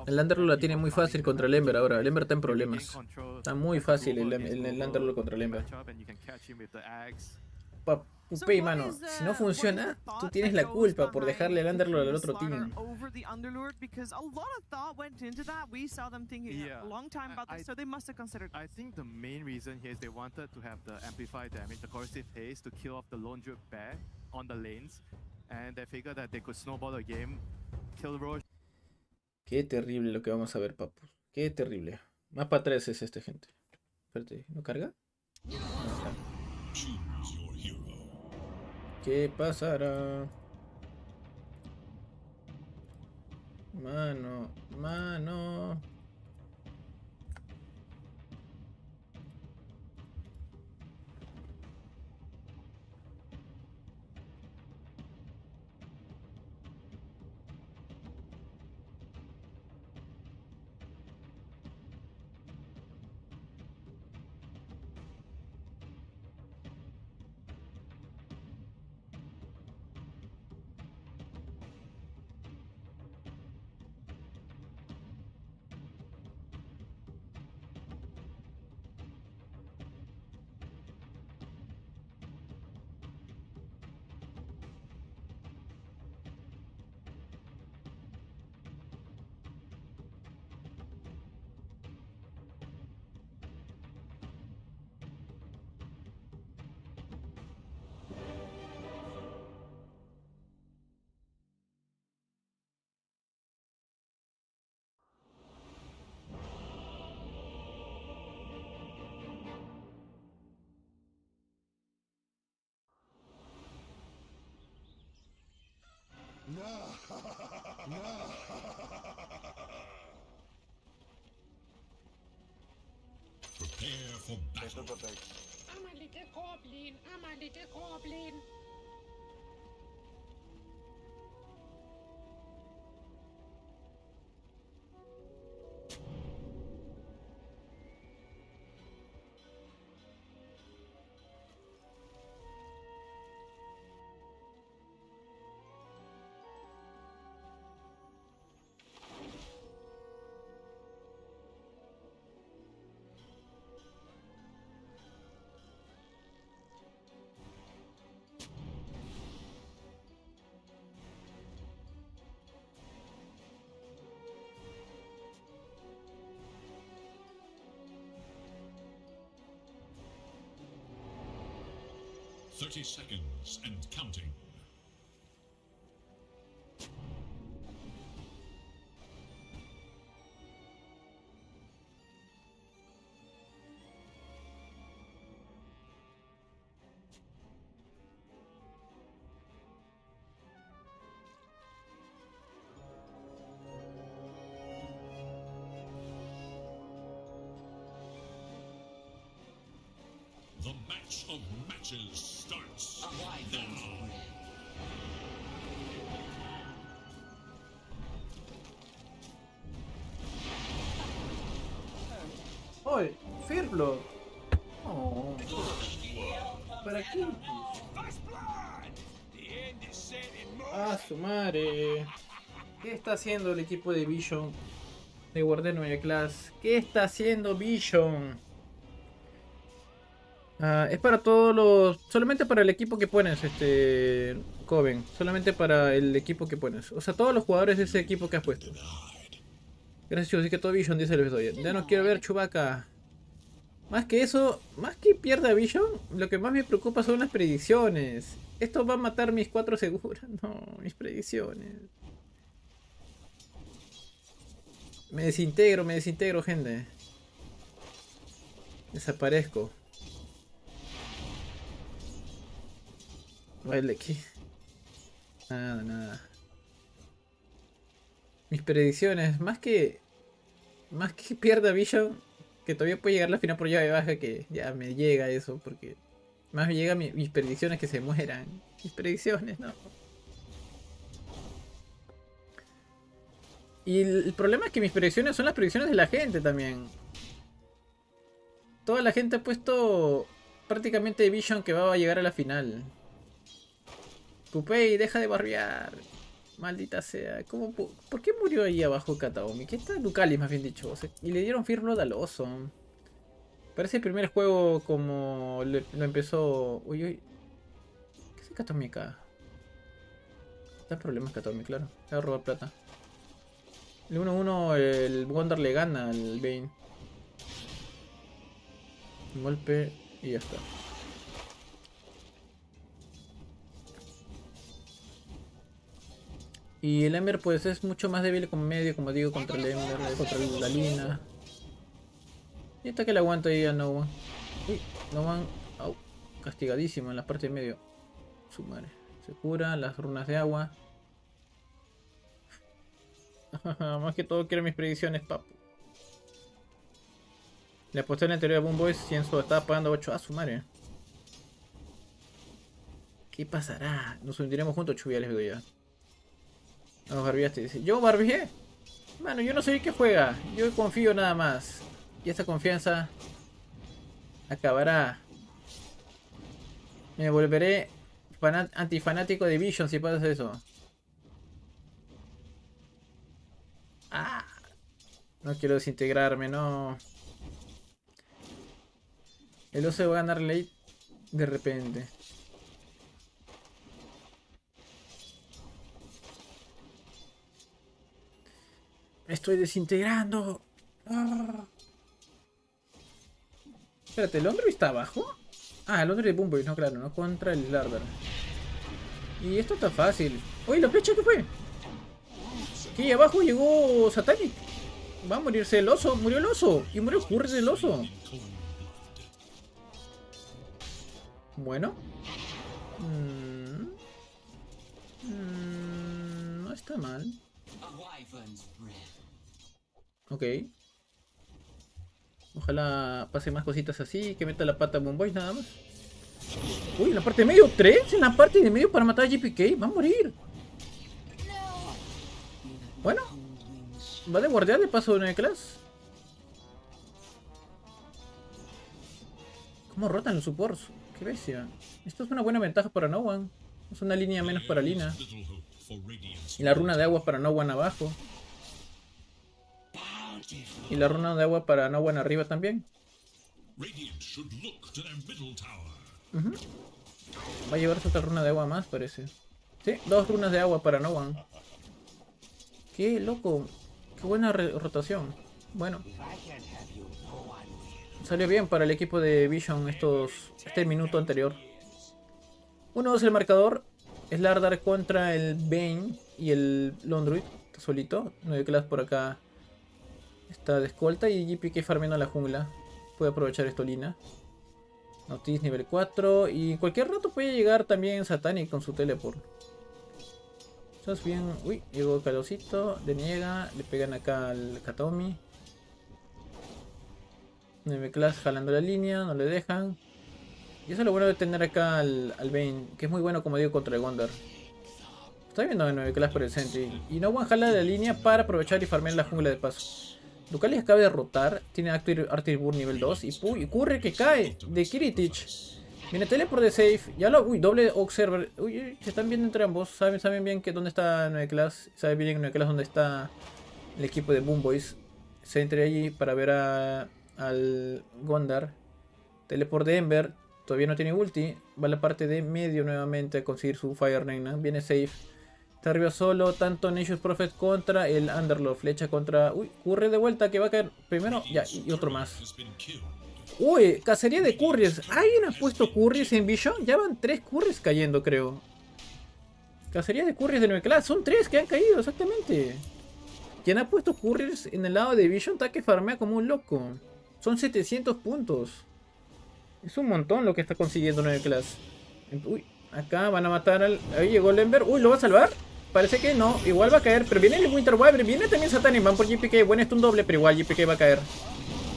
El Underlord la tiene muy fácil contra el Ember ahora. El Ember está en problemas. Está muy fácil el Underlord contra el Ember. Upey, mano, si no funciona, tú tienes la culpa por dejarle el Underlord al otro team. I think the main reason here is they wanted to have the amplified damage, the corrosive haze, to kill off the Lone Druid bear on the lanes, and they figured that they could snowball the game, kill Roche. Qué terrible lo que vamos a ver, papus. Qué terrible. Mapa 3 es este, gente. Espérate, ¿no carga? No carga. ¿Qué pasará? Mano. I'm a little goblin. I'm a little goblin. "30 seconds and counting." The match of matches starts now. ¡Oye! ¡Firblo! Oh. ¿Para qué? ¡Ah, su madre! ¿Qué está haciendo el equipo de Vision? De Guardian Media Class. ¿Qué está haciendo Vision? Es para todos los... Solamente para el equipo que pones, Coven. Solamente para el equipo que pones. O sea, todos los jugadores de ese equipo que has puesto. Gracias, chicos. Así que todo Vision dice el episodio. Ya no quiero ver Chewbacca. Más que eso, más que pierda Vision, lo que más me preocupa son las predicciones. Esto va a matar mis 4 seguras. No, mis predicciones. Me desintegro, gente. Desaparezco. Vale, aquí. Nada. Mis predicciones, más que pierda Vision, que todavía puede llegar a la final por llave baja, que ya me llega eso, porque más me llega mis predicciones que se mueran. Mis predicciones, no. Y el problema es que mis predicciones son las predicciones de la gente también. Toda la gente ha puesto prácticamente Vision que va a llegar a la final. Cupey, deja de barbear. Maldita sea. ¿Por qué murió ahí abajo Kataomi? ¿Qué está Lucalis, más bien dicho? O sea, y le dieron Fearflood al oso. Parece el primer juego como lo empezó... Uy. ¿Qué hace Kataomi acá? Da problemas Kataomi, claro. Le va a robar plata. El 1-1, el Wonder le gana al Bane. Un golpe y ya está. Y el Ember pues es mucho más débil como medio, como digo, contra el Ember, contra la Lina. Y está que le aguanta ahí a No One. Uy, No One, castigadísimo en la parte de medio. Su madre. Se cura, las runas de agua. Más que todo quiero mis predicciones, papu. Le aposté en el anterior a Boom Boys, Cienzo estaba pagando 8 a su madre. ¿Qué pasará? Nos hundiremos juntos, Chubia, les digo ya. No, barbiaste, dice. ¿Yo barbié? Mano, yo no sé qué juega. Yo confío nada más. Y esta confianza acabará. Me volveré antifanático de Vision si pasa eso. Ah, no quiero desintegrarme, no. El oso va a ganar late de repente. Me estoy desintegrando. Ah. Espérate, ¿el Laundry está abajo? Ah, el Laundry de Boom Boys, no, claro, no contra el Lardar. Y esto está fácil. Oye, ¿la flecha qué fue? Aquí abajo llegó Satanic. Va a morirse el oso. Murió el oso. Y murió Curry del oso. Bueno. No está mal. Ok. Ojalá pase más cositas así, que meta la pata a Boomboy nada más. Uy, en la parte de medio, 3 en la parte de medio para matar a GPK, va a morir. Bueno, va de guardián de paso de una clase. ¿Cómo rotan los supports? Qué bestia. Esto es una buena ventaja para No One. Es una línea menos para Lina. Y la runa de agua para No One abajo. Y la runa de agua para No One arriba también. Va a llevarse otra runa de agua más, parece. Sí, 2 runas de agua para No One. Qué loco. Qué buena rotación. Bueno. Salió bien para el equipo de Vision este minuto anterior. 1-2 el marcador. Slardar contra el Bane y el Londruid. Está solito. 9 class por acá. Está de escolta y GPK farmeando la jungla. Puede aprovechar esto Lina. Notice nivel 4. Y en cualquier rato puede llegar también Satanic con su teleport. Estás bien. Uy, llegó Calosito. Deniega. Le pegan acá al Katomi. 9 class jalando la línea. No le dejan. Y eso es lo bueno de tener acá al Bane. Que es muy bueno, como digo, contra el Wonder. Está viendo 9 class por el Sentry. Y No One jala la línea para aprovechar y farmear la jungla de paso. Ducalis acaba de rotar. Tiene Arctic Burn nivel 2. Y ocurre que cae de Kiritich. Viene teleport de safe. Ya lo. Uy, doble observer. Uy, se están viendo entre ambos. Saben bien que dónde está 9 class. Saben bien en 9 class dónde está el equipo de Boomboys. Se entre allí para ver al Gondar. Teleport de Ember. Todavía no tiene ulti. Va a la parte de medio nuevamente a conseguir su Fire Nigma. Viene safe. Está arriba solo. Tanto Nature's Prophet contra el Underlord. Flecha contra. Uy, Curry de vuelta que va a caer primero. Ya, y otro más. Uy, cacería de curries. ¿Alguien ha puesto curries en Vision? Ya van 3 curries cayendo, creo. Cacería de curries de 9 class. Son 3 que han caído, exactamente. ¿Quién ha puesto curries en el lado de Vision? Está que farmea como un loco. Son 700 puntos. Es un montón lo que está consiguiendo 9 class. Uy, acá van a matar al... Ahí llegó el Ember. Uy, ¿lo va a salvar? Parece que no. Igual va a caer. Pero viene el Winter Wyvern. Viene también Satanic. Van por GPK. Bueno, es un doble, pero igual GPK va a caer.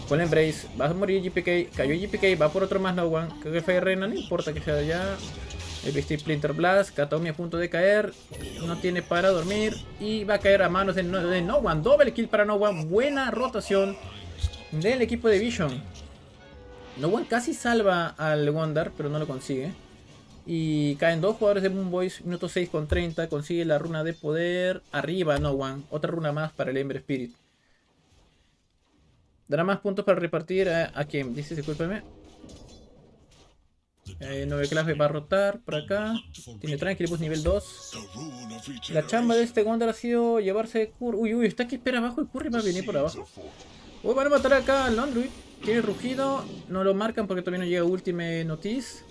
Con el Embrace. Va a morir GPK. Cayó GPK. Va por otro más No One. Creo que el Fire Reina. No importa que sea ya. El Beastie Splinter Blast. Katomi a punto de caer. No tiene para dormir. Y va a caer a manos de No One. Doble kill para No One. Buena rotación del equipo de Vision. No One casi salva al Wonder, pero no lo consigue. Y caen 2 jugadores de Boomboys. Minuto 6 con 30. Consigue la runa de poder. Arriba No One. Otra runa más para el Ember Spirit. Dará más puntos para repartir a quien. Dice, discúlpeme. 9 clases va a rotar por acá. Tiene Tranquilibus nivel 2. La chamba de este Wonder ha sido llevarse Curry. Uy, está aquí, espera abajo. El Curry va a venir por abajo. Uy, van a matar acá al Londruid. Tiene rugido. No lo marcan porque todavía no llega Ultimate Notice.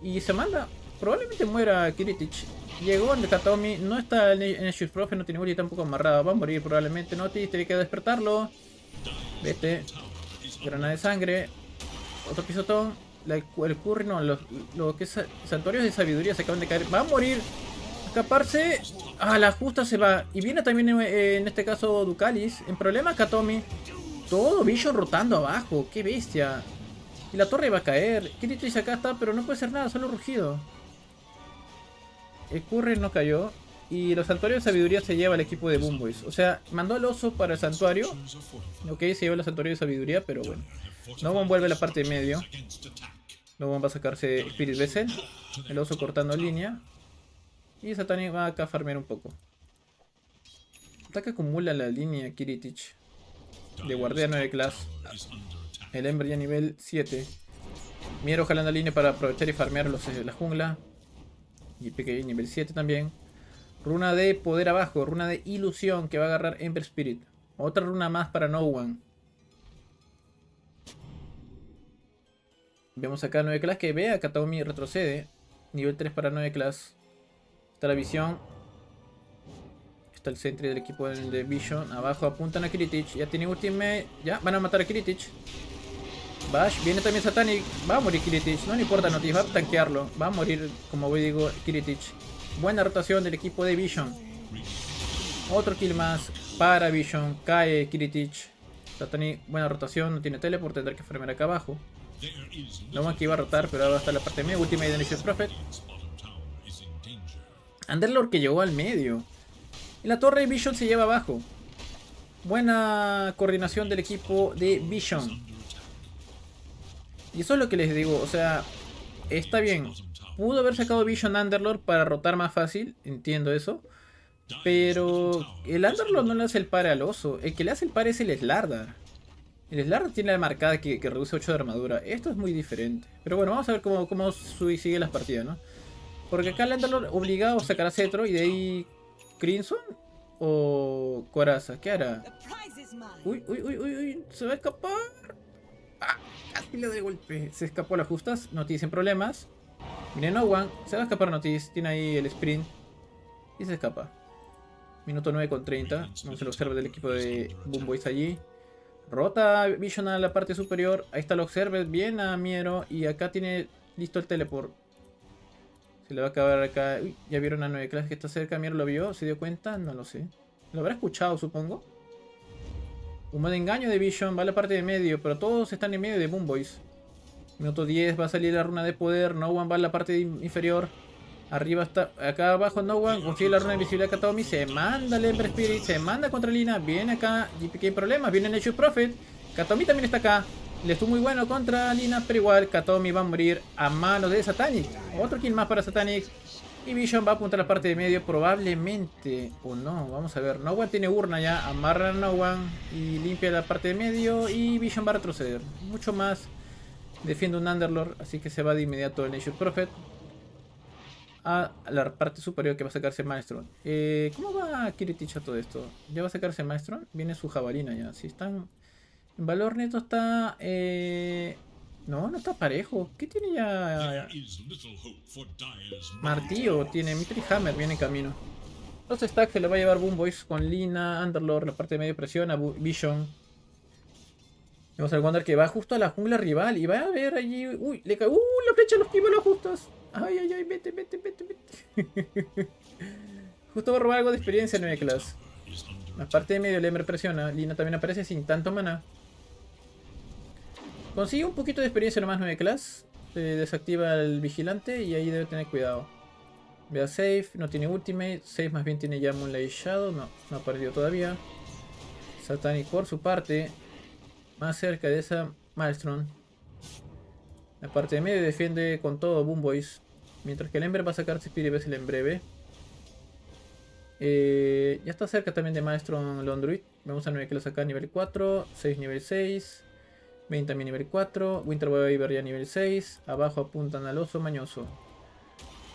Y se manda. Probablemente muera Kiritich. Llegó el Katomi. No está en el Shoot Profe. No tiene ulti tampoco amarrado. Va a morir probablemente Notice. Tiene que despertarlo. Vete. Granada de sangre. Otro pisotón. El Curry no. Lo que es santuarios de sabiduría se acaban de caer. Va a morir. Escaparse. Ah, la justa se va. Y viene también en este caso Ducalis. En problemas Katomi. Todo Vision rotando abajo. Qué bestia. Y la torre va a caer. Kiritich acá está, pero no puede hacer nada. Solo rugido. El Curry no cayó. Y los santuarios de sabiduría se lleva al equipo de Boomboys. O sea, mandó al oso para el santuario. Ok, se lleva el santuario de sabiduría, pero bueno. No One vuelve a la parte de medio. No One va a sacarse Spirit Vessel. El oso cortando línea. Y Satanic va acá a farmear un poco. Hasta que acumula la línea Kiritich. De guardia 9 class. El Ember ya nivel 7. Miero jalando la línea para aprovechar y farmear la jungla. Y PK nivel 7 también. Runa de poder abajo. Runa de ilusión que va a agarrar Ember Spirit. Otra runa más para No One. Vemos acá 9 class que ve a Katomi retrocede. Nivel 3 para 9 class. Está la visión. Está el sentry del equipo de Vision. Abajo apuntan a Kiritich. Ya tiene ultimate. Ya van a matar a Kiritich. Bash. Viene también Satanic. Va a morir Kiritich. No le importa Notice. Va a tanquearlo. Va a morir, como digo, Kiritich. Buena rotación del equipo de Vision. Otro kill más para Vision. Cae Kiritich. Satanic, buena rotación, no tiene teleport, tendrá que farmear acá abajo. No van que iba a rotar, pero ahora va a estar la parte de medio. Ultimate de Initial Prophet. Underlord que llegó al medio. Y la torre de Vision se lleva abajo. Buena coordinación del equipo de Vision. Y eso es lo que les digo, o sea, está bien. Pudo haber sacado Vision Underlord para rotar más fácil, entiendo eso. Pero el Underlord no le hace el pare al oso. El que le hace el pare es el Slardar. El Slardar tiene la marcada que reduce 8 de armadura. Esto es muy diferente. Pero bueno, vamos a ver cómo sigue las partidas, ¿no? Porque acá el Underlord obligado a sacar a Cetro y de ahí Crimson o Coraza. ¿Qué hará? Uy, uy, uy, uy, uy, se va a escapar. Ah, casi le doy golpe. Se escapó a las justas. Notice sin problemas. Viene No One. Se va a escapar Notice. Tiene ahí el sprint. Y se escapa. Minuto 9:30. Vamos a observar del equipo de Boom Boys allí. Rota Vision a la parte superior. Ahí está el Observer. Bien a Miero. Y acá tiene listo el teleport. Se le va a acabar acá. Uy, ya vieron a 9 clases que está cerca. Miero lo vio. ¿Se dio cuenta? No lo sé. Lo habrá escuchado, supongo. Humo de engaño de Vision. Va a la parte de medio. Pero todos están en medio de Boom Boys. Minuto 10. Va a salir la runa de poder. No One va a la parte inferior. Arriba está, acá abajo No One, consigue la runa de invisibilidad Katomi, se manda el Ember Spirit, se manda contra Lina, viene acá, GPK hay problemas, viene Nature Prophet, Katomi también está acá, le estuvo muy bueno contra Lina, pero igual Katomi va a morir a manos de Satanic, otro kill más para Satanic, y Vision va a apuntar a la parte de medio probablemente, o no, vamos a ver, No One tiene urna ya, amarra a No One y limpia la parte de medio y Vision va a retroceder, mucho más, defiende un Underlord, así que se va de inmediato el Nature Prophet a la parte superior que va a sacarse Maelstrom. ¿Cómo va Kiritich a todo esto? ¿Ya va a sacarse Maelstrom? Viene su jabalina ya. Si están... En valor neto está... No, no está parejo. ¿Qué tiene ya? Martillo tiene. Mitri Hammer viene en camino. Los stacks se le va a llevar Boom Boys con Lina, Underlord, la parte de medio presión, a Vision. Vemos al Wonder que va justo a la jungla rival y va a ver allí... Uy, le cae... la flecha los pibos los justos. Ay, ay, ay, vete, vete, vete, vete. Justo va a robar algo de experiencia en 9 class. La parte de medio el Ember presiona. Lina también aparece sin tanto maná. Consigue un poquito de experiencia nomás 9 class. Desactiva el vigilante y ahí debe tener cuidado. Ve a Safe, no tiene ultimate. Safe más bien tiene ya Moonlight Shadow. No, no ha perdido todavía. Satanic por su parte. Más cerca de esa Maelstrom. La parte de medio defiende con todo Boom Boys. Mientras que el Ember va a sacarse Spirit Vessel en breve. Ya está cerca también de Maelstrom Londruid. Vamos a 9 kilos acá nivel 4. 6 nivel 6. 20 también nivel 4. Winter Weaver ya nivel 6. Abajo apuntan al oso mañoso.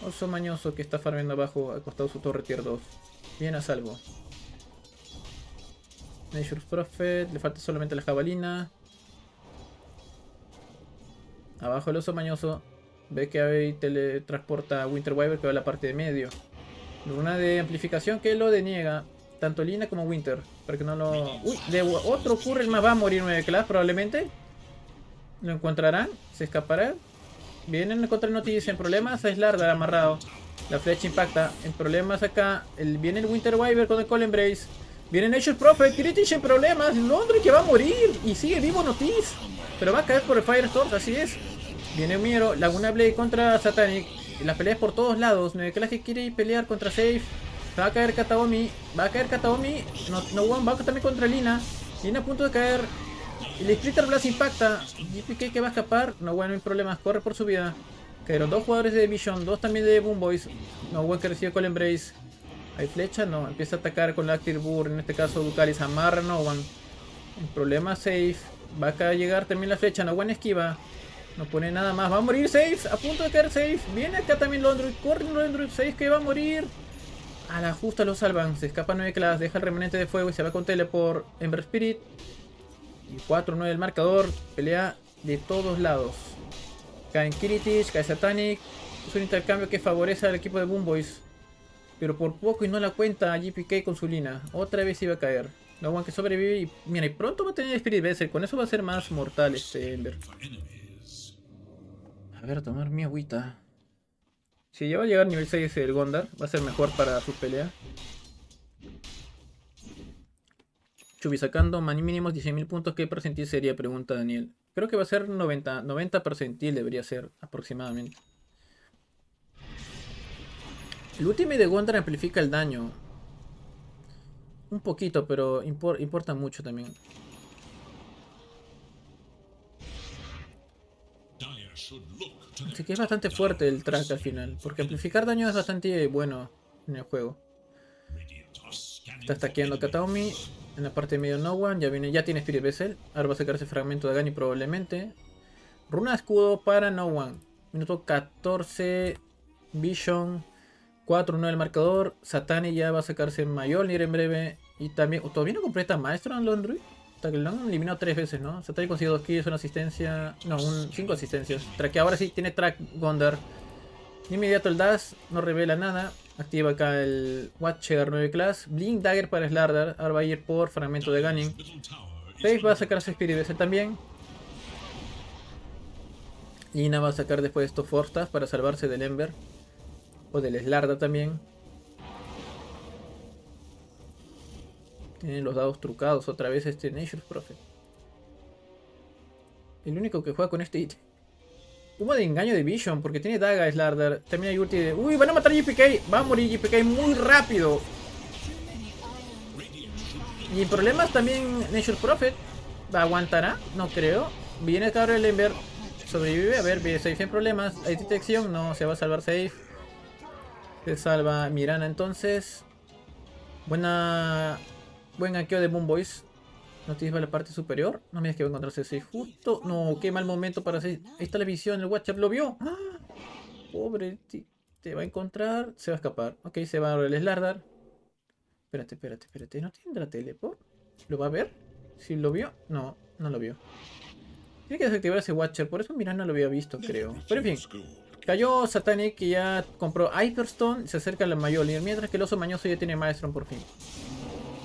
Oso mañoso que está farmeando abajo al costado de su torre tier 2. Bien a salvo. Nature's Prophet. Le falta solamente la jabalina. Abajo el oso mañoso. Ve que ahí teletransporta a Winter Weaver que va a la parte de medio. Luna de amplificación que lo deniega. Tanto Lina como Winter. Para que no lo... Uy, de otro Currel más va a morir 9 class probablemente. Lo encontrarán. Se escapará. Vienen contra el Notice en problemas. A Slardar amarrado. La flecha impacta. En problemas acá. Viene el Winter Weaver con el Call Embrace. Viene Nature's Prophet. Kiritich en problemas. Londres que va a morir. Y sigue vivo Notice. Pero va a caer por el Firestorm. Así es. Viene Miero. Laguna Blade contra Satanic. Las peleas por todos lados. 9 class que quiere pelear contra Safe. Va a caer Kataomi. Va a caer Kataomi. No One va también contra Lina. Lina a punto de caer. El Splitter Blast impacta. GPK que va a escapar. No One no hay problemas. Corre por su vida. Cayeron 2 jugadores de Vision. 2 también de Boom Boys. No One que recibe Call Embrace. ¿Hay flecha? No. Empieza a atacar con la Active Burr. En este caso Ducalis amarra No One. El problema Safe. Va a llegar también la flecha. No One esquiva. No pone nada más. Va a morir Safe. A punto de caer Safe. Viene acá también Londruid. Corre Londruid. Safe que va a morir. A la justa lo salvan. Se escapa 9 class. Deja el remanente de fuego y se va con teleport. Ember Spirit. Y 4-9 el marcador. Pelea de todos lados. Caen Kiritich. Cae Satanic. Es un intercambio que favorece al equipo de Boom Boys. Pero por poco y no la cuenta a GPK con su Lina. Otra vez iba a caer. No One que sobrevive. Y mira, y pronto va a tener Spirit Vessel. Con eso va a ser más mortal este Ember. A ver, tomar mi agüita. Si ya va a llegar nivel 6 el Gondar, va a ser mejor para su pelea. Chubi, sacando mínimos 16.000 puntos, ¿qué percentil sería? Pregunta Daniel. Creo que va a ser 90 percentil, debería ser aproximadamente. El ultimate de Gondar amplifica el daño. Un poquito, pero importa mucho también. Así que es bastante fuerte el track al final, porque amplificar daño es bastante bueno en el juego. Está stackeando Kataomi. En la parte de medio no one, ya tiene Spirit Vessel. Ahora va a sacarse fragmento de Gani probablemente. Runa de escudo para no one. Minuto 14. Vision. 4-1 el marcador. Satani ya va a sacarse Mjolnir en breve. Y también. ¿Todavía no completa Maestro en Laundry? Hasta que lo han eliminado 3 veces, ¿no? Satani consiguió 2 kills, una asistencia. No, 5 asistencias. Track, ahora sí tiene track Gondar. De inmediato el dash. No revela nada. Activa acá el Watcher 9 class. Blink Dagger para Slardar. Ahora va a ir por fragmento de Gunning. Face va a sacarse Spirit Vessel también. Lina va a sacar después estos Forstas para salvarse del Ember. O del Slardar también. Tienen los dados trucados. Otra vez este Nature's Prophet. El único que juega con este ítem. Humo de engaño de Vision, porque tiene daga Slardar. También hay ulti de... ¡Uy! Van a matar a GPK. Va a morir GPK muy rápido. Y problemas también Nature's Prophet. ¿Aguantará? No creo. Viene acá ahora el Ember. Sobrevive. A ver, viene safe en problemas. Hay detección. No, se va a salvar safe. Se salva Mirana entonces. Buen ganqueo de Boom Boys. No tienes para la parte superior. No me digas que va a encontrarse safe justo. No, qué mal momento para safe. Ahí está la visión. El Watcher lo vio. ¡Ah! Pobre. Te va a encontrar. Se va a escapar. Ok, se va a ver el Slardar. Espérate. ¿No tendrá teleport? ¿Lo va a ver? ¿Si lo vio? No, no lo vio. Tiene que desactivar ese Watcher. Por eso Miranda no lo había visto, creo. Pero en fin. Cayó Satanic, que ya compró Hyperstone. Se acerca a la Mjolnir. Mientras que el oso mañoso ya tiene Maelstrom por fin.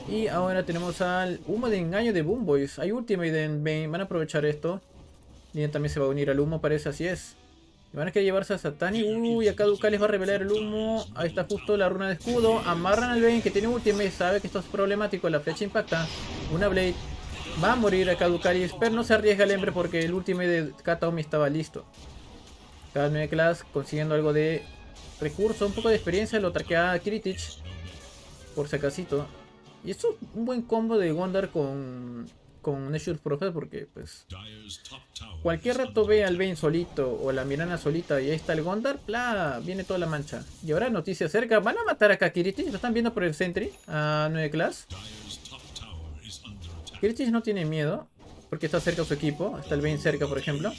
Y ahora tenemos al humo de engaño de Boom Boys. Hay Ultimate de Bane. Van a aprovechar esto. Lina también se va a unir al humo, parece, así es. Y van a querer llevarse a Satani. Uy, acá Ducal les va a revelar el humo. Ahí está justo la runa de escudo. Amarran al Bane, que tiene Ultimate. Sabe que esto es problemático. La flecha impacta. Una Blade. Va a morir acá Ducalis. Pero no se arriesga el Embre porque el Ultimate de Kataomi estaba listo. Cada 9 class consiguiendo algo de recurso. Un poco de experiencia. Lo traquea Kiritich. Por si acasito. Y esto es un buen combo de Gondar con Nature's Prophet, porque pues cualquier rato ve al Bane solito o la Mirana solita y ahí está el Gondar, ¡pla! Viene toda la mancha. Y ahora noticia cerca, van a matar acá a Kiritich, lo están viendo por el Sentry a 9 class. Kiritich no tiene miedo porque está cerca de su equipo, está el Bane cerca por ejemplo.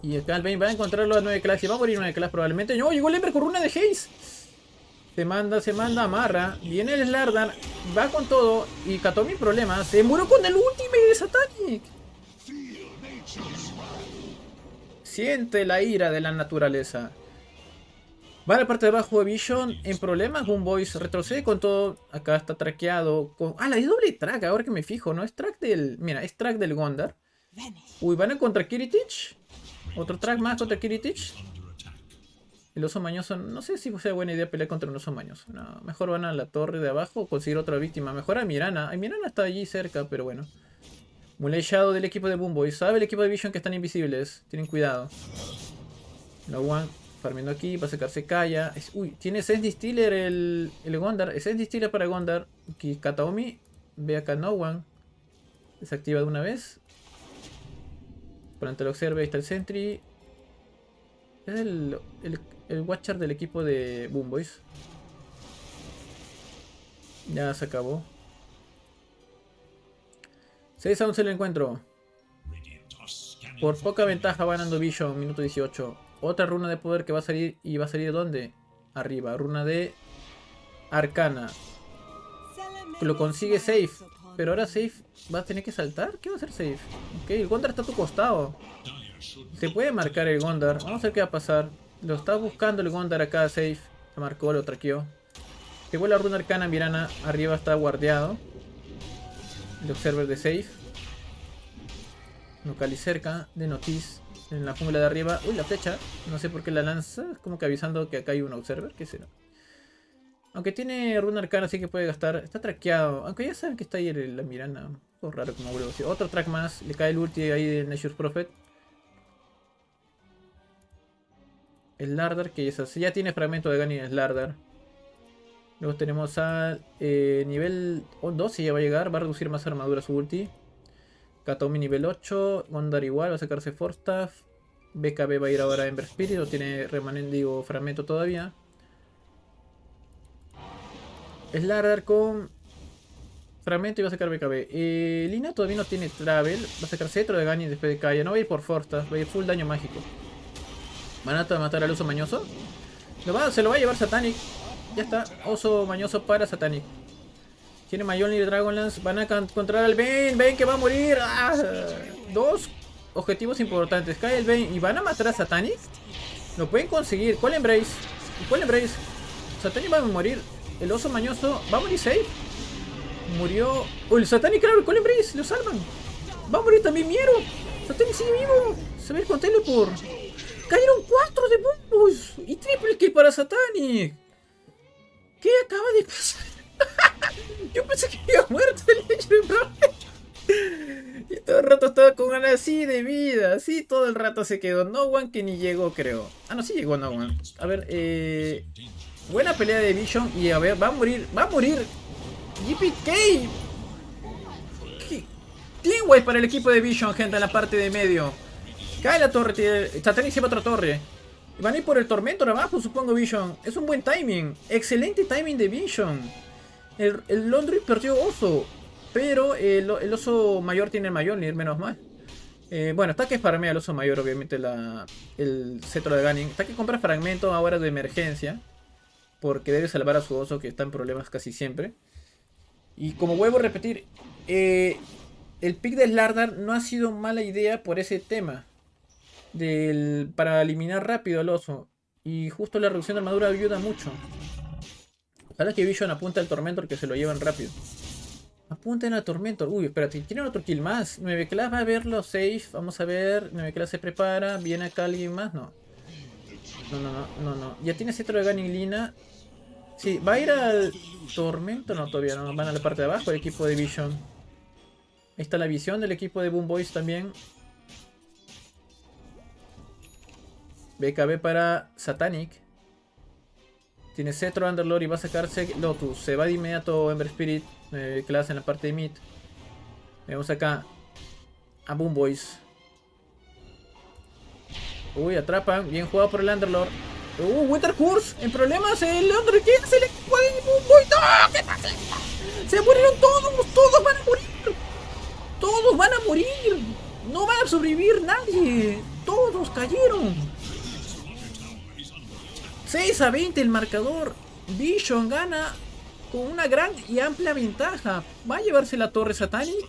Y acá el Bane va a encontrarlo a 9 class y va a morir 9 class probablemente. ¡No! Llegó el Ember con runa de Haze. Se manda, amarra. Viene el Slardar. Va con todo. Y Kataomi problemas. Se murió con el Ultimate de Satanic. Siente la ira de la naturaleza. Va a la parte de abajo de Vision. En problemas. Boom Boys retrocede con todo. Acá está traqueado. La es doble track. Ahora que me fijo. No es track del... Mira, es track del Gondar. Uy, van a contra Kiritich. Otro track más contra Kiritich. El oso mañoso, no sé si sea buena idea pelear contra un oso mañoso. No, mejor van a la torre de abajo o conseguir otra víctima. Mejor a Mirana. Mirana está allí cerca, pero bueno. Muley Shadow del equipo de Boom Boys. Sabe el equipo de Vision que están invisibles. Tienen cuidado. No one farmeando aquí. Va a sacarse Kaya. Uy, tiene Sense Distiller el Gondar. Sense Distiller para Gondar. Aquí Kataomi. Ve acá No One. Desactiva de una vez. Por ante lo observe. Ahí está el Sentry. Es el Watcher del equipo de Boom Boys. Ya se acabó. 6-11 el encuentro. Por poca ventaja va ganando Vision. Minuto 18. Otra runa de poder que va a salir. ¿Y va a salir ¿dónde? Arriba. Runa de Arcana. Lo consigue safe. Pero ahora safe va a tener que saltar. ¿Qué va a hacer safe? Ok, el Gondar está a tu costado. Se puede marcar el Gondar. Vamos a ver qué va a pasar. Lo está buscando el Gondar acá, safe. Se marcó, lo traqueó. Llegó la runa arcana, Mirana. Arriba está guardeado. El observer de safe. Nocali cerca de Notice. En la jungla de arriba. Uy, la flecha. No sé por qué la lanza. Es como que avisando que acá hay un observer. ¿Qué será? Aunque tiene runa arcana, así que puede gastar. Está traqueado. Aunque ya saben que está ahí la Mirana. Un poco raro como vuelvo a decir. Otro track más. Le cae el ulti ahí de Nature's Prophet. El Lardar, que es así. Ya tiene fragmento de Gani en el Lardar. Luego tenemos al nivel 12, ya va a llegar. Va a reducir más armadura su ulti. Katomi nivel 8. Gondar igual, va a sacarse Force Staff. BKB va a ir ahora a Ember Spirit. No tiene remanente, digo, fragmento todavía. Es Lardar con fragmento y va a sacar BKB. Lina todavía no tiene Travel. Va a sacar cetro de Gani después de Kaya. No va a ir por Force Staff, va a ir full daño mágico. ¿Van a matar al oso mañoso? Se lo va a llevar Satanic. Ya está, oso mañoso para Satanic. Tiene Mayonli y Dragonlance. Van a encontrar al Bane. Bane que va a morir. Dos objetivos importantes. Cae el Bane y van a matar a Satanic. Lo pueden conseguir. ¿Cuál Embrace? ¿Cuál Embrace? Satanic va a morir. El oso mañoso va a morir safe. Murió. El Satanic, claro, ¿cuál Embrace? Lo salvan. Va a morir también Miero. Satanic sigue vivo. Se va a ir con Teleport. Cayeron 4 de bombos. Y triple kill para Satanic. ¿Qué acaba de pasar? Yo pensé que había muerto el Nature's Prophet. Y todo el rato estaba con ganas así de vida. Así todo el rato se quedó. No one que ni llegó, creo. Ah, no, sí llegó No one. A ver, buena pelea de Vision. Y a ver, va a morir. Va a morir. GPK. Clean White para el equipo de Vision, gente, en la parte de medio. Cae la torre. Satanic se va a otra torre. Van a ir por el Tormentor abajo, supongo, Vision. Es un buen timing. Excelente timing de Vision. El Laundry perdió oso. Pero el oso mayor tiene el Mayonli, menos mal. Bueno, está que farmea el oso mayor, obviamente, el cetro de Gunning. Está que compra fragmento ahora de emergencia. Porque debe salvar a su oso, que está en problemas casi siempre. Y como vuelvo a repetir, el pick del Lardar no ha sido mala idea por ese tema. Para eliminar rápido al oso. Y justo la reducción de armadura ayuda mucho. Ojalá que Vision apunte al Tormentor, que se lo llevan rápido. Apunten al Tormentor. Uy, espérate, tienen otro kill más. 9 Class va a verlo safe. Vamos a ver. 9 Class se prepara. ¿Viene acá alguien más? No. No. Ya tiene cetro de Gunning Lina. Sí, va a ir al Tormentor. No, todavía no. Van a la parte de abajo el equipo de Vision. Ahí está la visión del equipo de Boom Boys también. BKB para Satanic. Tiene cetro Underlord y va a sacarse Lotus. Se va de inmediato Ember Spirit. Clase en la parte de mid. Vemos acá a Boom Boys. Uy, atrapan. Bien jugado por el Underlord. Winter Curse. En problemas el Underlord. ¿Quién es el equipo de Boom Boys? ¡No! ¿Qué pasa? Se murieron todos. Todos van a morir. Todos van a morir. No va a sobrevivir nadie. Todos cayeron. 6-20 el marcador. Vision gana con una gran y amplia ventaja. Va a llevarse la torre Satanic.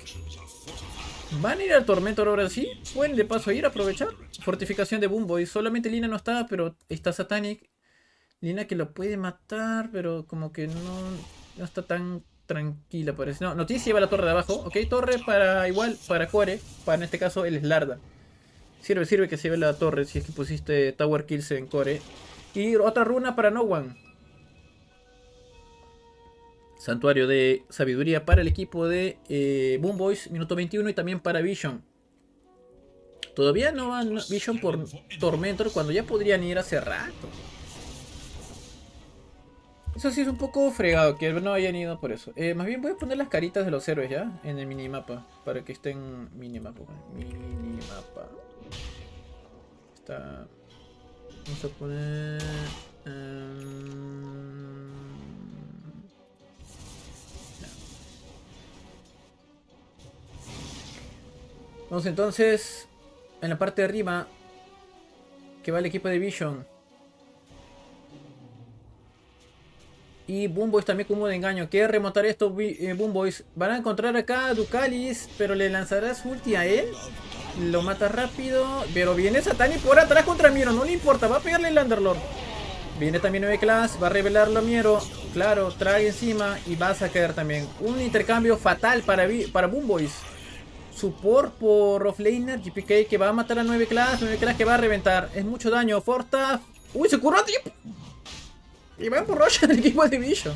Van a ir al Tormentor ahora sí. Pueden de paso ir a aprovechar. Fortificación de Boom Boy. Solamente Lina no está, pero está Satanic. Lina que lo puede matar, pero como que no está tan tranquila, parece. No, Noticia lleva la torre de abajo. Ok, torre para igual, para Core. Para en este caso el Slarda. Sirve que se lleve la torre si es que pusiste Tower Kills en Core. Y otra runa para No One. Santuario de Sabiduría para el equipo de Boom Boys, minuto 21. Y también para Vision. Todavía no van Vision por Tormentor cuando ya podrían ir hace rato. Eso sí es un poco fregado que no hayan ido por eso. Más bien voy a poner las caritas de los héroes ya en el minimapa. Para que estén minimapa. Está... Vamos a poner... Vamos entonces en la parte de arriba, que va el equipo de Vision. Y Boom Boys también como de engaño. Quiere remontar esto Boom Boys. Van a encontrar acá a Ducalis, pero le lanzará su ulti a él. Lo mata rápido, pero viene Satanic por atrás contra Miero. No le importa, va a pegarle el Underlord. Viene también 9 Class, va a revelarlo a Miero. Claro, trae encima y va a sacar también. Un intercambio fatal para Boom Boys. Support por offlaner, GPK que va a matar a 9 Class. 9 Class que va a reventar. Es mucho daño. Forta. Uy, se curó a tiempo. Y van por Roshan el equipo de Vision.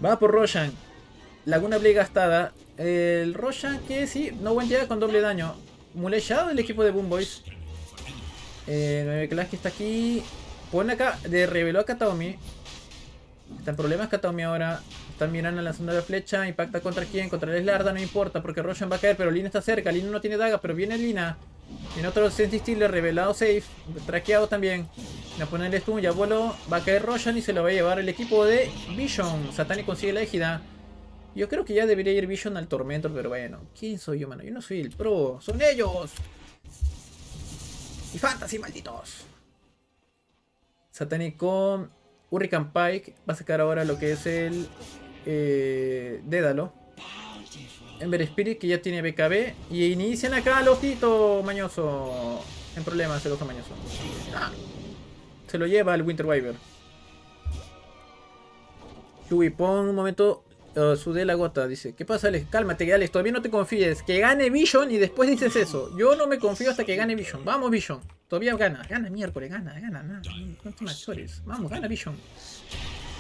Va por Roshan. Laguna Blade gastada. El Roshan que sí, no buen llega con doble daño. Mulechado del equipo de Boom Boys. 9 Clash que está aquí. Pone acá, reveló a Kataomi. Está en problemas Kataomi ahora. Están mirando lanzando la flecha. Impacta contra quién, contra el Slarda, no importa. Porque Roshan va a caer, pero Lina está cerca. Lina no tiene daga, pero viene Lina. Viene otro Sensi Stealer, revelado safe. Traqueado también. Le pone el stun, ya voló. Va a caer Roshan y se lo va a llevar el equipo de Vision. Satani consigue la égida. Yo creo que ya debería ir Vision al Tormentor, pero bueno. ¿Quién soy yo, mano? Yo no soy el pro. ¡Son ellos! ¡Y Fantasy, malditos! Satani con Hurricane Pike. Va a sacar ahora lo que es el Dédalo. Ember Spirit, que ya tiene BKB. Y inician acá al ojito mañoso. En problemas el ojo mañoso. ¡Ah! Se lo lleva el Winter Wyvern. Yui, pon un momento sudé la gota. Dice, ¿qué pasa, Alex? Cálmate, Alex, todavía no te confíes. Que gane Vision y después dices eso. Yo no me confío hasta que gane Vision. Vamos, Vision. Todavía gana. Gana miércoles, gana. No te machores. Vamos, gana Vision.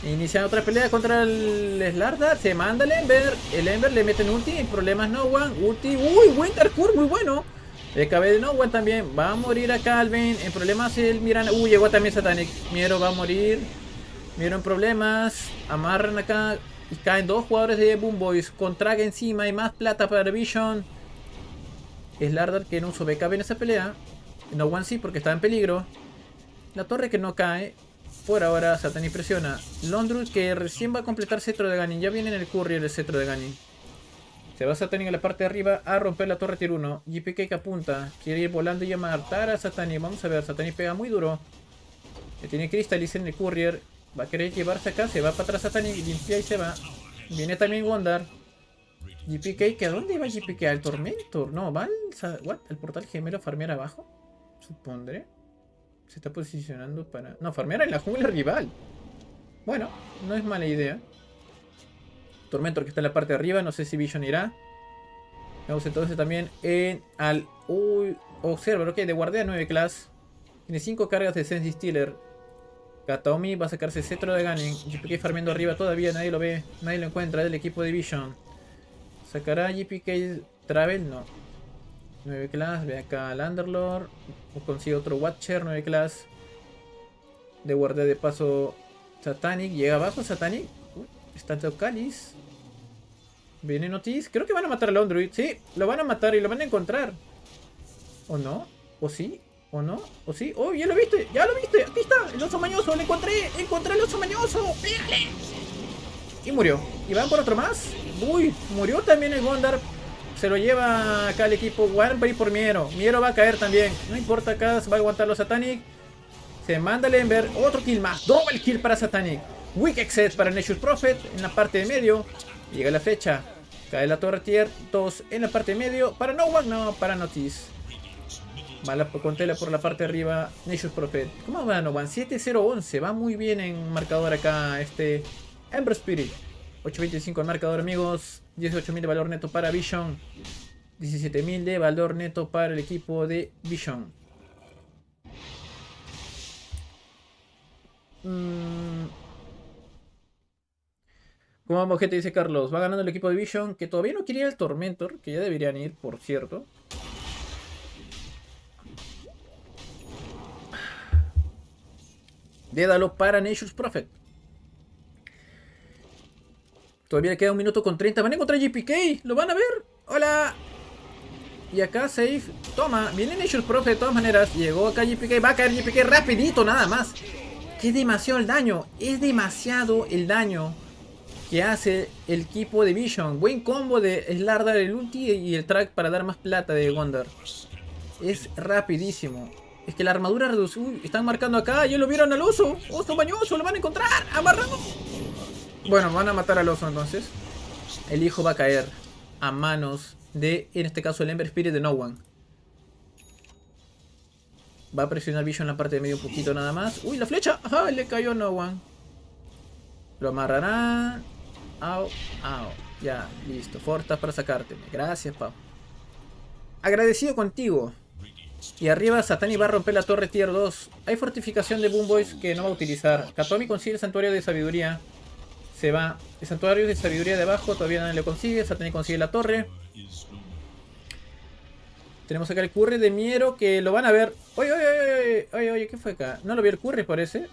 Inicia otra pelea contra el Slardar. Se manda el Ember. El Ember le meten ulti. Problemas no one. Ulti. Uy, Winter Core, muy bueno. BKB de no one también. Va a morir a Calvin. En problemas el Mirana. Uy, llegó también Satanic. Miero va a morir. Miero en problemas. Amarran acá. Y caen dos jugadores de Boom Boys. Con traga encima y más plata para Vision. Slardar que no usó BKB en esa pelea. No one sí porque está en peligro. La torre que no cae. Por ahora Satanic presiona. Londrus que recién va a completar cetro de Ganin. Ya viene en el courier el cetro de Ganin. Se va Satanic a la parte de arriba a romper la torre tier 1. GPK que apunta. Quiere ir volando y matar a Satanic. Vamos a ver. Satanic pega muy duro. Que tiene Crystallis en el courier. Va a querer llevarse acá. Se va para atrás Satanic. Limpia y se va. Viene también Wondar. GPK. ¿Que a dónde va GPK? ¿Al Tormentor? No, va al portal gemelo a farmear abajo. Supondré. Se está posicionando para... No, farmear en la jungla rival. Bueno, no es mala idea. Tormentor que está en la parte de arriba. No sé si Vision irá. Vamos entonces también en al... Uy, Observer, ok, de guardia 9 class. Tiene 5 cargas de Sensi Stealer. Kataomi va a sacarse cetro de Ganin. GPK farmeando arriba todavía. Nadie lo ve. Nadie lo encuentra. Es del equipo de Vision. ¿Sacará GPK Travel? No. 9 class, ve acá al Underlord. Consigue otro Watcher, 9 class. De guardia de paso Satanic. Llega abajo Satanic. Está Teocalis. Viene Notice. Creo que van a matar al Ondruid. Sí, lo van a matar y lo van a encontrar. ¿O no? ¿O sí? ¿O no? ¿O sí? ¡Oh, ya lo viste! ¡Ya lo viste! ¡Aquí está! ¡El oso mañoso! ¡Lo encontré! ¡Encontré el oso mañoso! ¡Pégale! Y murió. ¿Y van por otro más? ¡Uy! Murió también el Gondar. Se lo lleva acá el equipo. One va a ir por Miero. Miero va a caer también. No importa acá. Va a aguantar los Satanic. Se manda el Ember. Otro kill más. Double kill para Satanic. Weak Exit para Nexus Prophet. En la parte de medio. Llega la flecha. Cae la torre tier 2 en la parte de medio. Para No One. No, para Notice. Va con tela por la parte de arriba. Nexus Prophet. ¿Cómo va No One? 7-0-11. Va muy bien en marcador acá. Ember Spirit. 8.25 en marcador, amigos. 18.000 de valor neto para Vision. 17.000 de valor neto para el equipo de Vision. ¿Cómo vamos, gente? Dice Carlos. Va ganando el equipo de Vision. Que todavía no quiere ir al Tormentor. Que ya deberían ir, por cierto. Dédalo para Nexus Prophet. Todavía le queda 1 minuto con 30. Van a encontrar GPK. Lo van a ver. Hola. Y acá safe. Toma. Viene Nexus Prophet de todas maneras. Llegó acá GPK. Va a caer GPK rapidito nada más. Que es demasiado el daño. Es demasiado el daño que hace el equipo de Vision. Buen combo de Slardar, el ulti y el track para dar más plata de Wonder. Es rapidísimo. Es que la armadura reduce. Uy, están marcando acá. Ya lo vieron al oso. Oso bañoso. Lo van a encontrar. Amarrado. Bueno, van a matar al oso entonces. El hijo va a caer a manos de, en este caso, el Ember Spirit de No One. Va a presionar Vision en la parte de medio un poquito nada más. ¡Uy, la flecha! ¡Ajá! Le cayó a No One. Lo amarrarán. ¡Au! ¡Au! Ya, listo. Fortas para sacarte. Gracias, Pau. Agradecido contigo. Y arriba Satanic va a romper la torre tier 2. Hay fortificación de Boom Boys que no va a utilizar. Katomi consigue el santuario de sabiduría. Se va. El santuario de sabiduría de abajo todavía nadie lo consigue. Satanic consigue la torre. Tenemos acá el curry de Miero que lo van a ver. Oye, oye, oye, oye, ¿qué fue acá? No lo vio el curry, parece.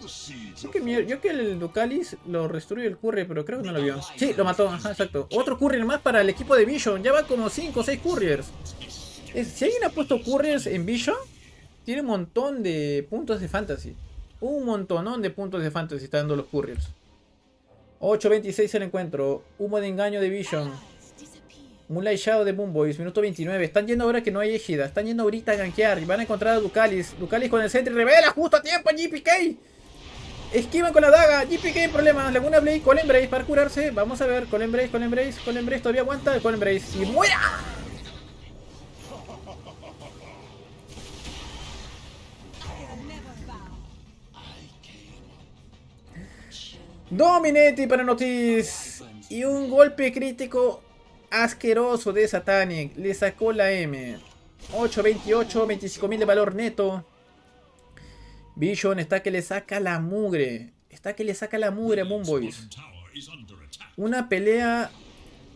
Yo que el Ducalis lo destruyó el curry, pero creo que no lo vio. Sí, lo mató, ajá, exacto. Otro courier más para el equipo de Vision. Ya va como 5 o 6 couriers. Si alguien ha puesto couriers en Vision, tiene un montón de puntos de fantasy. Un montonón de puntos de fantasy está dando los couriers. 8.26 el encuentro. Humo de engaño de Vision. Moonlight Shadow de Boom Boys, minuto 29. Están yendo ahora que no hay égida. Están yendo ahorita a gankear. Y van a encontrar a Ducalis. Ducalis con el Sentry. Revela justo a tiempo a GPK. Esquivan con la daga. GPK en problemas. Laguna Blade. Call Embrace para curarse. Vamos a ver. Call Embrace. Call Embrace. Call Embrace. Todavía aguanta. Call Embrace. Y muera. Dominati para Notice. Y un golpe crítico asqueroso de Satanic. Le sacó la M. 8.28, 25.000 de valor neto. Vision está que le saca la mugre. Está que le saca la mugre a Boom Boys. Una pelea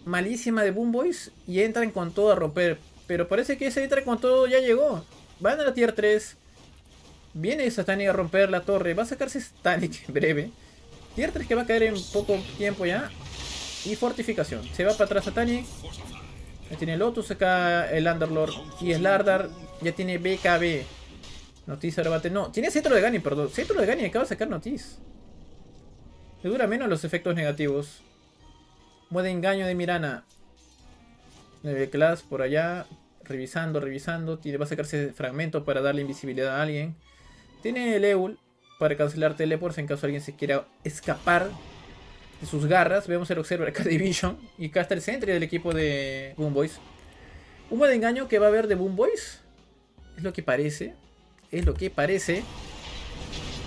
malísima de Boom Boys. Y entran con todo a romper. Pero parece que ese entra con todo ya llegó. Van a la tier 3. Viene Satanic a romper la torre. Va a sacarse Satanic en breve. Tier 3 que va a caer en poco tiempo ya. Y fortificación. Se va para atrás Satanic. Ya tiene Lotus acá el Underlord. Y Slardar ya tiene BKB. Notice ahora bate. No, tiene Cetro de Ganin, perdón. Cetro de Ganin acaba de sacar Notice. Le dura menos los efectos negativos. Muede engaño de Mirana. 9 class por allá. Revisando, revisando. Va a sacarse fragmentos para darle invisibilidad a alguien. Tiene el Eul para cancelar teleports en caso alguien se quiera escapar de sus garras. Vemos el Observer acá de Vision. Y acá está el Sentry del equipo de Boom Boys. Humo de engaño que va a haber de Boom Boys. Es lo que parece. Es lo que parece.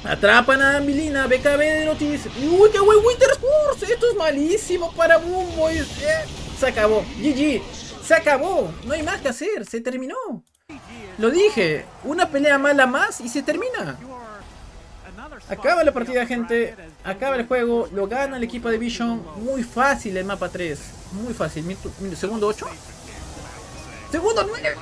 Atrapan a Milina. BKB de Notice. Uy, qué buen Winter Spurs. Esto es malísimo para Boom Boys. Se acabó. GG. Se acabó. No hay más que hacer. Se terminó. Lo dije. Una pelea mala más y se termina. Acaba la partida, gente. Acaba el juego. Lo gana el equipo de Vision. Muy fácil el mapa 3. Muy fácil. Segundo 8. Segundo 9.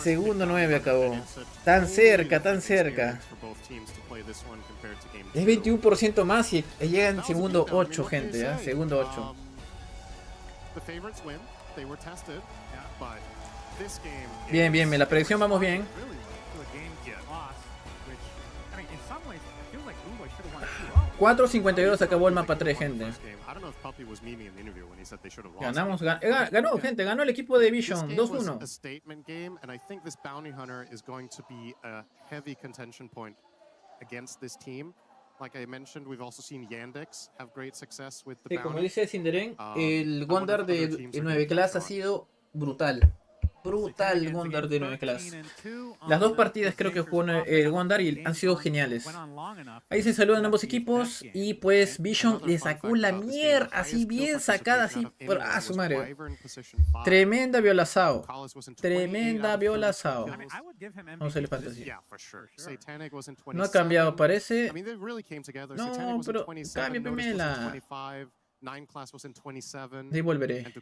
Segundo 9 acabó. Tan cerca, tan cerca. Es 21% más y llegan segundo 8, gente. Segundo 8. Bien, bien, la predicción vamos bien. 4.52 acabó el mapa 3, gente. Ganamos, ganó, gente, ganó el equipo de Vision 2-1. Como dice Sinderen, el Gondar de 9 class ha sido brutal. Brutal Gondar de 9 class. Las dos partidas creo que jugó el Gondar y han sido geniales. Ahí se saludan ambos equipos. Y pues Vision le sacó la mierda. Así bien sacada. Así. ¡Ah, su madre! Tremenda violazao. Tremenda violazao. Vamos a ver el fantasy. No ha cambiado, parece. No, pero cambia primera. De ahí volveré.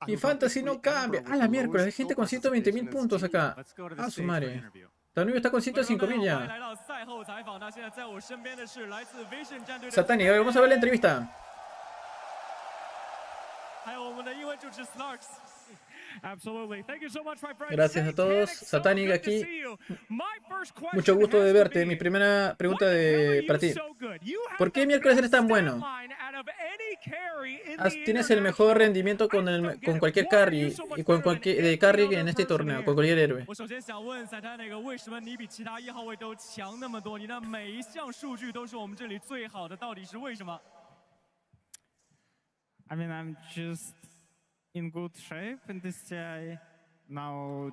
Y Fantasy no cambia. A la miércoles, hay gente con 120.000 puntos acá. A su madre. Danubio está con 105.000 ya. Satani, vamos a ver la entrevista. Gracias a todos. Satanic aquí. Mucho gusto de verte. Mi primera pregunta para ti. ¿Por qué miércoles eres tan bueno? Tienes el mejor rendimiento con cualquier carry y con cualquier carry en este torneo, con cualquier héroe.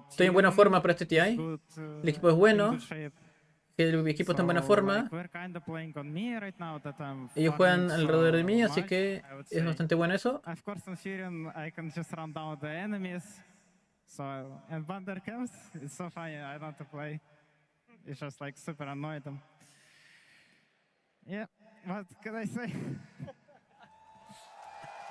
Estoy en buena forma para este TI. El equipo es bueno. que el equipo está en buena forma. Ellos juegan alrededor de mí, así que es bastante bueno eso. It's just like super annoyed them. Yeah, what can I say?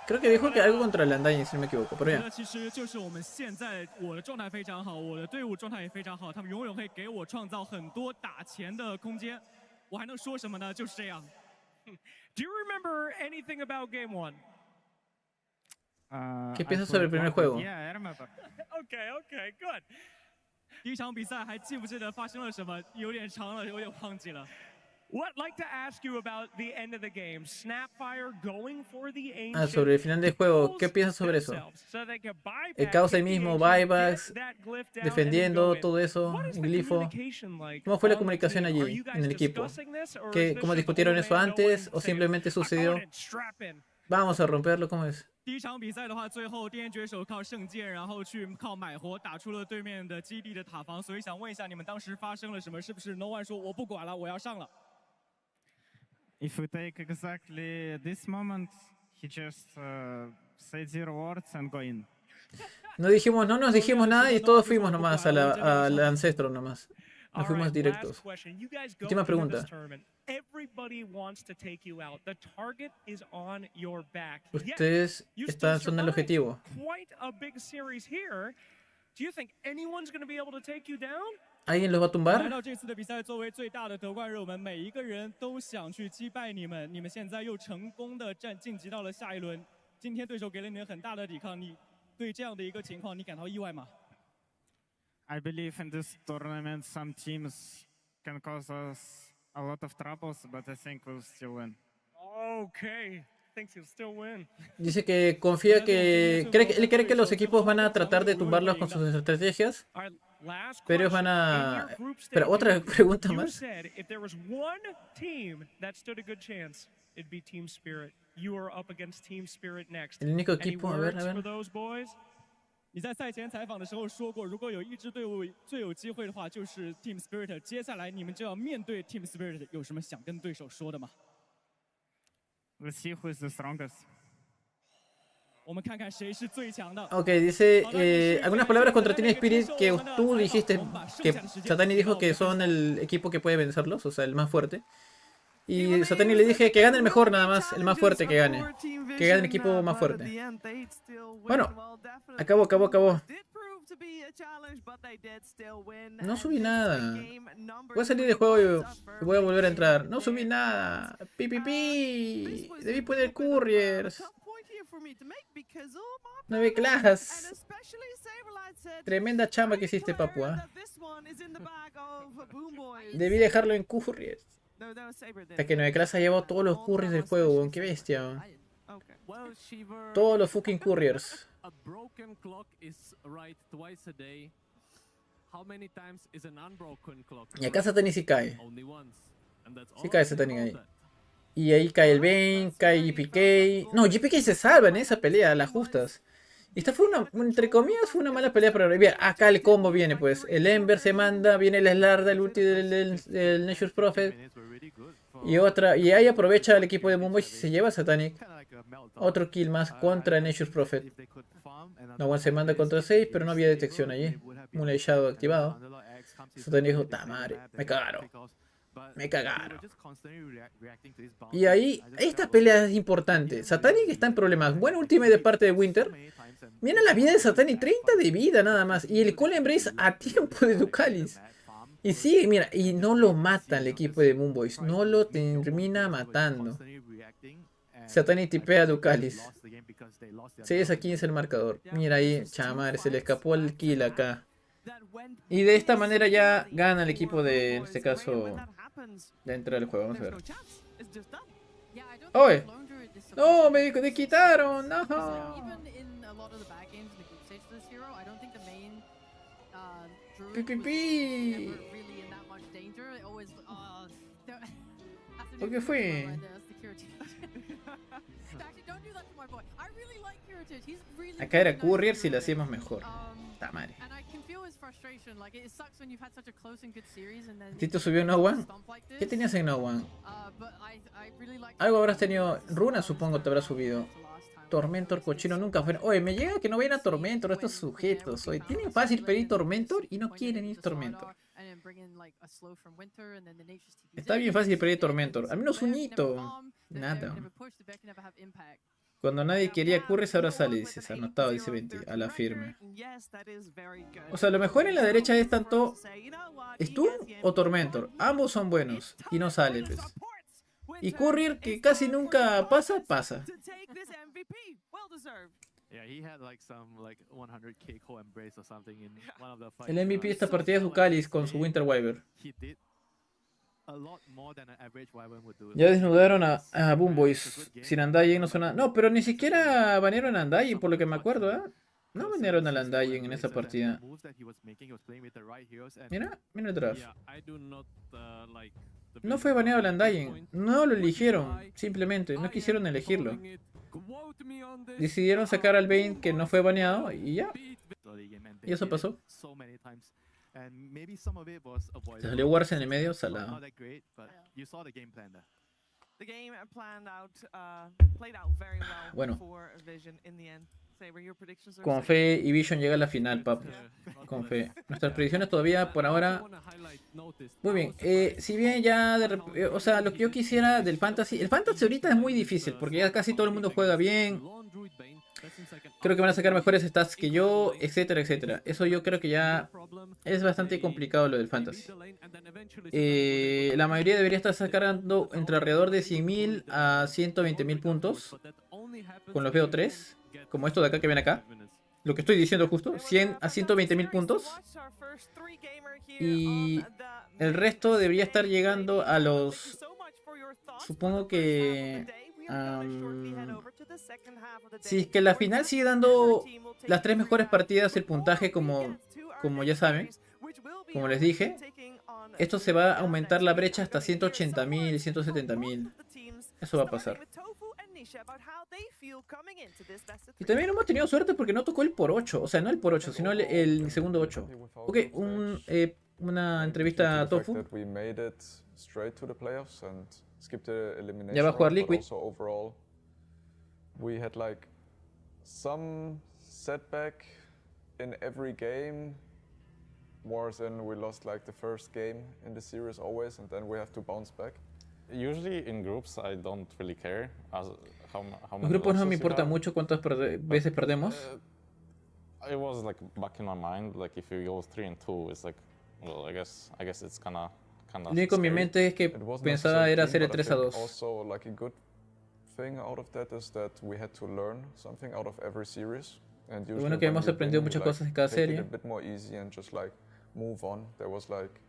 Creo que dijo que algo contra el Undying, si no me equivoco, pero ya. 其实就是我们现在我的状态非常好，我的队伍状态也非常好，他们永远会给我创造很多打钱的空间。我还能说什么呢？就是这样。Do you remember anything about Game 1? ¿Qué piensas sobre el primer juego? Yeah, I remember. Okay, good. 第一场比赛还记不记得发生了什么？有点长了，有点忘记了。What I'd like to ask you about the end of the game, Snapfire going for the ancient. Sobre el final del juego, ¿qué piensas sobre eso? El caos ahí mismo, buybacks, defendiendo todo eso, un glifo. ¿Cómo fue la comunicación allí en el equipo? ¿Cómo discutieron eso antes o simplemente sucedió? Vamos a romperlo, ¿cómo es? 第一场比赛的话，最后电锯手靠圣剑，然后去靠买活打出了对面的基地的塔防，所以想问一下，你们当时发生了什么？是不是 No One 说我不管了，我要上了？ If we take exactly this moment, he just said 0 words and go in. No nos dijimos nada y todos fuimos nomás al ancestro nomás. Nos fuimos directos. Última pregunta. Ustedes son el objetivo. ¿Alguien los va a tumbar? 来到这次的比赛，作为最大的夺冠热门，每一个人都想去击败你们。你们现在又成功的晋级到了下一轮。今天对手给了你们很大的抵抗，你对这样的一个情况，你感到意外吗？ I believe in this tournament, some teams can cause us a lot of troubles, but I think we'll still win. Okay. Thinks he'll still win. Dice que confía él cree que los equipos van a tratar de tumbarlos con sus estrategias, pero ellos van a... Pero otra pregunta más. El único equipo, a ver. 你在赛前采访的时候说过，如果有一支队伍最有机会的话，就是 Team Spirit。接下来你们就要面对 Team Spirit， 有什么想跟对手说的吗？ Let's see who is the strongest. 我们看看谁是最强的。 Ok, dice algunas palabras contra Team Spirit que tú dijiste, que Satani dijo que son el equipo que puede vencerlos, o sea, el más fuerte. Y Satani le dije que gane el mejor nada más, el más fuerte que gane. Que gane el equipo más fuerte. Bueno, acabó. No subí nada. Voy a salir del juego y voy a volver a entrar. No subí nada. Pi. Debí poner couriers. 9 clases. Tremenda chamba que hiciste, Papua. Debí dejarlo en couriers. Hasta que 9 clases ha llevado todos los couriers del juego, weón. Qué bestia. Todos los fucking couriers. Y acá Satani sí cae. Sí cae Satani ahí. Y ahí cae el Bane, cae GPK. No, GPK se salva en esa pelea, las justas. Y esta fue entre comillas, fue una mala pelea para Bien, acá el combo viene pues. El Ember se manda, viene el Slarda, el ulti del Nature's Prophet. Y ahí aprovecha el equipo de Mumbo y se lleva a Satanic. Otro kill más contra Nature's Prophet. No One se manda contra 6, pero no había detección allí. Moonlight Shadow activado. Satanic dijo, ta madre, me cagaron. Y ahí, esta pelea es importante. Satanic está en problemas. Buen ultimate de parte de Winter. Mira la vida de Satanic, 30 de vida nada más. Y el Cool Embrace a tiempo de Ducalis. Y sigue, mira, y no lo mata el equipo de Moonboys. No lo termina matando. Satanic tipea a Ducalis. 6 a 15 el marcador. Mira ahí, chamar, se le escapó el kill acá. Y de esta manera ya gana el equipo de, en este caso, de entrar al juego. Vamos a ver. ¡Oye! ¡No! ¡Me quitaron! ¡No! ¡Pi! ¿Por qué fue? Acá era Courier si lo hacíamos mejor. Ta madre. frustration. Like it sucks when you've had such a close and good series and then. ¿Tito subió No One? ¿Qué tenías en No One? Algo habrás tenido. Runa supongo te habrá subido. Tormentor cochino nunca fue. Oye, me llega que no vayan a Tormentor estos sujetos. Oye, tienen fácil pedir Tormentor y no quieren ir Tormentor. Está bien fácil pedir Tormentor. Al menos un hito. Nada. Cuando nadie quería Curries ahora sale, dices. Anotado, dice 20. A la firme. O sea, lo mejor en la derecha es tanto Stun o Tormentor. Ambos son buenos. Y no sale, pues. Y Courier, que casi nunca pasa, pasa. El MVP de esta partida es Ducalis con su Winter Wyvern. Ya desnudaron a Boom Boys. Sin Undying no suena. No, pero ni siquiera banearon a Undying, por lo que me acuerdo, ¿eh? No banearon a Undying en esa partida. Mira, mira el draft. No fue baneado el Undying. No lo eligieron, simplemente. No quisieron elegirlo. Decidieron sacar al Bane que no fue baneado y ya. Y eso pasó. Se salió Wars en el medio, salado. Bueno. Con fe y Vision llega a la final, pap. Con fe. Nuestras predicciones todavía por ahora. Muy bien. Si bien ya o sea, lo que yo quisiera del Fantasy. El Fantasy ahorita es muy difícil porque ya casi todo el mundo juega bien. Creo que van a sacar mejores stats que yo, etcétera, etcétera. Eso yo creo que ya es bastante complicado lo del Fantasy. La mayoría debería estar sacando entre alrededor de 100.000 a 120.000 puntos con los BO3. Como esto de acá que ven acá. Lo que estoy diciendo justo. 100 a 120.000 puntos. Y el resto debería estar llegando a los... Supongo que... si es que la final sigue dando las 3 mejores partidas el puntaje como ya saben. Como les dije. Esto se va a aumentar la brecha hasta 180.000, 170.000. Eso va a pasar. Y también hemos tenido suerte porque no tocó el por 8. O sea, no el por 8, sino el segundo 8. Ok, una entrevista a Tofu. Ya va a jugar Liquid. We had like some setback in every game. More than we lost like the first game in the series always, and then we have to bounce back. Usually in groups I don't really care how Los grupos no me importa mucho cuántas veces perdemos. It was like back in my mind, like if you go 3-2, it's like, well, I guess it's kinda. Lo único en mi mente es que pensaba era hacer el 3-2. Also, like a good thing out of that is that we had to learn something out of every series. And lo bueno que hemos aprendido muchas cosas en cada serie. A bit more easy and just like move on. There was like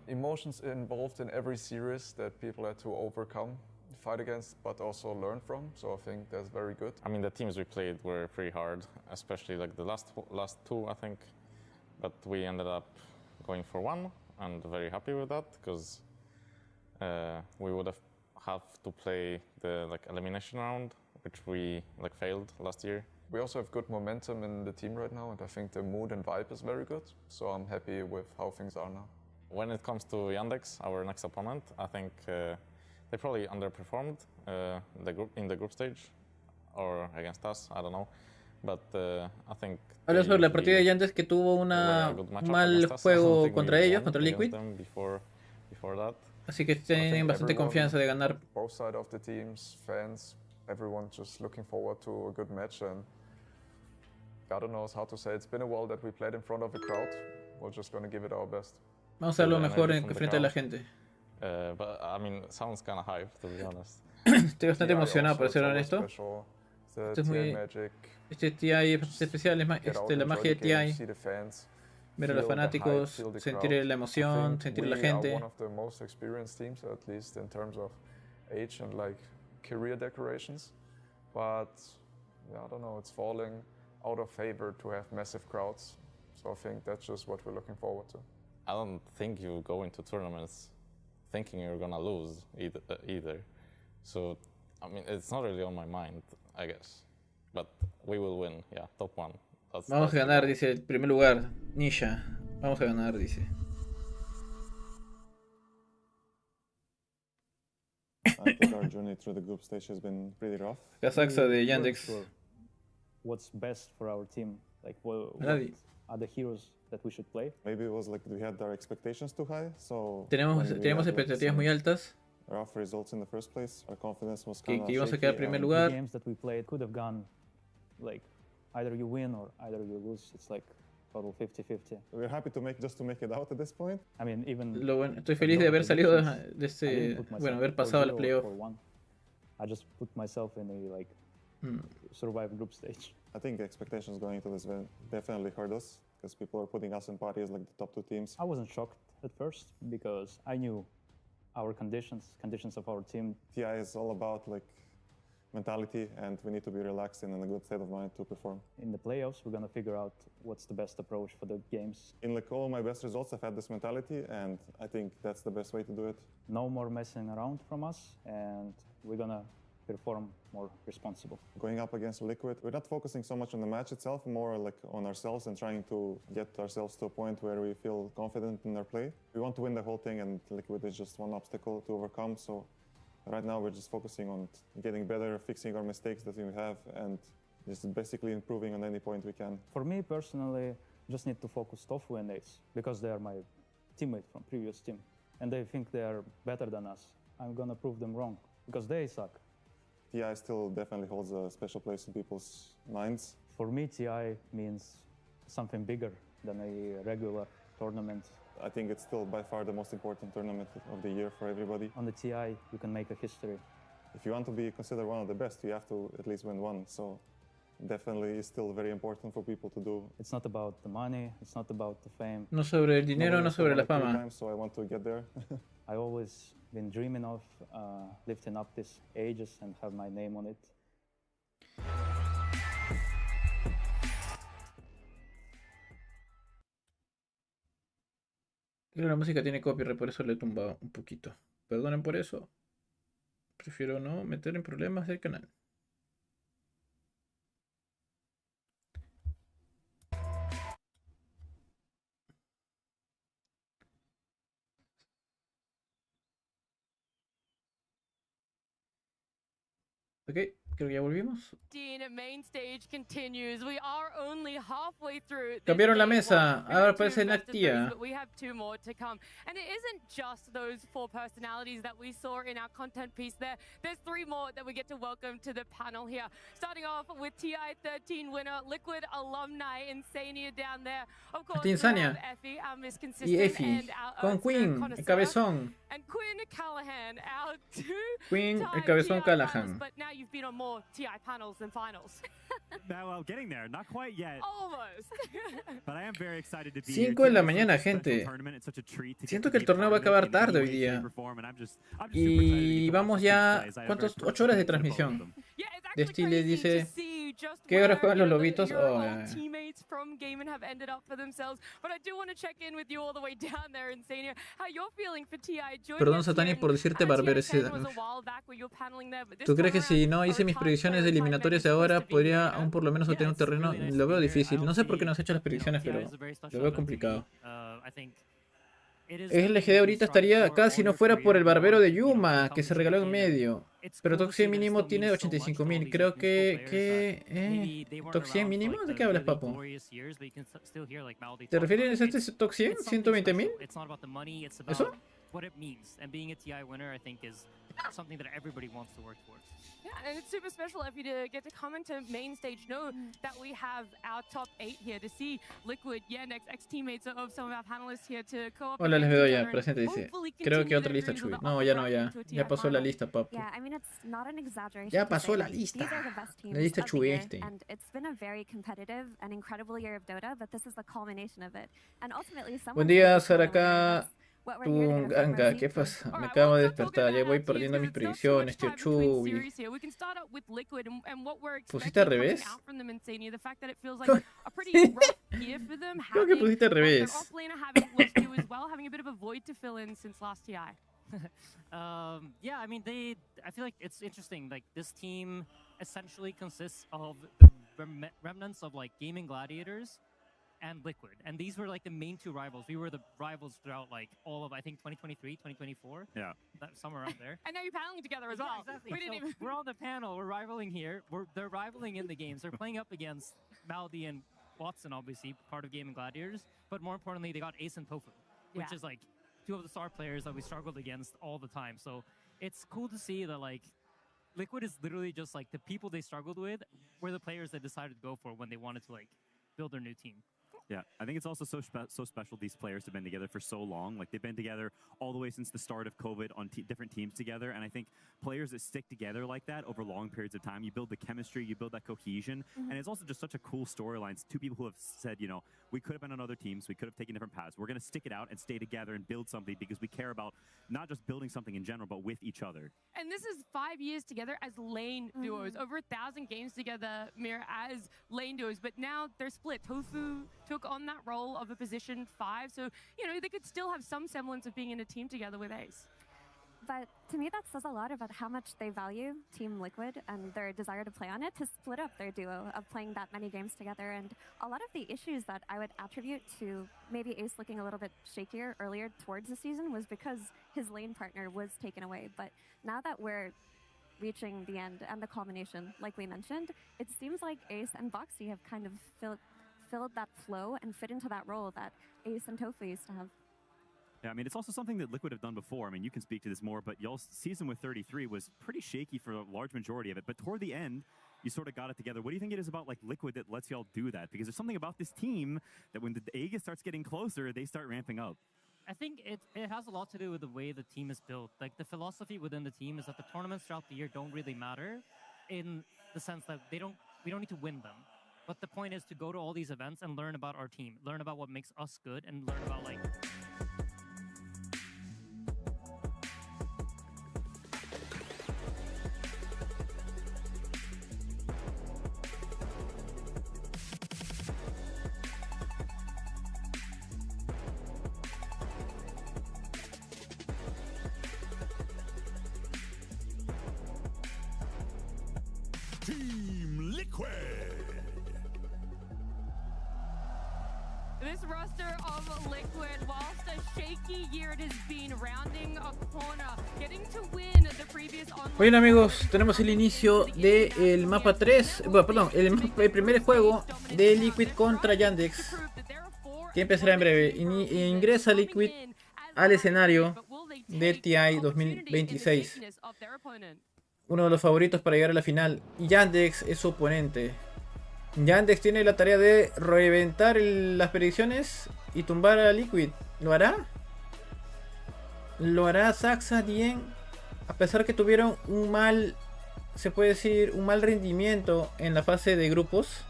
emotions involved in every series that people had to overcome, fight against, but also learn from. So I think that's very good. I mean, the teams we played were pretty hard, especially like the last two, I think. But we ended up going for one, and very happy with that because we would have to play the like elimination round, which we like failed last year. We also have good momentum in the team right now, and I think the mood and vibe is very good. So I'm happy with how things are now. When it comes to Yandex, our next opponent, I think they probably underperformed in the group stage or against us. I don't know, but I think. Habla sobre la partida de Yandex que tuvo un mal juego contra ellos, contra Liquid. Así que tienen bastante confianza de ganar. Both sides of the teams, fans, everyone just looking forward to a good match, and God knows how to say. It's been a while that we played in front of a crowd. We're just going to give it our best. Vamos a hacer lo mejor en frente de la gente. But I mean, sounds kind of hype, to be honest. Estoy bastante emocionado, para ser honesto. Esto es muy... Este TI es bastante especial, es la magia de TI. Ver a los fanáticos, sentir la emoción, sentir a la gente. One of the most experienced teams, at least in terms of age and like career decorations. But yeah, I don't know, it's falling out of favor to have massive crowds. So I think that's just what we're looking forward to. I don't think you go into tournaments thinking you're gonna lose either. So, I mean, it's not really on my mind, I guess. But we will win, yeah, top 1. Vamos a ganar, dice el primer lugar. Nisha. Vamos a ganar, dice. I think our journey through the group stage has been pretty rough. Casaxa de Yandex. What's best for our team? Like, what are the heroes that we should play? Maybe it was like we had our expectations too high, so Teníamos expectativas muy altas. Rough results in the first place. Our confidence was Que kind of íbamos a quedar en primer lugar. The games that we played could have gone like either you win or either you lose. It's like total 50-50. We're happy to make it out at this point. I mean, even estoy feliz de haber salido de este, bueno, haber pasado al playoff. I just put myself in a like survive group stage. I think expectations going into this event definitely hurt us because people are putting us in parties like the top 2 teams. I wasn't shocked at first because I knew our conditions of our team. TI is all about like mentality, and we need to be relaxed and in a good state of mind to perform. In the playoffs, we're gonna figure out what's the best approach for the games. In like all of my best results, I've had this mentality, and I think that's the best way to do it. No more messing around from us, and we're gonna perform more responsible. Going up against Liquid, we're not focusing so much on the match itself, more like on ourselves and trying to get ourselves to a point where we feel confident in our play. We want to win the whole thing, and Liquid is just one obstacle to overcome, so right now we're just focusing on getting better, fixing our mistakes that we have, and just basically improving on any point we can. For me personally, just need to focus Tofu and Ace, because they are my teammate from previous team, and they think they are better than us. I'm gonna prove them wrong, because they suck. TI still definitely holds a special place in people's minds. For me, TI means something bigger than a regular tournament. I think it's still by far the most important tournament of the year for everybody. On the TI, you can make a history. If you want to be considered one of the best, you have to at least win one. So definitely it's still very important for people to do. It's not about the money, it's not about the fame. No sobre el dinero, no sobre la fama. So I want to get there. I always been dreaming of lifting up these ages and have my name on it. Creo que la música tiene copyright, por eso le he tumbado un poquito. Perdonen por eso. Prefiero no meter en problemas del canal. Ok, creo que ya volvimos. Cambiaron la mesa, ahora aparece Nactia. And it isn't just those 4 personalities that we saw in our content piece there. There's 3 more that we get to welcome to the panel here. Starting off with TI13 winner, Liquid alumni, Insania down there. Of course, Insania. Effie, our Miss Y Consistent, Effie, and our con Queen, el cabezón. And Quinn Callahan, our 2 Queen, el time cabezón TI Callahan. finals, but now you've been on more TI panels than finals. Well, getting there, not quite yet. Almost. But I am very excited to be 5 de la mañana, gente. Siento que el torneo va a acabar tarde hoy día. Y vamos ya... ¿Cuántos? 8 horas de transmisión. De Stile dice... ¿Qué horas juegan los lobitos? Oh, teammates from gaming have ended up for themselves, but I do want to check in with you all the way down there, Insania. How you're feeling for TI? Perdón, Satani, por decirte barbaridad. ¿Tú crees que si no hice mis predicciones de eliminatorias de ahora, podría aún por lo menos obtener un terreno? Lo veo difícil. No sé por qué no has hecho las predicciones, pero lo veo complicado. El LGD ahorita estaría acá si no fuera por el barbero de Yuma, que se regaló en medio. Pero Top 100 mínimo tiene 85.000. Creo que... ¿Top 100 mínimo? ¿De qué hablas, papu? ¿Te refieres a este Top 100? ¿120.000? ¿Eso? What it means, and being a TI winner, I think, is something that everybody wants to work towards. Yeah, and it's super special if you to get to come into main stage, know that we have our top 8 here to see Liquid, Yandex, ex-teammates of some of our panelists here to co-op. Hola, les veo ya, presente, dice. Creo que otra lista, Chuy. No, ya no, ya. Ya pasó la lista, papu. Ya pasó la lista. La lista Chuy este. And it's been a very competitive and incredible year of Dota, but this is the culmination of it. And ultimately, Buen día, Saraka. Tu ganga, ¿qué pasa? Me acabo de despertar, ya voy perdiendo mis predicciones, tío Chuy. ¿Pusiste al revés? Creo que pusiste al revés. Yeah, I mean, I feel like it's interesting. Like, this team essentially consists of remnants of like Gaming Gladiators and Liquid, and these were like the main two rivals. We were the rivals throughout like all of, I think, 2023, 2024. Yeah, somewhere around there. And now you're paneling together as well. Exactly. We didn't even. We're on the panel. We're rivaling here. They're rivaling in the games. They're playing up against Maldi and Watson, obviously part of Gaming Gladiators. But more importantly, they got Ace and Tofu, which is like two of the star players that we struggled against all the time. So it's cool to see that like Liquid is literally just like the people they struggled with were the players they decided to go for when they wanted to like build their new team. Yeah, I think it's also so special these players have been together for so long. Like, they've been together all the way since the start of COVID on different teams together. And I think players that stick together like that over long periods of time, you build the chemistry, you build that cohesion. And it's also just such a cool storyline. Two people who have said, you know, we could have been on other teams, we could have taken different paths. We're going to stick it out and stay together and build something because we care about not just building something in general, but with each other. And this is 5 years together as lane duos. Over 1,000 games together, Mir, as lane duos. But now they're split. Tofu took on that role of a position 5. So, you know, they could still have some semblance of being in a team together with Ace. But to me, that says a lot about how much they value Team Liquid and their desire to play on it, to split up their duo of playing that many games together. And a lot of the issues that I would attribute to maybe Ace looking a little bit shakier earlier towards the season was because his lane partner was taken away. But now that we're reaching the end and the culmination, like we mentioned, it seems like Ace and Boxy have kind of filled that flow and fit into that role that Ace and Tofu used to have. Yeah, I mean, it's also something that Liquid have done before. I mean, you can speak to this more, but y'all's season with 33 was pretty shaky for a large majority of it. But toward the end, you sort of got it together. What do you think it is about like Liquid that lets y'all do that? Because there's something about this team that when the Aegis starts getting closer, they start ramping up. I think it has a lot to do with the way the team is built. Like, the philosophy within the team is that the tournaments throughout the year don't really matter in the sense that we don't need to win them. But the point is to go to all these events and learn about our team, learn about what makes us good, and learn about like... Team Liquid. This roster of Liquid, whilst a shaky year it has been, rounding a corner, getting to win the previous online. Bueno, amigos, tenemos el inicio del mapa 3, bueno, perdón, el primer juego de Liquid contra Yandex, que empezará en breve. Ingresa Liquid al escenario de TI 2026, uno de los favoritos para llegar a la final. Yandex es su oponente. Yandex tiene la tarea de reventar las predicciones y tumbar a Liquid. ¿Lo hará? ¿Lo hará Saxa bien? A pesar que tuvieron un mal, se puede decir, un mal rendimiento en la fase de grupos,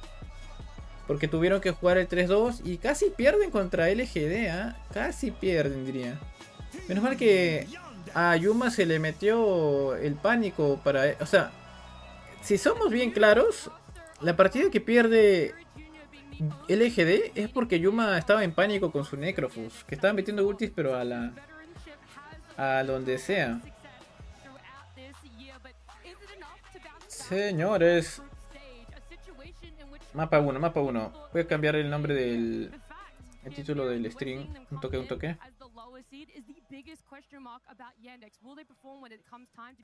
porque tuvieron que jugar el 3-2 y casi pierden contra LGD, ¿eh? Casi pierden, diría. Menos mal que a Yuma se le metió el pánico para... O sea, si somos bien claros, la partida que pierde LGD es porque Yuma estaba en pánico con su Necrofus, que estaba metiendo ultis pero a donde sea. Señores, mapa 1, mapa 1. Voy a cambiar el nombre del título del stream. Un toque.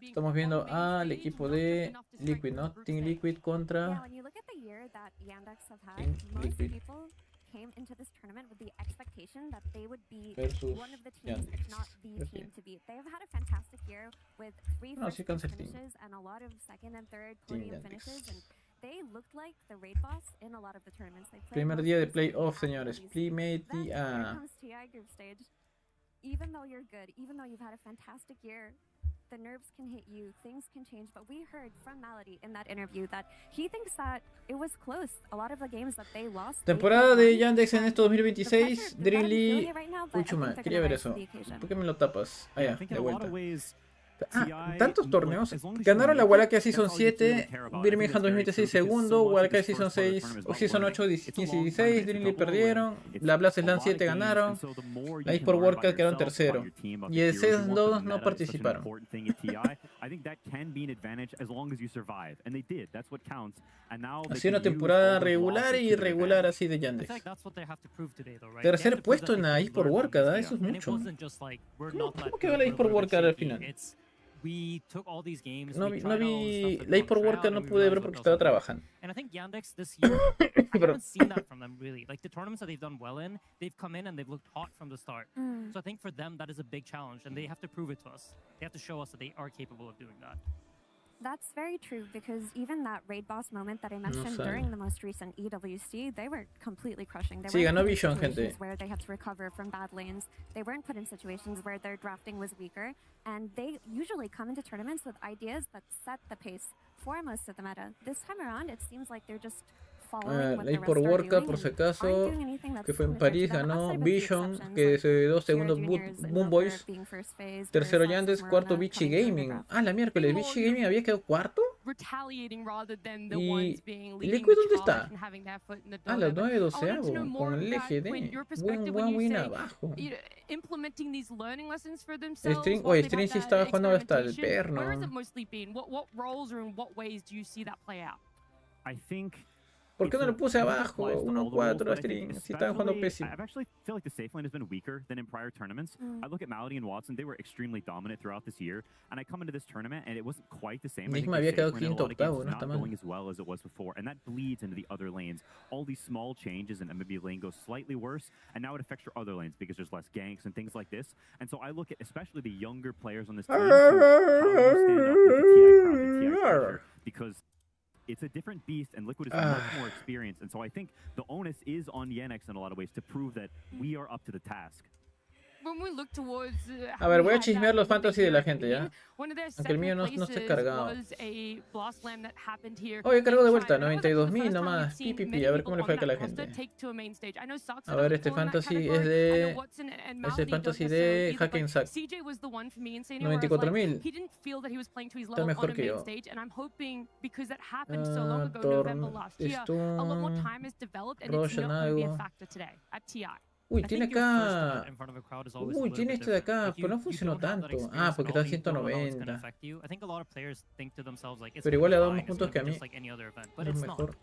Estamos viendo al equipo de Liquid, ¿no? Team Liquid contra Liquid came into this tournament with the expectation that they would be versus one of the teams, if not the team to beat. They have had a fantastic year with 3 first finishes and a lot of second and third podium finishes, and they looked like the raid boss in a lot of the tournaments they played. Primer día de playoff, señores. Playmate Here comes TI group stage. Even though you're good, even though you've had a fantastic year, the nerves can hit you, things can change. But we heard from Malady in that interview that he thinks that it was close. A lot of the games that they lost. Temporada de Yandex en esto 2026. Drilly Uchuma. Quería ver eso. ¿Por qué me lo tapas? Ah, ya, de vuelta. Tantos torneos. Ganaron la Wildcard Season 7, Birmingham 2016 segundo, Wildcard Season 6, Season 8, 15 y 16, Dreamly perdieron, la Blast Slam 7 ganaron, la eSport World Cup quedaron tercero, y el Season 2 no participaron. Ha sido una temporada regular y irregular así de Yandex. Tercer puesto en la eSport World Cup, eso es mucho. ¿Cómo quedó la eSport World Cup al final? No vi la eSport World Cup, no pude ver porque estaba trabajando. And I think Yandex this year, I haven't seen that from them really. Like the tournaments that they've done well in, they've come in and they've looked hot from the start. So I think for them that is a big challenge, and they have to prove it to us. They have to show us that they are capable of doing that. That's very true, because even that raid boss moment that I mentioned during the most recent EWC, they were completely crushing. They ganó weren't put in Vision, gente. situations where they had to recover from bad lanes. They weren't put in situations where their drafting was weaker, and they usually come into tournaments with ideas that set the pace for most of the meta. This time around, it seems like they're just following what the rest por are World Cup, doing por si and acaso, aren't doing anything that's que fue en similar to París, them, ganó outside of a few Vision, exceptions, que like se quedó segundo Sierra Juniors and Boom Boys, being first phase, tercero whereas Yandex, Foxes cuarto were Vichy coming through Gaming. underground. Ah, la miércoles, Vichy Gaming había quedado cuarto. Retaliating rather than the ¿Y ones being leading Liquid the dónde charge está? and having their foot in the Ah, door. las But 9 I wanted to know 12avo, more con el about LGD. your perspective when Buen you win say, abajo. you know, implementing these learning lessons for themselves. String, while oye, they've String had sí that estaba jugando hasta el experimentation. Where has perno. it mostly been? What roles or in what ways do you see that play out? I think. ¿Por qué no lo puse abajo? 1-4 a String, si estaban jugando pésimo. I've actually feel like the safe lane has been weaker than in prior tournaments. I look at Malady and Watson; they were extremely dominant throughout this year, and I come into this tournament and it wasn't quite the same. Nigma había quedado quinto, octavo, no está not mal. going as well as it was before, and that bleeds into the other lanes. All these small changes, and maybe a lane goes slightly worse, and now it affects your other lanes because there's less ganks and things like this. And so I look at especially the younger players on this team, how you stand up with the TI crowd, the TI pressure, because it's a different beast, and Liquid is much more experienced. And so I think the onus is on Yenex in a lot of ways to prove that we are up to the task. When we look towards, A ver, voy a chismear los fantasy de la gente, ¿ya? Aunque el mío no esté cargado. Oye, cargo de vuelta, 92.000 nomás. Pipipi, a ver cómo le fue acá a la gente. A ver, este fantasy es de... Es el fantasy de Hack and Sack. 94.000. Está mejor que yo. Roshan algo. Uy, tiene acá... Uy, tiene este de acá, pero no funcionó tanto. Ah, porque está a 190. Pero igual le ha dado más puntos que a mí. Es mejor.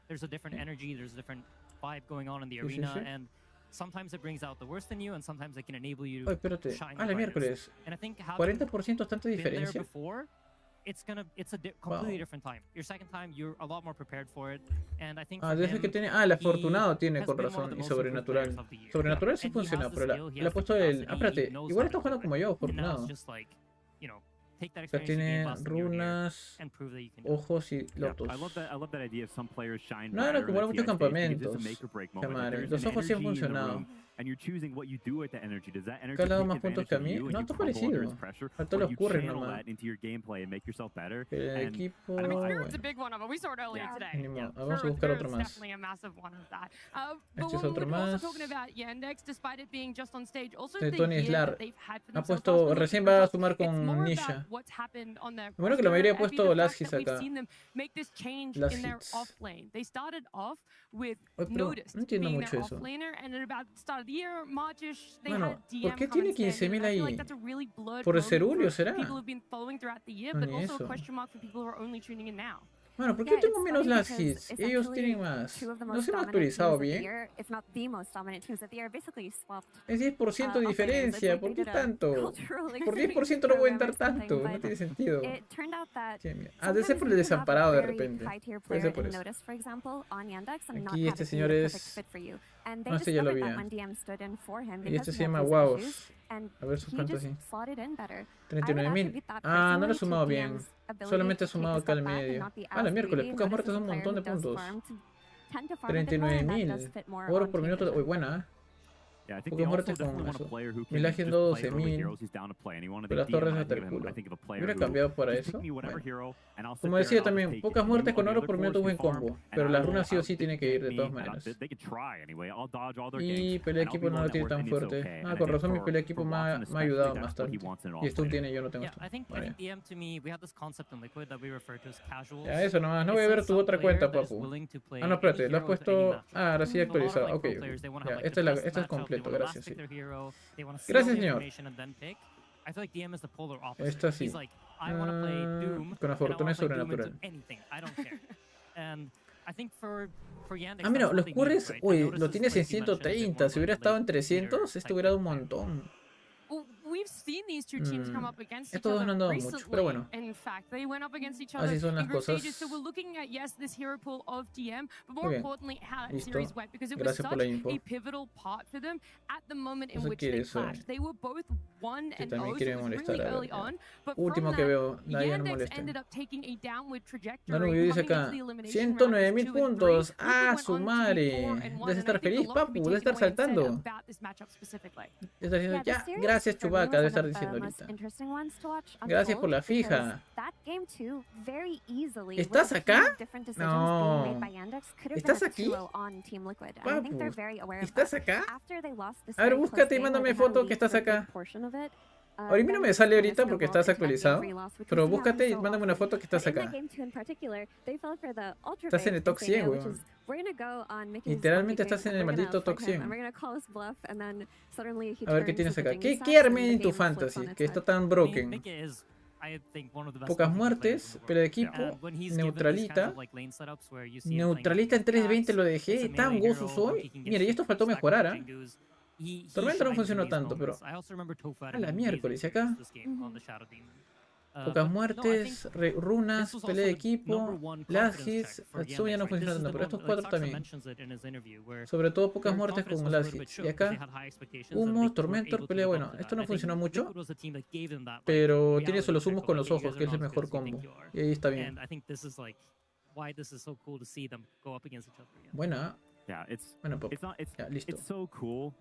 There's a different energy, there's a different vibe going on in the arena, and sometimes it brings out the worst in you, and sometimes it can enable you Oye, to espérate. shine Ah, the el miércoles. brightest. And I think having 40% tanta been there diferencia. before, it's a completely different time. Your second time, you're a lot more prepared for it, and I think Ah, for desde him, que tiene... Ah, el afortunado he tiene has con been one of razón. the Y most improved sobrenatural. players of the year. Sobrenatural sí And he has funciona, the pero skill, he le ha has the puesto el... capacity, Ah, espérate. he knows Igual how está to jugando do como it. yo, And now afortunado. it's just like, you know, take that O sea, experience you gained tiene last year runas, and prove that you can do it. ojos y lotos. I love that idea of some players shine No, era brighter como in muchos the TI stage because campamentos. it's a make or break Qué moment. madre. There's Los an ojos sí han energy in the funcionado. room, and you're choosing what you do with that energy. Does that energy ¿Qué ha dado take más puntos advantage que a of mí? you and No, you está crumble under parecido. its pressure, Faltó or los you curry channel nomás. that into your gameplay and make yourself better? El And equipo... I mean, bueno. Spirit's a big one of them. We saw it earlier today. Ni modo. Vamos a buscar otro Spirit's más. definitely a massive one of that. But Este es when otro we're also más. talking about Yandex, despite it being just on stage, also De the Tony year Slar. that they've had for Ha themselves, puesto... last Recién week, va a it's sumar con more Nisha. about what's happened on their Bueno, que la mayoría ha roster, puesto and the las fact hits that we've acá. seen them make this change Las in their hits. off lane. They started off with Oye, pero Noticed no entiendo being mucho their eso. off laner, and at about the start of the year, Marchish, they Bueno, had DM ¿por qué come tiene and stand in, 15.000 and I feel ahí? like that's a really blurred ¿Por el moment cerulio for será? people who've been following throughout the year, No, but ni also eso. a question mark for people who are only tuning in now. Bueno, ¿por qué Yeah, tengo it's menos funny las because hits? Ellos essentially tienen más. two of the No most se me ha dominant actualizado teams of the bien. year, if not the most dominant teams of the year, basically swapped. Es 10% de off laners. It's diferencia. like ¿Por they qué did a tanto? cultural Por exchange 10% no voy a program or entrar tanto. something, No but tiene sentido. it turned out that Ah, debe ser por el sometimes you can have a desamparado de very repente. high-tier Puede player ser por in eso. Notice, for example, on Yandex, and not Aquí have este it be señor the es... perfect fit for you. And they No, este ya lo discovered vi. that when DM stood in for him Y because este he se had llama those Wow. issues, and A ver su he just fantasy. slotted in better. 39.000. Ah, no lo he sumado bien. Solamente he sumado acá al medio. Ah, la miércoles. Pocas muertes son un montón de puntos. 39.000. Oro por minuto. Uy, buena. Pocas muertes con eso. Milaje en 12.000. Pero las torres hasta el culo. ¿Hubiera cambiado para eso? Bueno. Como decía también, pocas muertes con oro por minuto buen combo. Pero las runas sí o sí tienen que ir de todas maneras. Y pelea de equipo no lo tiene tan fuerte. Ah, con razón mi pelea de equipo me ha ayudado bastante. Y stun tiene, yo no tengo stun. Vale. Ya, eso nomás. No voy a ver tu otra cuenta, papu. Ah, no, espérate. Lo has puesto... Ah, ahora sí actualizado. Ok. Ya, este es completo. Gracias, sí. Gracias, señor. Esta sí. Con la fortuna sobrenatural. Ah, mira, los curries, uy, lo tienes en 130. Si hubiera estado en 300, esto hubiera dado un montón. We've seen these two teams come up against each Estos dos no han other dado mucho, pero bueno. In fact, they went up against each other Así son las in group cosas. stages. So we're looking at this hero pool of DM, but more Muy bien. importantly, how that Listo. series went because it was Gracias por such la info. a pivotal part for them at the moment in Eso which quiere they eso, clashed. They were both 1 Sí, and 0, también so quiere it was molestar, really a ver, early ya. on. But Último from que that, veo, nadie no Yandex molesta. ended up taking a downward trajectory. No, no, dice acá, 109.000 puntos. ¡Ah, su madre! Debes estar feliz, papu, debes estar saltando. Está diciendo, ya, gracias, Chewbacca, debe estar diciendo ahorita. Gracias por la fija. ¿Estás acá? No. ¿Estás aquí? Papu, ¿estás acá? A ver, búscate y mándame foto que estás acá. A mí no me sale ahorita porque estás actualizado, pero búscate y mándame una foto que estás acá. Estás en el top 100, weón. Literalmente estás en el maldito top 100. A ver qué tienes acá. ¿Qué armé en tu fantasy? Que está tan broken. Pocas muertes, pero de equipo, neutralita. Neutralita en 320 lo dejé. Tan gozo soy. Mira, y esto faltó mejorar, ¿ah? Tormenta no funcionó tanto, pero... A la miércoles, ¿y acá? Pocas muertes, runas, pelea de equipo, Lashis, Atsumi ya no funciona tanto, pero estos cuatro también. Sobre todo pocas muertes con Lashis. Y acá, humos, tormentor, pelea, bueno, esto no funcionó mucho, pero tiene solo los humos con los ojos, que es el mejor combo. Y ahí está bien. Buena. Yeah, it's bueno, it's so cool,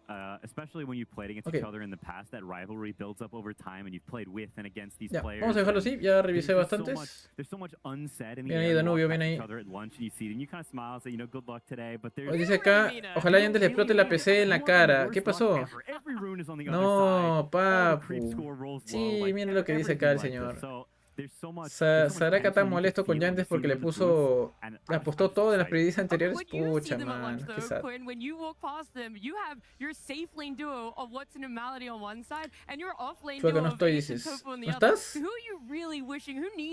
especially when you played against each other in the past. That rivalry builds up over time, and you've played with and against these players. Vamos a dejarlo así, ya revisé bastantes. There's so much unsaid in the Viene ahí Danubio, viene ahí. Hoy dice acá, ojalá Yandes le explote la PC en la cara. ¿Qué pasó? No, papu. Sí, miren lo que dice acá el señor. Saraka tan molesto con Yandes porque le apostó todo en las predicciones anteriores. Pucha, man, qué sad. Chueca, no estoy, dices. ¿No estás?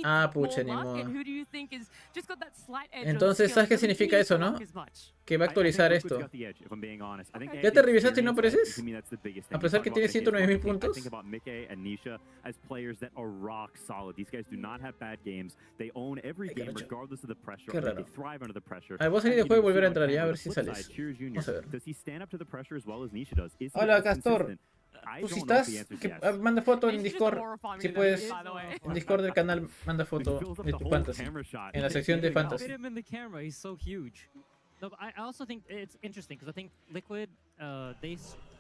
Ah, pucha, ni modo. Entonces, ¿sabes qué significa eso, no? Que va a actualizar esto. ¿Ya te revisaste y no apareces? A pesar que tiene 109.000 puntos. Qué raro. A ver, vos salís de juego y volver a entrar ya, a ver si sales. Vamos a ver. Hola, Castor. Tú si estás, manda foto en Discord. Si puedes, en Discord del canal, manda foto de tu fantasy. En la sección de fantasy.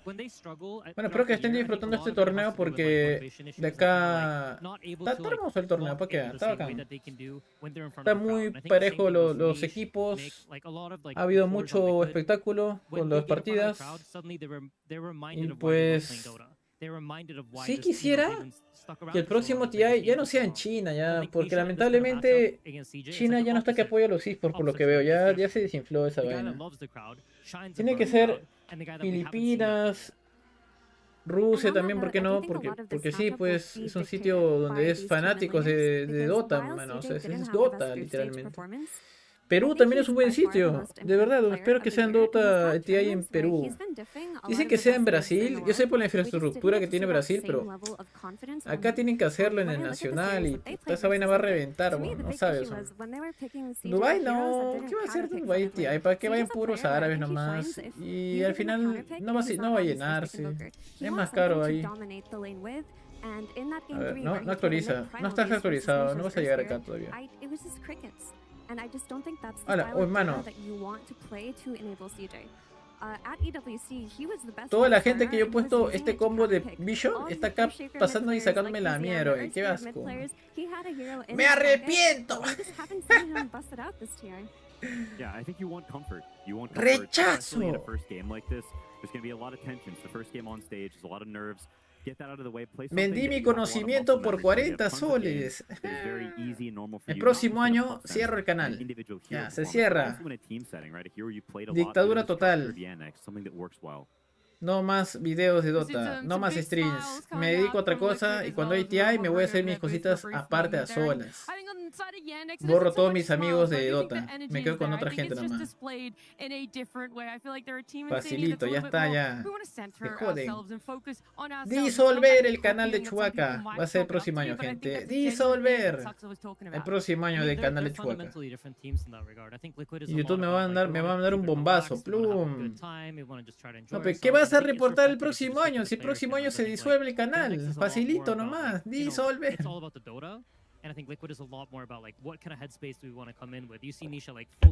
Bueno, espero que estén disfrutando este torneo porque de acá está hermoso el torneo, ¿para qué? Está bacán. Está muy parejo los equipos, ha habido mucho espectáculo con las partidas y pues sí quisiera que el próximo TI ya no sea en China, ya, porque lamentablemente China ya no está que apoya a los esports por lo que veo, ya se desinfló esa vaina. Tiene que ser Filipinas, Rusia también, ¿por qué no? Porque sí, pues es un sitio donde es fanáticos de Dota, mano, o sea, es Dota literalmente. Perú también es un buen sitio, de verdad, espero que sean Dota TI en Perú. Dicen que sea en Brasil, yo sé por la infraestructura que tiene Brasil, pero acá tienen que hacerlo en el nacional y toda esa vaina va a reventar, bueno, no sabes. Dubái no, ¿qué va a hacer Dubái TI? Para que vayan puros árabes nomás y al final no va a llenarse, es más caro ahí. A ver, no actualiza, no estás actualizado, no vas a llegar acá todavía. Hola, oh hermano. Toda la gente que yo he puesto este combo de Vision está acá pasando y sacándome la mierda, qué asco. ¡Me arrepiento! Yeah, I think you want comfort. You want ¡Rechazo! Especially in a first game like this. There's going to be a lot of tension. It's the first game on stage. There's a lot of nerves. Get that out of the way. Play Vendí mi conocimiento por 40 soles. El próximo año cierro el canal. Ya, se cierra. Dictadura total. No más videos de Dota, no más streams. Me dedico a otra cosa y cuando hay TI me voy a hacer mis cositas aparte a solas. Borro todos mis amigos de Dota. Me quedo con otra gente nomás. Facilito, ya está, ya. Me joden. Disolver el canal de Chewbacca. Va a ser el próximo año, gente. Disolver. El próximo año del canal de Chewbacca. Y YouTube me va a mandar un bombazo. Plum. No, pero ¿qué vas a reportar el próximo año? Si el próximo año se disuelve el canal. Facilito nomás. Disolver.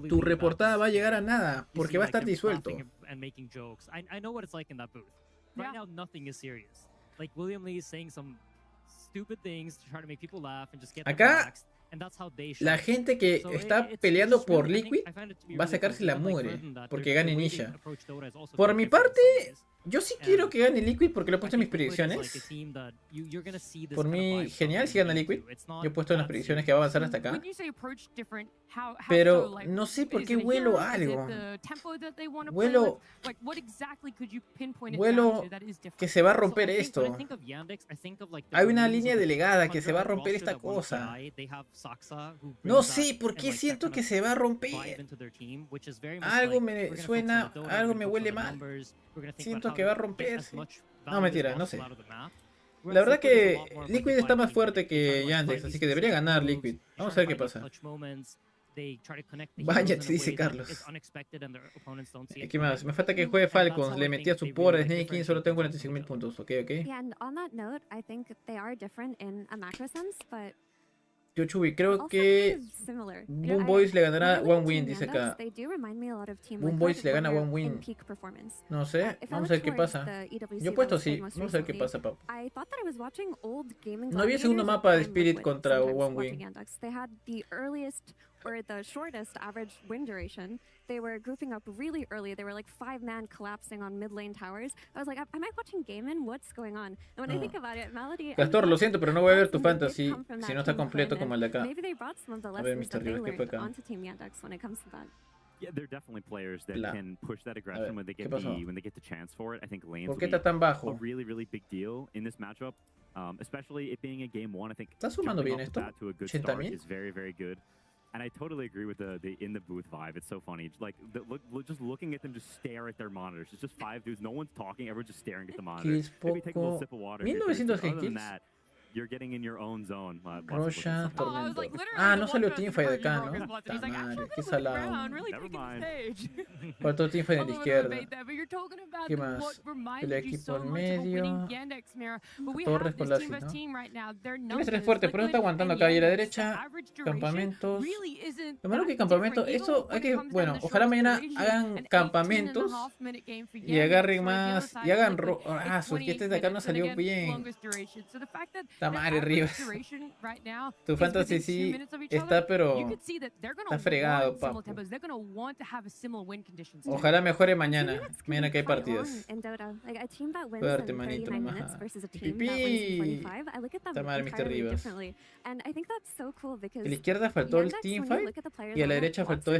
Tu reportada va a llegar a nada porque va a estar disuelto. Acá la gente que está peleando por Liquid va a sacarse la mugre porque gane Nisha. Por mi parte, yo sí quiero que gane Liquid porque lo he puesto en mis predicciones. Por mí, genial si gana Liquid. Yo he puesto en las predicciones que va a avanzar hasta acá. Pero no sé por qué huelo algo. Huelo que se va a romper esto. Hay una línea delegada que se va a romper esta cosa. No sé por qué siento que se va a romper. Algo me suena, algo me huele mal. Siento que va a romperse. No, mentira, no sé. La verdad que Liquid está más fuerte que Yandex, así que debería ganar Liquid. Vamos a ver qué pasa. Váyate, dice Carlos. ¿Qué más? Me falta que juegue Falcons. Le metí a su por a Snake King, solo tengo 45.000 puntos. Ok, ok. Yo Chubi, creo que Boom Boys le ganará One Win, dice acá. Boom Boys le gana One Win. No sé, vamos a ver qué pasa. Yo he puesto sí, vamos a ver qué pasa, papu. No había segundo mapa de Spirit contra One Win. Or the shortest average win duration, they were grouping up really early. They were like 5-man collapsing on mid lane towers. I was like, am I watching Gaiman? What's going on? And when I think about it, Melody... Castor, lo siento, pero no voy a ver tu fantasy si no está completo como el de acá. A ver, Mr. Rivas, ¿qué fue acá? Yeah, there are definitely players that can push that aggression when they get the chance for it. I think lanes will be a really big deal in this matchup, especially it being a game one. I think jumping off the bat to a good start is very good. And I totally agree with the in the booth vibe. It's so funny. Like just looking at them just stare at their monitors. It's just 5 dudes. No one's talking. Everyone's just staring at the monitors. Maybe take a little sip of water. 1900 other than that, you're getting in your own zone. Roshan, Tormento. Ah, no salió Teamfight de acá, ¿no? Madre, qué salado. Faltó Teamfight en la izquierda. ¿Qué más? El equipo en medio. Torres con Lassie, ¿no? Tiene 3 fuertes, pero no está aguantando acá. Y a la derecha, campamentos. Lo malo que campamentos, eso hay que, bueno, ojalá mañana hagan campamentos y agarren más, y hagan, su que este de acá no salió bien. Está madre, Rivas. Tu fantasy sí está, pero está fregado, papu. Ojalá mejore mañana. Mañana que hay partidas. Fuerte, manito. Pipí. Está madre, Mr. Rivas. A la izquierda faltó el teamfight y a la derecha faltó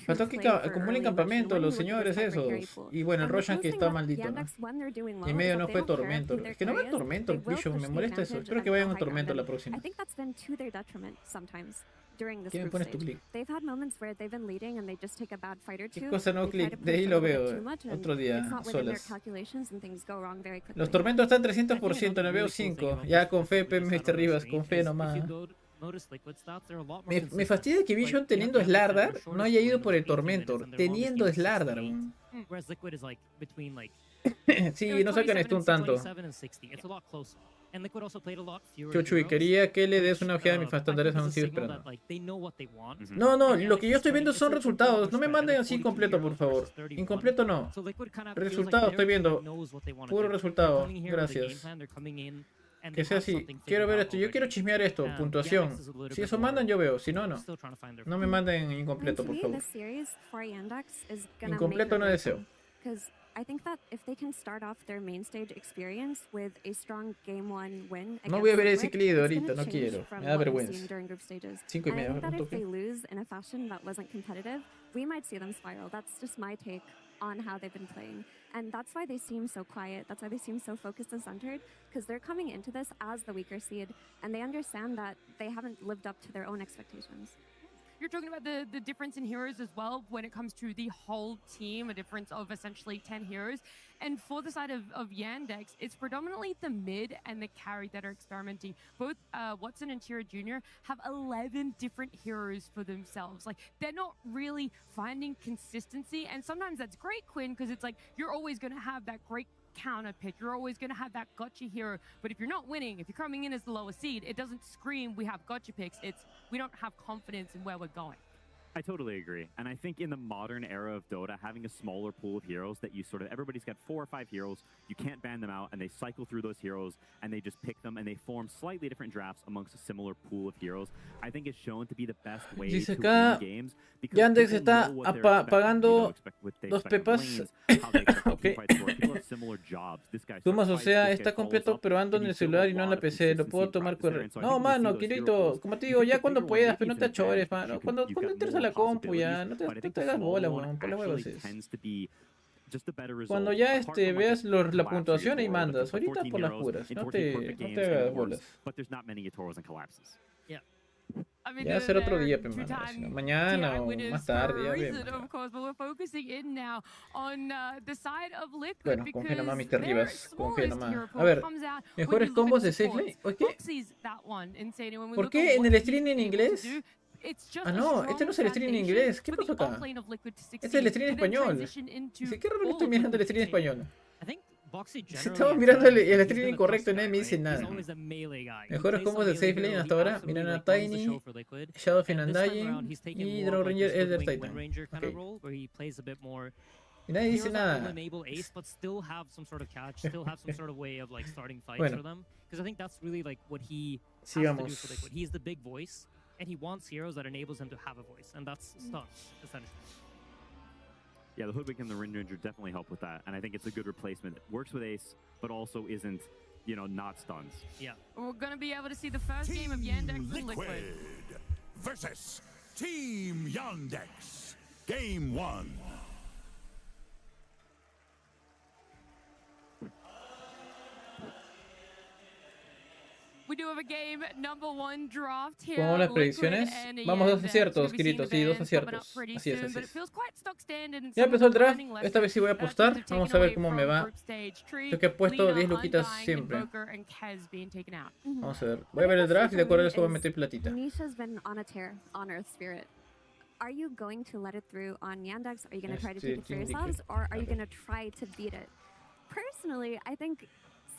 faltó que acumulen campamento los señores esos. Y bueno, el Roshan que está maldito, ¿no? Y en medio no fue Tormento. Es que no va a Tormento, Bishop, me molesta eso. Espero que vayan a Tormento la próxima. ¿Qué me pones tu click? ¿Qué cosa no click? De ahí lo veo otro día, solas. Los Tormentos están 300%, no veo 5. Ya con fe, Mr. Rivas, con fe nomás. Me fastidia que Vision teniendo Slardar no haya ido por el Tormentor. Teniendo Slardar. Sí, no sacan esto un tanto. And Liquid also played a lot fewer Chuchu, y heroes, quería que le des una which, ojeada a mis I think estándares, is a aún sigo signal esperando. that, like, they know what they want. No, no, And lo que yo estoy viendo it's son like resultados. No me better. manden así 42 completo, por heroes favor. versus 31. Incompleto no. So Liquid kind of feels like Resultado estoy their team viendo. knows what they wanna Puro do. resultado. They're coming here with a game Gracias. plan, they're coming in, and Que they sea have así. something Quiero figured ver out esto. Yo quiero already. chismear esto. Puntuación. Yandex is a little Si bit eso more mandan, yo veo. Si no, no. still trying to find their No me manden incompleto, To por me, favor. this series for Yandex is gonna Incompleto no deseo. Because I think that if they can start off their main stage experience with a strong game one win No voy a ver against ese Liquid, Clido it's ahorita, gonna no change quiero. from Me da what we've vergüenza. seen during group stages. 5 y And I media, think that un if they toque. lose in a fashion that wasn't competitive, we might see them spiral. That's just my take on how they've been playing. And that's why they seem so quiet. That's why they seem so focused and centered, because they're coming into this as the weaker seed, and they understand that they haven't lived up to their own expectations. You're talking about the difference in heroes as well when it comes to the whole team, a difference of essentially 10 heroes. And for the side of Yandex, it's predominantly the mid and the carry that are experimenting. Both Watson and Tira Jr. have 11 different heroes for themselves. Like, they're not really finding consistency. And sometimes that's great, Quinn, because it's like you're always going to have that great counter pick. You're always going to have that gotcha hero. But if you're not winning, if you're coming in as the lower seed, it doesn't scream we have gotcha picks. It's we don't have confidence in where we're going. I totally agree. And I think in the modern era of Dota, having a smaller pool of heroes that you sort of, everybody's got 4 or 5 heroes, you can't ban them out, and they cycle through those heroes, and they just pick them, and they form slightly different drafts amongst a similar pool of heroes, I think is shown to be the best way Dice to acá, win games. Yandex está pagando dos pepas. Ok. Tumas, o sea, está completo, pero ando en el celular y no en la PC. Lo puedo tomar Correo. No, mano, Kirito, como te digo, ya cuando puedas, pero no te achores, mano. Cuando entres a la compu ya, no te hagas bola, weón, por las huevas es. Cuando ya veas la puntuación y mandas, ahorita por las puras, no te hagas bolas. I mean, Ya será otro día, mañana o más tarde, ya vemos. Of course, but we're focusing in now on the side of Liquid. Bueno, confía nomás, Mr. Rivas, confía nomás. A ver, mejores combos de safe lane. ¿Por qué en el stream en inglés? Ah, no, este no es el stream en inglés. ¿Qué pasó acá? Este es el stream en español. Dice, ¿qué raro que estoy mirando el stream en español? Si estamos mirando el stream incorrecto, nadie me dice nada. Mejores combos de safe lane hasta ahora. Miren a Tiny, Shadowfin Undying y Draw Ranger Elder Titan. Okay. Y nadie dice nada. Bueno, sigamos. And he wants heroes that enables him to have a voice, and that's stuns, essentially. Yeah, the Hoodwink and the Ring Ranger definitely help with that, and I think it's a good replacement. It works with Ace, but also isn't, you know, not stuns. Yeah. We're going to be able to see the first game of Yandex and Liquid versus Team Yandex. Game 1. We do have a game number 1 draft here. ¿Cómo las predicciones? Vamos, 2 aciertos, Kirito, sí, 2 aciertos. Así es, así es. Ya empezó el draft, esta vez sí voy a apostar. Vamos a ver cómo me va. Yo que he puesto 10 luquitas siempre. Vamos a ver. Voy a ver el draft y de acuerdo a eso voy a meter platita. Nisha's been on a tear on Earth Spirit. Are you going to let it through on Yandex? Are you going to try to take it for yourselves? Or are you going to try to beat it? Personally, I think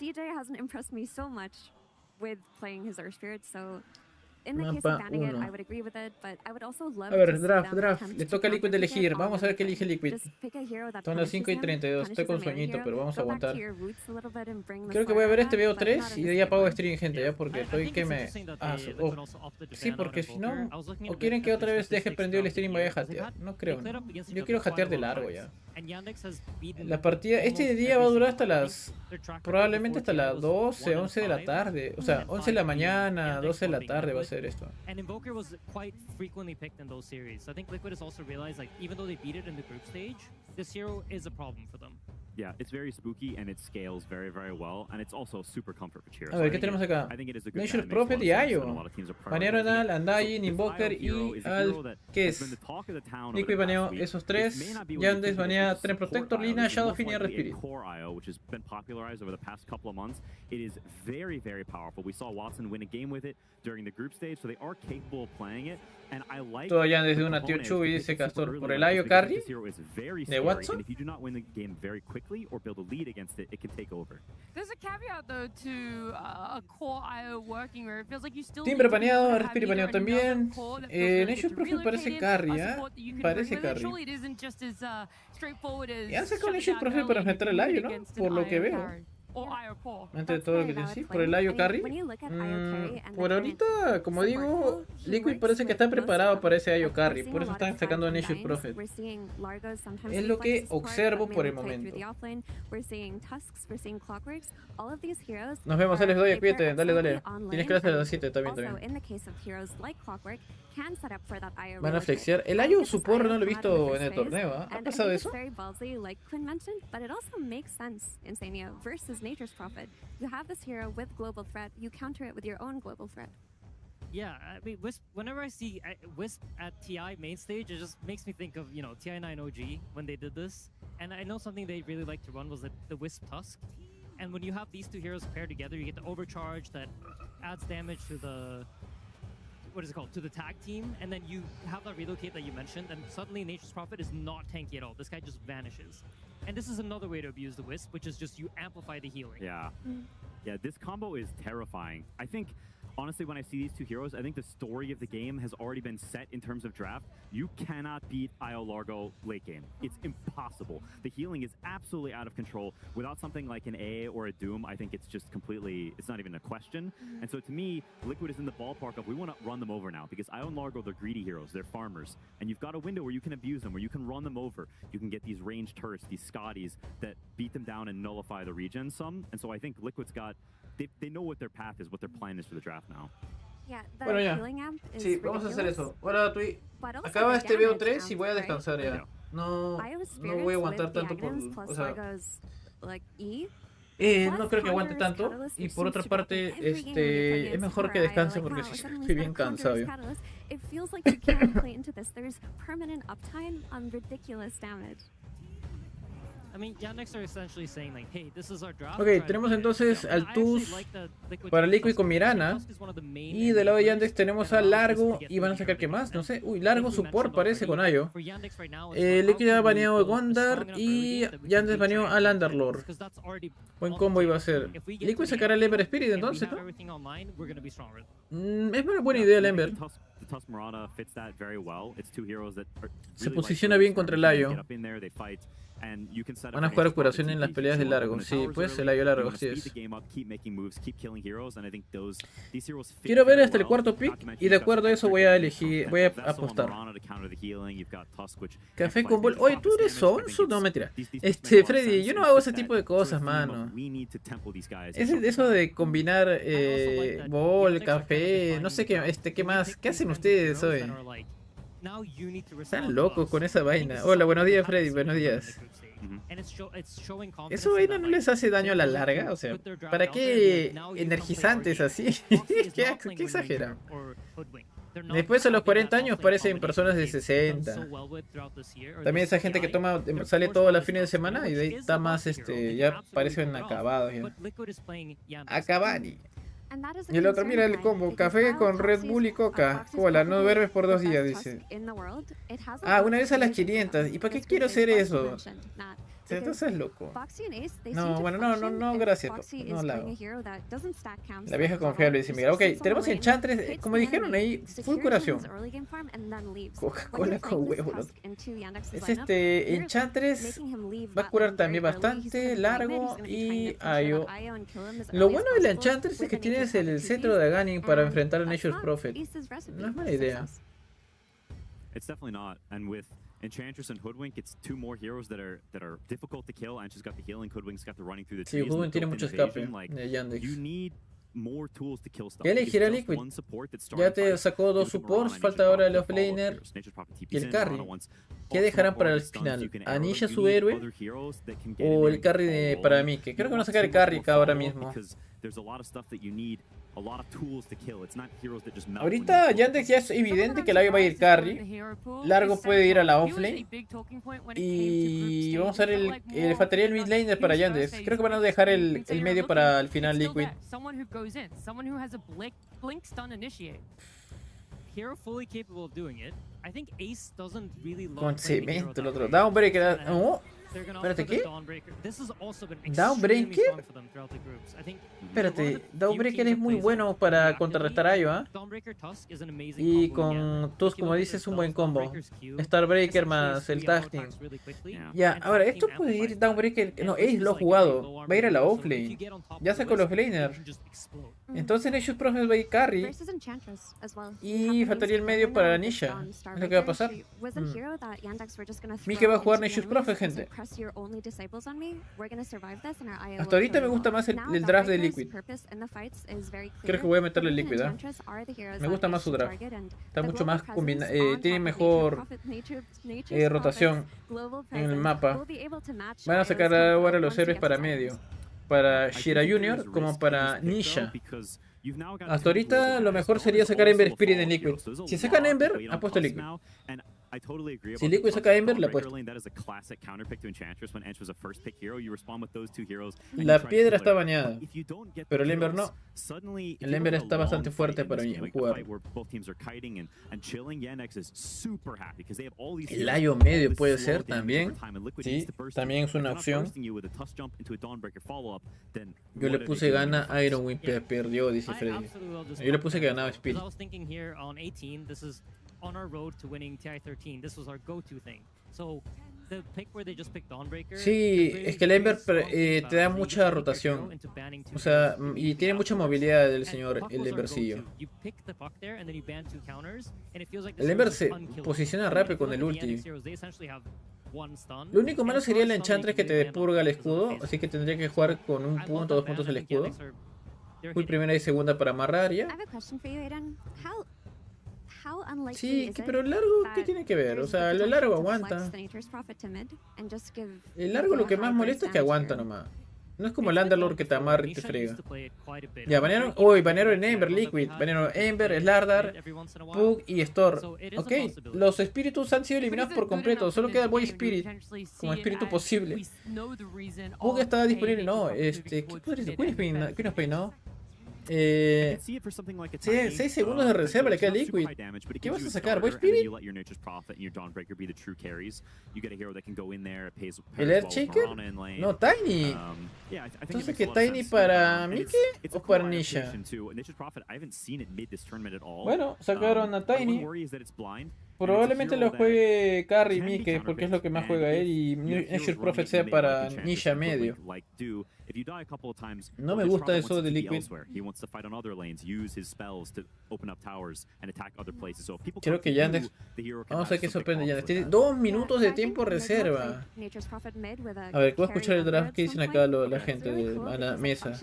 CJ hasn't impressed me so much with playing his Earth Spirit, so in the case of banning it, I would agree with it, but I would also love a ver, to see them draft. attempt Le to toca a Liquid counter-pick elegir. it Vamos a ver qué on elige Liquid. just pick a hero that Son las punishes 5:32. them, Estoy con punishes the sueñito, hero. pero vamos a Go back aguantar. to your roots a little bit and bring the Creo que voy a ver sword este back, but BO3 not y in de ahí this apago game. stream, gente, ya, porque estoy que me... sí, porque si no... O quieren que otra vez deje prendido el stream y vaya a jatear. No creo, no. Yo quiero jatear de largo ya. La partida... Este día va a durar hasta las... Probablemente hasta las 12, 11 de la tarde. O sea, 11 de la mañana, 12 de la tarde va a ser esto. And Invoker was quite frequently picked in those series. I think Liquid has also realized, like, even though they beat it in the group stage, this hero is a problem for them. Yeah, it's very spooky and it scales very, very well, and it's also super comfort for cheers. A ver, ¿qué tenemos acá? Nature's Prophet y Ayo. Banearon al Undying, Invoker y al... ¿Qué es? Liquid baneó esos 3. Yandex banea Tren Protector, Lina, Shadowfin y Respirit. Correo, which has been popularized over the past couple of months. It is very, very powerful. We saw Watson win a game with it during the group stage, so they are capable of playing it. And I like Todo ya desde una tier 2 y dice Castor por el IO carry de Watson. If you do not win the game very quickly or build a lead against it, it can take over. There's a caveat though to a core IO working where it feels like you still Timbre baneado, Respiri baneado también. Nation Profe parece carry, ¿eh? Parece carry. Y han sacado Nation Profe para enfrentar el IO, ¿no? Por lo que veo. Entre todo lo que decís, por el IO carry. Por ahorita, como digo, Liquid parece que está preparado para ese IO carry. Por eso están sacando a Nation Prophet. Es lo que observo por el momento. Nos vemos, les doy, cuídate, dale. Tienes clase a las 7 también. Van a flexear. El IO support no lo he visto en el torneo, ¿eh? ¿Ha pasado eso? Nature's Prophet. You have this hero with global threat, you counter it with your own global threat. Yeah, I mean, Wisp, whenever I see Wisp at TI main stage, it just makes me think of, you know, TI9 OG when they did this. And I know something they really liked to run was the Wisp Tusk. And when you have these two heroes paired together, you get the overcharge that adds damage to the, what is it called, to the tag team. And then you have that relocate that you mentioned, and suddenly Nature's Prophet is not tanky at all. This guy just vanishes. And this is another way to abuse the Wisp, which is just you amplify the healing. Yeah. Yeah, this combo is terrifying. I think, honestly, when I see these two heroes, I think the story of the game has already been set in terms of draft. You cannot beat IO Largo late game. It's impossible. The healing is absolutely out of control. Without something like an A or a Doom, I think it's just completely, it's not even a question. And so to me, Liquid is in the ballpark of we want to run them over now because IO and Largo, they're greedy heroes, they're farmers. And you've got a window where you can abuse them, where you can run them over. You can get these ranged turrets, these Scotties that beat them down and nullify the regen some. And so I think Liquid's got, they know what their path is, what their plan is for the draft now. Bueno, ya. Sí, vamos a hacer eso. Hola, Tui. Acaba este BO3 y voy a descansar ya. No voy a aguantar tanto por... O sea... no creo que aguante tanto. Y por otra parte, es mejor que descanse porque sí, estoy bien cansado yo. Ok, tenemos entonces al TUS para Liquid con Mirana. Y del lado de Yandex tenemos a Largo. Y van a sacar, ¿qué más? No sé. Uy, Largo support parece con Ayo. Liquid ha baneado a Gondar. Y Yandex baneó al Underlord. Buen combo iba a ser. Liquid sacará el Ember Spirit entonces, ¿no? Es una buena idea el Ember. Se posiciona bien contra el Ayo. Van a jugar curación en las peleas de Largo. Sí, pues el Ayo Largo, así es. Quiero ver hasta el cuarto pick y de acuerdo a eso voy a elegir, voy a apostar. Café con bol. Oye, ¿tú eres sonso? No, mentira. Freddy, yo no hago ese tipo de cosas, mano. Eso de combinar bol, café, no sé qué más. ¿Qué hacen ustedes hoy? Están locos con esa vaina. Hola, buenos días, Freddy, buenos días. ¿Eso vaina no les hace daño a la larga? O sea, ¿para qué energizantes así? ¿Qué exageran? Después a los 40 años parecen personas de 60. También esa gente que sale todos los fines de semana y de ahí está más, ya parecen acabados ya. Acabani. Y el otro, mira el combo, café con Red Bull y Coca. Cola, no duermes por 2 días, dice. Ah, una vez a las 500. ¿Y para qué quiero hacer eso? Entonces es loco. No, bueno, no, gracias. No la hago. La vieja confiable dice, mira, ok, tenemos Enchantress, como dijeron ahí, full curación. Coca-Cola con huevos. Es Enchantress, va a curar también bastante, Largo y Ayo. Lo bueno de la Enchantress es que tienes el cetro de Ganin para enfrentar a Nature's Prophet. No es mala idea. It's definitely not, and with Enchantress and Hoodwink, it's two more heroes that are difficult to kill. And she's got the healing, Hoodwink's got the running through the trees. Sí, Hoodwink tiene mucho escape de Yandex. You need more tools to kill stuff. Ya elegirá Liquid. Ya te sacó 2 supports, falta ahora el offlaner y el carry. ¿Qué dejarán para el final? ¿Anilla su héroe? ¿O el carry para mí? Que creo que van a sacar el carry acá ahora mismo. Ahorita Yandex ya es evidente que Largo va a ir carry. Largo puede ir a la offlane. Y vamos a ver el faltaría el mid laner para Yandex. Creo que van a dejar el medio para el final Liquid. hero fully capable of doing it. I think Ace doesn't really love Con playing the hero cemento el that otro. way. Downbreaker. Oh, They're gonna opt espérate, for the ¿qué? Dawnbreaker. This has also been Dawnbreaker? extremely strong for them throughout the groups. I think Espérate, Dawnbreaker es muy bueno para contrarrestar a Io, ¿ah? Dawnbreaker Tusk is an amazing Y combo again. con Tusk, como dices, es un buen combo. Starbreaker más el tag team. Ya, ahora, esto puede ir Downbreaker. No, Ace lo ha jugado. Va a ir a la offlane. Ya sacó los laner. Entonces Nexus Prophet va a ir carry. Y faltaría el medio para Nisha. Es lo que va a pasar. Mike va a jugar Nexus Prophet, gente. Hasta ahorita me gusta más el draft de Liquid. Creo que voy a meterle Liquid, ¿eh? Me gusta más su draft. Está mucho más combinado. Tiene mejor rotación en el mapa. Van a sacar ahora los héroes para medio. Para Shira Jr. como para Nisha. Hasta ahorita lo mejor sería sacar Ember Spirit en Liquid. Si sacan Ember, ha puesto Liquid. Si Liquid saca Ember, la ha puesto. La piedra está bañada, pero el Ember no. El Ember está bastante fuerte para mí jugar. El Ayo medio puede ser también. Sí, también es una opción. Yo le puse gana a Iron Wing, perdió, dice Freddy. Yo le puse que ganaba Spirit. On our road to winning TI-13, this was our go-to thing. So the pick where they just picked Dawnbreaker. Sí, es que el Ember te da mucha rotación. O sea, y tiene mucha movilidad el señor, el Embercillo. El Ember se posiciona rápido con el ulti. Lo único malo sería el Enchantress que te despurga el escudo, así que tendría que jugar con un punto, 2 puntos el escudo. Fui primera y segunda para amarrar ya. Sí, pero el largo, ¿qué tiene que ver? O sea, el largo aguanta. El largo lo que más molesta es que aguanta nomás. No es como el Underlord que te amarra y te frega. Ya, banearon. Uy, banearon en Ember, Liquid. Banearon Ember, Slardar, Pug y Store. Ok, los espíritus han sido eliminados por completo. Solo queda Boy Spirit como espíritu posible. Pug está disponible. No, ¿qué podría ser? ¿Quién nos peinó? 6 segundos de reserva le queda Liquid. ¿Qué vas a sacar? ¿Voy Spirit? ¿El Earthshaker? No, Tiny. Entonces, ¿qué Tiny para Mike o para Nisha? Bueno, sacaron a Tiny. Probablemente lo juegue Carry Mike porque es lo que más juega él, y Nexus Prophet sea para Nisha medio. No me gusta eso de Liquid. Creo que Yandex... Vamos a ver qué sorprende Yandex. Tiene 2 minutos de tiempo reserva. A ver, voy a escuchar el draft que dicen acá la gente de la mesa.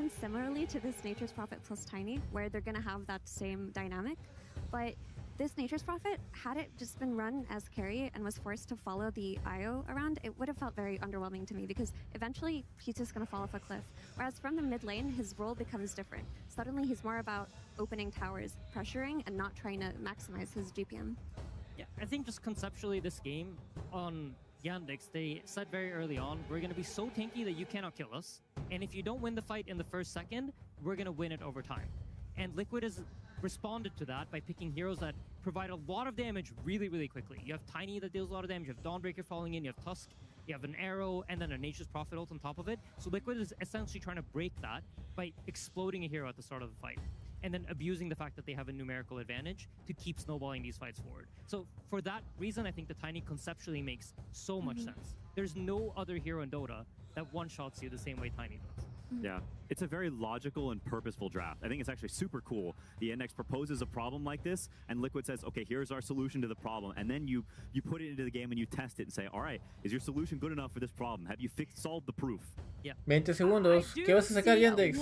This Nature's Prophet, had it just been run as carry and was forced to follow the IO around, it would have felt very underwhelming to me because eventually he's just going to fall off a cliff. Whereas from the mid lane, his role becomes different. Suddenly he's more about opening towers, pressuring, and not trying to maximize his GPM. Yeah, I think just conceptually this game on Yandex, they said very early on, we're going to be so tanky that you cannot kill us. And if you don't win the fight in the first second, we're going to win it over time. And Liquid is responded to that by picking heroes that provide a lot of damage really, really quickly. You have Tiny that deals a lot of damage, you have Dawnbreaker falling in, you have Tusk, you have an Arrow, and then a Nature's Prophet ult on top of it. So Liquid is essentially trying to break that by exploding a hero at the start of the fight, and then abusing the fact that they have a numerical advantage to keep snowballing these fights forward. So for that reason, I think the Tiny conceptually makes so much sense. There's no other hero in Dota that one-shots you the same way Tiny does. Yeah, it's a very logical and purposeful draft. I think it's actually super cool. The Index proposes a problem like this, and Liquid says, okay, here's our solution to the problem. And then you put it into the game and you test it and say, all right, is your solution good enough for this problem? Have you solved the proof? Yeah. 20 segundos. ¿Qué vas a sacar, Yandex?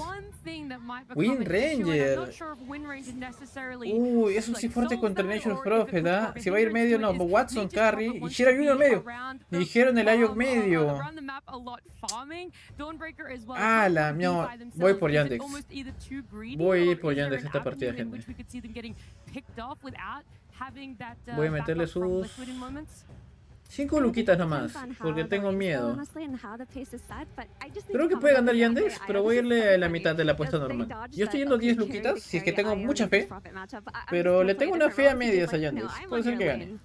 Wind Ranger. Uy, eso sí fuerte contra el Nature's Prophet, ¿ah? Si va a ir medio, no. Watson, Carry y Shira Jr. medio. Me dijeron el Ayok medio. Ah, no, voy por Yandex. Voy por Yandex esta partida, gente. Voy a meterle sus 5 luquitas nomás, porque tengo miedo. Creo que puede ganar Yandex, pero voy a irle a la mitad de la apuesta normal. Yo estoy yendo 10 luquitas, si es que tengo mucha fe. Pero le tengo una fe a medias a Yandex. Puede ser que gane.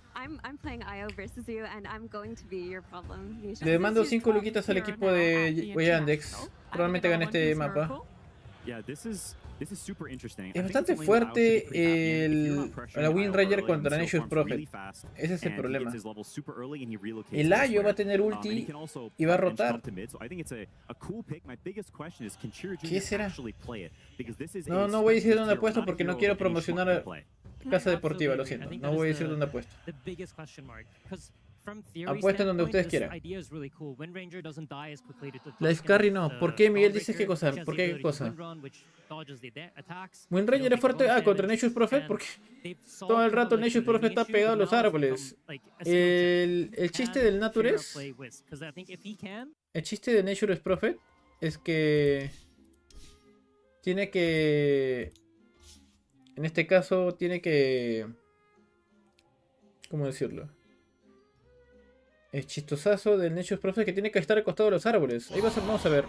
Le mando 5 luquitas al equipo de Yandex. Probablemente gane este mapa. Es bastante fuerte la Wind Ranger contra Nature's Prophet. Ese es el problema. El Ayo va a tener ulti y va a rotar. ¿Qué será? No voy a decir dónde apuesto porque no quiero promocionar a Casa Deportiva, lo siento. No voy a decir dónde apuesto. Apuesten donde ustedes quieran. La Scarry no. ¿Por qué, Miguel? Dices qué cosa. ¿Por qué cosa? Wind Ranger es fuerte contra Nature's Prophet porque todo el rato Nature's Prophet está pegado a los árboles. El chiste del Natures, el chiste de Nature's Prophet es que tiene que, en este caso tiene que, ¿cómo decirlo? Es chistosazo del Nature's Prophet que tiene que estar al costado de los árboles. Ahí vamos a ver.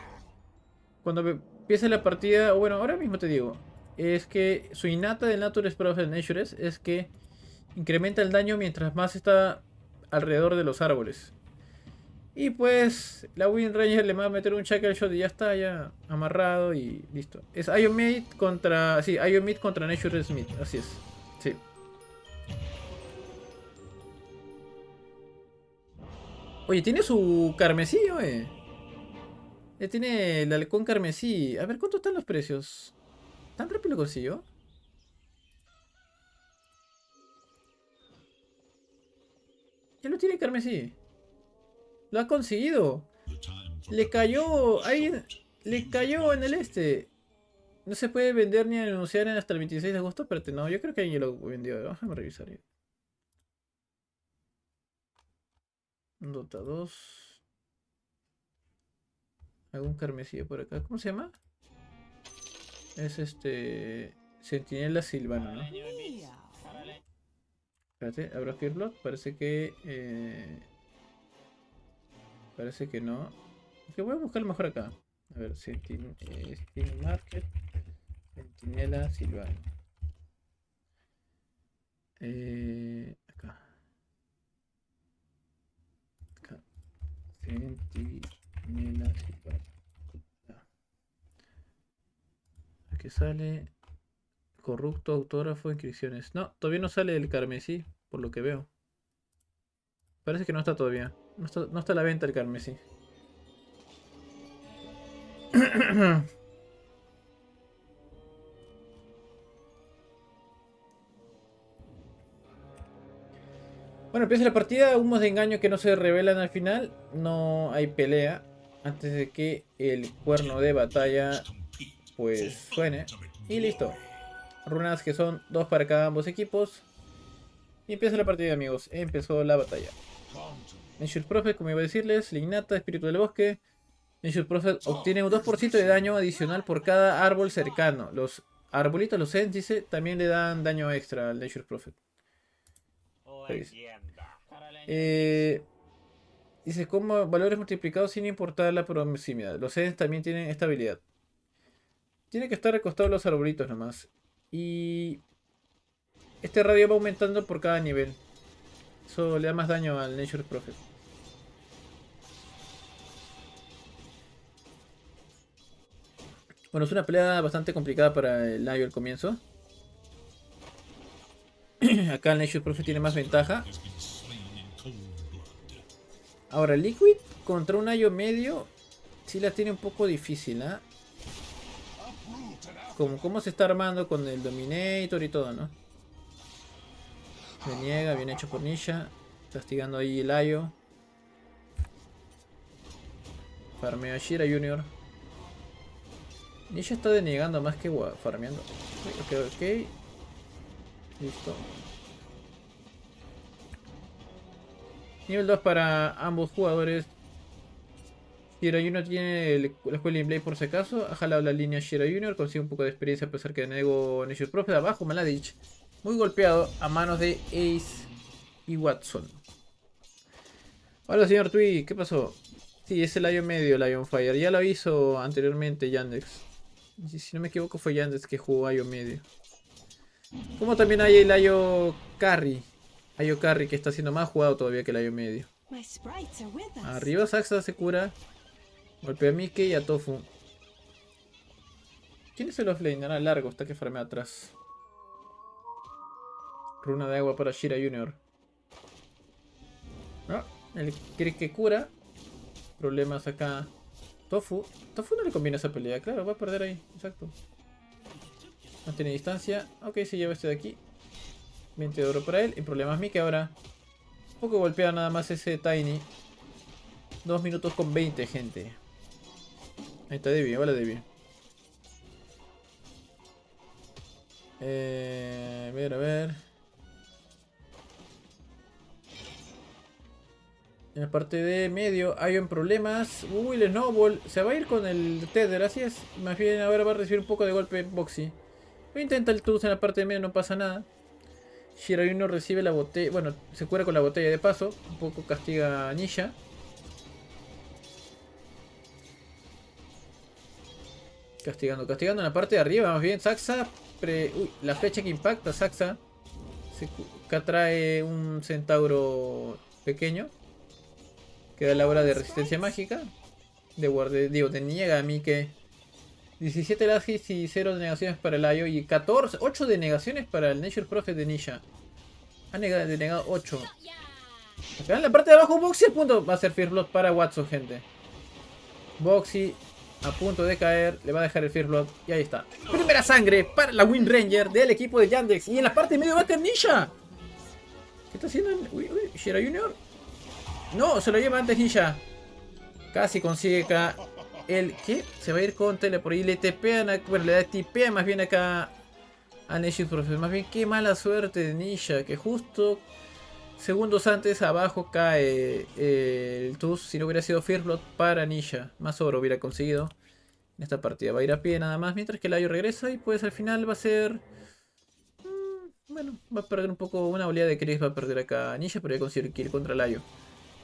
Cuando empiece la partida, o bueno, ahora mismo te digo, es que su innata del Nature's Prophet Natures es que incrementa el daño mientras más está alrededor de los árboles. Y pues la Wind Ranger le va a meter un Shackle Shot y ya está, ya amarrado y listo. Es Ion Mid contra... Sí, Ion Mid contra Nature's Mid, así es. Sí. Oye, tiene su carmesí, oye. Tiene el halcón carmesí. A ver, ¿cuánto están los precios? ¿Tan rápido lo consiguió? Ya lo tiene carmesí. Lo ha conseguido. Le cayó. Alguien. Le cayó en el este. No se puede vender ni anunciar hasta el 26 de agosto. Espérate, no, yo creo que alguien lo vendió. Déjame revisar. Dota 2. Algún carmesí por acá. ¿Cómo se llama? Es Centinela Silvano, ¿no? Espérate, ¿habrá Fearblood? Parece que... parece que no. Que voy a buscar mejor acá. A ver, Steam Market. Centinela Silvano. Acá. Centinela Silvano. Aquí sale corrupto, autógrafo, inscripciones. No, todavía no sale el carmesí, por lo que veo. Parece que no está todavía. No está a la venta el carmesí. Bueno, empieza la partida. Humos de engaño que no se revelan al final. No hay pelea antes de que el cuerno de batalla pues suene. Y listo. Runas que son 2 para cada ambos equipos. Y empieza la partida, amigos. Empezó la batalla. Nature's Prophet, como iba a decirles, la innata, espíritu del bosque. Nature's Prophet obtiene un 2% de daño adicional por cada árbol cercano. Los arbolitos, los Sens, dice, también le dan daño extra al Nature's Prophet. Dice, como valores multiplicados sin importar la proximidad. Los Sens también tienen esta habilidad. Tiene que estar al costado de los arbolitos nomás. Y este radio va aumentando por cada nivel. Eso le da más daño al Nature's Prophet. Bueno, es una pelea bastante complicada para el Ayo al comienzo. Acá el Nature's Prophet tiene más ventaja. Ahora, Liquid contra un Ayo medio sí la tiene un poco difícil, ¿eh? Como cómo se está armando con el Dominator y todo, ¿no? Se niega, bien hecho por Nisha. Castigando ahí el Ayo. Farmea Shira Jr. Nisha está denegando más que farmeando. Ok. Listo. Nivel 2 para ambos jugadores. Shira Jr. tiene la escuela Inblade por si acaso. Ha jalado la línea Shira Jr. Consigue un poco de experiencia a pesar que nego Nature's Prophet. Abajo Maladich. Muy golpeado a manos de Ace y Watson. Hola, señor Tui, ¿qué pasó? Sí, es el Lion medio, Lion Fire. Ya lo hizo anteriormente Yandex. Si no me equivoco fue Yandex que jugó Lion medio. Como también hay el Lion Carry. Lion Carry que está siendo más jugado todavía que el Lion medio. Arriba Saxa se cura. Golpea a Mickey y a Tofu. ¿Quién es el offlane? Ahora largo, está que farmea atrás. Runa de agua para Shira Jr. No, el Crick que cura. Problemas acá. Tofu. Tofu no le conviene esa pelea, claro, va a perder ahí. Exacto. No tiene distancia. Ok, se lleva este de aquí. 20 de oro para él. Y problemas Mickey ahora. Un poco golpea nada más ese Tiny. 2 minutos con 20, gente. Ahí está Debbie, vale Debbie. A ver. En la parte de medio hay en problemas. Uy, el Snowball se va a ir con el Tether, así es. Más bien ahora va a recibir un poco de golpe Boxy. Intenta el Tuz en la parte de medio, no pasa nada. Shirayuno recibe la botella. Bueno, se cura con la botella de paso. Un poco castiga a Nisha. Castigando en la parte de arriba. Más bien, Saxa. Uy, la flecha que impacta Saxa. Acá trae un centauro pequeño. Que da la hora de resistencia mágica. Te niega a mí que 17 lagis y 0 denegaciones para el Ayo. Y 8 denegaciones para el Nature Prophet de Nisha. Ha denegado 8. Acá en la parte de abajo, Boxy a punto. Va a ser First Blood para Watson, gente. Boxy a punto de caer. Le va a dejar el First Blood. Y ahí está. Primera sangre para la Wind Ranger del equipo de Yandex. Y en la parte de medio va a caer Nisha. ¿Qué está haciendo? Uy, Shira Jr. No, se lo lleva antes Nisha. Casi consigue acá el... ¿Qué? Se va a ir con teleport y le tepean... Bueno, le tipea más bien acá a Nation Prophet. Más bien, qué mala suerte de Nisha. Que justo segundos antes abajo cae el Tuz. Si no hubiera sido First Blood para Nisha. Más oro hubiera conseguido en esta partida. Va a ir a pie nada más. Mientras que el Ayo regresa. Y pues al final va a ser... Bueno, va a perder un poco una oleada de Chris. Va a perder acá a Nisha. Pero ya conseguir kill contra el Ayo.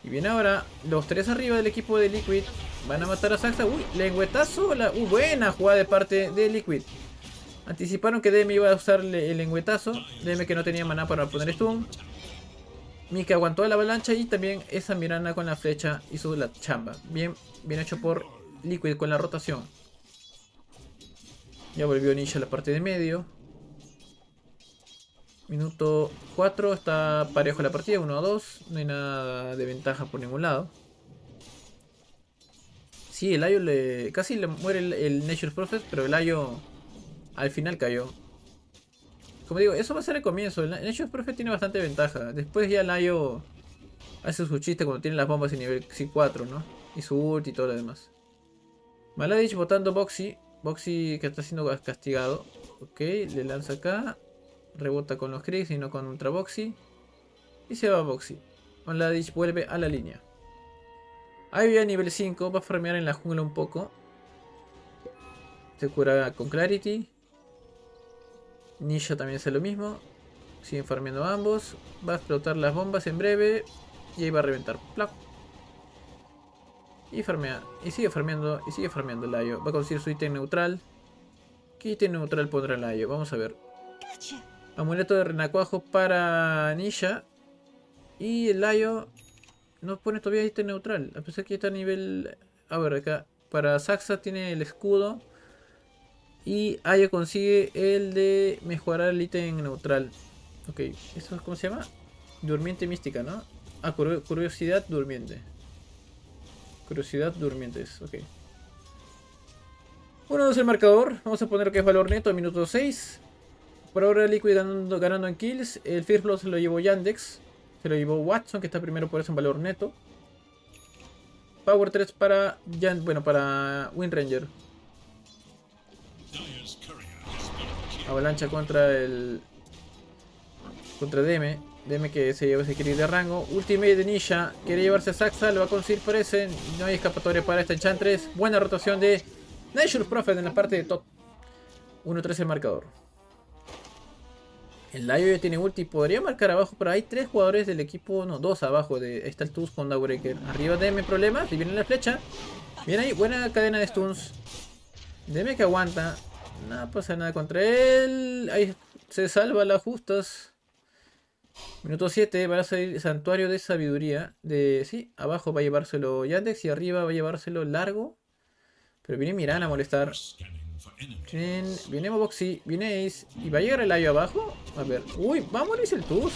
Y bien ahora, los 3 arriba del equipo de Liquid van a matar a Saxa. Uy, lengüetazo. Buena jugada de parte de Liquid. Anticiparon que DM iba a usar el lengüetazo. DM que no tenía maná para poner stun. Mika aguantó la avalancha y también esa Mirana con la flecha hizo la chamba. Bien hecho por Liquid con la rotación. Ya volvió Nisha a la parte de medio. Minuto 4, está parejo la partida, 1-2, no hay nada de ventaja por ningún lado. Sí, el Ayo casi le muere el Nature's Prophet, pero el Ayo al final cayó. Como digo, eso va a ser el comienzo, el Nature's Prophet tiene bastante ventaja. Después ya el Ayo hace su chiste cuando tiene las bombas en nivel C4, ¿no? Y su ult y todo lo demás. Maladich botando Boxy, Boxy que está siendo castigado. Ok, le lanza acá. Rebota con los Kriegs y no con Ultra Boxy. Y se va a Boxy. Maladich vuelve a la línea. Ahí ya nivel 5. Va a farmear en la jungla un poco. Se cura con Clarity. Nisha también hace lo mismo. Siguen farmeando ambos. Va a explotar las bombas en breve. Y ahí va a reventar. ¡Plac! Y farmea. Y sigue farmeando. Y sigue farmeando el Ayo. Va a conseguir su ítem neutral. ¿Qué ítem neutral pondrá el Ayo? Vamos a ver. Amuleto de renacuajo para Nisha. Y el Ayo no pone todavía ítem neutral. A pesar que está a nivel... A ver, acá. Para Saxa tiene el escudo. Y Ayo consigue el de mejorar el ítem neutral. Ok, ¿eso cómo se llama? Durmiente mística, ¿no? Ah, curiosidad durmiente. Curiosidad durmientes, ok. 1-2 el marcador. Vamos a poner que es valor neto, minuto 6. Por ahora Liquid ganando en kills. El First Blood se lo llevó Yandex. Se lo llevó Watson, que está primero por eso en valor neto. Power 3 para para Wind Ranger. Avalancha contra el... Contra DM. DM que se lleva ese kill de rango. Ultimate de Nisha. Quiere llevarse a Saxa. Lo va a conseguir, parece. No hay escapatoria para esta Enchantress. Buena rotación de Nature's Prophet en la parte de top. 1-3 el marcador. El Layo ya tiene ulti. Podría marcar abajo, pero hay 3 jugadores del equipo. No, 2 abajo. Ahí está el Tuz con Dawbreaker. Arriba DM problemas. Y viene la flecha. Viene ahí. Buena cadena de stuns. DM que aguanta. No pasa nada contra él. Ahí se salva las justas. Minuto 7. Va a salir Santuario de Sabiduría. Sí, abajo va a llevárselo Yandex. Y arriba va a llevárselo Largo. Pero viene Miran a molestar. Viene Moboxy, viene Ace. ¿Y va a llegar el Ayo abajo? A ver. Uy, va a morirse el Tuz.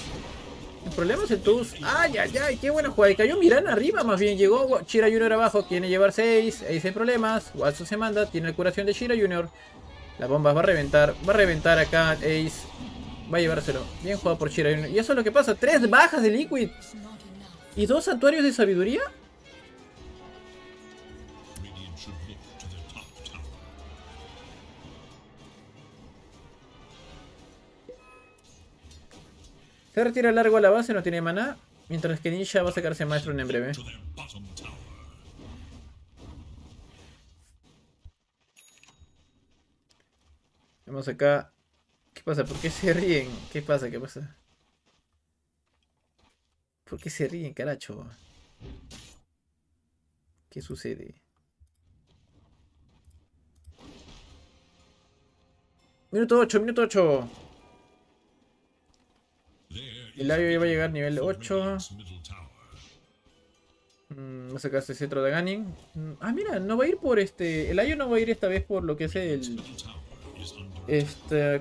El problema es el Tuz. ¡Ay, ay, ay! ¡Qué buena jugada! Y cayó Miran arriba, más bien. Llegó Shira Jr. abajo. Quiere llevarse Ace. Ace en problemas. Watson se manda. Tiene la curación de Shira Jr. La bomba va a reventar. Va a reventar acá Ace. Va a llevárselo. Bien jugado por Shira Jr. Y eso es lo que pasa. 3 bajas de Liquid. ¿Y 2 santuarios de sabiduría? Se retira largo a la base, no tiene maná. Mientras que Ninja va a sacarse maestro en breve. Vamos acá. ¿Qué pasa? ¿Por qué se ríen? ¿Qué pasa? ¿Qué pasa? ¿Por qué se ríen, caracho? ¿Qué sucede? Minuto 8, minuto 8. El Layo ya va a llegar nivel 8. Va a sacarse cetro de Ganin. Ah, mira, no va a ir por El Layo no va a ir esta vez por lo que es el...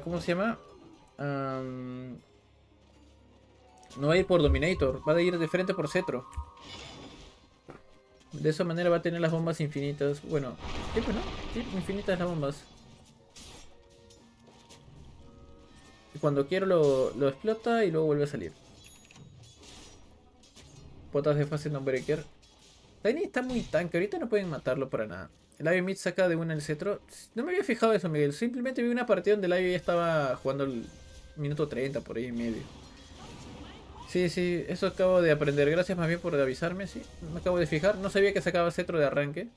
¿Cómo se llama? No va a ir por Dominator. Va a ir de frente por cetro. De esa manera va a tener las bombas infinitas. Bueno, ¿qué pues no? Sí, infinitas las bombas. Cuando quiero lo explota y luego vuelve a salir. Potas de fase non-breaker. Tiny está muy tanque, ahorita no pueden matarlo para nada. El Ivy Mid saca de una el cetro. No me había fijado eso, Miguel. Simplemente vi una partida donde el Ivy ya estaba jugando el minuto 30 por ahí en medio. Sí, sí, eso acabo de aprender. Gracias más bien por avisarme, sí. Me acabo de fijar. No sabía que sacaba cetro de arranque.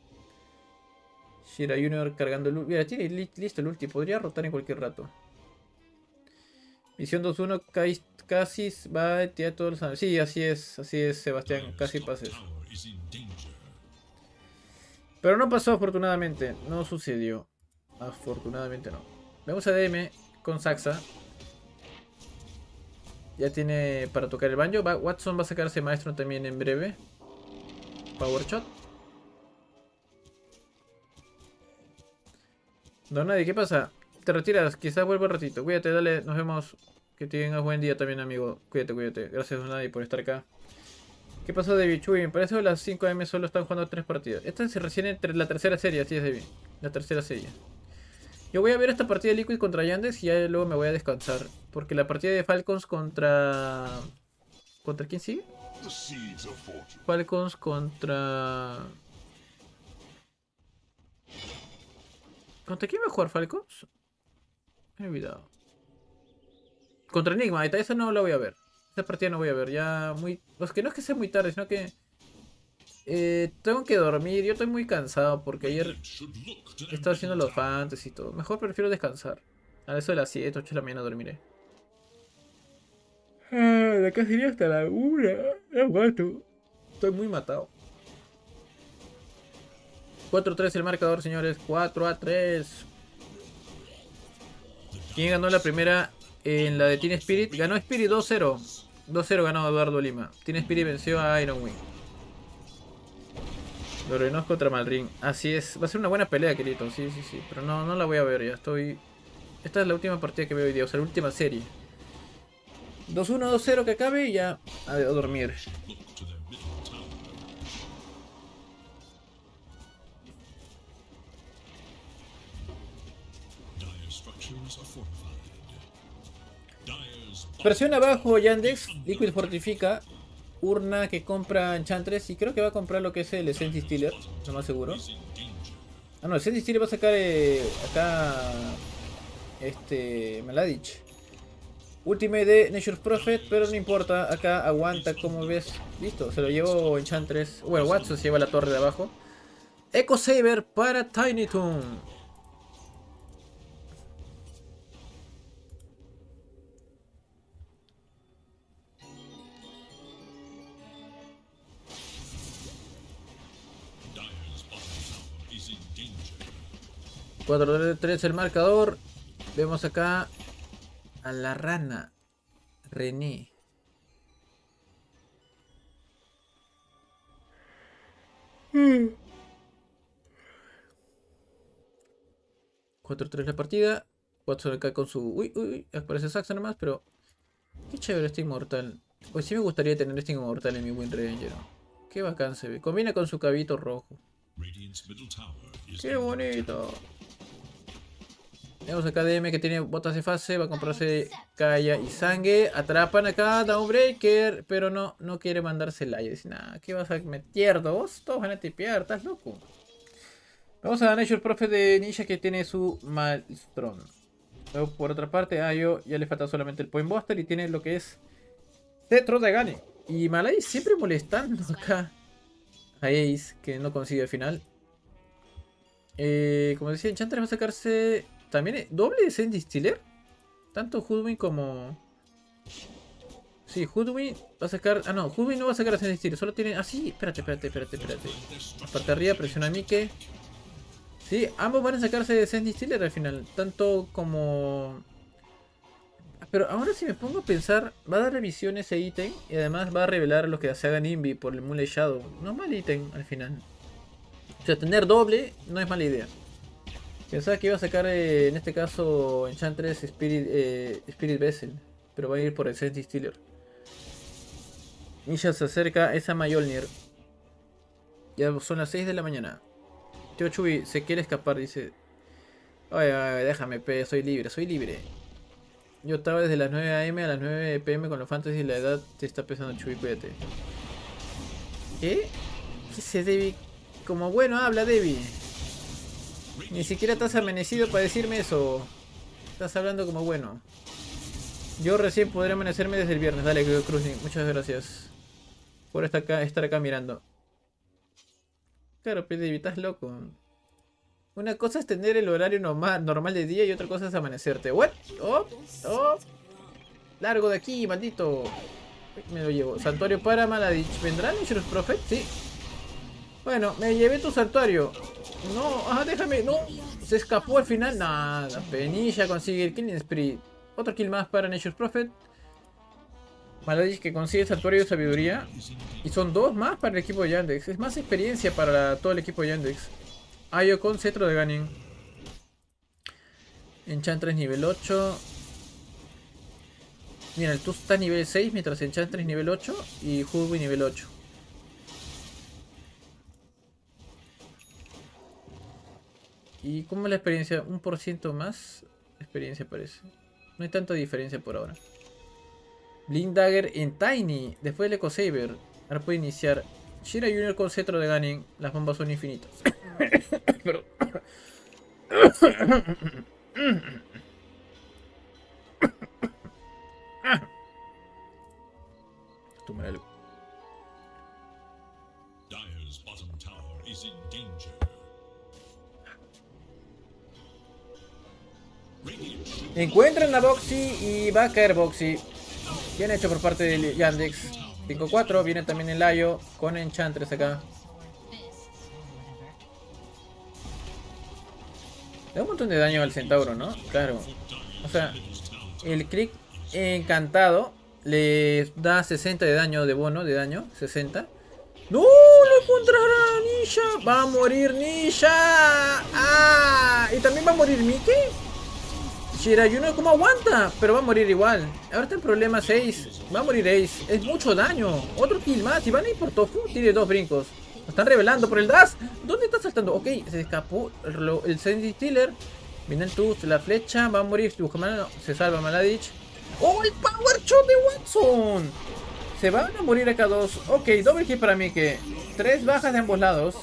Shira Jr. cargando el ulti. Mira, tiene listo el ulti. Podría rotar en cualquier rato. Misión 2-1, casi va a tirar todos los... Sí, así es, Sebastián, casi pases. Pero no pasó, afortunadamente, no sucedió. Afortunadamente no. Vemos a DM con Saxa. Ya tiene para tocar el banjo. Watson va a sacarse maestro también en breve. Power shot. No, nadie, ¿qué pasa? Te retiras, quizás vuelva un ratito. Cuídate, dale, nos vemos. Que tengas buen día también, amigo. Cuídate, cuídate. Gracias a nadie por estar acá. ¿Qué pasó, David? Chuy, me parece que las 5 AM solo están jugando 3 partidas. Esta es recién entre la tercera serie, así es, David. La tercera serie. Yo voy a ver esta partida de Liquid contra Yandex y ya luego me voy a descansar. Porque la partida de Falcons contra... ¿Contra quién sigue? Falcons contra... ¿Contra quién va a jugar Falcons? Me he olvidado. Contra Nigma, esa no la voy a ver. Esta partida no voy a ver, ya muy... Pues que no es que sea muy tarde, sino que... tengo que dormir, yo estoy muy cansado porque ayer he estado haciendo los fantasy y todo. Mejor prefiero descansar. A eso de las 7, 8 de la mañana dormiré. De acá sería hasta la 1. Aguanto. Estoy muy matado. 4-3 el marcador, señores. 4-3. ¿Quién ganó la primera? En la de Team Spirit. Ganó Spirit 2-0. 2-0 ganó Eduardo Lima. Team Spirit venció a Iron Wing. Lorenos contra Malrin. Así es. Va a ser una buena pelea, querido. Sí, sí, sí. Pero no la voy a ver ya. Esta es la última partida que veo hoy día. O sea, la última serie. 2-1, 2-0 que acabe y ya a dormir. Presión abajo Yandex, Liquid fortifica, Urna que compra Enchantress y creo que va a comprar lo que es el Essence Stealer, lo más seguro. Ah no, el Essence Stealer va a sacar acá Maladich. Ultimate de Nature's Prophet, pero no importa, acá aguanta, como ves. Listo, se lo llevo Enchantress. Bueno, Watson se lleva la torre de abajo. Echo Saber para Tiny Toon. 4-3 el marcador. Vemos acá a la rana René. Mm. 4-3 la partida. Watson acá con su... Uy, aparece Saxon nomás, pero... Qué chévere este inmortal. Pues sí me gustaría tener este inmortal en mi Wind Ranger. Qué bacán se ve. Combina con su cabito rojo. Qué bonito. Tenemos acá DM que tiene botas de fase. Va a comprarse Kaya y Sangue. Atrapan acá Downbreaker. Pero no quiere mandarse el aire. Dice, nah, ¿qué vas a meter? Vos todos van a tipear. ¿Estás loco? Vamos a Nature Prophet de Ninja que tiene su Maelstrom. Luego por otra parte a Ayo ya le falta solamente el Point Buster. Y tiene lo que es Tetro de Gane. Y Malay siempre molestando acá a Ace, que no consigue al final. Como decía, Enchantress va a sacarse también doble de Send Distiller. Tanto Hoodwin como... Sí, Hoodwin va a sacar... Ah, no, Hoodwin no va a sacar a Send Distiller. Solo tiene... Ah, sí, espérate. Parte arriba, presiona a Mike. Sí, ambos van a sacarse de Send Distiller al final. Tanto como... Pero ahora si me pongo a pensar, va a dar revisión ese ítem y además va a revelar lo que se haga Nimby por el Moonlight Shadow. No es mal ítem al final. O sea, tener doble no es mala idea. Pensaba que iba a sacar en este caso Enchantress Spirit Vessel, pero va a ir por el Sense Distiller. Nisha se acerca a esa Mjolnir. Ya son las 6 de la mañana. Tío Chubi se quiere escapar, dice. Ay, déjame, soy libre. Yo estaba desde las 9 AM a las 9 PM con los fantasy y la edad te está pesando, Chubi, cuídate. ¿Qué? ¿Qué se Debbie? Como bueno habla, Debbie. Ni siquiera estás amanecido para decirme eso. Estás hablando como bueno. Yo recién podré amanecerme desde el viernes. Dale, Cruzing, muchas gracias por estar acá mirando. Claro, pero Debbie, estás loco. Una cosa es tener el horario normal de día y otra cosa es amanecerte. ¿What? Oh. Largo de aquí, maldito. Me lo llevo. Santuario para Maladich. ¿Vendrá Nature's Prophet? Sí. Bueno, me llevé tu santuario. No, déjame. No. Se escapó al final. Nada. Penilla consigue el Killing Spree. Otro kill más para Nature's Prophet. Maladich que consigue el santuario de sabiduría. Y son 2 más para el equipo de Yandex. Es más experiencia para todo el equipo de Yandex. Ayo con cetro de Ganin. Enchantress nivel 8. Mira, el Tuz está nivel 6, mientras Enchantress nivel 8 y Hubby nivel 8. ¿Y cómo es la experiencia? 1% más experiencia parece. No hay tanta diferencia por ahora. Blink Dagger en Tiny. Después del Eco Saber. Ahora puede iniciar. Shira Junior con cetro de Ganin. Las bombas son infinitas. Pero... Tómalo. Dire's bottom tower is in danger. Encuentran la Boxy y va a caer Boxy. Bien hecho por parte de Yandex. 5-4, viene también el Ayo con Enchantress acá. Da un montón de daño al centauro, ¿no? Claro. O sea, el click encantado le da 60 de daño de bono, 60. ¡No! ¡Lo encontrará Nisha! ¡Va a morir Nisha! ¡Ah! ¿Y también va a morir Miki? Shirayuno, ¿cómo aguanta? Pero va a morir igual. Ahora está en problema 6. Va a morir Ace. Es mucho daño. Otro kill más. Y van a ir por Tofu. Tiene 2 brincos. Lo están revelando por el dash. ¿Dónde está saltando? Ok, se escapó el Sandy Stealer. Viene el Tooth, la flecha. Va a morir. Se salva Maladich. ¡Oh, el Power Shot de Watson! Se van a morir acá 2. Ok, doble kill para mí. Que 3 bajas de ambos lados.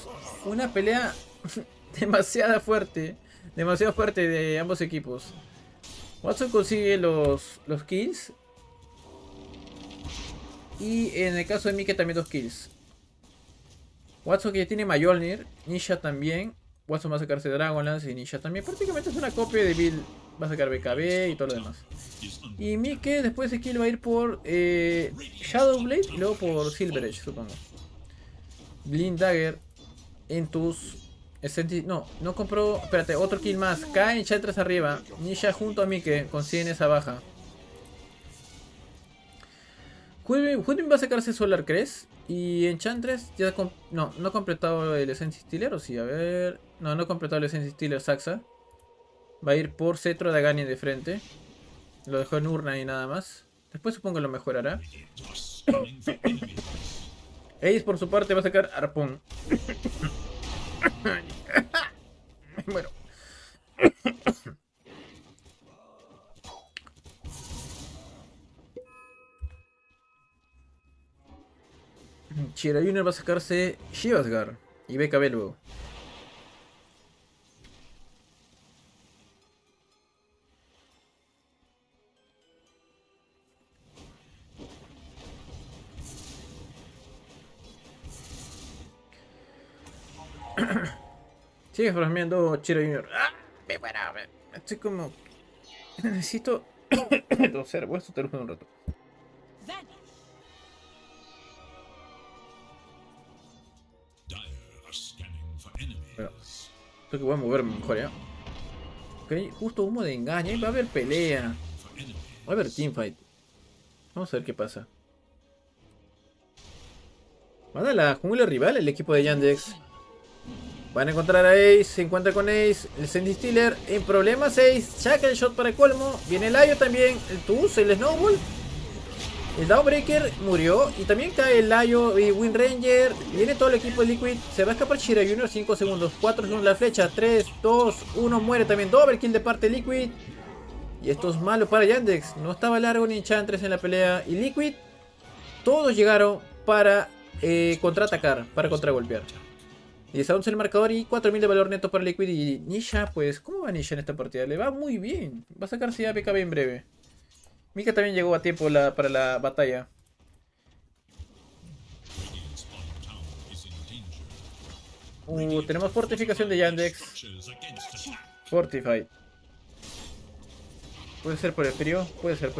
Una pelea demasiado fuerte. Demasiado fuerte de ambos equipos. Watson consigue los kills. Y en el caso de Mike también 2 kills. Watson que tiene Mjolnir. Nisha también. Watson va a sacarse Dragonlance y Nisha también. Prácticamente es una copia de Bill. Va a sacar BKB y todo lo demás. Y Mike después de kill va a ir por Shadowblade y luego por Silver Edge, supongo. Blind Dagger. Entus. No compró. Espérate, otro kill más. Cae Enchantress arriba. Nisha junto a Mike con 100 esa baja. Hudwin va a sacarse Solar Crest. Y Enchantress ya. No ha completado el Essence Stealer. O sí, a ver. No ha completado el Essence Stealer Saxa. Va a ir por Cetro de Aghanim de frente. Lo dejó en urna y nada más. Después supongo que lo mejorará. Ace por su parte va a sacar Arpón. Bueno. Chira Junior va a sacarse Shivasgar y BKB luego. Sigue farmeando Chira Junior. ¡Ah! Bueno, estoy como... Necesito... toser. Voy a toser un rato. Bueno, creo que voy a moverme mejor, ¿ya? Ok, justo humo de engaño. Va a haber pelea. Va a haber teamfight. Vamos a ver qué pasa. Van a la jungla rival el equipo de Yandex. Van a encontrar a Ace, se encuentra con Ace, el Sandy Stealer en problemas. Ace saca el shot para el colmo. Viene el Layo también, el Tuz, el Snowball. El Dowbreaker murió y también cae el Layo y Wind Ranger. Viene todo el equipo de Liquid. Se va a escapar Chira Junior, 5 segundos, 4 segundos la flecha, 3, 2, 1, muere también. Double kill de parte de Liquid. Y esto es malo para Yandex. No estaba largo ni Enchantress en la pelea. Y Liquid, todos llegaron para contraatacar, para contragolpear. 10 a 11 el marcador y 4000 de valor neto para Liquid. Y Nisha, pues, ¿cómo va Nisha en esta partida? Le va muy bien. Va a sacarse ya BKB en breve. Mika también llegó a tiempo para la batalla. Tenemos fortificación de Yandex. Fortified. Puede ser por el frío. Puede ser.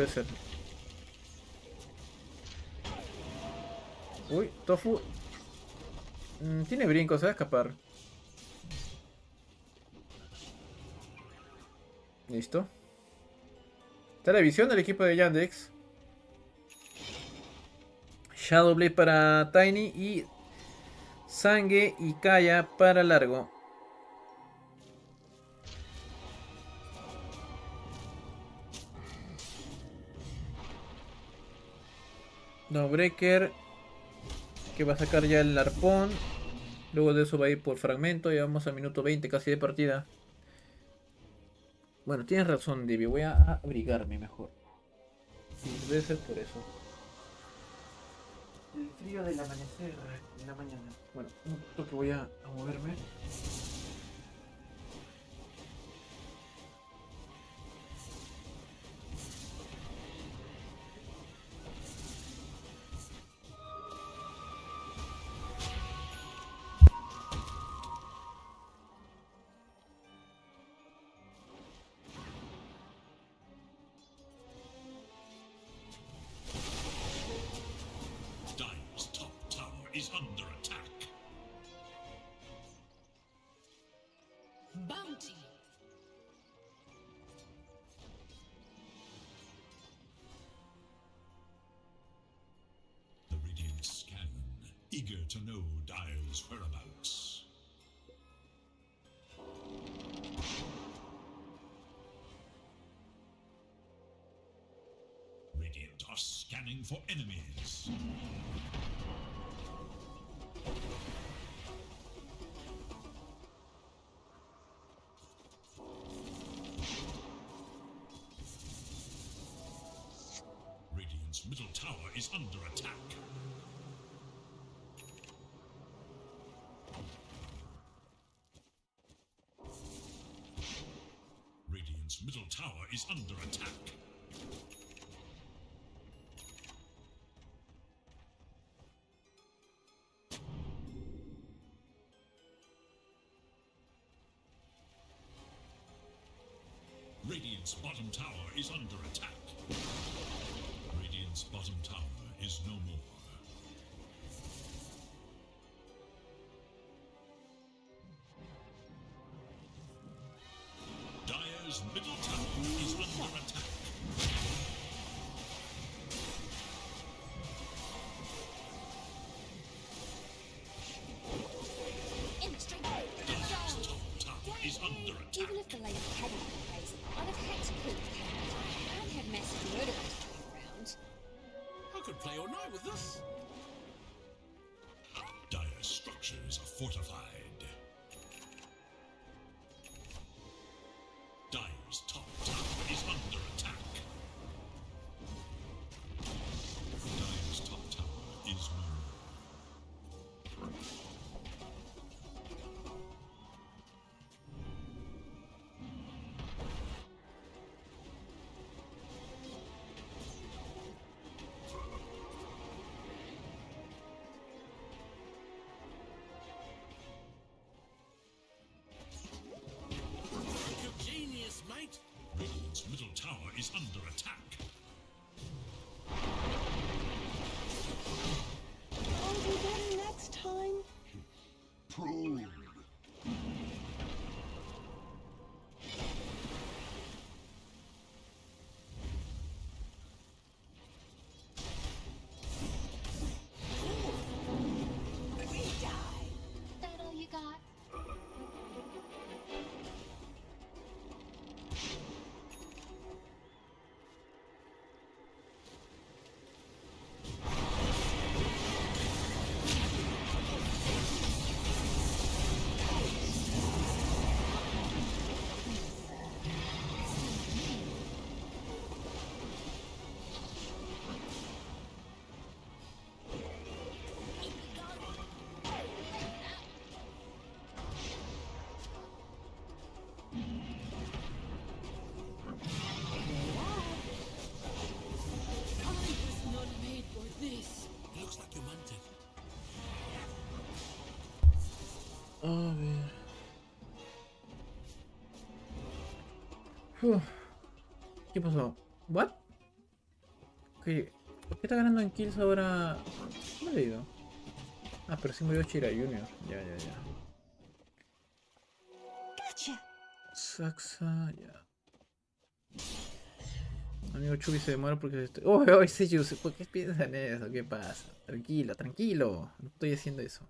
Uy, Tofu. Tiene brinco, se va a escapar. Listo. Está la visión del equipo de Yandex. Shadowblade para Tiny y Sangue y Kaya para Largo. Breaker que va a sacar ya el arpón. Luego de eso va a ir por fragmento. Ya vamos a minuto 20 casi de partida. Bueno, tienes razón, Divi. Voy a abrigarme mejor. Sí, debe ser por eso. El frío del amanecer en la mañana. Bueno, un toque voy a moverme. Is under attack. Bounty. The Radiant scan, eager to know Dire's whereabouts. Radiant are scanning for enemies. Middle tower is under attack. Radiant's middle tower is under attack. Radiant's bottom tower is under attack. Radiant's bottom tower is no more. Even if the lady hadn't been crazy, I'd have had to prove the character and had massive murderers flying around. I could play all night with this. Dire structures are fortified. Dire's top tower is under attack. Dire's top tower is Radiant's middle tower is under attack. I'll do better next time. Prune. That all you got? A ver. ¿Qué pasó? ¿What? ¿Qué? ¿Por qué está ganando en kills ahora? ¿Cómo le he ido? Ah, pero sí murió Chira Junior. Ya. Gotcha. Saxa, ya. Amigo Chubi se demora porque se... ¡Oh, ese Yusu! ¿Por qué piensan eso? ¿Qué pasa? Tranquilo. No estoy haciendo eso.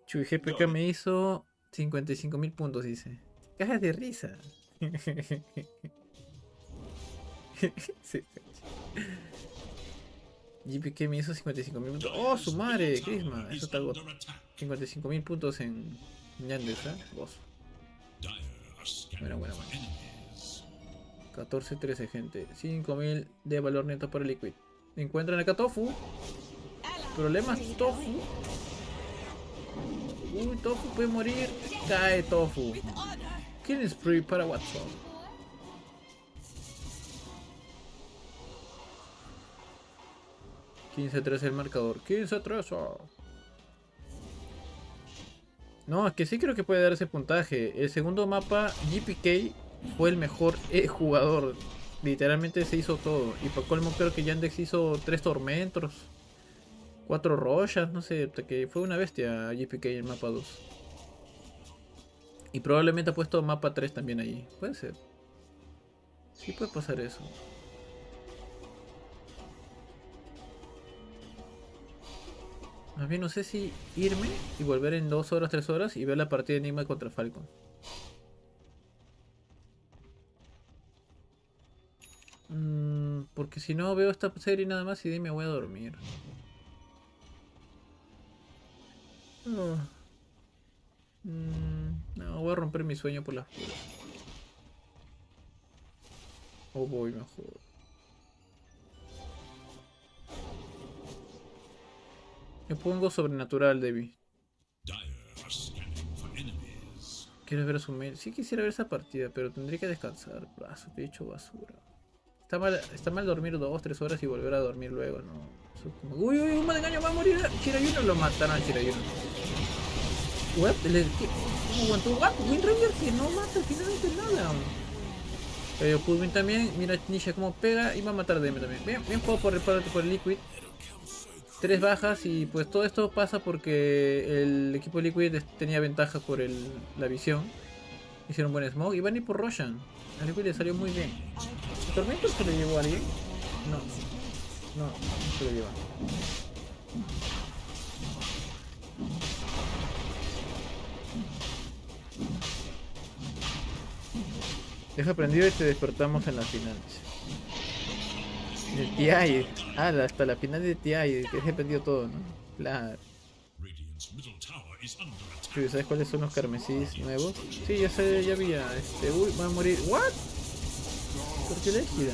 Chubi GPK me hizo 55.000 puntos, dice. Cajas de risa. Sí. GPK me hizo 55.000 puntos. ¡Oh, su madre! Crisma. Eso está God. 55.000 puntos en Yandex, ¿eh? Vos. Bueno. 14-13, gente. 5.000 de valor neto para Liquid. Encuentran acá Tofu. Problemas Tofu. Uy, Tofu puede morir. Cae Tofu. Killing spree para Watson. $15-13 el marcador. 15-13. No, es que sí creo que puede dar ese puntaje. El segundo mapa, GPK, fue el mejor jugador. Literalmente se hizo todo. Y para colmo creo que Yandex hizo 3 tormentos, 4 royas, no sé, que fue una bestia GPK en mapa 2. Y probablemente ha puesto mapa 3 también ahí. Puede ser. Sí puede pasar eso. Más bien no sé si irme y volver en 2 horas, 3 horas y ver la partida de Nigma contra Falcons. Porque si no veo esta serie nada más y de ahí me voy a dormir. No, voy a romper mi sueño por las puras. O voy mejor. Me pongo sobrenatural, Debbie. Quiero ver a su mail. Sí quisiera ver esa partida, pero tendría que descansar. Brazo, te he hecho basura. Está mal dormir 2-3 horas y volver a dormir luego, ¿no? Como... Uy, un mal engaño, va a morir. Chirayuno lo mataron a Chirayuno. What? ¿Cómo aguantó? What? Windranger que no mata al final de nada. Pero Pudwin también. Mira Nisha cómo pega y va a matar a DM también. Bien juego por el Liquid. 3 bajas y pues todo esto pasa porque el equipo Liquid tenía ventaja por la visión. Hicieron buen smoke y van a ir por Roshan. A Liquid le salió muy bien. ¿El tormento se lo llevó a alguien? No. No se lo lleva. Deja prendido y te despertamos en las finales. El TI. Ah, hasta la final de TI. Que deje prendido todo, ¿no? Claro. ¿Sabes cuáles son los carmesís nuevos? Sí, ya sé, ya había. Uy, va a morir. ¿What? ¿Por qué la gira?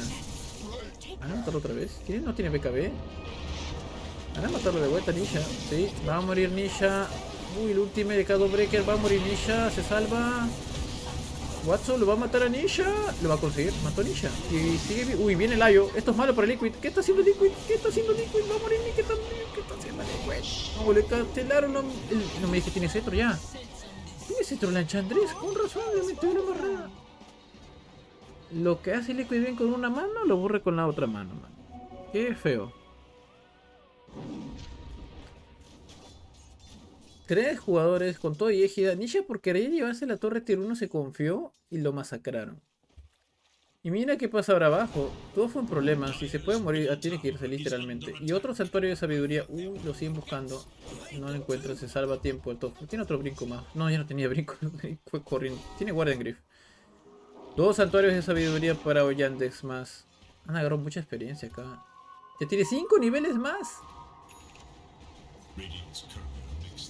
¿Van a matarlo otra vez? ¿Quién no tiene BKB? Van a matarlo de vuelta, Nisha. Sí, va a morir Nisha. Uy, el último de Shadow Breaker. Va a morir Nisha. Se salva. Watson lo va a matar a Nisha. Lo va a conseguir. Mató a Nisha. Y sigue. Uy, viene el Ayo. Esto es malo para Liquid. ¿Qué está haciendo Liquid? ¿Qué está haciendo Liquid? Va a morir Nick también. ¿Qué está haciendo Liquid? No, le cancelaron. No me dije que tiene cetro ya. Tiene cetro Lancha Andrés. Con razón le metió la barrada. Lo que hace Liquid bien con una mano lo borre con la otra mano, man. Qué feo. 3 jugadores con todo y égida. Nisha por querer llevarse la torre tier 1 se confió y lo masacraron. Y mira qué pasa ahora abajo. Todo fue un problema. Si se puede morir, tiene que irse literalmente. Y otro santuario de sabiduría. Lo siguen buscando. No lo encuentran. Se salva a tiempo el top. Tiene otro brinco más. No, ya no tenía brinco. Fue corriendo. Tiene Guardian Griff. 2 santuarios de sabiduría para Yandex más. Han agarrado mucha experiencia acá. Ya tiene 5 niveles más.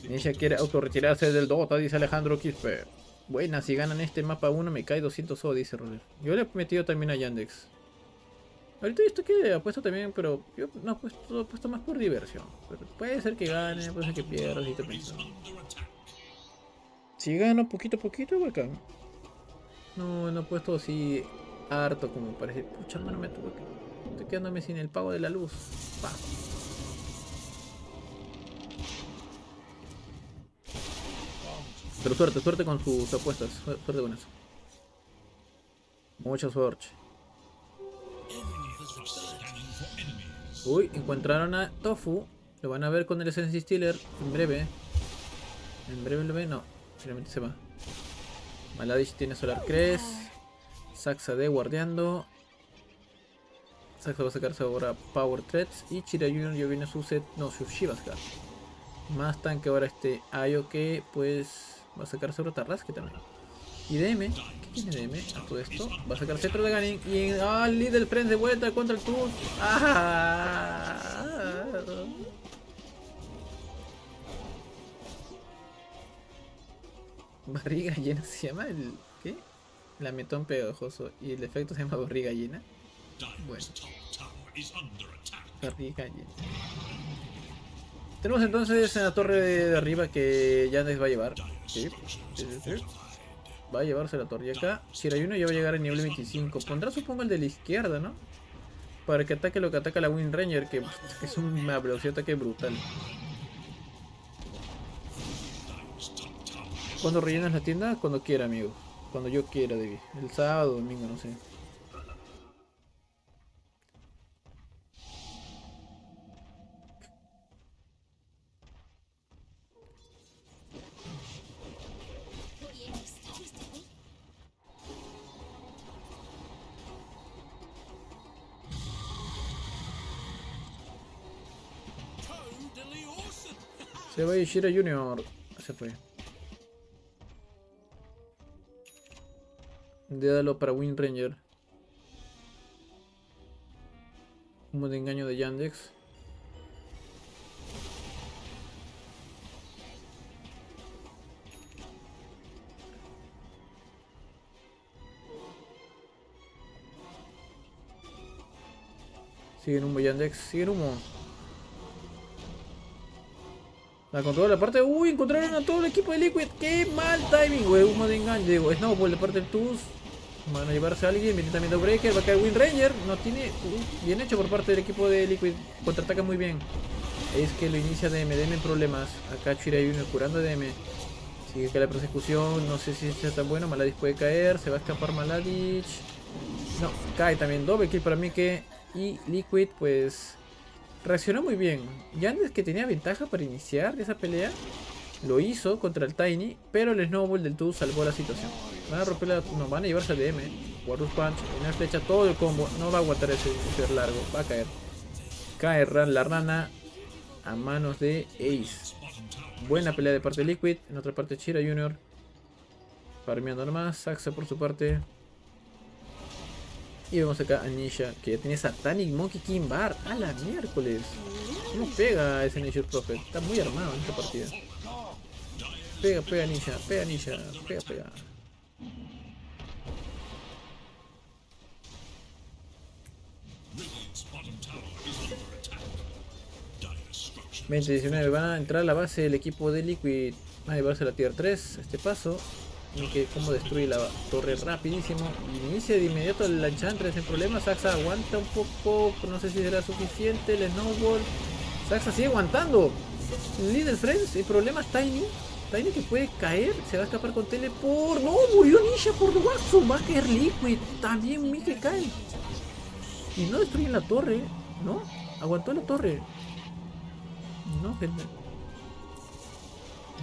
Nisha quiere autorretirarse del Dota, dice Alejandro Quispe. Buena, si ganan este mapa 1 me cae 200 O, dice Roller. Yo le he metido también a Yandex. Ahorita esto que apuesto también, pero yo no apuesto más por diversión. Pero puede ser que gane, puede ser que pierda, si te pienso. Si gano poquito a poquito, bacán. No he puesto así harto como parece. Pucha, mano, estoy quedándome sin el pago de la luz. Pa. Pero suerte con sus apuestas. Suerte con eso. Mucha suerte. Uy, encontraron a Tofu. Lo van a ver con el Essence Stealer en breve. En breve lo ven. No, finalmente se va. Maladish tiene Solar Crest. Saxa de guardeando. Saxa va a sacarse ahora Power Threats. Y Chira Junior ya viene su set. No, su Shivascar. Más tanque ahora Ayo que pues va a sacar sobre Tarrasque también. Y DM, ¿qué tiene DM? A todo esto. Va a sacar Cetro de Ganin. Y el Little Friends de vuelta contra el Tour. Barriga llena se llama el... ¿qué? Lametón pegajoso. Y el efecto se llama barriga llena. Bueno. Barriga llena. Tenemos entonces en la torre de arriba que Yandex va a llevar. Sí. Va a llevarse la torre. Y acá Shirayuno ya va a llegar al nivel 25. Pondrá supongo el de la izquierda, ¿no? Para que ataque lo que ataca la Wind Ranger, que es una velocidad de ataque brutal. ¿Cuándo rellenas la tienda? Cuando quiera, amigo. Cuando yo quiera, David. El sábado, domingo, no sé. Se va a ir Shira Junior. Se fue. Dédalo para Wind Ranger. Humo de engaño de Yandex. Siguen humo Yandex. Siguen humo. La controla la parte. Uy, encontraron a todo el equipo de Liquid. Qué mal timing, güey. Humo de engaño. Digo, Snowball de parte del Tuz. Van a llevarse a alguien. Viene también Breaker. Va a caer Wind Ranger. No tiene. Bien hecho por parte del equipo de Liquid. Contraataca muy bien. Es que lo inicia DM. DM en problemas. Acá Chira Junior curando DM. Sigue que la persecución. No sé si sea tan bueno. Maladish puede caer. Se va a escapar Maladish. No, cae también. Doble kill para mí que. Y Liquid, pues. Reaccionó muy bien. Yandex, que tenía ventaja para iniciar esa pelea, lo hizo contra el Tiny, pero el Snowball del Tuz salvó la situación. Van a romper la... No, van a llevarse a DM. Warus Punch, una flecha, todo el combo. No va a aguantar ese ser largo. Va a caer. Cae la rana a manos de Ace. Buena pelea de parte de Liquid. En otra parte Chira Jr. Farmeando nomás. Saxa por su parte. Y vemos acá a Nisha, que ya tiene Satanic Monkey King Bar. A la miércoles. ¿Cómo pega ese Nature's Prophet? Está muy armado en esta partida. Pega, pega Nisha, pega Nisha, pega, pega. $20-19 van a entrar a la base del equipo de Liquid. Van a llevarse la tier 3 este paso. Y que como destruye la torre rapidísimo. Inicia de inmediato el Enchantress sin problemas. Saxa aguanta un poco. No sé si será suficiente. El Snowball. Saxa sigue aguantando. Little Friends. El problema es Tiny. Tiny que puede caer. Se va a escapar con teleport. No, murió Nisha por Watson. Va a caer Liquid. También Mike cae. Y no destruyen la torre. ¿No? Aguantó la torre. No, gente.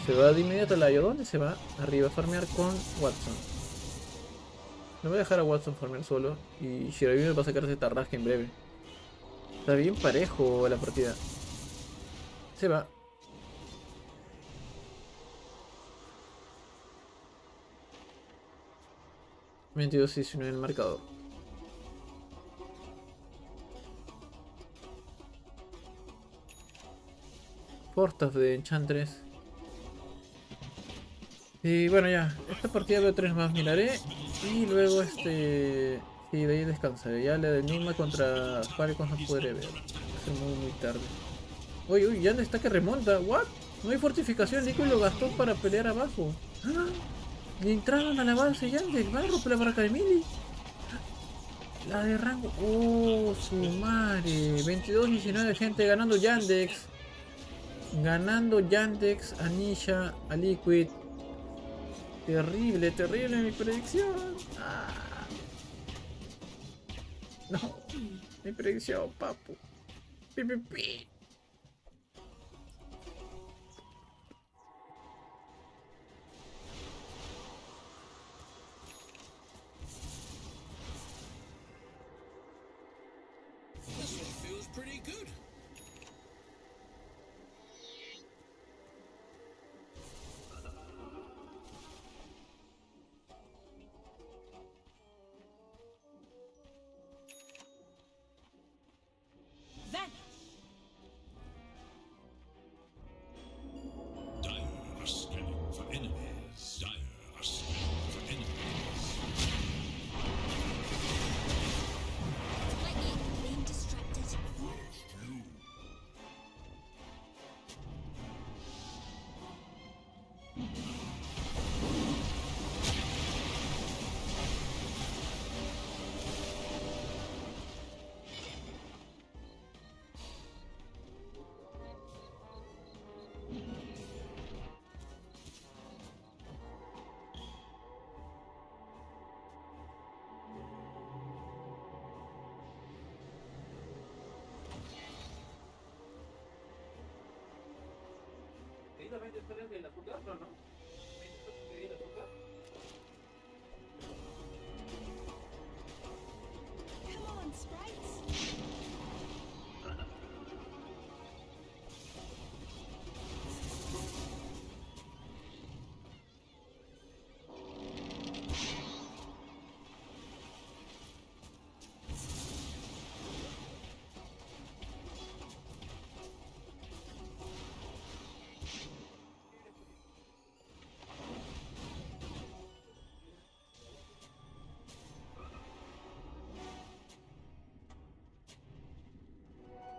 Se va de inmediato al Ayo. ¿Dónde se va? Arriba a farmear con Watson. No voy a dejar a Watson farmear solo. Y Shirayuno va a sacarse Tarrasque en breve. Está bien parejo la partida. Se va. $22-19 en el marcador. Portas de Enchantress. Y bueno, ya, esta partida veo 3 más, miraré. Y luego sí, de ahí descansaré. Ya la de Nigma contra Falcons no podré ver. Va a ser muy tarde. Uy, uy, Yande está que remonta. ¿What? No hay fortificación, Nico lo gastó para pelear abajo. ¡Ah! Le entraron a la base Yande. Va a romper la barraca de Mili. La de rango. Oh, su madre. 22-19, gente, ganando Yandex. Ganando Yandex a Nisha, a Liquid. Terrible, terrible mi predicción. Ah. No, mi predicción, papu. Pi, pi, pi. This one feels pretty good. Come on, sprites.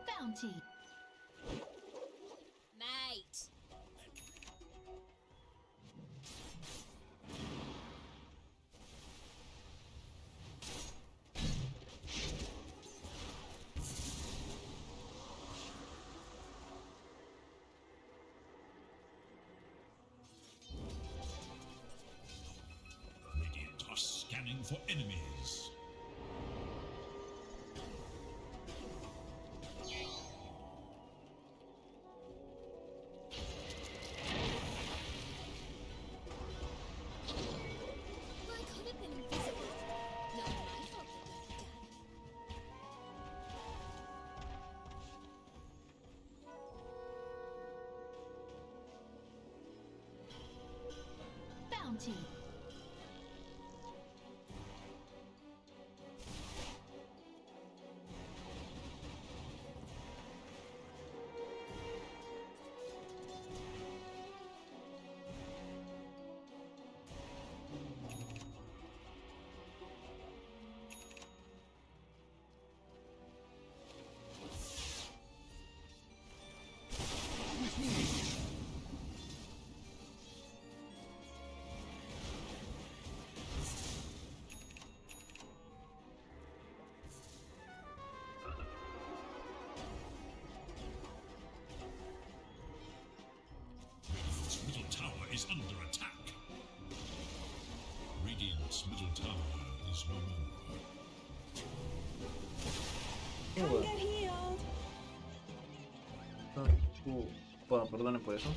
Bounty. Mate. Radiant are scanning for enemies. Is under attack. Radiant's middle tower is no more. Bueno, perdonen por eso.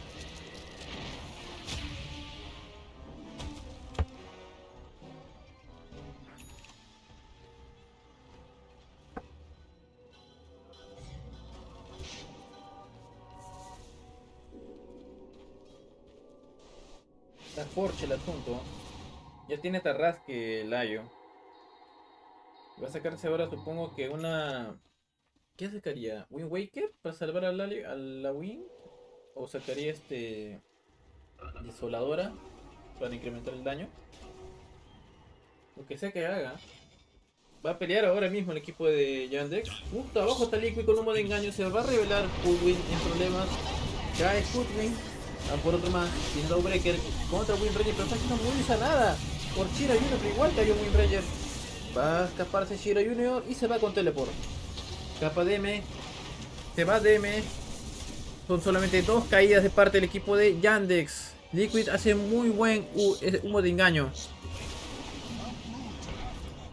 Está Forge el asunto. Ya tiene Tarrasque el Ayo. Va a sacarse ahora, supongo que una... ¿Qué sacaría? ¿Wind Waker para salvar a la Wind? ¿O sacaría Desoladora para incrementar el daño? Lo que sea que haga. Va a pelear ahora mismo el equipo de Yandex. Justo abajo está Liquid con humo de engaño. Se va a revelar Hoodwin en problemas. Cae Hoodwin. Van por otro más. Tiene Dawbreaker contra Windranger, pero está haciendo muy sanada por Shira Jr. Pero igual cayó Windranger. Va a escaparse Shira Jr. y se va con Teleport. Capa DM. Se va DM. Son solamente 2 caídas de parte del equipo de Yandex. Liquid hace muy buen humo de engaño.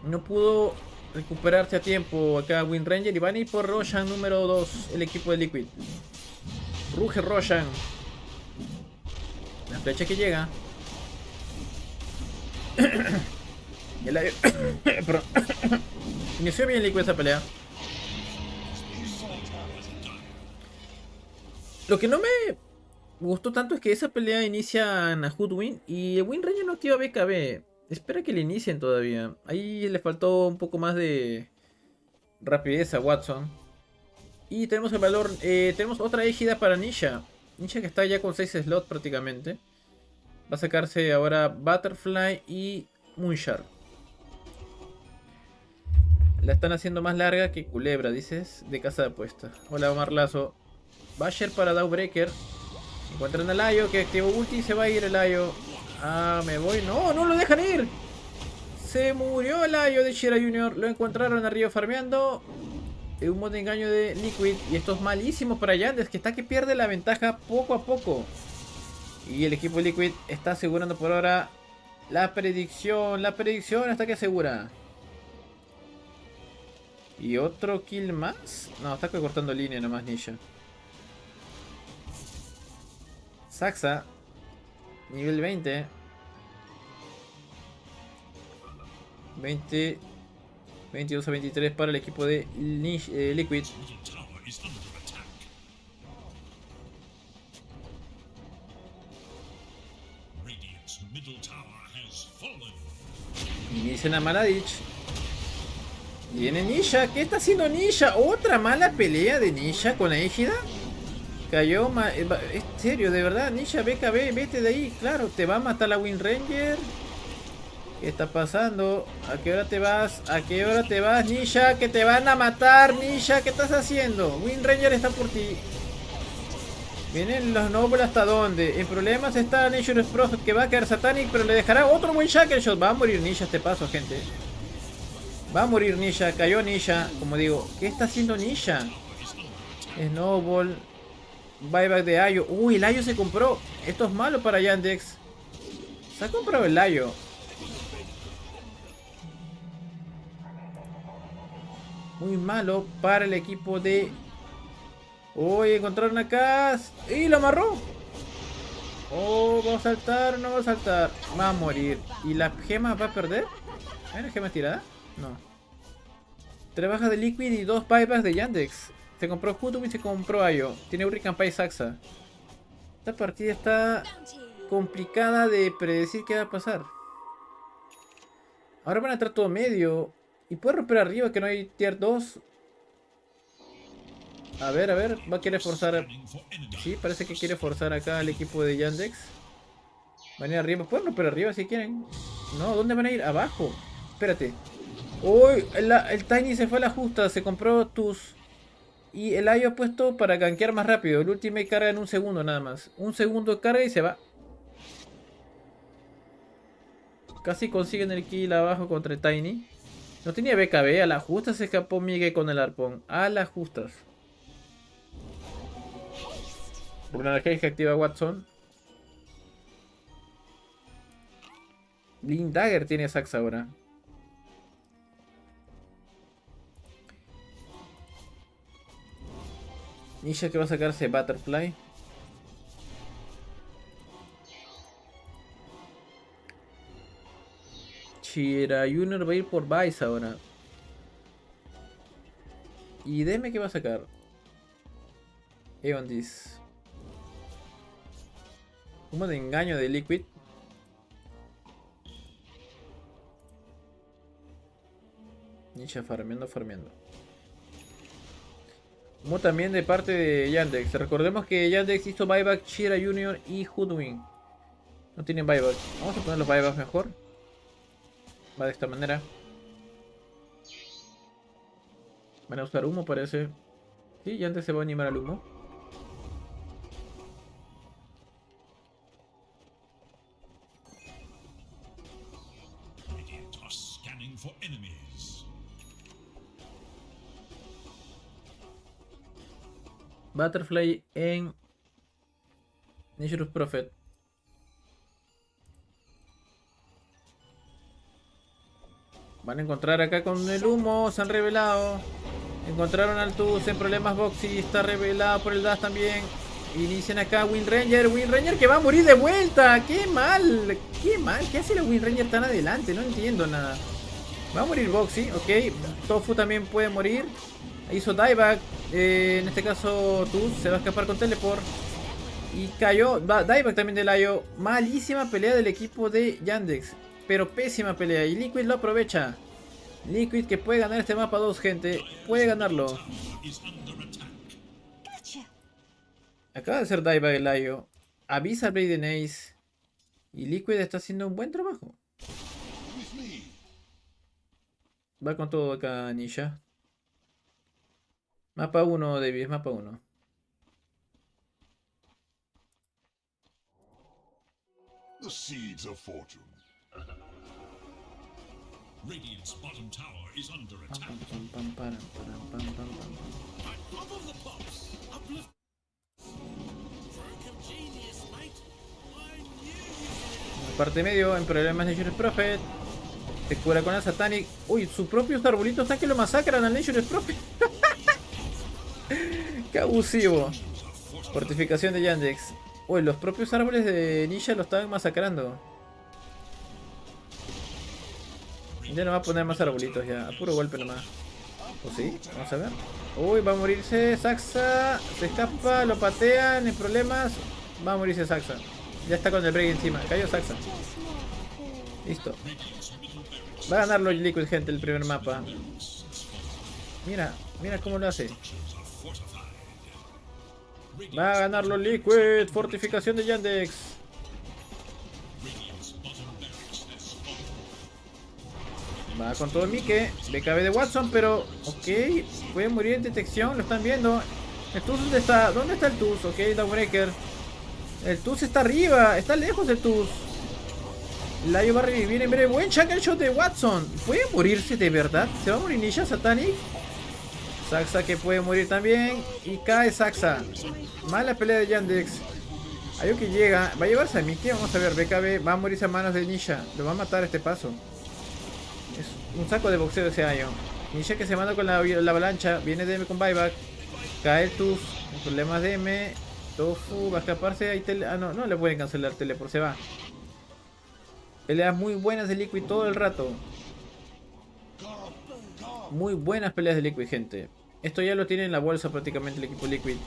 No pudo recuperarse a tiempo acá Windranger y van a ir por Roshan número 2 el equipo de Liquid. Ruge Roshan. La flecha que llega. Inició bien Liquid esa pelea. Lo que no me gustó tanto es que esa pelea inicia a Hoodwin y el Windranger no activa BKB. Espera que le inicien todavía. Ahí le faltó un poco más de rapidez a Watson. Y tenemos el valor. Tenemos otra égida para Nisha. Nisha que está ya con 6 slots prácticamente. Va a sacarse ahora Butterfly y Moonshard. La están haciendo más larga que Culebra, dices, de casa de apuestas. Hola Omar Lazo. Basher para Dawbreaker. Encuentran al Ayo que activó ulti y se va a ir el Ayo. Ah, me voy. No, no lo dejan ir. Se murió el Ayo de Shira Jr. Lo encontraron arriba farmeando. Un modo de engaño de Liquid. Y esto es malísimo para Yandex, que está que pierde la ventaja poco a poco. Y el equipo de Liquid está asegurando por ahora la predicción. La predicción hasta que asegura. ¿Y otro kill más? No, está cortando línea nomás Nisha. Saxa. Nivel 20. 22 a 23 para el equipo de Liquid. Inician a Maladich. Viene Nisha. ¿Qué está haciendo Nisha? ¿Otra mala pelea de Nisha con la égida? Cayó. Es serio, de verdad. Nisha, BKB, vete de ahí. Claro, te va a matar la Windranger. ¿Qué está pasando? ¿A qué hora te vas? ¿A qué hora te vas, Nisha? Que te van a matar, Nisha. ¿Qué estás haciendo? Windranger está por ti. Vienen los Nobles hasta dónde. En problemas está Nature's Prophet, que va a quedar Satanic, pero le dejará otro buen Shackle Shot. Va a morir Nisha este paso, gente. Va a morir Nisha. Cayó Nisha. Como digo, ¿qué está haciendo Nisha? Snowball. Buyback de Ayo. Uy, el Ayo se compró. Esto es malo para Yandex. Se ha comprado el Ayo. Muy malo para el equipo de... Uy, encontraron acá. Y lo amarró. Oh, ¿va a saltar o no va a saltar? Va a morir. ¿Y la gema va a perder? ¿Hay una gema tirada? No. 3 bajas de Liquid y 2 buybacks de Yandex. Se compró Hoodwin y se compró Ayo. Tiene Hurricane Pie Saxa. Esta partida está complicada de predecir qué va a pasar. Ahora van a entrar todo medio. Y puede romper arriba que no hay tier 2. A ver, va a querer forzar. Sí, parece que quiere forzar acá al equipo de Yandex. Van a ir arriba, pueden romper arriba si quieren. No, ¿dónde van a ir? Abajo. Espérate. Uy, el Tiny se fue a la justa, se compró tus. Y el Ayo ha puesto para gankear más rápido. El ultimate carga en un segundo nada más. Un segundo carga y se va. Casi consiguen el kill abajo contra el Tiny. No tenía BKB, a las justas se escapó Miguel con el arpón. A las justas. Por una energía que activa Watson. Blind Dagger tiene Sax ahora. Nisha que va a sacarse Butterfly. Chira Junior va a ir por Vice ahora. Y deme que va a sacar. Eondis. Humo de engaño de Liquid. Nisha farmeando. Humo también de parte de Yandex. Recordemos que Yandex hizo buyback, Chira Junior y Hoodwin. No tienen buyback. Vamos a poner los buybacks mejor. Va de esta manera. Van a usar humo parece. Sí, Yandex se va a animar al humo. Butterfly en Nature's Prophet. Van a encontrar acá con el humo. Se han revelado. Encontraron al Tuz en problemas Boxy. Está revelado por el Dash también. Inician acá Wind Ranger. Wind Ranger que va a morir de vuelta. ¡Qué mal! ¡Qué mal! ¿Qué hace la Wind Ranger tan adelante? No entiendo nada. Va a morir Boxy. Ok. Tofu también puede morir. Hizo dieback. En este caso Tuz se va a escapar con teleport. Y cayó. Dieback también del Ayo. Malísima pelea del equipo de Yandex. Pero pésima pelea. Y Liquid lo aprovecha. Liquid que puede ganar este mapa 2, gente. Puede ganarlo. Acaba de hacer dieback el Ayo. Avisa a Bladen Ace. Y Liquid está haciendo un buen trabajo. Va con todo acá Nisha. Mapa 1, David, mapa 1. The seeds of fortune. Radiant's bottom tower is under attack. Parte medio, en problemas de Nature's Prophet. Se cura con el Satanic. Uy, sus propios arbolitos están que lo masacran al Nature's Prophet. Qué abusivo. Fortificación de Yandex. Uy, los propios árboles de Nisha lo estaban masacrando. Ya no va a poner más arbolitos ya. A puro golpe nomás. ¿O sí? Vamos a ver. Uy, va a morirse Saxa. Se escapa, lo patean, en problemas. Va a morirse Saxa. Ya está con el break encima. Cayó Saxa. Listo. Va a ganar los Liquid, gente, el primer mapa. Mira, mira cómo lo hace. Va a ganar los Liquid. Fortificación de Yandex. Va con todo el Mike. BKB de Watson, pero... Ok, puede morir en detección. Lo están viendo. ¿El Tuz dónde está? ¿Dónde está el Tuz? Ok, Downbreaker. El Tuz está arriba. Está lejos del Tuz. Layo va a revivir en breve. Buen chuckle shot de Watson. ¿Puede morirse de verdad? ¿Se va a morir Nisha Satanic? Saxa que puede morir también. Y cae Saxa. Mala pelea de Yandex. Ayo que llega. Va a llevarse a Mickey. Vamos a ver. BKB va a morirse a manos de Nisha. Lo va a matar a este paso. Es un saco de boxeo ese Ayo. Nisha que se manda con la avalancha. Viene DM con buyback. Cae el Tuf. Problemas DM. Tofu va a escaparse. Ahí no le pueden cancelar teleport. Se va. Peleas muy buenas de Liquid todo el rato. Muy buenas peleas de Liquid, gente. Esto ya lo tiene en la bolsa prácticamente el equipo Liquid.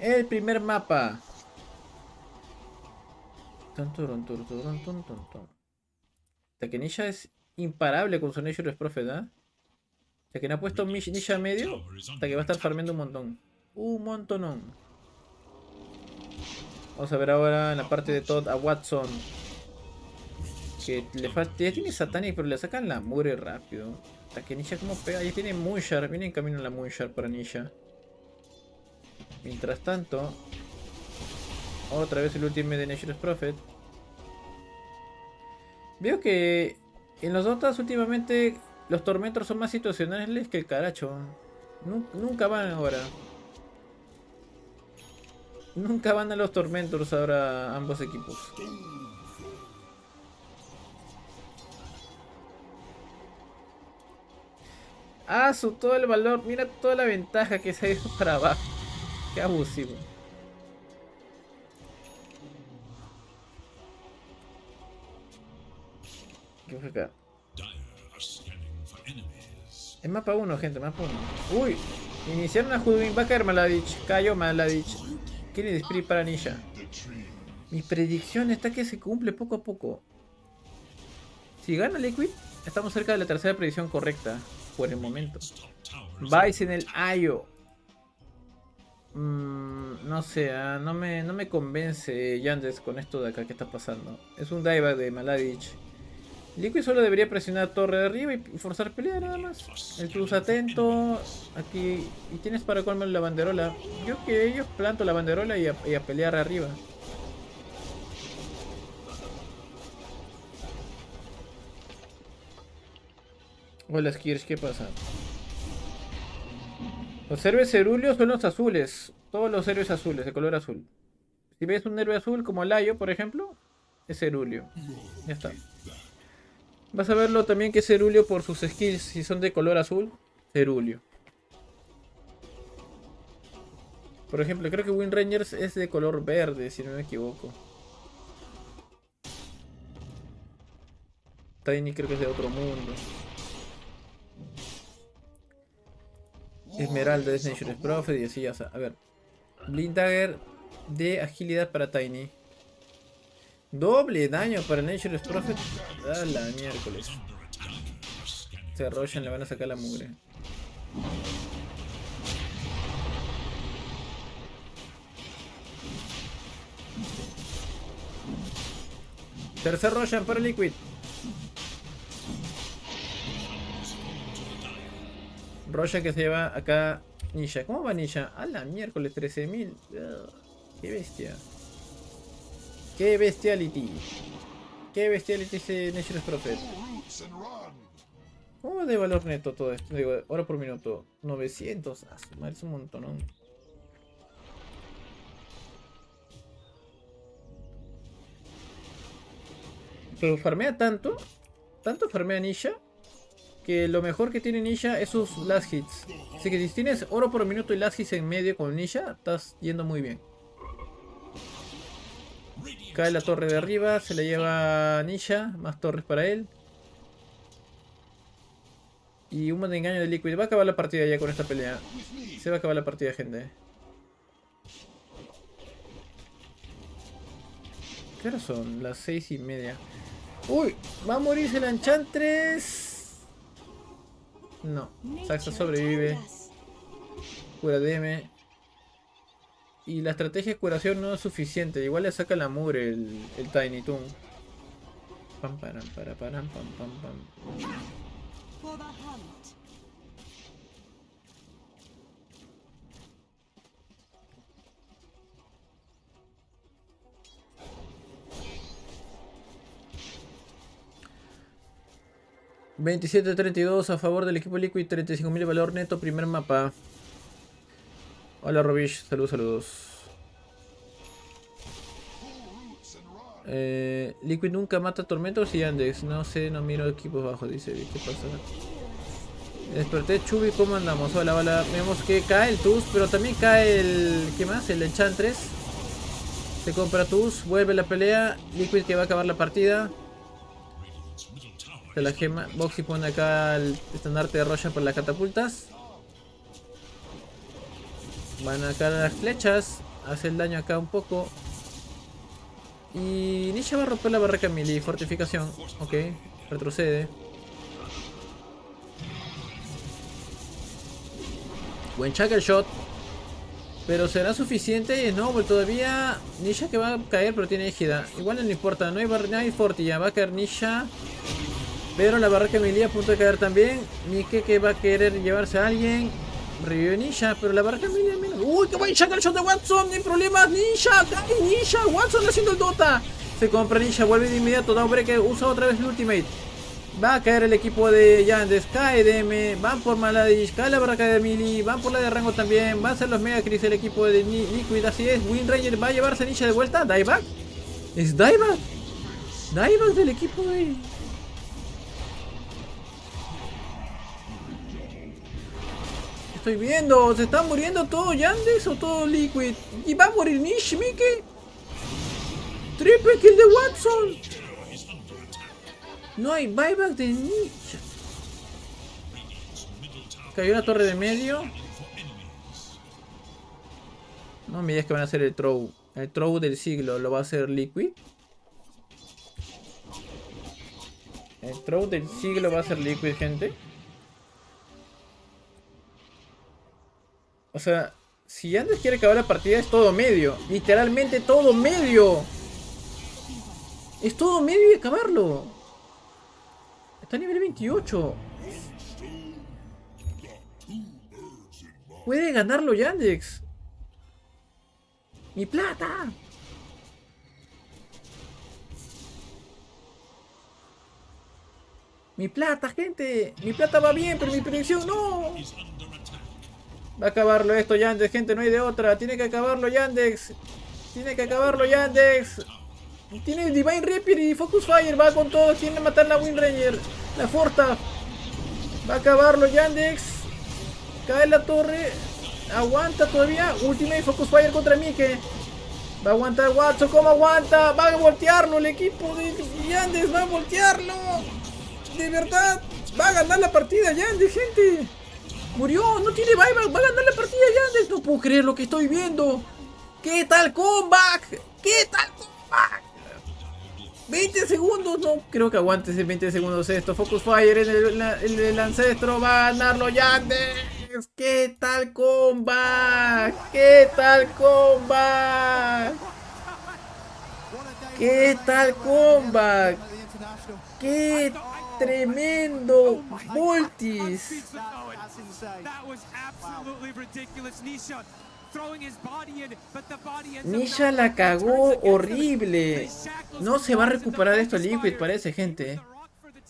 El primer mapa. Takenisha es imparable con su Nature's Prophet, ¿eh? Ya que no ha puesto Nisha medio, hasta que va a estar farmeando un montón. Un montonón. Vamos a ver ahora en la parte de Todd a Watson. Que le falta. Ya tiene Satanic, pero le sacan la mugre rápido. Takenisha como pega. Ya tiene Moonshard. Viene en camino la Moonshard para Nisha. Mientras tanto, otra vez el ultimate de Nature's Prophet. Veo que en los Dotas últimamente los tormentos son más situacionales que el caracho. Nunca van ahora. Nunca van a los tormentos ahora ambos equipos. Ah, todo el valor. Mira toda la ventaja que se ha ido para abajo. Qué abusivo. ¿Qué fue acá? Es mapa 1, gente, mapa 1. Uy, iniciaron a Judwin. Va a caer Maladich. Cayó Maladich. Quiere Spirit para Nisha. Mi predicción está que se cumple poco a poco. Si gana Liquid, estamos cerca de la tercera predicción correcta. Por el momento. Vice en el Ayo. No sé, no me convence Yandex con esto de acá que está pasando. Es un dieback de Maladich. Liquid solo debería presionar torre de arriba y forzar pelea nada más. El cruz atento. Aquí. Y tienes para colmar la banderola. Yo que ellos planto la banderola y a pelear arriba. Hola Skirch, ¿qué pasa? Los héroes ceruleos son los azules. Todos los héroes azules, de color azul. Si ves un héroe azul como Layo, por ejemplo, es ceruleo. Ya está. Vas a verlo también que es ceruleo por sus skills. Si son de color azul, ceruleo. Por ejemplo, creo que Wind Rangers es de color verde, si no me equivoco. Tiny creo que es de otro mundo. Esmeralda es Nature's Prophet y así ya está. A ver. Blind Dagger de agilidad para Tiny. Doble daño para Nature's Prophet. A la miércoles. Se Roshan, le van a sacar la mugre. Tercer Roshan para Liquid. Roshan que se lleva acá Nisha. ¿Cómo va Nisha? A la miércoles 13.000. Qué bestia. Qué bestiality. Qué bestiality ese Nature's Prophet. ¿Cómo va de valor neto todo esto? Digo, hora por minuto. 900. Ah, su madre, es un montón, ¿no? Pero farmea tanto. Tanto farmea Nisha. Que lo mejor que tiene Nisha es sus last hits. Así que si tienes oro por minuto y last hits en medio con Nisha, estás yendo muy bien. Cae la torre de arriba, se la lleva Nisha, más torres para él. Y un buen engaño de Liquid. Va a acabar la partida ya con esta pelea. Se va a acabar la partida, gente. ¿Qué hora son? Las 6:30. ¡Uy! Va a morirse el Enchantress. No, Saxa sobrevive. Cura DM. Y la estrategia de curación no es suficiente. Igual le saca la mugre el Tiny Toon. Pam, param, para, param, pam, pam, pam. 27-32 a favor del equipo Liquid, 35.000 de valor neto, primer mapa. Hola Robish, saludos. Liquid nunca mata tormentos y Andex. No sé, no miro equipos bajos, dice. ¿Qué pasa? Desperté Chubi, ¿cómo andamos? Hola. Vemos que cae el Tus, pero también cae el... ¿Qué más? El Enchantress. Se compra Tus, vuelve la pelea. Liquid que va a acabar la partida. De la gema. Boxy pone acá el estandarte de Roshan para las catapultas. Van acá las flechas. Hace el daño acá un poco. Y Nisha va a romper la barraca melee. Fortificación. Ok. Retrocede. Buen Chuckle Shot. Pero será suficiente. No, pues todavía Nisha que va a caer, pero tiene égida. Igual no le importa. No hay fortilla. Va a caer Nisha. Pero la barraca melee a punto de caer también. Mike que va a querer llevarse a alguien. Revive Nisha, pero la barraca melee menos. Uy, qué buen Chuckle Shot de Watson. No hay problemas. Nisha, cae Nisha. Watson haciendo el Dota. Se compra Nisha, vuelve de inmediato. Da un break, usa otra vez el ultimate. Va a caer el equipo de Yandes. Cae DM. Van por Maladish. Cae la barraca de Mili. Van por la de rango también. Va a ser los Mega Chris el equipo de Liquid. Así es. Wind Ranger va a llevarse a Nisha de vuelta. Dieback. Es Dieback. Dieback del equipo de... Estoy viendo. ¿Se están muriendo todos Yandes o todo Liquid? Y va a morir Nish, Mike. Triple kill de Watson. No hay buyback de Nisha. Cayó la torre de medio. No me digas que van a hacer el throw. El throw del siglo lo va a hacer Liquid. El throw del siglo va a ser Liquid, gente. O sea, si antes quiere acabar la partida es todo medio. Literalmente todo medio. Es todo medio y acabarlo. Está a nivel 28. Puede ganarlo Yandex. ¡Mi plata! ¡Mi plata, gente! ¡Mi plata va bien, pero mi predicción no! Va a acabarlo esto, Yandex, gente, no hay de otra. Tiene que acabarlo Yandex. Tiene que acabarlo Yandex. Tiene Divine Reaper y Focus Fire. Va con todo. Tiene que matar la Wind Ranger. La Forta. Va a acabarlo Yandex. Cae la torre. Aguanta todavía. Ultimate Focus Fire contra Mike. Va a aguantar Watson. ¿Cómo aguanta? Va a voltearlo el equipo de Yandex. Va a voltearlo. De verdad. Va a ganar la partida Yandex, gente. Murió. No tiene buyback. Va a ganar la partida Yandex. No puedo creer lo que estoy viendo. ¿Qué tal comeback? ¿Qué tal comeback? 20 segundos, no creo que aguante ese 20 segundos esto. Focus Fire en el ancestro. Va a ganarlo Yandex. ¿Qué tal comeback? ¿Qué tal comeback? ¿Qué tal comeback? ¡Qué tremendo multis! Nisha la cagó horrible. No se va a recuperar esto Liquid, parece, gente.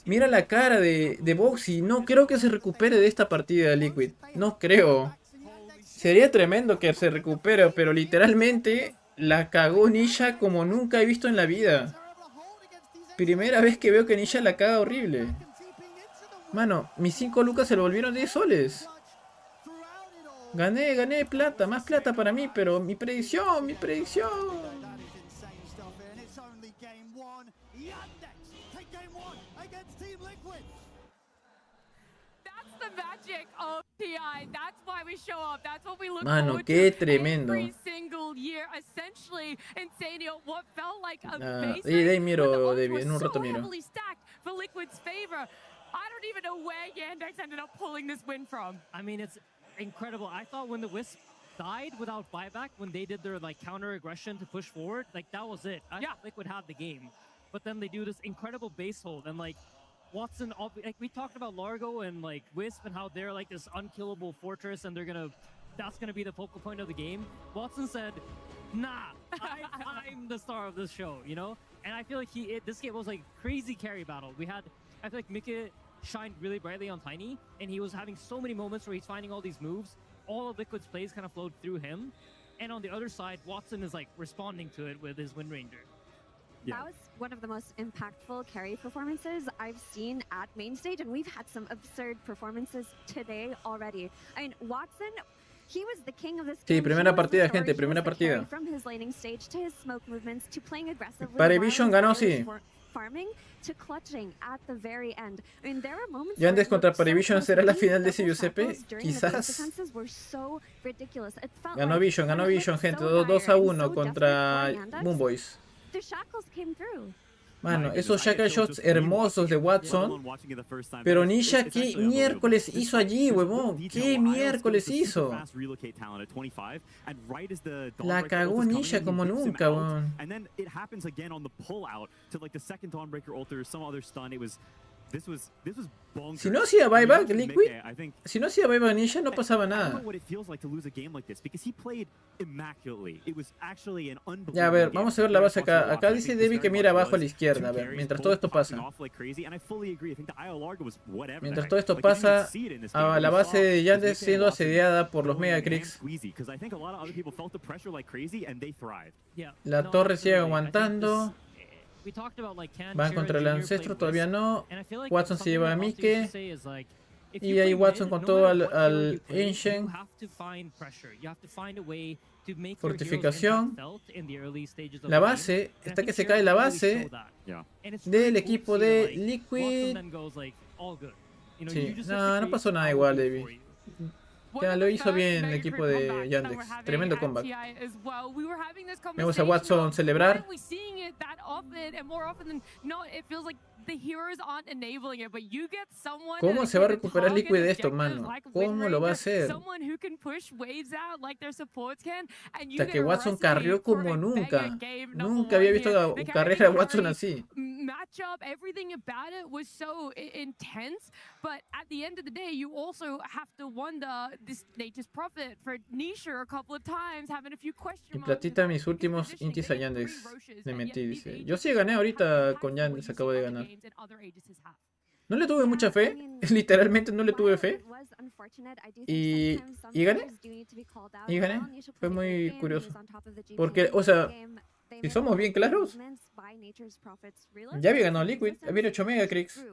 Mira la cara de Boxy. No creo que se recupere de esta partida Liquid. No creo. Sería tremendo que se recupere, pero literalmente la cagó Nisha como nunca he visto en la vida. Primera vez que veo que Nisha la caga horrible. Mano, mis 5 lucas se lo volvieron 10 soles. Gané plata, más plata para mí, pero mi predicción. Mano, qué tremendo. De ahí miro, Debbie, en un rato miro. I don't even know where Yandex ended up pulling this win from. I mean, it's incredible. I thought when the Wisp died without buyback, when they did their like counter aggression to push forward, like that was it. I thought Liquid had the game. But then they do this incredible base hold and like Watson, like we talked about Largo and like Wisp and how they're like this unkillable fortress and that's gonna be the focal point of the game. Watson said, nah, I'm the star of this show, you know? And I feel like this game was like crazy carry battle. I feel like Mika shined really brightly on Tiny, and he was having so many moments where he's finding all these moves. All of Liquid's plays kind of flowed through him. And on the other side, Watson is like responding to it with his Wind Ranger. Yeah. That was one of the most impactful carry performances I've seen at main stage, and we've had some absurd performances today already. I mean, Watson, he was the king of this game. Sí, primera partida, gente, primera partida. From his laning stage to his smoke movements to playing aggressively. Paravision ganó, sí. Farming to clutching at the very end. I mean, there are moments Yandex contra Paravision será la final de ese Giuseppe. Quizás. Ganó Vision, gente. 2-1 contra Moonboys. The shackles came through. Mano, esos shackle shots hermosos de Watson. Pero Nisha, ¿qué miércoles hizo allí, huevón? ¿Qué miércoles hizo? La cagó Nisha como nunca, huevón. Si no hacía buyback Liquid, si no hacía buyback Nisha, no pasaba nada. Ya, a ver, vamos a ver la base acá. Acá dice Debbie que mira abajo a la izquierda. A ver, mientras todo esto pasa. Mientras todo esto pasa, a la base de Yandex siendo asediada por los Megacrics. La torre sigue aguantando. Van contra el ancestro, todavía no. Watson se lleva a Mike. Y ahí Watson con todo al Ancient. Fortificación. La base, está que se cae la base del equipo de Liquid. Sí, no pasó nada igual, David. Ya lo hizo bien el equipo de Yandex. Tremendo comeback. Vemos a Watson celebrar. ¿Cómo se va a recuperar Liquid de esto, mano? ¿Cómo lo va a hacer? Hasta que Watson carrió como nunca. Nunca había visto carrera a Watson así. Matchup, everything about it was so intense, but at the end of the day, you also have to wonder this nature's prophet for Nisha a couple of times, having a few questions. Y platita mis últimos intis a Yandex. Le metí, dice. Yo sí gané ahorita con Yandex, acabo de ganar. No le tuve mucha fe, literalmente no le tuve fe. Y gané. Y gané. Fue muy curioso. Porque, o sea, si somos bien claros, ya había ganado Liquid, había hecho Megacrics.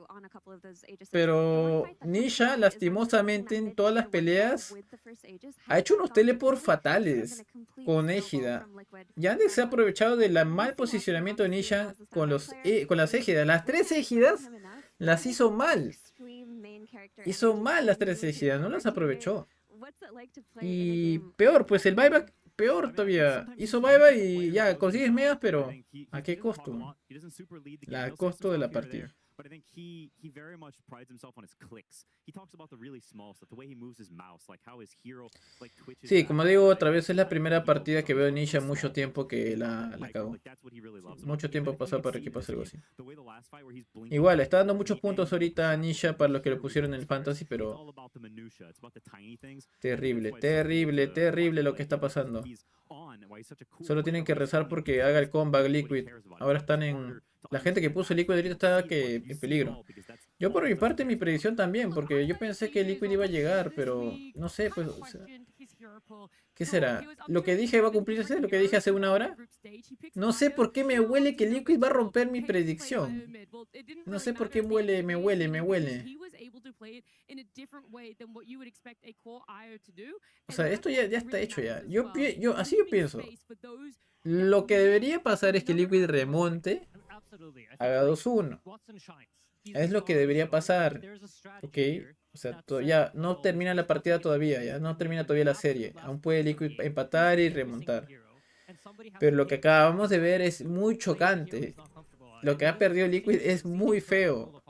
Pero Nisha, lastimosamente, en todas las peleas, ha hecho unos teleport fatales con Égida. Yandex se ha aprovechado del mal posicionamiento de Nisha con las Égidas. Las 3 Égidas las hizo mal. Hizo mal las 3 Égidas, no las aprovechó. Y peor, pues el buyback. Peor todavía, hizo buyback y ya consigues megas, pero ¿a qué costo? A costo de la partida. Sí, como digo otra vez, es la primera partida que veo de Nisha mucho tiempo que la cago. Mucho tiempo pasó para que pase algo así. Igual, está dando muchos puntos ahorita a Nisha para los que lo pusieron en el Fantasy, pero terrible, terrible, terrible lo que está pasando. Solo tienen que rezar porque haga el comeback Liquid. Ahora están en... La gente que puso Liquid ahorita está en peligro. Yo por mi parte mi predicción también, porque yo pensé que Liquid iba a llegar, pero no sé, pues... O sea, ¿qué será? ¿Lo que dije va a cumplirse? ¿Lo que dije hace una hora? No sé por qué me huele que Liquid va a romper mi predicción. No sé por qué me huele. O sea, esto ya está hecho ya. Así yo pienso. Lo que debería pasar es que Liquid remonte, haga 2-1. Es lo que debería pasar. Ok. O sea, ya no termina la partida todavía. Ya no termina todavía la serie. Aún puede Liquid empatar y remontar. Pero lo que acabamos de ver es muy chocante. Lo que ha perdido Liquid es muy feo.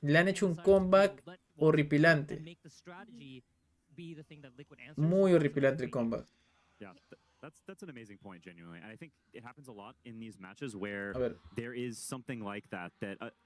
Le han hecho un comeback horripilante. Muy horripilante el comeback. That's an amazing point, genuinely, and I think it happens a lot in these matches where there is something like that.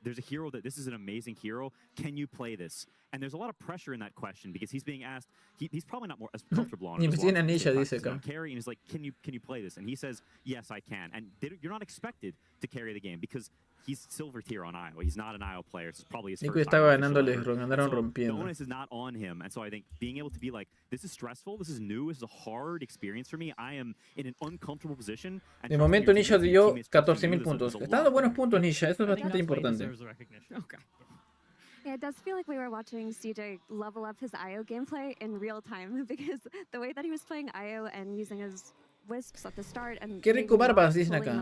There's a hero that this is an amazing hero. Can you play this? And there's a lot of pressure in that question because he's being asked. He's probably not more as comfortable on carry, and he's like, can you play this? And he says, yes, I can. And you're not expected to carry the game because he's silver tier on IO. He's not an IO player. So it's probably his first estaba ganándoles, ganaron rompiendo. The onus is not on him, and so I think being able to be like, this is stressful, this is new, this is a hard experience for me. I am in an uncomfortable position. De momento Nisha dio 14.000 puntos. Está dando buenos puntos Nisha, eso es bastante importante. Yeah, it does feel like we were watching CJ level up his IO gameplay in real time because the way that he was playing IO and using his Qué rico barbas, dicen acá.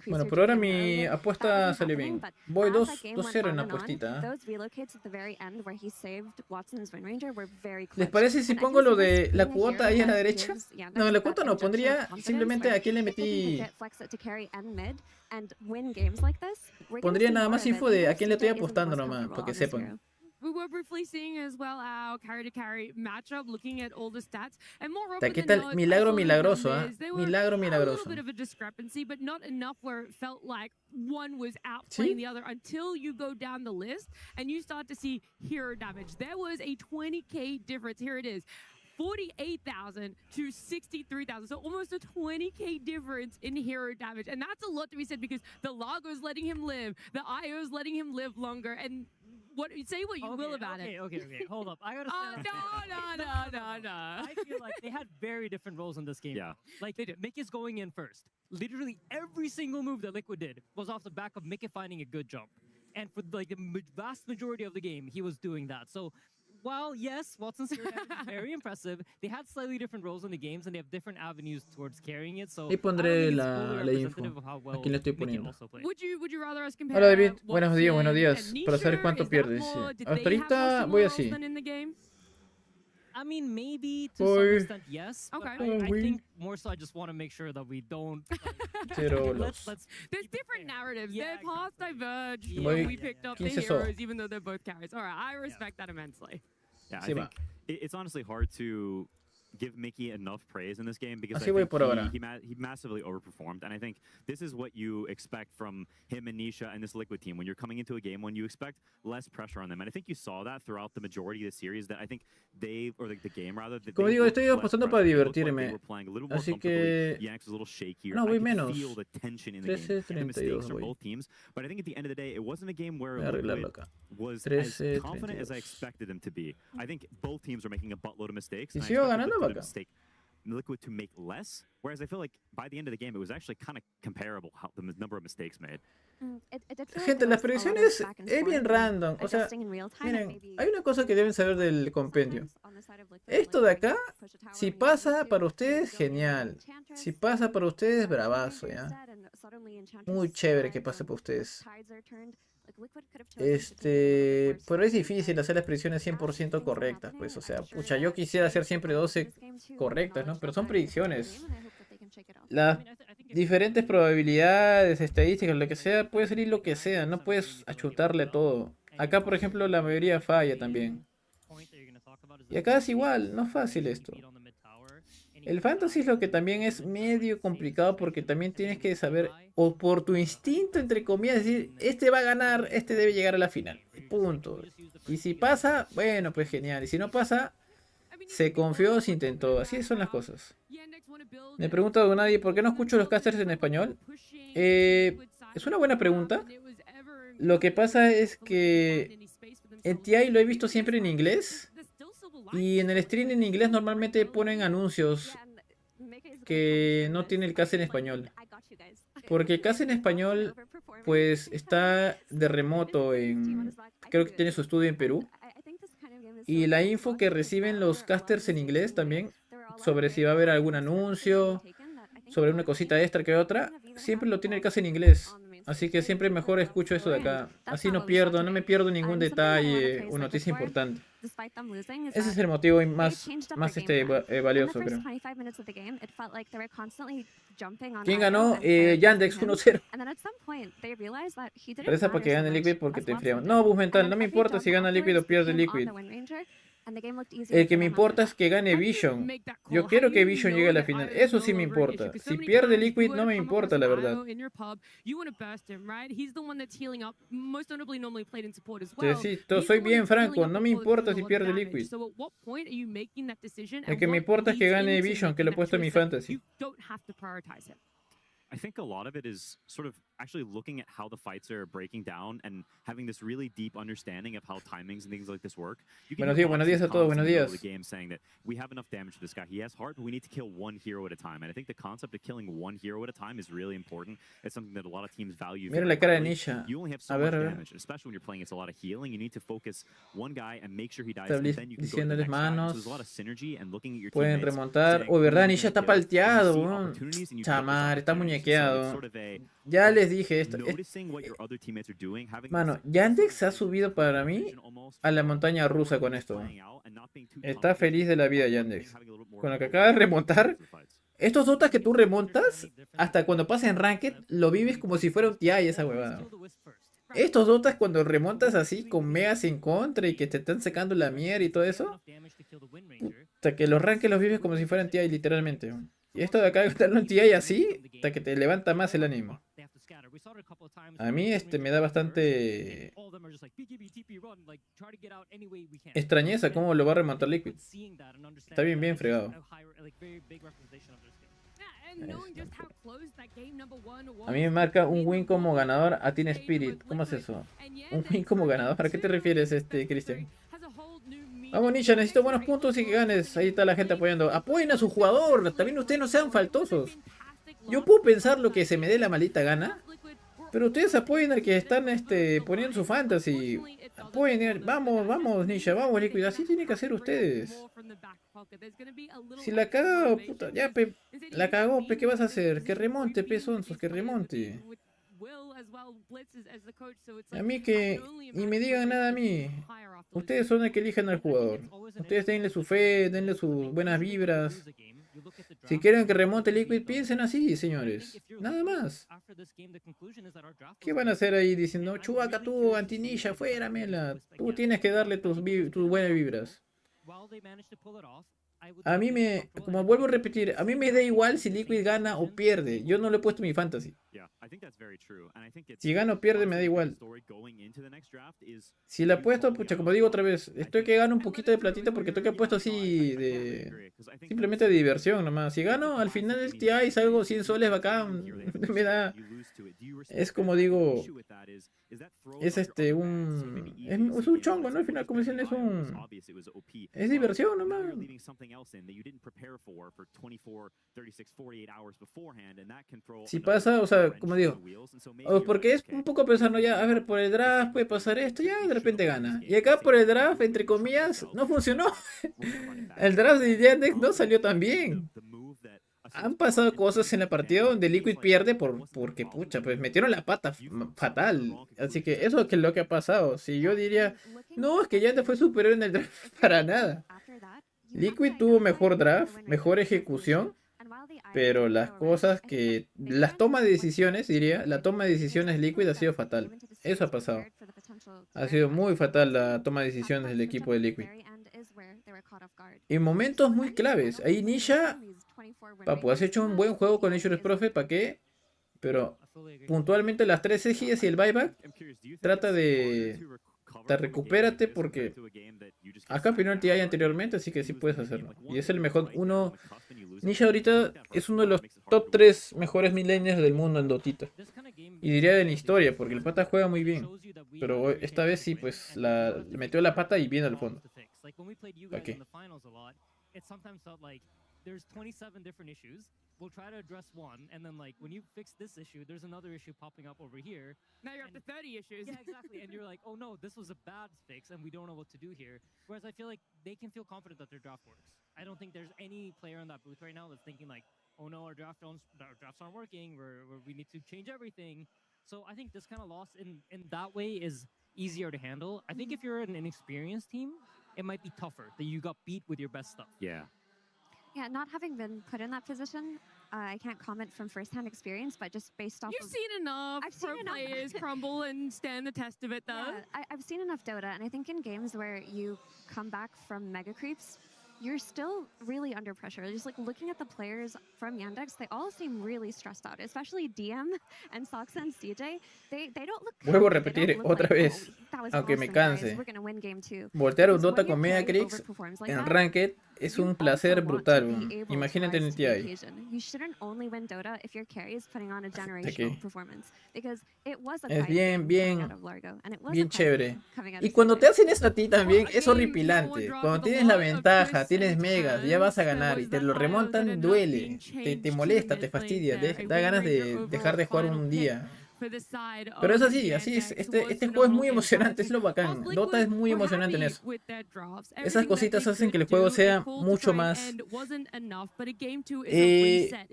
Bueno, por ahora mi apuesta salió bien. Voy 2-0 en la apuestita. ¿Les parece si pongo lo de la cuota ahí a la derecha? No, la cuota no, pondría simplemente a quién le metí. Pondría nada más info de a quién le estoy apostando nomás, para que sepan. We were briefly seeing as well our carry-to-carry matchup, looking at all the stats, and more often ¿Qué than tal? not, Milagro I saw milagroso, numbers, they were Milagro a milagroso. little bit of a discrepancy, but not enough where it felt like one was outplaying the other until you go down the list and you start to see hero damage. There was a 20k difference. Here it is. 48,000 to 63,000, so almost a 20k difference in hero damage, and that's a lot to be said because the Lago's letting him live, the IO's letting him live longer, and say what you will about it. Okay, hold up. I gotta say. No. I feel like they had very different roles in this game. Yeah. Like, Mick is going in first. Literally every single move that Liquid did was off the back of Mick finding a good jump. And for like the vast majority of the game, he was doing that. So, while yes, Watson's is very impressive, they had slightly different roles in the games and they have different avenues towards carrying it. So, Ahí pondré la info. Aquí le estoy poniendo. Would you rather us compare Hola David, buenos Watson días. and Para saber Nisha? cuánto Is that pierdes. more- did Hasta they have ahorita more voy roles así. than in the game? I mean, maybe to Voy. some extent, yes. Okay. But I think more so I just want to make sure that we don't. Cero let's There's different narratives. Yeah, Their paths diverge. Yeah. When Voy we picked up the 15 solo. heroes, even though they're both carries. All right, I respect that immensely. Yeah, I Sí, think va. it's honestly hard to give Mickey enough praise in this game because Así I voy think por ahora. he massively overperformed, and I think this is what you expect from him and Nisha and this Liquid team when you're coming into a game when you expect less pressure on them, and I think you saw that throughout the majority of the series. That I think they, or like the game rather. That Como they digo, looked estoy less apostando pressure. para They looked like divertirme. they were playing a little more Así comfortably. que Yannick's a little shakier. no, I voy could menos. feel the tension in the game, and the 13-32 mistakes from voy. both teams. But I think at the end of the day, it wasn't a game where Voy a arreglarlo Liquid acá. was as 13-32. confident as I expected them to be. I think both teams were making a buttload of mistakes. Y and I sigo expected ganando Liquid to acá. Liquid to make less, whereas I feel like by the end of the game it was actually kind of comparable how the number of mistakes made. Gente, las predicciones es bien random. O sea, miren, hay una cosa que deben saber del compendio. Esto de acá, si pasa para ustedes, genial. Si pasa para ustedes, bravazo, ¿ya? Muy chévere que pase para ustedes. Pero es difícil hacer las predicciones 100% correctas, pues, o sea, pucha, yo quisiera hacer siempre 12 correctas, ¿no? Pero son predicciones. Las diferentes probabilidades, estadísticas, lo que sea, puede salir lo que sea, no puedes achutarle todo. Acá, por ejemplo, la mayoría falla también. Y acá es igual, no es fácil esto. El fantasy es lo que también es medio complicado porque también tienes que saber, o por tu instinto, entre comillas, decir, este va a ganar, este debe llegar a la final. Punto. Y si pasa, bueno, pues genial. Y si no pasa, se confió, se intentó. Así son las cosas. Me pregunta a nadie, ¿por qué no escucho los casters en español? Es una buena pregunta. Lo que pasa es que en TI lo he visto siempre en inglés. Y en el stream en inglés normalmente ponen anuncios que no tiene el cast en español. Porque el cast en español pues está de remoto en... Creo que tiene su estudio en Perú. Y la info que reciben los casters en inglés también, sobre si va a haber algún anuncio, sobre una cosita extra que otra, siempre lo tiene el cast en inglés. Así que siempre mejor escucho esto de acá. Así no me pierdo ningún detalle o noticia importante. Ese es el motivo más valioso, creo. ¿Quién ganó? Yandex 1-0. Reza para que gane Liquid porque te enfriamos. No, bus mental, no me importa si gana Liquid o pierde Liquid. El que me importa es que gane Vision. Yo quiero que Vision llegue a la final. Eso sí me importa. Si pierde Liquid no me importa, la verdad. Sí, soy bien franco. No me importa si pierde Liquid. El que me importa es que gane Vision, que lo he puesto en mi fantasy. I think a lot of it is sort of actually looking at how the fights are breaking down and having this really deep understanding of how timings and things like this work. You can Buenos días a todos, buenos días. The game saying that we have enough damage to this guy. He has heart, but we need to kill one hero at a time. And I think the concept of killing one hero at a time is really important. It's something that a lot of teams value. Mira la cara de Nisha. You only have so much damage, especially when you're playing. It's a lot of healing. You need to focus one guy and make sure he dies. And then you can go to the next guy. So there's a lot of synergy and looking at your Pueden teammates. remontar. Oh, verdad, Nisha está palteado. Chamar, está muñequeado. Ya les dije esto. Mano, Yandex ha subido para mí a la montaña rusa con esto. Está feliz de la vida Yandex. Con lo que acaba de remontar. Estos dotas que tú remontas, hasta cuando pasas en Ranked, lo vives como si fuera un TI esa huevada. Estos dotas cuando remontas así, con megas en contra y que te están sacando la mierda y todo eso. Hasta que los Ranked los vives como si fueran TI literalmente. Y esto de acá, estarlo en TI así, hasta que te levanta más el ánimo. A mí me da bastante extrañeza cómo lo va a remontar Liquid. Está bien fregado. A mí me marca un win como ganador a Team Spirit. ¿Cómo es eso? Un win como ganador. ¿A qué te refieres, Cristian? Vamos, Nisha, necesito buenos puntos y que ganes. Ahí está la gente apoyando. Apoyen a su jugador. También ustedes no sean faltosos. Yo puedo pensar lo que se me dé la maldita gana, pero ustedes apoyen al que están poniendo su fantasy. Apoyen. Vamos, Nisha. Vamos, Liquid. Así tienen que hacer ustedes. Si la cago, puta. Ya, la cagó, ¿qué vas a hacer? Que remonte, sonsos, que remonte. A mí que ni me digan nada a mí. Ustedes son el que eligen al jugador. Ustedes denle su fe, denle sus buenas vibras. Si quieren que remonte Liquid, piensen así, señores. Nada más. ¿Qué van a hacer ahí diciendo, Chubaca, tú, anti-Nisha, fuera, mela? Tú tienes que darle tus buenas vibras. A mí como vuelvo a repetir, a mí me da igual si Liquid gana o pierde. Yo no le he puesto mi fantasy. Si gana o pierde me da igual. Si la he puesto, pucha, como digo otra vez, estoy que gano un poquito de platita porque estoy que he puesto así simplemente de diversión nomás. Si gano, al final del TI salgo 100 soles bacán. Me da... Es como digo... Es un chongo, ¿no? Al final, como dicen, es diversión nomás. Si pasa, o sea, como digo, porque es un poco pensar, ¿no? Ya, a ver, por el draft puede pasar esto, ya de repente gana. Y acá por el draft, entre comillas, no funcionó. El draft de Yandex no salió tan bien. Han pasado cosas en la partida donde Liquid pierde porque, pucha, pues metieron la pata fatal. Así que eso es lo que ha pasado. Si yo diría, no, es que Yandex fue superior en el draft, para nada. Liquid tuvo mejor draft, mejor ejecución, pero las toma de decisiones, la toma de decisiones Liquid ha sido fatal. Eso ha pasado. Ha sido muy fatal la toma de decisiones del equipo de Liquid. En momentos muy claves. Ahí Nisha, papu, has hecho un buen juego con Insurance Prophet, ¿para qué? Pero puntualmente las 3 ejidas y el buyback, trata de recupérate porque has campeonado el TI anteriormente, así que sí puedes hacerlo. Y es el mejor Nisha ahorita es uno de los top 3 mejores midlaners del mundo en Dotita. Y diría de la historia, porque el pata juega muy bien. Pero esta vez sí, pues le metió la pata y viene al fondo. ¿Para qué? There's 27 different issues. We'll try to address one, and then like when you fix this issue, there's another issue popping up over here. Now you're up to 30 issues. Yeah, exactly. And you're like, oh no, this was a bad fix, and we don't know what to do here. Whereas I feel like they can feel confident that their draft works. I don't think there's any player in that booth right now that's thinking like, oh no, our drafts aren't working. We need to change everything. So I think this kind of loss in that way is easier to handle. I think if you're an inexperienced team, it might be tougher that you got beat with your best stuff. Yeah. Yeah, not having been put in that position, I can't comment from first-hand experience, but just based off You've seen enough pro players crumble and stand the test of it, though. Yeah, I've seen enough Dota, and I think in games where you come back from mega creeps, you're still really under pressure. Just like looking at the players from Yandex, they all seem really stressed out, especially DM and Soxa and CJ. They don't look. Vuelvo a repetir otra vez, aunque me canse. Voltear un Dota con mega creeps en Ranked es un placer brutal. Imagínate en el TI. You shouldn't only win Dota if your carry is putting on a generational performance, because it was a Es quiet bien game coming out of Largo, and it was a bien quiet chévere. game coming out Y of cuando SÍGUEME. te hacen eso a ti también, es horripilante. Cuando tienes la ventaja, tienes megas, ya vas a ganar y te lo remontan, duele. Te molesta, te fastidia, da ganas de dejar de jugar un día. Pero es así es. Este juego es muy emocionante, es lo bacán. Dota es muy emocionante en eso. Esas cositas hacen que el juego sea mucho más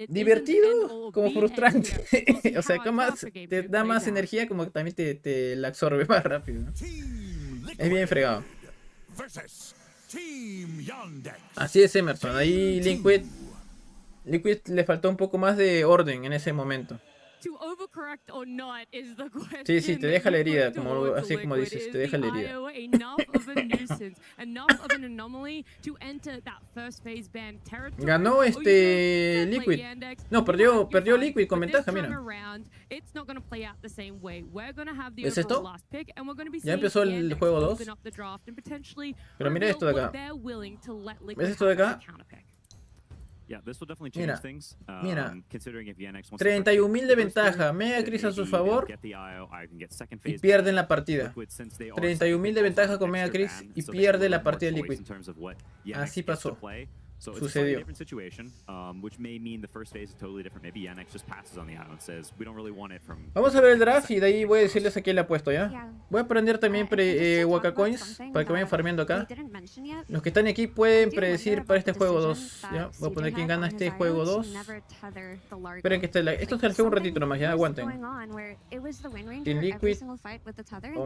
divertido, como frustrante. O sea, que más, te da más energía, como que también te la absorbe más rápido, ¿no? Es bien fregado. Así es, Emerson. Ahí Liquid le faltó un poco más de orden en ese momento. Sí, te deja la herida, así como dices, te deja la herida. Ganó Liquid. No, perdió Liquid con ventaja, mira. ¿Es esto? Ya empezó el juego 2. Pero mira esto de acá. ¿Ves esto de acá? Mira, 31.000 de ventaja, Megacris a su favor y pierden la partida. 31.000 de ventaja con Megacris y pierde la partida de Liquid. Así pasó. Sucedió. Vamos a ver el draft y de ahí voy a decirles a quién le apuesto, ¿ya? Voy a prender también Waka Coins para que vayan farmeando acá. Los que están aquí pueden predecir para este juego 2, ¿ya? Voy a poner quién gana este juego 2. Esperen que esto se alejó un ratito nomás, ya aguanten. Team Liquid, o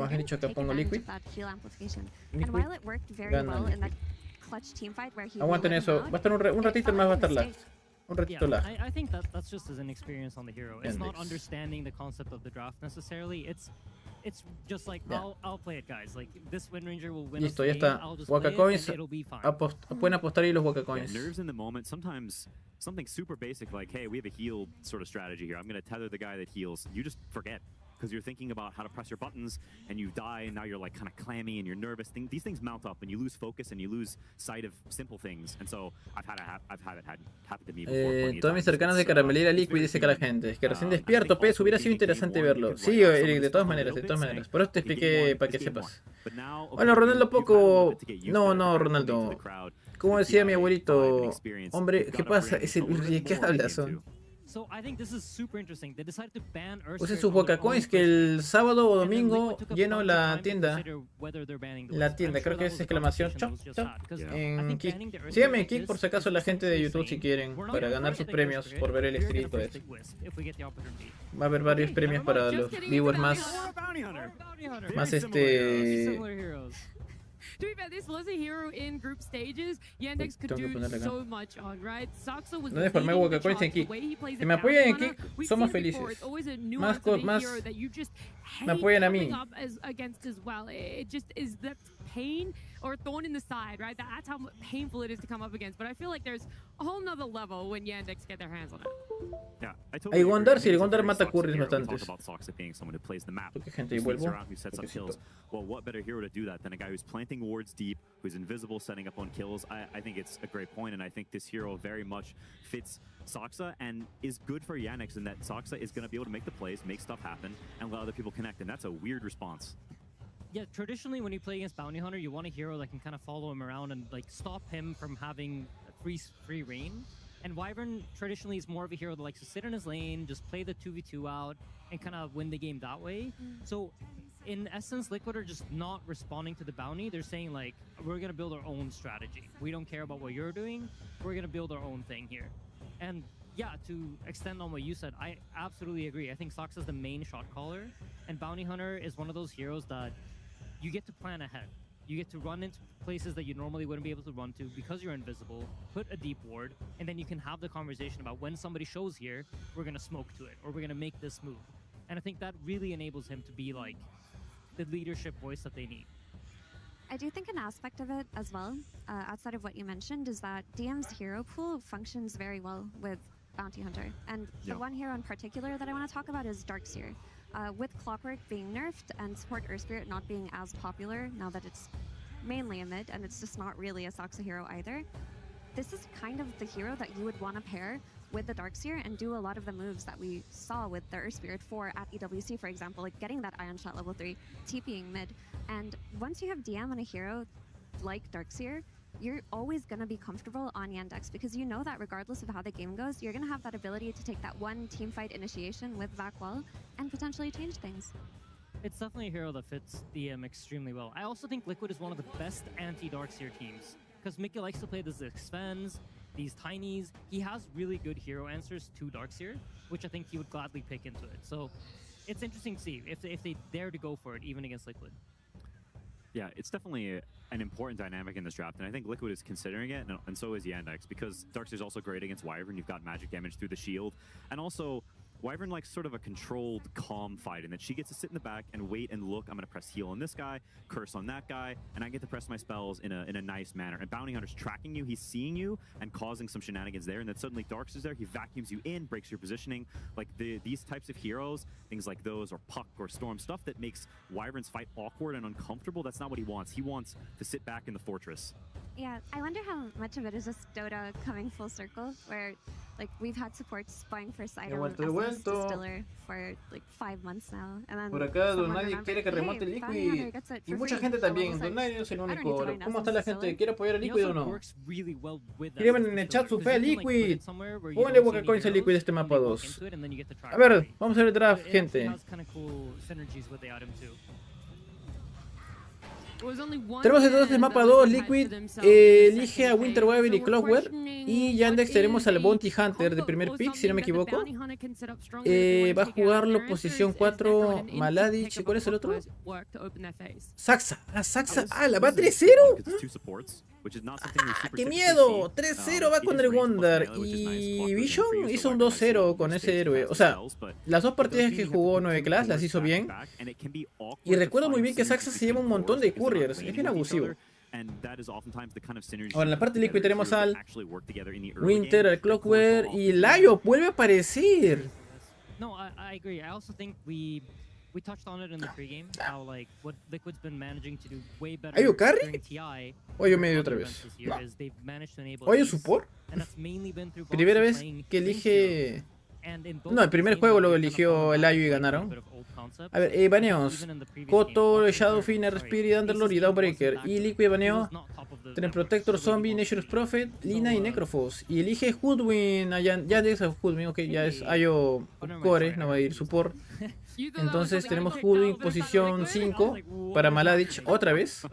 más bien dicho, acá pongo Liquid. Gana. Aguanten eso, va a estar un ratito más, va a estar lag. Un ratito lag. I think that's just as an experience on the hero. It's not understanding the concept of the draft necessarily. It's just like I'll play it, guys. Like this Wind Ranger will win. Listo, ya está. Waka Coins, pueden apostar ahí los Waka Coins. Nerves in the moment. Sometimes something super basic like, hey, we have a heal sort of strategy here. I'm going to tether the guy that heals. You just forget. Because you're thinking about how to press your buttons and you die and now you're like kind of clammy and you're nervous. These things mount up and you lose focus and you lose sight of simple things. And so I've had it happen to me before. Todas mis cercanas de caramelera Liquid, dice que la gente. Es que recién despierto, Pez, hubiera sido interesante verlo. Sí, Eric, de todas maneras. Por eso te expliqué para que sepas. Bueno, Ronaldo poco... No, Ronaldo. Como decía mi abuelito, hombre, ¿qué pasa? ¿Qué hablas? Usen sus Waka Coins, que el sábado o domingo lleno la tienda. Creo que es exclamación chop en Kick. Sígueme en Kick por si acaso la gente de YouTube si quieren, para ganar sus premios por ver el stream. Pues. Va a haber varios premios para los viewers más To be fair, this was a hero in group stages. Yandex could do so much on, right? Saxa was no deformé Waka Coins en Kick. Si me apoyan en Kick, somos felices. Más me apoyan a mí. Against as well. It just is that pain or thorn in the side, right? That's how painful it is to come up against. But I feel like there's a whole nother level when Yandex get their hands on it. Yeah, I totally agree. El Gondar mata curries bastantes. Porque gente, y vuelvo. Well, what better hero to do that than a guy who's planting wards deep, who's invisible, setting up on kills? I think it's a great point, and I think this hero very much fits Saxa and is good for Yandex in that Saxa is going to be able to make the plays, make stuff happen, and let other people connect, and that's a weird response. Yeah, traditionally when you play against Bounty Hunter, you want a hero that can kind of follow him around and like stop him from having free reign. And Wyvern traditionally is more of a hero that likes to sit in his lane, just play the 2v2 out, and kind of win the game that way. So in essence, Liquid are just not responding to the bounty. They're saying like, we're going to build our own strategy. We don't care about what you're doing. We're going to build our own thing here. And yeah, to extend on what you said, I absolutely agree. I think Sox is the main shot caller, and Bounty Hunter is one of those heroes that you get to plan ahead. You get to run into places that you normally wouldn't be able to run to because you're invisible, put a deep ward, and then you can have the conversation about when somebody shows here, we're going to smoke to it, or we're going to make this move. And I think that really enables him to be like the leadership voice that they need. I do think an aspect of it as well, outside of what you mentioned, is that DM's hero pool functions very well with Bounty Hunter. And the one hero in particular that I want to talk about is Darkseer. With Clockwork being nerfed and Support Earth Spirit not being as popular now that it's mainly a mid and it's just not really a Soxa hero either, this is kind of the hero that you would want to pair with the Darkseer and do a lot of the moves that we saw with the Earth Spirit 4 at EWC, for example, like getting that Ion Shot level 3, TPing mid. And once you have DM on a hero like Darkseer, you're always going to be comfortable on Yandex because you know that regardless of how the game goes, you're going to have that ability to take that one teamfight initiation with Vakwall and potentially change things. It's definitely a hero that fits DM extremely well. I also think Liquid is one of the best anti-Darkseer teams because Mickey likes to play this Expens, these Tinies. He has really good hero answers to Darkseer, which I think he would gladly pick into it. So it's interesting to see if they dare to go for it, even against Liquid. Yeah, it's definitely an important dynamic in this draft, and I think Liquid is considering it, and so is Yandex, because Darkseer's also great against Wyvern. You've got magic damage through the shield, and also Wyvern likes sort of a controlled, calm fight in that she gets to sit in the back and wait and look. I'm going to press heal on this guy, curse on that guy, and I get to press my spells in a nice manner. And Bounty Hunter's tracking you, he's seeing you and causing some shenanigans there, and then suddenly Darks is there, he vacuums you in, breaks your positioning. Like these types of heroes, things like those, or Puck or Storm, stuff that makes Wyvern's fight awkward and uncomfortable, that's not what he wants. He wants to sit back in the fortress. Yeah, I wonder how much of it is just Dota coming full circle, where like we've had supports buying for Cider as a distiller for like 5 months now. And then por acá Donadie quiere que remonte Liquid y mucha gente también. Donadie no es el único. ¿Cómo está la gente? ¿Quiere apoyar a Liquid o no? Escriban en el chat su fe a Liquid. Pónganle boca coins a Liquid este mapa 2. A ver, vamos a ver el draft, gente. Tenemos entonces mapa 2, Liquid elige a Winter Wyvern y Clockwork, y Yandex tenemos al Bounty Hunter de primer pick, si no me equivoco. Va a jugarlo posición 4 Maladich. ¿Cuál es el otro? Saxa. Saxa. La va 3-0. ¡Qué miedo! 3-0 va con el Wonder. Y Vision hizo un 2-0 con ese héroe. O sea, las dos partidas que jugó 9 Class las hizo bien. Y recuerdo muy bien que Saxa se lleva un montón de couriers. Es bien abusivo. Ahora en la parte de Liquid tenemos al Winter, al Clockwork, y Layo vuelve a aparecer. No, I agree. I also think we touched on it in the pregame, how like what Liquid's been managing to do way better during TI. Oye, medio otra vez. Oye, support. Primera vez que elige. No, el primer juego lo eligió el Ayo y ganaron. A ver, baneos. Koto, Shadowfin, Earth Spirit, Underlord y Dawnbreaker. Y Liquid baneó Tren Protector, Zombie, Nature's Prophet, Lina y Necrophos. Y elige Hoodwin. Ya de esa Hoodwin, ok, ya es Ayo Core, no va a ir support. Entonces tenemos Hoodwin posición 5 para Maladich otra vez.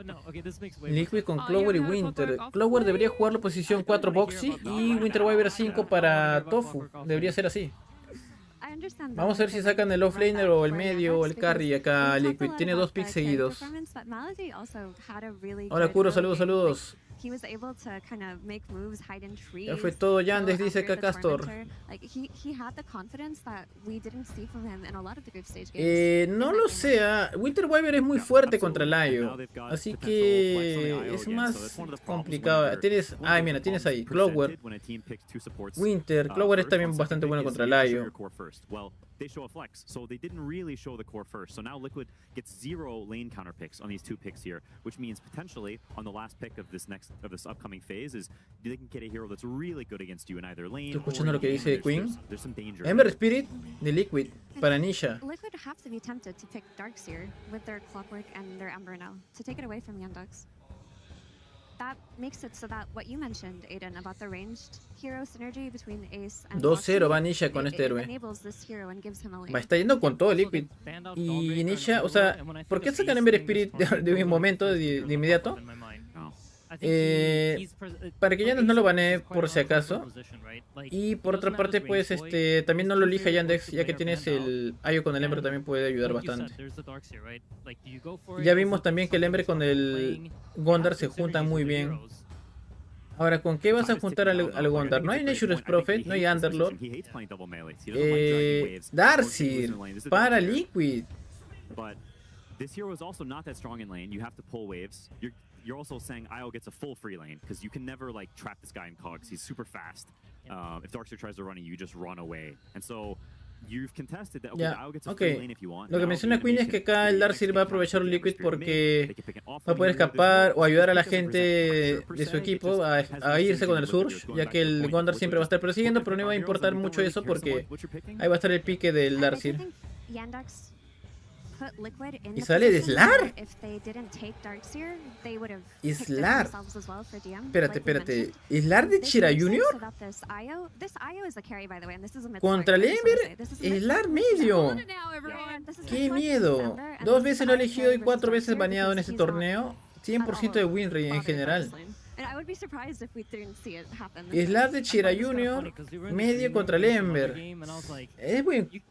Liquid con Clover y Winter. Clover debería jugarlo posición 4 Boxy y Winter Wyvern 5 para Tofu. Debería ser así. Vamos a ver si sacan el offlaner o el medio o el carry acá Liquid. Tiene 2 picks seguidos. Hola Kuro, saludos. Ya fue todo, Yandex, dice acá Castor. No lo sé, Winter Wyvern es muy fuerte contra Layo, así que es más complicado. Tienes, mira, tienes ahí Clockwork, Winter. Clockwork es también bastante bueno contra Layo. They show a flex, so they didn't really show the core first. So now Liquid gets 0 lane counter picks on these 2 picks here, which means potentially on the last pick of this upcoming phase is they can get a hero that's really good against you in either lane. ¿Estoy escuchando lo que dice Queen? There's some danger. Ember Spirit de Liquid para Nisha. Liquid have to be tempted to pick Darkseer with their Clockwork and their Ember now to take it away from Yandex. That makes it so that what you mentioned, Aiden, about the ranged hero synergy between Ace and 2-0 va Nisha con este héroe. Va, está yendo con todo Liquid. Y Nisha, o sea, ¿por qué sacan Ember Spirit de un momento, de inmediato? Para que Yandex no lo banee por si acaso. Y por otra parte, pues también no lo elija Yandex, ya que tienes el Ayo con el Ember también puede ayudar bastante. Ya vimos también que el Ember con el Gondar se juntan muy bien. Ahora, ¿con qué vas a juntar al Gondar? No hay Nature's Prophet, no hay Underlord. Darkseer para Liquid. This hero is also not that strong in lane. You have to pull waves. You're also saying Io gets a full free lane because you can never like trap this guy in cogs. He's super fast. If Darkseer tries to run you, you just run away. And so you've contested that. Ya, Now gets a ok. free lane if you want. Lo que Now menciona the Queen es enemies que can acá el really Darcy va a execute aprovechar un the Liquid damage through your porque mid. They can pick an off va a from poder you. There's escapar no- o ayudar a la it doesn't present gente pressure per de su se, equipo it just a has irse nothing con to el do with Surge, going ya back que to the el point Gondar which siempre va a is estar persiguiendo, what pero no va a type of importar heroes, I mucho don't eso really care so porque much what you're picking. ahí va a estar el pique del Darcy. Yandex put Liquid in Y the sale de position Slar. where if they didn't take Darkseer, they would have picked it Slar. themselves as well for DM. Espérate, like we espérate. mentioned. ¿Slar de This Chira makes Junior? sense so that this IO is the carry, by the way, and this is a mid Contra el Slark, I just wanna Ember, say. This is a mid Slar Slark. medio. And this is ¡Qué mid Slark miedo! versus Ember, and 2 this is veces lo ha IO elegido y carry 4 versus veces Darkseer baneado en because ese he's not torneo. at 100% de all win rate en bothered by general. this lane. And I would be surprised if we didn't see it happen this Slar way. de Chira Junior, medio contra el Ember. Es buen pick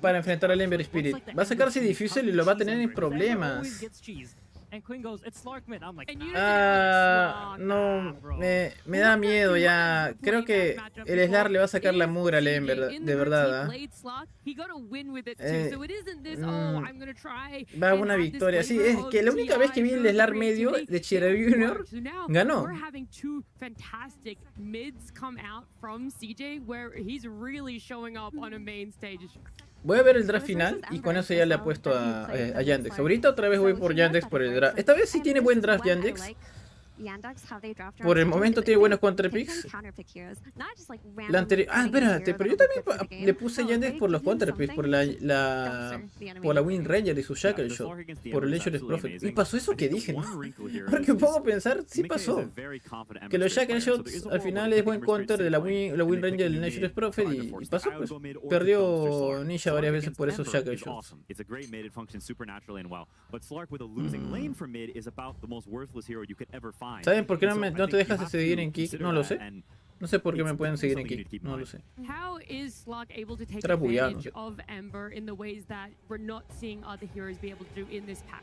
para enfrentar al Ember Spirit. Va a sacarse difícil y lo va a tener en problemas. And Quinn goes, it's Slark mid. I'm like, No, me da miedo ya. Creo que el Slar le va a sacar la mugre al Ember, de verdad. Va a una victoria. Sí, es que la única vez que vi el Slar medio de Chira Junior, ganó. We're having two fantastic mids come out from CJ where he's really showing up on a main stage. Voy a ver el draft final y con eso ya le apuesto a Yandex. Ahorita otra vez voy por Yandex por el draft. Esta vez sí tiene buen draft Yandex. Por el momento tiene buenos counterpicks. La anterior... espérate, pero yo también le puse Yandex por los counterpicks, por la Wind Ranger y su Shackle Shot, por el Nature's Prophet. Y pasó eso que dije, ¿no? Ahora que me pongo a pensar, sí pasó. Que los Shackle Shots al final es buen counter de la Wind Ranger del Nature's Prophet y pasó, pues. Perdió Ninja varias veces por esos Shackle Shots. It's a great mid, it functions supernaturally and well. But Slark with a losing lane for mid is about the most worthless hero you could ever find. ¿Saben por qué no te dejas de seguir en Kick? No lo sé. No sé por qué me pueden seguir en Kick. No lo sé. How is Slark able to take Estará bugueado, advantage no sé. of Ember in the ways that we're not seeing other heroes be able to do in this patch?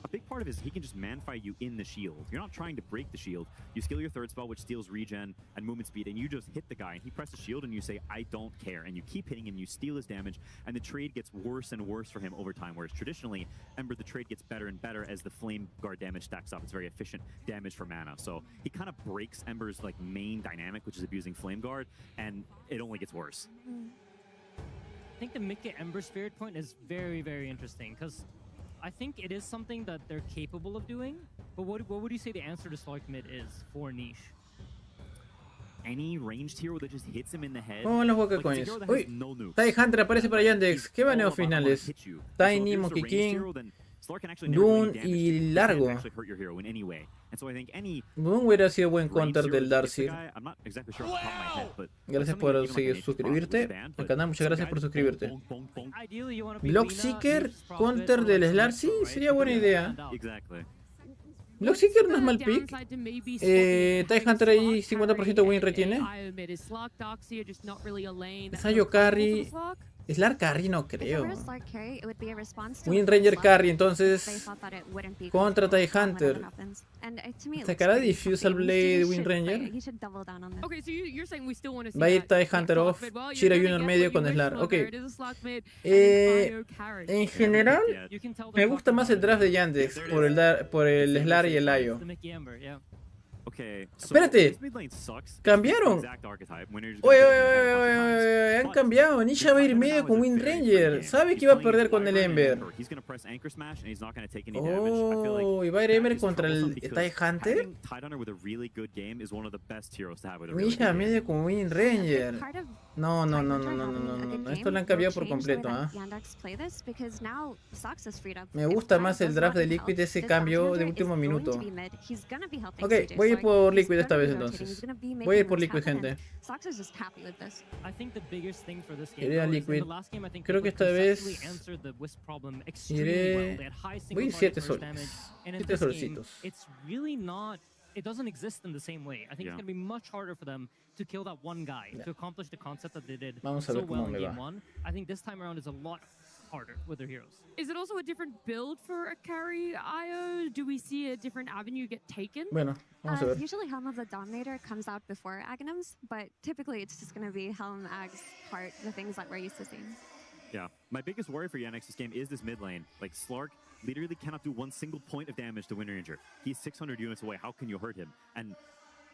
A big part of it is he can just man-fight you in the shield. You're not trying to break the shield. You skill your third spell, which steals regen and movement speed, and you just hit the guy, and he presses shield, and you say, I don't care. And you keep hitting him, you steal his damage, and the trade gets worse and worse for him over time, whereas traditionally, Ember, the trade gets better and better as the Flame Guard damage stacks up. It's very efficient damage for mana. So he kind of breaks Ember's like main dynamic, which is abusing Flame Guard, and it only gets worse. I think the Mika Ember Spirit point is very, very interesting, because I think it is something that they're capable of doing, but what would you say the answer to Slark mid is for niche? Any ranged hero that just hits him in the head. ¿Cómo van los Waka Coins? Uy, Tai Hunter aparece para Yandex. ¿Qué baneo finales? Tiny, Monkey King, Dune y Largo. Dune hubiera sido buen counter del Darcy. Gracias por suscribirte al canal, muchas gracias por suscribirte. Blockseeker, counter del Slarcy, sería buena idea. Blockseeker no es mal pick. Tai Hunter ahí 50% win retiene. Sayo Carry. Slark Carry no creo. Wind Ranger Carry entonces contra Tai Hunter. ¿Sacará Diffusal Blade de Wind Ranger? Va a ir Tai Hunter off, Chira Junior medio con Slark. Ok. En general, me gusta más el draft de Yandex por el Slark y el Io. Espérate, cambiaron. Oye, han cambiado. Nisha va a ir medio con Wind Ranger. Sabe que iba a perder con el Ember. Oh, y va a ir Ember contra el TIE Hunter. Nisha medio con Wind Ranger. No. Esto lo han cambiado por completo. Me gusta más el draft de Liquid, ese cambio de último minuto. Ok, voy a ir por Liquid esta vez entonces. Voy a ir por Liquid, gente. Iré a Liquid. Creo que esta vez iré... Voy a ir 7 soles. 7 solcitos. It doesn't exist in the same way. I think it's going to be much harder for them to kill that one guy to accomplish the concept that they did so well in game 1. I think this time around is a lot harder with their heroes. Is it also a different build for a carry IO? Do we see a different avenue get taken? Bueno, vamos a ver. Usually Helm of the Dominator comes out before Aghanims, but typically it's just going to be Helm, Aghs, Heart, the things that we're used to seeing. Yeah, my biggest worry for Yandex this game is this mid lane. Like, Slark literally cannot do one single point of damage to Wind Ranger. He's 600 units away. How can you hurt him? And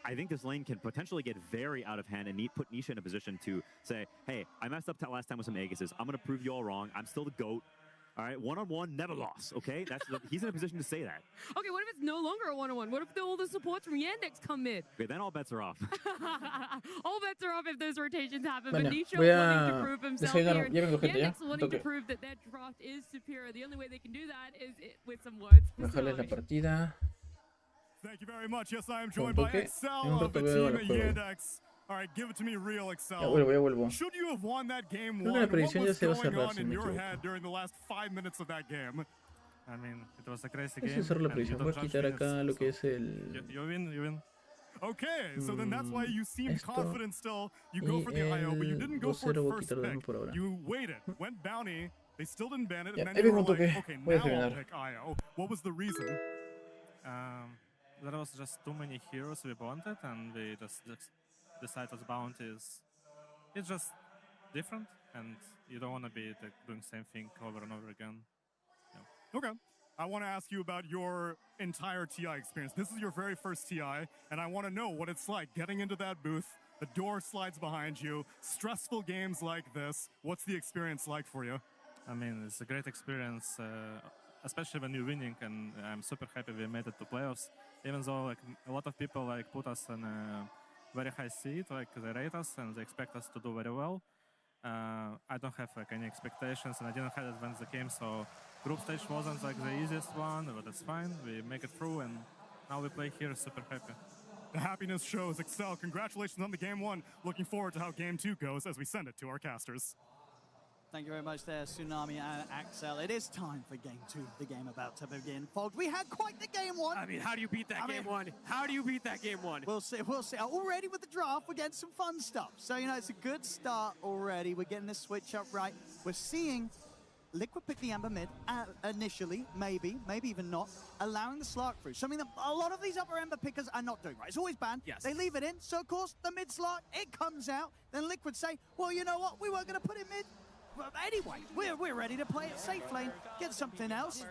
I think this lane can potentially get very out of hand and put Nisha in a position to say, hey, I messed up last time with some Aegises. I'm going to prove you all wrong. I'm still the GOAT. All right, one-on-one, never lost, okay? He's in a position to say that. Okay, what if it's no longer a one-on-one? What if all the supports from Yandex come mid? Okay, then all bets are off. All bets are off if those rotations happen. Bueno, But Nisha voy a wanting to prove himself descargar, here. ya vengo, gente, ya. Yandex wanting to Toque. prove that their draft is superior. The only way they can do that is with some words. Bajarle la partida. Thank you very much. Yes, I am joined Toque. by Excel En un of the rato veo team el at juego. Yandex. All right, give it to me real, Excel. Ya vuelvo. Should you have won that game Creo que one? la What predicción ya was se va a going cerrar, on si in me your equivoco. head during the last 5 minutes of that game? I mean, it was a crazy Voy a game. cerrar la and you predicción. don't Voy a judge quitar acá minutes, lo que so es el... You win. Okay, so then that's why you seemed esto, confident still. You go for the IO, but you didn't go for 2-0 it voy a first quitarlo pick. por ahora. You waited, went bounty. They still didn't ban it, Ya, and then ahí you vengo were un like, toque. okay, Voy a now I'll frenar. pick IO. What was the reason? There was just too many heroes we wanted, and we just decided bounty it's just different, and you don't want to be doing the same thing over and over again. Yeah. Okay. I want to ask you about your entire TI experience. This is your very first TI, and I want to know what it's like getting into that booth. The door slides behind you. Stressful games like this. What's the experience like for you? I mean, it's a great experience, especially when you're winning, and I'm super happy we made it to playoffs. Even though like a lot of people like put us in a very high seat, like they rate us and they expect us to do very well. I don't have like any expectations, and I didn't have advance the game, so group stage wasn't like the easiest one, but that's fine. We make it through, and now we play here. Super happy. The happiness shows. Excel, congratulations on the game one. Looking forward to how game two goes as we send it to our casters. Thank you very much there, Tsunami and Axel. It is time for game two, the game about to begin. Folks, we had quite the game one. I mean, how do you beat that game one? How do you beat that game one? We'll see. Already with the draft, we're getting some fun stuff. So, you know, it's a good start already. We're getting this switch up right. We're seeing Liquid pick the Ember mid initially, maybe even not, allowing the Slark through. Something that a lot of these upper Ember pickers are not doing, right? It's always banned. Yes. They leave it in. So, of course, the mid Slark, it comes out. Then Liquid say, well, you know what? We weren't going to put it mid. But anyway, we're ready to play it safe lane, get something else.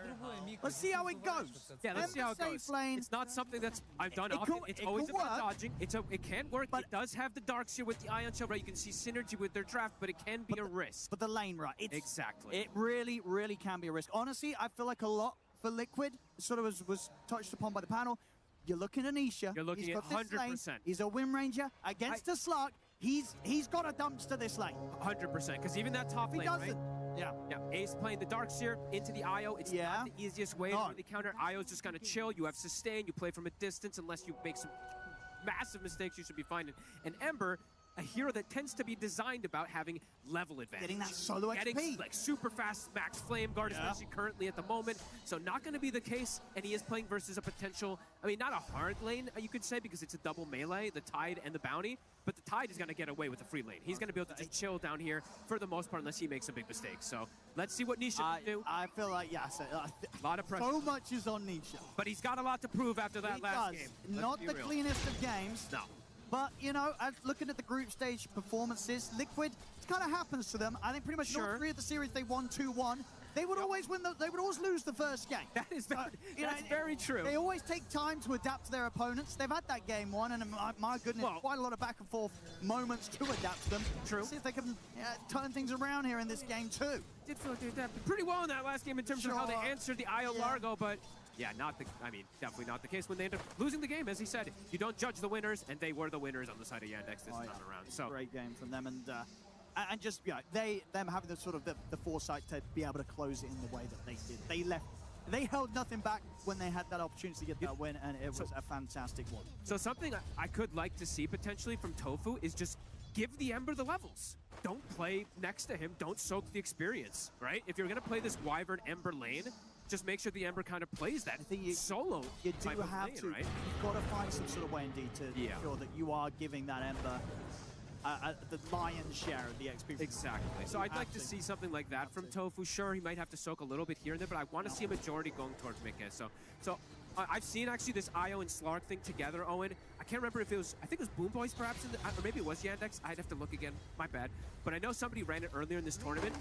Let's see how it goes. Yeah, let's see how it goes. Lane. It's not something that's I've done often. It's always about dodging. It can work. It does have the darks here with the Ion Shell, right? You can see synergy with their draft, but it can be a risk. But the lane, right? Exactly. It really, really can be a risk. Honestly, I feel like a lot for Liquid, sort of was touched upon by the panel. You're looking at Nisha. You're looking He's at got this 100%. lane. He's a Win Ranger against a Slark. He's got a dumpster this lane. 100%, because even that top lane, right? Yeah. Ace playing the Darkseer into the IO. It's not the easiest way to really counter. IO's just gonna chill. You have sustain. You play from a distance. Unless you make some massive mistakes, you should be fine. And Ember, a hero that tends to be designed about having level advantage. Getting that solo XP. Getting like super fast max flame guard, especially currently at the moment. So not going to be the case, and he is playing versus a potential, I mean, not a hard lane, you could say, because it's a double melee, the Tide and the Bounty, but the Tide is going to get away with the free lane. He's going to be able to just chill down here for the most part, unless he makes a big mistake. So let's see what Nisha can do. I feel like, yes, a lot of pressure. So much is on Nisha. But he's got a lot to prove after that last game. Not the cleanest of games. No. But, you know, looking at the group stage performances, Liquid, it kind of happens to them. I think pretty much all three of the series they won 2-1. They would always win. They would always lose the first game. That is very true. They always take time to adapt to their opponents. They've had that game one, and my goodness, quite a lot of back and forth moments to adapt to them. True. See if they can turn things around here in this game too. Did feel like they did pretty well in that last game in terms of how they answered the IO Largo, but yeah, definitely not the case when they end up losing the game. As he said, you don't judge the winners, and they were the winners on the side of Yandex this time around. So great game from them, and just them having the sort of the foresight to be able to close it in the way that they did. They held nothing back when they had that opportunity to get that win, and it was a fantastic one. So something I could like to see potentially from Tofu is just give the Ember the levels. Don't play next to him. Don't soak the experience, right? If you're going to play this Wyvern Ember lane, just make sure the Ember kind of plays that solo. You do type of have lane, to. right? You've got to find some sort of way indeed to ensure that you are giving that Ember the lion's share of the experience. Exactly. So I'd like to see something like that from Tofu. Sure, he might have to soak a little bit here and there, but I want to see a majority going towards Mikke. So I've seen actually this IO and Slark thing together, Owen. I can't remember if it was, I think it was Boom Boys perhaps, or maybe it was Yandex. I'd have to look again, my bad. But I know somebody ran it earlier in this tournament.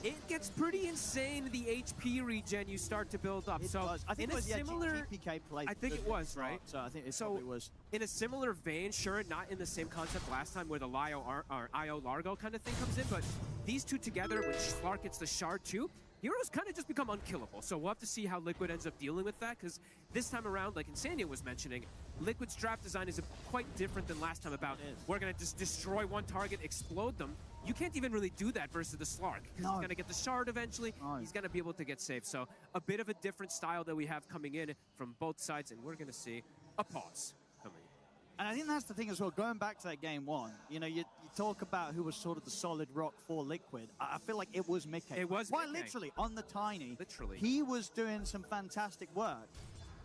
it gets pretty insane the HP regen you start to build up. So I think in it was a similar, GPK play. I think it was, right? So I think it probably was. In a similar vein, sure, not in the same concept last time where the IO Largo kind of thing comes in, but these two together, when Slark gets the shard too, heroes kind of just become unkillable. So we'll have to see how Liquid ends up dealing with that, because this time around, like Insania was mentioning, Liquid's draft design is quite different than last time about we're going to just destroy one target, explode them. You can't even really do that versus the Slark, because he's going to get the shard eventually. He's going to be able to get saved. So a bit of a different style that we have coming in from both sides, and we're going to see a pause coming in. And I think that's the thing as well, going back to that game one, you know, you talk about who was sort of the solid rock for Liquid. I feel like it was Mickey. It was quite Mickey. literally on the Tiny. Literally. He was doing some fantastic work.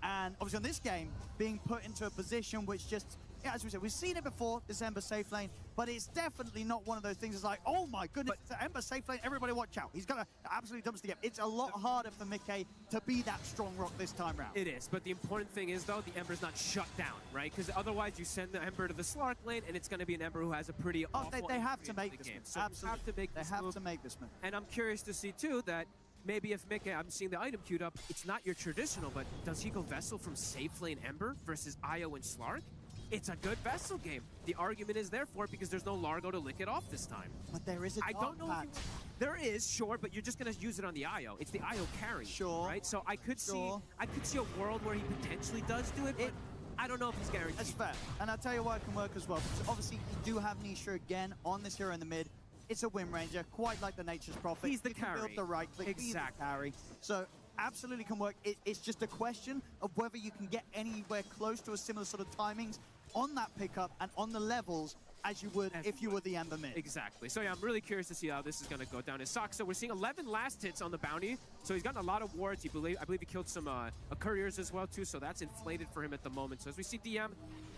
And obviously on this game, being put into a position which just, yeah, as we said, we've seen it before, this Ember safe lane, but it's definitely not one of those things that's like, oh my goodness, it's an Ember safe lane, everybody watch out. He's gonna absolutely dumpster the game. It's a lot harder for Mickey to be that strong rock this time round. It is, but the important thing is, though, the Ember's not shut down, right? Because otherwise you send the Ember to the Slark lane, and it's going to be an Ember who has a pretty awful they have to entry make into the this game. move. So Absolutely. they have to make this move. And I'm curious to see, too, that maybe if Mickey, I'm seeing the item queued up, it's not your traditional, but does he go Vessel from safe lane Ember versus IO and Slark? It's a good Vessel game. The argument is therefore because there's no Largo to lick it off this time. But there is a I don't know if there is, sure, but you're just gonna use it on the IO. It's the IO carry, right? So I could see a world where he potentially does do it, but I don't know if he's guaranteed. That's fair. And I'll tell you why it can work as well. So obviously, you do have Nisha again on this hero in the mid. It's a Wind Ranger, quite like the Nature's Prophet. He's the you can carry. build the right click, Exactly. he's the carry. So absolutely can work. It's just a question of whether you can get anywhere close to a similar sort of timings on that pickup and on the levels as you would if you were the Ember mid. Exactly. So yeah, I'm really curious to see how this is going to go down. It sucks. So we're seeing 11 last hits on the bounty. So he's gotten a lot of wards. I believe he killed some couriers as well too. So that's inflated for him at the moment. So as we see DM,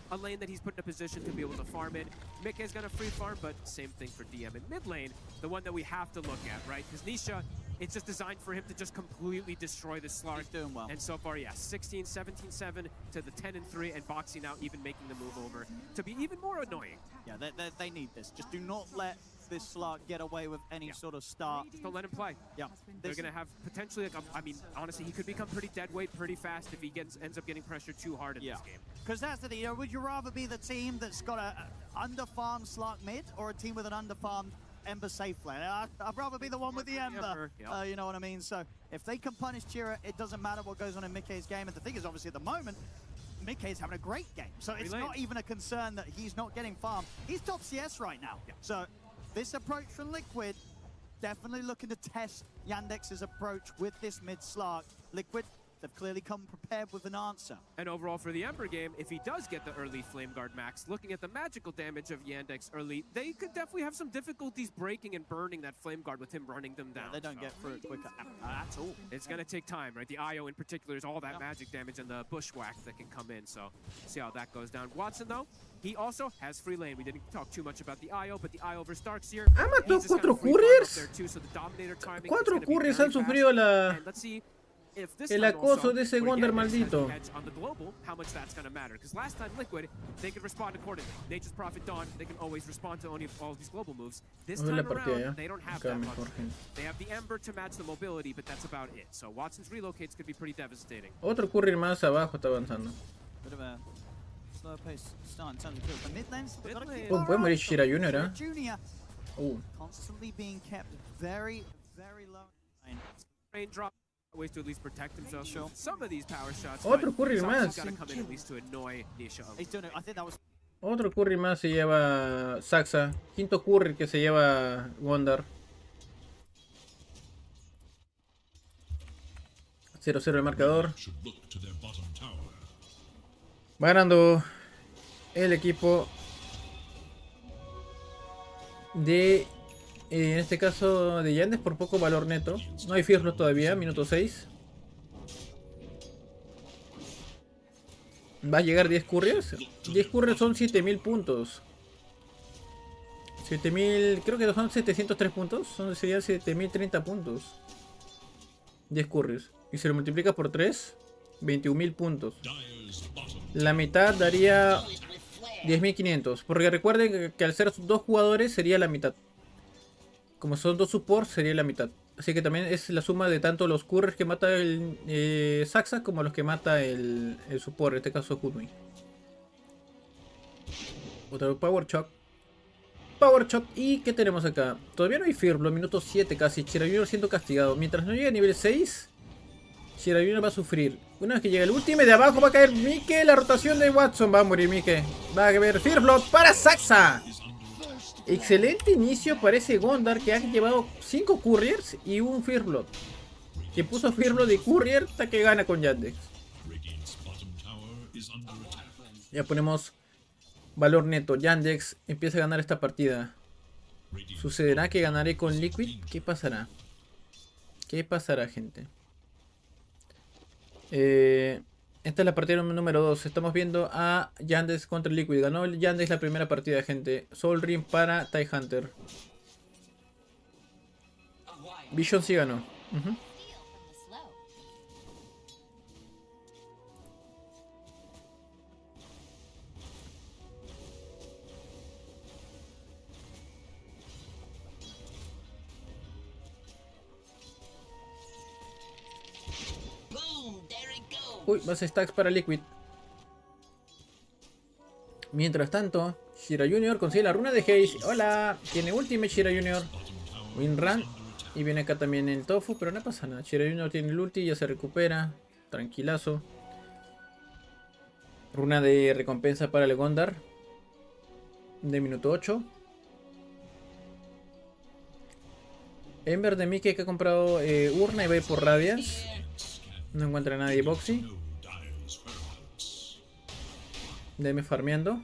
a lane that he's put in a position to be able to farm in. Mick is going to free farm, but same thing for DM in mid lane, the one that we have to look at, right? Because Nisha, it's just designed for him to just completely destroy the Slark. He's doing well. And so far, yeah, 16, 17, 7 to the 10 and 3, and boxing out, even making the move over to be even more annoying. Yeah, they need this. Just do not let this Slark get away with any sort of start. Just don't let him play. Yeah. They're going to have potentially, like, I mean, honestly, he could become pretty dead weight pretty fast if he ends up getting pressured too hard in this game. Because that's the thing, you know, would you rather be the team that's got a under-farmed Slark mid or a team with an under-farmed Ember safe lane? I'd rather be the one with the Ember. You know what I mean? So if they can punish Chira, it doesn't matter what goes on in Mickey's game. And the thing is, obviously, at the moment, Mickey's having a great game. So it's not even a concern that he's not getting farmed. He's top CS right now. So this approach from Liquid, definitely looking to test Yandex's approach with this mid Slark. Liquid, they've clearly come prepared with an answer. And overall for the Ember game, if he does get the early Flame Guard max, looking at the magical damage of Yandex early, they could definitely have some difficulties breaking and burning that Flame Guard with him running them down. They don't get through it quicker at all. It's going to take time, right? The IO in particular is all that magic damage and the bushwhack that can come in. So see how that goes down. Watson, though, he also has free lane. We didn't talk too much about the IO, but the IO versus Darkseer. Ah, mató 4 couriers. 4 couriers han sufrido el acoso de ese Wonder maldito. On the global, how much that's going to matter? Because last time Liquid, they could respond accordingly. Nature's Prophet Dawn, they can always respond to all these global moves. This time around, they don't have that much. They have the Ember to match the mobility, but that's about it. So Watson's relocates could be pretty devastating. Otro courier más abajo está avanzando. Bit of a slow pace start in terms of kills. The mid lane's got to keep Puede morir Shira Junior, ¿eh? Junior constantly being kept very, very low. Raindrop. Ways to at least protect himself. Some of these power shots. Otro courier más. Got to come in at least to annoy Nisha. He's doing it. I think that was. Otro courier más se lleva Saxa. Quinto courier que se lleva Wonder. 0-0 el marcador. Va ganando el equipo de, en este caso, de Yandex por poco valor neto. No hay Firlos todavía, minuto 6. Va a llegar 10 couriers. 10 couriers son 7000 puntos. 7000, creo que son 703 puntos. Serían 7030 puntos. 10 couriers. Y se lo multiplica por 3, 21.000 puntos. La mitad daría 10.500. Porque recuerden que al ser 2 jugadores sería la mitad. Como son 2 supports sería la mitad. Así que también es la suma de tanto los couriers que mata el Saxa como los que mata el support, en este caso Hoodwink. Otro Power Shock. Power Shock. ¿Y qué tenemos acá? Todavía no hay Fearblow, minuto 7 casi. Shira Junior siendo castigado. Mientras no llegue a nivel 6, Shira Junior va a sufrir. Una vez que llegue el último, de abajo va a caer Mike. La rotación de Watson va a morir Mike. Va a haber Fearblow para Saxa. Excelente inicio para ese Gondar que ha llevado 5 couriers y un Fearblow. Que puso Fearblow de courier hasta que gana con Yandex. Ya ponemos valor neto. Yandex empieza a ganar esta partida. ¿Sucederá que ganaré con Liquid? ¿Qué pasará? ¿Qué pasará, gente? Esta es la partida número 2. Estamos viendo a Yandex contra Liquid. Ganó el Yandex la primera partida, gente. Soul Ring para TIE Hunter. Vision sí ganó. Uy, más stacks para Liquid. Mientras tanto, Shira Junior consigue la runa de Haze. Hola, tiene ultimate Shira Junior. Winrun. Y viene acá también el Tofu, pero no pasa nada. Shira Junior tiene el ulti, ya se recupera. Tranquilazo. Runa de recompensa para el Gondar. De minuto 8. Ember de Mickey que ha comprado urna y va a ir por Radiance. No encuentra a nadie Boxy. Deme farmeando.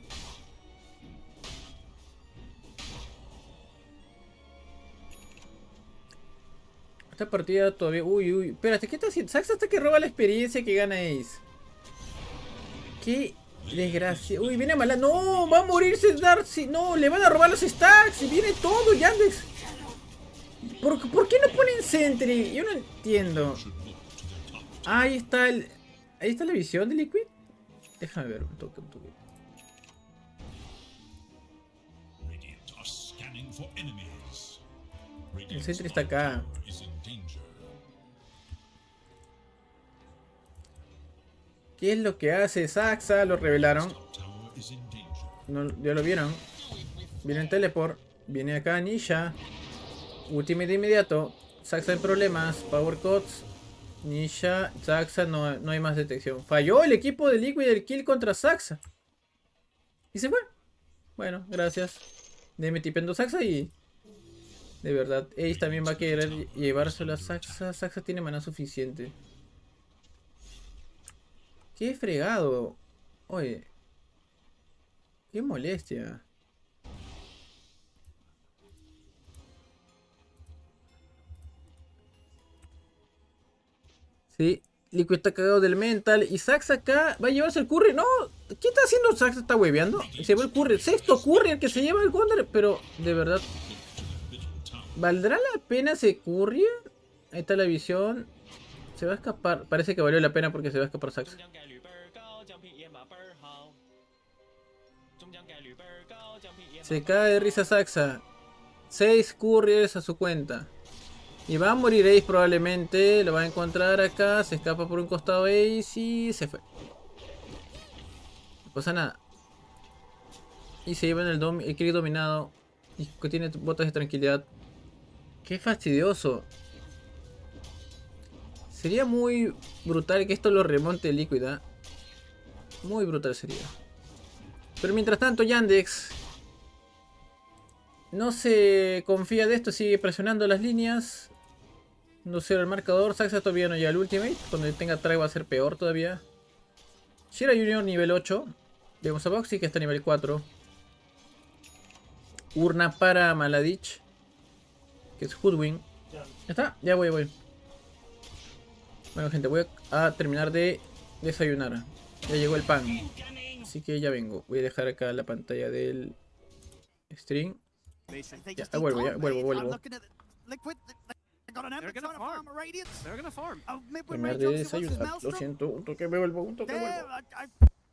Esta partida todavía... Uy. Espérate, ¿qué está haciendo? Saxa hasta que roba la experiencia que gana Ace. Qué desgracia. Uy, viene mala. No, va a morirse Darcy. No, le van a robar los stacks. Y viene todo, Yandex. ¿Por qué no ponen Sentry? Yo no entiendo. Ahí está el... Ahí está la visión de Liquid. Déjame ver un toque. El Sentry está acá. ¿Qué es lo que hace Saxa? Lo revelaron. No, ya lo vieron. Viene el teleport. Viene acá Nisha. Ultimate de inmediato. Saxa en problemas. Power cuts. Nisha, Saxa, no hay más detección. Falló el equipo de Liquid el kill contra Saxa. Y se fue. Bueno, gracias. Déjame tipendo Saxa y... De verdad, Ace también va a querer llevárselo a Saxa. Saxa tiene maná suficiente. Qué fregado. Oye. Qué molestia. Sí, Liquid está cagado del mental. Y Saxa acá va a llevarse el curry. No, ¿qué está haciendo Saxa? ¿Está hueveando? Se va el curry. Sexto curry el que se lleva el Gondar. Pero, de verdad, ¿valdrá la pena ese curry? Ahí está la visión. Se va a escapar. Parece que valió la pena porque se va a escapar Saxa. Se cae de risa Saxa. 6 couriers a su cuenta. Y va a morir Ace probablemente. Lo va a encontrar acá. Se escapa por un costado Ace y se fue. No pasa nada. Y se lleva en el kill dominado. Y que tiene botas de tranquilidad. Qué fastidioso. Sería muy brutal que esto lo remonte Liquid, ¿eh? Muy brutal sería. Pero mientras tanto Yandex no se confía de esto. Sigue presionando las líneas. No sé el marcador. Saxa todavía no llega al ultimate. Cuando tenga try va a ser peor todavía. Shira Junior nivel 8. Vemos a Boxy que está a nivel 4. Urna para Maladich, que es Hoodwink. Ya está, ya voy. Bueno gente, voy a terminar de desayunar. Ya llegó el pan. Así que ya vengo. Voy a dejar acá la pantalla del stream. Ya vuelvo. Terminar de desayunar. Lo siento, un toque me vuelvo.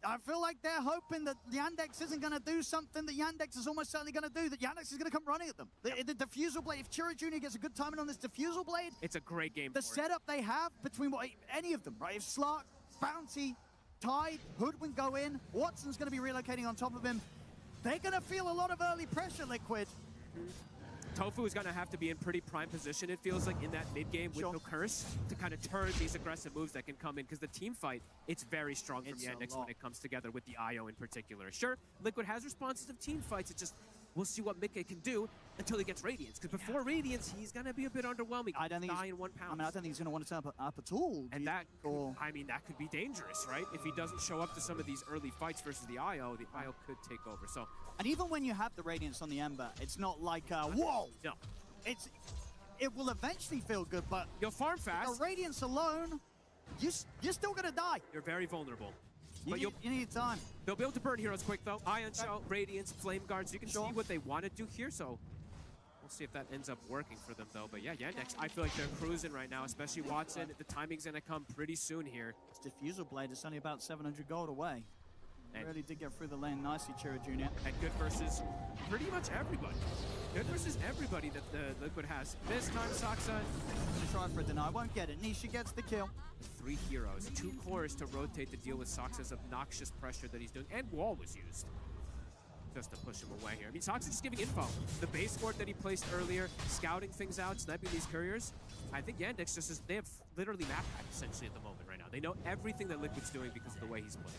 I feel like they're hoping that Yandex isn't going to do something that Yandex is almost certainly going to do, that Yandex is going to come running at them. The diffusal blade, if Chiro Jr. gets a good timing on this diffusal blade, it's a great game. The setup they have between any of them, right? If Slark, Bounty, Tide, Hoodwink go in, Watson's going to be relocating on top of him. They're going to feel a lot of early pressure, Liquid. Tofu is going to have to be in pretty prime position, it feels like, in that mid-game with no curse to kind of turn these aggressive moves that can come in, because the team fight, it's very strong from Yandex when it comes together with the IO in particular. Sure, Liquid has responses of team fights, it's just, we'll see what Mikke can do until he gets Radiance, because before Radiance, he's going to be a bit underwhelming. I don't think die in 1 pound. I mean, I don't think he's going to want to turn up at all. And that, I mean, that could be dangerous, right? If he doesn't show up to some of these early fights versus the IO could take over. So, and even when you have the Radiance on the Ember, it's not like, whoa! No. It will eventually feel good, but you'll farm fast. The Radiance alone, you're still gonna die. You're very vulnerable. You need time. They'll be able to burn heroes quick though. Ion Shell, Radiance, Flame Guards. You can see what they want to do here. So we'll see if that ends up working for them though. But yeah, Yandex, I feel like they're cruising right now, especially Watson. The timing's gonna come pretty soon here. This Diffusal Blade is only about 700 gold away. And really did get through the lane nicely, Chiro Jr. And good versus pretty much everybody. Good versus everybody that the Liquid has. This time, Saksa try for a deny, won't get it. Nisha gets the kill. 3 heroes, 2 cores to rotate to deal with Saksa's obnoxious pressure that he's doing. And Wall was used just to push him away here. I mean, Saksa's just giving info. The base fort that he placed earlier, scouting things out, sniping these couriers. I think Yandex just is, they have literally map hack essentially at the moment right now. They know everything that Liquid's doing because of the way he's playing.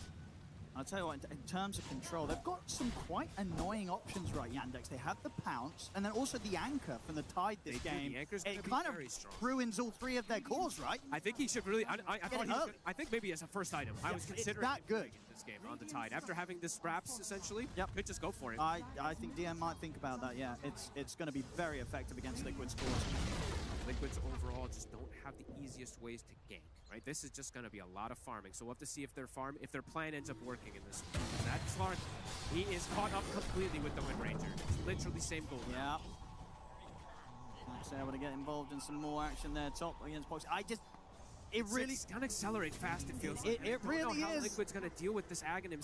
I'll tell you what, in terms of control, they've got some quite annoying options, right, Yandex? They have the Pounce, and then also the Anchor from the Tide this game. It kind of ruins all 3 of their cores, right? I think he should really, I think maybe as a first item, I was considering that good this game on the Tide. After having this wraps, essentially, could just go for it. I think DM might think about that, yeah. It's going to be very effective against Liquid's cores. Liquids overall just don't have the easiest ways to gank, right? This is just going to be a lot of farming. So we'll have to see if their plan ends up working in this. That Slark, he is caught up completely with the Wind Ranger. It's literally same goal. Yeah. Actually able to get involved in some more action there, top against box. It really... It's going to accelerate fast, it feels like. It really know how is. Liquid's going to deal with this Aghanim.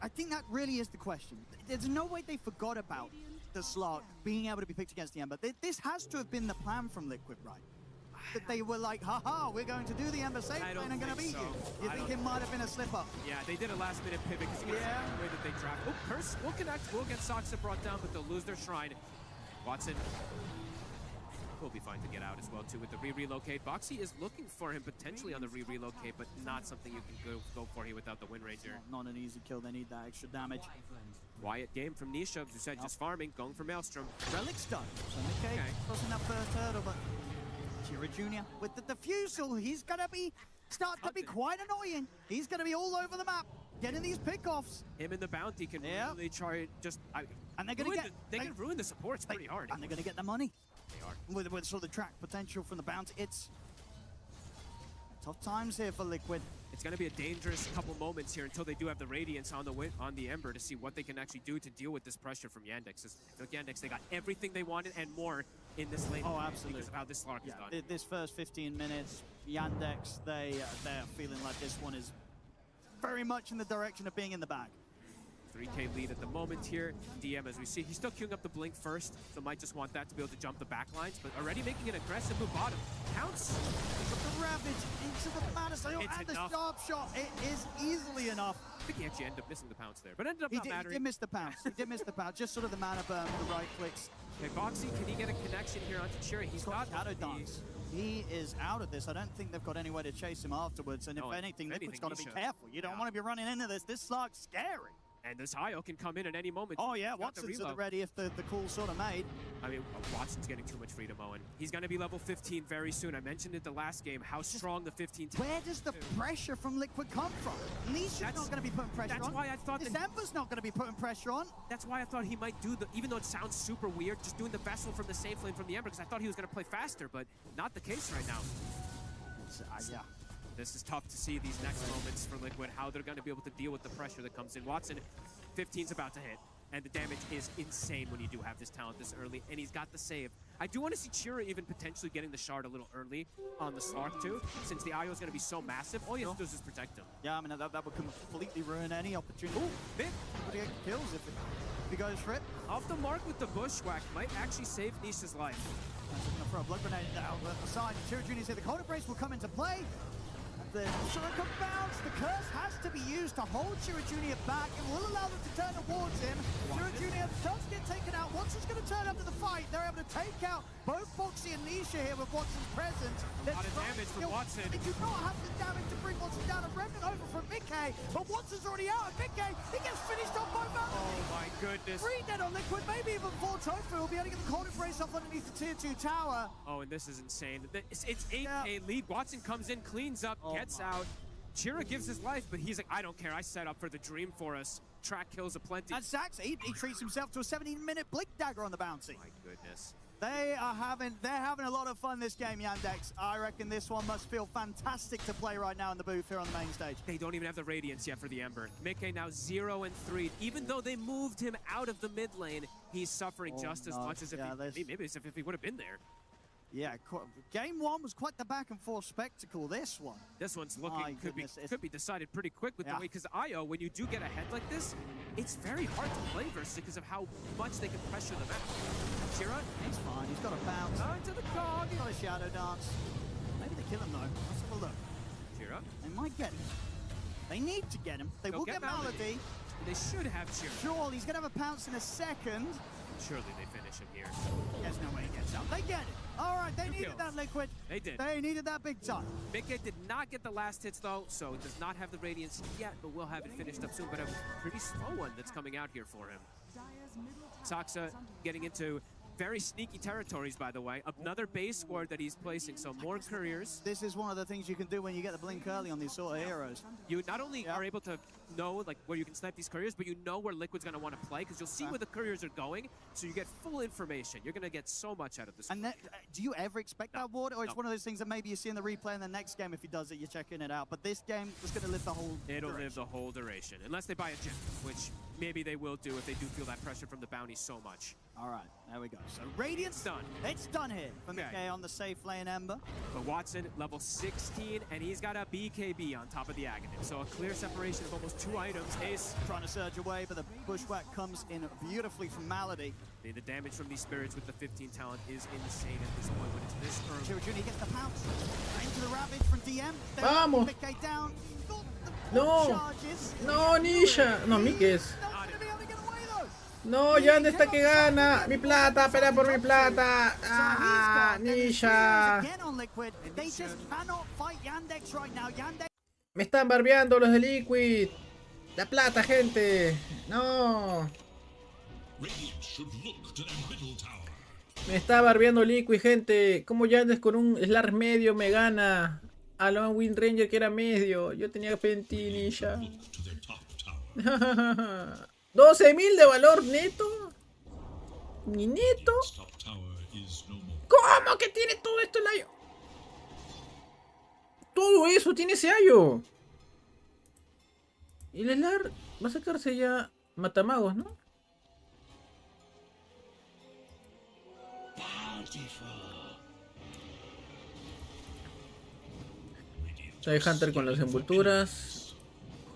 I think that really is the question. There's no way they forgot about the Slark being able to be picked against the Ember. This has to have been the plan from Liquid, right? That they were like, haha, we're going to do the Ember safe lane and going to beat you. You think it might have been a slip-up? Yeah, they did a last-minute pivot because the way that they draft. Oh, Curse will connect. Will get Saksa brought down, but they'll lose their Shrine. Watson will be fine to get out as well, too, with the re-relocate. Boxy is looking for him potentially on the re-relocate, but not something you can go for here without the Wind Ranger. Not an easy kill. They need that extra damage. Quiet game from Nisha, who said just farming, going for Maelstrom. Relic's done. So Mikke crossing that first hurdle, but Chiro Jr. with the Diffusal, he's going to start to be quite annoying. He's going to be all over the map, getting these pickoffs. Him and the Bounty can really try just... and they're going to get... They can ruin the supports pretty hard. And they're going to get the money. They are. With sort of the track potential from the Bounty. It's tough times here for Liquid. It's going to be a dangerous couple moments here until they do have the Radiance on the Ember to see what they can actually do to deal with this pressure from Yandex. I feel like Yandex, they got everything they wanted and more in this lane. Oh, absolutely. Because of how this Slark is done. This first 15 minutes, Yandex, they're feeling like this one is very much in the direction of being in the bag. 3K lead at the moment here. DM, as we see, he's still queuing up the Blink first, so might just want that to be able to jump the back lines, but already making an aggressive move bottom. Counts. But the Ravage into the Mana Sale and the sharp shot, it is easily enough. I think he actually ended up missing the pounce there, but ended up not mattering. He did miss the pounce. He did miss the pounce. Just sort of the mana burn with the right clicks. Okay, Boxy, can he get a connection here onto Chiro? He's got Shadow Dance. He is out of this. I don't think they've got any way to chase him afterwards, and if anything, Liquid's got to be careful. You don't want to be running into this. This Slark's scary. And this IO can come in at any moment. Oh yeah, Watson's at the ready if the call's sort of made. I mean, Watson's getting too much freedom, Owen. He's going to be level 15 very soon. I mentioned it the last game, how strong the 15 team. Where does the pressure from Liquid come from? Nisha's not going to be putting pressure on. That's why I thought this Ember's not going to be putting pressure on. That's why I thought he might do even though it sounds super weird, just doing the Vessel from the safe lane from the Ember, because I thought he was going to play faster, but not the case right now. Yeah. This is tough to see these next moments for Liquid, how they're going to be able to deal with the pressure that comes in. Watson, 15's about to hit. And the damage is insane when you do have this talent this early, and he's got the save. I do want to see Chira even potentially getting the shard a little early on the Slark too, since the IO is going to be so massive. All you have to do is just protect him. Yeah, I mean, that would completely ruin any opportunity. Ooh, big kills if he goes for it. Off the mark with the bushwhack might actually save Nisha's life. That's going to throw a blood grenade down the side. Chira Jr. said the cold embrace will come into play. The Shuriken bounce, the curse has to be used to hold Chira Jr. back and will allow them to turn towards him. Chira Jr. does get taken out. Watson's going to turn up to the fight. They're able to take out both Boxy and Nisha here with Watson's presence. A lot of damage from Watson. They do not have the damage to bring Watson down. A remnant over from Mickey, but Watson's already out. And Mickey, he gets finished off by Mallory. Oh my goodness. 3 dead on Liquid, maybe even 4 Tofu. Will be able to get the cold embrace off underneath the tier 2 tower. Oh, and this is insane. It's 8K lead. Watson comes in, cleans up, gets out. Chira gives his life, but he's like, I don't care. I set up for the dream for us. Track kills aplenty. And Sax, he treats himself to a 17-minute Blink Dagger on the bounty. My goodness. They're having a lot of fun this game, Yandex. I reckon this one must feel fantastic to play right now in the booth here on the main stage. They don't even have the Radiance yet for the Ember. Mickey now 0 and 3. Even though they moved him out of the mid lane, he's suffering just as much as if he would have been there. Yeah, game 1 was quite the back and forth spectacle. This one's looking could be decided pretty quick with the way, because IO, when you do get ahead like this, it's very hard to play versus because of how much they can pressure the map. Chira, he's fine. He's got a bounce. Into the cog. He's got a shadow dance. Maybe they kill him though. Let's have a look. Chira, they might get him. They need to get him. They will get Malady. They should have Chira. Sure, he's gonna have a pounce in a second. Surely they finish him here. There's no way he gets out. They get it. All right, they needed that Liquid. They did. They needed that big time. Mickey did not get the last hits though, so it does not have the Radiance yet, but we'll have it finished up soon. But a pretty slow one that's coming out here for him. Saxa getting into very sneaky territories, by the way. Another base squad that he's placing, so more couriers. This is one of the things you can do when you get the blink early on these sort of heroes. You not only are able to know like where you can snipe these couriers, but you know where Liquid's going to want to play, because you'll see where the couriers are going, so you get full information. You're going to get so much out of this. And do you ever expect that ward, or it's one of those things that maybe you see in the replay and the next game, if he does it, you're checking it out. But this game is going to live the whole live the whole duration, unless they buy a gem, which maybe they will do if they do feel that pressure from the bounty so much. All right, there we go. So Radiant's done. It's done here for Mickey on the safe lane Ember. But Watson, level 16, and he's got a BKB on top of the Aghanim. So a clear separation of almost 2 items. Ace trying to surge away, but the bushwhack comes in beautifully from Malady. The damage from these spirits with the 15 talent is insane at this point when it's this early. Chira Jr. gets the pounce into the Ravage from DM. Vamos. Mickey down. No. No, Nisha. No, Mickey. No, Yande está que gana. Mi plata, pelea por mi plata. Ah, Nisha. Me están barbeando los de Liquid. La plata, gente. No. Me está barbeando Liquid, gente. Como Yandes con un Slar medio me gana a la Wind Ranger que era medio. Yo tenía 20 Nisha. 12.000 de valor neto. Ni neto. ¿Cómo que tiene todo esto el ayo? Todo eso tiene ese ayo. Y el Slar va a sacarse ya Matamagos, ¿no? Hay Hunter con las envolturas.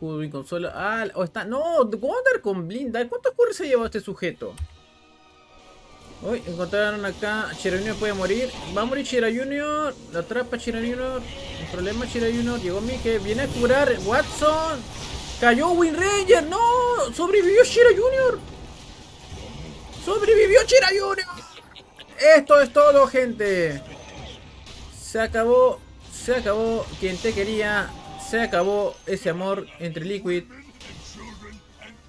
Judo y consola. Ah, o está. No, Wonder con blinda. ¿Cuántos curry se ha llevado este sujeto? Uy, encontraron acá. Chira Junior puede morir. Va a morir Chira Junior. Lo atrapa Chira Junior. El problema Chira Junior. Llegó Mickey. Viene a curar. Watson. Cayó Wind Ranger. No. Sobrevivió Chira Junior. Sobrevivió Chira Junior. Esto es todo, gente. Se acabó. Se acabó quien te quería. Se acabó ese amor entre Liquid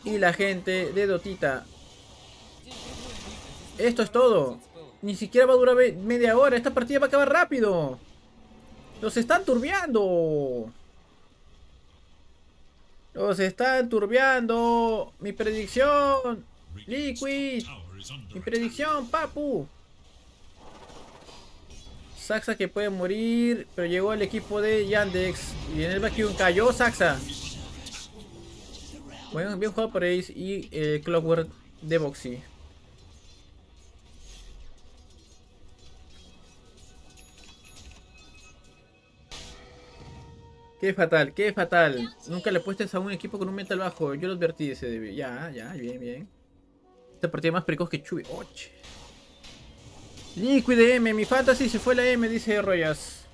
y la gente de Dotita. Esto es todo. Ni siquiera va a durar media hora. Esta partida va a acabar rápido. Los están turbeando. Los están turbeando. Mi predicción. Liquid. Mi predicción, papu. Saxa que puede morir, pero llegó al equipo de Yandex. Y viene el vacuum, cayó Saxa. Bueno, bien jugado por Ace y Clockwork de Boxy. Qué fatal, qué fatal. Nunca le apuestes a un equipo con un mental bajo. Yo lo advertí ese debe. Ya, bien, bien. Esta partida más precoz que Chuy. Oche. Liquid de M, mi fantasy se fue la M, dice Royas.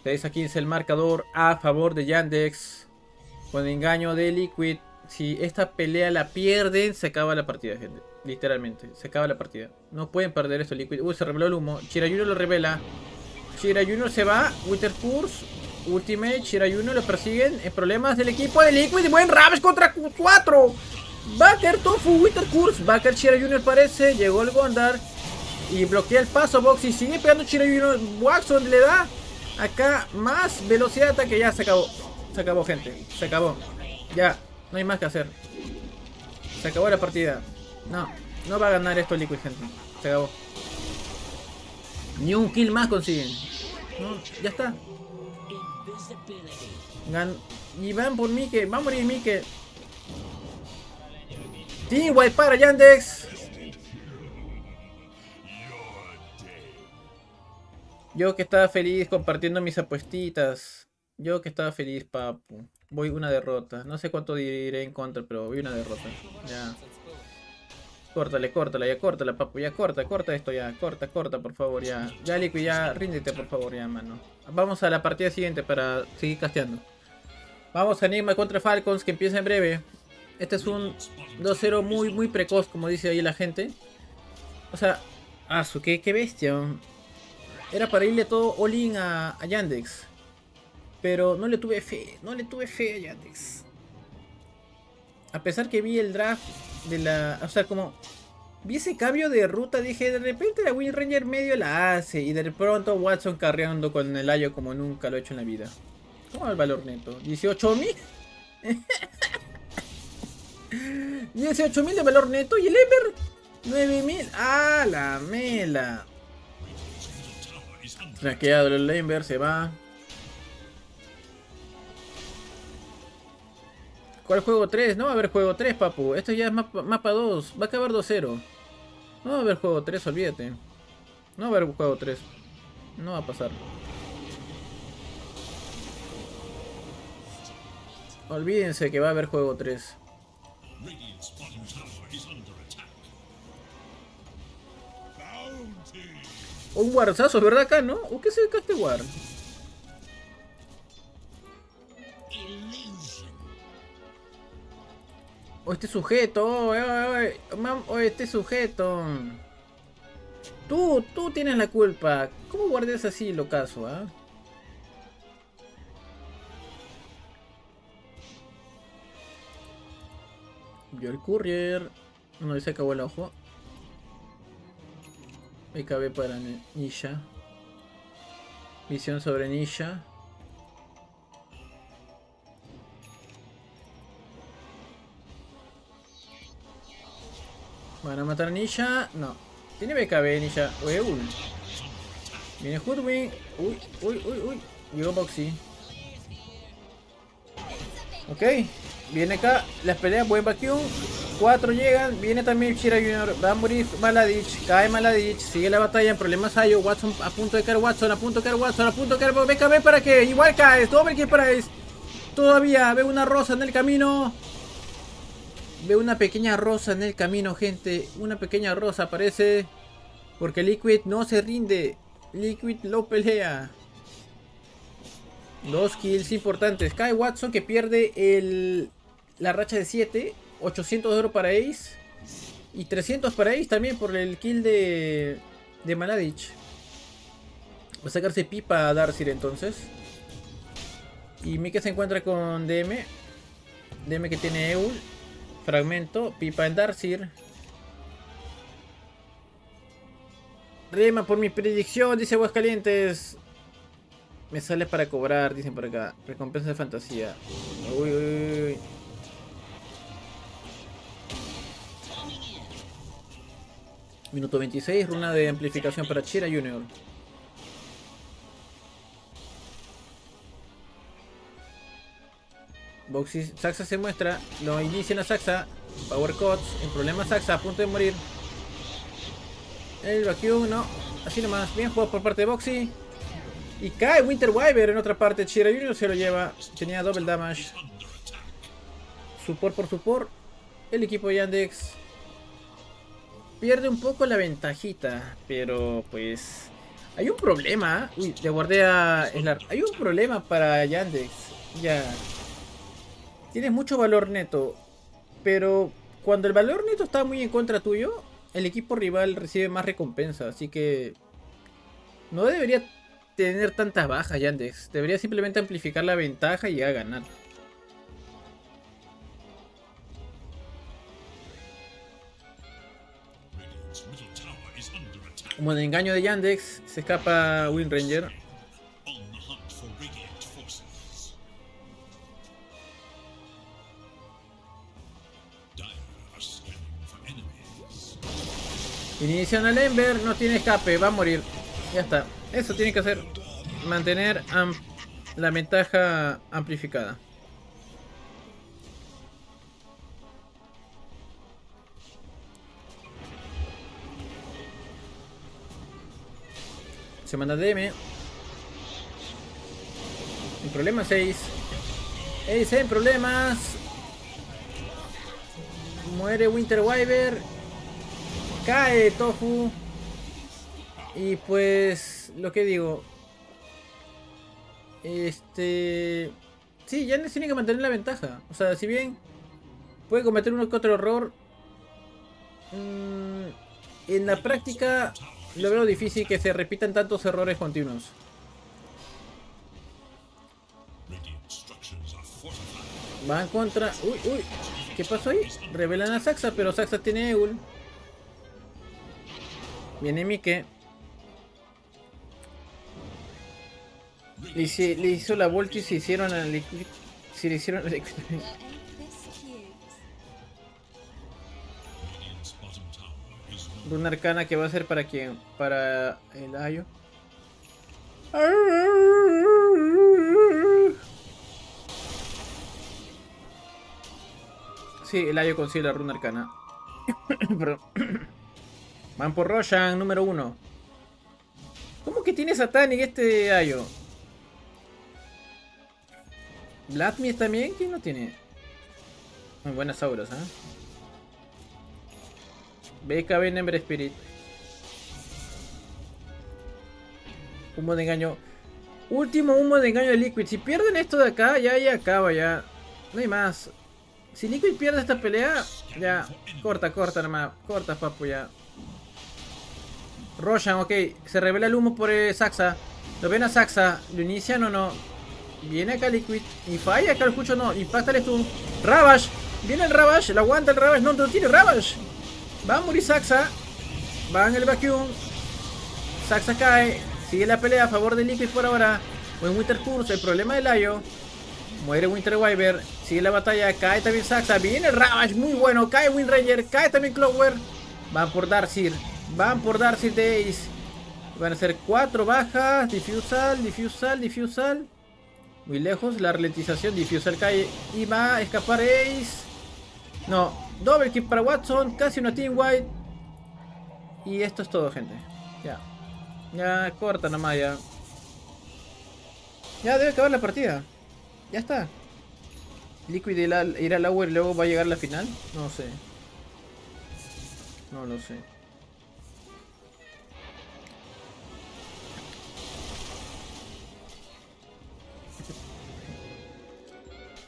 6 a 15 el marcador a favor de Yandex. Con engaño de Liquid. Si esta pelea la pierden, se acaba la partida, gente. Literalmente, se acaba la partida. No pueden perder esto, Liquid. Se reveló el humo. Chira Junior lo revela. Chira Junior se va. Winter Curse. Ultimate. Chira Junior lo persiguen. En problemas del equipo de Liquid. Buen Ravage contra 4. Backer, Tofu, Winter Curse. Backer, Chira Junior parece. Llegó el Gondar. Y bloquea el paso Box y sigue pegando Chira Junior. Waxon le da acá más velocidad de ataque. Ya se acabó. Se acabó, gente. Se acabó. Ya. No hay más que hacer. Se acabó la partida. No va a ganar esto Liquid, gente. Se acabó. Ni un kill más consiguen. No, ya está. Y van por Mike. Va a morir Mike. Team White para Yandex. Yo que estaba feliz compartiendo mis apuestitas. Yo que estaba feliz, papu. Voy una derrota. No sé cuánto diré en contra, pero voy una derrota. Ya. Córtale, ya córtala, papu. Ya corta esto ya. Corta, por favor, ya. Ya, Liquid, ya ríndete, por favor, ya, mano. Vamos a la partida siguiente para seguir casteando. Vamos a Nigma contra Falcons, que empieza en breve. Este es un 2-0 muy precoz, como dice ahí la gente. O sea, qué bestia. Era para irle todo all-in a Yandex. Pero no le tuve fe a Yandex. A pesar que vi el draft de la... O sea, como... Vi ese cambio de ruta, dije, de repente la Wind Ranger medio la hace. Y de pronto Watson carreando con el Ayo como nunca lo he hecho en la vida. ¿Cómo va el valor neto? ¿18.000? 18.000 de valor neto. ¿Y el Ember? 9.000. ¡Ah, la mela! Traqueado el Ember, se va. ¿Cuál juego 3? No va a haber juego 3, papu. Esto ya es mapa 2. Va a acabar 2-0. No va a haber juego 3, olvídate. No va a haber juego 3. No va a pasar. Olvídense que va a haber juego 3. Un warzazo, ¿verdad acá, no? ¿O qué se acá este war? O este sujeto, este sujeto. Tú tienes la culpa. ¿Cómo guardas así lo caso, ah? Yo el courier. No, se acabó el ojo. BKB para Nisha. Visión sobre Nisha. ¿Van a matar a Nisha? No. Tiene BKB Nisha. Uy. Viene Hoodwing. Uy. Llegó Boxy. Ok. Viene acá. Las peleas. Buen vacuum. 4 llegan. Viene también Chira Junior. Va a morir Maladich. Cae Maladich. Sigue la batalla. En problemas hay. Watson a punto de caer. Watson a punto de caer. BKB para que. Igual caes. Doble kill para es. Todavía veo una rosa en el camino. Veo una pequeña rosa en el camino, gente. Una pequeña rosa aparece. Porque Liquid no se rinde. Liquid lo pelea. 2 kills importantes. Cae Watson que pierde la racha de 7. 800 de oro para Ace. Y 300 para Ace también por el kill de Maladich. Va a sacarse pipa a Darcyr entonces. Y Mike se encuentra con DM. DM que tiene Eul. Fragmento, pipa en Darcyr. Rema por mi predicción, dice Aguascalientes. Me sale para cobrar, dicen por acá. Recompensa de fantasía. Uy. Minuto 26, runa de amplificación para Chira Junior. Boxy, Saxa se muestra, lo inician a Saxa. Power Cuts. En problemas Saxa, a punto de morir. El vacuum, no. Así nomás. Bien jugado por parte de Boxy. Y cae Winter Wyvern en otra parte. Chira Junior se lo lleva. Tenía double damage. Support por support. El equipo de Yandex pierde un poco la ventajita. Pero pues... hay un problema. Uy, le guardé a... hay un problema para Yandex. Ya. Tienes mucho valor neto. Pero cuando el valor neto está muy en contra tuyo, el equipo rival recibe más recompensa. Así que... no debería tener tantas bajas Yandex. Debería simplemente amplificar la ventaja y a ganar. Como de engaño de Yandex, se escapa Wind Ranger. Inician al Ember, no tiene escape, va a morir. Ya está. Eso tiene que hacer. Mantener la ventaja amplificada. Se manda DM. En problemas 6. Ace en problemas. Muere Winter Wyvern. Cae Tofu. Y pues lo que digo. Sí, Yandex tiene que mantener la ventaja. O sea, si bien puede cometer uno que otro error, en la práctica lo veo difícil que se repitan tantos errores continuos. Van contra... Uy, uy. ¿Qué pasó ahí? Revelan a Saxa, pero Saxa tiene Eul. Viene Mike. Le hizo la Volti y se hicieron a Liquid. Se le hicieron a Liquid. Una arcana que va a ser para quién? Para el Ayo. Sí, el Ayo consigue la runa arcana. Perdón. Van por Roshan, número 1. ¿Cómo que tiene Satanic este Ayo? Vladimir también, ¿quién no tiene? Muy buenas auras, ¿eh? BKB Ember Spirit. Humo de engaño. Último humo de engaño de Liquid. Si pierden esto de acá, ya acaba, ya. No hay más. Si Liquid pierde esta pelea, ya. Corta nomás. Corta, papu, ya. Roshan, ok. Se revela el humo por Saxa. Lo ven a Saxa. ¿Lo inician o no? Viene acá Liquid. Y falla acá el escucho, no. Impacta el stun. Ravage. Viene el Ravage. Lo aguanta el Ravage. No tiene Ravage. Va a morir Saxa. Va en el vacuum. Saxa cae. Sigue la pelea a favor de Liquid por ahora. Buen Winter Curse. El problema del Ayo. Muere Winter Wyvern. Sigue la batalla. Cae también Saxa. Viene el Ravage. Muy bueno. Cae Wind Ranger. Cae también Clover. Van por Darkseer. Van por Darkseer de Ace. Van a ser 4 bajas. Diffusal. Muy lejos. La ralentización. Diffusal cae. Y va a escapar Ace. No. Double kill para Watson. Casi una team white. Y esto es todo, gente. Ya corta nomás ya. Ya debe acabar la partida. Ya está. Liquid irá al Lower y luego va a llegar a la final. No sé. No lo sé.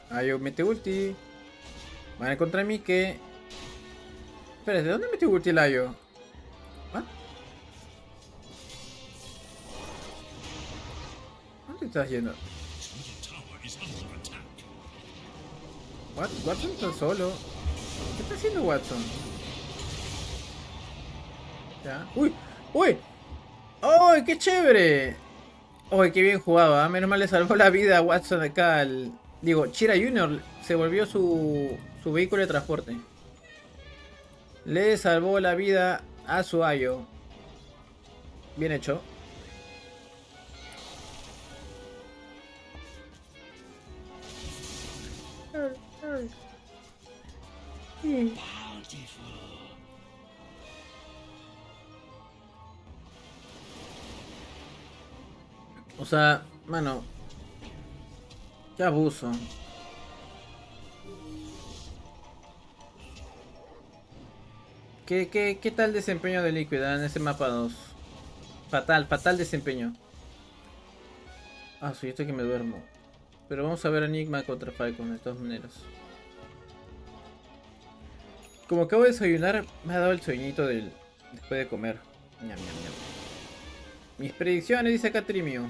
Ayo mete ulti. Van a contra mí que... Espera, ¿de dónde metió ulti el Ayo? ¿Ah? ¿Dónde estás yendo? Watson está solo. ¿Qué está haciendo Watson? Ya. ¡Uy! ¡Uy! ¡Ay, qué chévere! ¡Ay, qué bien jugaba! Menos mal le salvó la vida a Watson acá al... Digo, Chira Junior se volvió su vehículo de transporte. Le salvó la vida a su Ayo. Bien hecho. O sea, mano, qué abuso. ¿Qué tal desempeño de Liquid en ese mapa 2? Fatal desempeño. Ah, soy esto que me duermo. Pero vamos a ver a Nigma contra Falcons de todas maneras. Como acabo de desayunar, me ha dado el sueñito después de comer. Ñam, ñam, ñam. Mis predicciones, dice acá Trimio.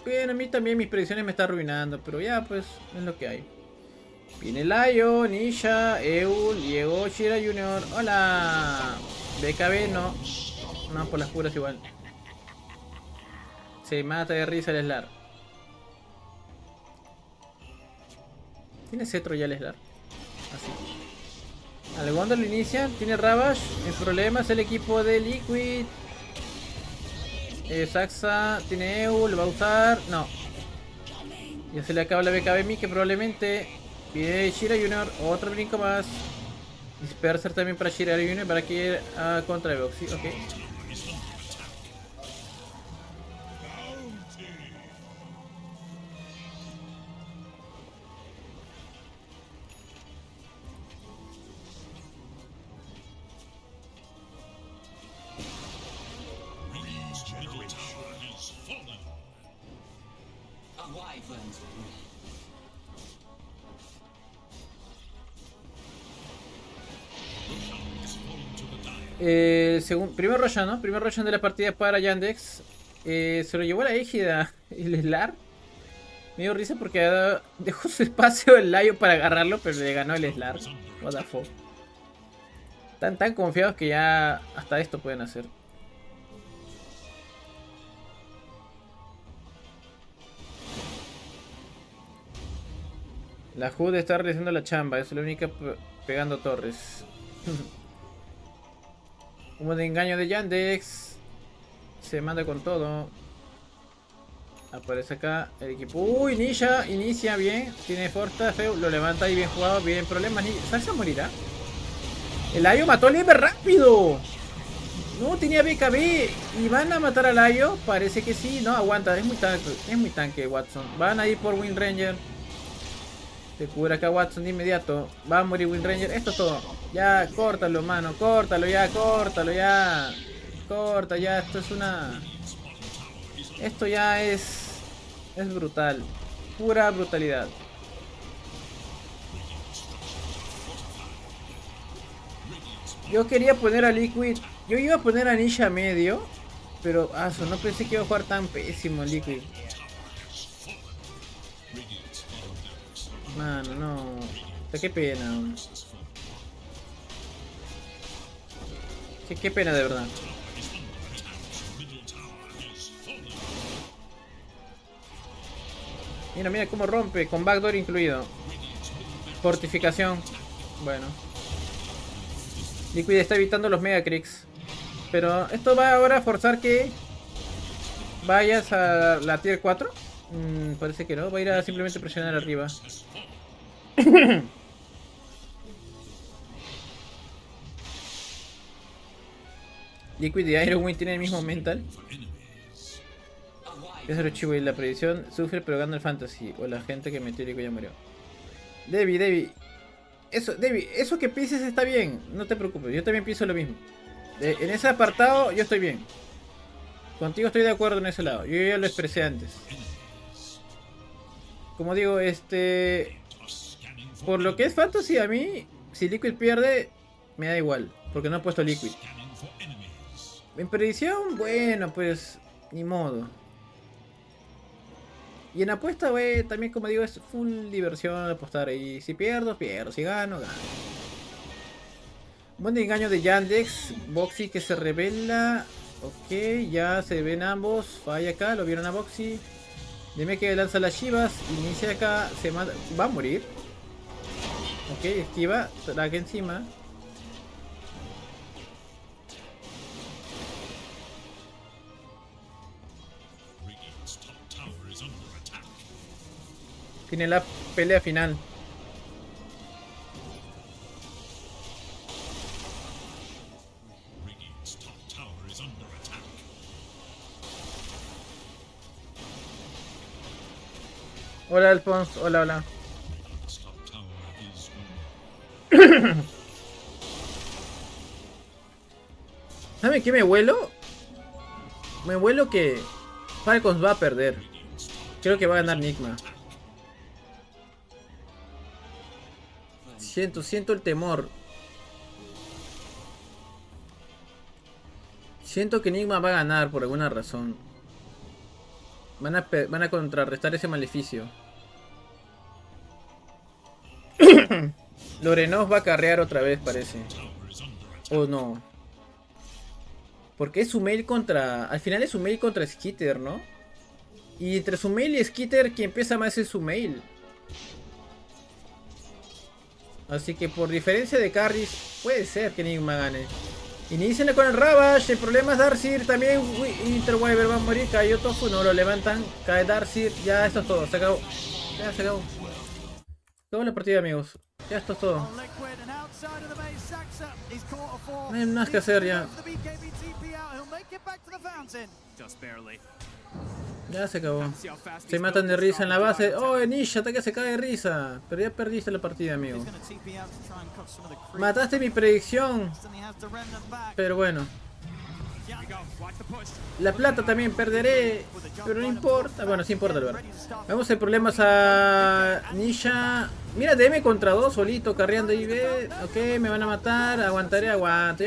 Bueno, a mí también mis predicciones me están arruinando, pero ya pues, es lo que hay. Viene Layo, Nisha, Eul, Diego, Shira Jr. ¡Hola! BKB no. No, por las puras igual. Se mata de risa el Slar. ¿Tiene cetro ya el Slar? Así. Algondo lo inicia, tiene Ravage. El problema es el equipo de Liquid. Saxa tiene Eul, lo va a usar. No. Ya se le acaba la BKB Mi, que probablemente. Pide Shira Jr. Otro brinco más. Disperser también para Shira Jr. Para que ir a contra de Boxy. Ok. Primer Roshan, ¿no? Primer Roshan de la partida para Yandex. Se lo llevó a la égida el Slar. Me dio risa porque dejó su espacio el Layo para agarrarlo, pero le ganó el Slar. What the fuck. Tan confiados que ya hasta esto pueden hacer. La HUD está realizando la chamba, es la única pegando torres. Humo de engaño de Yandex. Se manda con todo. Aparece acá el equipo. Uy, Nisha inicia bien. Tiene Forta, feo. Lo levanta ahí bien jugado. Bien problemas. ¿Saxa morirá? El Ayo mató al Ever rápido. No, tenía BKB. ¿Y van a matar al Ayo? Parece que sí. No, aguanta. Es muy tanque Watson. Van a ir por Wind Ranger. Se cura acá Watson de inmediato. Va a morir Wind Ranger. Esto es todo. Ya, córtalo, mano. Córtalo ya, córtalo ya. Corta ya. Esto es una... Esto ya es brutal. Pura brutalidad. Yo quería poner a Liquid. Yo iba a poner a Nisha medio. Pero, no pensé que iba a jugar tan pésimo Liquid. Mano, no. Qué pena. Qué pena de verdad. Mira cómo rompe, con backdoor incluido. Fortificación. Bueno. Liquid está evitando los megacrics. Pero esto va ahora a forzar que vayas a la tier 4. Parece que no, va a ir a simplemente presionar arriba. Liquid y Iron Wing tienen el mismo mental. Es el chivo y la predicción sufre pero gana el fantasy. O la gente que metió Liquid ya murió. Debbie. Eso que pienses está bien. No te preocupes, yo también pienso lo mismo. En ese apartado yo estoy bien. Contigo estoy de acuerdo en ese lado. Yo ya lo expresé antes. Como digo, por lo que es fantasy, a mí, si Liquid pierde, me da igual. Porque no he puesto Liquid. En predicción, bueno, pues, ni modo. Y en apuesta, también como digo, es full diversión apostar ahí. Si pierdo, pierdo. Si gano, gano. Buen engaño de Yandex. Boxy que se revela. Ok, ya se ven ambos. Falla acá, lo vieron a Boxy. Dime que lanza las Shivas. Inicia acá. Se mata. ¿Va a morir? Ok, esquiva. Traga encima. Tiene la pelea final. Hola, Alphonse. Hola, hola. ¿Saben qué me vuelo? Me vuelo que Falcons va a perder. Creo que va a ganar Nigma. Siento el temor. Siento que Nigma va a ganar por alguna razón. Van a contrarrestar ese maleficio. Lorenov va a carrear otra vez, parece. O no. Porque es Sumail contra... Al final es Sumail contra Skitter, ¿no? Y entre Sumail y Skitter, quien pesa más es Sumail. Así que por diferencia de carries, puede ser que Nigma gane. Inician con el Ravage, el problema es Darcyr, también Interweaver va a morir, cayó Tofu, no lo levantan, cae Darcyr, ya esto es todo, se acabó. Ya se acabó. Acabó la partida, amigos. Ya esto es todo. No hay más que hacer ya. Ya se acabó. Se matan de risa en la base. Oh, Nisha, ataque se cae de risa. Pero ya perdiste la partida, amigo. Mataste mi predicción. Pero bueno. La plata también perderé. Pero no importa. Bueno, sí importa, la verdad. Vamos a problemas a Nisha. Mira, DM contra 2 solito, carreando y ve. Ok, me van a matar. Aguantaré, aguanto.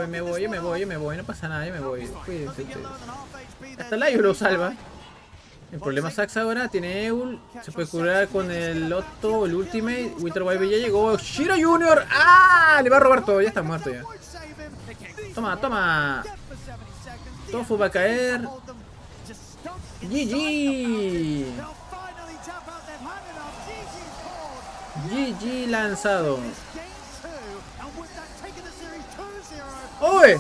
Me voy. No pasa nada, yo me voy. Cuídense ustedes. Hasta Layo lo salva. El problema Sax ahora tiene Eul. Se puede curar con el Otto, el Ultimate. Winterwave ya llegó. Shira Junior. ¡Ah! Le va a robar todo. Ya está muerto ya. Toma. Tofu va a caer. GG. GG lanzado. ¡Oye!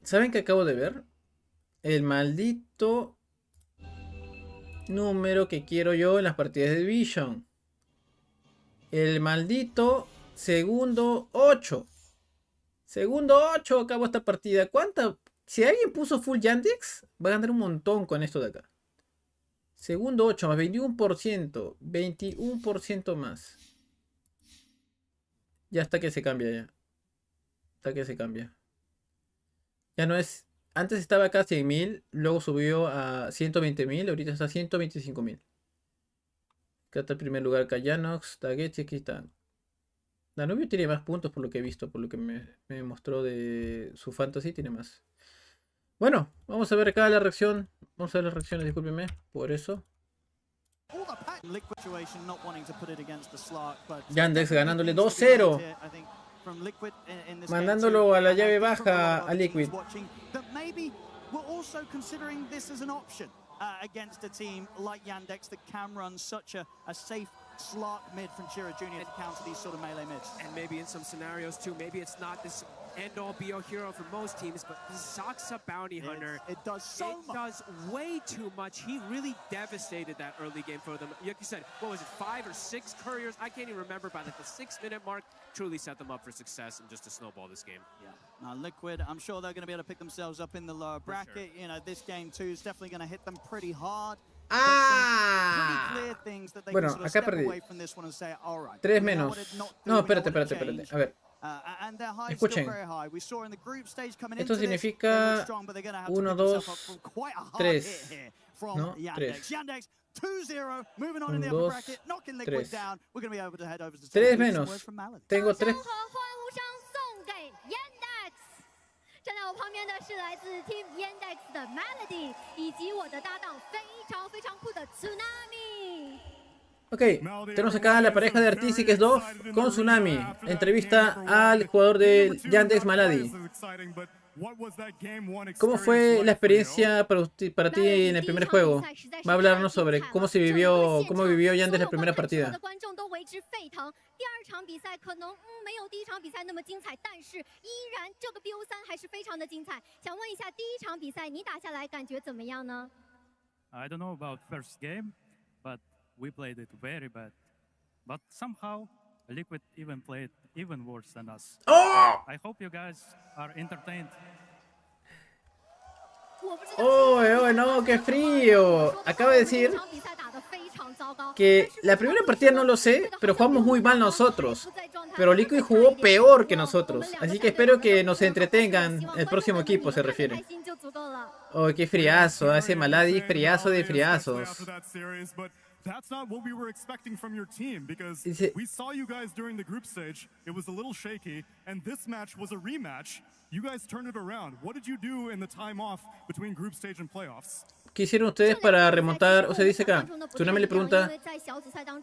¿Saben qué acabo de ver? El maldito número que quiero yo en las partidas de Division. El maldito segundo 8. Segundo 8 acabo esta partida. ¿Cuánta? Si alguien puso full Yandex, va a ganar un montón con esto de acá. Segundo 8 más 21%. 21% más. Ya hasta que se cambia ya. Hasta que se cambia. Ya no es... Antes estaba acá a 100.000, luego subió a 120.000, ahorita está a 125.000. Acá está el primer lugar Kayanox, Tagechi, aquí está. Danubio tiene más puntos por lo que he visto, por lo que me mostró de su fantasy, tiene más. Bueno, vamos a ver acá la reacción. Vamos a ver las reacciones, discúlpenme por eso. Yandex ganándole 2-0. Mandándolo a la llave baja a Liquid. Against a team like Yandex that can run such a safe Slark mid from Chira Jr. to counter these sort of melee mids. And maybe in some scenarios too, maybe it's not this end-all be-all hero for most teams, but the Soxa Bounty Hunter, it does so much. It does way too much. He really devastated that early game for them. Like you said, what was it, 5 or 6 couriers? I can't even remember, by like the 6-minute mark, truly set them up for success and just to snowball this game. Yeah. Now Liquid, I'm sure they're going to be able to pick themselves up in the lower bracket. Sure. You know, this game too is definitely going to hit them pretty hard. Bueno, acá perdí. 3 menos. No, espérate. A ver. Escuchen. Esto significa 1, 2, 3. ¿No? 3. 1, 2, 3. 3 menos. Tengo 3. 站在我旁边的是来自 Team Yandex 的 Melody， 以及我的搭档非常酷的 Tsunami。 Ok, tenemos acá a la pareja de Artistic Dove con Tsunami. Entrevista al jugador de Yandex Maladi. ¿Cómo fue la experiencia para ti en el primer juego? Va a hablarnos sobre cómo vivió Yandex la primera partida. I don't know about first game, but we played it very bad. But somehow Liquid even played even worse than us. ¡Oh! I hope you guys are entertained. ¡Oh, no! ¡Qué frío! Acaba de decir que la primera partida no lo sé, pero jugamos muy mal nosotros. Pero Liquid jugó peor que nosotros. Así que espero que nos entretengan el próximo equipo, se refiere. ¡Oh, qué friazo! Hace Maladi, friazo de friazos. That's not what we were expecting from your team, because we saw you guys during the group stage. It was a little shaky, and this match was a rematch. You guys turned it around. What did you do in the time off between group stage and playoffs? ¿Qué hicieron ustedes para remontar? O sea, dice acá, Tsunami le pregunta,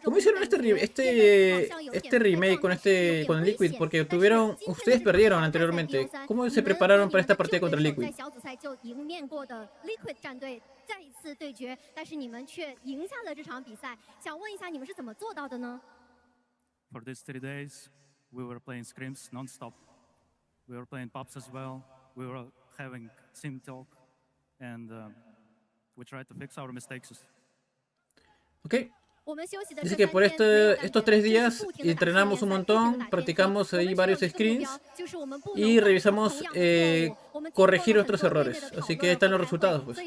¿cómo hicieron este remake con el Liquid? Porque ustedes perdieron anteriormente. ¿Cómo se prepararon para esta partida contra Liquid? For these 3 days, we were playing scrims non-stop. We were playing pops as well. We were having sim talk, and we tried to fix our mistakes. Ok. Dice que por estos 3 días entrenamos un montón, practicamos ahí varios screens y revisamos corregir nuestros errores. Así que están los resultados, pues.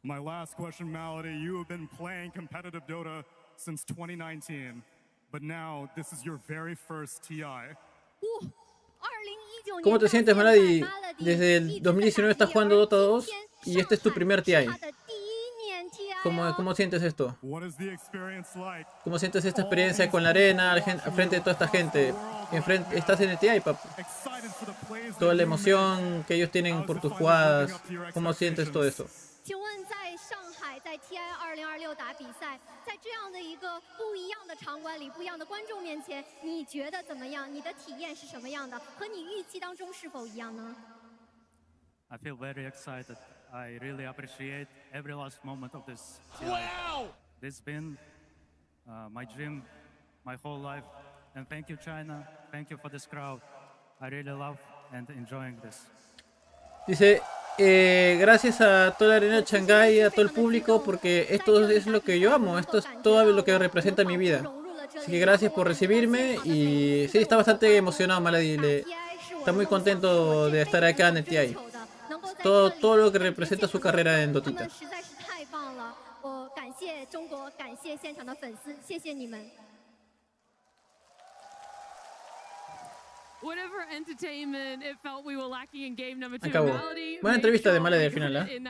My last question, Malady. You have been playing competitive Dota since 2019, but now this is your very first TI. ¿Cómo te sientes, Malady? Desde el 2019 estás jugando Dota 2 y este es tu primer TI. ¿Cómo sientes esto? ¿Cómo sientes esta experiencia con la arena, al frente de toda esta gente? Estás en el TI, papu. Toda la emoción que ellos tienen por tus jugadas. ¿Cómo sientes todo eso? I feel very excited. I really appreciate every last moment of this. Wow! This has been my dream, my whole life. And thank you, China. Thank you for this crowd. I really love and enjoying this. Dice, gracias a toda la arena de Shanghái y a todo el público, porque esto es lo que yo amo. Esto es todo lo que representa mi vida. Así que gracias por recibirme. Y sí, está bastante emocionado, Malady. Está muy contento de estar acá en el TI. Todo lo que representa su carrera en Dotita. Acabó. Buena entrevista de Malady al final, ¿eh?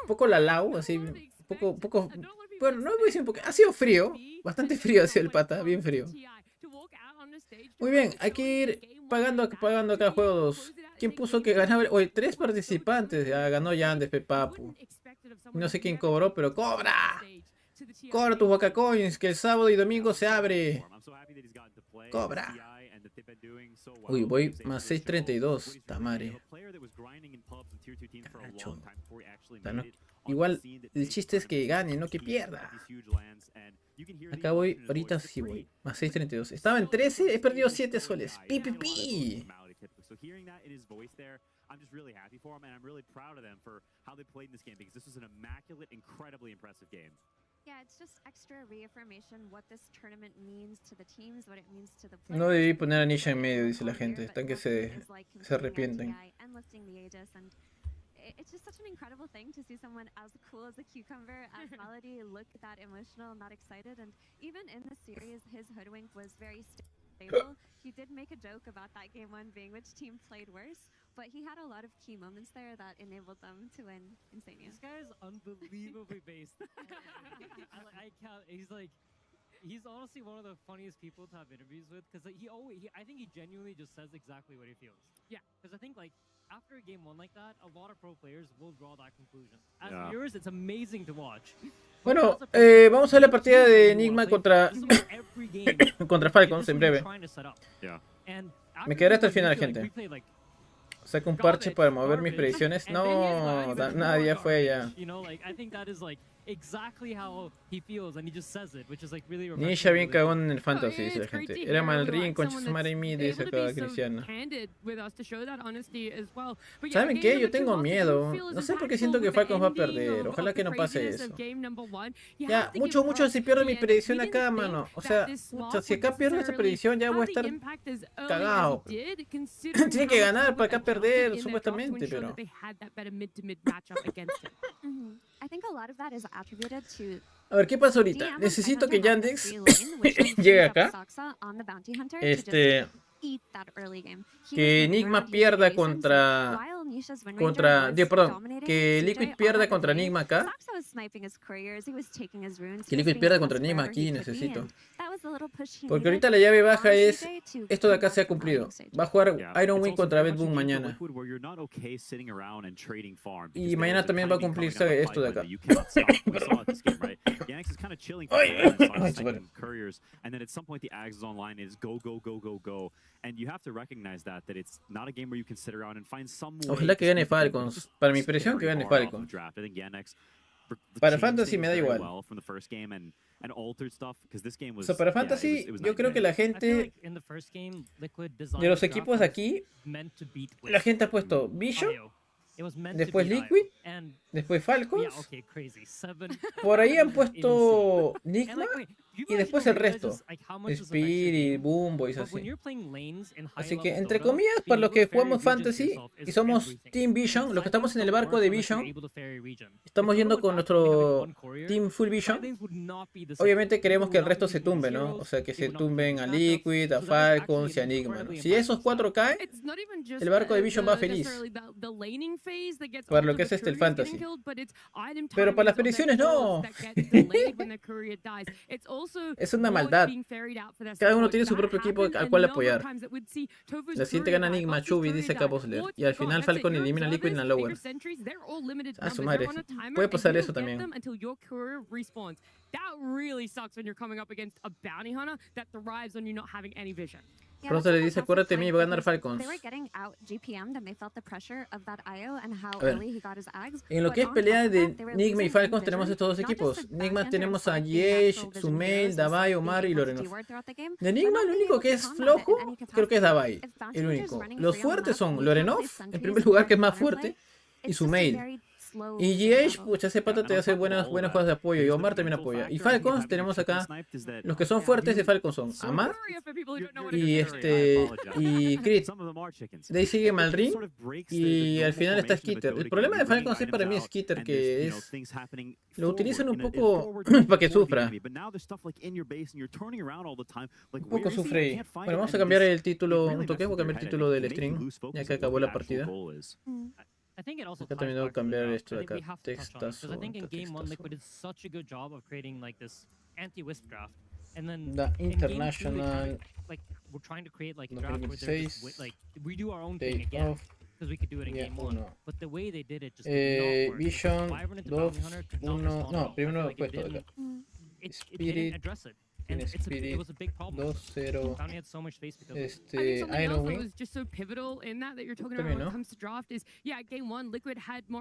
Un poco la lau, así, bueno, no voy a decir un poco, ha sido frío, bastante frío ha sido el pata, bien frío. Muy bien, hay que ir pagando cada juego 2. ¿Quién puso que ganaba? Oye, 3 participantes, ya ganó Yandes, Papu. No sé quién cobró, pero ¡cobra! ¡Cobra tus Waka Coins! Que el sábado y domingo se abre. ¡Cobra! Uy, voy más 632. Tamare. Igual, el chiste es que gane, no que pierda. Acá voy, ahorita sí voy. Más 632. Estaba en 13, he perdido 7 soles. ¡Pi, pi, pi! I'm just really happy for them, and I'm really proud of them for how they played in this game, because this was an immaculate, incredibly impressive game. Yeah, it's just extra reaffirmation what this tournament means to the teams, what it means to the players. No debí poner a Nisha en medio, dice la gente. Están que se arrepienten. It's just such an incredible thing to see someone as cool as a cucumber, as Malady, look that emotional, not excited, and even in the series, his hoodwink was very stable. He did make a joke about that game 1 being which team played worse, but he had a lot of key moments there that enabled them to win Insania. This guy is unbelievably based. I can't. He's honestly one of the funniest people to have interviews with, because I think he genuinely just says exactly what he feels. Yeah, because I think after a game 1 like that, a lot of pro players will draw that conclusion. As viewers, it's amazing to watch. Bueno, vamos a ver la partida de Nigma contra Falcons en breve. Me quedaré hasta el final, gente. Saco un parche para mover mis predicciones. No, nada, ya fue ya. I think that is exactly how Ninja bien cagón en el fantasy, dice la gente. Era Malrin, concha su madre y mí, dice acá Cristiana. ¿Saben qué? Yo tengo miedo. No sé por qué siento que Falcons va a perder. Ojalá que no pase eso. Ya, mucho si pierdo mi predicción acá, mano. O sea, si acá pierdo esta predicción ya voy a estar cagado. Tiene que ganar para acá perder, supuestamente, pero... A ver, ¿qué pasa ahorita? Necesito que Yandex llegue acá. Que Nigma pierda que Liquid pierda contra Nigma acá. Que Liquid pierda contra Nigma aquí, necesito. Porque ahorita la llave baja es... Esto de acá se ha cumplido. Va a jugar Iron Wing contra Bad Boom mañana. Y mañana también va a cumplirse esto de acá. Ojalá que gane Falcons. Para mi impresión que gane Falcons. Para Fantasy me da igual. O sea, para Fantasy yo creo que la gente de los equipos de aquí, la gente ha puesto Vision, después Liquid, después Falcons, por ahí han puesto Nigma y después el resto, Spirit, Boom Boys, así. Así que entre comillas, para los que jugamos Fantasy y somos Team Vision, los que estamos en el barco de Vision, estamos yendo con nuestro Team Full Vision. Obviamente queremos que el resto se tumbe, ¿no? O sea, que se tumben a Liquid, a Falcons y a Nigma, ¿no? Si esos 4 caen, el barco de Vision va feliz. Para lo que es el Fantasy. Pero para las predicciones no. Es una maldad. Cada uno tiene su propio equipo al cual apoyar. La siguiente gana Nigma, Chubby, dice acá Bosler. Y al final Falcon elimina a Liquid en la lower. A su madre. Puede pasar eso también. Pronto le dice, acuérdate de mí, va a ganar Falcons. A ver, en lo que es pelea de Nigma y Falcons tenemos estos dos equipos. Nigma tenemos a Yesh, Sumail, Davai, Omar y Lorenov. De Nigma el único que es flojo creo que es Davai, el único. Los fuertes son Lorenov, en primer lugar, que es más fuerte, y Sumail. Y Yesh, pucha, ese pata te hace buenas cosas de apoyo. Y Omar también apoya. Y Falcons, tenemos acá los que son fuertes de Falcons son Amar y Crit. De ahí sigue Malrin. Y al final está Skitter. El problema de Falcons es para mí Skitter, que es... Lo utilizan un poco para que sufra. Un poco sufre ahí. Bueno, vamos a cambiar el título. Un toque, voy a cambiar el título del stream, ya que acabó la partida. Acá también debo cambiar esto de acá. Textazo. The International 2026 Day Off. Vision 2, 1. No, primero he puesto acá. Spirit. Spirit 2-0 Iron Wing. También, ¿no?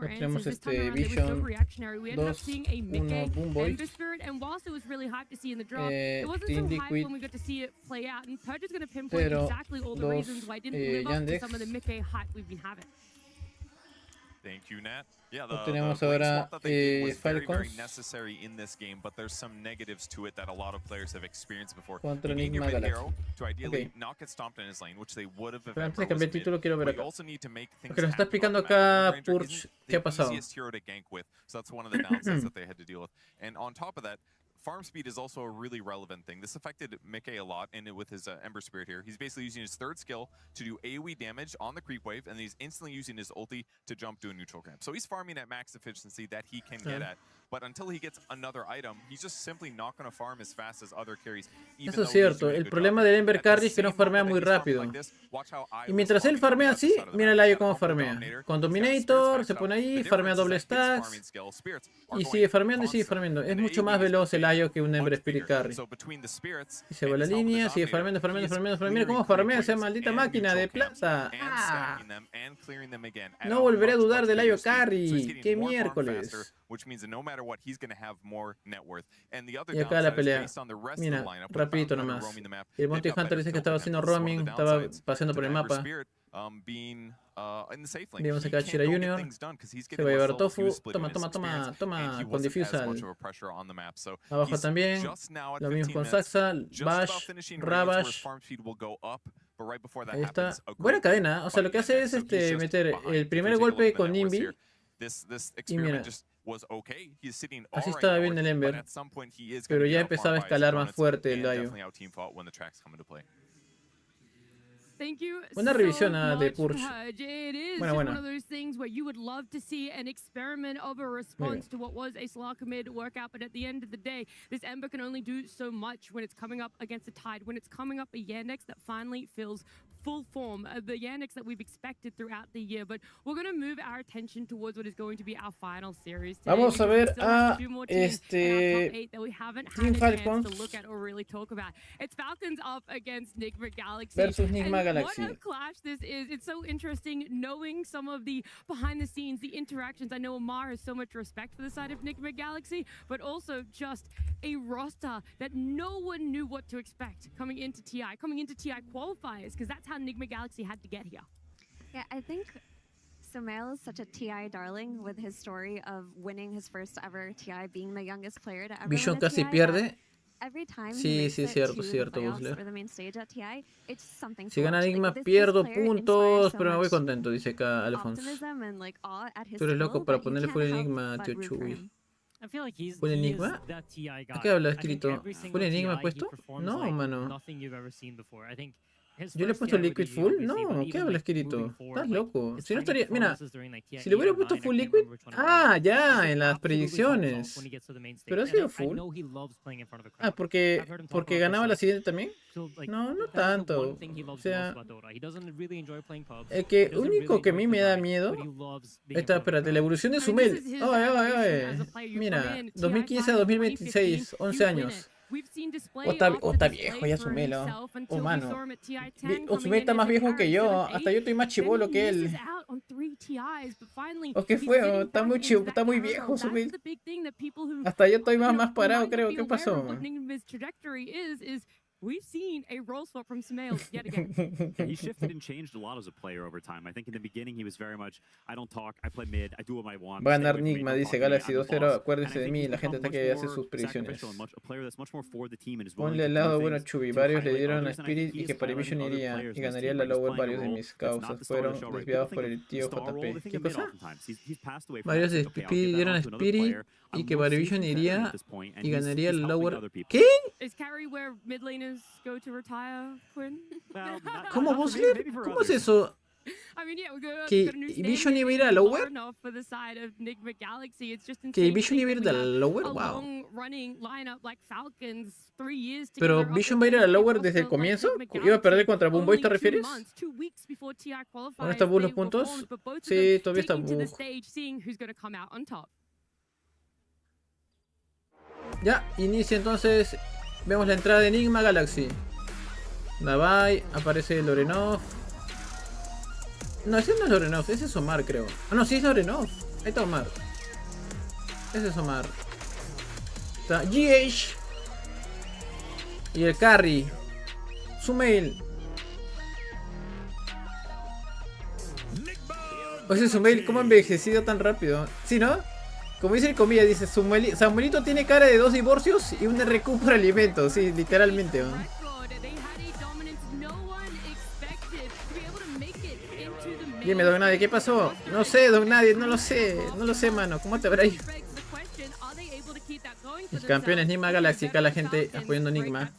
Tenemos Vision 2-1 Boom Boys. Team Liquid 0-2 Yandex. Thank you, Nat. Yeah, tenemos ahora Falcons contra Nigma Galaxy. Okay. Pero antes de cambiar el título quiero ver acá. Porque nos está explicando acá Purge qué ha pasado. Farm speed is also a really relevant thing. This affected Mickey a lot with his Ember Spirit here. He's basically using his third skill to do AoE damage on the creep wave, and he's instantly using his ulti to jump to a neutral camp. So he's farming at max efficiency that he can get at. But until he gets another item, he's just simply not going to farm as fast as other carries. Eso es cierto. El problema del Ember Carry es que no farmea muy rápido. Y mientras él farmea así, mira el Ayo cómo farmea. Con Dominator, se pone ahí, farmea doble stacks. Y sigue farmeando y sigue farmeando. Es mucho más veloz el Ayo que un Ember Spirit Carry. Y se va a la línea, sigue farmeando. Mira cómo farmea esa maldita máquina de plata. ¡Ah! No volveré a dudar del Ayo Carry. ¡Qué miércoles! which means that no matter what, he's going to have more net worth. And the other Y acá la downside is pelea. based on the rest of Mira, the lineup. rapidito nomás. El Monty Hunter dice que estaba haciendo roaming, estaba paseando por el mapa. Vemos acá a Chira Jr. Se va a llevar Tofu. Toma, con Diffusal. Abajo también. Lo mismo con Saxa, Bash, Rabash. Ahí está. Buena cadena. O sea, lo que hace es meter el primer golpe con Nimby. Y mira, así estaba bien el Ember, pero ya empezaba a escalar más fuerte el Dayo. Thank you. Buena revisión de Purge. It is Buena. one of those things where you would love to see an experiment of a response to what was a Slark mid workout, but at the end of the day, this Ember can only do so much when it's coming up against a Tide, when it's coming up a Yandex that finally feels full form, the Yandex that we've expected throughout the year. But we're going to move our attention towards what is going to be our final series today. Vamos a ver a Team Falcons It's Falcons up against Nigma Galaxy versus Nigma Galaxy. What a clash this is. It's so interesting knowing some of the behind the scenes, the interactions. I know Amar has so much respect for the side of Nigma Galaxy, but also just a roster that no one knew what to expect coming into TI qualifiers, because that's how Nigma Galaxy had to get here. Yeah, I think Sumail is such a TI darling with his story of winning his first ever TI, being the youngest player to ever Vision win a casi TI, pierde. Every time Sí, cierto, Busler. Si gana Nigma pierdo puntos, pero me voy contento, dice acá Alfonso. Tú eres loco para ponerle full Enigma, tío Chuy. ¿Full Enigma? ¿A qué habla escrito? ¿Full Enigma puesto? No, mano. ¿Yo le he puesto Liquid Full? No, ¿qué habla escrito? Estás loco. Si no estaría... Mira, si le hubiera puesto Full Liquid... Ah, ya, en las predicciones. Pero ha sido Full. Ah, porque ganaba la siguiente también. No, no tanto. O sea, el que único que a mí me da miedo... Espérate, la evolución de Sumail. Mira, 2015 a 2026, 11 años. O está viejo ya Sumail, mano. Sumail está más viejo que yo. Hasta yo estoy más chibolo que él. ¿O qué fue? Está muy viejo Sumail. Hasta yo estoy más parado, creo. ¿Qué pasó? We've seen a role swap from Sumail yet again. He shifted and changed a lot as a player over time. I think in the beginning he was very much, I don't talk, I play mid, I do what I want. Va a ganar Nigma, dice Galaxy 2-0. Acuérdese de mí, la gente está que hace sus predicciones. Ponle al lado bueno Chubi. Varios le dieron a Spirit y que para Vision iría y ganaría la lower. Varios de mis causas fueron desviados por el tío JP. ¿Qué cosa? Varios de Spirit dieron a Spirit y que para Vision iría y ganaría la lower. ¿Qué? ¿Cómo Busler? ¿Cómo es eso? ¿Que Vision iba a ir a lower? ¿Que Vision iba a ir a lower? Wow. ¿Pero Vision va a ir a la lower desde el comienzo? ¿Iba a perder contra Boom Boy, te refieres? ¿Dónde está Boo los puntos? Sí, todavía está Boo. Ya, inicia entonces. Vemos la entrada de Nigma Galaxy. Navai, aparece Lorenov. No, ese no es Lorenov, ese es Omar, creo. Ah, no, sí es Lorenov. Ahí está Omar. Ese es Omar. Está GH. Y el carry. Sumail. O ese Sumail, ¿cómo ha envejecido tan rápido? ¿Sí, no? Como dice el comida, dice, Samuelito tiene cara de 2 divorcios y un RQ por alimento. Sí, literalmente. Dime, Don Nadie, ¿qué pasó? No sé, Don Nadie, no lo sé, mano. ¿Cómo te habrá ido? Los campeones Nigma Galaxy, acá la gente apoyando Nigma.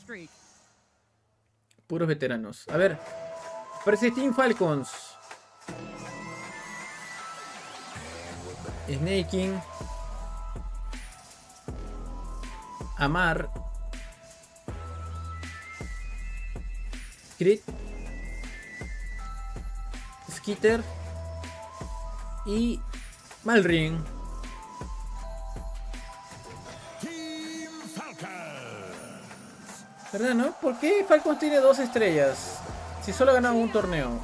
Puros veteranos. A ver, aparece Team Falcons. Snaking. Amar. Crit. Skitter. Y Malring. ¿Verdad, no? ¿Por qué Falcons tiene 2 estrellas? Si solo ganaron un torneo.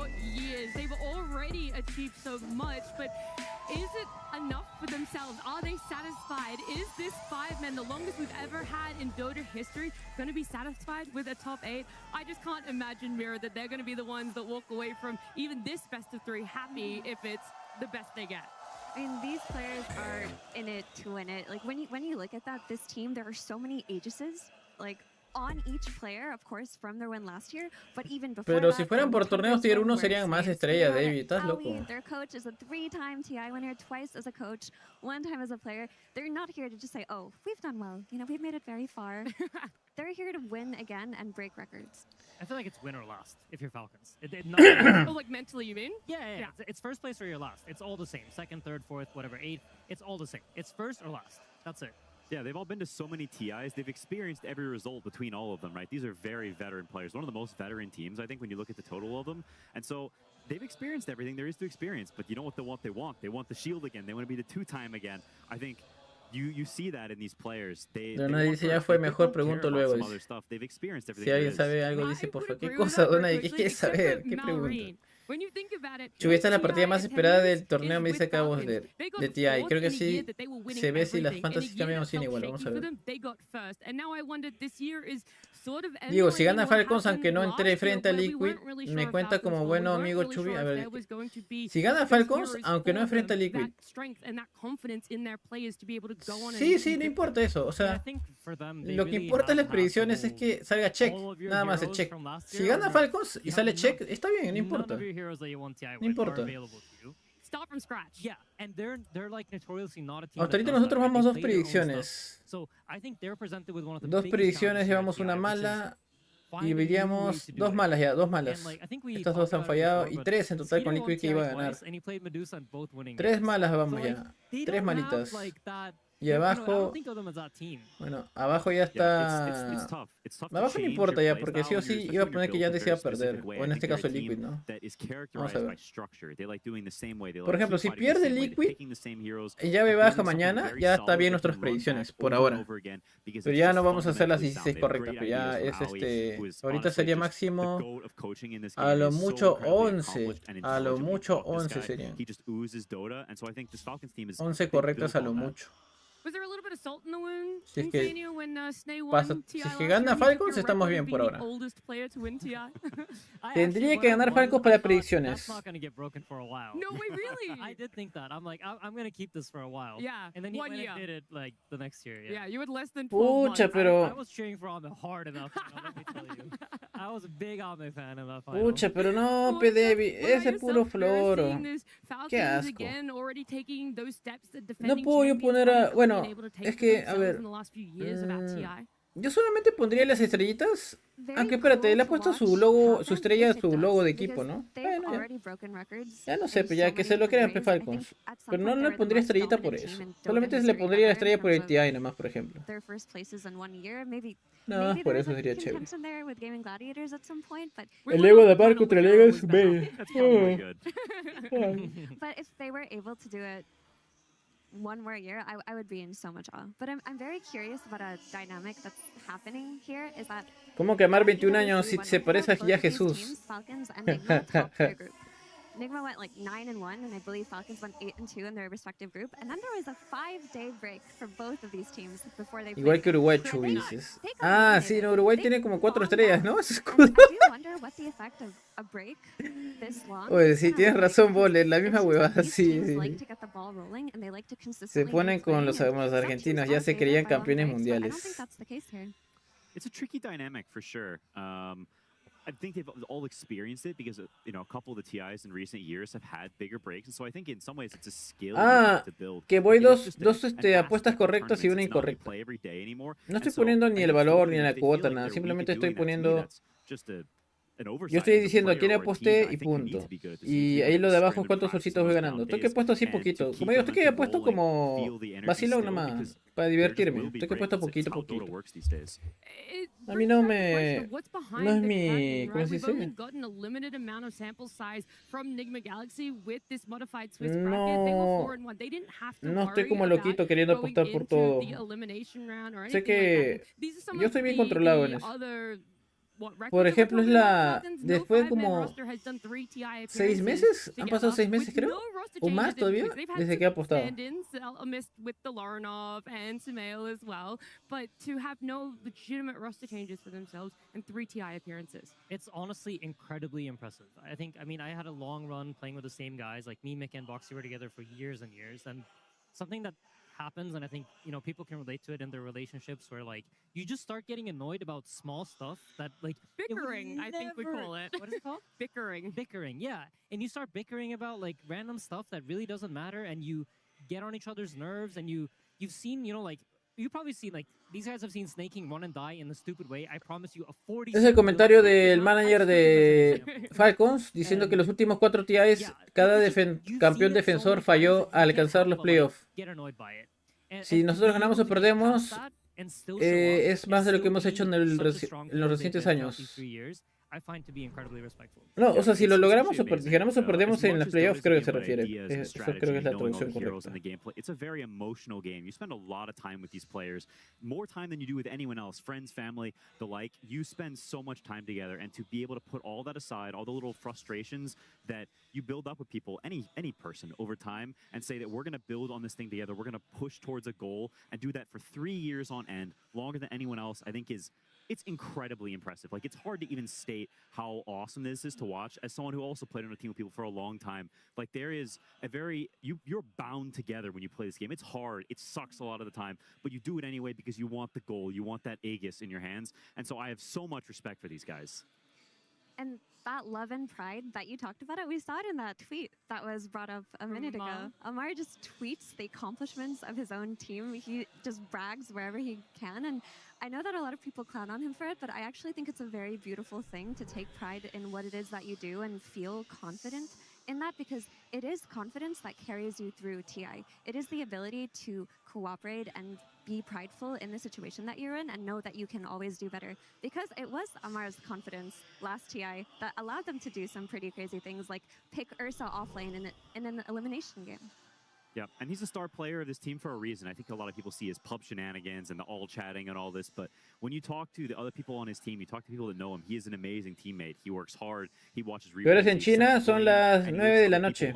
4 years. They've already achieved so much, but is it enough for themselves? Are they satisfied? Is this 5-man, the longest we've ever had in Dota history, going to be satisfied with a top 8? I just can't imagine, Mira, that they're going to be the ones that walk away from even this best of 3 happy if it's the best they get. I mean, these players are in it to win it. Like, when you look at that, this team, there are so many Aegises, like, on each player, of course, from their win last year, but even before Pero that, si fueran por torneos tier 1 serían más estrellas, David. ¿Estás loco? Their coach is a 3-time TI winner, twice as a coach, 1 time as a player. They're not here to just say, oh, we've done well. You know, we've made it very far. They're here to win again and break records. I feel like it's win or last if you're Falcons. Oh, like mentally, you mean? Yeah. It's first place or you're last. It's all the same. Second, third, fourth, whatever, 8th. It's all the same. It's first or last. That's it. Yeah, they've all been to so many TIs. They've experienced every result between all of them, right? These are very veteran players. One of the most veteran teams, I think, when you look at the total of them. And so they've experienced everything there is to experience. But you know what they want? They want the shield again. They want to be the 2-time again. I think you see that in these players. Dona dice, ya fue mejor, pregunto luego. Si alguien sabe algo, dice, por favor. ¿Qué cosa, Dona? ¿Qué quieres saber? ¿Qué pregunta? Chuy, esta es la partida más esperada del torneo, me dice acá vos de TI. Creo que sí se ve si las fantasy cambian o sin igual. Vamos a ver. Digo, si gana Falcons, aunque no entre frente a Liquid, me cuenta como bueno amigo Chuy. A ver, si gana Falcons, aunque no enfrenta a Liquid. Sí, no importa eso. O sea, lo que importa en las predicciones es que salga check. Nada más el check. Si gana Falcons y sale check, está bien, no importa. No importa. Hasta ahorita nosotros vamos 2 predicciones. 2 predicciones, llevamos una mala y veríamos 2 malas ya, 2 malas. Estas 2 han fallado y 3 en total con Liquid que iba a ganar. 3 malas vamos ya, 3 malitas. Y abajo, bueno, abajo ya está. Abajo no importa ya, porque sí o sí iba a poner que ya decía perder. O en este caso el Liquid, ¿no? Vamos a ver. Por ejemplo, si pierde el Liquid y llave baja mañana, ya está bien nuestras predicciones, por ahora. Pero ya no vamos a hacer las 16 correctas, pero ya es ahorita sería máximo a lo mucho 11. A lo mucho 11 serían. 11 correctas a lo mucho. Si es que pasa, si es que gana Falcons, estamos bien por ahora. Tendría que ganar Falcons para predicciones. Pucha, pero... Pucha, pero no, Pedevi, ese es puro floro. Qué asco. No puedo yo poner a... Bueno, es que, a ver... Yo solamente pondría las estrellitas. Aunque espérate, él ha puesto su logo, su estrella, su logo de equipo, ¿no? Bueno, ya no sé, pero ya que se lo crean Falcons. Pero no le pondría estrellita por eso. Solamente le pondría la estrella por el TI nada más, por ejemplo. No, por eso sería chévere. El ego de par contra el ego es B. One more year, I would be in so much awe. But I'm very curious about a dynamic that's happening here. Is that ¿Cómo que Amar 21 años si se parece a ya Jesús? Nigma went like 9-1, and I believe Falcons went 8-2 in their respective group. And then there was a 5-day break for both of these teams before they Igual que Uruguay, Chuy, dices. Ah, sí, no, Uruguay tiene como 4 estrellas, ¿no? Ese escudo. Oye, sí, tienes razón, Bole, la misma huevada, sí. Se ponen con los argentinos, ya se creían campeones mundiales. It's a tricky dynamic for sure. I think they've all experienced it because you know a couple of the TIs in recent years have had bigger breaks, and so I think in some ways it's a skill to build. Que voy dos apuestas correctas y una incorrecta. No estoy poniendo ni el valor ni la cuota, nada. Simplemente estoy poniendo. Yo estoy diciendo a quién aposté y punto. Y ahí lo de abajo es cuántos solcitos voy ganando. Estoy que he puesto así poquito. Como digo, estoy que he puesto como vacilón nomás. Para divertirme. Estoy que he puesto poquito. A mí no me... No es mi... ¿Cómo se dice? No estoy como loquito queriendo apostar por todo. Sé que yo estoy bien controlado en eso. por ejemplo, es la... Después de como 6 meses, han pasado 6 meses creo, o más todavía, desde que ha apostado. With the Laranov and Sumail as well, but to have no legitimate roster changes for themselves and 3 TI appearances. It's honestly incredibly impressive. I mean, I had a long run playing with the same guys, like me, Mick, and Boxy were together for years and years, and something that happens, and I think, you know, people can relate to it in their relationships where, like, you just start getting annoyed about small stuff that, like... Bickering, I think we call it. What is it called? Bickering. Bickering, yeah. And you start bickering about, like, random stuff that really doesn't matter, and you get on each other's nerves, and you've seen, you know, like, you've probably seen, like, these guys have seen Snaking run and die in the stupid way. I promise you a 40... Es el comentario del manager de Falcons diciendo que los últimos 4 TIs, cada campeón defensor falló al alcanzar los playoffs. Si nosotros ganamos o perdemos, es más de lo que hemos hecho en los recientes años. No, o sea, si lo logramos o ganamos o perdemos en los playoffs, creo que se refiere. Eso creo que es la traducción correcta. It's a very emotional game. You spend a lot of time with these players, more time than you do with anyone else, friends, family, the like. You spend so much time together, and to be able to put all that aside, all the little frustrations that you build up with people, any person over time, and say that we're going to build on this thing together, we're going to push towards a goal, and do that for 3 years on end, longer than anyone else, I think it's incredibly impressive. Like, it's hard to even state how awesome this is to watch. As someone who also played on a team with people for a long time, like, there is a very... You're bound together when you play this game. It's hard. It sucks a lot of the time. But you do it anyway because you want the goal. You want that Aegis in your hands. And so I have so much respect for these guys. And that love and pride that you talked about, we saw it in that tweet that was brought up a minute ago. Amar just tweets the accomplishments of his own team. He just brags wherever he can. And I know that a lot of people clown on him for it, but I actually think it's a very beautiful thing to take pride in what it is that you do and feel confident in that, because it is confidence that carries you through TI. It is the ability to cooperate and be prideful in the situation that you're in and know that you can always do better. Because it was Amar's confidence last TI that allowed them to do some pretty crazy things, like pick Ursa offlane in an elimination game. Yeah, and he's a star player of this team for a reason. I think a lot of people see his pub shenanigans and the all chatting and all this, but when you talk to the other people on his team, you talk to people that know him, he is an amazing teammate. He works hard, he watches replays. Pero en China son las 9 de la noche.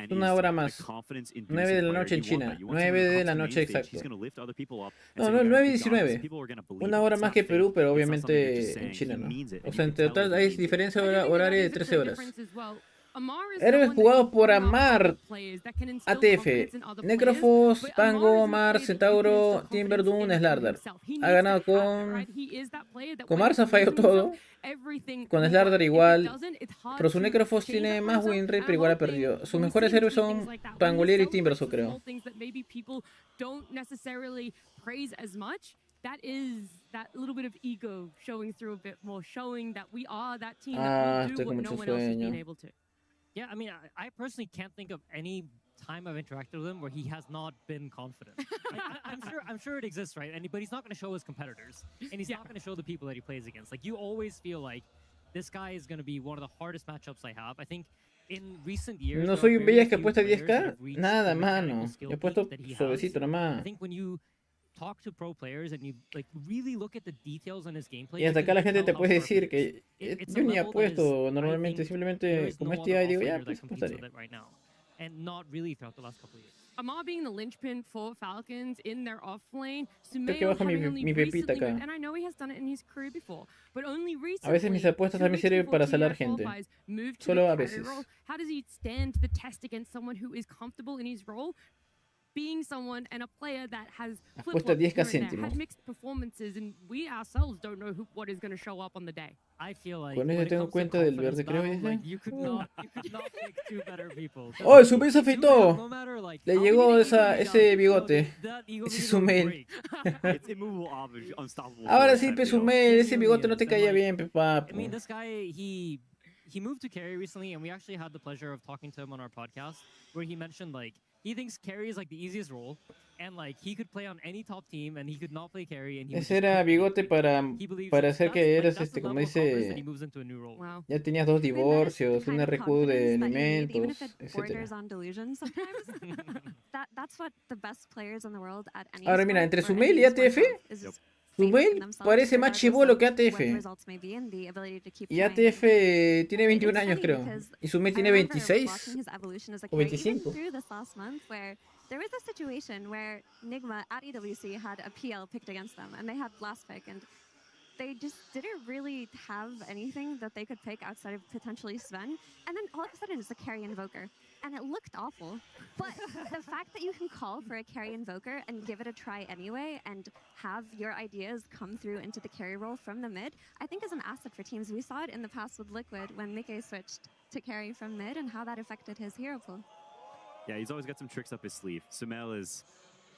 Una hora más. 9 de la noche en China. 9 de la noche exacto. No, 9 y 19. Una hora más que Perú, pero obviamente en China, ¿no? O sea, en total hay diferencia horaria de 13 horas. Héroes jugados por Amar, ATF, Necrofos, Pango, Mars, Centauro, Timberdoom, Slardar. Ha ganado con Mars, ha fallado todo. Con Slardar igual. Pero su Necrofos tiene más win rate, pero igual ha perdido. Sus mejores héroes son Pangolier y Timberso, creo. That is that little bit of ego showing through a bit more, showing that we are that team that will do what no one else has been able to. Yeah, I mean, I personally can't think of any time I've interacted with him where he has not been confident. Like, I'm sure it exists, right? But he's not going to show his competitors, and he's not going to show the people that he plays against. Like, you always feel like this guy is going to be one of the hardest matchups I have. I think in recent years. No soy un bellas que apuesta 10k. Nada, mano. Yo he puesto suavecito nomás. I think when you talk to pro players and you like really look at the details on his gameplay. Y hasta acá la gente te puede decir que yo ni apuesto normalmente, simplemente como es TI digo ya, pues apostaré. And not really throughout the last couple of years. Amar being the linchpin for Falcons in their off lane, Creo que bajo mi pepita acá. And I know he has done it in his career before, but only recently. A veces mis apuestas también sirven para salar gente. Solo a veces. How does he stand the test against someone who is comfortable in his role? Being someone and a player that has apuesta 10k céntimos. Had mixed performances, and we ourselves don't know what is going to show up on the day. I feel like con eso tengo cuenta del verde, creo que like, you could not pick two better people. Oh, su se afeitó. Le llegó ese bigote. Ese es su mail. Ahora sí, su mail, ese bigote no te caía bien, papá. I mean, this guy, he moved to carry recently, and we actually had the pleasure of talking to him on our podcast, where he mentioned like he thinks carry is like the easiest role, and like he could play on any top team, and he could not play carry. And ese era bigote para hacer que eras como dice, ya tenías 2 divorcios, un RQ de alimentos, etc. Ahora mira, entre su mail y ATF, Sumail parece más chibolo que ATF. Y ATF tiene 21 años, creo. Y Sumail tiene 26 o 25. There was a situation where Nigma at EWC had a PL picked against them, and they had last pick, and they just didn't really have anything that they could pick outside of potentially Sven. And then all of a sudden it's a carry invoker. And it looked awful. But the fact that you can call for a carry invoker and give it a try anyway and have your ideas come through into the carry role from the mid, I think is an asset for teams. We saw it in the past with Liquid when Mike switched to carry from mid and how that affected his hero pool. Yeah, he's always got some tricks up his sleeve. Sumail is,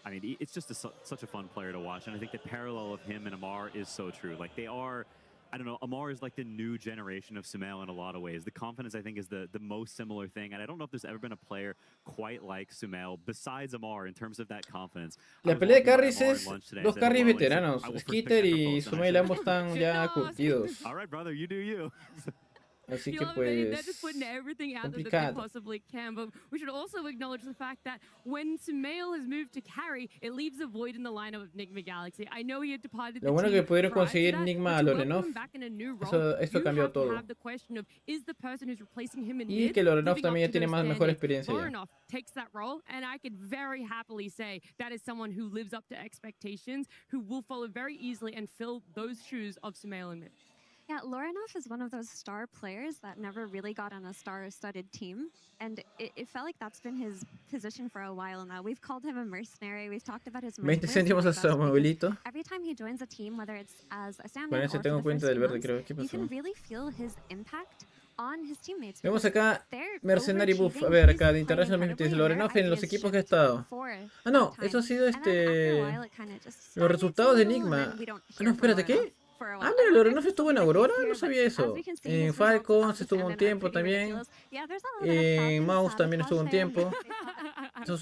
I mean, it's just such a fun player to watch. And I think the parallel of him and Amar is so true. Like, they are, I don't know, Amar is like the new generation of Sumail in a lot of ways. The confidence, I think, is the most similar thing. And I don't know if there's ever been a player quite like Sumail besides Amar in terms of that confidence. La pelea de carries es dos carries veteranos. Skitter y Sumail ambos están ya curtidos. All right, brother, you do you. Así que They're just putting pues everything out there that they possibly can. But we should also acknowledge the fact that when Sumail has moved to carry, it leaves a void in the lineup of Nigma Galaxy. I know he had departed. Lo bueno que pudieron conseguir Nigma a Lorenov. Esto cambió todo. Y que Lorenov también ya tiene mejor experiencia ya. Lorenov takes that role, and I could very happily say that is someone who lives up to expectations, who will follow very easily and fill those shoes of Sumail and Mitch. Yeah, Lorenov is one of those star players that never really got on a star-studded team, and it felt like that's been his position for a while now. We've called him a mercenary. We've talked about his 20 céntimos a su abuelito. Every time he joins a team, whether it's as a stand-in Bueno, or ese for tengo the cuenta first del few verde, months, creo. ¿Qué you pasó? can really feel his impact on his teammates. Vemos acá They're Mercenary Buff. A overachieving. ver, He's acá de playing International incredibly, 20. and Lorenov their en los ideas equipos que ha shift estado. for Ah, no, a time. eso ha sido And then after a while, it kinda just los stagnates resultados a de little, and Nigma. then we don't Ah, hear no, from espérate, ¿qué? Lorenov for a while. Ah, mira, Lorenov estuvo en Aurora, no sabía As eso. we can see, En his results Falcons as a estuvo un stand-in are tiempo pretty también. ridiculous. Yeah, there's a little bit of En Falcons Mouse también estuvo un sabotage there, and tiempo. Hizo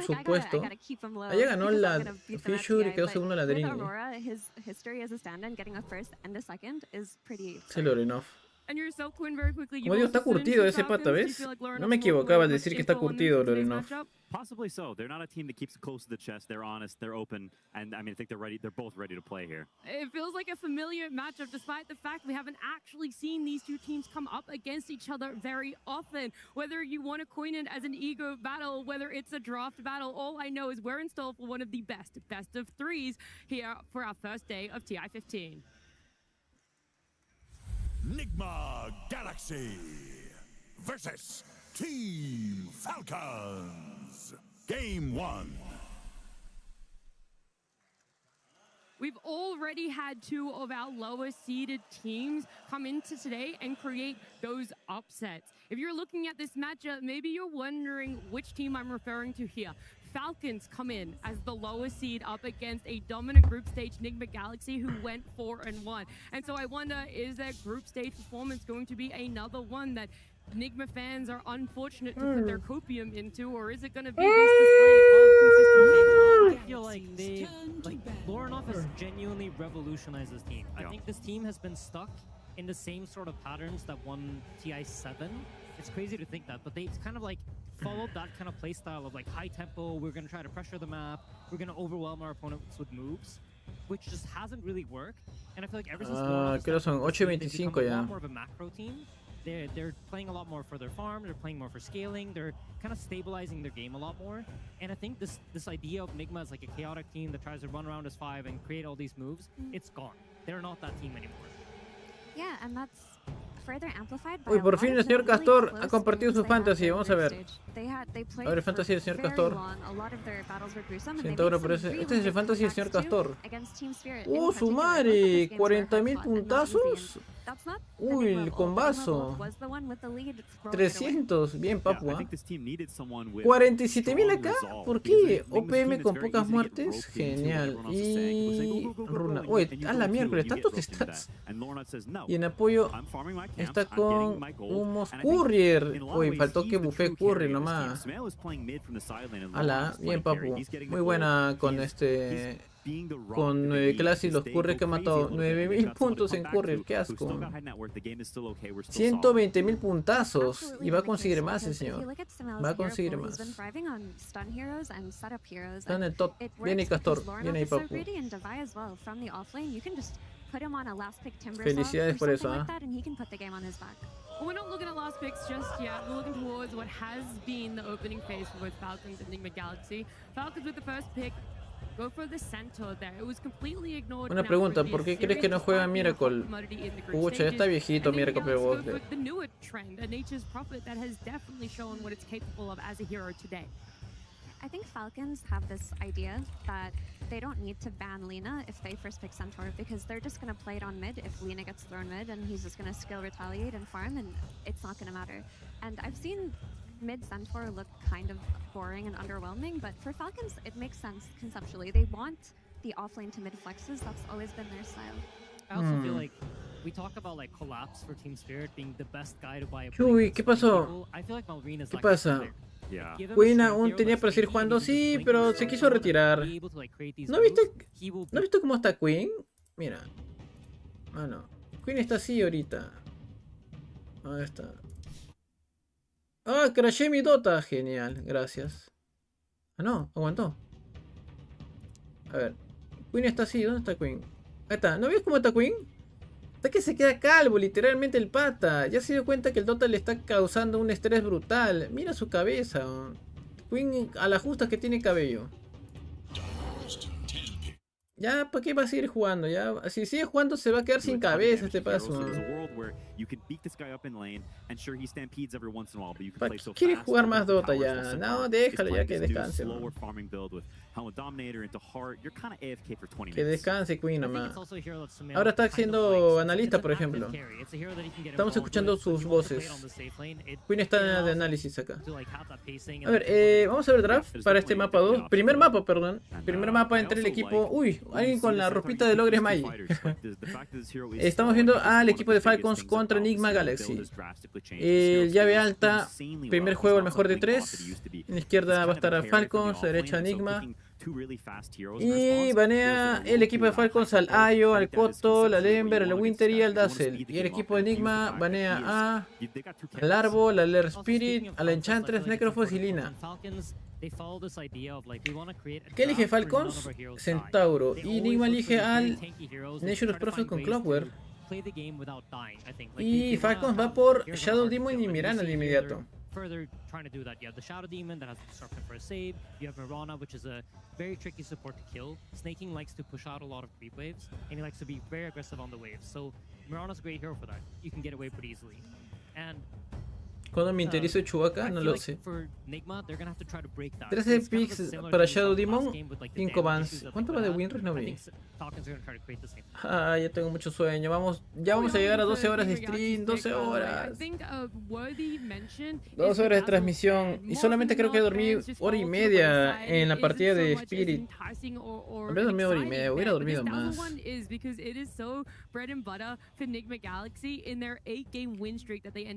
su puesto. Allá ganó la Fisher y quedó segundo en la With Dream. Aurora, his history as a stand-in, getting a first and a second, is pretty. Ese Lorenov. And yourself, Quinn, very quickly. Como digo, está curtido ese pata, ¿ves? No me equivocaba al decir que está curtido Lorenov. Possibly so. They're not a team that keeps close to the chest. They're honest. They're open. And I mean, I think they're ready. They're both ready to play here. It feels like a familiar matchup, despite the fact we haven't actually seen these two teams come up against each other very often. Whether you want to coin it as an ego battle, whether it's a draft battle, all I know is we're in store for one of the best of threes here for our first day of TI 15. Nigma Galaxy versus Team Falcons. Game 1. We've already had two of our lower seeded teams come into today and create those upsets. If you're looking at this matchup, maybe you're wondering which team I'm referring to here. Falcons come in as the lowest seed up against a dominant group stage Nigma Galaxy who went 4-1. And so I wonder, is that group stage performance going to be another one that Nigma fans are unfortunate to put their copium into, or is it going to be this display of consistency? I feel like Lorenov has genuinely revolutionized this team. I think this team has been stuck in the same sort of patterns that won TI7. It's crazy to think that, but they've kind of like followed that kind of play style of like high tempo. We're going to try to pressure the map. We're going to overwhelm our opponents with moves, which just hasn't really worked. And I feel like ever since creo son 8:25 a ya. lot more of a macro team. They're playing a lot more for their farm. They're playing more for scaling. They're kind of stabilizing their game a lot more. And I think this idea of Nigma as like a chaotic team that tries to run around as 5 and create all these moves, it's gone. They're not that team anymore. Yeah, and that's further amplified by Uy, por fin el señor Castor ha compartido su fantasy. Vamos a ver. A ver el fantasy del señor Castor. 100 € por ese. Este es el fantasy del señor Castor. Su madre. 40.000 puntazos. Uy, el combazo. 300. Bien, papu. 47.000 acá. ¿Por qué? OPM con pocas muertes. Genial. Y Runa. Uy, a la miércoles. Tantos stats. Y en apoyo está con Humos Courier. Uy, faltó que bufé Courier nomás. Ala, bien, papu. Muy buena con este Con 9 clases y los Curry que ha matado 9000 puntos en Curry, qué asco. 120.000 puntazos y va a conseguir más el señor. Va a conseguir más. Está en el top. Viene Castor, viene ahí Papu. Felicidades por eso, ¿ah? Well, we're not looking at last picks just yet. We're looking towards what has been the opening phase for both Falcons and Nigma Galaxy. Falcons with the first pick go for the center there. It was completely ignored. Una pregunta, ¿por qué crees que no juega Miracle? Pucha, ya está viejito Miracle, pero vos. The newer trend, a Nature's Prophet that has definitely shown what it's capable of as a hero today. I think Falcons have this idea that they don't need to ban Lina if they first pick Centaur, because they're just going to play it on mid if Lina gets thrown mid, and he's just going to skill retaliate and farm, and it's not going to matter. And I've seen mid Centaur look kind of boring and underwhelming, but for Falcons, it makes sense conceptually. They want the offlane to mid flexes. That's always been their style. I also feel like we talk about like collapse for Team Spirit being the best guy to buy a Uy, ¿qué pasó? I feel like Malrina's ¿Qué pasa? Queen aún tenía para seguir jugando, sí, pero se quiso retirar. ¿No viste cómo está Queen? Mira. Ah, no. Queen está así ahorita. ¿Dónde está? Ah, crashé mi Dota. Genial, gracias. Ah, no, aguantó. A ver. Queen está así, ¿dónde está Queen? Ahí está, ¿no ves cómo está Queen? Está que se queda calvo, literalmente el pata. Ya se dio cuenta que el Dota le está causando un estrés brutal. Mira su cabeza. Queen a la justa que tiene cabello. Ya, ¿para qué va a seguir jugando? Ya, si sigue jugando se va a quedar sin cabeza este paso. ¿Quiere jugar más Dota ya? No, déjalo ya que descanse. Que descanse Queen nomás. Ahora está siendo analista, por ejemplo. Estamos escuchando sus voces. Queen está de análisis acá. A ver, vamos a ver draft para este mapa 2. Primer mapa, perdón. Primer mapa entre el equipo... Uy, alguien con la ropita de Logres Magic. Estamos viendo al equipo de Falcons contra Nigma Galaxy. Llave alta. Primer juego, el mejor de 3. En la izquierda va a estar a Falcons, a la derecha Nigma. Y banea el equipo de Falcons al Ayo, al Koto, al Ember, al Winter y al Dazzle. Y el equipo de Enigma banea al Árbol, al Air Spirit, a la Enchantress, Necrophos y Lina. ¿Qué elige Falcons? Centauro. Y Enigma elige al Nature's Prophet con Clockwork. Y Falcons va por Shadow Demon y Mirana de inmediato. Further trying to do that, you have the Shadow Demon that has the disruption for a save. You have Mirana, which is a very tricky support to kill. Snaking likes to push out a lot of creep waves, and he likes to be very aggressive on the waves. So Mirana's a great hero for that. You can get away pretty easily. And cuando me interesa Chewbacca, no lo sé. 13 picks para Shadow Demon, 5 bans. ¿Cuánto va de Winrest? No vi. Ah, ya tengo mucho sueño. Ya vamos a llegar a 12 horas de stream. 12 horas. 12 horas de transmisión. Y solamente creo que dormí hora y media en la partida de Spirit. Habría dormido hora y media. Hubiera dormido más.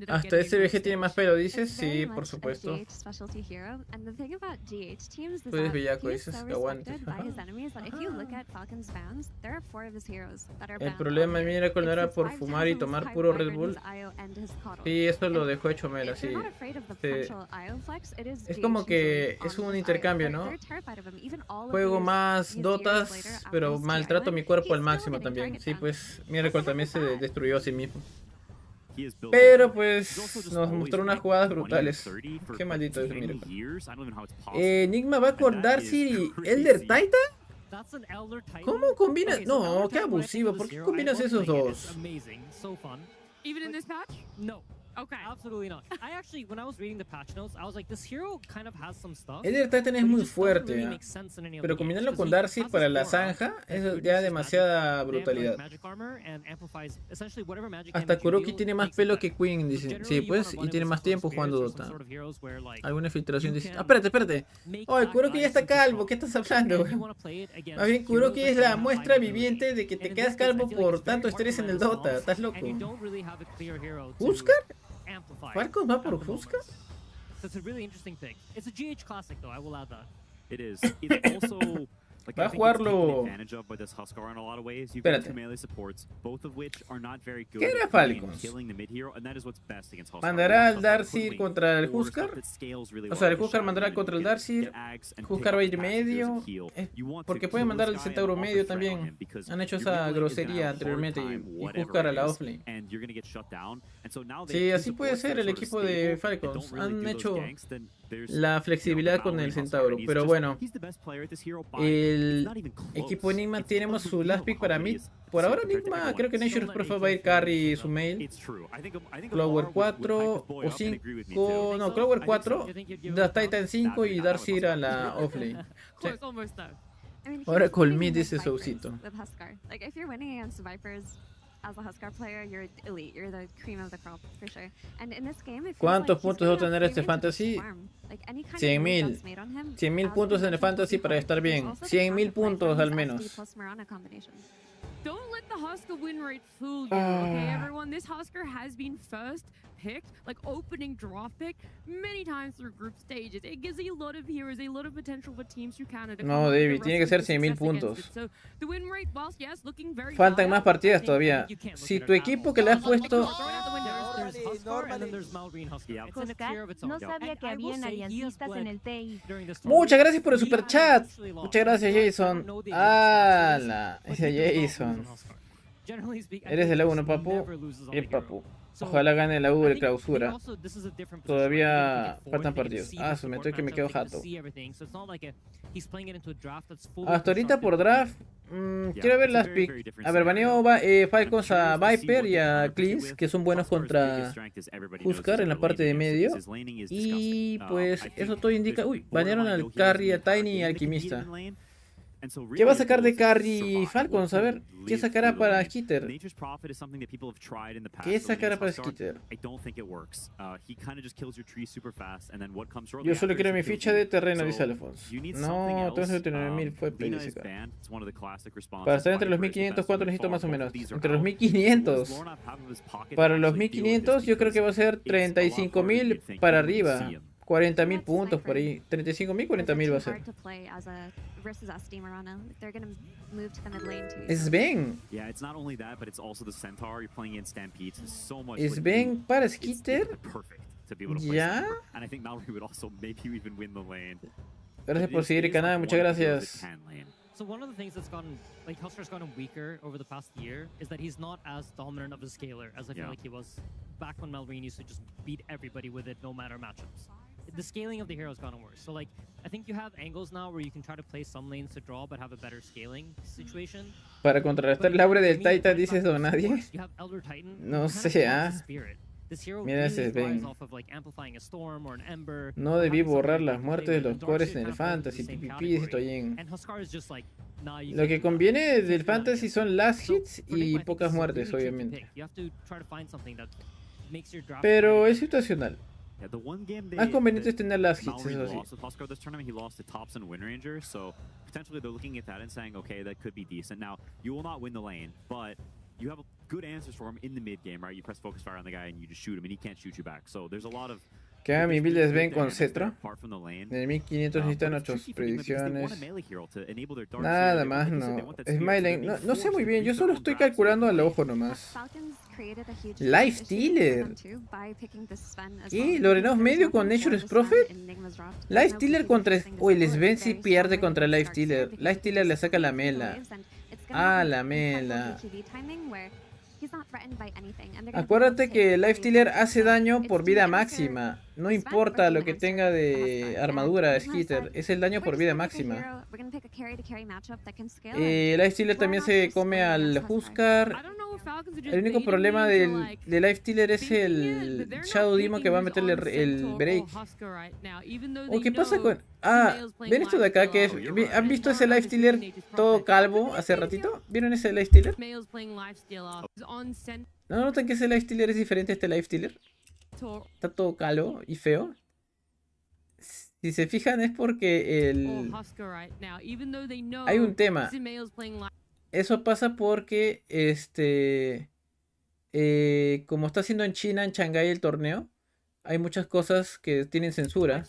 Hasta SBG tiene más pelo, dices. Sí, por supuesto. Tú eres bellaco, dices. Que aguante. El problema de Miracle no era por fumar y tomar puro Red Bull. Sí, eso lo dejó hecho Mela, sí. Es como que es un intercambio, ¿no? Juego más Dotas, pero maltrato mi cuerpo al máximo también. Sí, pues Miracle también se destruyó a sí mismo. Pero pues nos mostró unas jugadas brutales. Qué maldito es Miracle. Enigma va con Darcy y Elder Titan. ¿Cómo combinas? No, qué abusivo. ¿Por qué combinas esos dos? Even in this patch? No. Okay. Absolutely not. I actually, when I was reading the patch notes, I was like, this hero kind of has some stuff. El Titan es muy fuerte, pero combinarlo con Darcy para la zanja es ya demasiada brutalidad. Hasta Kuroki tiene más pelo que Queen, dicen. Sí, pues, y tiene más tiempo jugando Dota. Alguna filtración dice. Ah, espérate. Oh, el Kuroki ya está calvo. ¿Qué estás hablando? Más bien, Kuroki es la muestra viviente de que te quedas calvo por tanto estrés en el Dota. ¿Estás loco? ¿Huskar? ¿Falcons va por Huskar? So it's a really interesting pick. It's a GH classic though, I will add that. It is. It's also Va a jugarlo. Espérate. ¿Qué era Falcons? ¿Mandará al Darcy contra el Huskar? O sea, el Huskar mandará contra el Darcy. Huskar va a ir medio. Porque puede mandar al Centauro medio también. Han hecho esa grosería anteriormente y Huskar a la offlane. Sí, así puede ser el equipo de Falcons. Han hecho la flexibilidad con el Centauro. Pero bueno, el equipo Nigma tenemos su last pick para mí. Por ahora Nigma, creo que Nature's Prophet va a ir carry su mail. Clover 4 o 5. No, Clover 4, Titan 5 y Darcy a la offlane. Sí. Ahora con mid dice Soucito. ¿Cuántos puntos va a tener este fantasy? 100.000. 100.000 puntos en el fantasy para estar bien. 100.000 puntos al menos. Don't let the Husker win rate fool you, okay, everyone? This Husker has been first picked, like opening draft pick, many times through group stages. It gives a lot of heroes, a lot of potential for teams through Canada. No, David, tiene que ser 100.000 puntos. Faltan más partidas todavía. Si tu equipo que le has puesto... No sabía que habían aliancistas en el TI. Muchas gracias por el super chat. Muchas gracias, Jason. ¡Hala! Ese Jason. Eres de la U, ¿no, papu? Bien, papu. Ojalá gane la U de clausura. Todavía faltan partidos. Ah, me tengo que me quedo jato. Hasta ahorita por draft. Quiero ver las picks. A ver, baneo Falcons a Viper y a Cleans, que son buenos contra Huskar en la parte de medio. Y pues eso todo indica. Uy, banearon al Carry, a Tiny y al Alquimista. ¿Qué va a sacar de carry Falcons? A ver, ¿qué sacará para Skitter? ¿Qué sacará para Skitter? Yo solo quiero mi ficha de terreno, dice Alfonso. No, 399.000 fue PDSK. Para estar entre los 1500, ¿cuánto necesito más o menos? Entre los 1500. Para los 1500 yo creo que va a ser 35.000 para arriba. 40.000 puntos por ahí. 35.000, 40.000 va a ser. Sven. Sven para Skitter. Ya. Gracias por seguir el canal, muchas gracias. So one of the things that's gotten, like Huskar's gotten weaker over the past year is that he's not as dominant of a scaler as I feel like he was back when Malrine used to just beat everybody with it no matter matchups. The scaling of the hero has gotten worse. So like, I think you have angles now where you can try to play some lanes to draw but have a better scaling situation. Para contrarrestar el aura del Titan, dices don nadie. No sé, Mira ese Sven. No debí borrar las muertes de los cores en el fantasy. Pipipi, estoy en. Lo que conviene del fantasy son last hits y pocas muertes, obviamente. Pero es situacional. Más conveniente es tener las hits, eso sí. You have good answers for him in the mid game, right? You press focus fire on the guy and you just shoot him and he can't shoot you back. So there's a lot of ¿Qué mi build Sven con cetro? En el 1500 necesitan 8 predicciones. Nada más, no. Smiling, no sé muy bien, yo solo estoy calculando al ojo nomás. Life Stealer. ¿Qué? ¿Lorenov medio con Nature's Prophet? Life Stealer contra... Uy, el Sven sí pierde contra Life Stealer. Life Stealer le saca la mela. Ah, la mela. Acuérdate que Life Stealer hace daño por vida máxima. No importa lo que tenga de armadura, Skitter. Es el daño por vida máxima. Life Stealer también se come al Huskar. El único problema de Life Stealer es el Shadow Demon que va a meterle el break. ¿O qué pasa con...? Ah, ¿ven esto de acá? Que es... ¿Han visto ese Life Stealer todo calvo hace ratito? ¿Vieron ese Life Stealer? ¿No notan que ese Life Stealer es diferente a este Life Stealer? Está todo calvo y feo. Si se fijan es porque hay un tema. Eso pasa porque como está haciendo en China, en Shanghái el torneo, hay muchas cosas que tienen censura.